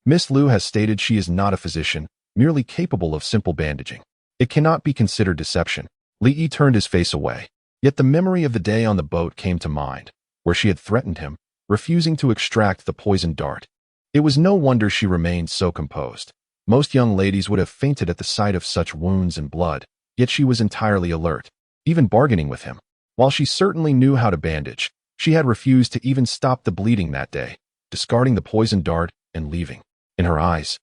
S1: Miss Lu has stated she is not a physician, merely capable of simple bandaging. It cannot be considered deception." Li Yi turned his face away, yet the memory of the day on the boat came to mind, where she had threatened him, refusing to extract the poisoned dart. It was no wonder she remained so composed. Most young ladies would have fainted at the sight of such wounds and blood, yet she was entirely alert, even bargaining with him. While she certainly knew how to bandage, she had refused to even stop the bleeding that day, discarding the poisoned dart and leaving. In her eyes,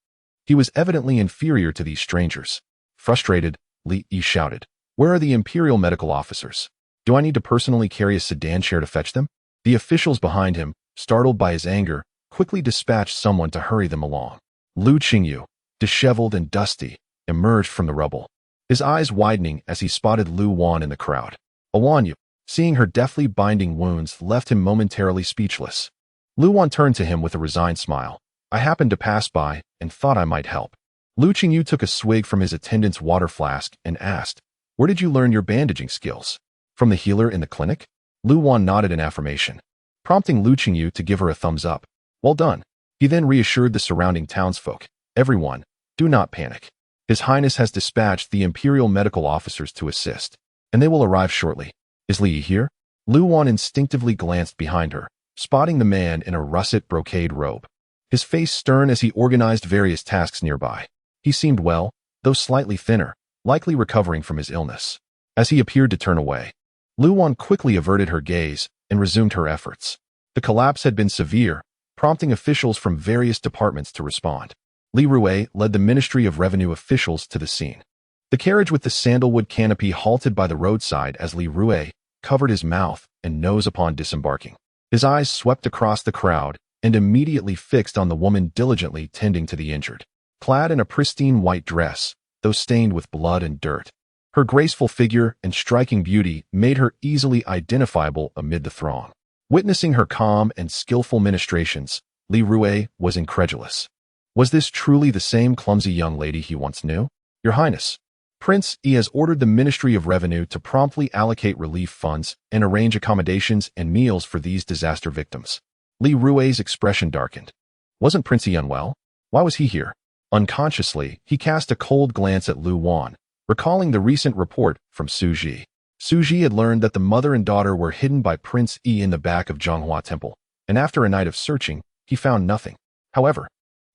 S1: he was evidently inferior to these strangers. Frustrated, Li Yi shouted, "Where are the imperial medical officers? Do I need to personally carry a sedan chair to fetch them?" The officials behind him, startled by his anger, quickly dispatched someone to hurry them along. Lu Qingyu, disheveled and dusty, emerged from the rubble, his eyes widening as he spotted Lu Wan in the crowd. Yu, seeing her deftly binding wounds, left him momentarily speechless. Lu Wan turned to him with a resigned smile. "I happened to pass by and thought I might help." Lu Qingyu took a swig from his attendant's water flask and asked, "Where did you learn your bandaging skills? From the healer in the clinic?" Lu Wan nodded in affirmation, prompting Lu Qingyu to give her a thumbs up. "Well done." He then reassured the surrounding townsfolk, "Everyone, do not panic. His Highness has dispatched the imperial medical officers to assist, and they will arrive shortly. Is Li Yi here?" Lu Wan instinctively glanced behind her, spotting the man in a russet brocade robe, his face stern as he organized various tasks nearby. He seemed well, though slightly thinner, likely recovering from his illness. As he appeared to turn away, Lu Wan quickly averted her gaze and resumed her efforts. The collapse had been severe, prompting officials from various departments to respond. Li Rui led the Ministry of Revenue officials to the scene. The carriage with the sandalwood canopy halted by the roadside as Li Rui covered his mouth and nose upon disembarking. His eyes swept across the crowd and immediately fixed on the woman diligently tending to the injured. Clad in a pristine white dress, though stained with blood and dirt, her graceful figure and striking beauty made her easily identifiable amid the throng. Witnessing her calm and skillful ministrations, Li Rui was incredulous. Was this truly the same clumsy young lady he once knew? "Your Highness, Prince Yi has ordered the Ministry of Revenue to promptly allocate relief funds and arrange accommodations and meals for these disaster victims." Li Rui's expression darkened. Wasn't Prince Yi unwell? Why was he here? Unconsciously, he cast a cold glance at Lu Wan, recalling the recent report from Su Ji. Su Ji had learned that the mother and daughter were hidden by Prince Yi in the back of Zhonghua Temple, and after a night of searching, he found nothing. However,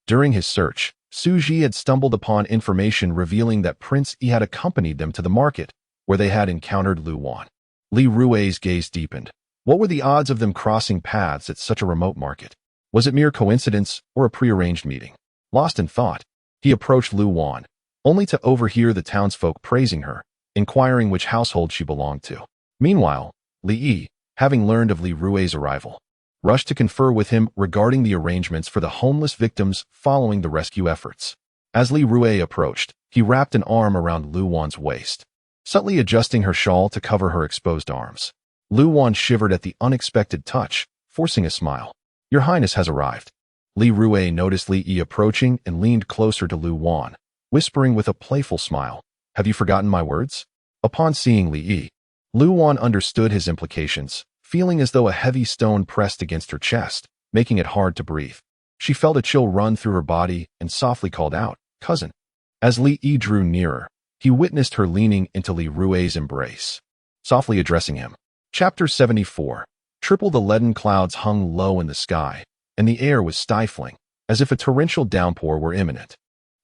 S1: during his search, Su Ji had stumbled upon information revealing that Prince Yi had accompanied them to the market, where they had encountered Lu Wan. Li Rui's gaze deepened. What were the odds of them crossing paths at such a remote market? Was it mere coincidence or a prearranged meeting? Lost in thought, he approached Lu Wan, only to overhear the townsfolk praising her, inquiring which household she belonged to. Meanwhile, Li Yi, having learned of Li Rui's arrival, rushed to confer with him regarding the arrangements for the homeless victims following the rescue efforts. As Li Rui approached, he wrapped an arm around Lu Wan's waist, subtly adjusting her shawl to cover her exposed arms. Lu Wan shivered at the unexpected touch, forcing a smile. "Your Highness has arrived." Li Rui noticed Li Yi approaching and leaned closer to Lu Wan, whispering with a playful smile, "Have you forgotten my words?" Upon seeing Li Yi, Lu Wan understood his implications, feeling as though a heavy stone pressed against her chest, making it hard to breathe. She felt a chill run through her body and softly called out, "Cousin." As Li Yi drew nearer, he witnessed her leaning into Li Rui's embrace, softly addressing him. Chapter 74. Triple the leaden clouds hung low in the sky, and the air was stifling, as if a torrential downpour were imminent.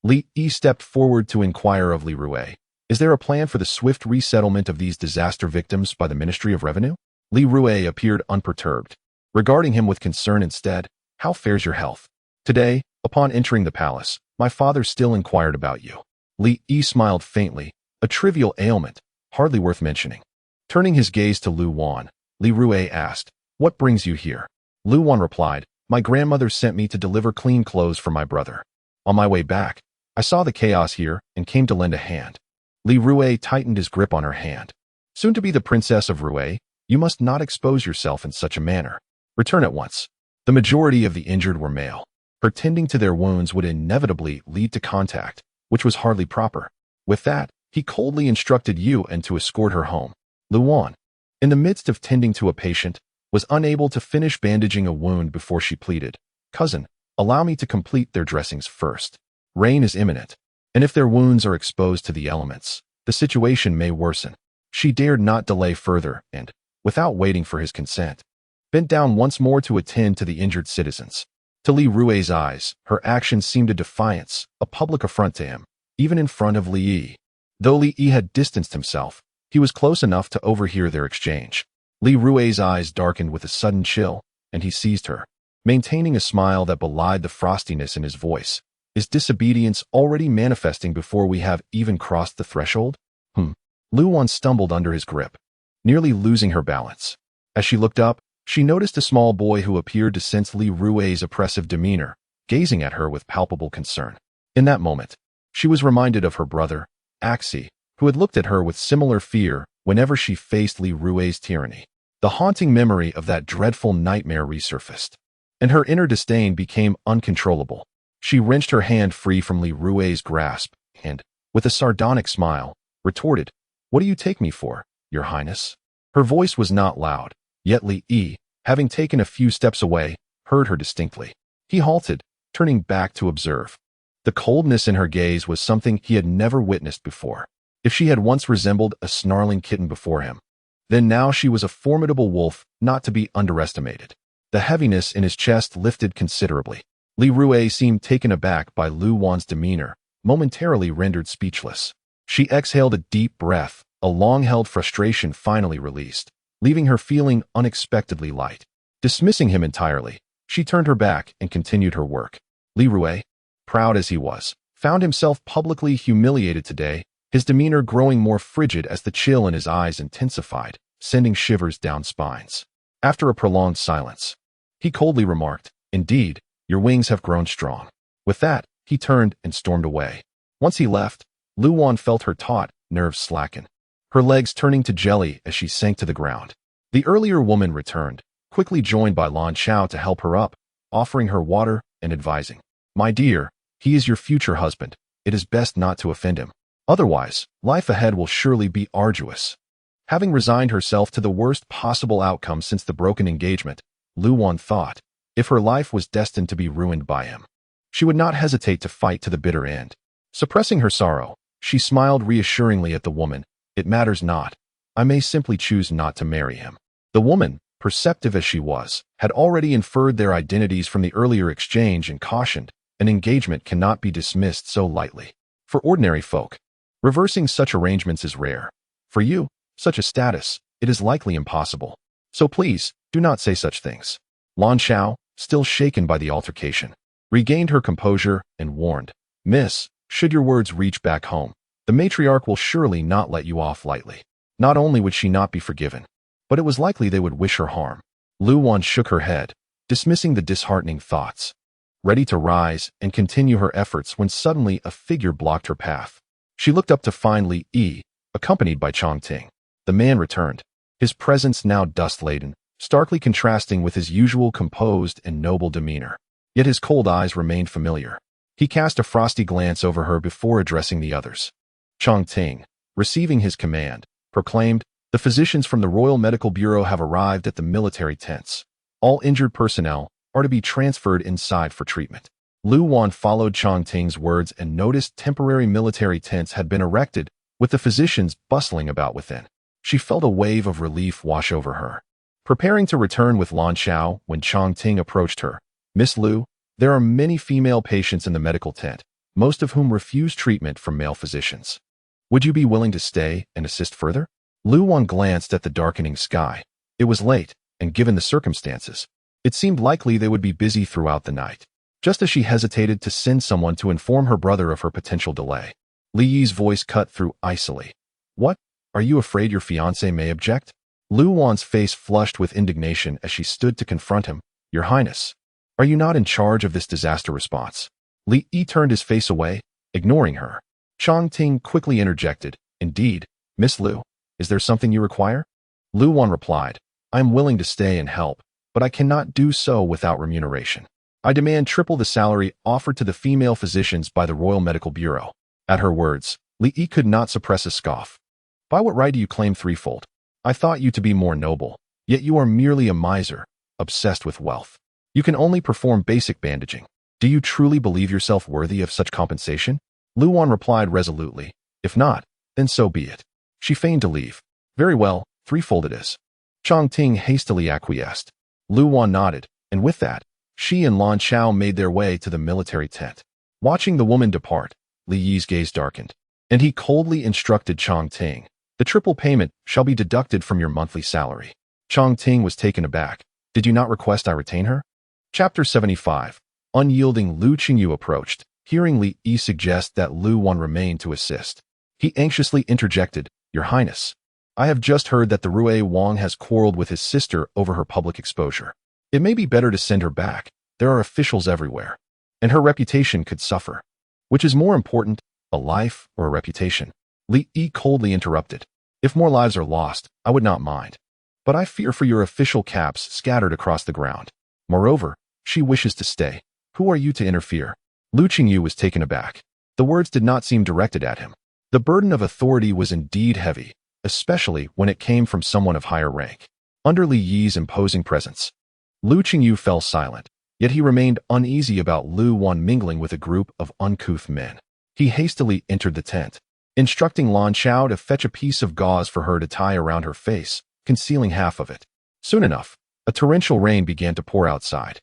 S1: Li Yi stepped forward to inquire of Li Rui, "Is there a plan for the swift resettlement of these disaster victims by the Ministry of Revenue?" Li Rui appeared unperturbed, regarding him with concern instead. "How fares your health? Today, upon entering the palace, my father still inquired about you." Li Yi smiled faintly, "A trivial ailment, hardly worth mentioning." Turning his gaze to Lu Wan, Li Rui asked, "What brings you here?" Lu Wan replied, "My grandmother sent me to deliver clean clothes for my brother. On my way back, I saw the chaos here and came to lend a hand." Li Rui tightened his grip on her hand. "Soon to be the Princess of Rui, you must not expose yourself in such a manner. Return at once." The majority of the injured were male. Pretending to their wounds would inevitably lead to contact, which was hardly proper. With that, he coldly instructed Yuan to escort her home. Lu Wan, in the midst of tending to a patient, was unable to finish bandaging a wound before she pleaded, "Cousin, allow me to complete their dressings first. Rain is imminent, and if their wounds are exposed to the elements, the situation may worsen." She dared not delay further and, without waiting for his consent, bent down once more to attend to the injured citizens. To Li Rui's eyes, her actions seemed a defiance, a public affront to him, even in front of Li Yi. Though Li Yi had distanced himself, he was close enough to overhear their exchange. Li Rui's eyes darkened with a sudden chill, and he seized her, maintaining a smile that belied the frostiness in his voice. "Is disobedience already manifesting before we have even crossed the threshold?" Lu Wan stumbled under his grip, nearly losing her balance. As she looked up, she noticed a small boy who appeared to sense Li Rui's oppressive demeanor, gazing at her with palpable concern. In that moment, she was reminded of her brother, Axi, who had looked at her with similar fear whenever she faced Li Rui's tyranny. The haunting memory of that dreadful nightmare resurfaced, and her inner disdain became uncontrollable. She wrenched her hand free from Li Rui's grasp and, with a sardonic smile, retorted, "What do you take me for, Your Highness?" Her voice was not loud, yet Li Yi, having taken a few steps away, heard her distinctly. He halted, turning back to observe. The coldness in her gaze was something he had never witnessed before. If she had once resembled a snarling kitten before him, then now she was a formidable wolf not to be underestimated. The heaviness in his chest lifted considerably. Li Rui seemed taken aback by Lu Wan's demeanor, momentarily rendered speechless. She exhaled a deep breath, a long-held frustration finally released, leaving her feeling unexpectedly light. Dismissing him entirely, she turned her back and continued her work. Li Rui, proud as he was, found himself publicly humiliated today, his demeanor growing more frigid as the chill in his eyes intensified, sending shivers down spines. After a prolonged silence, he coldly remarked, "Indeed, your wings have grown strong." With that, he turned and stormed away. Once he left, Lu Wan felt her taut nerves slacken, her legs turning to jelly as she sank to the ground. The earlier woman returned, quickly joined by Lan Chao to help her up, offering her water and advising, "My dear, he is your future husband. It is best not to offend him. Otherwise, life ahead will surely be arduous." Having resigned herself to the worst possible outcome since the broken engagement, Lu Wan thought, if her life was destined to be ruined by him, she would not hesitate to fight to the bitter end. Suppressing her sorrow, she smiled reassuringly at the woman. "It matters not. I may simply choose not to marry him." The woman, perceptive as she was, had already inferred their identities from the earlier exchange and cautioned, an engagement cannot be dismissed so lightly. For ordinary folk, reversing such arrangements is rare. For you, such a status, it is likely impossible. So please, do not say such things. Lan Chao, still shaken by the altercation, regained her composure and warned, "Miss, should your words reach back home, the matriarch will surely not let you off lightly." Not only would she not be forgiven, but it was likely they would wish her harm. Lu Wan shook her head, dismissing the disheartening thoughts, ready to rise and continue her efforts when suddenly a figure blocked her path. She looked up to find Li Yi, accompanied by Chongting. The man returned, his presence now dust-laden, starkly contrasting with his usual composed and noble demeanor. Yet his cold eyes remained familiar. He cast a frosty glance over her before addressing the others. Chongting, receiving his command, proclaimed, The physicians from the Royal Medical Bureau have arrived at the military tents. All injured personnel are to be transferred inside for treatment. Lu Wan followed Chang Ting's words and noticed temporary military tents had been erected, with the physicians bustling about within. She felt a wave of relief wash over her. Preparing to return with Lan Xiao when Chang Ting approached her. Miss Lu, there are many female patients in the medical tent, most of whom refuse treatment from male physicians. Would you be willing to stay and assist further? Lu Wan glanced at the darkening sky. It was late, and given the circumstances, it seemed likely they would be busy throughout the night. Just as she hesitated to send someone to inform her brother of her potential delay, Li Yi's voice cut through icily. What? Are you afraid your fiancé may object? Lu Wan's face flushed with indignation as she stood to confront him. Your Highness, are you not in charge of this disaster response? Li Yi turned his face away, ignoring her. Chang Ting quickly interjected. Indeed, Miss Lu, is there something you require? Lu Wan replied, I am willing to stay and help, but I cannot do so without remuneration. I demand triple the salary offered to the female physicians by the Royal Medical Bureau. At her words, Li Yi could not suppress a scoff. By what right do you claim threefold? I thought you to be more noble, yet you are merely a miser, obsessed with wealth. You can only perform basic bandaging. Do you truly believe yourself worthy of such compensation? Lu Wan replied resolutely, if not, then so be it. She feigned to leave. Very well, threefold it is. Chang Ting hastily acquiesced. Lu Wan nodded, and with that, she and Lan Xiao made their way to the military tent. Watching the woman depart, Li Yi's gaze darkened, and he coldly instructed Chang Ting, the triple payment shall be deducted from your monthly salary. Chang Ting was taken aback. Did you not request I retain her? Chapter 75. Unyielding Lu Qingyu approached, hearing Li Yi suggest that Lu Wan remain to assist. He anxiously interjected, Your Highness, I have just heard that the Rui Wang has quarreled with his sister over her public exposure. It may be better to send her back. There are officials everywhere, and her reputation could suffer. Which is more important, a life or a reputation? Li Yi coldly interrupted. If more lives are lost, I would not mind. But I fear for your official caps scattered across the ground. Moreover, she wishes to stay. Who are you to interfere? Lu Qingyu was taken aback. The words did not seem directed at him. The burden of authority was indeed heavy, especially when it came from someone of higher rank. Under Li Yi's imposing presence, Lu Qingyu fell silent, yet he remained uneasy about Lu Wan mingling with a group of uncouth men. He hastily entered the tent, instructing Lan Xiao to fetch a piece of gauze for her to tie around her face, concealing half of it. Soon enough, a torrential rain began to pour outside.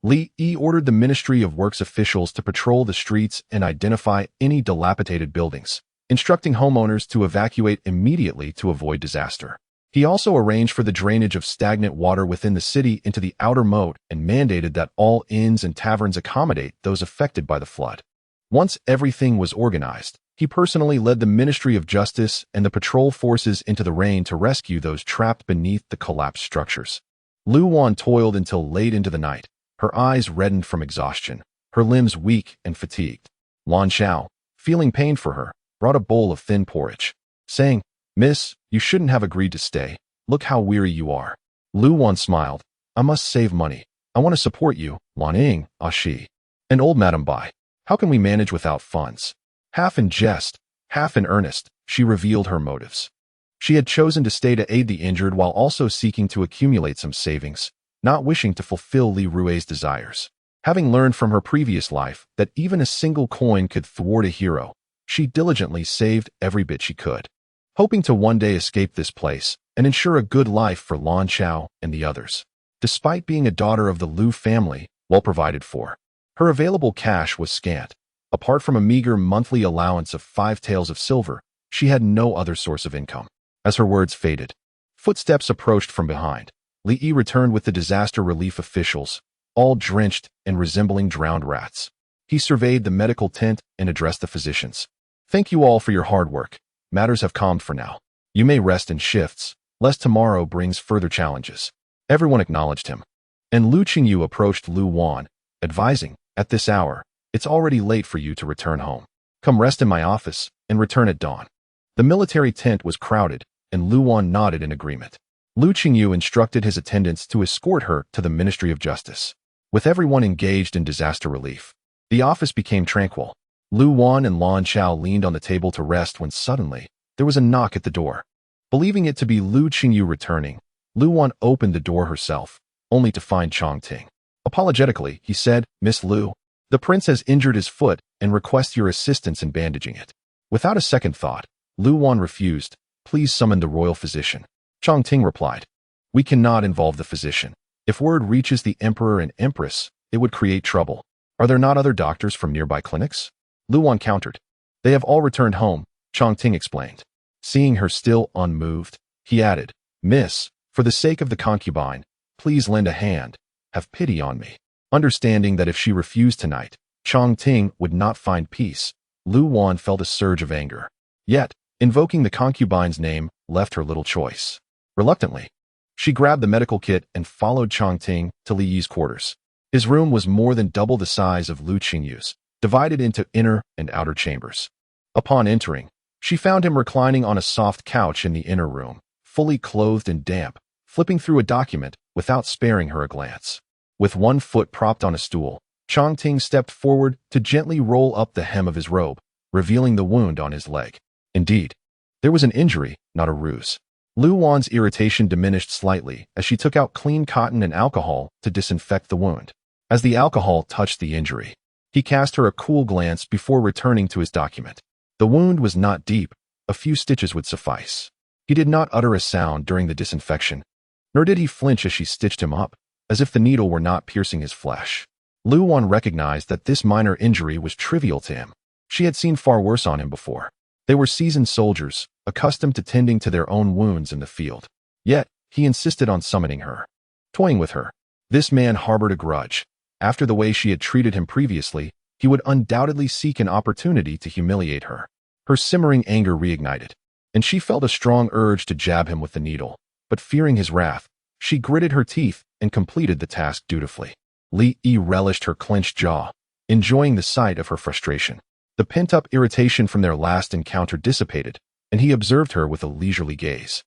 S1: Li Yi ordered the Ministry of Works officials to patrol the streets and identify any dilapidated buildings, instructing homeowners to evacuate immediately to avoid disaster. He also arranged for the drainage of stagnant water within the city into the outer moat and mandated that all inns and taverns accommodate those affected by the flood. Once everything was organized, he personally led the Ministry of Justice and the patrol forces into the rain to rescue those trapped beneath the collapsed structures. Lu Wan toiled until late into the night, her eyes reddened from exhaustion, her limbs weak and fatigued. Lan Xiao, feeling pain for her, brought a bowl of thin porridge, saying, Miss, you shouldn't have agreed to stay. Look how weary you are. Lu Wan smiled. I must save money. I want to support you, Lan Ying, she. And old Madam Bai. How can we manage without funds? Half in jest, half in earnest, she revealed her motives. She had chosen to stay to aid the injured while also seeking to accumulate some savings, not wishing to fulfill Li Rui's desires. Having learned from her previous life that even a single coin could thwart a hero, she diligently saved every bit she could, hoping to one day escape this place and ensure a good life for Lan Xiao and the others. Despite being a daughter of the Lu family, well provided for, her available cash was scant. Apart from a meager monthly allowance of 5 taels of silver, she had no other source of income. As her words faded, footsteps approached from behind. Li Yi returned with the disaster relief officials, all drenched and resembling drowned rats. He surveyed the medical tent and addressed the physicians. Thank you all for your hard work. Matters have calmed for now. You may rest in shifts, lest tomorrow brings further challenges. Everyone acknowledged him. And Lu Qingyu approached Lu Wan, advising, at this hour, it's already late for you to return home. Come rest in my office and return at dawn. The military tent was crowded, and Lu Wan nodded in agreement. Lu Qingyu instructed his attendants to escort her to the Ministry of Justice. With everyone engaged in disaster relief, the office became tranquil. Lu Wan and Lan Xiao leaned on the table to rest when suddenly, there was a knock at the door. Believing it to be Lu Qingyu returning, Lu Wan opened the door herself, only to find Chongting. Apologetically, he said, "Miss Lu, the prince has injured his foot and requests your assistance in bandaging it." Without a second thought, Lu Wan refused. "Please summon the royal physician." Chongting replied, "We cannot involve the physician. If word reaches the emperor and empress, it would create trouble. Are there not other doctors from nearby clinics?" Lu Wan countered. "They have all returned home," Chongting explained. Seeing her still unmoved, he added, "Miss, for the sake of the concubine, please lend a hand. Have pity on me." Understanding that if she refused tonight, Chongting would not find peace, Lu Wan felt a surge of anger. Yet, invoking the concubine's name left her little choice. Reluctantly, she grabbed the medical kit and followed Chongting to Li Yi's quarters. His room was more than double the size of Lu Qingyu's, divided into inner and outer chambers. Upon entering, she found him reclining on a soft couch in the inner room, fully clothed and damp, flipping through a document without sparing her a glance. With one foot propped on a stool, Chongting stepped forward to gently roll up the hem of his robe, revealing the wound on his leg. Indeed, there was an injury, not a ruse. Lu Wan's irritation diminished slightly as she took out clean cotton and alcohol to disinfect the wound. As the alcohol touched the injury, he cast her a cool glance before returning to his document. The wound was not deep, a few stitches would suffice. He did not utter a sound during the disinfection, nor did he flinch as she stitched him up, as if the needle were not piercing his flesh. Lu Wan recognized that this minor injury was trivial to him. She had seen far worse on him before. They were seasoned soldiers, accustomed to tending to their own wounds in the field. Yet, he insisted on summoning her. Toying with her, this man harbored a grudge. After the way she had treated him previously, he would undoubtedly seek an opportunity to humiliate her. Her simmering anger reignited, and she felt a strong urge to jab him with the needle. But fearing his wrath, she gritted her teeth and completed the task dutifully. Li Yi relished her clenched jaw, enjoying the sight of her frustration. The pent-up irritation from their last encounter dissipated, and he observed her with a leisurely gaze,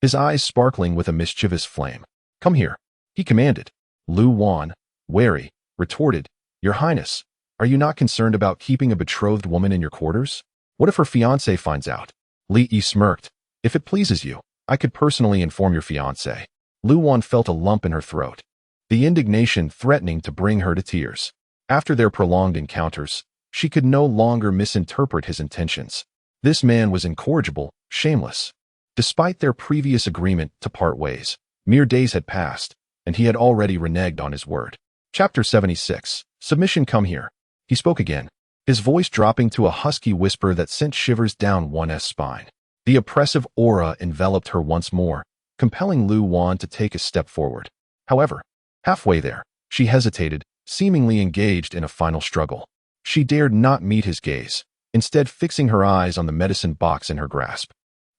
S1: his eyes sparkling with a mischievous flame. "Come here," he commanded. Lu Wan, wary, retorted, "Your Highness, are you not concerned about keeping a betrothed woman in your quarters? What if her fiancé finds out?" Li Yi smirked. "If it pleases you, I could personally inform your fiancé." Lu Wan felt a lump in her throat, the indignation threatening to bring her to tears. After their prolonged encounters, she could no longer misinterpret his intentions. This man was incorrigible, shameless. Despite their previous agreement to part ways, mere days had passed, and he had already reneged on his word. Chapter 76. Submission. "Come here," he spoke again, his voice dropping to a husky whisper that sent shivers down one's spine. The oppressive aura enveloped her once more, compelling Lu Wan to take a step forward. However, halfway there, she hesitated, seemingly engaged in a final struggle. She dared not meet his gaze, instead fixing her eyes on the medicine box in her grasp.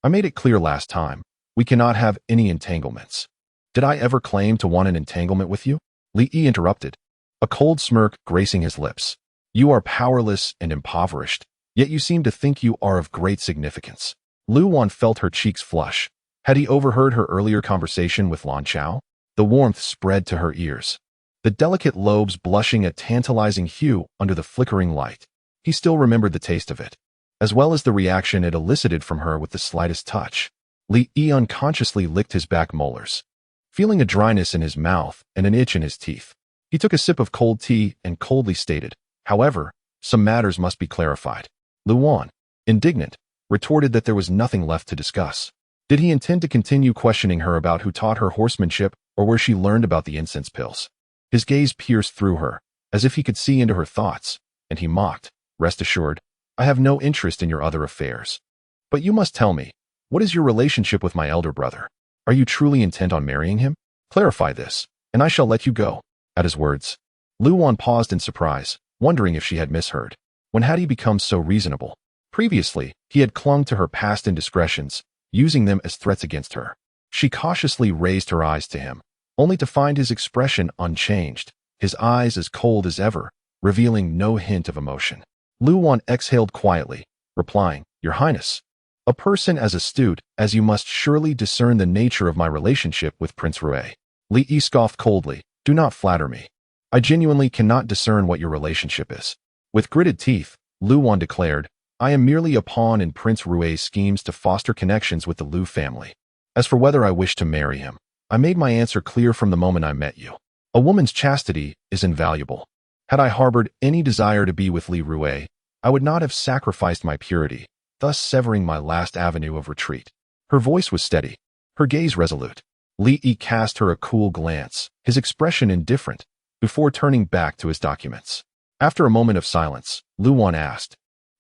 S1: "I made it clear last time, we cannot have any entanglements." "Did I ever claim to want an entanglement with you?" Li Yi interrupted, a cold smirk gracing his lips. "You are powerless and impoverished, yet you seem to think you are of great significance." Lu Wan felt her cheeks flush. Had he overheard her earlier conversation with Lan Chao? The warmth spread to her ears, the delicate lobes blushing a tantalizing hue under the flickering light. He still remembered the taste of it, as well as the reaction it elicited from her with the slightest touch. Li Yi unconsciously licked his back molars, feeling a dryness in his mouth and an itch in his teeth. He took a sip of cold tea and coldly stated, "However, some matters must be clarified." Lu Wan, indignant, retorted that there was nothing left to discuss. Did he intend to continue questioning her about who taught her horsemanship or where she learned about the incense pills? His gaze pierced through her, as if he could see into her thoughts, and he mocked, "Rest assured, I have no interest in your other affairs. But you must tell me, what is your relationship with my elder brother? Are you truly intent on marrying him? Clarify this, and I shall let you go." At his words, Lu Wan paused in surprise, wondering if she had misheard. When had he become so reasonable? Previously, he had clung to her past indiscretions, using them as threats against her. She cautiously raised her eyes to him, only to find his expression unchanged, his eyes as cold as ever, revealing no hint of emotion. Lu Wan exhaled quietly, replying, "Your Highness, a person as astute as you must surely discern the nature of my relationship with Prince Rui." Li Yi scoffed coldly, "Do not flatter me. I genuinely cannot discern what your relationship is." With gritted teeth, Lu Wan declared, I am merely a pawn in Prince Rui's schemes to foster connections with the Liu family. As for whether I wish to marry him, I made my answer clear from the moment I met you. A woman's chastity is invaluable. Had I harbored any desire to be with Li Rui, I would not have sacrificed my purity, thus severing my last avenue of retreat. Her voice was steady, her gaze resolute. Li Yi cast her a cool glance, his expression indifferent, before turning back to his documents. After a moment of silence, Lu Wan asked,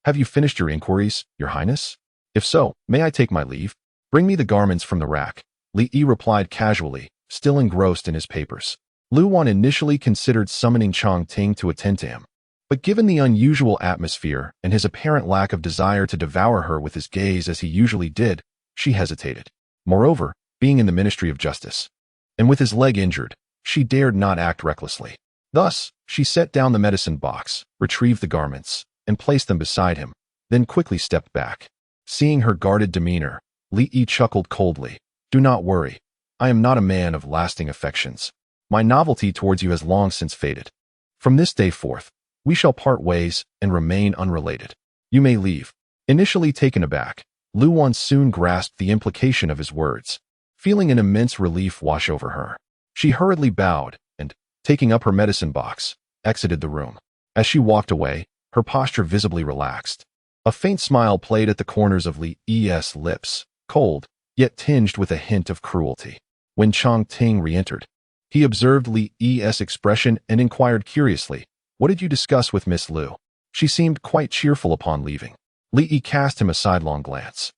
S1: "Have you finished your inquiries, Your Highness? If so, may I take my leave? Bring me the garments from the rack." Li Yi replied casually, still engrossed in his papers. Lu Wan initially considered summoning Chang Ting to attend to him, but given the unusual atmosphere and his apparent lack of desire to devour her with his gaze as he usually did, she hesitated. Moreover, being in the Ministry of Justice, and with his leg injured, she dared not act recklessly. Thus, she set down the medicine box, retrieved the garments, and placed them beside him, then quickly stepped back. Seeing her guarded demeanor, Li Yi chuckled coldly. "Do not worry. I am not a man of lasting affections. My novelty towards you has long since faded. From this day forth, we shall part ways and remain unrelated. You may leave." Initially taken aback, Lu Wan soon grasped the implication of his words, feeling an immense relief wash over her. She hurriedly bowed and, taking up her medicine box, exited the room. As she walked away, her posture visibly relaxed. A faint smile played at the corners of Li Yi's lips, cold, yet tinged with a hint of cruelty. When Chang Ting re-entered, he observed Li Yi's expression and inquired curiously, "What did you discuss with Miss Liu?" She seemed quite cheerful upon leaving. Li Yi cast him a sidelong glance.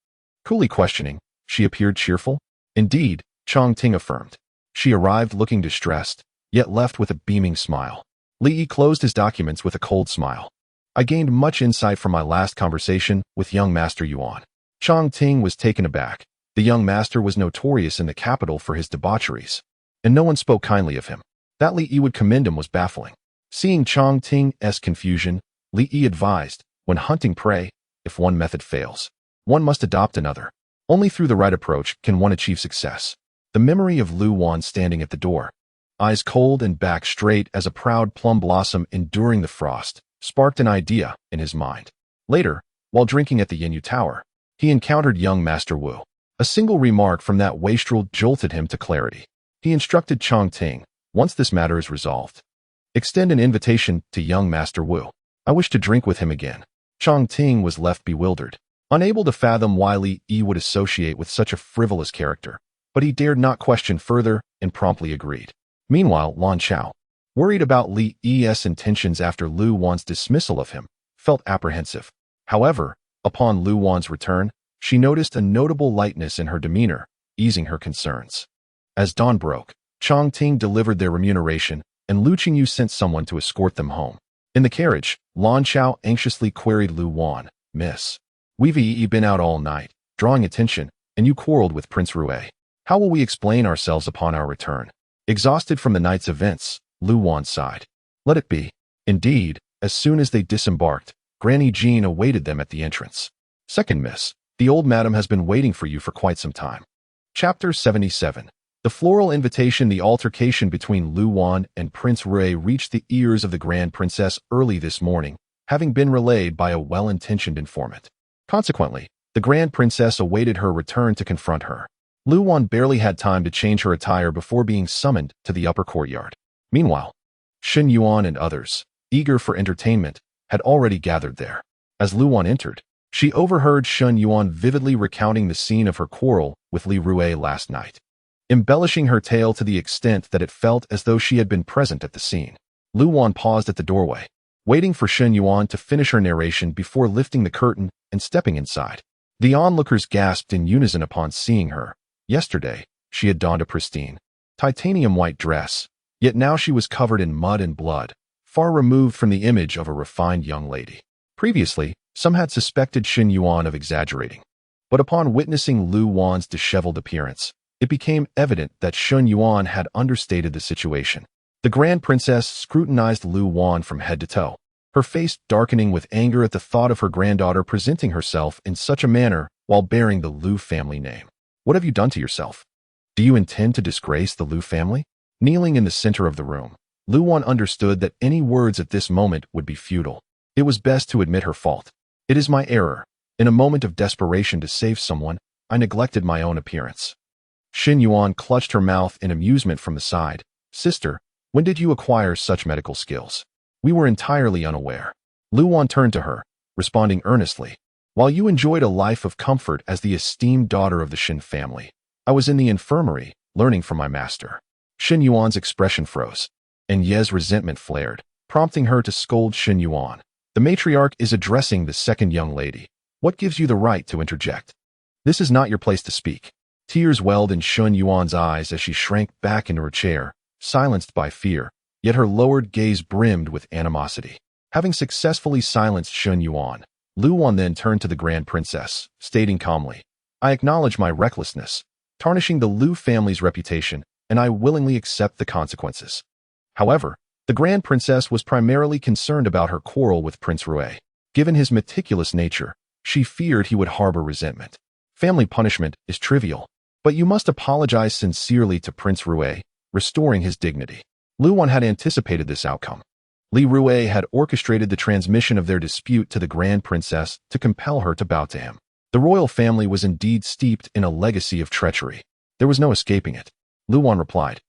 S1: Coolly questioning, "She appeared cheerful?" "Indeed," Chang Ting affirmed. "She arrived looking distressed, yet left with a beaming smile." Li Yi closed his documents with a cold smile. "I gained much insight from my last conversation with young Master Yuan." Chang Ting was taken aback. The young master was notorious in the capital for his debaucheries, and no one spoke kindly of him. That Li Yi would commend him was baffling. Seeing Chang Ting's confusion, Li Yi advised, "When hunting prey, if one method fails, one must adopt another. Only through the right approach can one achieve success." The memory of Lu Wan standing at the door, eyes cold and back straight as a proud plum blossom enduring the frost, sparked an idea in his mind. Later, while drinking at the Yinyu Tower, he encountered young Master Wu. A single remark from that wastrel jolted him to clarity. He instructed Chang Ting, "Once this matter is resolved, extend an invitation to young Master Wu. I wish to drink with him again." Chang Ting was left bewildered, unable to fathom why Li Yi would associate with such a frivolous character, but he dared not question further and promptly agreed. Meanwhile, Lan Chao, worried about Li Yi's intentions after Lu Wan's dismissal of him, felt apprehensive. However, upon Lu Wan's return, she noticed a notable lightness in her demeanor, easing her concerns. As dawn broke, Chang Ting delivered their remuneration, and Lu Qingyu sent someone to escort them home. In the carriage, Lan Chao anxiously queried Lu Wan, "Miss, we've been out all night, drawing attention, and you quarreled with Prince Rui. How will we explain ourselves upon our return?" Exhausted from the night's events, Lu Wan sighed. "Let it be." Indeed, as soon as they disembarked, Granny Jean awaited them at the entrance. "Second miss, the old madam has been waiting for you for quite some time." Chapter 77. The floral invitation. The altercation between Lu Wan and Prince Rui reached the ears of the Grand Princess early this morning, having been relayed by a well-intentioned informant. Consequently, the Grand Princess awaited her return to confront her. Lu Wan barely had time to change her attire before being summoned to the upper courtyard. Meanwhile, Shen Yuan and others, eager for entertainment, had already gathered there. As Lu Wan entered, she overheard Shen Yuan vividly recounting the scene of her quarrel with Li Rui last night, embellishing her tale to the extent that it felt as though she had been present at the scene. Lu Wan paused at the doorway, waiting for Shen Yuan to finish her narration before lifting the curtain and stepping inside. The onlookers gasped in unison upon seeing her. Yesterday, she had donned a pristine, titanium white dress, yet now she was covered in mud and blood, far removed from the image of a refined young lady. Previously, some had suspected Shen Yuan of exaggerating, but upon witnessing Lu Wan's disheveled appearance, it became evident that Shen Yuan had understated the situation. The Grand Princess scrutinized Lu Wan from head to toe, her face darkening with anger at the thought of her granddaughter presenting herself in such a manner while bearing the Lu family name. "What have you done to yourself? Do you intend to disgrace the Lu family?" Kneeling in the center of the room, Lu Wan understood that any words at this moment would be futile. It was best to admit her fault. It is my error. In a moment of desperation to save someone, I neglected my own appearance. Xin Yuan clutched her mouth in amusement from the side. Sister, when did you acquire such medical skills? We were entirely unaware. Lu Wan turned to her, responding earnestly. While you enjoyed a life of comfort as the esteemed daughter of the Xin family, I was in the infirmary, learning from my master. Xin Yuan's expression froze, and Ye's resentment flared, prompting her to scold Xin Yuan. The matriarch is addressing the second young lady. What gives you the right to interject? This is not your place to speak. Tears welled in Xin Yuan's eyes as she shrank back into her chair, silenced by fear, yet her lowered gaze brimmed with animosity. Having successfully silenced Xin Yuan, Lu Wan then turned to the Grand Princess, stating calmly, I acknowledge my recklessness, tarnishing the Lu family's reputation, and I willingly accept the consequences. However, the Grand Princess was primarily concerned about her quarrel with Prince Rui. Given his meticulous nature, she feared he would harbor resentment. Family punishment is trivial, but you must apologize sincerely to Prince Rui, restoring his dignity. Lu Wan had anticipated this outcome. Li Rui had orchestrated the transmission of their dispute to the Grand Princess to compel her to bow to him. The royal family was indeed steeped in a legacy of treachery. There was no escaping it. Lu Wan replied,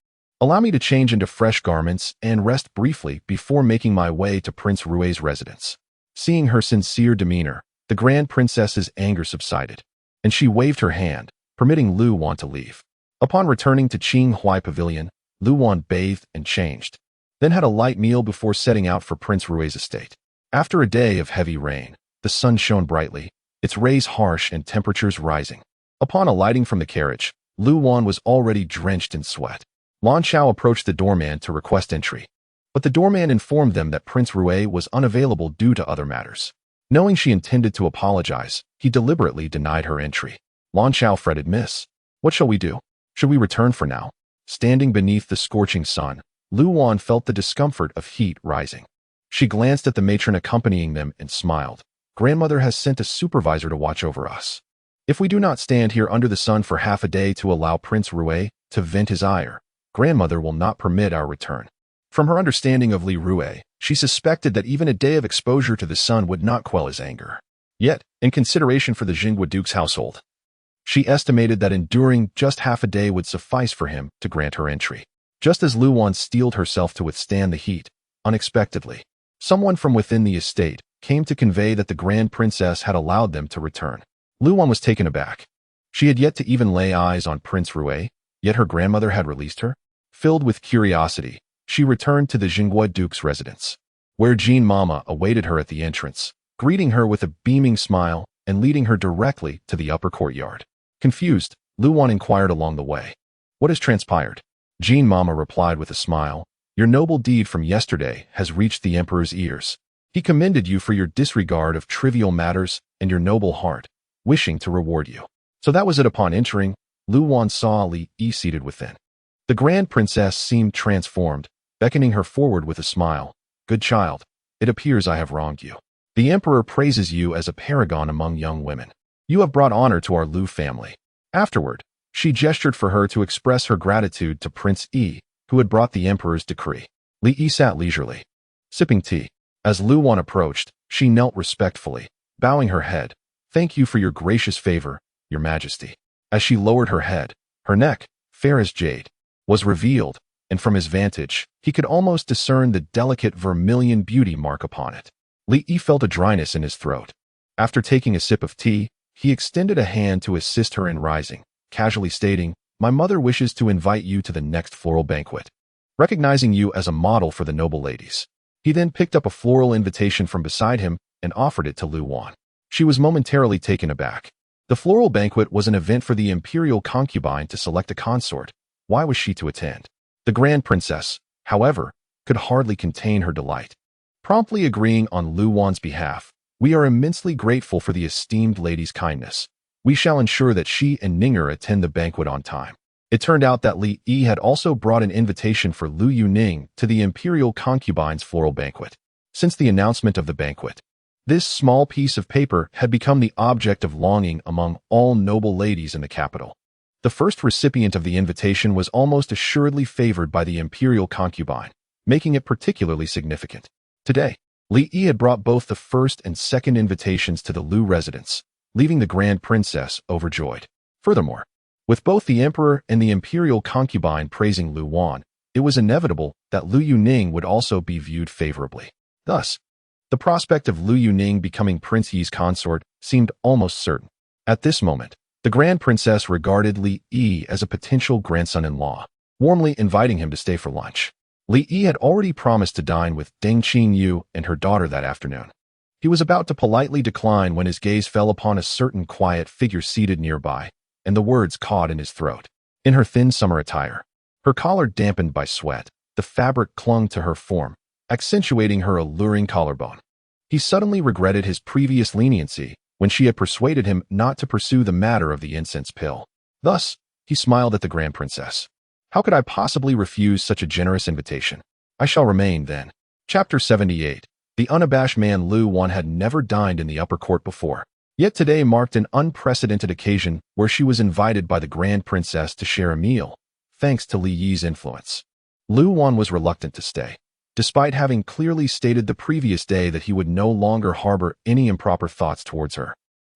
S1: Allow me to change into fresh garments and rest briefly before making my way to Prince Rui's residence. Seeing her sincere demeanor, the Grand Princess's anger subsided, and she waved her hand, permitting Lu Wan to leave. Upon returning to Qing Huai Pavilion, Lu Wan bathed and changed, then had a light meal before setting out for Prince Rui's estate. After a day of heavy rain, the sun shone brightly, its rays harsh and temperatures rising. Upon alighting from the carriage, Lu Wan was already drenched in sweat. Lan Xiao approached the doorman to request entry, but the doorman informed them that Prince Rui was unavailable due to other matters. Knowing she intended to apologize, he deliberately denied her entry. Lan Xiao fretted, Miss, what shall we do? Should we return for now? Standing beneath the scorching sun, Lu Wan felt the discomfort of heat rising. She glanced at the matron accompanying them and smiled. Grandmother has sent a supervisor to watch over us. If we do not stand here under the sun for half a day to allow Prince Rui to vent his ire, Grandmother will not permit our return. From her understanding of Li Rui, she suspected that even a day of exposure to the sun would not quell his anger. Yet, in consideration for the Jingwa Duke's household, she estimated that enduring just half a day would suffice for him to grant her entry. Just as Lu Wan steeled herself to withstand the heat, unexpectedly, someone from within the estate came to convey that the Grand Princess had allowed them to return. Lu Wan was taken aback. She had yet to even lay eyes on Prince Rui, yet her grandmother had released her. Filled with curiosity, she returned to the Jingwa Duke's residence, where Jean Mama awaited her at the entrance, greeting her with a beaming smile and leading her directly to the upper courtyard. Confused, Lu Wan inquired along the way, What has transpired? Jean Mama replied with a smile, Your noble deed from yesterday has reached the Emperor's ears. He commended you for your disregard of trivial matters and your noble heart, wishing to reward you. So that was it. Upon entering, Lu Wan saw Li Yi seated within. The Grand Princess seemed transformed, beckoning her forward with a smile. Good child, it appears I have wronged you. The Emperor praises you as a paragon among young women. You have brought honor to our Lu family. Afterward, she gestured for her to express her gratitude to Prince Yi, who had brought the Emperor's decree. Li Yi sat leisurely, sipping tea. As Lu Wan approached, she knelt respectfully, bowing her head. Thank you for your gracious favor, Your Majesty. As she lowered her head, her neck, fair as jade, was revealed, and from his vantage, he could almost discern the delicate vermilion beauty mark upon it. Li Yi felt a dryness in his throat. After taking a sip of tea, he extended a hand to assist her in rising, casually stating, My mother wishes to invite you to the next floral banquet, recognizing you as a model for the noble ladies. He then picked up a floral invitation from beside him and offered it to Lu Wan. She was momentarily taken aback. The floral banquet was an event for the imperial concubine to select a consort. Why was she to attend? The Grand Princess, however, could hardly contain her delight. Promptly agreeing on Lu Wan's behalf, We are immensely grateful for the esteemed lady's kindness. We shall ensure that she and Ninger attend the banquet on time. It turned out that Li Yi had also brought an invitation for Lu Yuning to the imperial concubine's floral banquet. Since the announcement of the banquet, this small piece of paper had become the object of longing among all noble ladies in the capital. The first recipient of the invitation was almost assuredly favored by the imperial concubine, making it particularly significant. Today, Li Yi had brought both the first and second invitations to the Lu residence, leaving the Grand Princess overjoyed. Furthermore, with both the Emperor and the Imperial concubine praising Lu Wan, it was inevitable that Lu Yuning would also be viewed favorably. Thus, the prospect of Lu Yuning becoming Prince Yi's consort seemed almost certain. At this moment, the Grand Princess regarded Li Yi as a potential grandson-in-law, warmly inviting him to stay for lunch. Li Yi had already promised to dine with Deng Qinyu and her daughter that afternoon. He was about to politely decline when his gaze fell upon a certain quiet figure seated nearby, and the words caught in his throat. In her thin summer attire, her collar dampened by sweat, the fabric clung to her form, accentuating her alluring collarbone. He suddenly regretted his previous leniency when she had persuaded him not to pursue the matter of the incense pill. Thus, he smiled at the Grand Princess. How could I possibly refuse such a generous invitation? I shall remain, then. Chapter 78. The unabashed man Lu Wan had never dined in the upper court before. Yet today marked an unprecedented occasion where she was invited by the Grand Princess to share a meal, thanks to Li Yi's influence. Lu Wan was reluctant to stay, despite having clearly stated the previous day that he would no longer harbor any improper thoughts towards her.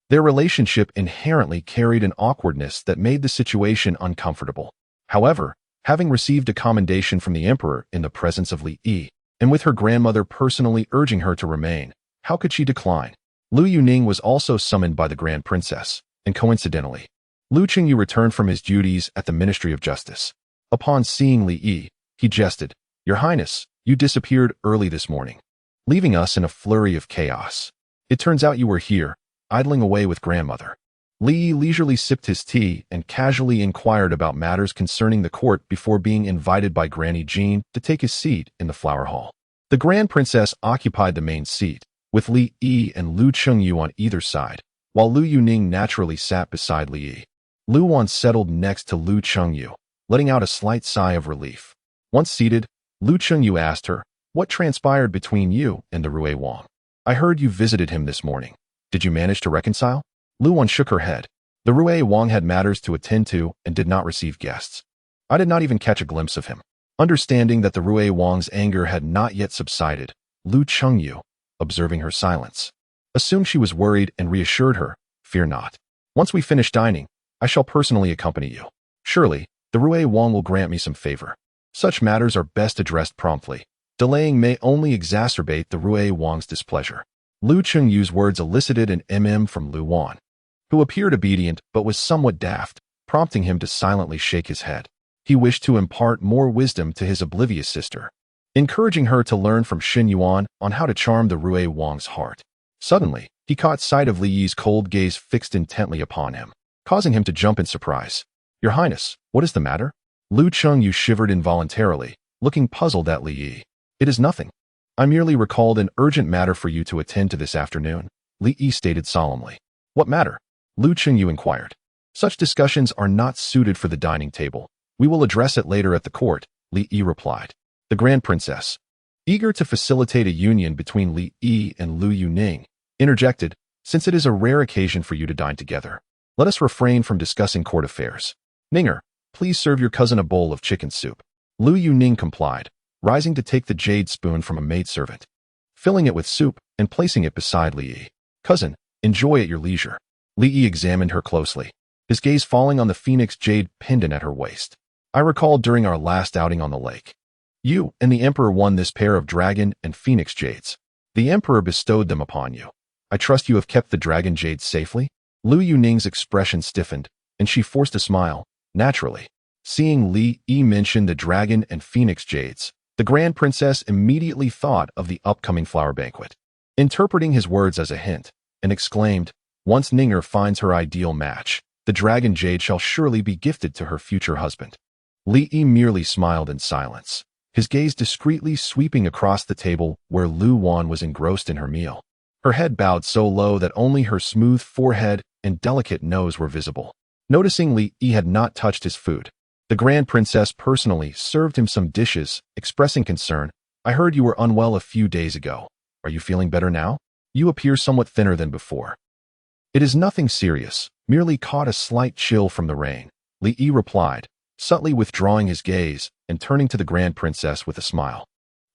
S1: Their relationship inherently carried an awkwardness that made the situation uncomfortable. However, having received a commendation from the Emperor in the presence of Li Yi, and with her grandmother personally urging her to remain, how could she decline? Lu Yuning was also summoned by the Grand Princess, and coincidentally, Lu Qingyu returned from his duties at the Ministry of Justice. Upon seeing Li Yi, he jested, "Your Highness, you disappeared early this morning, leaving us in a flurry of chaos. It turns out you were here, idling away with grandmother." Li Yi leisurely sipped his tea and casually inquired about matters concerning the court before being invited by Granny Jean to take his seat in the flower hall. The Grand Princess occupied the main seat, with Li Yi and Lu Chengyu on either side, while Lu Yuning naturally sat beside Li Yi. Lu Wan settled next to Lu Chengyu, letting out a slight sigh of relief. Once seated, Lu Chengyu asked her, "What transpired between you and the Rui Wang? I heard you visited him this morning. Did you manage to reconcile?" Lu Wan shook her head. The Rui Wang had matters to attend to and did not receive guests. I did not even catch a glimpse of him. Understanding that the Rui Wang's anger had not yet subsided, Lu Chengyu, observing her silence, assumed she was worried and reassured her, "Fear not. Once we finish dining, I shall personally accompany you. Surely, the Rui Wang will grant me some favor. Such matters are best addressed promptly. Delaying may only exacerbate the Rui Wang's displeasure." Lu Chengyu's words elicited an from Lu Wan, who appeared obedient but was somewhat daft, prompting him to silently shake his head. He wished to impart more wisdom to his oblivious sister, encouraging her to learn from Xin Yuan on how to charm the Rui Wang's heart. Suddenly, he caught sight of Li Yi's cold gaze fixed intently upon him, causing him to jump in surprise. "Your Highness, what is the matter?" Lu Chengyu shivered involuntarily, looking puzzled at Li Yi. "It is nothing. I merely recalled an urgent matter for you to attend to this afternoon," Li Yi stated solemnly. "What matter?" Lu Chengyu inquired. "Such discussions are not suited for the dining table. We will address it later at the court," Li Yi replied. The Grand Princess, eager to facilitate a union between Li Yi and Lu Yuning, interjected, "Since it is a rare occasion for you to dine together, let us refrain from discussing court affairs. Ninger, please serve your cousin a bowl of chicken soup." Lu Yuning complied, rising to take the jade spoon from a maidservant, filling it with soup and placing it beside Li Yi. "Cousin, enjoy at your leisure." Li Yi examined her closely, his gaze falling on the phoenix jade pendant at her waist. "I recall during our last outing on the lake, you and the Emperor won this pair of dragon and phoenix jades. The Emperor bestowed them upon you. I trust you have kept the dragon jades safely?" Lu Yuning's expression stiffened, and she forced a smile, naturally. Seeing Li Yi mention the dragon and phoenix jades, the Grand Princess immediately thought of the upcoming flower banquet, interpreting his words as a hint, and exclaimed, "Once Ninger finds her ideal match, the dragon jade shall surely be gifted to her future husband." Li Yi merely smiled in silence, his gaze discreetly sweeping across the table where Lu Wan was engrossed in her meal. Her head bowed so low that only her smooth forehead and delicate nose were visible. Noticing Li Yi had not touched his food, the Grand Princess personally served him some dishes, expressing concern. "I heard you were unwell a few days ago. Are you feeling better now? You appear somewhat thinner than before." "It is nothing serious, merely caught a slight chill from the rain," Li Yi replied, subtly withdrawing his gaze and turning to the Grand Princess with a smile.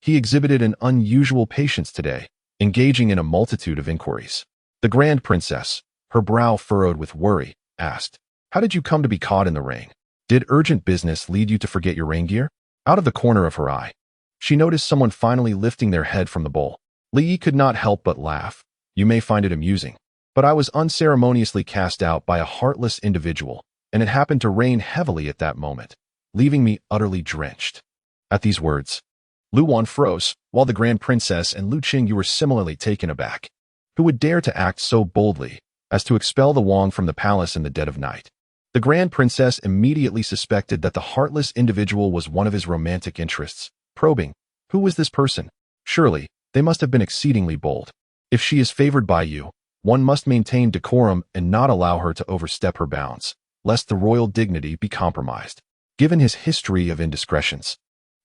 S1: He exhibited an unusual patience today, engaging in a multitude of inquiries. The Grand Princess, her brow furrowed with worry, asked, "How did you come to be caught in the rain? Did urgent business lead you to forget your rain gear?" Out of the corner of her eye, she noticed someone finally lifting their head from the bowl. Li could not help but laugh. "You may find it amusing, but I was unceremoniously cast out by a heartless individual, and it happened to rain heavily at that moment, leaving me utterly drenched." At these words, Luwan froze, while the Grand Princess and Lu Qing were similarly taken aback. Who would dare to act so boldly as to expel the Wang from the palace in the dead of night? The Grand Princess immediately suspected that the heartless individual was one of his romantic interests, probing, "Who was this person? Surely, they must have been exceedingly bold. If she is favored by you, one must maintain decorum and not allow her to overstep her bounds, lest the royal dignity be compromised." Given his history of indiscretions,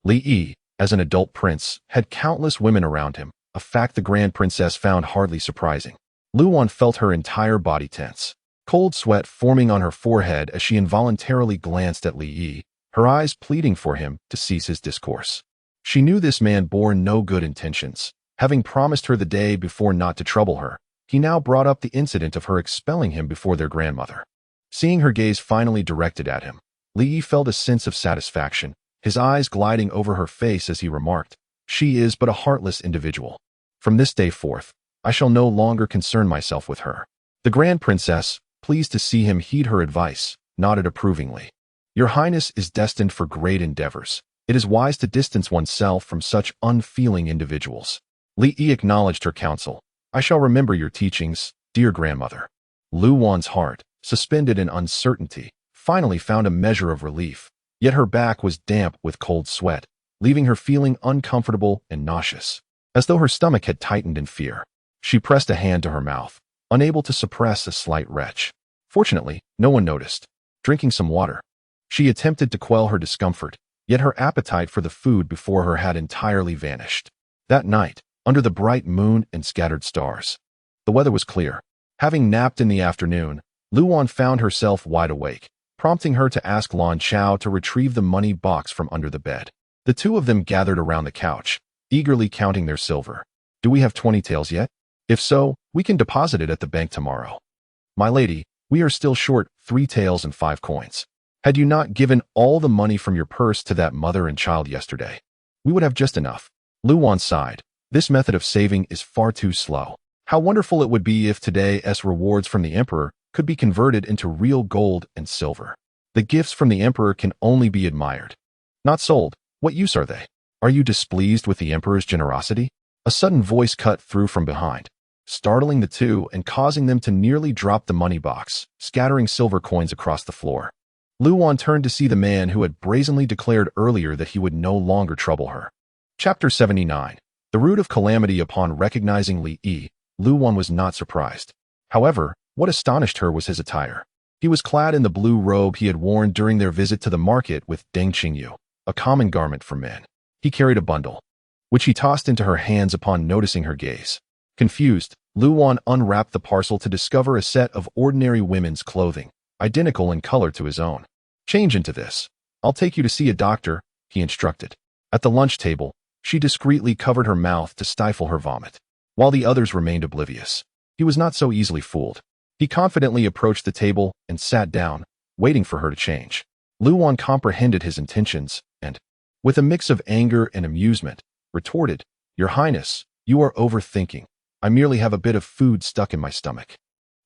S1: Li Yi, as an adult prince, had countless women around him, a fact the Grand Princess found hardly surprising. Luwan felt her entire body tense, cold sweat forming on her forehead as she involuntarily glanced at Li Yi, her eyes pleading for him to cease his discourse. She knew this man bore no good intentions. Having promised her the day before not to trouble her, he now brought up the incident of her expelling him before their grandmother. Seeing her gaze finally directed at him, Li Yi felt a sense of satisfaction, his eyes gliding over her face as he remarked, "She is but a heartless individual. From this day forth, I shall no longer concern myself with her." The Grand Princess, pleased to see him heed her advice, nodded approvingly. "Your Highness is destined for great endeavors. It is wise to distance oneself from such unfeeling individuals." Li Yi acknowledged her counsel. "I shall remember your teachings, dear grandmother." Lu Wan's heart, suspended in uncertainty, finally found a measure of relief, yet her back was damp with cold sweat, leaving her feeling uncomfortable and nauseous, as though her stomach had tightened in fear. She pressed a hand to her mouth, unable to suppress a slight retch. Fortunately, no one noticed. Drinking some water, she attempted to quell her discomfort, yet her appetite for the food before her had entirely vanished. That night, under the bright moon and scattered stars, the weather was clear. Having napped in the afternoon, Luwan found herself wide awake, prompting her to ask Lan Chao to retrieve the money box from under the bed. The two of them gathered around the couch, eagerly counting their silver. "Do we have 20 taels yet? If so, we can deposit it at the bank tomorrow." "My lady, we are still short 3 taels and 5 coins. Had you not given all the money from your purse to that mother and child yesterday, we would have just enough." Luwan sighed. "This method of saving is far too slow. How wonderful it would be if today's rewards from the Emperor could be converted into real gold and silver. The gifts from the Emperor can only be admired, not sold. What use are they? Are you displeased with the Emperor's generosity?" A sudden voice cut through from behind, startling the two and causing them to nearly drop the money box, scattering silver coins across the floor. Luwan turned to see the man who had brazenly declared earlier that he would no longer trouble her. Chapter 79. The root of calamity. Upon recognizing Li Yi, Luwan was not surprised. However, what astonished her was his attire. He was clad in the blue robe he had worn during their visit to the market with Deng Qingyu, a common garment for men. He carried a bundle, which he tossed into her hands upon noticing her gaze. Confused, Luwan unwrapped the parcel to discover a set of ordinary women's clothing, identical in color to his own. "Change into this. I'll take you to see a doctor," he instructed. At the lunch table, she discreetly covered her mouth to stifle her vomit, while the others remained oblivious. He was not so easily fooled. He confidently approached the table and sat down, waiting for her to change. Luwan comprehended his intentions and, with a mix of anger and amusement, retorted, "Your Highness, you are overthinking. I merely have a bit of food stuck in my stomach."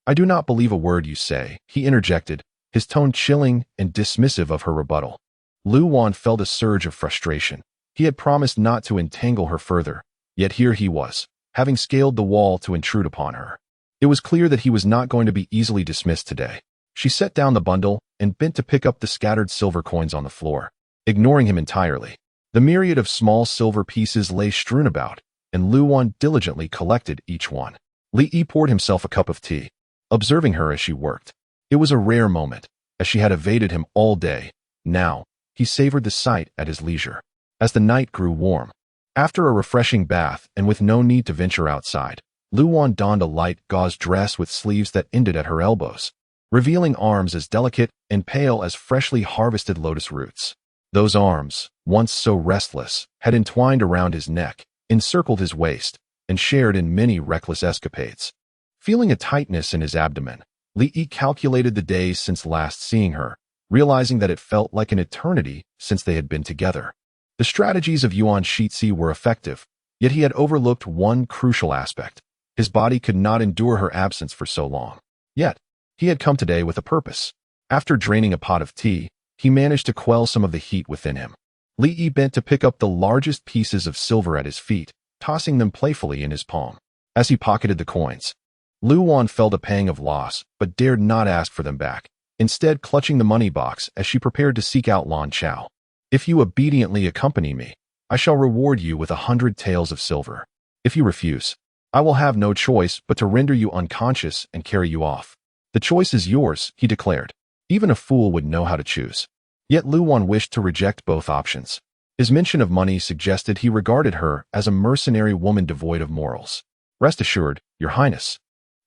S1: "I do not believe a word you say," he interjected, his tone chilling and dismissive of her rebuttal. Luwan felt a surge of frustration. He had promised not to entangle her further, yet here he was, having scaled the wall to intrude upon her. It was clear that he was not going to be easily dismissed today. She set down the bundle and bent to pick up the scattered silver coins on the floor, ignoring him entirely. The myriad of small silver pieces lay strewn about, and Luwan diligently collected each one. Li Yi poured himself a cup of tea, observing her as she worked. It was a rare moment, as she had evaded him all day. Now, he savored the sight at his leisure. As the night grew warm, after a refreshing bath and with no need to venture outside, Luwan donned a light gauze dress with sleeves that ended at her elbows, revealing arms as delicate and pale as freshly harvested lotus roots. Those arms, once so restless, had entwined around his neck, encircled his waist, and shared in many reckless escapades. Feeling a tightness in his abdomen, Li Yi calculated the days since last seeing her, realizing that it felt like an eternity since they had been together. The strategies of Yuan Shixi were effective, yet he had overlooked one crucial aspect. His body could not endure her absence for so long. Yet, he had come today with a purpose. After draining a pot of tea, he managed to quell some of the heat within him. Li Yi bent to pick up the largest pieces of silver at his feet, tossing them playfully in his palm. As he pocketed the coins, Lu Wan felt a pang of loss, but dared not ask for them back, instead clutching the money box as she prepared to seek out Lan Chao. If you obediently accompany me, I shall reward you with 100 taels of silver. If you refuse, I will have no choice but to render you unconscious and carry you off. The choice is yours, he declared. Even a fool would know how to choose. Yet Lu Wan wished to reject both options. His mention of money suggested he regarded her as a mercenary woman devoid of morals. Rest assured, Your Highness,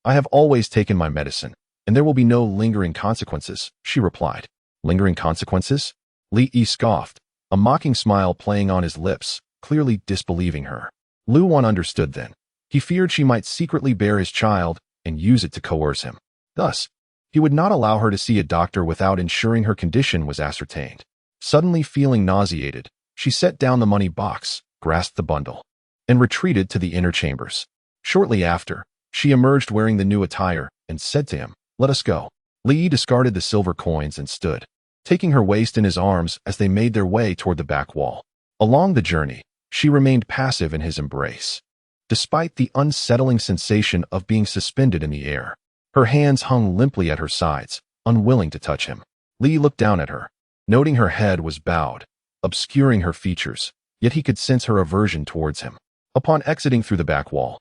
S1: I have always taken my medicine, and there will be no lingering consequences, she replied. Lingering consequences? Li Yi scoffed, a mocking smile playing on his lips, clearly disbelieving her. Lu Wan understood then. He feared she might secretly bear his child and use it to coerce him. Thus, he would not allow her to see a doctor without ensuring her condition was ascertained. Suddenly feeling nauseated, she set down the money box, grasped the bundle, and retreated to the inner chambers. Shortly after, she emerged wearing the new attire and said to him, "Let us go." Li Yi discarded the silver coins and stood, taking her waist in his arms as they made their way toward the back wall. Along the journey, she remained passive in his embrace. Despite the unsettling sensation of being suspended in the air, her hands hung limply at her sides, unwilling to touch him. Li looked down at her, noting her head was bowed, obscuring her features, yet he could sense her aversion towards him. Upon exiting through the back wall,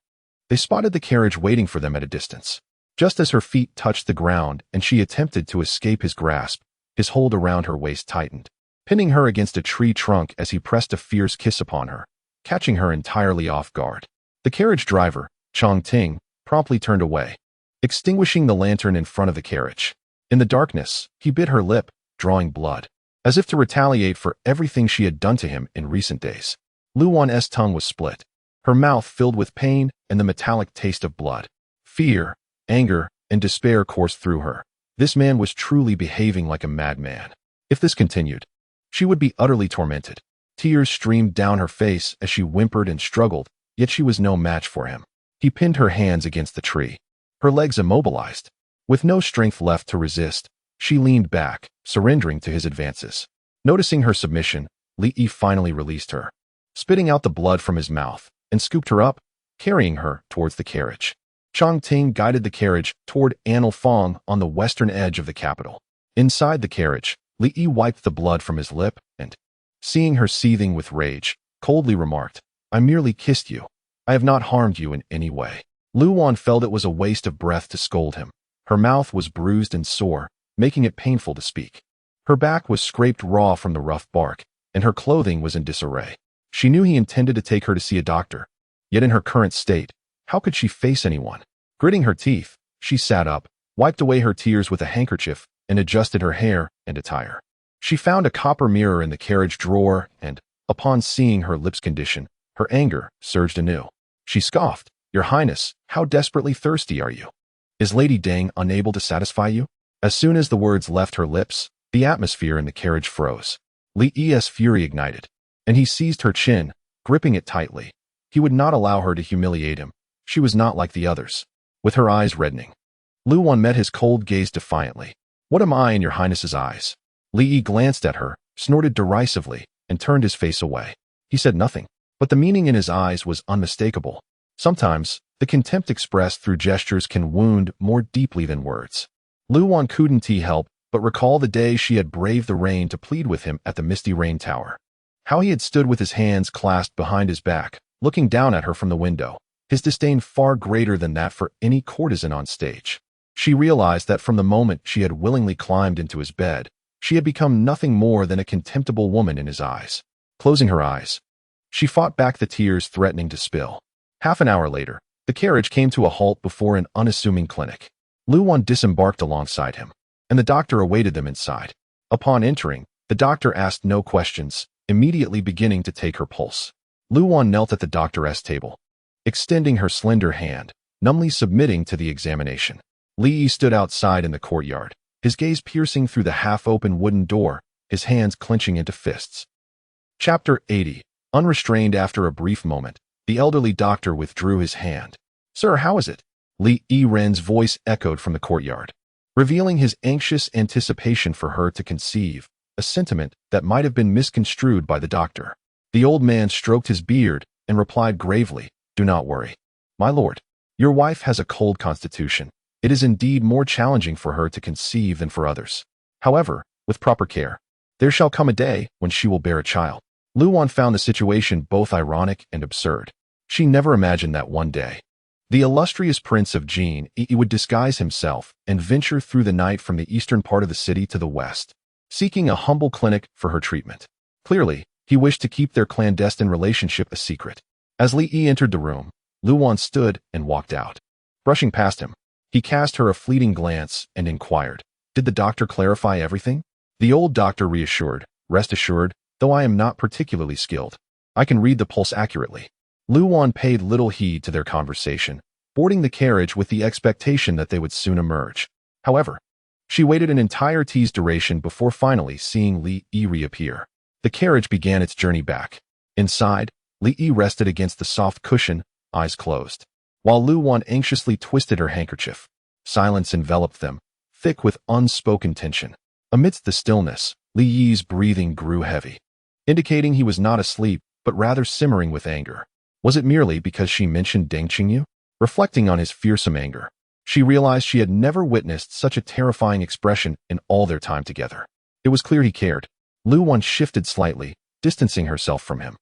S1: they spotted the carriage waiting for them at a distance. Just as her feet touched the ground and she attempted to escape his grasp, his hold around her waist tightened, pinning her against a tree trunk as he pressed a fierce kiss upon her, catching her entirely off guard. The carriage driver, Chong Ting, promptly turned away, extinguishing the lantern in front of the carriage. In the darkness, he bit her lip, drawing blood, as if to retaliate for everything she had done to him in recent days. Lu Wan's tongue was split, her mouth filled with pain and the metallic taste of blood. Fear, anger, and despair coursed through her. This man was truly behaving like a madman. If this continued, she would be utterly tormented. Tears streamed down her face as she whimpered and struggled, yet she was no match for him. He pinned her hands against the tree, her legs immobilized. With no strength left to resist, she leaned back, surrendering to his advances. Noticing her submission, Li Yi finally released her, spitting out the blood from his mouth, and scooped her up, carrying her towards the carriage. Chong Ting guided the carriage toward Anil Fong on the western edge of the capital. Inside the carriage, Li Yi wiped the blood from his lip and, seeing her seething with rage, coldly remarked, "I merely kissed you. I have not harmed you in any way." Lu Wan felt it was a waste of breath to scold him. Her mouth was bruised and sore, making it painful to speak. Her back was scraped raw from the rough bark, and her clothing was in disarray. She knew he intended to take her to see a doctor, yet in her current state, how could she face anyone? Gritting her teeth, she sat up, wiped away her tears with a handkerchief, and adjusted her hair and attire. She found a copper mirror in the carriage drawer and, upon seeing her lips' condition, her anger surged anew. She scoffed, "Your Highness, how desperately thirsty are you? Is Lady Deng unable to satisfy you?" As soon as the words left her lips, the atmosphere in the carriage froze. Li Yi's fury ignited, and he seized her chin, gripping it tightly. He would not allow her to humiliate him. She was not like the others. With her eyes reddening, Lu Wan met his cold gaze defiantly. "What am I in your Highness's eyes?" Li Yi glanced at her, snorted derisively, and turned his face away. He said nothing, but the meaning in his eyes was unmistakable. Sometimes, the contempt expressed through gestures can wound more deeply than words. Lu Wan couldn't help but recall the day she had braved the rain to plead with him at the Misty Rain Tower. How he had stood with his hands clasped behind his back, looking down at her from the window, his disdain far greater than that for any courtesan on stage. She realized that from the moment she had willingly climbed into his bed, she had become nothing more than a contemptible woman in his eyes. Closing her eyes, she fought back the tears threatening to spill. Half an hour later, the carriage came to a halt before an unassuming clinic. Lu Wan disembarked alongside him, and the doctor awaited them inside. Upon entering, the doctor asked no questions, immediately beginning to take her pulse. Lu Wan knelt at the doctor's table, extending her slender hand, numbly submitting to the examination. Li Yi stood outside in the courtyard, his gaze piercing through the half-open wooden door, his hands clenching into fists. Chapter 80. Unrestrained. After a brief moment, the elderly doctor withdrew his hand. "Sir, how is it?" Li Yiren's voice echoed from the courtyard, revealing his anxious anticipation for her to conceive, a sentiment that might have been misconstrued by the doctor. The old man stroked his beard and replied gravely, "Do not worry. My lord, your wife has a cold constitution. It is indeed more challenging for her to conceive than for others. However, with proper care, there shall come a day when she will bear a child." Luwan found the situation both ironic and absurd. She never imagined that one day, the illustrious Prince of Jin would disguise himself and venture through the night from the eastern part of the city to the west, seeking a humble clinic for her treatment. Clearly, he wished to keep their clandestine relationship a secret. As Li Yi entered the room, Luwan stood and walked out. Brushing past him, he cast her a fleeting glance and inquired, "Did the doctor clarify everything?" The old doctor reassured, "Rest assured, though I am not particularly skilled, I can read the pulse accurately." Luwan paid little heed to their conversation, boarding the carriage with the expectation that they would soon emerge. However, she waited an entire tea's duration before finally seeing Li Yi reappear. The carriage began its journey back. Inside, Li Yi rested against the soft cushion, eyes closed, while Luwan anxiously twisted her handkerchief. Silence enveloped them, thick with unspoken tension. Amidst the stillness, Li Yi's breathing grew heavy, indicating he was not asleep, but rather simmering with anger. Was it merely because she mentioned Deng Qingyu? Reflecting on his fearsome anger, she realized she had never witnessed such a terrifying expression in all their time together. It was clear he cared. Luwan shifted slightly, distancing herself from him.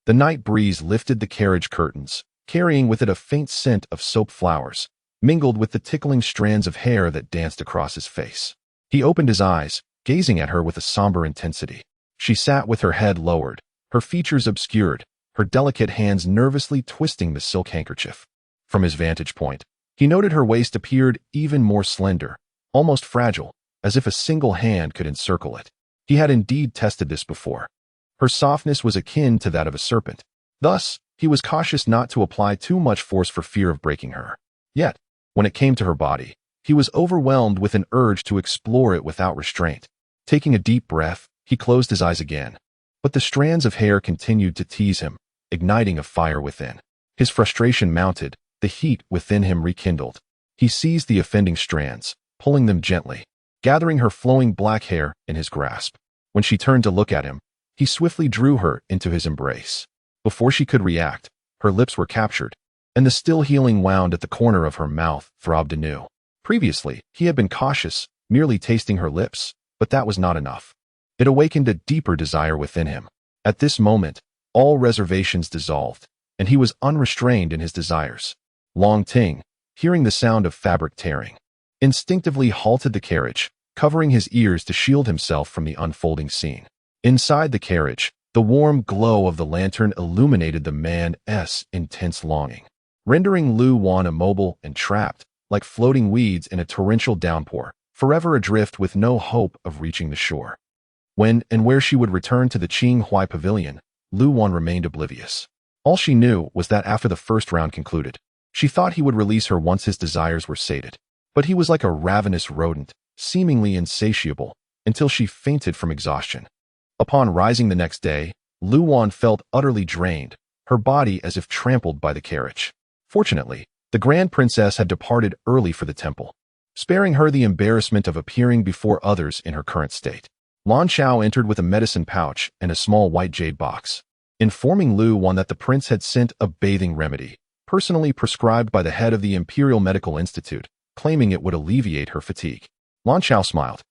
S1: The night breeze lifted the carriage curtains, carrying with it a faint scent of soap flowers, mingled with the tickling strands of hair that danced across his face. He opened his eyes, gazing at her with a somber intensity. She sat with her head lowered, her features obscured, her delicate hands nervously twisting the silk handkerchief. From his vantage point, he noted her waist appeared even more slender, almost fragile, as if a single hand could encircle it. He had indeed tested this before. Her softness was akin to that of a serpent. Thus, he was cautious not to apply too much force for fear of breaking her. Yet, when it came to her body, he was overwhelmed with an urge to explore it without restraint. Taking a deep breath, he closed his eyes again. But the strands of hair continued to tease him, igniting a fire within. His frustration mounted, the heat within him rekindled. He seized the offending strands, pulling them gently, gathering her flowing black hair in his grasp. When she turned to look at him, he swiftly drew her into his embrace. Before she could react, her lips were captured, and the still healing wound at the corner of her mouth throbbed anew. Previously, he had been cautious, merely tasting her lips, but that was not enough. It awakened a deeper desire within him. At this moment, all reservations dissolved, and he was unrestrained in his desires. Long Ting, hearing the sound of fabric tearing, instinctively halted the carriage, covering his ears to shield himself from the unfolding scene. Inside the carriage, the warm glow of the lantern illuminated the man's intense longing, rendering Luwan immobile and trapped, like floating weeds in a torrential downpour, forever adrift with no hope of reaching the shore. When and where she would return to the Qinghuai Pavilion, Luwan remained oblivious. All she knew was that after the first round concluded, she thought he would release her once his desires were sated. But he was like a ravenous rodent, seemingly insatiable, until she fainted from exhaustion. Upon rising the next day, Luwan felt utterly drained, her body as if trampled by the carriage. Fortunately, the Grand Princess had departed early for the temple, sparing her the embarrassment of appearing before others in her current state. Lan Chao entered with a medicine pouch and a small white jade box, informing Luwan that the prince had sent a bathing remedy, personally prescribed by the head of the Imperial Medical Institute, claiming it would alleviate her fatigue. Lan Chao smiled.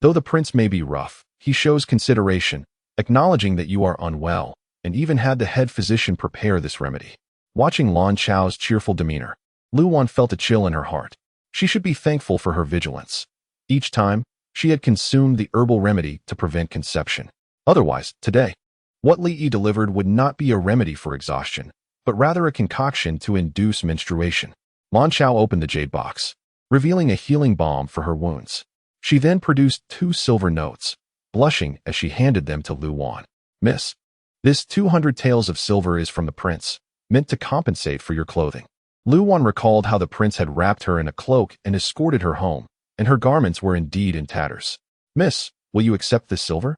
S1: "Though the prince may be rough, he shows consideration, acknowledging that you are unwell, and even had the head physician prepare this remedy." Watching Lan Chao's cheerful demeanor, Luwan felt a chill in her heart. She should be thankful for her vigilance. Each time, she had consumed the herbal remedy to prevent conception. Otherwise, today, what Li Yi delivered would not be a remedy for exhaustion, but rather a concoction to induce menstruation. Lan Chao opened the jade box, revealing a healing balm for her wounds. She then produced 2 silver notes, blushing as she handed them to Luwan. "Miss, this 200 taels of silver is from the prince. meant to compensate for your clothing. Lu Wan recalled how the prince had wrapped her in a cloak and escorted her home, and her garments were indeed in tatters. Miss, will you accept this silver?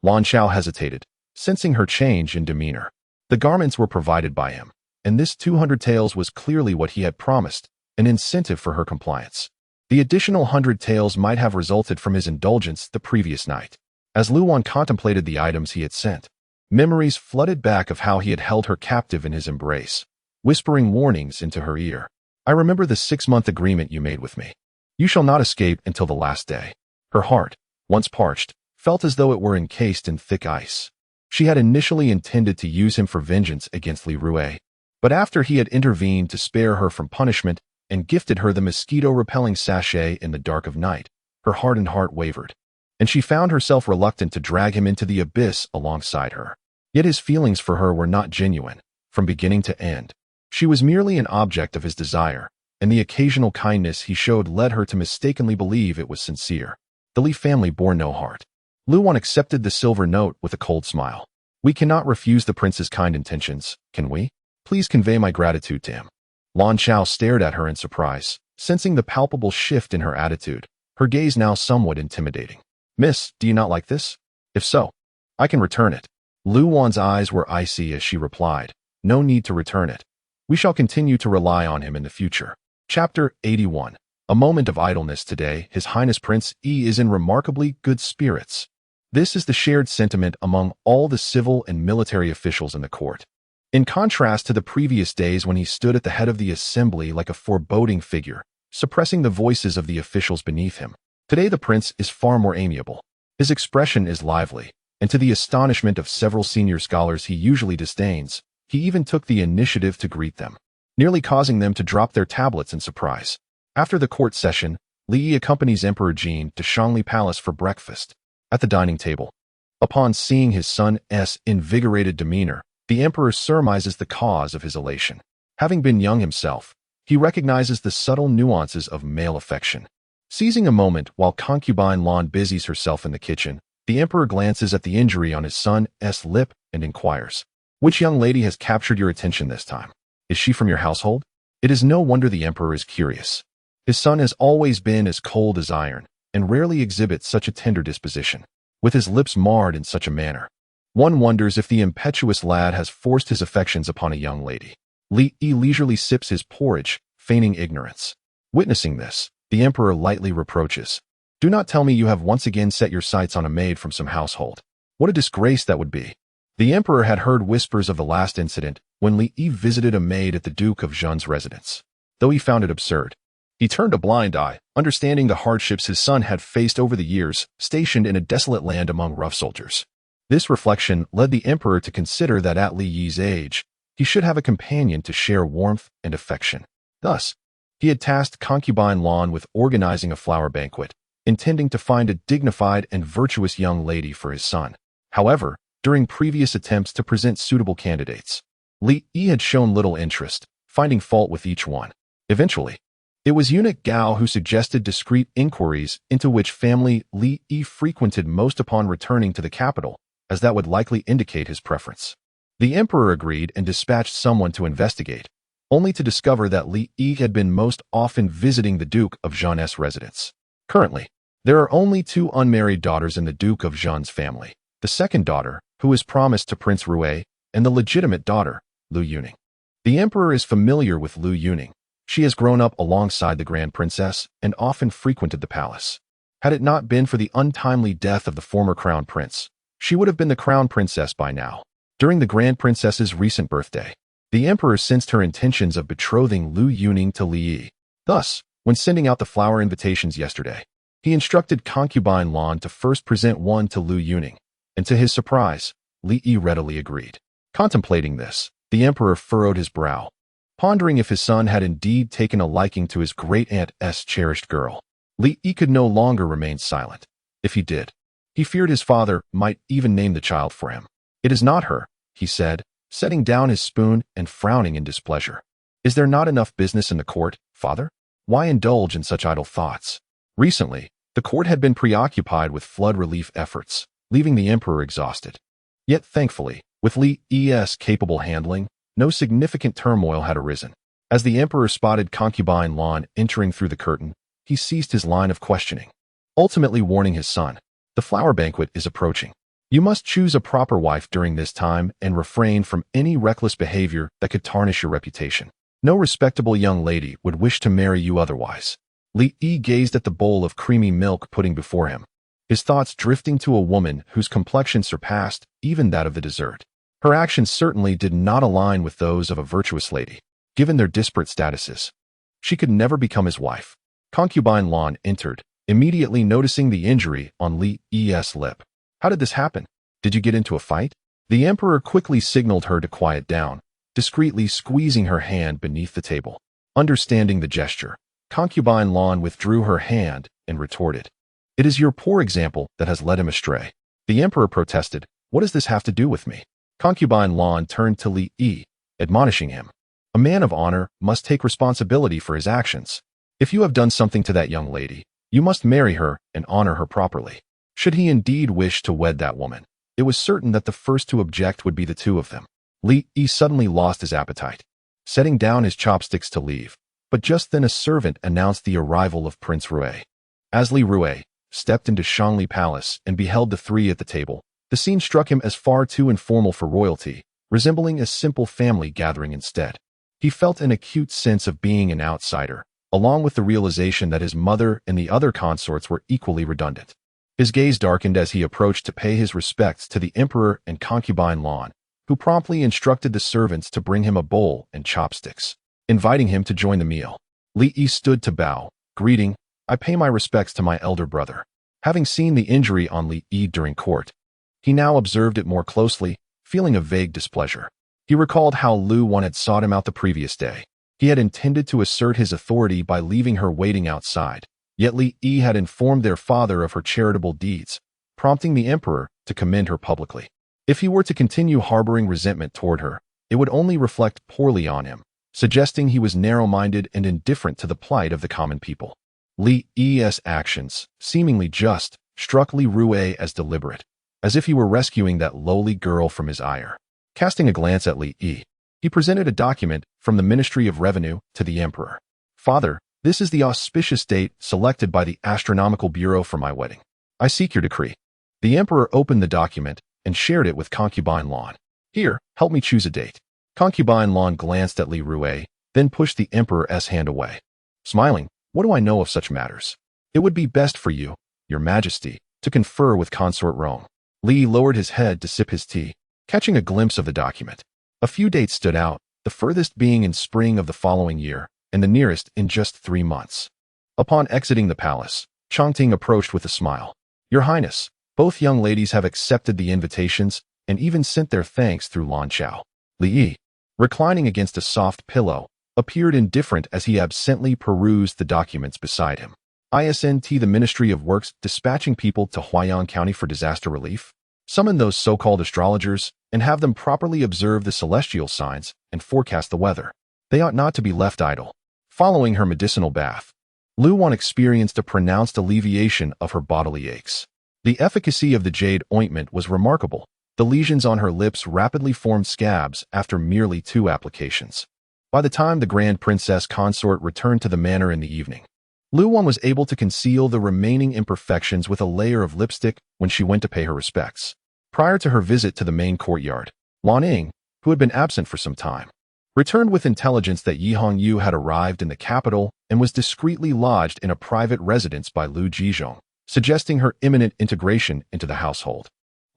S1: Lan Xiao hesitated, sensing her change in demeanor. The garments were provided by him, and this 200 taels was clearly what he had promised, an incentive for her compliance. The additional 100 taels might have resulted from his indulgence the previous night. As Lu Wan contemplated the items he had sent, memories flooded back of how he had held her captive in his embrace, whispering warnings into her ear. I remember the 6-month agreement you made with me. You shall not escape until the last day. Her heart, once parched, felt as though it were encased in thick ice. She had initially intended to use him for vengeance against Li Rui, but after he had intervened to spare her from punishment and gifted her the mosquito-repelling sachet in the dark of night, her hardened heart wavered, and she found herself reluctant to drag him into the abyss alongside her. Yet his feelings for her were not genuine, from beginning to end. She was merely an object of his desire, and the occasional kindness he showed led her to mistakenly believe it was sincere. The Li family bore no heart. Lu Wan accepted the silver note with a cold smile. We cannot refuse the prince's kind intentions, can we? Please convey my gratitude to him. Lan Xiao stared at her in surprise, sensing the palpable shift in her attitude, her gaze now somewhat intimidating. Miss, do you not like this? If so, I can return it. Lu Wan's eyes were icy as she replied, no need to return it. We shall continue to rely on him in the future. Chapter 81. A moment of idleness today. His Highness Prince Yi is in remarkably good spirits. This is the shared sentiment among all the civil and military officials in the court. In contrast to the previous days when he stood at the head of the assembly like a foreboding figure, suppressing the voices of the officials beneath him, today the prince is far more amiable. His expression is lively, and to the astonishment of several senior scholars he usually disdains, he even took the initiative to greet them, nearly causing them to drop their tablets in surprise. After the court session, Li Yi accompanies Emperor Jin to Shangli Palace for breakfast. At the dining table, upon seeing his son's invigorated demeanor, the emperor surmises the cause of his elation. Having been young himself, he recognizes the subtle nuances of male affection. Seizing a moment while concubine Lan busies herself in the kitchen, the emperor glances at the injury on his son's lip and inquires, which young lady has captured your attention this time? Is she from your household? It is no wonder the emperor is curious. His son has always been as cold as iron, and rarely exhibits such a tender disposition, with his lips marred in such a manner. One wonders if the impetuous lad has forced his affections upon a young lady. Li Yi leisurely sips his porridge, feigning ignorance. Witnessing this, the emperor lightly reproaches, do not tell me you have once again set your sights on a maid from some household. What a disgrace that would be. The emperor had heard whispers of the last incident when Li Yi visited a maid at the Duke of Zhen's residence. Though he found it absurd, he turned a blind eye, understanding the hardships his son had faced over the years, stationed in a desolate land among rough soldiers. This reflection led the emperor to consider that at Li Yi's age, he should have a companion to share warmth and affection. Thus, he had tasked concubine Lan with organizing a flower banquet, intending to find a dignified and virtuous young lady for his son. However, during previous attempts to present suitable candidates, Li Yi had shown little interest, finding fault with each one. Eventually, it was eunuch Gao who suggested discreet inquiries into which family Li Yi frequented most upon returning to the capital, as that would likely indicate his preference. The emperor agreed and dispatched someone to investigate, only to discover that Li Yi had been most often visiting the Duke of Zhen's residence. Currently, there are only 2 unmarried daughters in the Duke of Zhen's family, the second daughter, who is promised to Prince Rui, and the legitimate daughter, Lu Yuning. The emperor is familiar with Lu Yuning. She has grown up alongside the Grand Princess and often frequented the palace. Had it not been for the untimely death of the former crown prince, she would have been the crown princess by now. During the Grand Princess's recent birthday, the emperor sensed her intentions of betrothing Lu Yuning to Li Yi. Thus, when sending out the flower invitations yesterday, he instructed concubine Lan to first present one to Lu Yuning, and to his surprise, Li Yi readily agreed. Contemplating this, the emperor furrowed his brow, pondering if his son had indeed taken a liking to his great-aunt's cherished girl. Li Yi could no longer remain silent. If he did, he feared his father might even name the child for him. It is not her, he said, setting down his spoon and frowning in displeasure. Is there not enough business in the court, father? Why indulge in such idle thoughts? Recently, the court had been preoccupied with flood relief efforts, leaving the emperor exhausted. Yet thankfully, with Li Yi's capable handling, no significant turmoil had arisen. As the emperor spotted concubine Lan entering through the curtain, he ceased his line of questioning, ultimately warning his son, "The flower banquet is approaching. You must choose a proper wife during this time and refrain from any reckless behavior that could tarnish your reputation. No respectable young lady would wish to marry you otherwise." Li Yi gazed at the bowl of creamy milk pudding before him, his thoughts drifting to a woman whose complexion surpassed even that of the dessert. Her actions certainly did not align with those of a virtuous lady, given their disparate statuses. She could never become his wife. Concubine Lan entered, immediately noticing the injury on Li Yi's lip. "How did this happen? Did you get into a fight?" The emperor quickly signaled her to quiet down, discreetly squeezing her hand beneath the table. Understanding the gesture, concubine Lan withdrew her hand and retorted, "It is your poor example that has led him astray." The emperor protested, "What does this have to do with me?" Concubine Lan turned to Li Yi, admonishing him, "A man of honor must take responsibility for his actions. If you have done something to that young lady, you must marry her and honor her properly." Should he indeed wish to wed that woman, it was certain that the first to object would be the two of them. Li Yi suddenly lost his appetite, setting down his chopsticks to leave, but just then a servant announced the arrival of Prince Rui. As Li Rui stepped into Shangli Palace and beheld the three at the table, the scene struck him as far too informal for royalty, resembling a simple family gathering instead. He felt an acute sense of being an outsider, along with the realization that his mother and the other consorts were equally redundant. His gaze darkened as he approached to pay his respects to the emperor and concubine Lan, who promptly instructed the servants to bring him a bowl and chopsticks, inviting him to join the meal. Li Yi stood to bow, greeting, "I pay my respects to my elder brother." Having seen the injury on Li Yi during court, he now observed it more closely, feeling a vague displeasure. He recalled how Lu Wan had sought him out the previous day. He had intended to assert his authority by leaving her waiting outside, yet Li Yi had informed their father of her charitable deeds, prompting the emperor to commend her publicly. If he were to continue harboring resentment toward her, it would only reflect poorly on him, suggesting he was narrow-minded and indifferent to the plight of the common people. Li Yi's actions, seemingly just, struck Li Rui as deliberate, as if he were rescuing that lowly girl from his ire. Casting a glance at Li Yi, he presented a document from the Ministry of Revenue to the emperor. "Father, this is the auspicious date selected by the Astronomical Bureau for my wedding. I seek your decree." The emperor opened the document and shared it with concubine Lan. "Here, help me choose a date." Concubine Lan glanced at Li Rui, then pushed the emperor's hand away. Smiling, "What do I know of such matters? It would be best for you, your majesty, to confer with consort Rome." Li lowered his head to sip his tea, catching a glimpse of the document. A few dates stood out, the furthest being in spring of the following year, and the nearest in just 3 months. Upon exiting the palace, Changting approached with a smile. "Your Highness, both young ladies have accepted the invitations and even sent their thanks through Lan Chao." Li Yi, reclining against a soft pillow, appeared indifferent as he absently perused the documents beside him. "ISNT the Ministry of Works dispatching people to Huayan County for disaster relief? Summon those so-called astrologers and have them properly observe the celestial signs and forecast the weather. They ought not to be left idle." Following her medicinal bath, Lu Wan experienced a pronounced alleviation of her bodily aches. The efficacy of the jade ointment was remarkable. The lesions on her lips rapidly formed scabs after merely 2 applications. By the time the Grand Princess consort returned to the manor in the evening, Lu Wan was able to conceal the remaining imperfections with a layer of lipstick when she went to pay her respects. Prior to her visit to the main courtyard, Wan Ning, who had been absent for some time, returned with intelligence that Yi Hongyu had arrived in the capital and was discreetly lodged in a private residence by Lu Jizhong, suggesting her imminent integration into the household.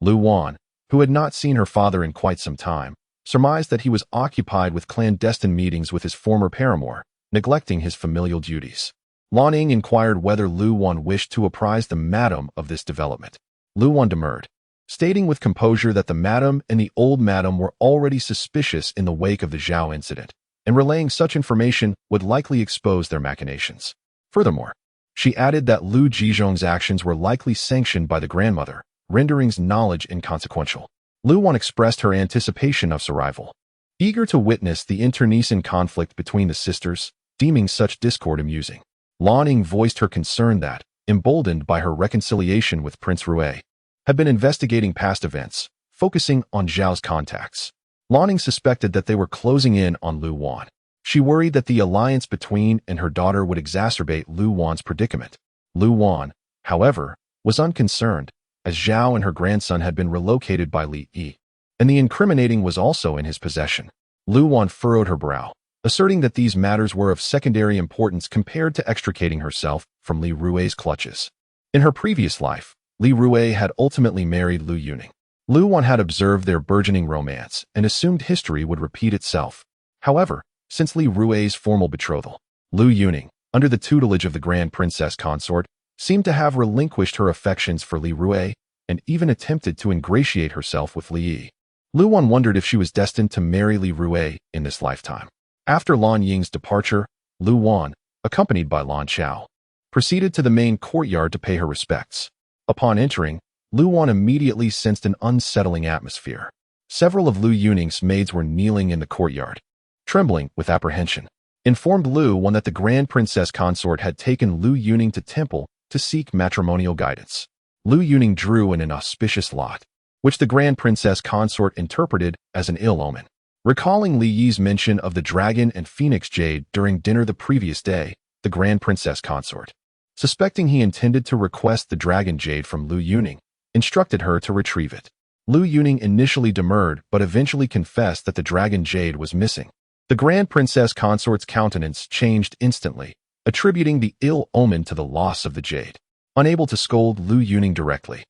S1: Lu Wan, who had not seen her father in quite some time, surmised that he was occupied with clandestine meetings with his former paramour, neglecting his familial duties. Lan Ning inquired whether Lu Wan wished to apprise the madam of this development. Lu Wan demurred, stating with composure that the madam and the old madam were already suspicious in the wake of the Zhao incident, and relaying such information would likely expose their machinations. Furthermore, she added that Lu Jizhong's actions were likely sanctioned by the grandmother, rendering his knowledge inconsequential. Lu Wan expressed her anticipation of his arrival, eager to witness the internecine conflict between the sisters, deeming such discord amusing. Lan Ning voiced her concern that, emboldened by her reconciliation with Prince Rui, had been investigating past events, focusing on Zhao's contacts. Lanning suspected that they were closing in on Lu Wan. She worried that the alliance between and her daughter would exacerbate Lu Wan's predicament. Lu Wan, however, was unconcerned, as Zhao and her grandson had been relocated by Li Yi, and the incriminating was also in his possession. Lu Wan furrowed her brow, asserting that these matters were of secondary importance compared to extricating herself from Li Rui's clutches. In her previous life, Li Rui had ultimately married Lu Yuning. Lu Wan had observed their burgeoning romance and assumed history would repeat itself. However, since Li Rui's formal betrothal, Lu Yuning, under the tutelage of the Grand Princess Consort, seemed to have relinquished her affections for Li Rui and even attempted to ingratiate herself with Li Yi. Lu Wan wondered if she was destined to marry Li Rui in this lifetime. After Lan Ying's departure, Lu Wan, accompanied by Lan Chao, proceeded to the main courtyard to pay her respects. Upon entering, Lu Wan immediately sensed an unsettling atmosphere. Several of Lu Yuning's maids were kneeling in the courtyard, trembling with apprehension. Informed Lu Wan that the Grand Princess Consort had taken Lu Yuning to temple to seek matrimonial guidance. Lu Yuning drew an inauspicious lot, which the Grand Princess Consort interpreted as an ill omen. Recalling Li Yi's mention of the dragon and phoenix jade during dinner the previous day, the Grand Princess Consort, suspecting he intended to request the dragon jade from Lu Yuning, instructed her to retrieve it. Lu Yuning initially demurred but eventually confessed that the dragon jade was missing. The Grand Princess Consort's countenance changed instantly, attributing the ill omen to the loss of the jade. Unable to scold Lu Yuning directly,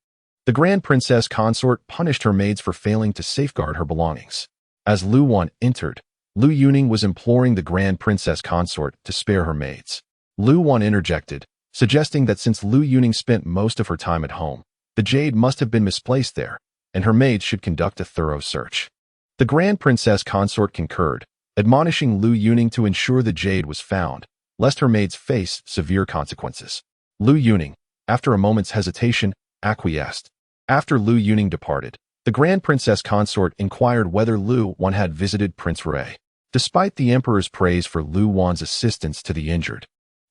S1: the Grand Princess Consort punished her maids for failing to safeguard her belongings. As Lu Wan entered, Lu Yuning was imploring the Grand Princess Consort to spare her maids. Lu Wan interjected, suggesting that since Lu Yuning spent most of her time at home, the jade must have been misplaced there, and her maids should conduct a thorough search. The Grand Princess Consort concurred, admonishing Lu Yuning to ensure the jade was found, lest her maids face severe consequences. Lu Yuning, after a moment's hesitation, acquiesced. After Lu Yuning departed, the Grand Princess Consort inquired whether Lu Wan had visited Prince Rui. Despite the Emperor's praise for Lu Wan's assistance to the injured,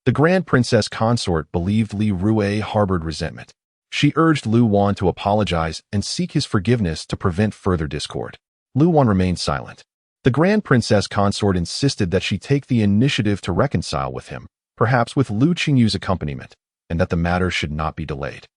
S1: the Grand Princess Consort believed Li Rui harbored resentment. She urged Lu Wan to apologize and seek his forgiveness to prevent further discord. Lu Wan remained silent. The Grand Princess Consort insisted that she take the initiative to reconcile with him, perhaps with Lu Qingyu's accompaniment, and that the matter should not be delayed.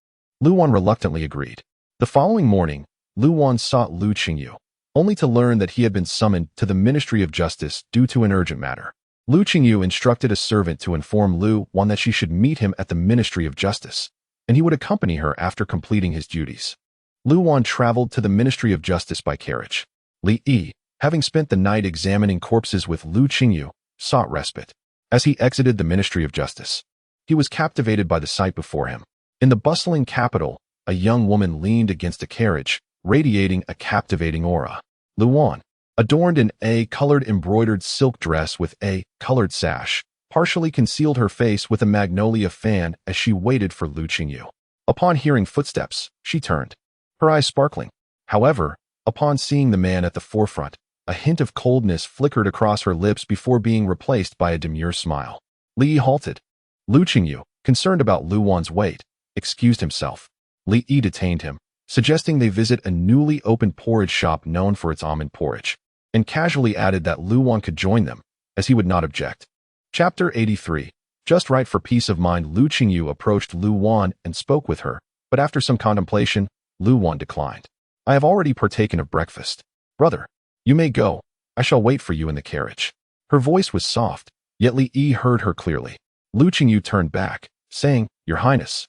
S1: Lu Wan reluctantly agreed. The following morning, Lu Wan sought Lu Qingyu, only to learn that he had been summoned to the Ministry of Justice due to an urgent matter. Lu Qingyu instructed a servant to inform Lu Wan that she should meet him at the Ministry of Justice, and he would accompany her after completing his duties. Lu Wan traveled to the Ministry of Justice by carriage. Li Yi, having spent the night examining corpses with Lu Qingyu, sought respite. As he exited the Ministry of Justice, he was captivated by the sight before him. In the bustling capital, a young woman leaned against a carriage, radiating a captivating aura. Lu Wan, adorned in a colored embroidered silk dress with a colored sash, partially concealed her face with a magnolia fan as she waited for Lu Qingyu. Upon hearing footsteps, she turned, her eyes sparkling. However, upon seeing the man at the forefront, a hint of coldness flickered across her lips before being replaced by a demure smile. Li Yi halted. Lu Qingyu, concerned about Lu Wan's weight, excused himself. Li Yi detained him, suggesting they visit a newly opened porridge shop known for its almond porridge, and casually added that Lu Wan could join them, as he would not object. Chapter 83. Just right for peace of mind. Lu Qingyu approached Lu Wan and spoke with her, but after some contemplation, Lu Wan declined. I have already partaken of breakfast. Brother, you may go. I shall wait for you in the carriage. Her voice was soft, yet Li Yi heard her clearly. Lu Qingyu turned back, saying, Your Highness,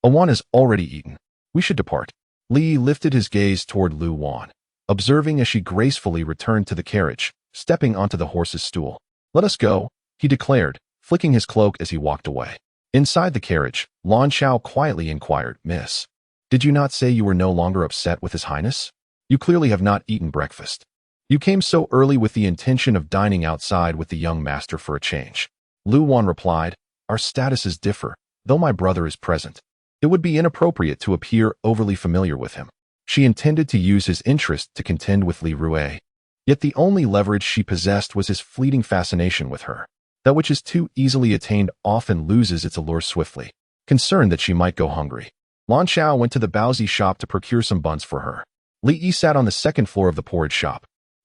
S1: Wan has already eaten. We should depart. Li Yi lifted his gaze toward Lu Wan, observing as she gracefully returned to the carriage, stepping onto the horse's stool. Let us go, he declared, flicking his cloak as he walked away. Inside the carriage, Lan Chao quietly inquired, Miss, did you not say you were no longer upset with His Highness? You clearly have not eaten breakfast. You came so early with the intention of dining outside with the young master for a change. Lu Wan replied, Our statuses differ, though my brother is present. It would be inappropriate to appear overly familiar with him. She intended to use his interest to contend with Li Rui. Yet the only leverage she possessed was his fleeting fascination with her. That which is too easily attained often loses its allure swiftly. Concerned that she might go hungry, Lan Chao went to the Baozi shop to procure some buns for her. Li Yi sat on the second floor of the porridge shop,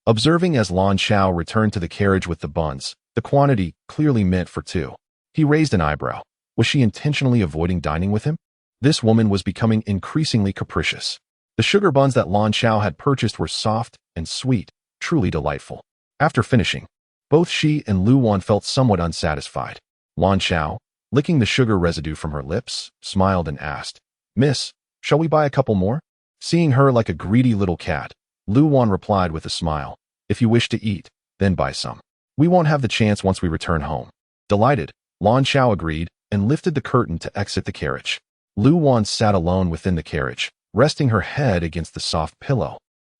S1: Observing as Lan Chao returned to the carriage with the buns, the quantity clearly meant for two. He raised an eyebrow. Was she intentionally avoiding dining with him? This woman was becoming increasingly capricious. The sugar buns that Lan Chao had purchased were soft and sweet, truly delightful. After finishing, both she and Lu Wan felt somewhat unsatisfied. Lan Chao, licking the sugar residue from her lips, smiled and asked, "Miss, shall we buy a couple more?" Seeing her like a greedy little cat, Lu Wan replied with a smile, "If you wish to eat, then buy some. We won't have the chance once we return home." Delighted, Lan Chao agreed and lifted the curtain to exit the carriage. Lu Wan sat alone within the carriage, resting her head against the soft pillow,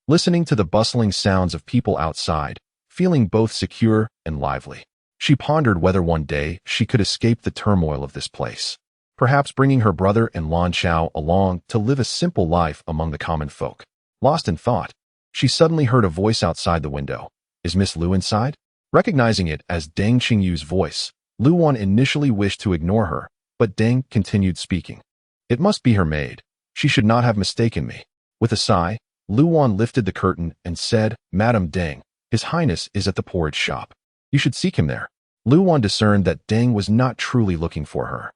S1: listening to the bustling sounds of people outside, feeling both secure and lively. She pondered whether one day she could escape the turmoil of this place, perhaps bringing her brother and Lan Chao along to live a simple life among the common folk. Lost in thought, she suddenly heard a voice outside the window. "Is Miss Lu inside?" Recognizing it as Deng Qingyu's voice, Lu Wan initially wished to ignore her, but Deng continued speaking. "It must be her maid. She should not have mistaken me." With a sigh, Lu Wan lifted the curtain and said, "Madam Deng, His Highness is at the porridge shop. You should seek him there." Lu Wan discerned that Deng was not truly looking for her.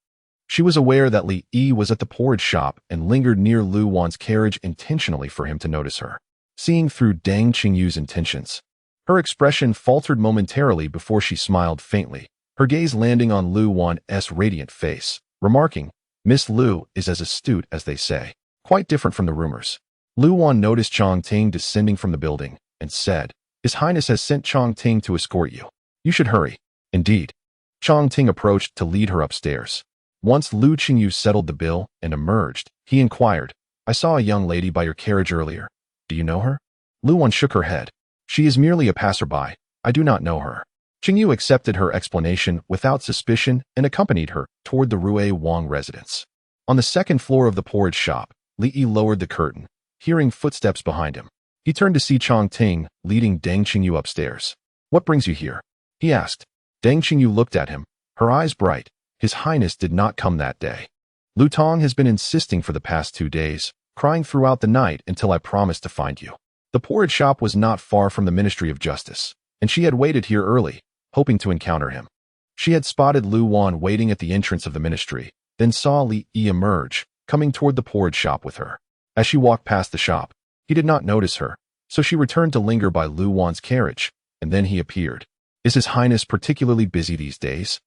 S1: She was aware that Li Yi was at the porridge shop and lingered near Lu Wan's carriage intentionally for him to notice her. Seeing through Deng Qingyu's intentions, her expression faltered momentarily before she smiled faintly, her gaze landing on Lu Wan's radiant face, remarking, "Miss Lu is as astute as they say, quite different from the rumors." Lu Wan noticed Chong Ting descending from the building and said, "His Highness has sent Chong Ting to escort you. You should hurry." Indeed. Chong Ting approached to lead her upstairs. Once Lu Qingyu settled the bill and emerged, he inquired, "I saw a young lady by your carriage earlier. Do you know her?" Lu Wan shook her head. "She is merely a passerby. I do not know her." Qingyu accepted her explanation without suspicion and accompanied her toward the Rui Wang residence. On the second floor of the porridge shop, Li Yi lowered the curtain, hearing footsteps behind him. He turned to see Chong Ting leading Deng Qingyu upstairs. "What brings you here?" he asked. Deng Qingyu looked at him, her eyes bright. "His Highness did not come that day. Lu Tong has been insisting for the past 2 days, crying throughout the night until I promised to find you." The porridge shop was not far from the Ministry of Justice, and she had waited here early, hoping to encounter him. She had spotted Lu Wan waiting at the entrance of the ministry, then saw Li Yi emerge, coming toward the porridge shop with her. As she walked past the shop, he did not notice her, so she returned to linger by Lu Wan's carriage, and then he appeared. "Is His Highness particularly busy these days?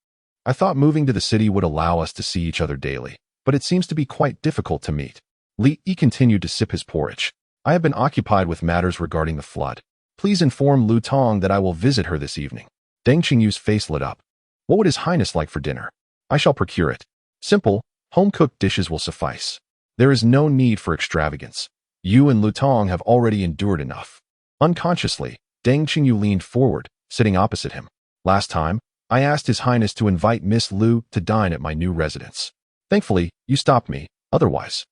S1: I thought moving to the city would allow us to see each other daily, but it seems to be quite difficult to meet." Li Yi continued to sip his porridge. "I have been occupied with matters regarding the flood. Please inform Lu Tong that I will visit her this evening." Deng Qingyu's face lit up. "What would His Highness like for dinner?" "I shall procure it. Simple, home-cooked dishes will suffice. There is no need for extravagance. You and Lu Tong have already endured enough." Unconsciously, Deng Qingyu leaned forward, sitting opposite him. "Last time, I asked His Highness to invite Miss Lu to dine at my new residence. Thankfully, you stopped me, otherwise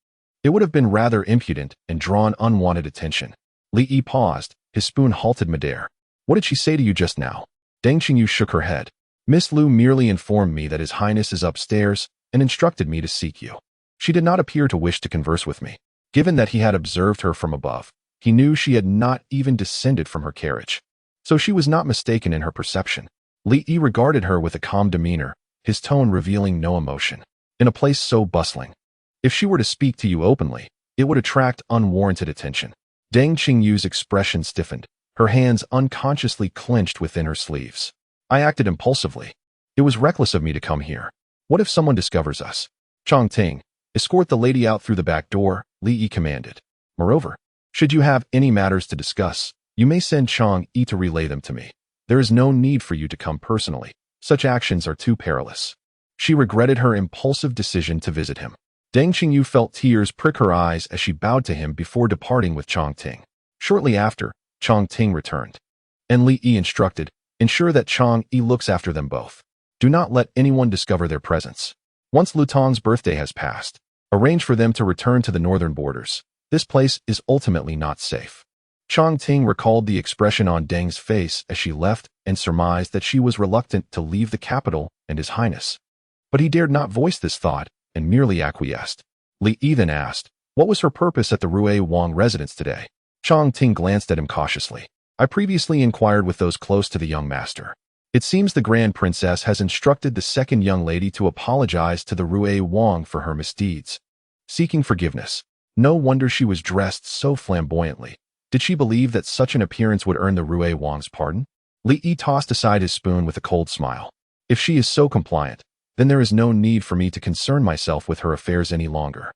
S1: it would have been rather impudent and drawn unwanted attention." Li Yi paused, his spoon halted midair. "What did she say to you just now?" Deng Qingyu shook her head. "Miss Lu merely informed me that His Highness is upstairs and instructed me to seek you. She did not appear to wish to converse with me." Given that he had observed her from above, he knew she had not even descended from her carriage. So she was not mistaken in her perception. Li Yi regarded her with a calm demeanor, his tone revealing no emotion. "In a place so bustling, if she were to speak to you openly, it would attract unwarranted attention." Deng Qingyu's expression stiffened, her hands unconsciously clenched within her sleeves. "I acted impulsively. It was reckless of me to come here. What if someone discovers us?" "Chong Ting, escort the lady out through the back door," Li Yi commanded. "Moreover, should you have any matters to discuss, you may send Chong Yi to relay them to me. There is no need for you to come personally. Such actions are too perilous." She regretted her impulsive decision to visit him. Deng Qingyu felt tears prick her eyes as she bowed to him before departing with Chong Ting. Shortly after, Chong Ting returned, and Li Yi instructed, "Ensure that Chong Yi looks after them both. Do not let anyone discover their presence. Once Lu Tong's birthday has passed, arrange for them to return to the northern borders. This place is ultimately not safe." Chong Ting recalled the expression on Deng's face as she left and surmised that she was reluctant to leave the capital and His Highness. But he dared not voice this thought and merely acquiesced. Li Yi then asked, what was her purpose at the Rui Wang residence today? Chong Ting glanced at him cautiously. I previously inquired with those close to the young master. It seems the Grand Princess has instructed the second young lady to apologize to the Rui Wang for her misdeeds, seeking forgiveness. No wonder she was dressed so flamboyantly. Did she believe that such an appearance would earn the Rui Wang's pardon? Li Yi tossed aside his spoon with a cold smile. If she is so compliant, then there is no need for me to concern myself with her affairs any longer.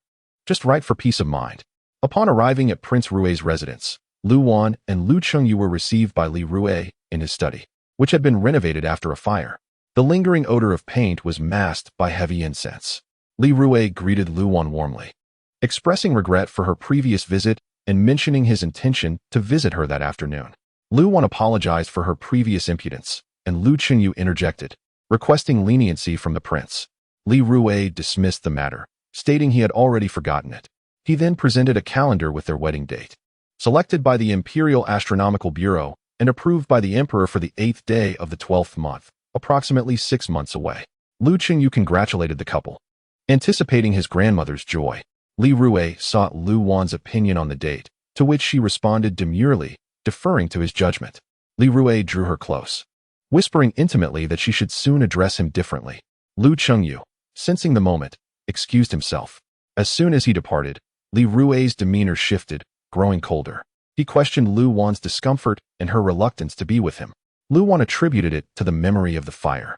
S1: Just right for peace of mind. Upon arriving at Prince Rui's residence, Lu Wan and Lu Chengyu were received by Li Rui in his study, which had been renovated after a fire. The lingering odor of paint was masked by heavy incense. Li Rui greeted Lu Wan warmly, expressing regret for her previous visit and mentioning his intention to visit her that afternoon. Lu Wan apologized for her previous impudence, and Lu Chengyu interjected, requesting leniency from the prince. Li Rui dismissed the matter, stating he had already forgotten it. He then presented a calendar with their wedding date, selected by the Imperial Astronomical Bureau and approved by the emperor for the 8th day of the 12th month, approximately 6 months away. Lu Chengyu congratulated the couple. Anticipating his grandmother's joy, Li Rui sought Lu Wan's opinion on the date, to which she responded demurely, deferring to his judgment. Li Rui drew her close, whispering intimately that she should soon address him differently. Lu Chengyu, sensing the moment, excused himself. As soon as he departed, Li Rui's demeanor shifted, growing colder. He questioned Lu Wan's discomfort and her reluctance to be with him. Lu Wan attributed it to the memory of the fire.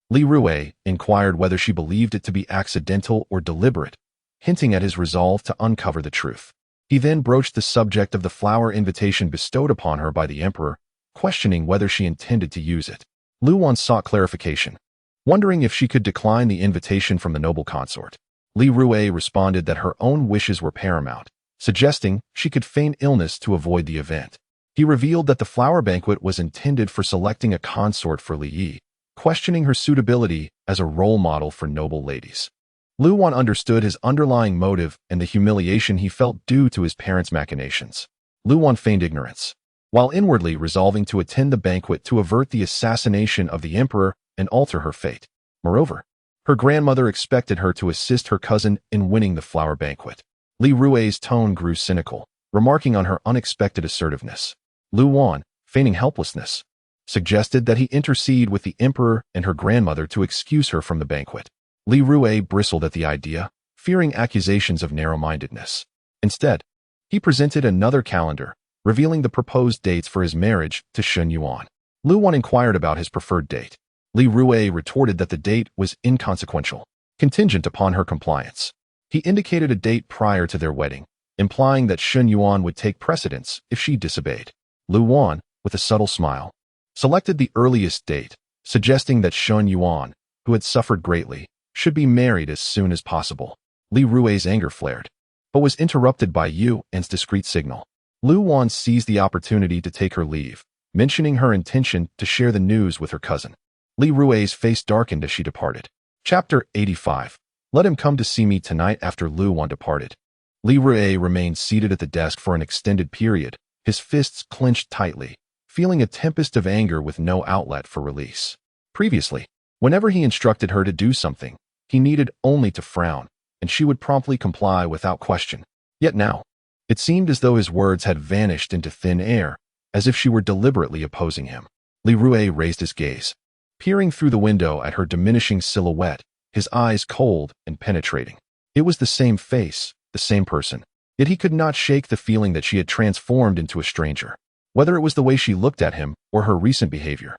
S1: Li Rui inquired whether she believed it to be accidental or deliberate, hinting at his resolve to uncover the truth. He then broached the subject of the flower invitation bestowed upon her by the emperor, questioning whether she intended to use it. Lu Wan sought clarification, wondering if she could decline the invitation from the noble consort. Li Rui responded that her own wishes were paramount, suggesting she could feign illness to avoid the event. He revealed that the flower banquet was intended for selecting a consort for Li Yi, questioning her suitability as a role model for noble ladies. Lu Wan understood his underlying motive and the humiliation he felt due to his parents' machinations. Lu Wan feigned ignorance, while inwardly resolving to attend the banquet to avert the assassination of the emperor and alter her fate. Moreover, her grandmother expected her to assist her cousin in winning the flower banquet. Li Rui's tone grew cynical, remarking on her unexpected assertiveness. Lu Wan, feigning helplessness, suggested that he intercede with the emperor and her grandmother to excuse her from the banquet. Li Rui bristled at the idea, fearing accusations of narrow-mindedness. Instead, he presented another calendar, revealing the proposed dates for his marriage to Shen Yuan. Lu Wan inquired about his preferred date. Li Rui retorted that the date was inconsequential, contingent upon her compliance. He indicated a date prior to their wedding, implying that Shen Yuan would take precedence if she disobeyed. Lu Wan, with a subtle smile, selected the earliest date, suggesting that Shen Yuan, who had suffered greatly, should be married as soon as possible. Li Rui's anger flared, but was interrupted by Yuan's discreet signal. Lu Wan seized the opportunity to take her leave, mentioning her intention to share the news with her cousin. Li Rui's face darkened as she departed. Chapter 85. Let him come to see me tonight. After Lu Wan departed, Li Rui remained seated at the desk for an extended period, his fists clenched tightly, feeling a tempest of anger with no outlet for release. Previously, whenever he instructed her to do something, he needed only to frown, and she would promptly comply without question. Yet now, it seemed as though his words had vanished into thin air, as if she were deliberately opposing him. Li Rui raised his gaze, peering through the window at her diminishing silhouette, his eyes cold and penetrating. It was the same face, the same person, yet he could not shake the feeling that she had transformed into a stranger. Whether it was the way she looked at him or her recent behavior,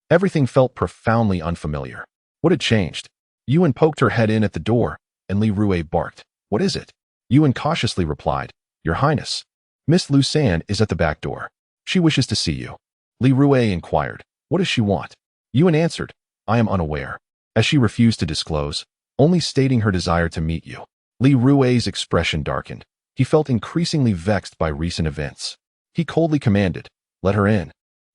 S1: everything felt profoundly unfamiliar. What had changed? Yuan poked her head in at the door, and Li Rui barked, "What is it?" Yuan cautiously replied, "Your Highness, Miss Lu San is at the back door. She wishes to see you." Li Rui inquired, "What does she want?" Yuan answered, "I am unaware," as she refused to disclose, only stating her desire to meet you. Li Rui's expression darkened. He felt increasingly vexed by recent events. He coldly commanded, "Let her in."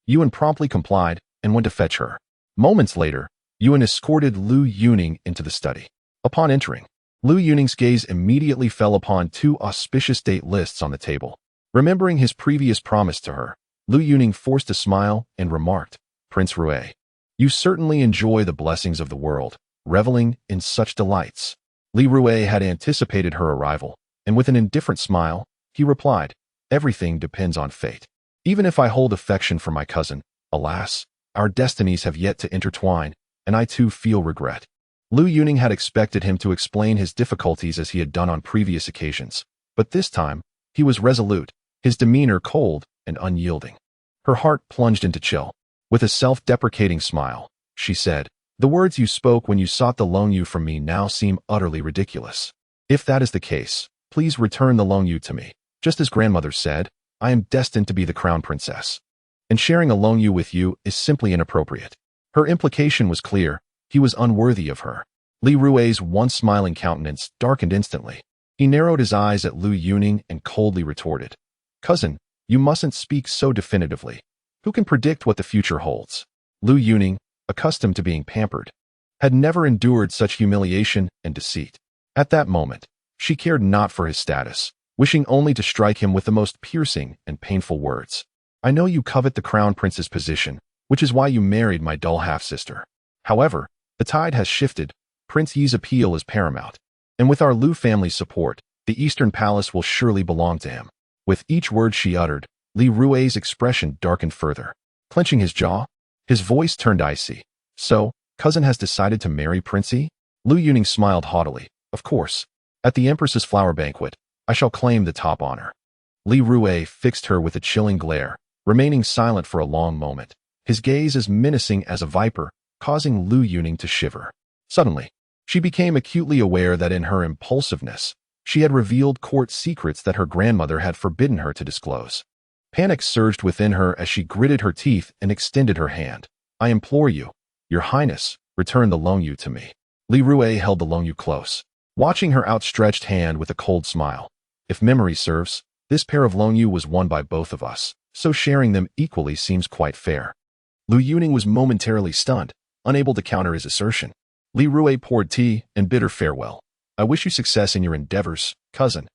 S1: Yuan promptly complied and went to fetch her. Moments later, Yuan escorted Lu Yuning into the study. Upon entering, Lu Yuning's gaze immediately fell upon 2 auspicious date lists on the table. Remembering his previous promise to her, Lu Yuning forced a smile and remarked, "Prince Rui, you certainly enjoy the blessings of the world, reveling in such delights." Li Rui had anticipated her arrival, and with an indifferent smile, he replied, "Everything depends on fate. Even if I hold affection for my cousin, alas, our destinies have yet to intertwine, and I too feel regret. Lu Yuning had expected him to explain his difficulties as he had done on previous occasions, but this time, he was resolute, his demeanor cold and unyielding. Her heart plunged into chill. With a self-deprecating smile, she said, "The words you spoke when you sought the Longyu from me now seem utterly ridiculous. If that is the case, please return the Longyu to me. Just as grandmother said, I am destined to be the crown princess. And sharing a Longyu with you is simply inappropriate." Her implication was clear. He was unworthy of her. Li Rui's once smiling countenance darkened instantly. He narrowed his eyes at Lu Yuning and coldly retorted, "Cousin, you mustn't speak so definitively. Who can predict what the future holds?" Lu Yuning, accustomed to being pampered, had never endured such humiliation and deceit. At that moment, she cared not for his status, wishing only to strike him with the most piercing and painful words. "I know you covet the crown prince's position, which is why you married my dull half-sister. However, the tide has shifted. Prince Yi's appeal is paramount, and with our Lu family's support, the Eastern Palace will surely belong to him." With each word she uttered, Li Rui's expression darkened further. Clenching his jaw, his voice turned icy. "So, cousin has decided to marry Prince Yi?" Lu Yuning smiled haughtily. "Of course. At the Empress's flower banquet, I shall claim the top honor." Li Rui fixed her with a chilling glare, remaining silent for a long moment, his gaze as menacing as a viper, causing Lu Yuning to shiver. Suddenly, she became acutely aware that in her impulsiveness, she had revealed court secrets that her grandmother had forbidden her to disclose. Panic surged within her as she gritted her teeth and extended her hand. "I implore you, Your Highness, return the Longyu to me." Li Rui held the Longyu close, watching her outstretched hand with a cold smile. "If memory serves, this pair of Longyu was won by both of us, so sharing them equally seems quite fair." Lu Yuning was momentarily stunned, unable to counter his assertion. Li Rui poured tea and bid her farewell. "I wish you success in your endeavors, cousin,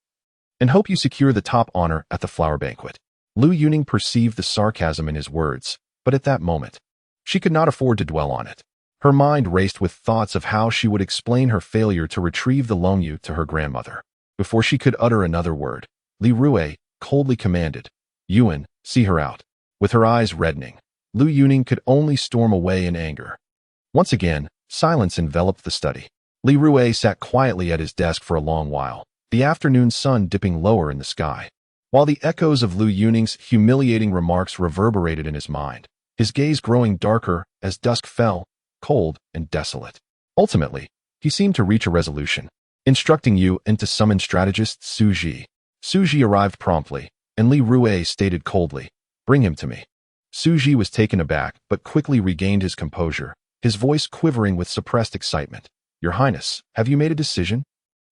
S1: and hope you secure the top honor at the flower banquet." Lu Yuning perceived the sarcasm in his words, but at that moment, she could not afford to dwell on it. Her mind raced with thoughts of how she would explain her failure to retrieve the Longyu to her grandmother. Before she could utter another word, Li Rui coldly commanded, "Yuan, see her out." With her eyes reddening, Lu Yuning could only storm away in anger. Once again, silence enveloped the study. Li Rui sat quietly at his desk for a long while, the afternoon sun dipping lower in the sky. While the echoes of Lu Yuning's humiliating remarks reverberated in his mind, his gaze growing darker as dusk fell, cold and desolate. Ultimately, he seemed to reach a resolution, instructing Yuan to summon strategist Su Ji. Su Ji arrived promptly, and Li Rui stated coldly, "Bring him to me." Su Ji was taken aback but quickly regained his composure, his voice quivering with suppressed excitement. "Your Highness, have you made a decision?"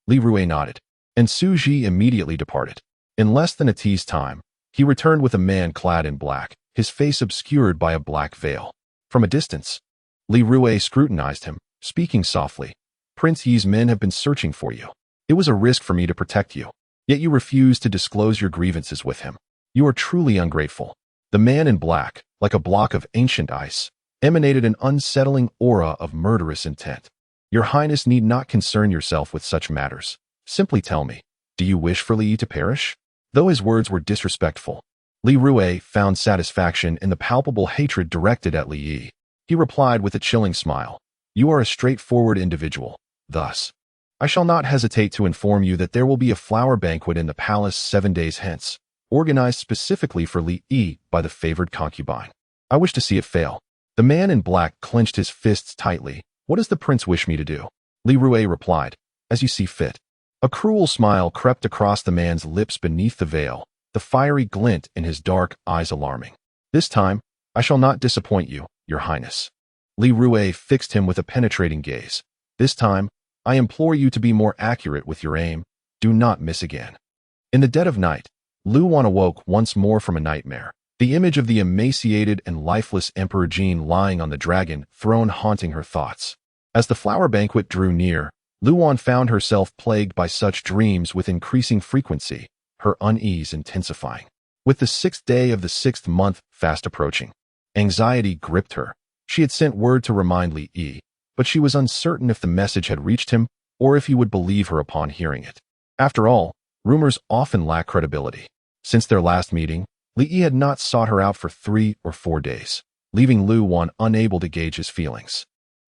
S1: Li Rui nodded, and Su Ji immediately departed. In less than a tea's time, he returned with a man clad in black, his face obscured by a black veil. From a distance, Li Rui scrutinized him, speaking softly. "Prince Yi's men have been searching for you. It was a risk for me to protect you, yet you refused to disclose your grievances with him. You are truly ungrateful." The man in black, like a block of ancient ice, emanated an unsettling aura of murderous intent. "Your Highness need not concern yourself with such matters. Simply tell me, do you wish for Li Yi to perish?" Though his words were disrespectful, Li Rui found satisfaction in the palpable hatred directed at Li Yi. He replied with a chilling smile, "You are a straightforward individual. Thus, I shall not hesitate to inform you that there will be a flower banquet in the palace 7 days hence, organized specifically for Li Yi by the favored concubine. I wish to see it fail." The man in black clenched his fists tightly. "What does the prince wish me to do?" Li Rui replied, "As you see fit." A cruel smile crept across the man's lips beneath the veil, the fiery glint in his dark eyes alarming. "This time, I shall not disappoint you, Your Highness." Li Rui fixed him with a penetrating gaze. "This time, I implore you to be more accurate with your aim. Do not miss again." In the dead of night, Lu Wan awoke once more from a nightmare, the image of the emaciated and lifeless Emperor Jin lying on the dragon throne haunting her thoughts. As the flower banquet drew near, Lu Wan found herself plagued by such dreams with increasing frequency, her unease intensifying. With the 6th day of the 6th month fast approaching, anxiety gripped her. She had sent word to remind Li Yi, but she was uncertain if the message had reached him or if he would believe her upon hearing it. After all, rumors often lack credibility. Since their last meeting, Li Yi had not sought her out for 3 or 4 days, leaving Lu Wan unable to gauge his feelings.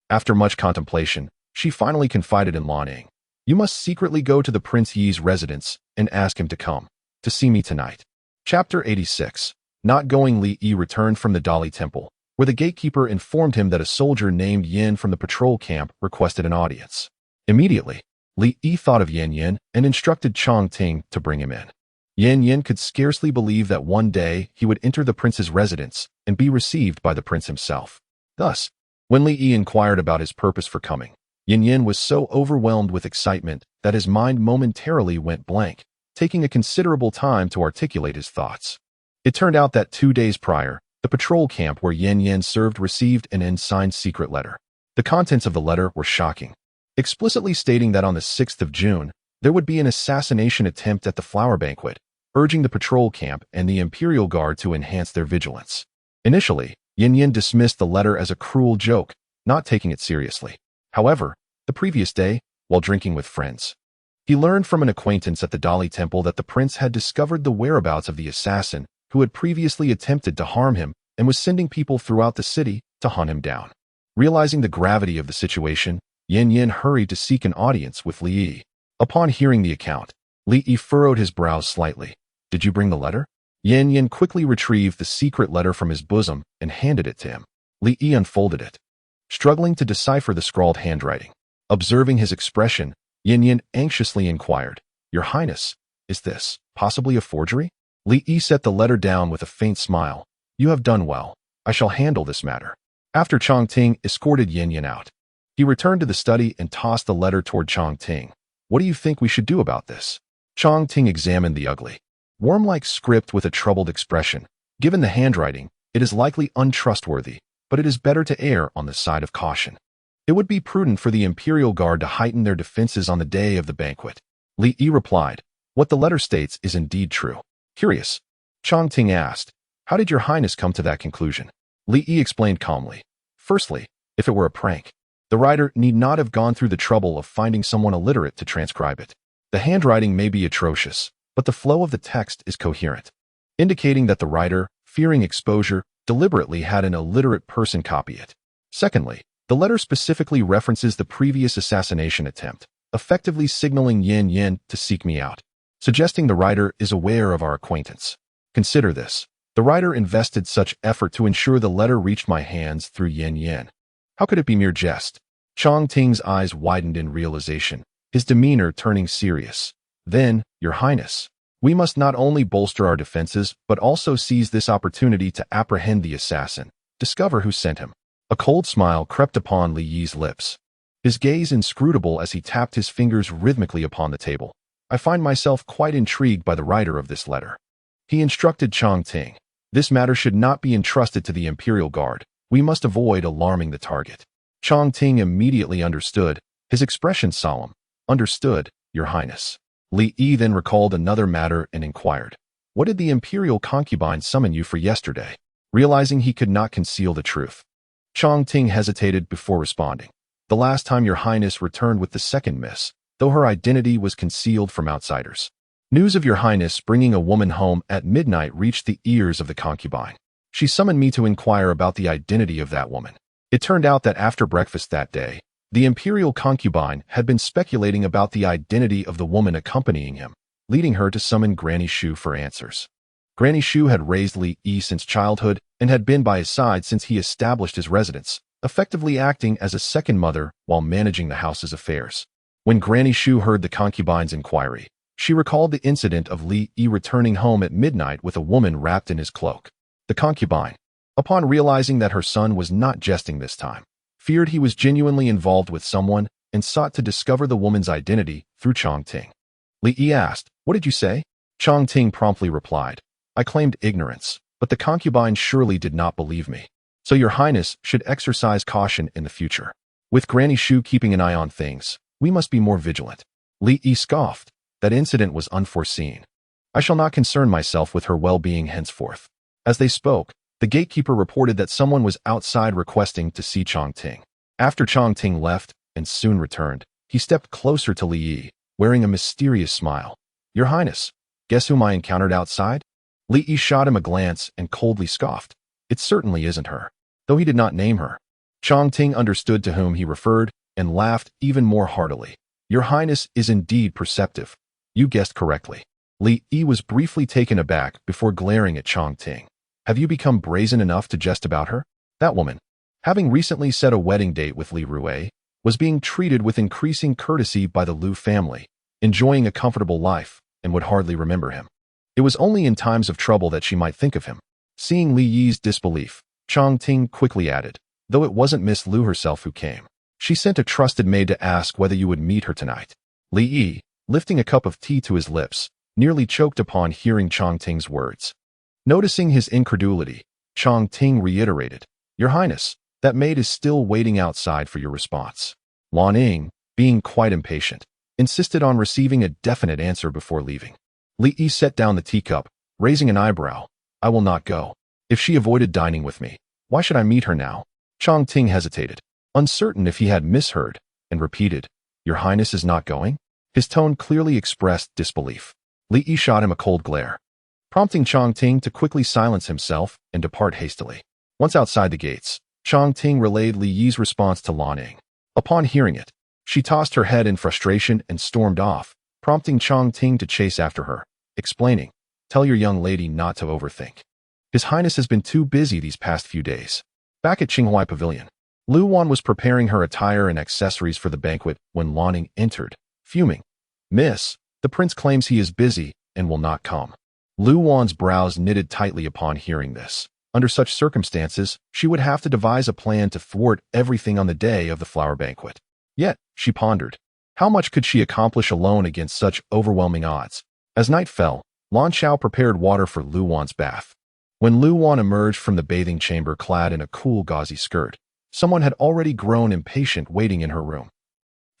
S1: After much contemplation, she finally confided in Lan Ying. You must secretly go to the Prince Yi's residence and ask him to come to see me tonight. Chapter 86. Not going. Li Yi returned from the Dali Temple, where the gatekeeper informed him that a soldier named Yin from the patrol camp requested an audience. Immediately, Li Yi thought of Yan Yin and instructed Chong Ting to bring him in. Yan Yin could scarcely believe that one day he would enter the prince's residence and be received by the prince himself. Thus, when Li Yi inquired about his purpose for coming, Yan Yin was so overwhelmed with excitement that his mind momentarily went blank, taking a considerable time to articulate his thoughts. It turned out that 2 days prior, the patrol camp where Yan Yin served received an unsigned secret letter. The contents of the letter were shocking, explicitly stating that on the 6th of June, there would be an assassination attempt at the flower banquet, urging the patrol camp and the Imperial Guard to enhance their vigilance. Initially, Yan Yin dismissed the letter as a cruel joke, not taking it seriously. However, the previous day, while drinking with friends, he learned from an acquaintance at the Dali Temple that the prince had discovered the whereabouts of the assassin who had previously attempted to harm him and was sending people throughout the city to hunt him down. Realizing the gravity of the situation, Yan Yin hurried to seek an audience with Li Yi. Upon hearing the account, Li Yi furrowed his brows slightly. Did you bring the letter? Yan Yin quickly retrieved the secret letter from his bosom and handed it to him. Li Yi unfolded it, struggling to decipher the scrawled handwriting. Observing his expression, Yan Yin anxiously inquired, Your Highness, is this possibly a forgery? Li Yi set the letter down with a faint smile. You have done well. I shall handle this matter. After Chong Ting escorted Yan Yin out, he returned to the study and tossed the letter toward Chong Ting. What do you think we should do about this? Chong Ting examined the ugly, worm-like script with a troubled expression. Given the handwriting, it is likely untrustworthy, but it is better to err on the side of caution. It would be prudent for the Imperial Guard to heighten their defenses on the day of the banquet. Li Yi replied, What the letter states is indeed true. Curious, Chong Ting asked, How did your Highness come to that conclusion? Li Yi explained calmly. Firstly, if it were a prank, the writer need not have gone through the trouble of finding someone illiterate to transcribe it. The handwriting may be atrocious, but the flow of the text is coherent, indicating that the writer, fearing exposure, deliberately had an illiterate person copy it. Secondly, the letter specifically references the previous assassination attempt, effectively signaling Yan Yin to seek me out, suggesting the writer is aware of our acquaintance. Consider this. The writer invested such effort to ensure the letter reached my hands through Yan Yin. How could it be mere jest? Chong Ting's eyes widened in realization, his demeanor turning serious. Then, Your Highness, we must not only bolster our defenses, but also seize this opportunity to apprehend the assassin, discover who sent him. A cold smile crept upon Li Yi's lips, his gaze inscrutable as he tapped his fingers rhythmically upon the table. I find myself quite intrigued by the writer of this letter. He instructed Chong Ting. This matter should not be entrusted to the Imperial Guard. We must avoid alarming the target. Chong Ting immediately understood, his expression solemn. Understood, Your Highness. Li Yi then recalled another matter and inquired, What did the Imperial concubine summon you for yesterday? Realizing he could not conceal the truth, Chong Ting hesitated before responding. The last time Your Highness returned with the second miss, though her identity was concealed from outsiders. News of Your Highness bringing a woman home at midnight reached the ears of the concubine. She summoned me to inquire about the identity of that woman. It turned out that after breakfast that day, the Imperial concubine had been speculating about the identity of the woman accompanying him, leading her to summon Granny Shu for answers. Granny Shu had raised Li Yi since childhood and had been by his side since he established his residence, effectively acting as a second mother while managing the house's affairs. When Granny Shu heard the concubine's inquiry, she recalled the incident of Li Yi returning home at midnight with a woman wrapped in his cloak. The concubine, upon realizing that her son was not jesting this time, feared he was genuinely involved with someone and sought to discover the woman's identity through Chong Ting. Li Yi asked, What did you say? Chong Ting promptly replied, I claimed ignorance, but the concubine surely did not believe me. So Your Highness should exercise caution in the future. With Granny Shu keeping an eye on things, we must be more vigilant. Li Yi scoffed. That incident was unforeseen. I shall not concern myself with her well-being henceforth. As they spoke, the gatekeeper reported that someone was outside requesting to see Chong Ting. After Chong Ting left and soon returned, he stepped closer to Li Yi, wearing a mysterious smile. Your Highness, guess whom I encountered outside? Li Yi shot him a glance and coldly scoffed. It certainly isn't her. Though he did not name her. Chang Ting understood to whom he referred and laughed even more heartily. Your Highness is indeed perceptive. You guessed correctly. Li Yi was briefly taken aback before glaring at Chang Ting. Have you become brazen enough to jest about her? That woman, having recently set a wedding date with Li Rui, was being treated with increasing courtesy by the Lu family, enjoying a comfortable life, and would hardly remember him. It was only in times of trouble that she might think of him. Seeing Li Yi's disbelief, Chang Ting quickly added, though it wasn't Miss Lu herself who came. She sent a trusted maid to ask whether you would meet her tonight. Li Yi, lifting a cup of tea to his lips, nearly choked upon hearing Chang Ting's words. Noticing his incredulity, Chang Ting reiterated, Your Highness, that maid is still waiting outside for your response. Lan Ying, being quite impatient, insisted on receiving a definite answer before leaving. Li Yi set down the teacup, raising an eyebrow. I will not go. If she avoided dining with me, why should I meet her now? Chang Ting hesitated, uncertain if he had misheard, and repeated, Your Highness is not going? His tone clearly expressed disbelief. Li Yi shot him a cold glare, prompting Chang Ting to quickly silence himself and depart hastily. Once outside the gates, Chang Ting relayed Li Yi's response to Lan Ying. Upon hearing it, she tossed her head in frustration and stormed off, prompting Chang Ting to chase after her, explaining, Tell your young lady not to overthink. His Highness has been too busy these past few days. Back at Qinghuai Pavilion, Lu Wan was preparing her attire and accessories for the banquet when Lan Ying entered, fuming. Miss, the prince claims he is busy and will not come. Lu Wan's brows knitted tightly upon hearing this. Under such circumstances, she would have to devise a plan to thwart everything on the day of the flower banquet. Yet, she pondered, how much could she accomplish alone against such overwhelming odds? As night fell, Lan Xiao prepared water for Lu Wan's bath. When Lu Wan emerged from the bathing chamber clad in a cool gauzy skirt, someone had already grown impatient waiting in her room.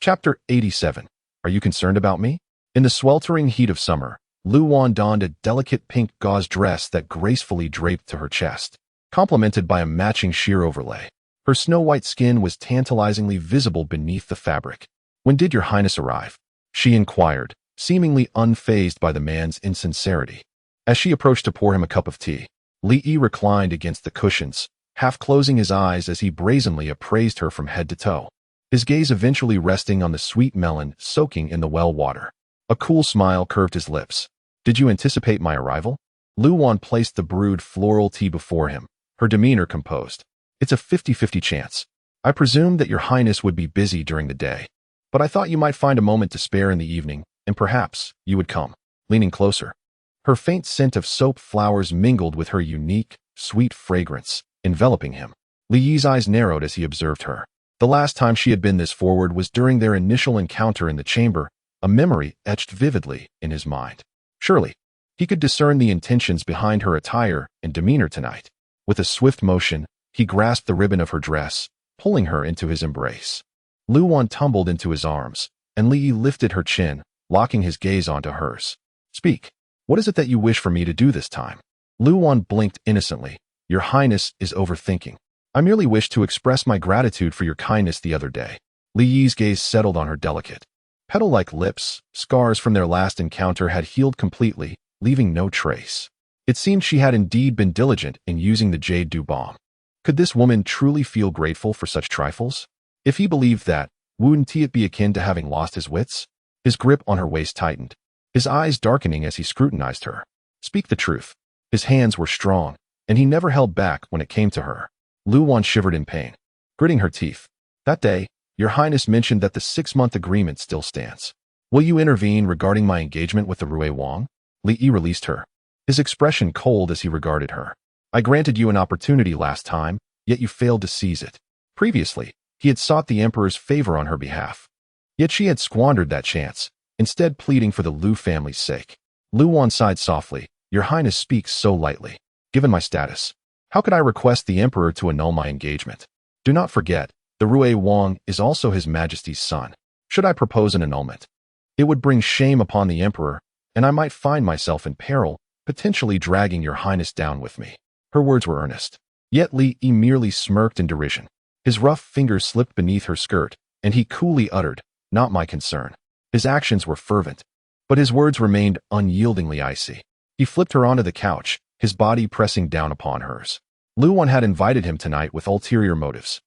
S1: Chapter 87. Are you concerned about me? In the sweltering heat of summer, Lu Wan donned a delicate pink gauze dress that gracefully draped to her chest, complemented by a matching sheer overlay. Her snow-white skin was tantalizingly visible beneath the fabric. When did your Highness arrive? She inquired, seemingly unfazed by the man's insincerity. As she approached to pour him a cup of tea, Li Yi reclined against the cushions, half closing his eyes as he brazenly appraised her from head to toe, his gaze eventually resting on the sweet melon soaking in the well water. A cool smile curved his lips. Did you anticipate my arrival? Lu Wan placed the brewed floral tea before him, her demeanor composed. It's a 50-50 chance. I presumed that your Highness would be busy during the day, but I thought you might find a moment to spare in the evening, and perhaps you would come. Leaning closer, her faint scent of soap flowers mingled with her unique, sweet fragrance, enveloping him. Li Yi's eyes narrowed as he observed her. The last time she had been this forward was during their initial encounter in the chamber, a memory etched vividly in his mind. Surely, he could discern the intentions behind her attire and demeanor tonight. With a swift motion, he grasped the ribbon of her dress, pulling her into his embrace. Lu Wan tumbled into his arms, and Li Yi lifted her chin, locking his gaze onto hers. Speak. What is it that you wish for me to do this time? Lu Wan blinked innocently. Your Highness is overthinking. I merely wish to express my gratitude for your kindness the other day. Li Yi's gaze settled on her delicate, petal-like lips. Scars from their last encounter had healed completely, leaving no trace. It seemed she had indeed been diligent in using the jade dew balm. Could this woman truly feel grateful for such trifles? If he believed that, wouldn't it be akin to having lost his wits? His grip on her waist tightened, his eyes darkening as he scrutinized her. Speak the truth. His hands were strong, and he never held back when it came to her. Lu Wan shivered in pain, gritting her teeth. That day, your Highness mentioned that the 6-month agreement still stands. Will you intervene regarding my engagement with the Rui Wang? Li Yi released her, his expression cold as he regarded her. I granted you an opportunity last time, yet you failed to seize it. Previously, he had sought the Emperor's favor on her behalf. Yet she had squandered that chance, instead pleading for the Lu family's sake. Lu Wan sighed softly. Your Highness speaks so lightly. Given my status, how could I request the Emperor to annul my engagement? Do not forget, the Rui Wang is also His Majesty's son. Should I propose an annulment, it would bring shame upon the Emperor, and I might find myself in peril, potentially dragging your Highness down with me. Her words were earnest. Yet Li Yi merely smirked in derision. His rough fingers slipped beneath her skirt, and he coolly uttered, not my concern. His actions were fervent, but his words remained unyieldingly icy. He flipped her onto the couch, his body pressing down upon hers. Luan had invited him tonight with ulterior motives.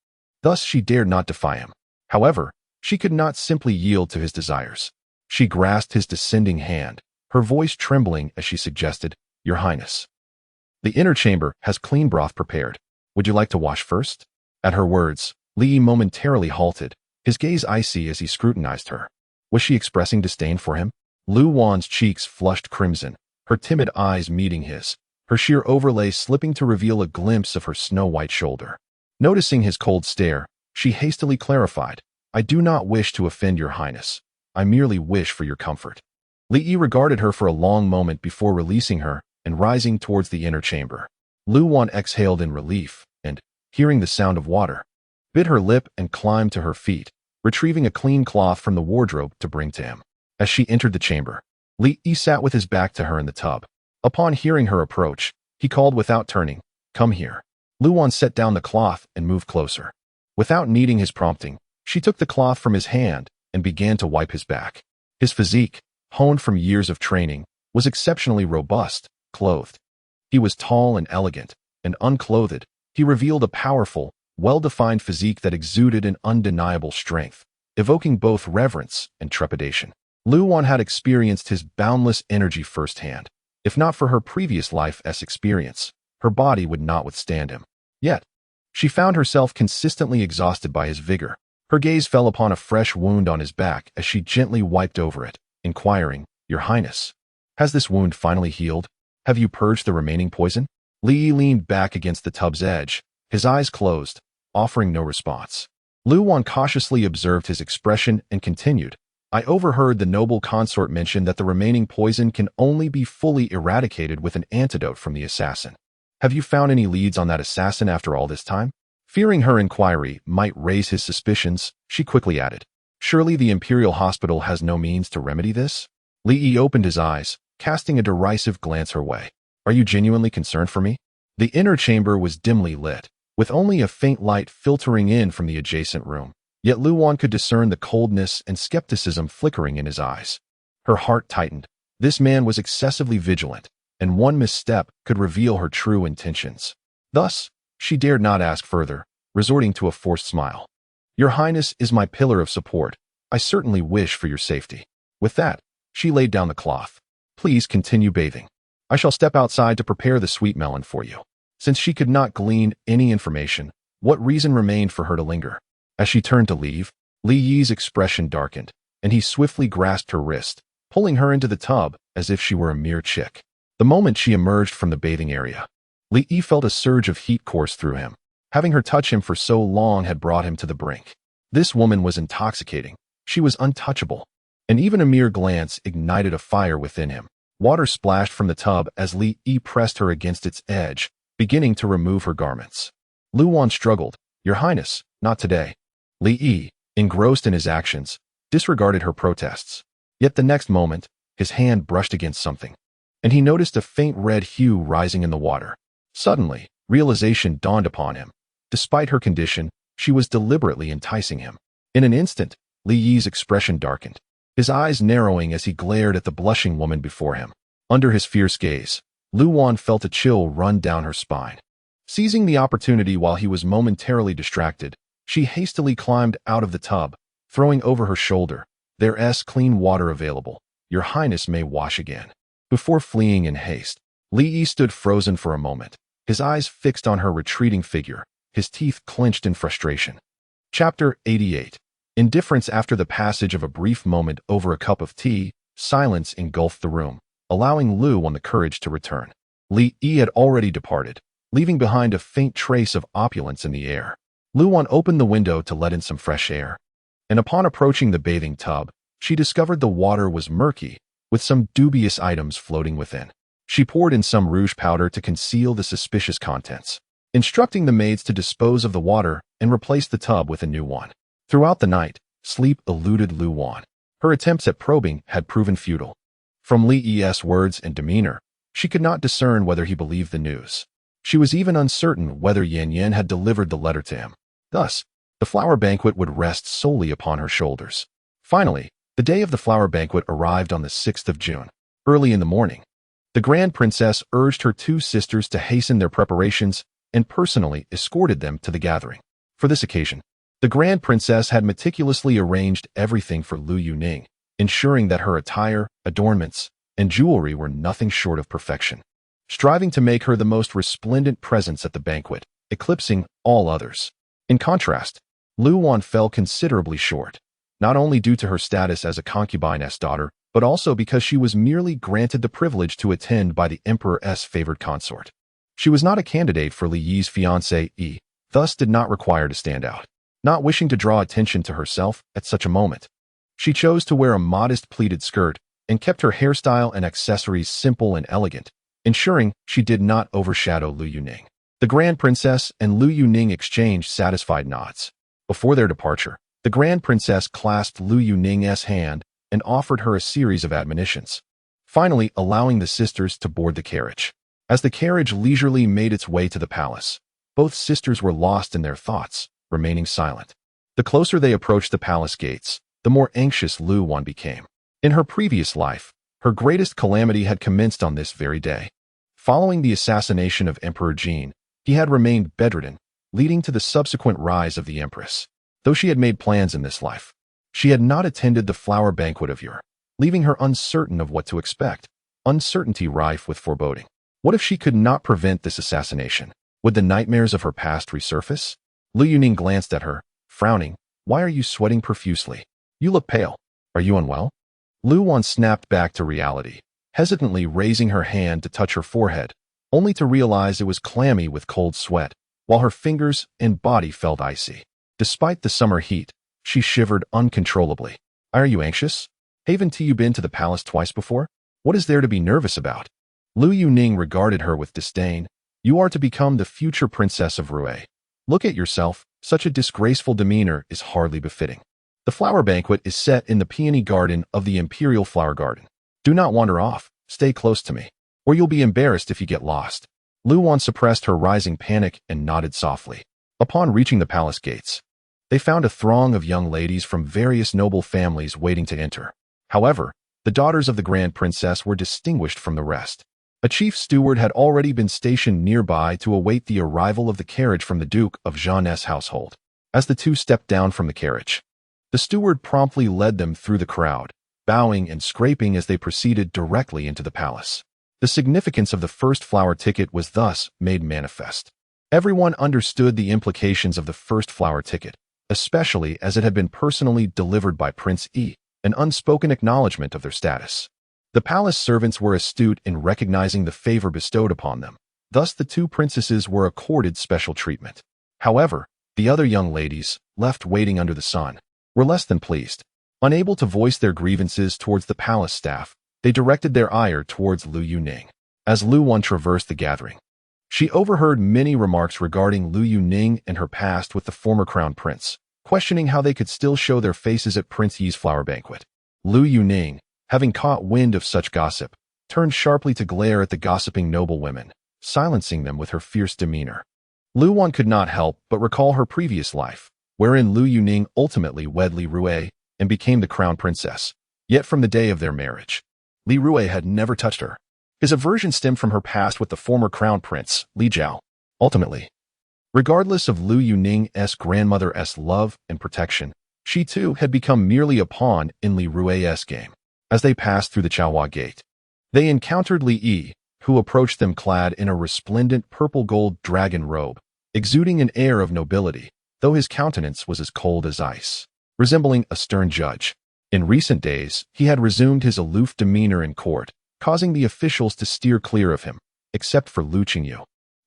S1: Thus she dared not defy him. However, she could not simply yield to his desires. She grasped his descending hand, her voice trembling as she suggested, "Your Highness, the inner chamber has clean broth prepared. Would you like to wash first?" At her words, Li momentarily halted, his gaze icy as he scrutinized her. Was she expressing disdain for him? Lu Wan's cheeks flushed crimson, her timid eyes meeting his, her sheer overlay slipping to reveal a glimpse of her snow-white shoulder. Noticing his cold stare, she hastily clarified, "I do not wish to offend your Highness. I merely wish for your comfort." Li Yi regarded her for a long moment before releasing her and rising towards the inner chamber. Lu Wan exhaled in relief and, hearing the sound of water, bit her lip and climbed to her feet, retrieving a clean cloth from the wardrobe to bring to him. As she entered the chamber, Li Yi sat with his back to her in the tub. Upon hearing her approach, he called without turning, "Come here." Lu Wan set down the cloth and moved closer. Without needing his prompting, she took the cloth from his hand and began to wipe his back. His physique, honed from years of training, was exceptionally robust, clothed. He was tall and elegant, and unclothed, he revealed a powerful, well-defined physique that exuded an undeniable strength, evoking both reverence and trepidation. Lu Wan had experienced his boundless energy firsthand. If not for her previous life's experience, her body would not withstand him. Yet, she found herself consistently exhausted by his vigor. Her gaze fell upon a fresh wound on his back as she gently wiped over it, inquiring, "Your Highness, has this wound finally healed? Have you purged the remaining poison?" Li leaned back against the tub's edge, his eyes closed, offering no response. Lu Wan cautiously observed his expression and continued, "I overheard the noble consort mention that the remaining poison can only be fully eradicated with an antidote from the assassin. Have you found any leads on that assassin after all this time?" Fearing her inquiry might raise his suspicions, she quickly added, "Surely the Imperial Hospital has no means to remedy this?" Li Yi opened his eyes, casting a derisive glance her way. "Are you genuinely concerned for me?" The inner chamber was dimly lit, with only a faint light filtering in from the adjacent room. Yet Lu Wan could discern the coldness and skepticism flickering in his eyes. Her heart tightened. This man was excessively vigilant, and one misstep could reveal her true intentions. Thus, she dared not ask further, resorting to a forced smile. "Your Highness is my pillar of support. I certainly wish for your safety." With that, she laid down the cloth. "Please continue bathing. I shall step outside to prepare the sweet melon for you." Since she could not glean any information, what reason remained for her to linger? As she turned to leave, Li Yi's expression darkened, and he swiftly grasped her wrist, pulling her into the tub as if she were a mere chick. The moment she emerged from the bathing area, Li Yi felt a surge of heat course through him. Having her touch him for so long had brought him to the brink. This woman was intoxicating. She was untouchable, and even a mere glance ignited a fire within him. Water splashed from the tub as Li Yi pressed her against its edge, beginning to remove her garments. Lu Wan struggled, "Your Highness, not today." Li Yi, engrossed in his actions, disregarded her protests. Yet the next moment, his hand brushed against something, and he noticed a faint red hue rising in the water. Suddenly, realization dawned upon him. Despite her condition, she was deliberately enticing him. In an instant, Li Yi's expression darkened, his eyes narrowing as he glared at the blushing woman before him. Under his fierce gaze, Lu Wan felt a chill run down her spine. Seizing the opportunity while he was momentarily distracted, she hastily climbed out of the tub, throwing over her shoulder, "There's clean water available. Your Highness may wash again." Before fleeing in haste, Li Yi stood frozen for a moment, his eyes fixed on her retreating figure, his teeth clenched in frustration. Chapter 88. Indifference. After the passage of a brief moment over a cup of tea, silence engulfed the room, allowing Lu Wan the courage to return. Li Yi had already departed, leaving behind a faint trace of opulence in the air. Lu Wan opened the window to let in some fresh air, and upon approaching the bathing tub, she discovered the water was murky, with some dubious items floating within. She poured in some rouge powder to conceal the suspicious contents, instructing the maids to dispose of the water and replace the tub with a new one. Throughout the night, sleep eluded Lu Wan. Her attempts at probing had proven futile. From Li Yi's words and demeanor, she could not discern whether he believed the news. She was even uncertain whether Yan Yan had delivered the letter to him. Thus, the flower banquet would rest solely upon her shoulders. Finally, the day of the flower banquet arrived on the 6th of June. Early in the morning, The Grand Princess urged her two sisters to hasten their preparations and personally escorted them to the gathering. For this occasion, the Grand Princess had meticulously arranged everything for Lu Yuning, ensuring that her attire, adornments, and jewelry were nothing short of perfection, striving to make her the most resplendent presence at the banquet, eclipsing all others. In contrast, Lu Wan fell considerably short, not only due to her status as a concubine's daughter, but also because she was merely granted the privilege to attend by the emperor's favored consort. She was not a candidate for Li Yi's fiancé, thus did not require to stand out. Not wishing to draw attention to herself at such a moment, she chose to wear a modest pleated skirt and kept her hairstyle and accessories simple and elegant, ensuring she did not overshadow Lu Yuning. The Grand Princess and Lu Yuning exchanged satisfied nods. Before their departure, the Grand Princess clasped Lu Yuning's hand and offered her a series of admonitions, finally allowing the sisters to board the carriage. As the carriage leisurely made its way to the palace, both sisters were lost in their thoughts, remaining silent. The closer they approached the palace gates, the more anxious Lu Wan became. In her previous life, her greatest calamity had commenced on this very day. Following the assassination of Emperor Jin, he had remained bedridden, leading to the subsequent rise of the Empress. Though she had made plans in this life, she had not attended the flower banquet of yore, leaving her uncertain of what to expect, uncertainty rife with foreboding. What if she could not prevent this assassination? Would the nightmares of her past resurface? Lu Yuning glanced at her, frowning. Why are you sweating profusely? You look pale. Are you unwell? Lu Wan snapped back to reality, hesitantly raising her hand to touch her forehead, only to realize it was clammy with cold sweat, while her fingers and body felt icy. Despite the summer heat, she shivered uncontrollably. Are you anxious? Haven't you been to the palace twice before? What is there to be nervous about? Lu Yuning regarded her with disdain. You are to become the future princess of Rui. Look at yourself, such a disgraceful demeanor is hardly befitting. The flower banquet is set in the peony garden of the Imperial Flower Garden. Do not wander off, stay close to me, or you'll be embarrassed if you get lost. Lu Wan suppressed her rising panic and nodded softly. Upon reaching the palace gates, they found a throng of young ladies from various noble families waiting to enter. However, the daughters of the Grand Princess were distinguished from the rest. A chief steward had already been stationed nearby to await the arrival of the carriage from the Duke of Jean's household. As the two stepped down from the carriage, the steward promptly led them through the crowd, bowing and scraping as they proceeded directly into the palace. The significance of the first flower ticket was thus made manifest. Everyone understood the implications of the first flower ticket, especially as it had been personally delivered by Prince Yi, an unspoken acknowledgement of their status. The palace servants were astute in recognizing the favor bestowed upon them. Thus the two princesses were accorded special treatment. However, the other young ladies, left waiting under the sun, were less than pleased. Unable to voice their grievances towards the palace staff, they directed their ire towards Lu Yuning. As Lu Wan traversed the gathering, she overheard many remarks regarding Lu Yuning and her past with the former crown prince, questioning how they could still show their faces at Prince Yi's flower banquet. Lu Yuning, having caught wind of such gossip, turned sharply to glare at the gossiping noblewomen, silencing them with her fierce demeanor. Lu Wan could not help but recall her previous life, wherein Lu Yuning ultimately wed Li Rui and became the crown princess. Yet from the day of their marriage, Li Rui had never touched her. His aversion stemmed from her past with the former crown prince, Li Jiao. Ultimately, regardless of Lu Yuning's grandmother's love and protection, she too had become merely a pawn in Li Rui's game. As they passed through the Chaohua Gate, they encountered Li Yi, who approached them clad in a resplendent purple-gold dragon robe, exuding an air of nobility, though his countenance was as cold as ice, resembling a stern judge. In recent days, he had resumed his aloof demeanor in court, causing the officials to steer clear of him, except for Lu Qingyu,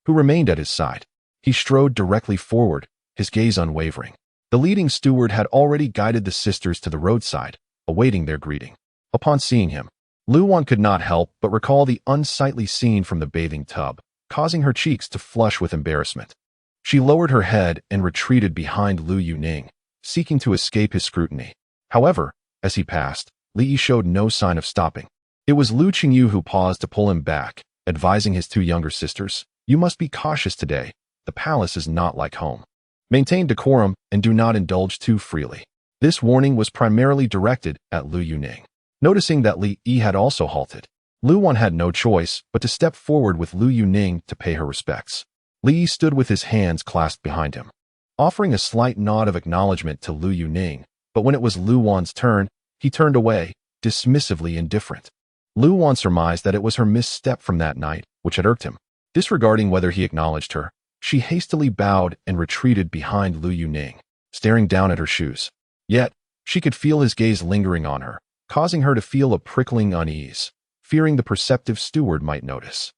S1: who remained at his side. He strode directly forward, his gaze unwavering. The leading steward had already guided the sisters to the roadside, awaiting their greeting. Upon seeing him, Lu Wan could not help but recall the unsightly scene from the bathing tub, causing her cheeks to flush with embarrassment. She lowered her head and retreated behind Lu Yuning, seeking to escape his scrutiny. However, as he passed, Li Yi showed no sign of stopping. It was Lu Qingyu who paused to pull him back, advising his two younger sisters, "You must be cautious today. The palace is not like home. Maintain decorum and do not indulge too freely." This warning was primarily directed at Lu Yuning. Noticing that Li Yi had also halted, Lu Wan had no choice but to step forward with Lu Yuning to pay her respects. Li stood with his hands clasped behind him, offering a slight nod of acknowledgement to Lu Yuning, but when it was Lu Wan's turn, he turned away, dismissively indifferent. Lu Wan surmised that it was her misstep from that night which had irked him. Disregarding whether he acknowledged her, she hastily bowed and retreated behind Lu Yuning, staring down at her shoes. Yet, she could feel his gaze lingering on her, causing her to feel a prickling unease, fearing the perceptive steward might notice.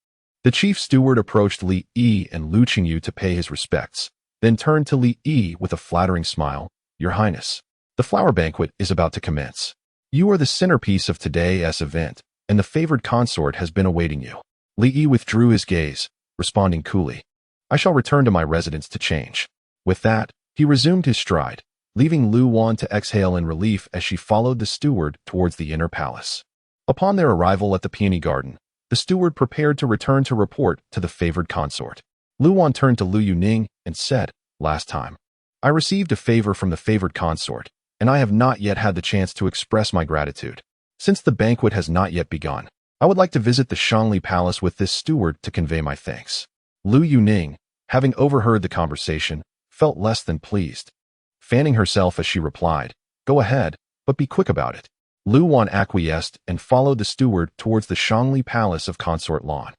S1: The chief steward approached Li Yi and Lu Qingyu to pay his respects, then turned to Li Yi with a flattering smile. "Your Highness, the flower banquet is about to commence. You are the centerpiece of today's event, and the favored consort has been awaiting you." Li Yi withdrew his gaze, responding coolly, "I shall return to my residence to change." With that, he resumed his stride, leaving Lu Wan to exhale in relief as she followed the steward towards the inner palace. Upon their arrival at the peony garden, the steward prepared to return to report to the favored consort. Lu Wan turned to Lu Yuning and said, "Last time, I received a favor from the favored consort, and I have not yet had the chance to express my gratitude. Since the banquet has not yet begun, I would like to visit the Shangli Palace with this steward to convey my thanks." Lu Yuning, having overheard the conversation, felt less than pleased. Fanning herself as she replied, "Go ahead, but be quick about it." Lu Wan acquiesced and followed the steward towards the Shangli Palace of Consort Lawn.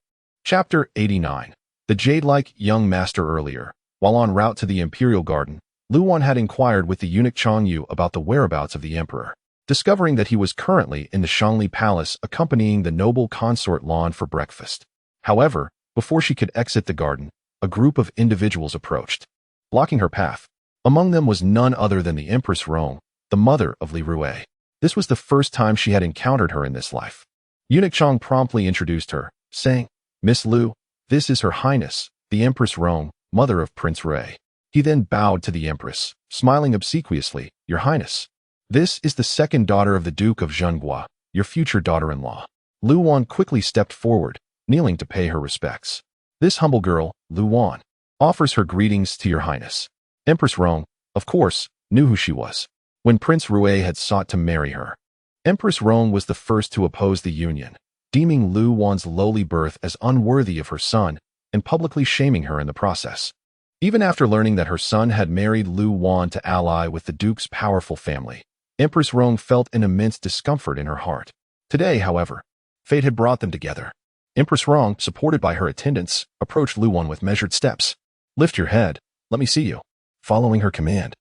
S1: Chapter 89. The jade-like young master. Earlier, while en route to the Imperial Garden, Lu Wan had inquired with the eunuch Changyu about the whereabouts of the emperor, discovering that he was currently in the Shangli Palace accompanying the noble Consort Lawn for breakfast. However, before she could exit the garden, a group of individuals approached, blocking her path. Among them was none other than the Empress Rong, the mother of Li Rui. This was the first time she had encountered her in this life. Eunuch Chang promptly introduced her, saying, "Miss Lu, this is Her Highness, the Empress Rong, mother of Prince Rui." He then bowed to the Empress, smiling obsequiously, "Your Highness, this is the second daughter of the Duke of Zhenghua, your future daughter-in-law." Lu Wan quickly stepped forward, kneeling to pay her respects. "This humble girl, Lu Wan, offers her greetings to Your Highness." Empress Rong, of course, knew who she was. When Prince Rui had sought to marry her, Empress Rong was the first to oppose the union, deeming Lu Wan's lowly birth as unworthy of her son and publicly shaming her in the process. Even after learning that her son had married Lu Wan to ally with the Duke's powerful family, Empress Rong felt an immense discomfort in her heart. Today, however, fate had brought them together. Empress Rong, supported by her attendants, approached Lu Wan with measured steps. "Lift your head, let me see you." Following her command,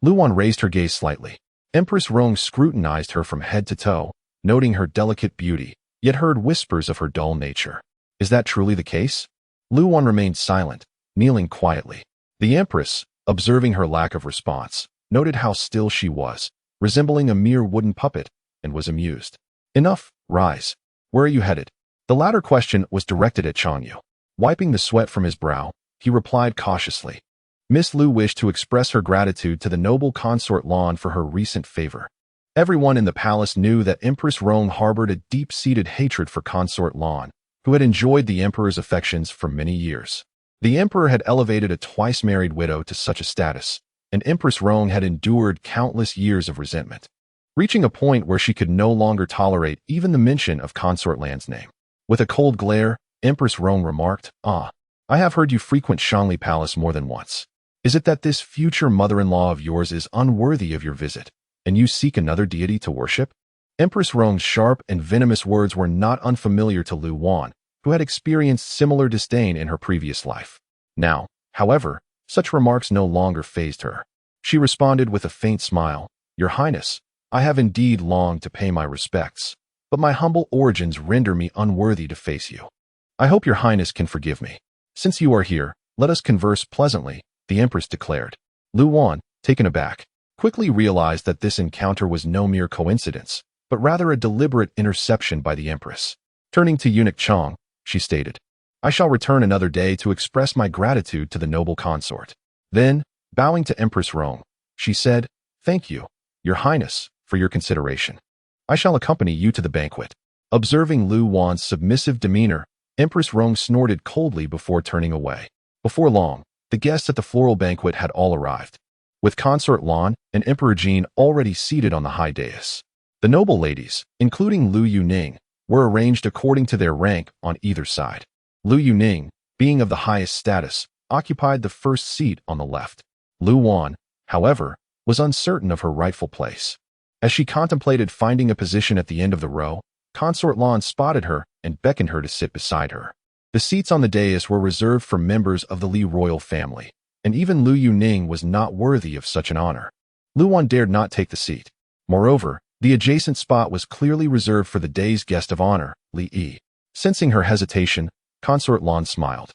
S1: Lu Wan raised her gaze slightly. Empress Rong scrutinized her from head to toe, noting her delicate beauty, yet heard whispers of her dull nature. Is that truly the case? Lu Wan remained silent, kneeling quietly. The Empress, observing her lack of response, noted how still she was, resembling a mere wooden puppet, and was amused. "Enough, rise. Where are you headed?" The latter question was directed at Changyu. Wiping the sweat from his brow, he replied cautiously. Miss Lu wished to express her gratitude to the noble Consort Lawn for her recent favor. Everyone in the palace knew that Empress Rong harbored a deep-seated hatred for Consort Lawn, who had enjoyed the emperor's affections for many years. The emperor had elevated a twice-married widow to such a status, and Empress Rong had endured countless years of resentment, reaching a point where she could no longer tolerate even the mention of Consort Land's name. With a cold glare, Empress Rong remarked, "Ah, I have heard you frequent Shangli Palace more than once. Is it that this future mother-in-law of yours is unworthy of your visit, and you seek another deity to worship?" Empress Rong's sharp and venomous words were not unfamiliar to Lu Wan, who had experienced similar disdain in her previous life. Now, however, such remarks no longer fazed her. She responded with a faint smile, "Your Highness, I have indeed longed to pay my respects, but my humble origins render me unworthy to face you. I hope Your Highness can forgive me. Since you are here, let us converse pleasantly," the Empress declared. Lu Wan, taken aback, quickly realized that this encounter was no mere coincidence, but rather a deliberate interception by the Empress. Turning to Eunuch Chang, she stated, "I shall return another day to express my gratitude to the noble consort." Then, bowing to Empress Rong, she said, "Thank you, Your Highness, for your consideration. I shall accompany you to the banquet." Observing Lu Wan's submissive demeanor, Empress Rong snorted coldly before turning away. Before long, the guests at the floral banquet had all arrived, with Consort Lan and Emperor Jin already seated on the high dais. The noble ladies, including Lu Yuning, were arranged according to their rank on either side. Lu Yuning, being of the highest status, occupied the first seat on the left. Lu Wan, however, was uncertain of her rightful place. As she contemplated finding a position at the end of the row, Consort Lan spotted her and beckoned her to sit beside her. The seats on the dais were reserved for members of the Li royal family, and even Lu Yuning was not worthy of such an honor. Lu Wan dared not take the seat. Moreover, the adjacent spot was clearly reserved for the day's guest of honor, Li Yi. Sensing her hesitation, Consort Lan smiled.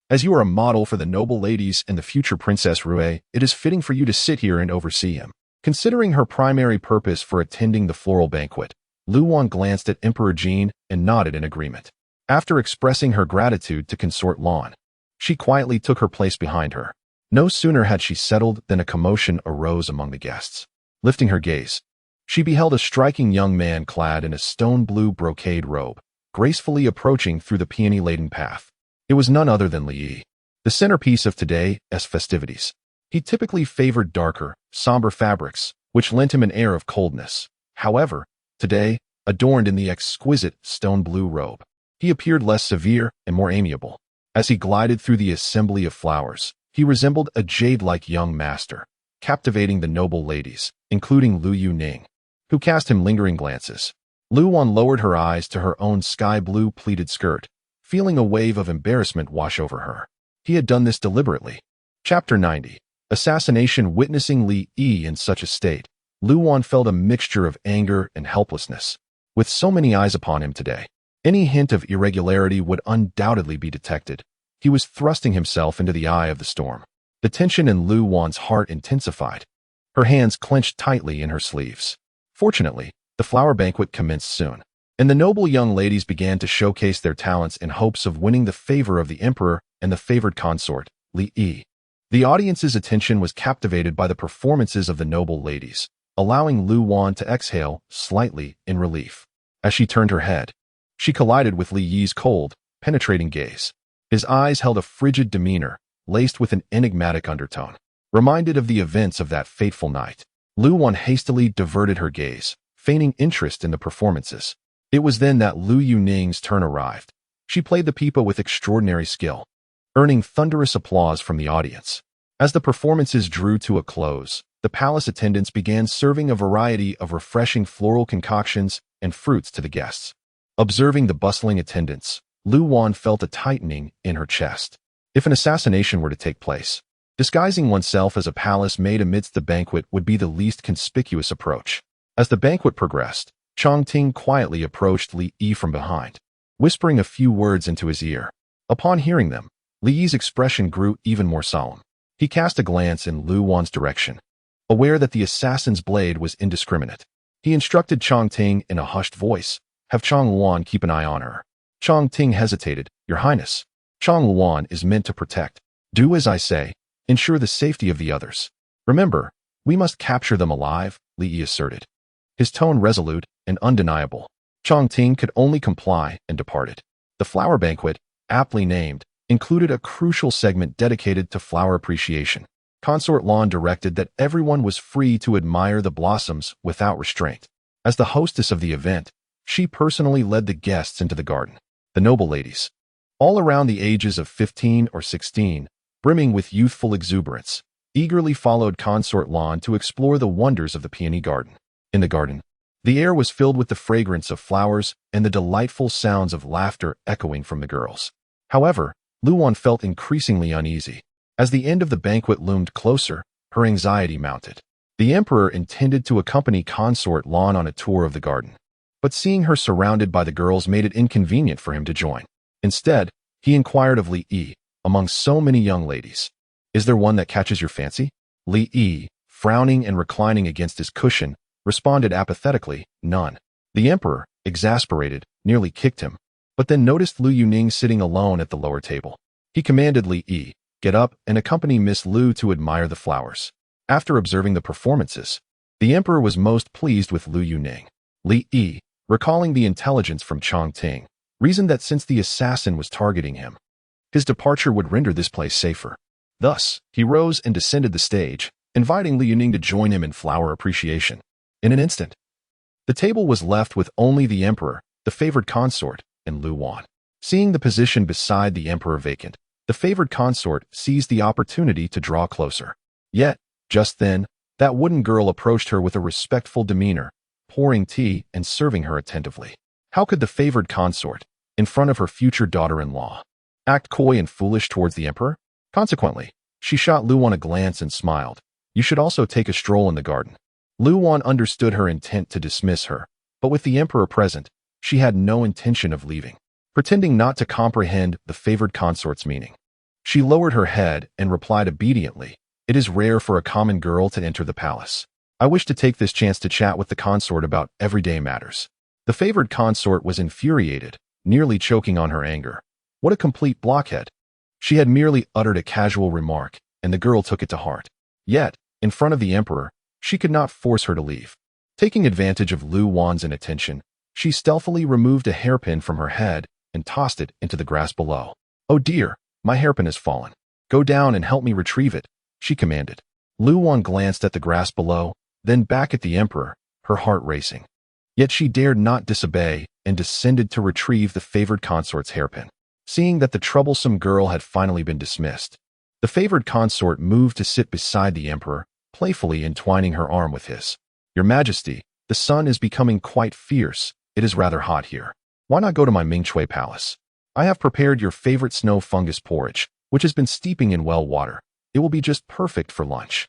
S1: As you are a model for the noble ladies and the future Princess Rui, it is fitting for you to sit here and oversee him. Considering her primary purpose for attending the floral banquet, Lu Wan glanced at Emperor Jin and nodded in agreement. After expressing her gratitude to Consort Lan, she quietly took her place behind her. No sooner had she settled than a commotion arose among the guests. Lifting her gaze, she beheld a striking young man clad in a stone-blue brocade robe, gracefully approaching through the peony-laden path. It was none other than Li Yi, the centerpiece of today's festivities. He typically favored darker, somber fabrics, which lent him an air of coldness. However, today, adorned in the exquisite stone-blue robe, he appeared less severe and more amiable. As he glided through the assembly of flowers, he resembled a jade-like young master, captivating the noble ladies, including Lu Yuning, who cast him lingering glances. Lu Wan lowered her eyes to her own sky-blue pleated skirt, feeling a wave of embarrassment wash over her. He had done this deliberately. Chapter 90. Assassination. Witnessing Li Yi in such a state, Lu Wan felt a mixture of anger and helplessness. With so many eyes upon him today, any hint of irregularity would undoubtedly be detected. He was thrusting himself into the eye of the storm. The tension in Lu Wan's heart intensified. Her hands clenched tightly in her sleeves. Fortunately, the flower banquet commenced soon, and the noble young ladies began to showcase their talents in hopes of winning the favor of the emperor and the favored consort, Li Yi. The audience's attention was captivated by the performances of the noble ladies, allowing Lu Wan to exhale slightly in relief. As she turned her head, she collided with Li Yi's cold, penetrating gaze. His eyes held a frigid demeanor, laced with an enigmatic undertone. Reminded of the events of that fateful night, Lu Wan hastily diverted her gaze, feigning interest in the performances. It was then that Lu Yuning's turn arrived. She played the pipa with extraordinary skill, earning thunderous applause from the audience. As the performances drew to a close, the palace attendants began serving a variety of refreshing floral concoctions and fruits to the guests. Observing the bustling attendants, Lu Wan felt a tightening in her chest. If an assassination were to take place, disguising oneself as a palace maid amidst the banquet would be the least conspicuous approach. As the banquet progressed, Chongting quietly approached Li Yi from behind, whispering a few words into his ear. Upon hearing them, Li Yi's expression grew even more solemn. He cast a glance in Lu Wan's direction, aware that the assassin's blade was indiscriminate. He instructed Chongting in a hushed voice, "Have Chong Luan keep an eye on her." Chongting hesitated. "Your Highness, Chong Luan is meant to protect. Do as I say. Ensure the safety of the others. Remember, we must capture them alive," Li Yi asserted, his tone resolute and undeniable. Chongting could only comply and departed. The flower banquet, aptly named, included a crucial segment dedicated to flower appreciation. Consort Lan directed that everyone was free to admire the blossoms without restraint. As the hostess of the event, she personally led the guests into the garden. The noble ladies, all around the ages of 15 or 16, brimming with youthful exuberance, eagerly followed Consort Lan to explore the wonders of the peony garden. In the garden, the air was filled with the fragrance of flowers and the delightful sounds of laughter echoing from the girls. However, Lu Wan felt increasingly uneasy. As the end of the banquet loomed closer, her anxiety mounted. The emperor intended to accompany Consort Lan on a tour of the garden, but seeing her surrounded by the girls made it inconvenient for him to join. Instead, he inquired of Li Yi, among so many young ladies, "Is there one that catches your fancy?" Li Yi, frowning and reclining against his cushion, responded apathetically, "None." The emperor, exasperated, nearly kicked him, but then noticed Lu Yuning sitting alone at the lower table. He commanded Li Yi, "Get up and accompany Miss Lu to admire the flowers." After observing the performances, the emperor was most pleased with Lu Yuning. Li Yi, recalling the intelligence from Chongting, reasoned that since the assassin was targeting him, his departure would render this place safer. Thus, he rose and descended the stage, inviting Lu Yuning to join him in flower appreciation. In an instant, the table was left with only the emperor, the favored consort, and Lu Wan. Seeing the position beside the emperor vacant, the favored consort seized the opportunity to draw closer. Yet, just then, that wooden girl approached her with a respectful demeanor, pouring tea and serving her attentively. How could the favored consort, in front of her future daughter-in-law, act coy and foolish towards the emperor? Consequently, she shot Lu Wan a glance and smiled. You should also take a stroll in the garden. Lu Wan understood her intent to dismiss her, but with the emperor present, she had no intention of leaving. Pretending not to comprehend the favored consort's meaning, she lowered her head and replied obediently, "It is rare for a common girl to enter the palace. I wish to take this chance to chat with the consort about everyday matters." The favored consort was infuriated, nearly choking on her anger. What a complete blockhead. She had merely uttered a casual remark, and the girl took it to heart. Yet, in front of the emperor, she could not force her to leave. Taking advantage of Lu Wan's inattention, she stealthily removed a hairpin from her head and tossed it into the grass below. "Oh dear, my hairpin has fallen. Go down and help me retrieve it," she commanded. Lu Wan glanced at the grass below, then back at the emperor, her heart racing. Yet she dared not disobey and descended to retrieve the favored consort's hairpin. Seeing that the troublesome girl had finally been dismissed, the favored consort moved to sit beside the emperor, playfully entwining her arm with his. "Your Majesty, the sun is becoming quite fierce. It is rather hot here. Why not go to my Mingchui palace? I have prepared your favorite snow fungus porridge, which has been steeping in well water. It will be just perfect for lunch."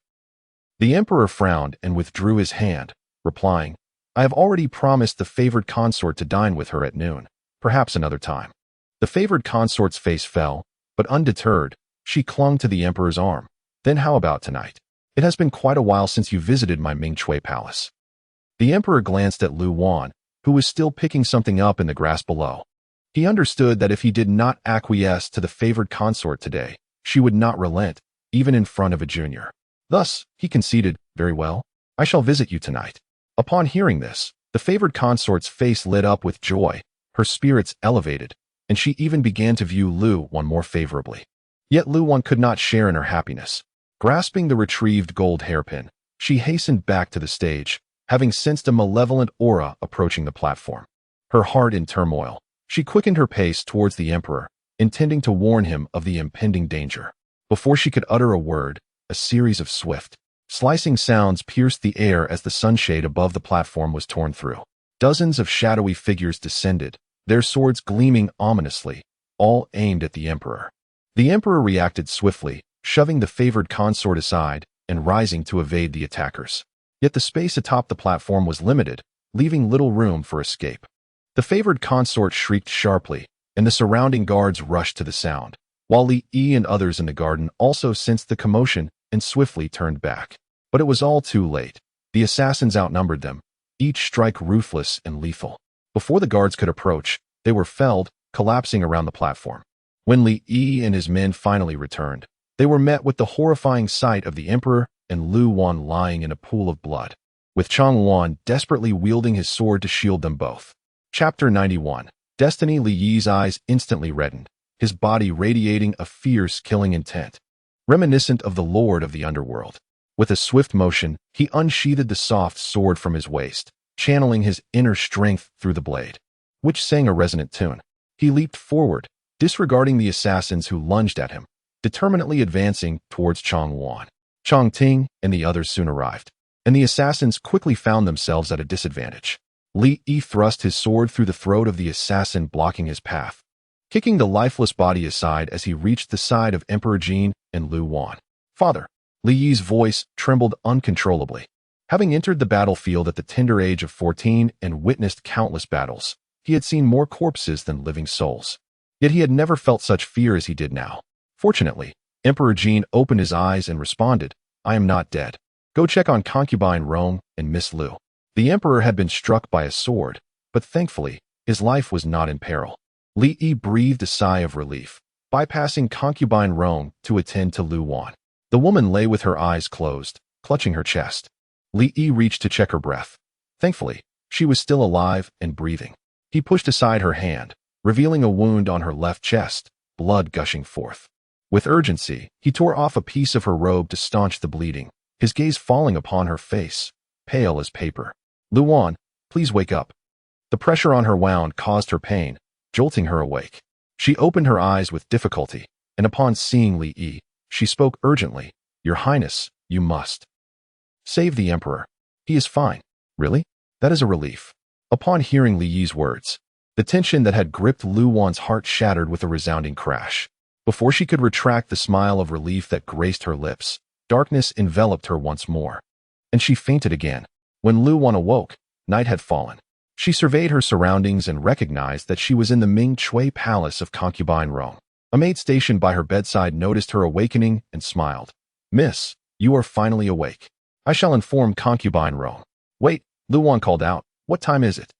S1: The emperor frowned and withdrew his hand, replying, "I have already promised the favored consort to dine with her at noon, perhaps another time." The favored consort's face fell, but undeterred, she clung to the emperor's arm. "Then how about tonight? It has been quite a while since you visited my Mingchui palace." The emperor glanced at Lu Wan, who was still picking something up in the grass below. He understood that if he did not acquiesce to the favored consort today, she would not relent, even in front of a junior. Thus, he conceded, "Very well, I shall visit you tonight." Upon hearing this, the favored consort's face lit up with joy, her spirits elevated, and she even began to view Lu Wan more favorably. Yet Lu Wan could not share in her happiness. Grasping the retrieved gold hairpin, she hastened back to the stage, having sensed a malevolent aura approaching the platform. Her heart in turmoil, she quickened her pace towards the emperor, intending to warn him of the impending danger. Before she could utter a word, a series of swift, slicing sounds pierced the air as the sunshade above the platform was torn through. Dozens of shadowy figures descended, their swords gleaming ominously, all aimed at the emperor. The emperor reacted swiftly, shoving the favored consort aside and rising to evade the attackers. Yet the space atop the platform was limited, leaving little room for escape. The favored consort shrieked sharply, and the surrounding guards rushed to the sound, while Li Yi and others in the garden also sensed the commotion and swiftly turned back. But it was all too late. The assassins outnumbered them, each strike ruthless and lethal. Before the guards could approach, they were felled, collapsing around the platform. When Li Yi and his men finally returned, they were met with the horrifying sight of the emperor and Lu Wan lying in a pool of blood, with Chang Wan desperately wielding his sword to shield them both. Chapter 91. Destiny. Li Yi's eyes instantly reddened, his body radiating a fierce killing intent, reminiscent of the Lord of the Underworld. With a swift motion, he unsheathed the soft sword from his waist, channeling his inner strength through the blade, which sang a resonant tune. He leaped forward, disregarding the assassins who lunged at him, determinedly advancing towards Chang Wan. Chang Ting and the others soon arrived, and the assassins quickly found themselves at a disadvantage. Li Yi thrust his sword through the throat of the assassin, blocking his path, kicking the lifeless body aside as he reached the side of Emperor Jin and Lu Wan. "Father!" Li Yi's voice trembled uncontrollably. Having entered the battlefield at the tender age of 14 and witnessed countless battles, he had seen more corpses than living souls. Yet he had never felt such fear as he did now. Fortunately, Emperor Jin opened his eyes and responded, "I am not dead. Go check on concubine Rong and Miss Lu." The emperor had been struck by a sword, but thankfully, his life was not in peril. Li Yi breathed a sigh of relief, bypassing concubine Rong to attend to Lu Wan. The woman lay with her eyes closed, clutching her chest. Li Yi reached to check her breath. Thankfully, she was still alive and breathing. He pushed aside her hand, revealing a wound on her left chest, blood gushing forth. With urgency, he tore off a piece of her robe to staunch the bleeding, his gaze falling upon her face, pale as paper. "Lu Wan, please wake up." The pressure on her wound caused her pain, jolting her awake. She opened her eyes with difficulty, and upon seeing Li Yi, she spoke urgently, "Your Highness, you must save the Emperor. He is fine." "Really? That is a relief." Upon hearing Li Yi's words, the tension that had gripped Lu Wan's heart shattered with a resounding crash. Before she could retract the smile of relief that graced her lips, darkness enveloped her once more, and she fainted again. When Lu Wan awoke, night had fallen. She surveyed her surroundings and recognized that she was in the Ming Chui Palace of Concubine Rong. A maid stationed by her bedside noticed her awakening and smiled. "Miss, you are finally awake. I shall inform Concubine Rong." "Wait," Lu Wan called out. "What time is it?"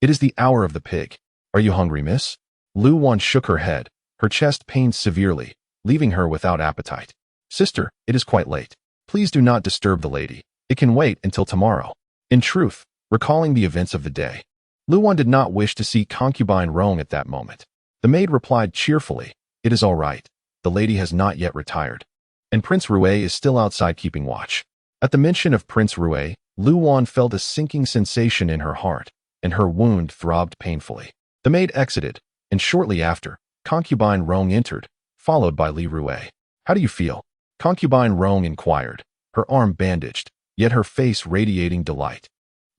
S1: "It is the hour of the pig. Are you hungry, miss?" Lu Wan shook her head. Her chest pained severely, leaving her without appetite. "Sister, it is quite late. Please do not disturb the lady. It can wait until tomorrow." In truth, recalling the events of the day, Lu Wan did not wish to see Concubine Rong at that moment. The maid replied cheerfully, "It is all right. The lady has not yet retired, and Prince Rui is still outside keeping watch." At the mention of Prince Rui, Lu Wan felt a sinking sensation in her heart, and her wound throbbed painfully. The maid exited, and shortly after, Concubine Rong entered, followed by Li Rui. "How do you feel?" Concubine Rong inquired, her arm bandaged, yet her face radiating delight.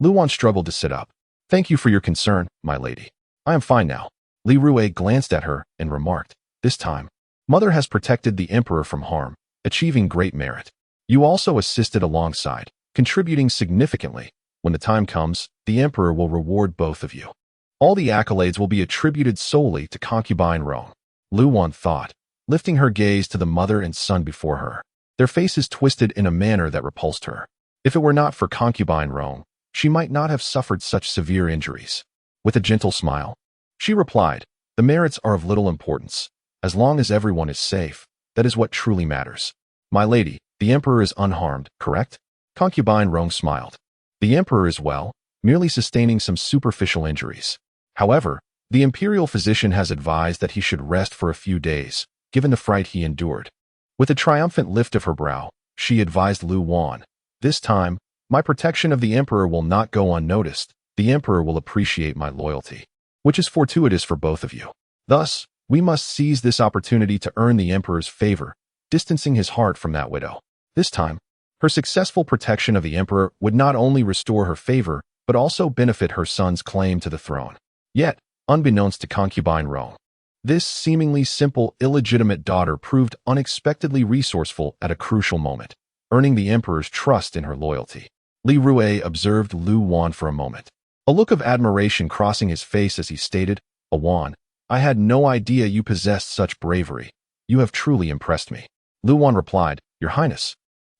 S1: Lu Wan struggled to sit up. "Thank you for your concern, my lady. I am fine now." Li Rui glanced at her and remarked, "This time, Mother has protected the Emperor from harm, achieving great merit. You also assisted alongside, contributing significantly. When the time comes, the Emperor will reward both of you. All the accolades will be attributed solely to Concubine Rong." Lu Wan thought, lifting her gaze to the mother and son before her. Their faces twisted in a manner that repulsed her. If it were not for Concubine Rong, she might not have suffered such severe injuries. With a gentle smile, she replied, "The merits are of little importance. As long as everyone is safe, that is what truly matters." "My lady, the Emperor is unharmed, correct?" Concubine Rong smiled. "The Emperor is well, merely sustaining some superficial injuries. However, the imperial physician has advised that he should rest for a few days, given the fright he endured." With a triumphant lift of her brow, she advised Lu Wan, "This time, my protection of the Emperor will not go unnoticed. The Emperor will appreciate my loyalty, which is fortuitous for both of you. Thus, we must seize this opportunity to earn the Emperor's favor, distancing his heart from that widow. This time, her successful protection of the Emperor would not only restore her favor, but also benefit her son's claim to the throne." Yet, unbeknownst to Concubine Rong, this seemingly simple, illegitimate daughter proved unexpectedly resourceful at a crucial moment, earning the Emperor's trust in her loyalty. Li Rui observed Lu Wan for a moment, a look of admiration crossing his face as he stated, "Wan, I had no idea you possessed such bravery. You have truly impressed me." Lu Wan replied, "Your Highness,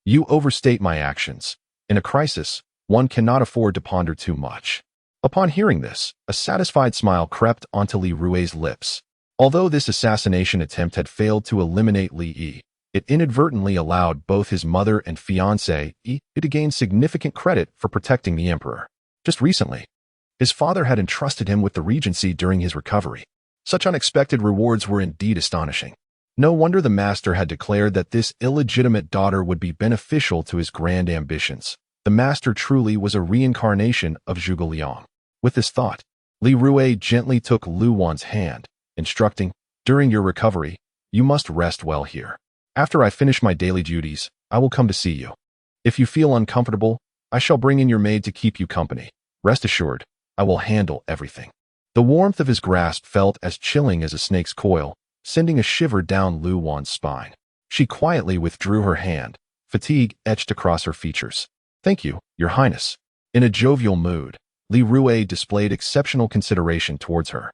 S1: you overstate my actions. In a crisis, one cannot afford to ponder too much." Upon hearing this, a satisfied smile crept onto Li Rui's lips. Although this assassination attempt had failed to eliminate Li Yi, it inadvertently allowed both his mother and fiancé Yi to gain significant credit for protecting the Emperor. Just recently, his father had entrusted him with the regency during his recovery. Such unexpected rewards were indeed astonishing. No wonder the master had declared that this illegitimate daughter would be beneficial to his grand ambitions. The master truly was a reincarnation of Zhuge Liang. With this thought, Li Rui gently took Lu Wan's hand, instructing, "During your recovery, you must rest well here. After I finish my daily duties, I will come to see you. If you feel uncomfortable, I shall bring in your maid to keep you company. Rest assured, I will handle everything." The warmth of his grasp felt as chilling as a snake's coil, sending a shiver down Lu Wan's spine. She quietly withdrew her hand, fatigue etched across her features. "Thank you, Your Highness." In a jovial mood, Li Rui displayed exceptional consideration towards her,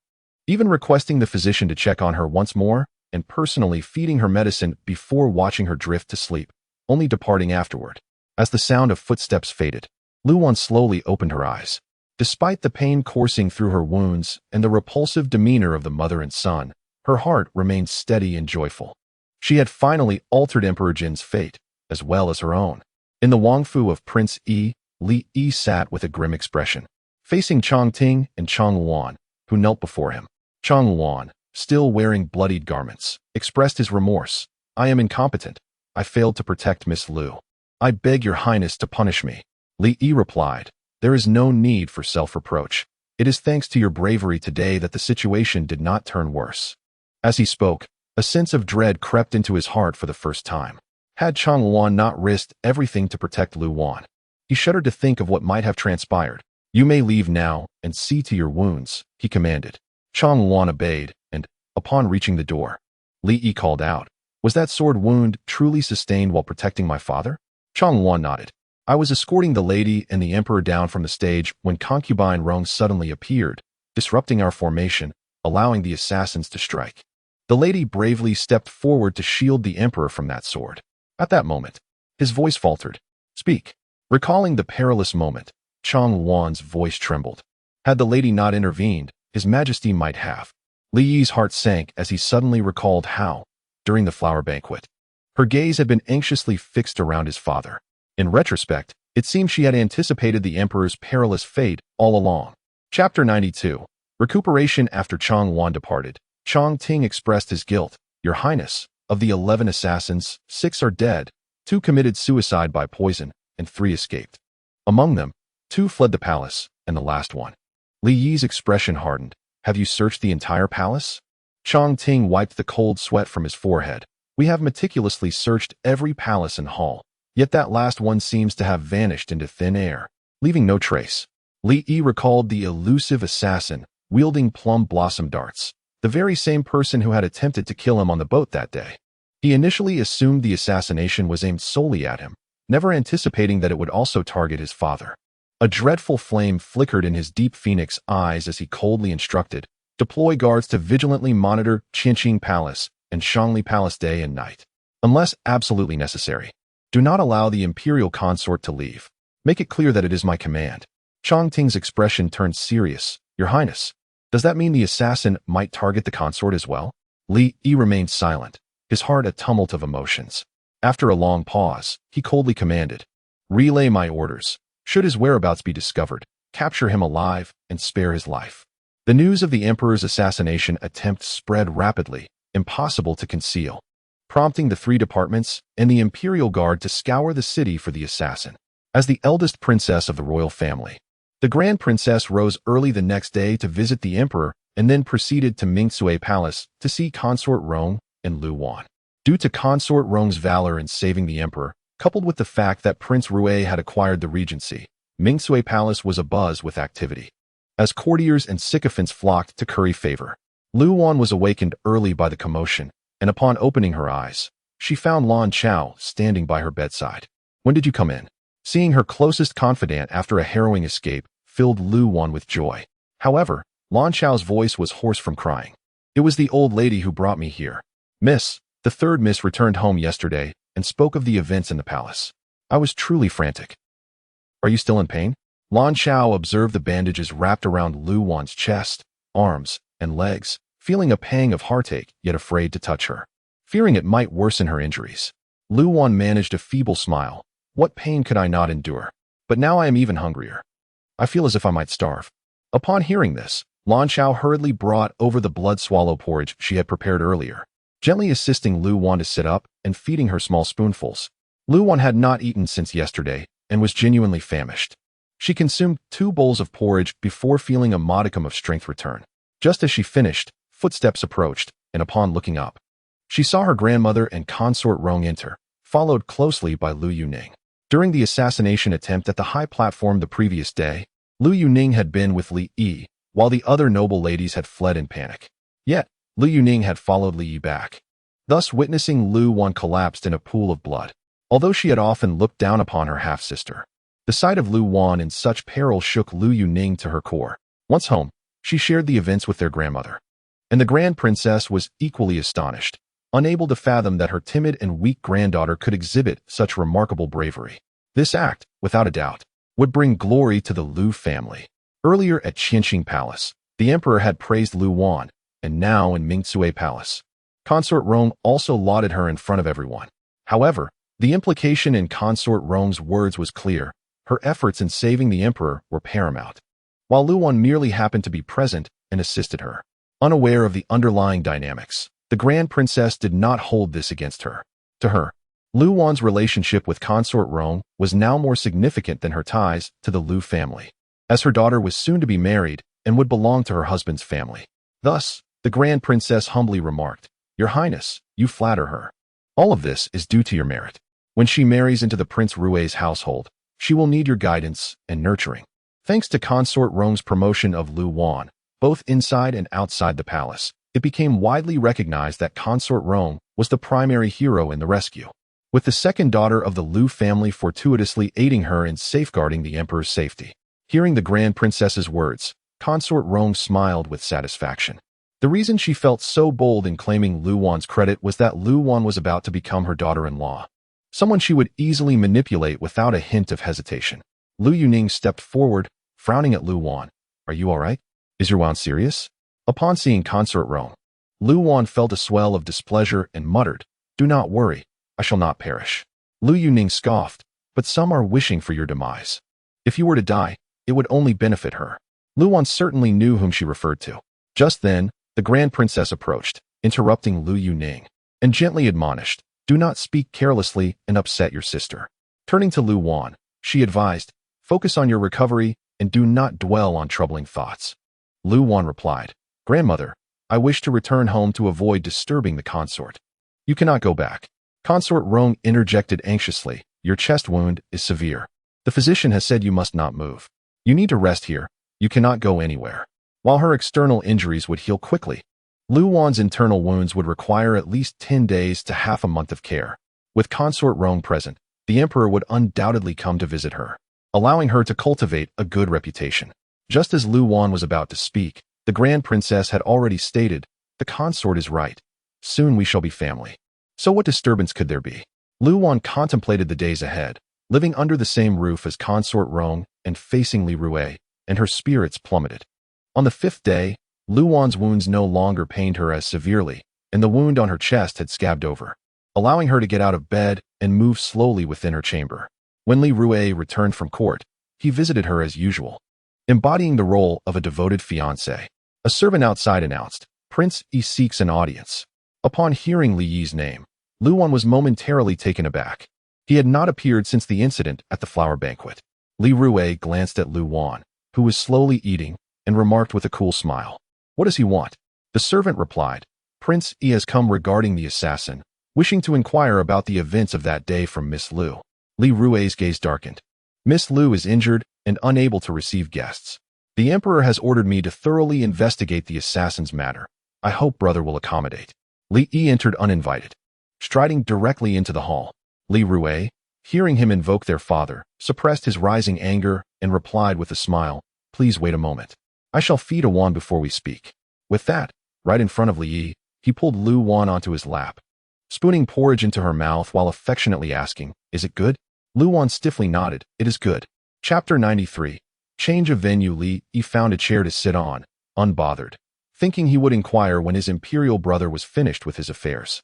S1: even requesting the physician to check on her once more and personally feeding her medicine before watching her drift to sleep, only departing afterward. As the sound of footsteps faded, Lu Wan slowly opened her eyes. Despite the pain coursing through her wounds and the repulsive demeanor of the mother and son, her heart remained steady and joyful. She had finally altered Emperor Jin's fate, as well as her own. In the Wangfu of Prince Yi, Li Yi sat with a grim expression, facing Chang Ting and Chang Luan, who knelt before him. Chang Luan, still wearing bloodied garments, expressed his remorse. "I am incompetent. I failed to protect Miss Lu. I beg your highness to punish me." Li Yi replied, "There is no need for self-reproach. It is thanks to your bravery today that the situation did not turn worse." As he spoke, a sense of dread crept into his heart for the first time. Had Chang Luan not risked everything to protect Lu Wan? He shuddered to think of what might have transpired. "You may leave now and see to your wounds," he commanded. Chang Luan obeyed, and, upon reaching the door, Li Yi called out, "Was that sword wound truly sustained while protecting my father?" Chang Luan nodded. "I was escorting the lady and the emperor down from the stage when concubine Rong suddenly appeared, disrupting our formation, allowing the assassins to strike. The lady bravely stepped forward to shield the emperor from that sword." At that moment, his voice faltered. "Speak." Recalling the perilous moment, Chang Luan's voice trembled. Had the lady not intervened, His Majesty might have. Li Yi's heart sank as he suddenly recalled how, during the flower banquet, her gaze had been anxiously fixed around his father. In retrospect, it seemed she had anticipated the emperor's perilous fate all along. Chapter 92. Recuperation. After Chang Luan departed, Chang Ting expressed his guilt. "Your Highness, of the 11 assassins, 6 are dead, 2 committed suicide by poison, and 3 escaped. Among them, 2 fled the palace, and the last one." Li Yi's expression hardened. "Have you searched the entire palace?" Chang Ting wiped the cold sweat from his forehead. "We have meticulously searched every palace and hall, yet that last one seems to have vanished into thin air, leaving no trace." Li Yi recalled the elusive assassin, wielding plum blossom darts, the very same person who had attempted to kill him on the boat that day. He initially assumed the assassination was aimed solely at him, never anticipating that it would also target his father. A dreadful flame flickered in his deep phoenix eyes as he coldly instructed, "Deploy guards to vigilantly monitor Qinqing Palace and Shangli Palace day and night. Unless absolutely necessary, do not allow the imperial consort to leave. Make it clear that it is my command." Chang Ting's expression turned serious. "Your Highness, does that mean the assassin might target the consort as well?" Li Yi remained silent, his heart a tumult of emotions. After a long pause, he coldly commanded, "Relay my orders. Should his whereabouts be discovered, capture him alive and spare his life." The news of the emperor's assassination attempt spread rapidly, impossible to conceal, prompting the 3 departments and the imperial guard to scour the city for the assassin. As the eldest princess of the royal family, the Grand Princess rose early the next day to visit the emperor and then proceeded to Mingsui Palace to see Consort Rong and Lu Wan. Due to Consort Rong's valor in saving the emperor, coupled with the fact that Prince Rui had acquired the regency, Mingsui Palace was abuzz with activity. As courtiers and sycophants flocked to curry favor, Lu Wan was awakened early by the commotion, and upon opening her eyes, she found Lan Chao standing by her bedside. "When did you come in?" Seeing her closest confidant after a harrowing escape filled Lu Wan with joy. However, Lan Chao's voice was hoarse from crying. "It was the old lady who brought me here. Miss, the 3rd Miss returned home yesterday and spoke of the events in the palace. I was truly frantic." "Are you still in pain?" Lan Chao observed the bandages wrapped around Lu Wan's chest, arms, and legs, feeling a pang of heartache yet afraid to touch her, fearing it might worsen her injuries. Lu Wan managed a feeble smile. "What pain could I not endure? But now I am even hungrier. I feel as if I might starve." Upon hearing this, Lan Chao hurriedly brought over the blood swallow porridge she had prepared earlier, gently assisting Lu Wan to sit up and feeding her small spoonfuls. Lu Wan had not eaten since yesterday and was genuinely famished. She consumed 2 bowls of porridge before feeling a modicum of strength return. Just as she finished, footsteps approached, and upon looking up, she saw her grandmother and consort Rong enter, followed closely by Lu Yuning. During the assassination attempt at the high platform the previous day, Lu Yuning had been with Li Yi, while the other noble ladies had fled in panic. Yet, Lu Yuning had followed Li Yi back, thus witnessing Lu Wan collapsed in a pool of blood. Although she had often looked down upon her half-sister, the sight of Lu Wan in such peril shook Lu Yuning to her core. Once home, she shared the events with their grandmother, and the Grand Princess was equally astonished, unable to fathom that her timid and weak granddaughter could exhibit such remarkable bravery. This act, without a doubt, would bring glory to the Lu family. Earlier at Qinqing Palace, the emperor had praised Lu Wan, and now in Mingsui Palace, Consort Rong also lauded her in front of everyone. However, the implication in Consort Rong's words was clear. Her efforts in saving the emperor were paramount, while Lu Wan merely happened to be present and assisted her. Unaware of the underlying dynamics, the Grand Princess did not hold this against her. To her, Lu Wan's relationship with Consort Rong was now more significant than her ties to the Lu family. As her daughter was soon to be married, and would belong to her husband's family. Thus, the Grand Princess humbly remarked, "Your Highness, you flatter her. All of this is due to your merit. When she marries into the Prince Rui's household, she will need your guidance and nurturing." Thanks to Consort Rong's promotion of Lu Wan, both inside and outside the palace, it became widely recognized that Consort Rong was the primary hero in the rescue, with the second daughter of the Lu family fortuitously aiding her in safeguarding the emperor's safety. Hearing the Grand Princess's words, Consort Rong smiled with satisfaction. The reason she felt so bold in claiming Lu Wan's credit was that Lu Wan was about to become her daughter-in-law, someone she would easily manipulate without a hint of hesitation. Lu Yuning stepped forward, frowning at Lu Wan. "Are you all right? Is your Wan serious?" Upon seeing Consort Rong, Lu Wan felt a swell of displeasure and muttered, "Do not worry, I shall not perish." Lu Yuning scoffed, "But some are wishing for your demise. If you were to die, it would only benefit her." Lu Wan certainly knew whom she referred to. Just then, the Grand Princess approached, interrupting Lu Yuning, and gently admonished, "Do not speak carelessly and upset your sister." Turning to Lu Wan, she advised, "Focus on your recovery and do not dwell on troubling thoughts." Lu Wan replied, "Grandmother, I wish to return home to avoid disturbing the consort." "You cannot go back." Consort Rong interjected anxiously, "Your chest wound is severe. The physician has said you must not move. You need to rest here. You cannot go anywhere." While her external injuries would heal quickly, Lu Wan's internal wounds would require at least 10 days to half a month of care. With Consort Rong present, the emperor would undoubtedly come to visit her, allowing her to cultivate a good reputation. Just as Lu Wan was about to speak, the Grand Princess had already stated, "The consort is right. Soon we shall be family." So what disturbance could there be? Lu Wan contemplated the days ahead, living under the same roof as Consort Rong and facing Li Rui, and her spirits plummeted. On the 5th day, Lu Wan's wounds no longer pained her as severely, and the wound on her chest had scabbed over, allowing her to get out of bed and move slowly within her chamber. When Li Rui returned from court, he visited her as usual, embodying the role of a devoted fiancé. A servant outside announced, "Prince Yi seeks an audience." Upon hearing Li Yi's name, Lu Wan was momentarily taken aback. He had not appeared since the incident at the flower banquet. Li Rui glanced at Lu Wan, who was slowly eating, and remarked with a cool smile, "What does he want?" The servant replied, "Prince Yi has come regarding the assassin, wishing to inquire about the events of that day from Miss Lu." Li Rui's gaze darkened. "Miss Lu is injured and unable to receive guests. The emperor has ordered me to thoroughly investigate the assassin's matter. I hope brother will accommodate." Li Yi entered uninvited, striding directly into the hall. Li Rui, hearing him invoke their father, suppressed his rising anger and replied with a smile, "Please wait a moment. I shall feed a Wan before we speak." With that, right in front of Li Yi, he pulled Lu Wan onto his lap, spooning porridge into her mouth while affectionately asking, "Is it good?" Lu Wan stiffly nodded, "It is good." Chapter 93. Change of venue. Li Yi found a chair to sit on, unbothered, thinking he would inquire when his imperial brother was finished with his affairs.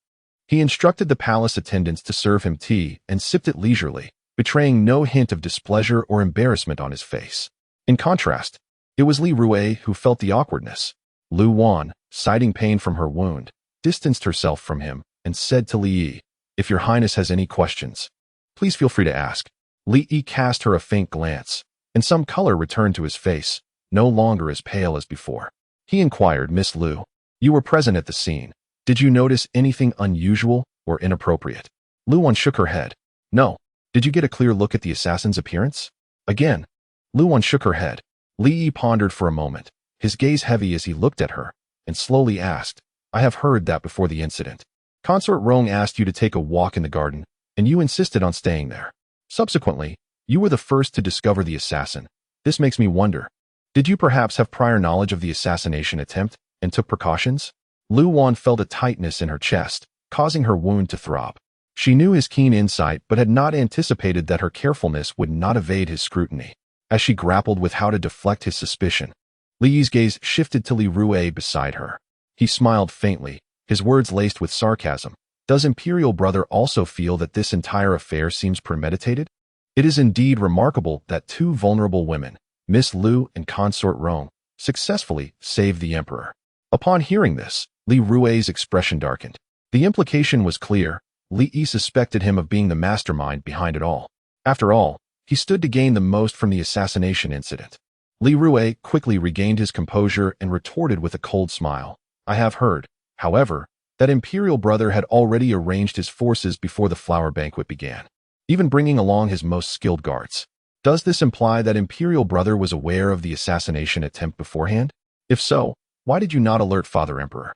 S1: He instructed the palace attendants to serve him tea and sipped it leisurely, betraying no hint of displeasure or embarrassment on his face. In contrast, it was Li Rui who felt the awkwardness. Lu Wan, citing pain from her wound, distanced herself from him and said to Li Yi, "If your highness has any questions, please feel free to ask." Li Yi cast her a faint glance, and some color returned to his face, no longer as pale as before. He inquired, "Miss Lu, you were present at the scene. Did you notice anything unusual or inappropriate?" Lu Wan shook her head. "No." "Did you get a clear look at the assassin's appearance?" Again, Lu Wan shook her head. Li Yi pondered for a moment, his gaze heavy as he looked at her, and slowly asked, "I have heard that before the incident, Consort Rong asked you to take a walk in the garden, and you insisted on staying there. Subsequently, you were the first to discover the assassin. This makes me wonder, did you perhaps have prior knowledge of the assassination attempt and took precautions?" Lu Wan felt a tightness in her chest, causing her wound to throb. She knew his keen insight but had not anticipated that her carefulness would not evade his scrutiny. As she grappled with how to deflect his suspicion, Li Yi's gaze shifted to Li Rui beside her. He smiled faintly, his words laced with sarcasm. "Does Imperial Brother also feel that this entire affair seems premeditated? It is indeed remarkable that two vulnerable women, Miss Lu and Consort Rong, successfully saved the Emperor." Upon hearing this, Li Rui's expression darkened. The implication was clear. Li Yi suspected him of being the mastermind behind it all. After all, he stood to gain the most from the assassination incident. Li Rui quickly regained his composure and retorted with a cold smile. I have heard, however, that Imperial Brother had already arranged his forces before the flower banquet began, even bringing along his most skilled guards. Does this imply that Imperial Brother was aware of the assassination attempt beforehand? If so, why did you not alert Father Emperor,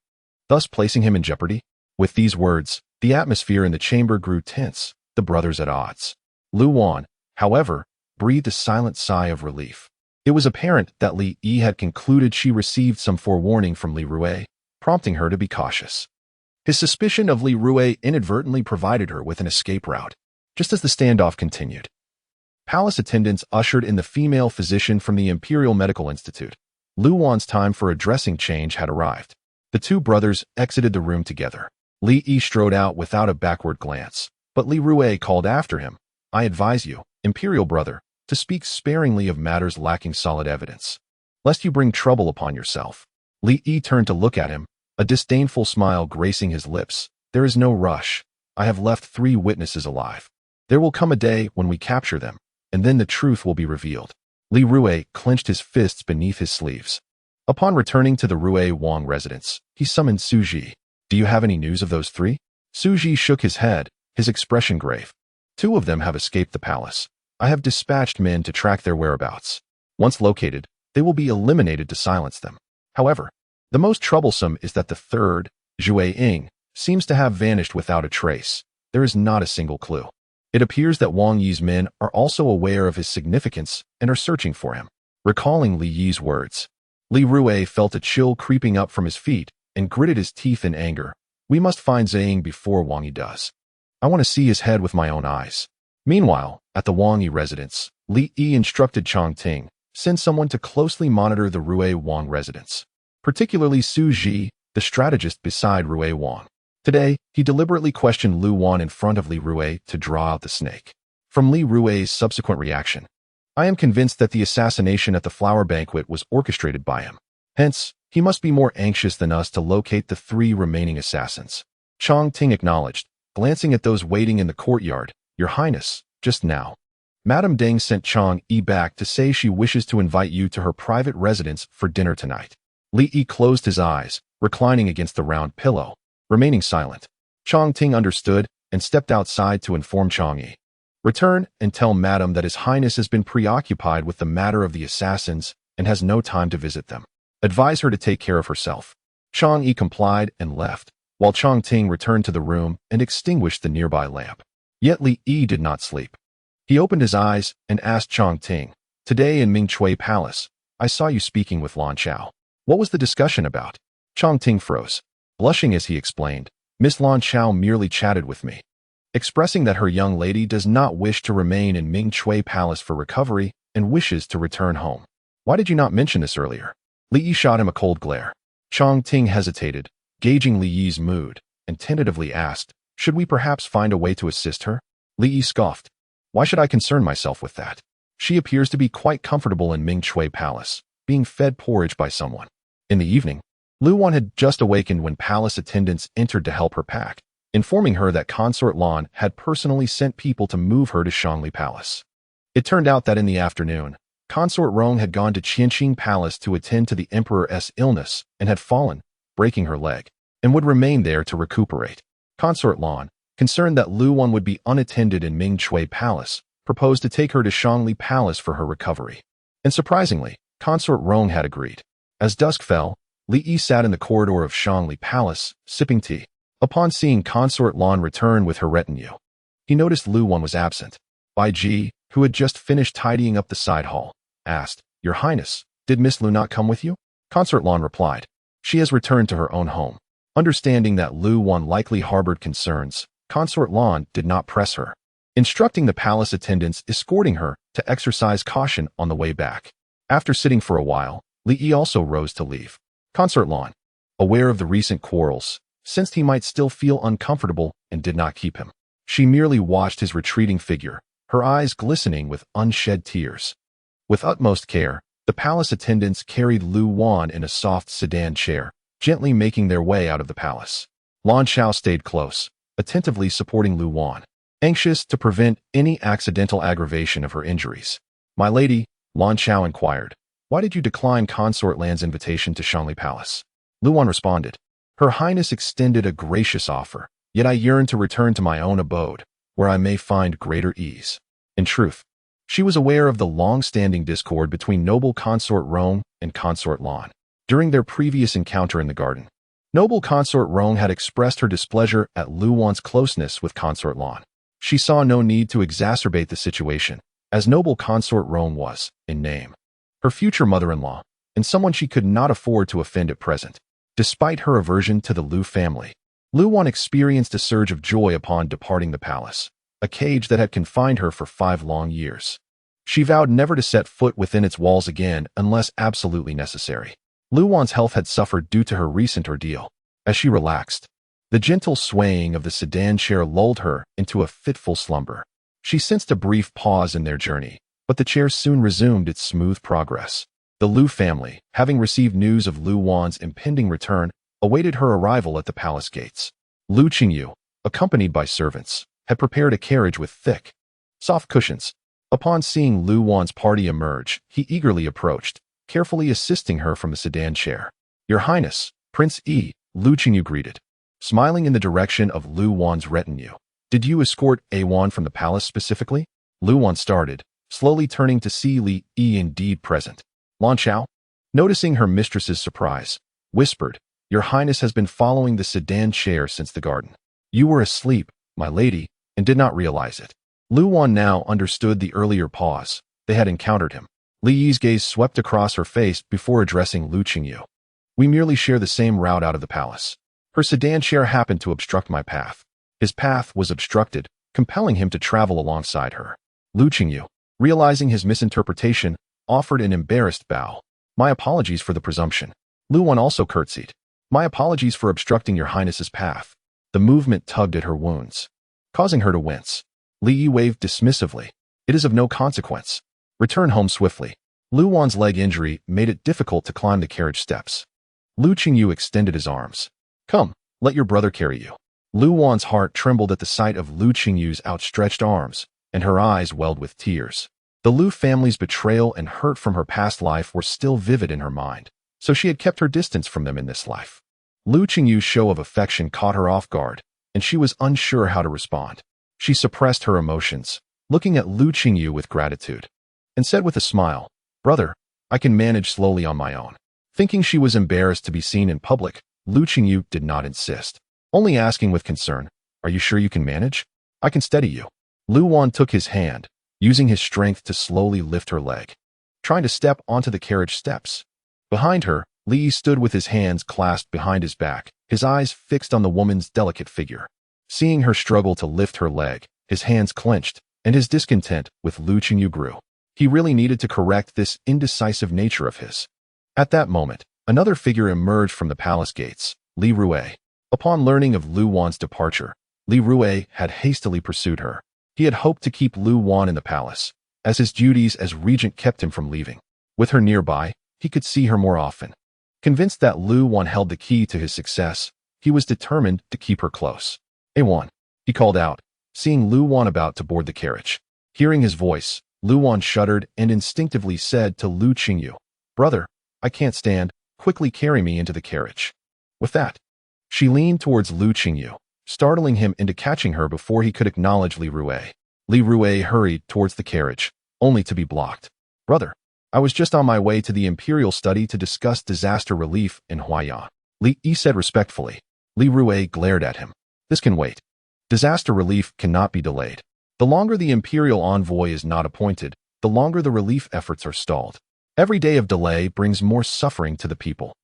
S1: thus placing him in jeopardy? With these words, the atmosphere in the chamber grew tense, the brothers at odds. Lu Wan, however, breathed a silent sigh of relief. It was apparent that Li Yi had concluded she received some forewarning from Li Rui, prompting her to be cautious. His suspicion of Li Rui inadvertently provided her with an escape route. Just as the standoff continued, palace attendants ushered in the female physician from the Imperial Medical Institute. Lu Wan's time for a dressing change had arrived. The two brothers exited the room together. Li Yi strode out without a backward glance, but Li Rui called after him. I advise you, Imperial Brother, to speak sparingly of matters lacking solid evidence, lest you bring trouble upon yourself. Li Yi turned to look at him, a disdainful smile gracing his lips. There is no rush. I have left 3 witnesses alive. There will come a day when we capture them, and then the truth will be revealed. Li Rui clenched his fists beneath his sleeves. Upon returning to the Rui Wang residence, he summoned Su Ji. Do you have any news of those 3? Su Ji shook his head, his expression grave. 2 of them have escaped the palace. I have dispatched men to track their whereabouts. Once located, they will be eliminated to silence them. However, the most troublesome is that the 3rd, Zhui Ying, seems to have vanished without a trace. There is not a single clue. It appears that Wang Yi's men are also aware of his significance and are searching for him. Recalling Li Yi's words, Li Rui felt a chill creeping up from his feet and gritted his teeth in anger. We must find Zhang before Wang Yi does. I want to see his head with my own eyes. Meanwhile, at the Wang Yi residence, Li Yi instructed Chang Ting, send someone to closely monitor the Rui Wang residence, particularly Su Ji, the strategist beside Rui Wang. Today, he deliberately questioned Lu Wan in front of Li Rui to draw out the snake. From Li Rui's subsequent reaction, I am convinced that the assassination at the flower banquet was orchestrated by him. Hence, he must be more anxious than us to locate the 3 remaining assassins. Chang Ting acknowledged, glancing at those waiting in the courtyard. Your Highness, just now, Madame Deng sent Chang Yi back to say she wishes to invite you to her private residence for dinner tonight. Li Yi closed his eyes, reclining against the round pillow, remaining silent. Chang Ting understood and stepped outside to inform Chang Yi. Return and tell Madame that His Highness has been preoccupied with the matter of the assassins and has no time to visit them. Advise her to take care of herself. Chang Yi complied and left, while Chang Ting returned to the room and extinguished the nearby lamp. Yet Li Yi did not sleep. He opened his eyes and asked Chang Ting, Today in Mingchui Palace, I saw you speaking with Lan Chao. What was the discussion about? Chang Ting froze. Blushing as he explained, Miss Lan Chao merely chatted with me, expressing that her young lady does not wish to remain in Mingchui Palace for recovery and wishes to return home. Why did you not mention this earlier? Li Yi shot him a cold glare. Chang Ting hesitated, gauging Li Yi's mood, and tentatively asked, Should we perhaps find a way to assist her? Li Yi scoffed. Why should I concern myself with that? She appears to be quite comfortable in Mingchui Palace, being fed porridge by someone. In the evening, Lu Wan had just awakened when palace attendants entered to help her pack, informing her that Consort Lan had personally sent people to move her to Shangli Palace. It turned out that in the afternoon, Consort Rong had gone to Qianqing Palace to attend to the Emperor's illness and had fallen, breaking her leg, and would remain there to recuperate. Consort Lan, concerned that Lu Wan would be unattended in Mingchui Palace, proposed to take her to Shangli Palace for her recovery. And surprisingly, Consort Rong had agreed. As dusk fell, Li Yi sat in the corridor of Shangli Palace, sipping tea. Upon seeing Consort Lan return with her retinue, he noticed Lu Wan was absent. Bai Ji, who had just finished tidying up the side hall, asked, Your Highness, did Miss Lu not come with you? Consort Lan replied, She has returned to her own home. Understanding that Lu Wan likely harbored concerns, Consort Lan did not press her, instructing the palace attendants escorting her to exercise caution on the way back. After sitting for a while, Li Yi also rose to leave. Consort Lan, aware of the recent quarrels, sensed he might still feel uncomfortable and did not keep him. She merely watched his retreating figure, her eyes glistening with unshed tears. With utmost care, the palace attendants carried Lu Wan in a soft sedan chair, gently making their way out of the palace. Lan Chao stayed close, attentively supporting Lu Wan, anxious to prevent any accidental aggravation of her injuries. My lady, Lan Chao inquired, Why did you decline Consort Lan's invitation to Shanli Palace? Luwan responded, Her Highness extended a gracious offer, yet I yearn to return to my own abode, where I may find greater ease. In truth, she was aware of the long-standing discord between noble Consort Rong and Consort Lan. During their previous encounter in the garden, noble Consort Rong had expressed her displeasure at Luwan's closeness with Consort Lan. She saw no need to exacerbate the situation, as noble Consort Rong was, in name, her future mother-in-law, and someone she could not afford to offend at present. Despite her aversion to the Lu family, Luwan experienced a surge of joy upon departing the palace, a cage that had confined her for 5 long years. She vowed never to set foot within its walls again unless absolutely necessary. Luwan's health had suffered due to her recent ordeal. As she relaxed, the gentle swaying of the sedan chair lulled her into a fitful slumber. She sensed a brief pause in their journey, but the chair soon resumed its smooth progress. The Lu family, having received news of Luwan's impending return, awaited her arrival at the palace gates. Lu Qingyu, accompanied by servants, had prepared a carriage with thick, soft cushions. Upon seeing Luwan's party emerge, he eagerly approached, carefully assisting her from the sedan chair. Your Highness, Prince Yi, Lu Qingyu greeted, smiling in the direction of Luwan's retinue. Did you escort A1 from the palace specifically? Luwan started, slowly turning to see Li Yi indeed present. Lan Chao, noticing her mistress's surprise, whispered, Your Highness has been following the sedan chair since the garden. You were asleep, my lady, and did not realize it. Luwan now understood the earlier pause. They had encountered him. Li Yi's gaze swept across her face before addressing Lu Qingyu. We merely share the same route out of the palace. Her sedan chair happened to obstruct my path. His path was obstructed, compelling him to travel alongside her. Lu Qingyu, realizing his misinterpretation, offered an embarrassed bow. My apologies for the presumption. Luwan also curtsied. My apologies for obstructing your highness's path. The movement tugged at her wounds, causing her to wince. Li Yi waved dismissively. It is of no consequence. Return home swiftly. Luwan's leg injury made it difficult to climb the carriage steps. Lu Qingyu extended his arms. Come, let your brother carry you. Luwan's heart trembled at the sight of Lu Qingyu's outstretched arms, and her eyes welled with tears. The Lu family's betrayal and hurt from her past life were still vivid in her mind, so she had kept her distance from them in this life. Lu Qingyu's show of affection caught her off guard, and she was unsure how to respond. She suppressed her emotions, looking at Lu Qingyu with gratitude, and said with a smile, Brother, I can manage slowly on my own. Thinking she was embarrassed to be seen in public, Lu Qingyu did not insist, only asking with concern, Are you sure you can manage? I can steady you. Luwan took his hand, using his strength to slowly lift her leg, trying to step onto the carriage steps. Behind her, Li stood with his hands clasped behind his back, his eyes fixed on the woman's delicate figure. Seeing her struggle to lift her leg, his hands clenched, and his discontent with Lu Qingyu grew. He really needed to correct this indecisive nature of his. At that moment, another figure emerged from the palace gates, Li Rui. Upon learning of Luwan's departure, Li Rui had hastily pursued her. He had hoped to keep Luwan in the palace, as his duties as regent kept him from leaving. With her nearby, he could see her more often. Convinced that Luwan held the key to his success, he was determined to keep her close. A1, he called out, seeing Luwan about to board the carriage. Hearing his voice, Luwan shuddered and instinctively said to Lu Qingyu, Brother, I can't stand, quickly carry me into the carriage. With that, she leaned towards Lu Qingyu, startling him into catching her before he could acknowledge Li Rui. Li Rui hurried towards the carriage, only to be blocked. Brother, I was just on my way to the Imperial study to discuss disaster relief in Huaiyan. Li Yi said respectfully. Li Rui glared at him. This can wait. Disaster relief cannot be delayed. The longer the Imperial envoy is not appointed, the longer the relief efforts are stalled. Every day of delay brings more suffering to the people.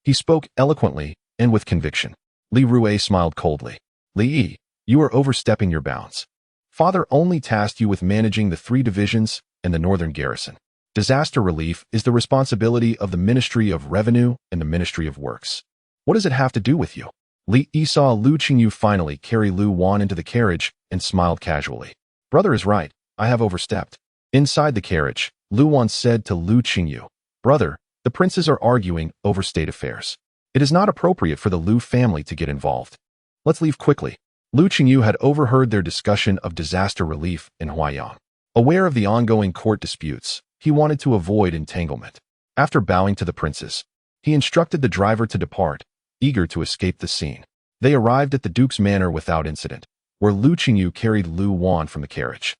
S1: He spoke eloquently and with conviction. Li Rui smiled coldly. Li Yi, you are overstepping your bounds. Father only tasked you with managing the 3 divisions and the northern garrison. Disaster relief is the responsibility of the Ministry of Revenue and the Ministry of Works. What does it have to do with you? Li Yi saw Lu Qingyu finally carry Luwan into the carriage and smiled casually. Brother is right, I have overstepped. Inside the carriage, Luwan said to Lu Qingyu, Brother, the princes are arguing over state affairs. It is not appropriate for the Lu family to get involved. Let's leave quickly. Lu Qingyu had overheard their discussion of disaster relief in Huaiyan. Aware of the ongoing court disputes, he wanted to avoid entanglement. After bowing to the princes, he instructed the driver to depart, eager to escape the scene. They arrived at the Duke's manor without incident, where Lu Qingyu carried Lu Wan from the carriage.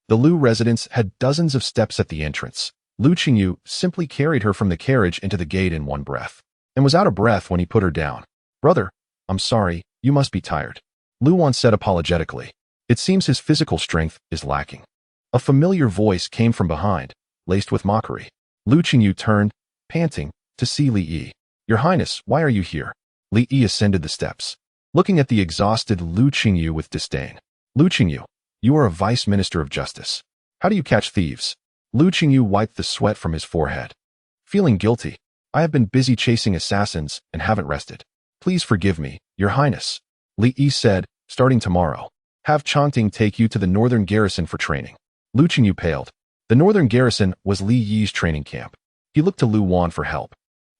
S1: The Lu residence had dozens of steps at the entrance. Lu Qingyu simply carried her from the carriage into the gate in one breath, and was out of breath when he put her down. "Brother, I'm sorry, you must be tired," Lu Wan said apologetically. "It seems his physical strength is lacking." A familiar voice came from behind, laced with mockery. Lu Qingyu turned, panting, to see Li Yi. "Your Highness, why are you here?" Li Yi ascended the steps, looking at the exhausted Lu Qingyu with disdain. "Lu Qingyu, you are a vice minister of justice. How do you catch thieves?" Lu Qingyu wiped the sweat from his forehead. "Feeling guilty, I have been busy chasing assassins and haven't rested. Please forgive me, Your Highness," Li Yi said. "Starting tomorrow, have Changting take you to the northern garrison for training." Lu Qingyu paled. The northern garrison was Li Yi's training camp. He looked to Lu Wan for help.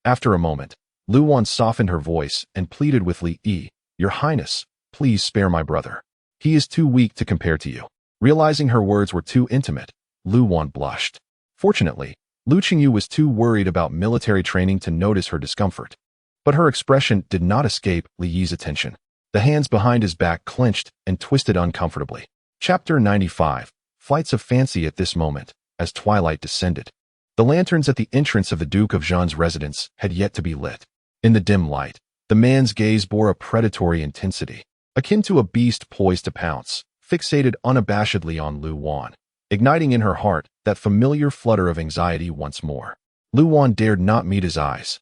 S1: After a moment, Lu Wan softened her voice and pleaded with Li Yi, "Your Highness, please spare my brother. He is too weak to compare to you." Realizing her words were too intimate, Lu Wan blushed. Fortunately, Lu Qingyu was too worried about military training to notice her discomfort. But her expression did not escape Li Yi's attention. The hands behind his back clenched and twisted uncomfortably. Chapter 95. Flights of fancy. At this moment, as twilight descended, the lanterns at the entrance of the Duke of Zhan's residence had yet to be lit. In the dim light, the man's gaze bore a predatory intensity, akin to a beast poised to pounce, fixated unabashedly on Lu Wan, igniting in her heart that familiar flutter of anxiety once more. Lu Wan dared not meet his eyes,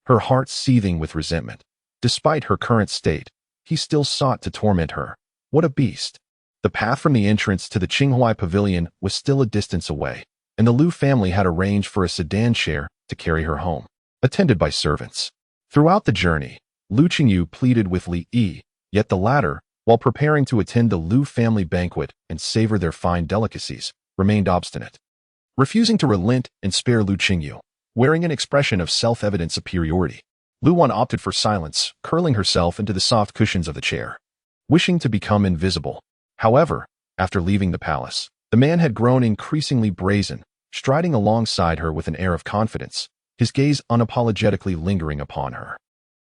S1: her heart seething with resentment. Despite her current state, he still sought to torment her. What a beast! The path from the entrance to the Qinghuai Pavilion was still a distance away, and the Lu family had arranged for a sedan chair to carry her home, attended by servants. Throughout the journey, Lu Qingyu pleaded with Li Yi, yet the latter, while preparing to attend the Lu family banquet and savor their fine delicacies, remained obstinate, refusing to relent and spare Lu Qingyu. Wearing an expression of self-evident superiority, Lu Wan opted for silence, curling herself into the soft cushions of the chair, wishing to become invisible. However, after leaving the palace, the man had grown increasingly brazen, striding alongside her with an air of confidence, his gaze unapologetically lingering upon her.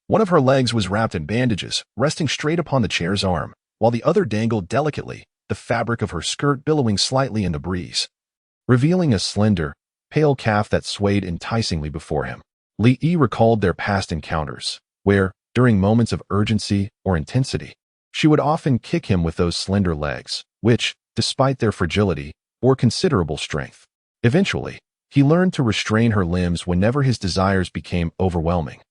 S1: One of her legs was wrapped in bandages, resting straight upon the chair's arm, while the other dangled delicately, the fabric of her skirt billowing slightly in the breeze, revealing a slender, pale calf that swayed enticingly before him. Li Yi recalled their past encounters, where, during moments of urgency or intensity, she would often kick him with those slender legs, which, despite their fragility, bore considerable strength. Eventually, he learned to restrain her limbs whenever his desires became overwhelming.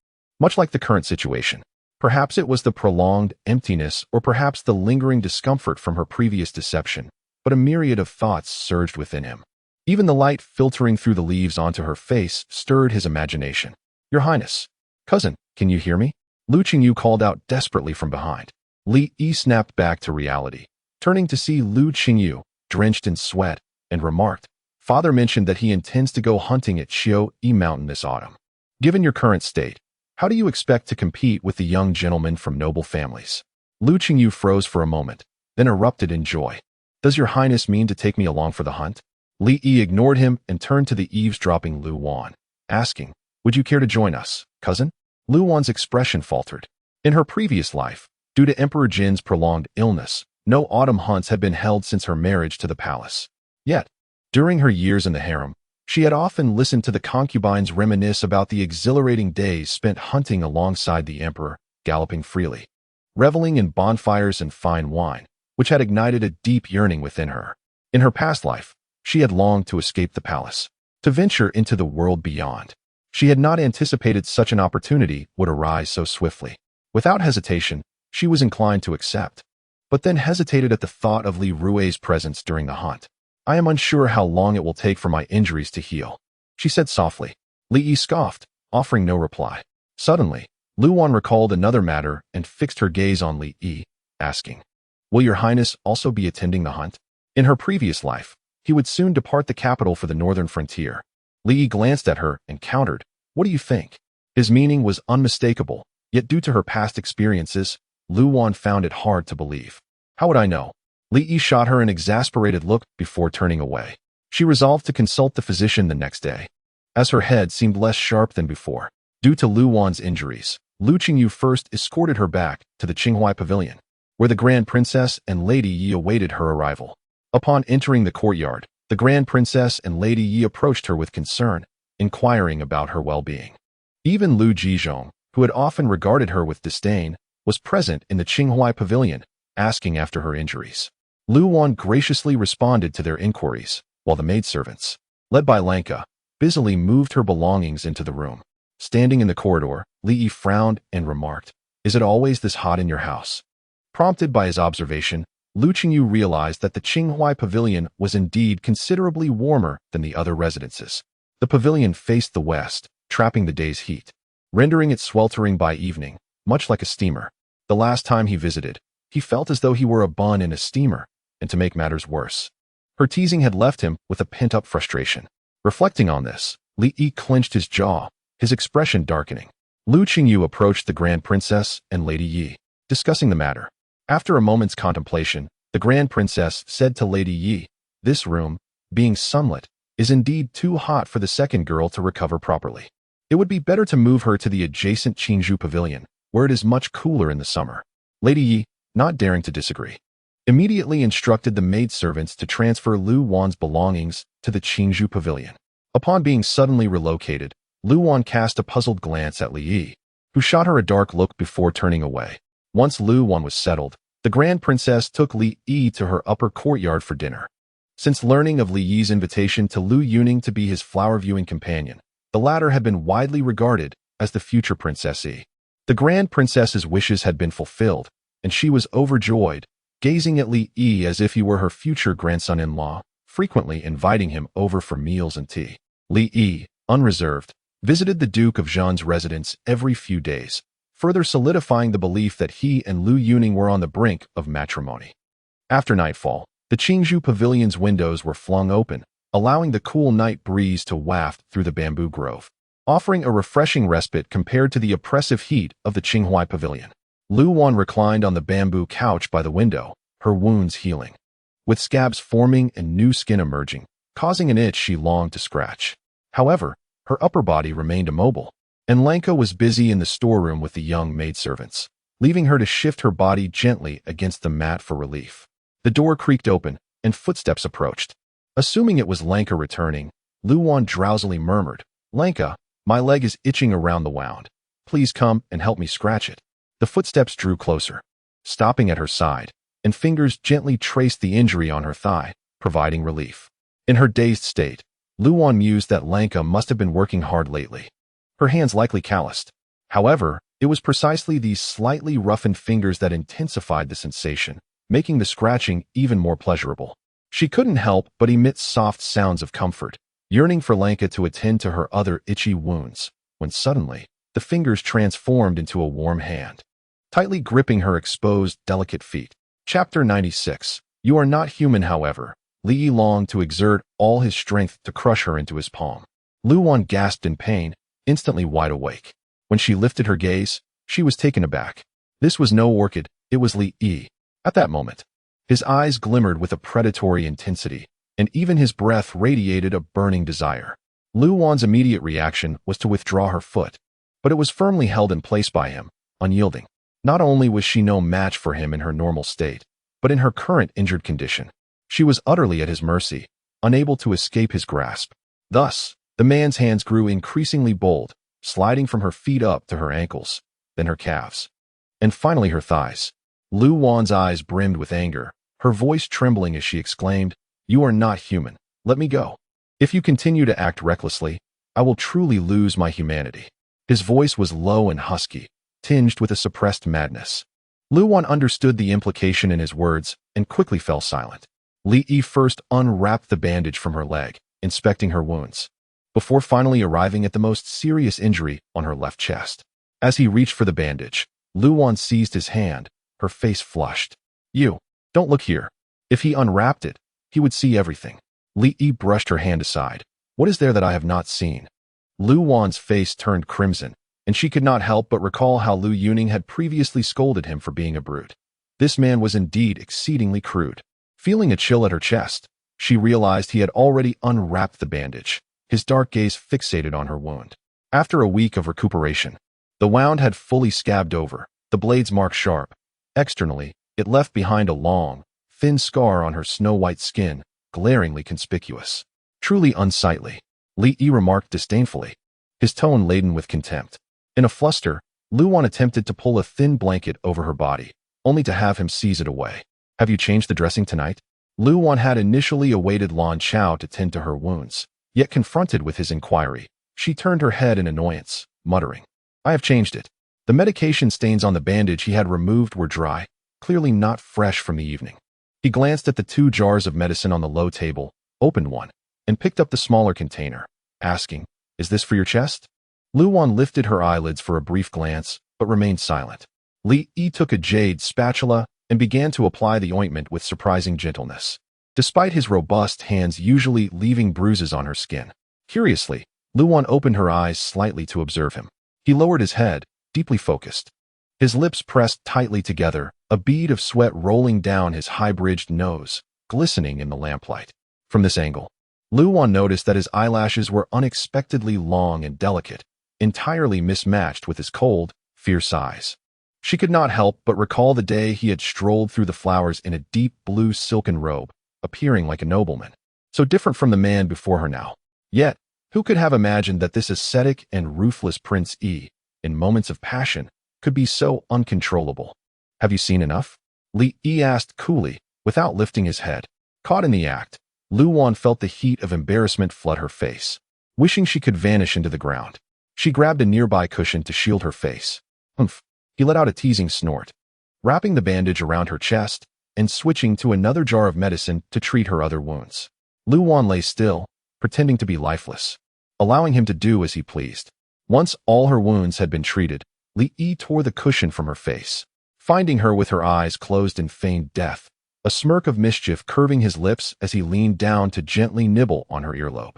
S1: Much like the current situation, perhaps it was the prolonged emptiness or perhaps the lingering discomfort from her previous deception, but a myriad of thoughts surged within him. Even the light filtering through the leaves onto her face stirred his imagination. "Your Highness, cousin, can you hear me?" Lu Qingyu called out desperately from behind. Li Yi snapped back to reality, turning to see Lu Qingyu, drenched in sweat, and remarked, "Father mentioned that he intends to go hunting at Xiu Yi Mountain this autumn. Given your current state, how do you expect to compete with the young gentlemen from noble families?" Lu Qingyu froze for a moment, then erupted in joy. "Does your Highness mean to take me along for the hunt?" Li Yi ignored him and turned to the eavesdropping Lu Wan, asking, "Would you care to join us, cousin?" Lu Wan's expression faltered. In her previous life, due to Emperor Jin's prolonged illness, no autumn hunts had been held since her marriage to the palace. Yet, during her years in the harem, she had often listened to the concubines reminisce about the exhilarating days spent hunting alongside the emperor, galloping freely, reveling in bonfires and fine wine, which had ignited a deep yearning within her. In her past life, she had longed to escape the palace, to venture into the world beyond. She had not anticipated such an opportunity would arise so swiftly. Without hesitation, she was inclined to accept, but then hesitated at the thought of Li Rui's presence during the hunt. "I am unsure how long it will take for my injuries to heal," she said softly. Li Yi scoffed, offering no reply. Suddenly, Lu Wan recalled another matter and fixed her gaze on Li Yi, asking, "Will your Highness also be attending the hunt?" In her previous life, he would soon depart the capital for the northern frontier. Li Yi glanced at her and countered, "What do you think?" His meaning was unmistakable, yet due to her past experiences, Lu Wan found it hard to believe. "How would I know?" Li Yi shot her an exasperated look before turning away. She resolved to consult the physician the next day. as her head seemed less sharp than before. Due to Lu Wan's injuries, Lu Qingyu first escorted her back to the Qinghai Pavilion, where the Grand Princess and Lady Yi awaited her arrival. Upon entering the courtyard, the Grand Princess and Lady Yi approached her with concern, inquiring about her well-being. Even Lu Jizhong, who had often regarded her with disdain, was present in the Qinghai Pavilion, asking after her injuries. Lu Wan graciously responded to their inquiries, while the maidservants, led by Lanka, busily moved her belongings into the room. Standing in the corridor, Li Yi frowned and remarked, "Is it always this hot in your house?" Prompted by his observation, Lu Qingyu realized that the Qinghai Pavilion was indeed considerably warmer than the other residences. The pavilion faced the west, trapping the day's heat, rendering it sweltering by evening, much like a steamer. The last time he visited, he felt as though he were a bun in a steamer, and to make matters worse, her teasing had left him with a pent-up frustration. Reflecting on this, Li Yi clenched his jaw, his expression darkening. Lu Qingyu approached the Grand Princess and Lady Yi, discussing the matter. After a moment's contemplation, the Grand Princess said to Lady Yi, "This room, being sunlit, is indeed too hot for the second girl to recover properly. It would be better to move her to the adjacent Qingzhou Pavilion, where it is much cooler in the summer." Lady Yi, not daring to disagree, immediately instructed the maidservants to transfer Lu Wan's belongings to the Qingzhou Pavilion. Upon being suddenly relocated, Lu Wan cast a puzzled glance at Li Yi, who shot her a dark look before turning away. Once Lu Wan was settled, the Grand Princess took Li Yi to her upper courtyard for dinner. Since learning of Li Yi's invitation to Lu Yuning to be his flower-viewing companion, the latter had been widely regarded as the future Princess Yi. The Grand Princess's wishes had been fulfilled, and she was overjoyed, gazing at Li Yi as if he were her future grandson-in-law, frequently inviting him over for meals and tea. Li Yi, unreserved, visited the Duke of Zhan's residence every few days, further solidifying the belief that he and Lu Yuning were on the brink of matrimony. After nightfall, the Qingzhou Pavilion's windows were flung open, allowing the cool night breeze to waft through the bamboo grove, offering a refreshing respite compared to the oppressive heat of the Qinghai Pavilion. Lu Wan reclined on the bamboo couch by the window, her wounds healing, with scabs forming and new skin emerging, causing an itch she longed to scratch. However, her upper body remained immobile, and Lanka was busy in the storeroom with the young maidservants, leaving her to shift her body gently against the mat for relief. The door creaked open, and footsteps approached. Assuming it was Lanka returning, Lu Wan drowsily murmured, "Lanka, my leg is itching around the wound. Please come and help me scratch it." The footsteps drew closer, stopping at her side, and fingers gently traced the injury on her thigh, providing relief. In her dazed state, Lu Wan mused that Lanka must have been working hard lately, her hands likely calloused. However, it was precisely these slightly roughened fingers that intensified the sensation, making the scratching even more pleasurable. She couldn't help but emit soft sounds of comfort, yearning for Lanka to attend to her other itchy wounds, when suddenly, the fingers transformed into a warm hand, tightly gripping her exposed, delicate feet. Chapter 96. You are not human, however. Li Yi longed to exert all his strength to crush her into his palm. Lu Wan gasped in pain, instantly wide awake. When she lifted her gaze, she was taken aback. This was no orchid, it was Li Yi. At that moment, his eyes glimmered with a predatory intensity, and even his breath radiated a burning desire. Lu Wan's immediate reaction was to withdraw her foot, but it was firmly held in place by him, unyielding. Not only was she no match for him in her normal state, but in her current injured condition, she was utterly at his mercy, unable to escape his grasp. Thus, the man's hands grew increasingly bold, sliding from her feet up to her ankles, then her calves, and finally her thighs. Lu Wan's eyes brimmed with anger, her voice trembling as she exclaimed, "You are not human. Let me go. If you continue to act recklessly, I will truly lose my humanity." His voice was low and husky, tinged with a suppressed madness. Lu Wan understood the implication in his words and quickly fell silent. Li Yi first unwrapped the bandage from her leg, inspecting her wounds, before finally arriving at the most serious injury on her left chest. As he reached for the bandage, Lu Wan seized his hand, her face flushed. "You, don't look here." If he unwrapped it, he would see everything. Li Yi brushed her hand aside. "What is there that I have not seen?" Lu Wan's face turned crimson, and she could not help but recall how Lu Yuning had previously scolded him for being a brute. This man was indeed exceedingly crude. Feeling a chill at her chest, she realized he had already unwrapped the bandage. his dark gaze fixated on her wound. After a week of recuperation, the wound had fully scabbed over, the blade's mark sharp. Externally, it left behind a long, thin scar on her snow-white skin, glaringly conspicuous. Truly unsightly, Li Yi remarked disdainfully, his tone laden with contempt. In a fluster, Luan attempted to pull a thin blanket over her body, only to have him seize it away. Have you changed the dressing tonight? Luan had initially awaited Lan Chao to tend to her wounds, yet confronted with his inquiry, she turned her head in annoyance, muttering, I have changed it. The medication stains on the bandage he had removed were dry, clearly not fresh from the evening. He glanced at the 2 jars of medicine on the low table, opened one, and picked up the smaller container, asking, Is this for your chest? Luan lifted her eyelids for a brief glance, but remained silent. Li Yi took a jade spatula and began to apply the ointment with surprising gentleness, despite his robust hands usually leaving bruises on her skin. Curiously, Luan opened her eyes slightly to observe him. He lowered his head, deeply focused. His lips pressed tightly together, a bead of sweat rolling down his high-bridged nose, glistening in the lamplight. From this angle, Luan noticed that his eyelashes were unexpectedly long and delicate, entirely mismatched with his cold, fierce eyes. She could not help but recall the day he had strolled through the flowers in a deep blue silken robe, appearing like a nobleman. So different from the man before her now. Yet, who could have imagined that this ascetic and ruthless Prince Yi, in moments of passion, could be so uncontrollable? Have you seen enough? Li Yi asked coolly, without lifting his head. Caught in the act, Luan felt the heat of embarrassment flood her face, wishing she could vanish into the ground. She grabbed a nearby cushion to shield her face. Humph. He let out a teasing snort, wrapping the bandage around her chest and switching to another jar of medicine to treat her other wounds. Luan lay still, pretending to be lifeless, allowing him to do as he pleased. Once all her wounds had been treated, Li Yi tore the cushion from her face, finding her with her eyes closed in feigned death, a smirk of mischief curving his lips as he leaned down to gently nibble on her earlobe.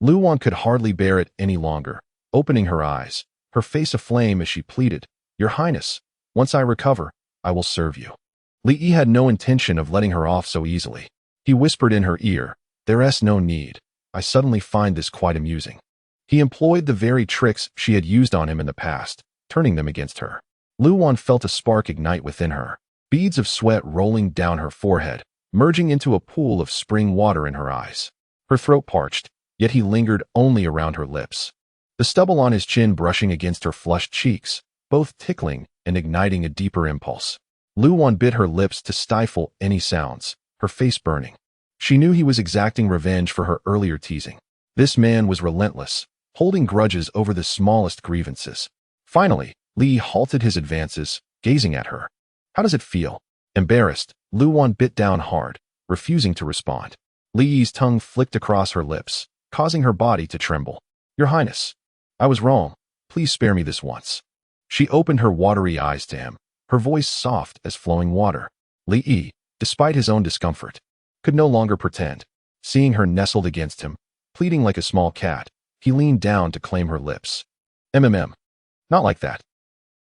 S1: Luan could hardly bear it any longer, opening her eyes, her face aflame as she pleaded, Your Highness, once I recover, I will serve you. Li Yi had no intention of letting her off so easily. He whispered in her ear, There's no need. I suddenly find this quite amusing. He employed the very tricks she had used on him in the past, turning them against her. Luan felt a spark ignite within her, beads of sweat rolling down her forehead, merging into a pool of spring water in her eyes. Her throat parched, yet he lingered only around her lips, the stubble on his chin brushing against her flushed cheeks, both tickling and igniting a deeper impulse. Luan bit her lips to stifle any sounds, her face burning. She knew he was exacting revenge for her earlier teasing. This man was relentless, holding grudges over the smallest grievances. Finally, Li halted his advances, gazing at her. How does it feel? Embarrassed, Luan bit down hard, refusing to respond. Li's tongue flicked across her lips, causing her body to tremble. Your Highness, I was wrong. Please spare me this once. She opened her watery eyes to him, her voice soft as flowing water. Li, despite his own discomfort, could no longer pretend. Seeing her nestled against him, pleading like a small cat, he leaned down to claim her lips. Not like that.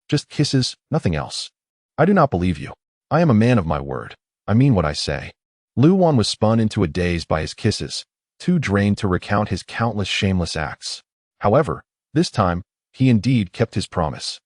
S1: Just kisses, nothing else. I do not believe you. I am a man of my word. I mean what I say. Luan was spun into a daze by his kisses, too drained to recount his countless shameless acts. However, this time, he indeed kept his promise,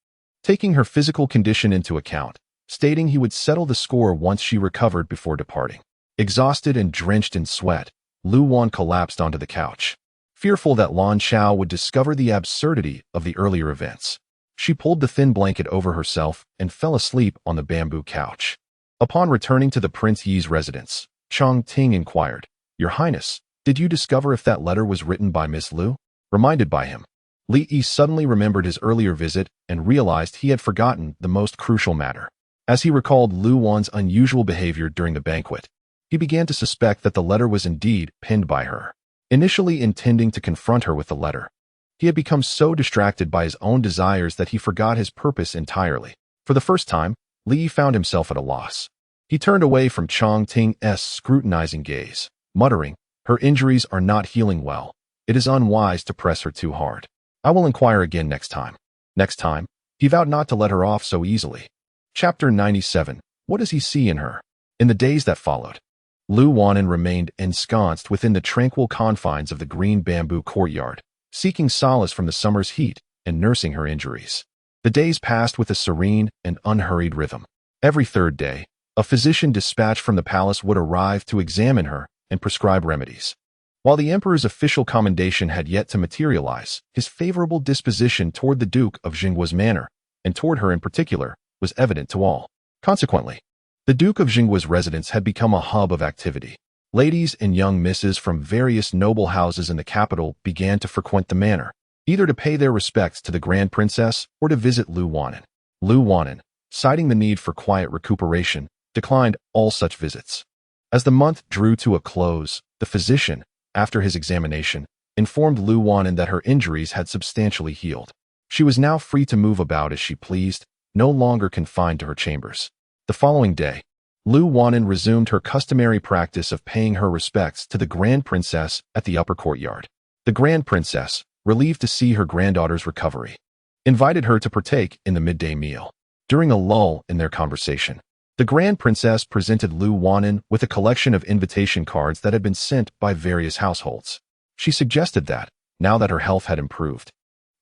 S1: taking her physical condition into account, stating he would settle the score once she recovered before departing. Exhausted and drenched in sweat, Luan collapsed onto the couch, fearful that Lan Chao would discover the absurdity of the earlier events. She pulled the thin blanket over herself and fell asleep on the bamboo couch. Upon returning to the Prince Yi's residence, Chang Ting inquired, Your Highness, did you discover if that letter was written by Miss Lu? Reminded by him, Li Yi suddenly remembered his earlier visit and realized he had forgotten the most crucial matter. As he recalled Luan's unusual behavior during the banquet, he began to suspect that the letter was indeed penned by her. Initially intending to confront her with the letter, he had become so distracted by his own desires that he forgot his purpose entirely. For the first time, Li found himself at a loss. He turned away from Chang Ting's scrutinizing gaze, muttering, Her injuries are not healing well. It is unwise to press her too hard. I will inquire again next time. Next time, he vowed not to let her off so easily. Chapter 97. What does he see in her? In the days that followed, Lu Wanan remained ensconced within the tranquil confines of the green bamboo courtyard, seeking solace from the summer's heat and nursing her injuries. The days passed with a serene and unhurried rhythm. Every third day, a physician dispatched from the palace would arrive to examine her and prescribe remedies. While the emperor's official commendation had yet to materialize, his favorable disposition toward the Duke of Jinggua's manor, and toward her in particular, was evident to all. Consequently, the Duke of Jinggua's residence had become a hub of activity. Ladies and young misses from various noble houses in the capital began to frequent the manor, either to pay their respects to the Grand Princess or to visit Lu Wanan. Lu Wanan, citing the need for quiet recuperation, declined all such visits. As the month drew to a close, the physician, after his examination, informed Lu Wanan that her injuries had substantially healed. She was now free to move about as she pleased, no longer confined to her chambers. The following day, Lu Wanan resumed her customary practice of paying her respects to the Grand Princess at the upper courtyard. The Grand Princess, relieved to see her granddaughter's recovery, invited her to partake in the midday meal. During a lull in their conversation, the Grand Princess presented Lu Wanan with a collection of invitation cards that had been sent by various households. She suggested that, now that her health had improved,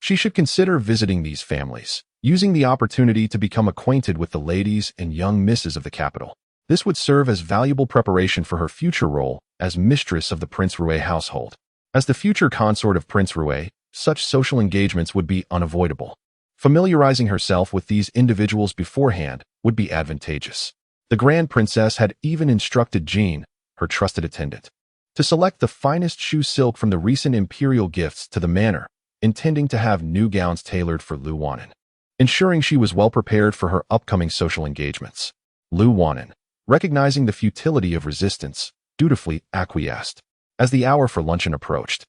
S1: she should consider visiting these families, using the opportunity to become acquainted with the ladies and young misses of the capital. This would serve as valuable preparation for her future role as mistress of the Prince Rui household. As the future consort of Prince Rui, such social engagements would be unavoidable. Familiarizing herself with these individuals beforehand would be advantageous. The Grand Princess had even instructed Jean, her trusted attendant, to select the finest shoe silk from the recent imperial gifts to the manor, intending to have new gowns tailored for Lu Wanan, ensuring she was well prepared for her upcoming social engagements. Lu Wanan, recognizing the futility of resistance, dutifully acquiesced. As the hour for luncheon approached,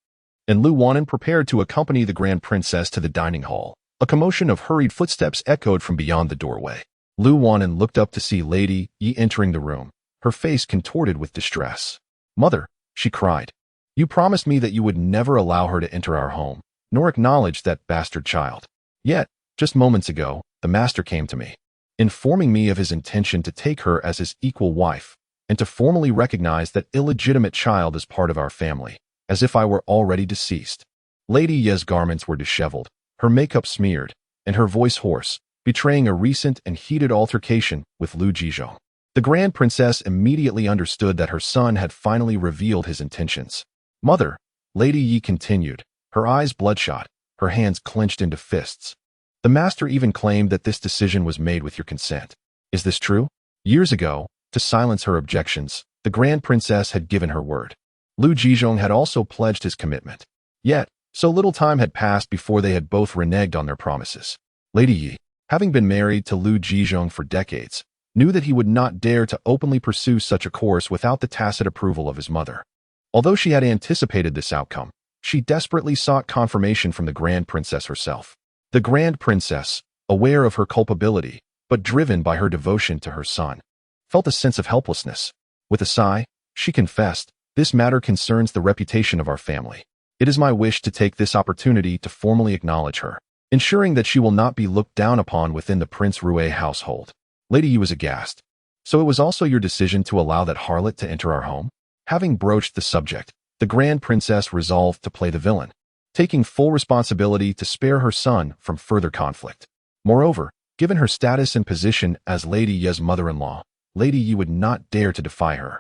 S1: and Lu Wanan prepared to accompany the Grand Princess to the dining hall, a commotion of hurried footsteps echoed from beyond the doorway. Lu Wanan looked up to see Lady Yi entering the room, her face contorted with distress. "Mother," she cried, "you promised me that you would never allow her to enter our home, nor acknowledge that bastard child. Yet, just moments ago, the master came to me, informing me of his intention to take her as his equal wife, and to formally recognize that illegitimate child as part of our family, as if I were already deceased." Lady Ye's garments were disheveled, her makeup smeared, and her voice hoarse, betraying a recent and heated altercation with Lu Jizhong. The Grand Princess immediately understood that her son had finally revealed his intentions. "Mother," Lady Yi continued, her eyes bloodshot, her hands clenched into fists. "The master even claimed that this decision was made with your consent. Is this true?" Years ago, to silence her objections, the Grand Princess had given her word. Lu Jizhong had also pledged his commitment. Yet, so little time had passed before they had both reneged on their promises. Lady Yi, having been married to Lu Jizhong for decades, knew that he would not dare to openly pursue such a course without the tacit approval of his mother. Although she had anticipated this outcome, she desperately sought confirmation from the Grand Princess herself. The Grand Princess, aware of her culpability, but driven by her devotion to her son, felt a sense of helplessness. With a sigh, she confessed, "This matter concerns the reputation of our family. It is my wish to take this opportunity to formally acknowledge her, ensuring that she will not be looked down upon within the Prince Rui household." Lady Yi was aghast. "So it was also your decision to allow that harlot to enter our home?" Having broached the subject, the Grand Princess resolved to play the villain, taking full responsibility to spare her son from further conflict. Moreover, given her status and position as Lady Ye's mother-in-law, Lady Yi would not dare to defy her,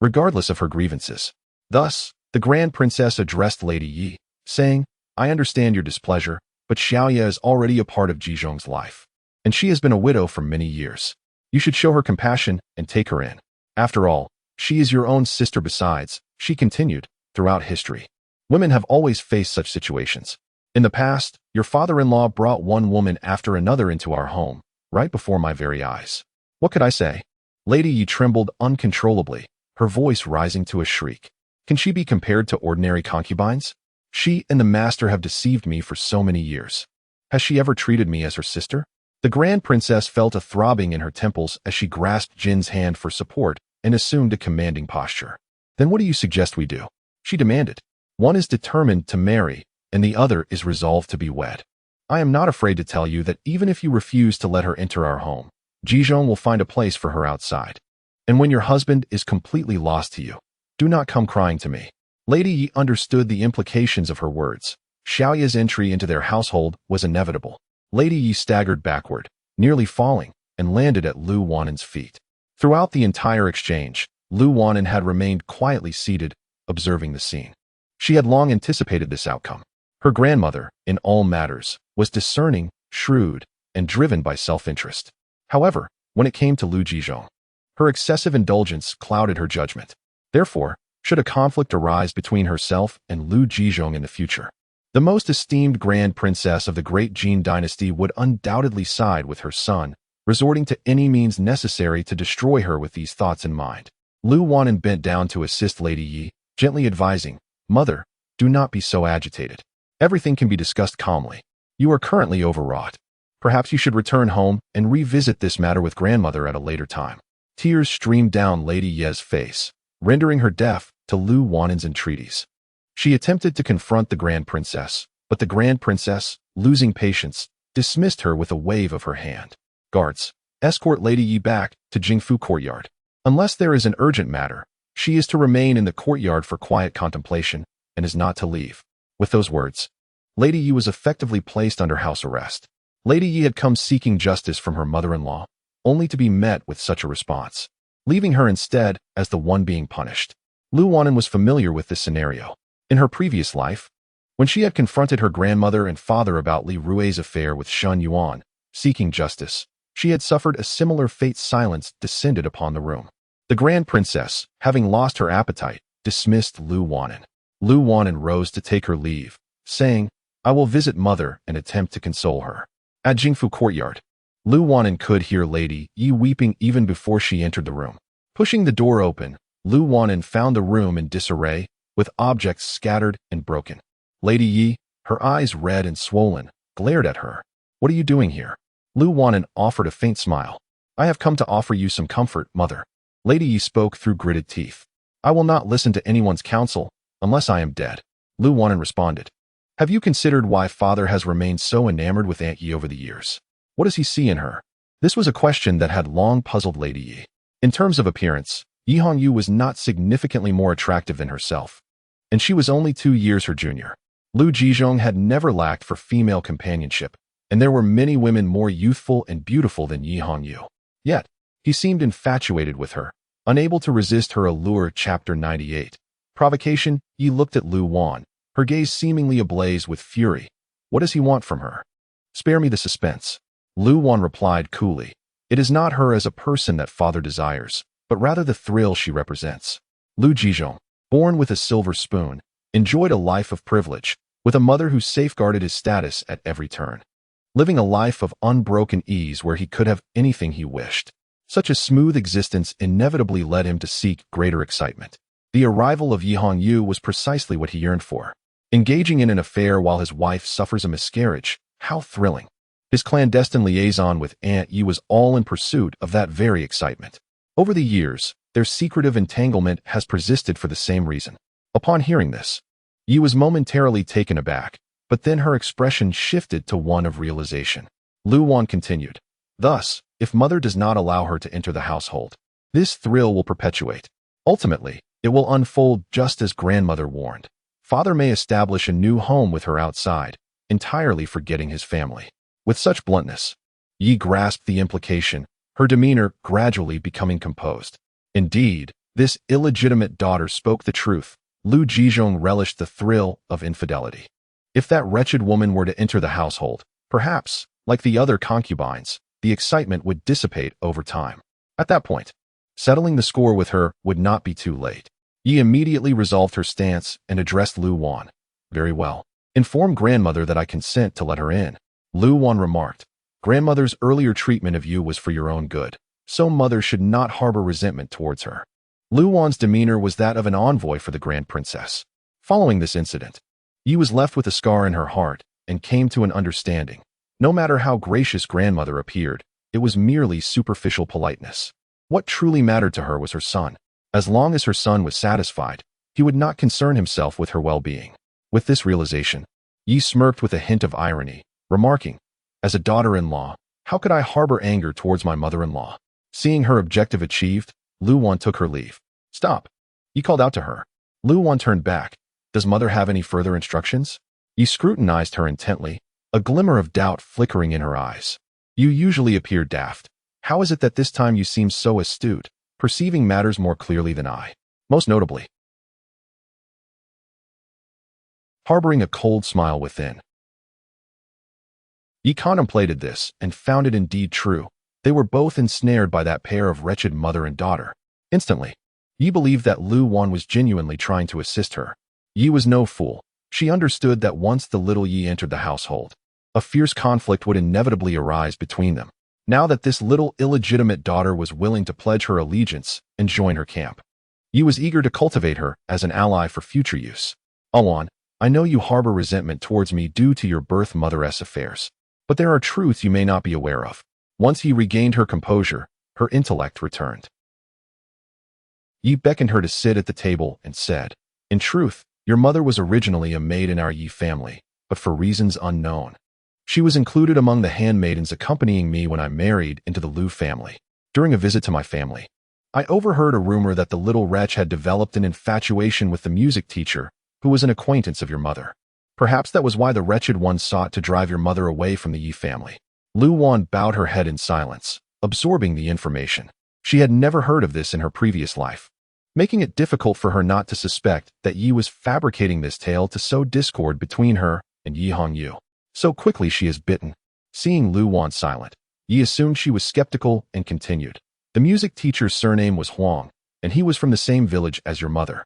S1: regardless of her grievances. Thus, the Grand Princess addressed Lady Yi, saying, "I understand your displeasure, but Xiaoye is already a part of Jizhong's life, and she has been a widow for many years. You should show her compassion and take her in. After all, she is your own sister besides," she continued. "Throughout history, women have always faced such situations. In the past, your father-in-law brought one woman after another into our home, right before my very eyes. What could I say?" Lady Yi trembled uncontrollably, her voice rising to a shriek. "Can she be compared to ordinary concubines? She and the master have deceived me for so many years. Has she ever treated me as her sister?" The Grand Princess felt a throbbing in her temples as she grasped Jin's hand for support and assumed a commanding posture. "Then what do you suggest we do?" she demanded. "One is determined to marry, and the other is resolved to be wed. I am not afraid to tell you that even if you refuse to let her enter our home, Jizhong will find a place for her outside." And when your husband is completely lost to you, do not come crying to me. Lady Yi understood the implications of her words. Xiaoya's entry into their household was inevitable. Lady Yi staggered backward, nearly falling, and landed at Lu Wanan's feet. Throughout the entire exchange, Lu Wanan had remained quietly seated, observing the scene. She had long anticipated this outcome. Her grandmother, in all matters, was discerning, shrewd, and driven by self-interest. However, when it came to Lu Jizhong, her excessive indulgence clouded her judgment. Therefore, should a conflict arise between herself and Lu Jizhong in the future, the most esteemed grand princess of the great Jin dynasty would undoubtedly side with her son, resorting to any means necessary to destroy her with these thoughts in mind. Lu Wanan bent down to assist Lady Yi, gently advising, "Mother, do not be so agitated. Everything can be discussed calmly. You are currently overwrought. Perhaps you should return home and revisit this matter with grandmother at a later time." Tears streamed down Lady Ye's face, rendering her deaf to Lu Wanan's entreaties. She attempted to confront the Grand Princess, but the Grand Princess, losing patience, dismissed her with a wave of her hand. "Guards, escort Lady Yi back to Jingfu Courtyard. Unless there is an urgent matter, she is to remain in the courtyard for quiet contemplation and is not to leave." With those words, Lady Yi was effectively placed under house arrest. Lady Yi had come seeking justice from her mother-in-law, only to be met with such a response, leaving her instead as the one being punished. Lu Wanan was familiar with this scenario. In her previous life, when she had confronted her grandmother and father about Li Rui's affair with Shun Yuan, seeking justice, she had suffered a similar fate. Silence descended upon the room. The Grand Princess, having lost her appetite, dismissed Lu Wanan. Lu Wanan rose to take her leave, saying, "I will visit mother and attempt to console her." At Jingfu Courtyard, Lu Wanan could hear Lady Yi weeping even before she entered the room. Pushing the door open, Lu Wanan found the room in disarray, with objects scattered and broken. Lady Yi, her eyes red and swollen, glared at her. "What are you doing here?" Lu Wanan offered a faint smile. "I have come to offer you some comfort, mother." Lady Yi spoke through gritted teeth. "I will not listen to anyone's counsel, unless I am dead." Lu Wanan responded. "Have you considered why father has remained so enamored with Aunt Yi over the years? What does he see in her?" This was a question that had long puzzled Lady Yi. In terms of appearance, Yi Hongyu was not significantly more attractive than herself, and she was only 2 years her junior. Lu Jizhong had never lacked for female companionship, and there were many women more youthful and beautiful than Yi Hongyu. Yet, he seemed infatuated with her, unable to resist her allure. Chapter 98. Provocation. Yi looked at Lu Wan, her gaze seemingly ablaze with fury. What does he want from her? Spare me the suspense. Lu Wan replied coolly. It is not her as a person that father desires, but rather the thrill she represents. Lu Jizhong, born with a silver spoon, enjoyed a life of privilege, with a mother who safeguarded his status at every turn. Living a life of unbroken ease where he could have anything he wished. Such a smooth existence inevitably led him to seek greater excitement. The arrival of Yi Hongyu was precisely what he yearned for. Engaging in an affair while his wife suffers a miscarriage, how thrilling. His clandestine liaison with Aunt Yi was all in pursuit of that very excitement. Over the years, their secretive entanglement has persisted for the same reason. Upon hearing this, Yi was momentarily taken aback, but then her expression shifted to one of realization. Lu Wan continued. Thus, if mother does not allow her to enter the household, this thrill will perpetuate. Ultimately, it will unfold just as grandmother warned. Father may establish a new home with her outside, entirely forgetting his family. With such bluntness, Yi grasped the implication, her demeanor gradually becoming composed. Indeed, this illegitimate daughter spoke the truth. Lu Jizhong relished the thrill of infidelity. If that wretched woman were to enter the household, perhaps, like the other concubines, the excitement would dissipate over time. At that point, settling the score with her would not be too late. Yi immediately resolved her stance and addressed Lu Wan. Very well. Inform grandmother that I consent to let her in. Lu Wan remarked. Grandmother's earlier treatment of you was for your own good, so mother should not harbor resentment towards her. Lu Wan's demeanor was that of an envoy for the Grand Princess. Following this incident, Yi was left with a scar in her heart and came to an understanding. No matter how gracious grandmother appeared, it was merely superficial politeness. What truly mattered to her was her son. As long as her son was satisfied, he would not concern himself with her well-being. With this realization, Yi smirked with a hint of irony, remarking, as a daughter-in-law, how could I harbor anger towards my mother-in-law? Seeing her objective achieved, Lu Wan took her leave. "Stop," Yi called out to her. Lu Wan turned back. "Does mother have any further instructions?" Yi scrutinized her intently, a glimmer of doubt flickering in her eyes. "You usually appear daft. How is it that this time you seem so astute, perceiving matters more clearly than I? Most notably." Harboring a cold smile within. Yi contemplated this and found it indeed true. They were both ensnared by that pair of wretched mother and daughter. Instantly, Yi believed that Lu Wan was genuinely trying to assist her. Yi was no fool. She understood that once the little Yi entered the household, a fierce conflict would inevitably arise between them. Now that this little illegitimate daughter was willing to pledge her allegiance and join her camp, Yi was eager to cultivate her as an ally for future use. "Awan, I know you harbor resentment towards me due to your birth mother's affairs, but there are truths you may not be aware of." Once Yi regained her composure, her intellect returned. Yi beckoned her to sit at the table and said, "In truth, your mother was originally a maid in our Yi family, but for reasons unknown. She was included among the handmaidens accompanying me when I married into the Lu family. During a visit to my family, I overheard a rumor that the little wretch had developed an infatuation with the music teacher, who was an acquaintance of your mother. Perhaps that was why the wretched one sought to drive your mother away from the Yi family." Lu Wan bowed her head in silence, absorbing the information. She had never heard of this in her previous life, making it difficult for her not to suspect that Yi was fabricating this tale to sow discord between her and Yi Hongyu. So quickly she is bitten. Seeing Lu Wan silent, Yi assumed she was skeptical and continued. "The music teacher's surname was Huang, and he was from the same village as your mother.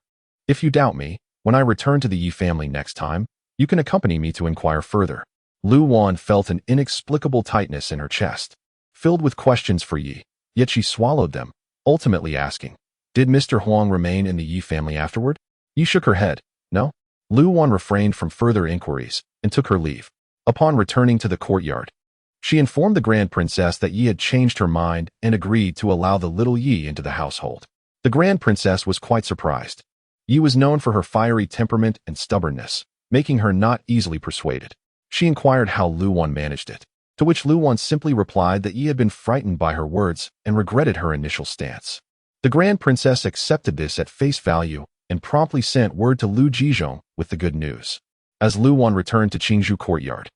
S1: If you doubt me, when I return to the Yi family next time, you can accompany me to inquire further." Lu Wan felt an inexplicable tightness in her chest, filled with questions for Yi, yet she swallowed them, ultimately asking, "Did Mr. Huang remain in the Yi family afterward?" Yi shook her head. "No." Lu Wan refrained from further inquiries and took her leave. Upon returning to the courtyard, she informed the Grand Princess that Yi had changed her mind and agreed to allow the little Yi into the household. The Grand Princess was quite surprised. Yi was known for her fiery temperament and stubbornness, making her not easily persuaded. She inquired how Lu Wan managed it, to which Lu Wan simply replied that Yi had been frightened by her words and regretted her initial stance. The Grand Princess accepted this at face value and promptly sent word to Lu Jizhong with the good news. As Lu Wan returned to Qingzhou courtyard,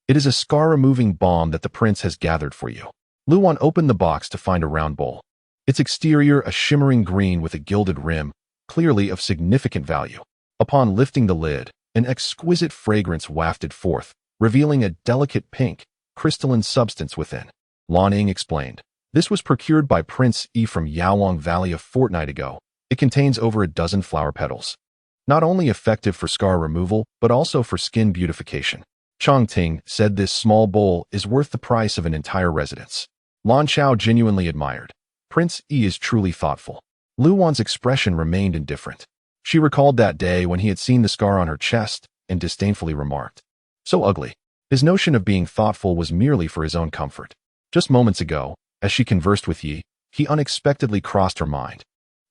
S1: "It is a scar-removing balm that the prince has gathered for you." Lu Wan opened the box to find a round bowl. Its exterior a shimmering green with a gilded rim, clearly of significant value. Upon lifting the lid, an exquisite fragrance wafted forth, revealing a delicate pink, crystalline substance within. Lan Ying explained, "This was procured by Prince Yi from Yaowang Valley a fortnight ago. It contains over a dozen flower petals. Not only effective for scar removal, but also for skin beautification." Chang Ting said this small bowl is worth the price of an entire residence. Lan Chao genuinely admired. Prince Yi is truly thoughtful. Lu Wan's expression remained indifferent. She recalled that day when he had seen the scar on her chest and disdainfully remarked, "So ugly." His notion of being thoughtful was merely for his own comfort. Just moments ago, as she conversed with Yi, he unexpectedly crossed her mind.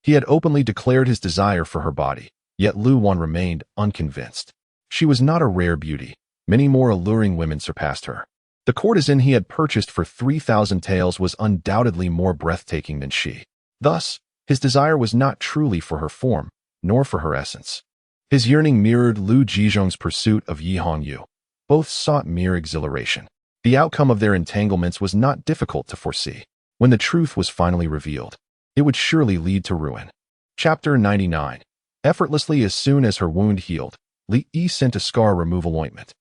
S1: He had openly declared his desire for her body, yet Lu Wan remained unconvinced. She was not a rare beauty. Many more alluring women surpassed her. The courtesan he had purchased for 3,000 taels was undoubtedly more breathtaking than she. Thus, his desire was not truly for her form, nor for her essence. His yearning mirrored Lu Jizhong's pursuit of Yi Hongyu. Both sought mere exhilaration. The outcome of their entanglements was not difficult to foresee. When the truth was finally revealed, it would surely lead to ruin. Chapter 99. Effortlessly as soon as her wound healed, Li Yi sent a scar removal ointment,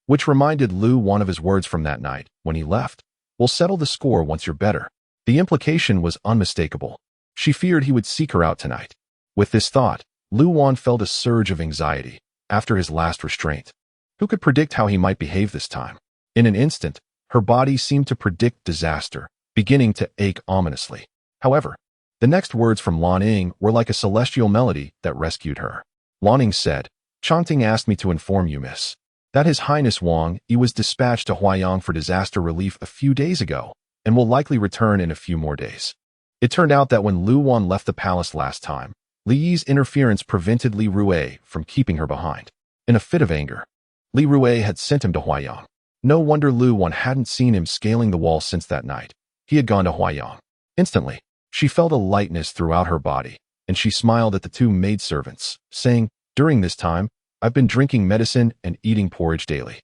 S1: which reminded Lu one of his words from that night when he left. "We'll settle the score once you're better." The implication was unmistakable. She feared he would seek her out tonight. With this thought, Lu Wan felt a surge of anxiety after his last restraint. Who could predict how he might behave this time? In an instant, her body seemed to predict disaster, beginning to ache ominously. However, the next words from Lan Ying were like a celestial melody that rescued her. Lan Ying said, "Changting asked me to inform you, miss, that His Highness Wang Yi was dispatched to Huayang for disaster relief a few days ago and will likely return in a few more days." It turned out that when Lu Wan left the palace last time, Li Yi's interference prevented Li Rui from keeping her behind. In a fit of anger, Li Rui had sent him to Huayang. No wonder Lu Wan hadn't seen him scaling the wall since that night. He had gone to Huaiyang. Instantly, she felt a lightness throughout her body, and she smiled at the two maidservants, saying, "During this time, I've been drinking medicine and eating porridge daily,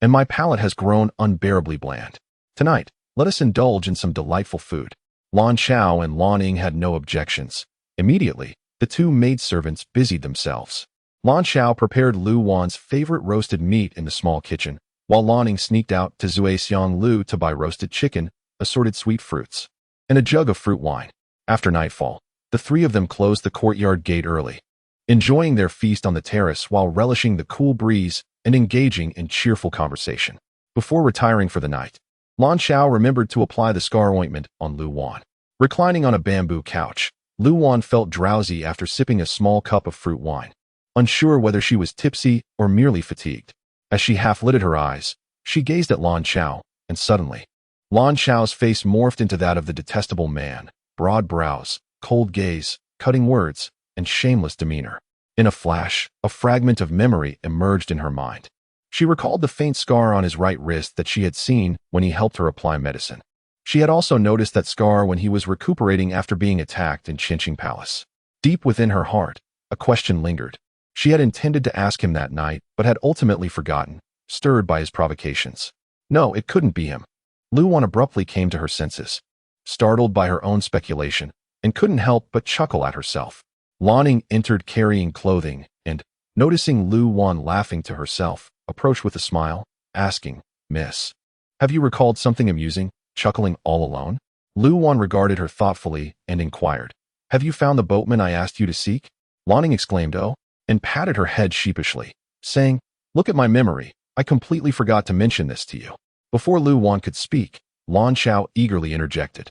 S1: and my palate has grown unbearably bland. Tonight, let us indulge in some delightful food." Lan Chao and Lan Ying had no objections. Immediately, the two maidservants busied themselves. Lan Chao prepared Lu Wan's favorite roasted meat in the small kitchen, while Lan Ying sneaked out to Zhuixiang Lu to buy roasted chicken, assorted sweet fruits, and a jug of fruit wine. After nightfall, the three of them closed the courtyard gate early, enjoying their feast on the terrace while relishing the cool breeze and engaging in cheerful conversation. Before retiring for the night, Lan Chao remembered to apply the scar ointment on Lu Wan. Reclining on a bamboo couch, Lu Wan felt drowsy after sipping a small cup of fruit wine, unsure whether she was tipsy or merely fatigued. As she half-lidded her eyes, she gazed at Lan Chao, and suddenly, Lan Chao's face morphed into that of the detestable man, broad brows, cold gaze, cutting words, and shameless demeanor. In a flash, a fragment of memory emerged in her mind. She recalled the faint scar on his right wrist that she had seen when he helped her apply medicine. She had also noticed that scar when he was recuperating after being attacked in Qinqing Palace. Deep within her heart, a question lingered. She had intended to ask him that night, but had ultimately forgotten, stirred by his provocations. No, it couldn't be him. Lu Wan abruptly came to her senses, startled by her own speculation, and couldn't help but chuckle at herself. Lan Ying entered carrying clothing, and, noticing Lu Wan laughing to herself, approached with a smile, asking, "Miss, have you recalled something amusing, chuckling all alone?" Lu Wan regarded her thoughtfully and inquired, "Have you found the boatman I asked you to seek?" Lan Ying exclaimed, "Oh," and patted her head sheepishly, saying, "Look at my memory, I completely forgot to mention this to you." Before Lu Wan could speak, Lan Chao eagerly interjected,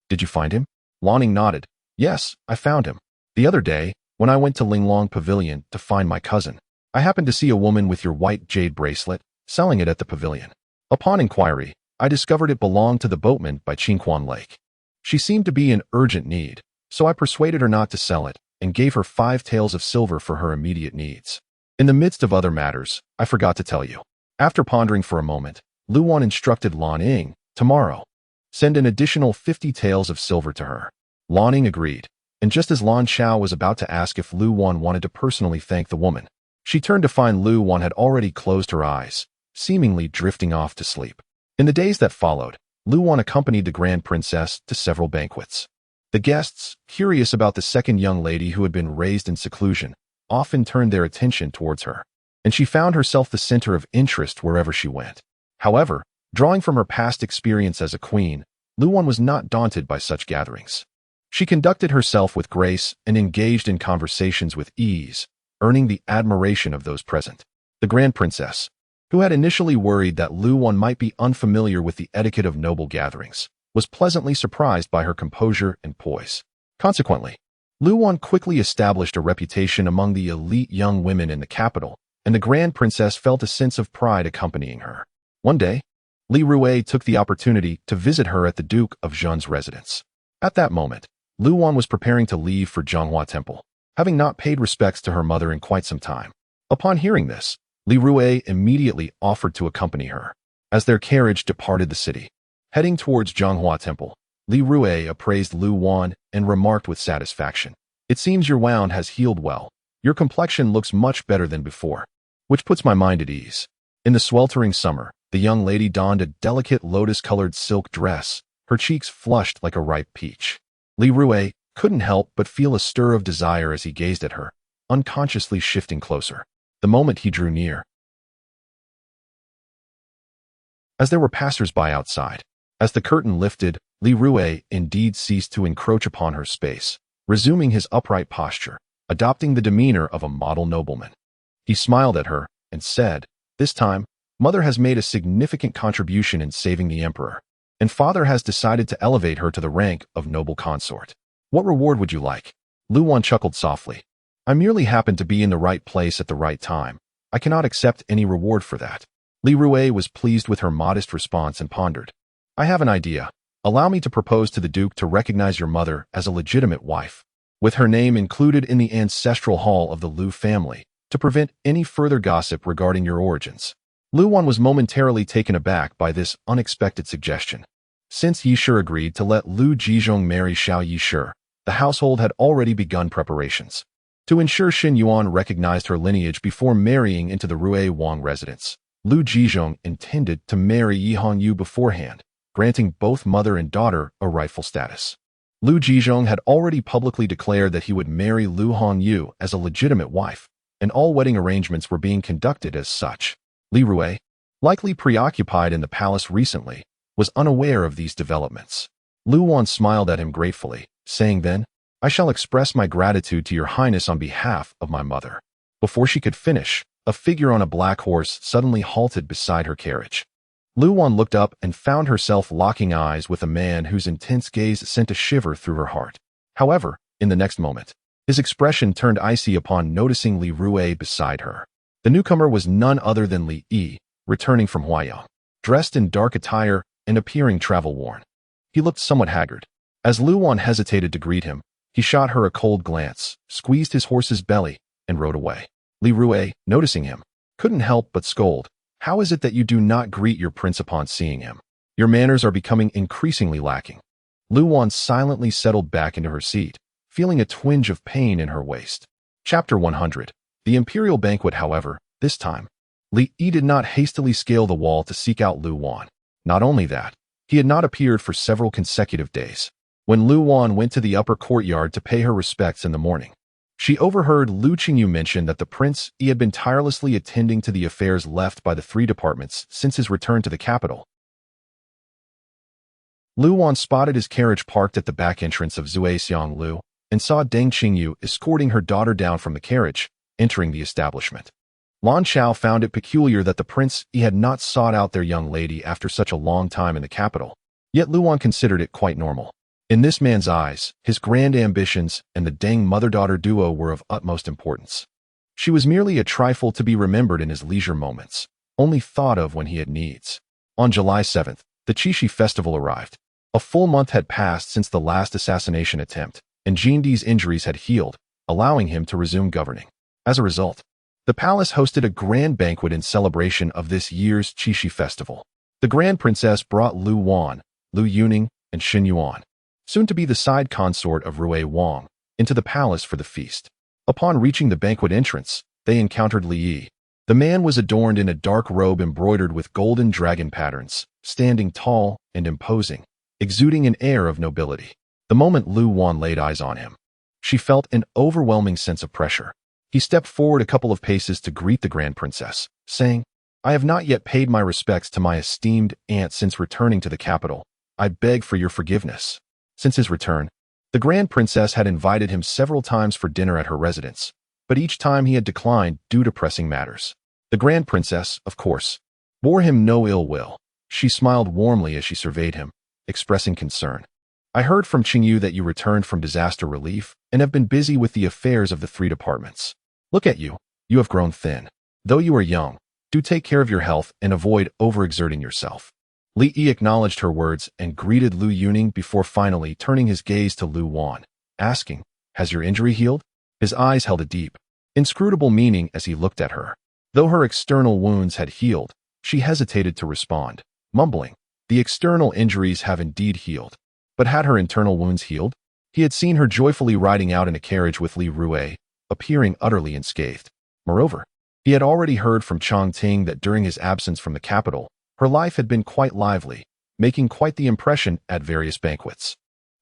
S1: "Did you find him?" Lan Ying nodded, "Yes, I found him. The other day, when I went to Linglong Pavilion to find my cousin, I happened to see a woman with your white jade bracelet, selling it at the pavilion. Upon inquiry, I discovered it belonged to the boatman by Qingquan Lake. She seemed to be in urgent need, so I persuaded her not to sell it and gave her 5 taels of silver for her immediate needs. In the midst of other matters, I forgot to tell you." After pondering for a moment, Lu Wan instructed Lan Ying, "Tomorrow, send an additional 50 taels of silver to her." Lan Ying agreed, and just as Lan Chao was about to ask if Lu Wan wanted to personally thank the woman, she turned to find Lu Wan had already closed her eyes, seemingly drifting off to sleep. In the days that followed, Lu Wan accompanied the Grand Princess to several banquets. The guests, curious about the second young lady who had been raised in seclusion, often turned their attention towards her, and she found herself the center of interest wherever she went. However, drawing from her past experience as a queen, Lu Wan was not daunted by such gatherings. She conducted herself with grace and engaged in conversations with ease, earning the admiration of those present. The Grand Princess, who had initially worried that Lu Wan might be unfamiliar with the etiquette of noble gatherings, was pleasantly surprised by her composure and poise. Consequently, Lu Wan quickly established a reputation among the elite young women in the capital, and the Grand Princess felt a sense of pride accompanying her. One day, Li Rui took the opportunity to visit her at the Duke of Zhen's residence. At that moment, Lu Wan was preparing to leave for Zhonghua Temple, having not paid respects to her mother in quite some time. Upon hearing this, Li Rui immediately offered to accompany her. As their carriage departed the city, heading towards Zhonghua Temple, Li Rui appraised Lu Wan and remarked with satisfaction, "It seems your wound has healed well. Your complexion looks much better than before, which puts my mind at ease." In the sweltering summer, the young lady donned a delicate lotus-colored silk dress, her cheeks flushed like a ripe peach. Li Rui couldn't help but feel a stir of desire as he gazed at her, unconsciously shifting closer. The moment he drew near, as there were passers-by outside. As the curtain lifted, Li Rui indeed ceased to encroach upon her space, resuming his upright posture, adopting the demeanor of a model nobleman. He smiled at her and said, "This time, Mother has made a significant contribution in saving the Emperor, and Father has decided to elevate her to the rank of noble consort. What reward would you like?" Lu Wan chuckled softly. "I merely happened to be in the right place at the right time. I cannot accept any reward for that." Li Rui was pleased with her modest response and pondered. "I have an idea. Allow me to propose to the Duke to recognize your mother as a legitimate wife, with her name included in the ancestral hall of the Lu family, to prevent any further gossip regarding your origins." Lu Wan was momentarily taken aback by this unexpected suggestion. Since Yishur agreed to let Lu Jizhong marry Xiao Yishur, the household had already begun preparations. To ensure Xin Yuan recognized her lineage before marrying into the Rui Wang residence, Lu Jizhong intended to marry Yi Hongyu beforehand, granting both mother and daughter a rightful status. Lu Jizhong had already publicly declared that he would marry Lu Hongyu as a legitimate wife, and all wedding arrangements were being conducted as such. Li Rui, likely preoccupied in the palace recently, was unaware of these developments. Lu Wan smiled at him gratefully, saying then, "I shall express my gratitude to your highness on behalf of my mother." Before she could finish, a figure on a black horse suddenly halted beside her carriage. Lu Wan looked up and found herself locking eyes with a man whose intense gaze sent a shiver through her heart. However, in the next moment, his expression turned icy upon noticing Li Rui beside her. The newcomer was none other than Li Yi, returning from Huaiyang, dressed in dark attire and appearing travel-worn. He looked somewhat haggard. As Lu Wan hesitated to greet him, he shot her a cold glance, squeezed his horse's belly, and rode away. Li Rui, noticing him, couldn't help but scold. "How is it that you do not greet your prince upon seeing him? Your manners are becoming increasingly lacking." Lu Wan silently settled back into her seat, feeling a twinge of pain in her waist. Chapter 100. The Imperial Banquet. However, this time, Li Yi did not hastily scale the wall to seek out Lu Wan. Not only that, he had not appeared for several consecutive days. When Lu Wan went to the upper courtyard to pay her respects in the morning, she overheard Lu Qingyu mention that the prince he had been tirelessly attending to the affairs left by the three departments since his return to the capital. Lu Wan spotted his carriage parked at the back entrance of Zuixiang Lu and saw Deng Qingyu escorting her daughter down from the carriage, entering the establishment. Lan Chao found it peculiar that the prince he had not sought out their young lady after such a long time in the capital, yet Lu Wan considered it quite normal. In this man's eyes, his grand ambitions and the Deng mother-daughter duo were of utmost importance. She was merely a trifle to be remembered in his leisure moments, only thought of when he had needs. On July 7th, the Qixi festival arrived. A full month had passed since the last assassination attempt, and Jindi's injuries had healed, allowing him to resume governing. As a result, the palace hosted a grand banquet in celebration of this year's Qixi festival. The Grand Princess brought Lu Wan, Lu Yuning, and Xin Yuan, soon to be the side consort of Rui Wang, into the palace for the feast. Upon reaching the banquet entrance, they encountered Li Yi. The man was adorned in a dark robe embroidered with golden dragon patterns, standing tall and imposing, exuding an air of nobility. The moment Lu Wan laid eyes on him, she felt an overwhelming sense of pressure. He stepped forward a couple of paces to greet the Grand Princess, saying, "I have not yet paid my respects to my esteemed aunt since returning to the capital. I beg for your forgiveness." Since his return, the Grand Princess had invited him several times for dinner at her residence, but each time he had declined due to pressing matters. The Grand Princess, of course, bore him no ill will. She smiled warmly as she surveyed him, expressing concern. "I heard from Qingyu that you returned from disaster relief and have been busy with the affairs of the three departments. Look at you, you have grown thin. Though you are young, do take care of your health and avoid overexerting yourself." Li Yi acknowledged her words and greeted Lu Yuning before finally turning his gaze to Lu Wan, asking, "Has your injury healed?" His eyes held a deep, inscrutable meaning as he looked at her. Though her external wounds had healed, she hesitated to respond, mumbling, "The external injuries have indeed healed. But had her internal wounds healed?" He had seen her joyfully riding out in a carriage with Li Rui, appearing utterly unscathed. Moreover, he had already heard from Chang Ting that during his absence from the capital, her life had been quite lively, making quite the impression at various banquets.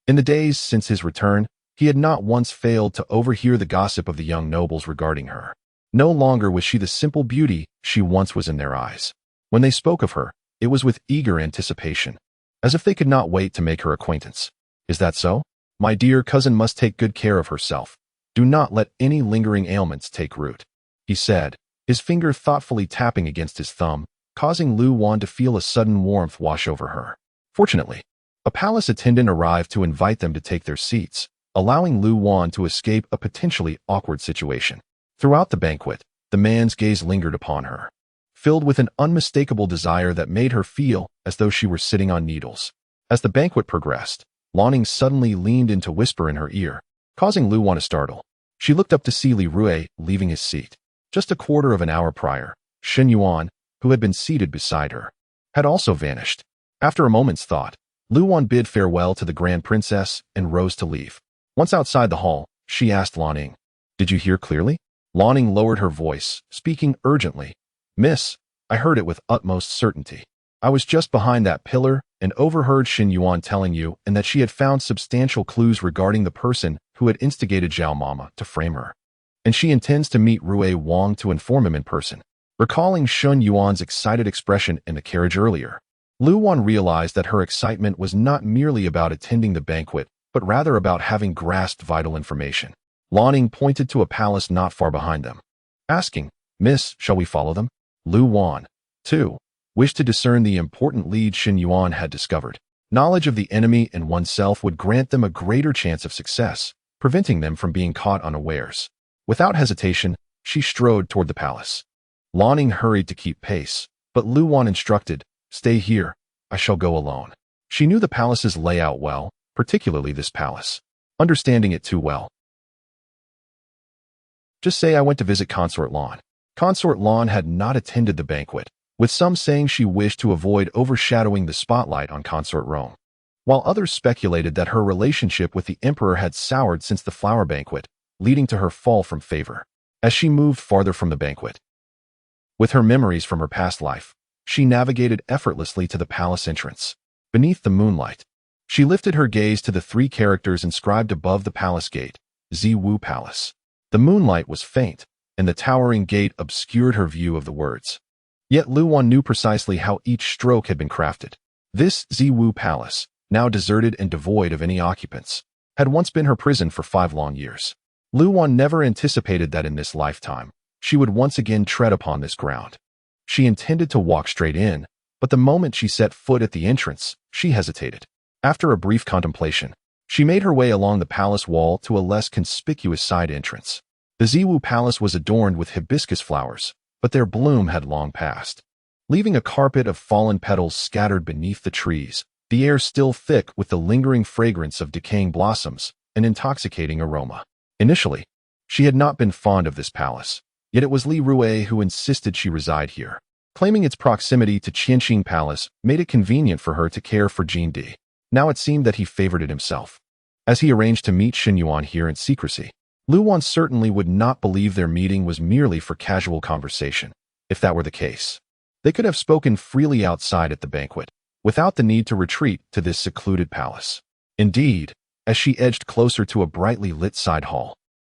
S1: In the days since his return, he had not once failed to overhear the gossip of the young nobles regarding her. No longer was she the simple beauty she once was in their eyes. When they spoke of her, it was with eager anticipation, as if they could not wait to make her acquaintance. "Is that so? My dear cousin must take good care of herself. Do not let any lingering ailments take root," he said, his finger thoughtfully tapping against his thumb, causing Lu Wan to feel a sudden warmth wash over her. Fortunately, a palace attendant arrived to invite them to take their seats, allowing Lu Wan to escape a potentially awkward situation. Throughout the banquet, the man's gaze lingered upon her, filled with an unmistakable desire that made her feel as though she were sitting on needles. As the banquet progressed, Lanning suddenly leaned in to whisper in her ear, causing Lu Wan to startle. She looked up to see Li Rui leaving his seat. Just a quarter of an hour prior, Xin Yuan, who had been seated beside her, had also vanished. After a moment's thought, Lu Wan bid farewell to the Grand Princess and rose to leave. Once outside the hall, she asked Lanning, "Did you hear clearly?" Lanning lowered her voice, speaking urgently. "Miss, I heard it with utmost certainty. I was just behind that pillar and overheard Xin Yuan telling you and that she had found substantial clues regarding the person who had instigated Zhao Mama to frame her. And she intends to meet Rui Wang to inform him in person." Recalling Xun Yuan's excited expression in the carriage earlier, Lu Wan realized that her excitement was not merely about attending the banquet, but rather about having grasped vital information. Lanning pointed to a palace not far behind them, asking, "Miss, shall we follow them?" Lu Wan, too, wished to discern the important lead Xin Yuan had discovered. Knowledge of the enemy and oneself would grant them a greater chance of success, preventing them from being caught unawares. Without hesitation, she strode toward the palace. Lanning hurried to keep pace, but Lu Wan instructed, "Stay here, I shall go alone." She knew the palace's layout well, particularly this palace, understanding it too well. "Just say I went to visit Consort Lan." Consort Lan had not attended the banquet, with some saying she wished to avoid overshadowing the spotlight on Consort Rome, while others speculated that her relationship with the emperor had soured since the flower banquet, leading to her fall from favor. As she moved farther from the banquet, with her memories from her past life, she navigated effortlessly to the palace entrance. Beneath the moonlight, she lifted her gaze to the three characters inscribed above the palace gate, Ziwu Palace. The moonlight was faint, and the towering gate obscured her view of the words. Yet Lu Wan knew precisely how each stroke had been crafted. This Ziwu Palace, now deserted and devoid of any occupants, had once been her prison for 5 long years. Lu Wan never anticipated that in this lifetime, she would once again tread upon this ground. She intended to walk straight in, but the moment she set foot at the entrance, she hesitated. After a brief contemplation, she made her way along the palace wall to a less conspicuous side entrance. The Ziwu Palace was adorned with hibiscus flowers, but their bloom had long passed, leaving a carpet of fallen petals scattered beneath the trees, the air still thick with the lingering fragrance of decaying blossoms, an intoxicating aroma. Initially, she had not been fond of this palace. Yet it was Li Rui who insisted she reside here. Claiming its proximity to Qianqing Palace made it convenient for her to care for Jin Di. Now it seemed that he favored it himself. As he arranged to meet Xin Yuan here in secrecy, Lu Wan certainly would not believe their meeting was merely for casual conversation. If that were the case, they could have spoken freely outside at the banquet, without the need to retreat to this secluded palace. Indeed, as she edged closer to a brightly lit side hall,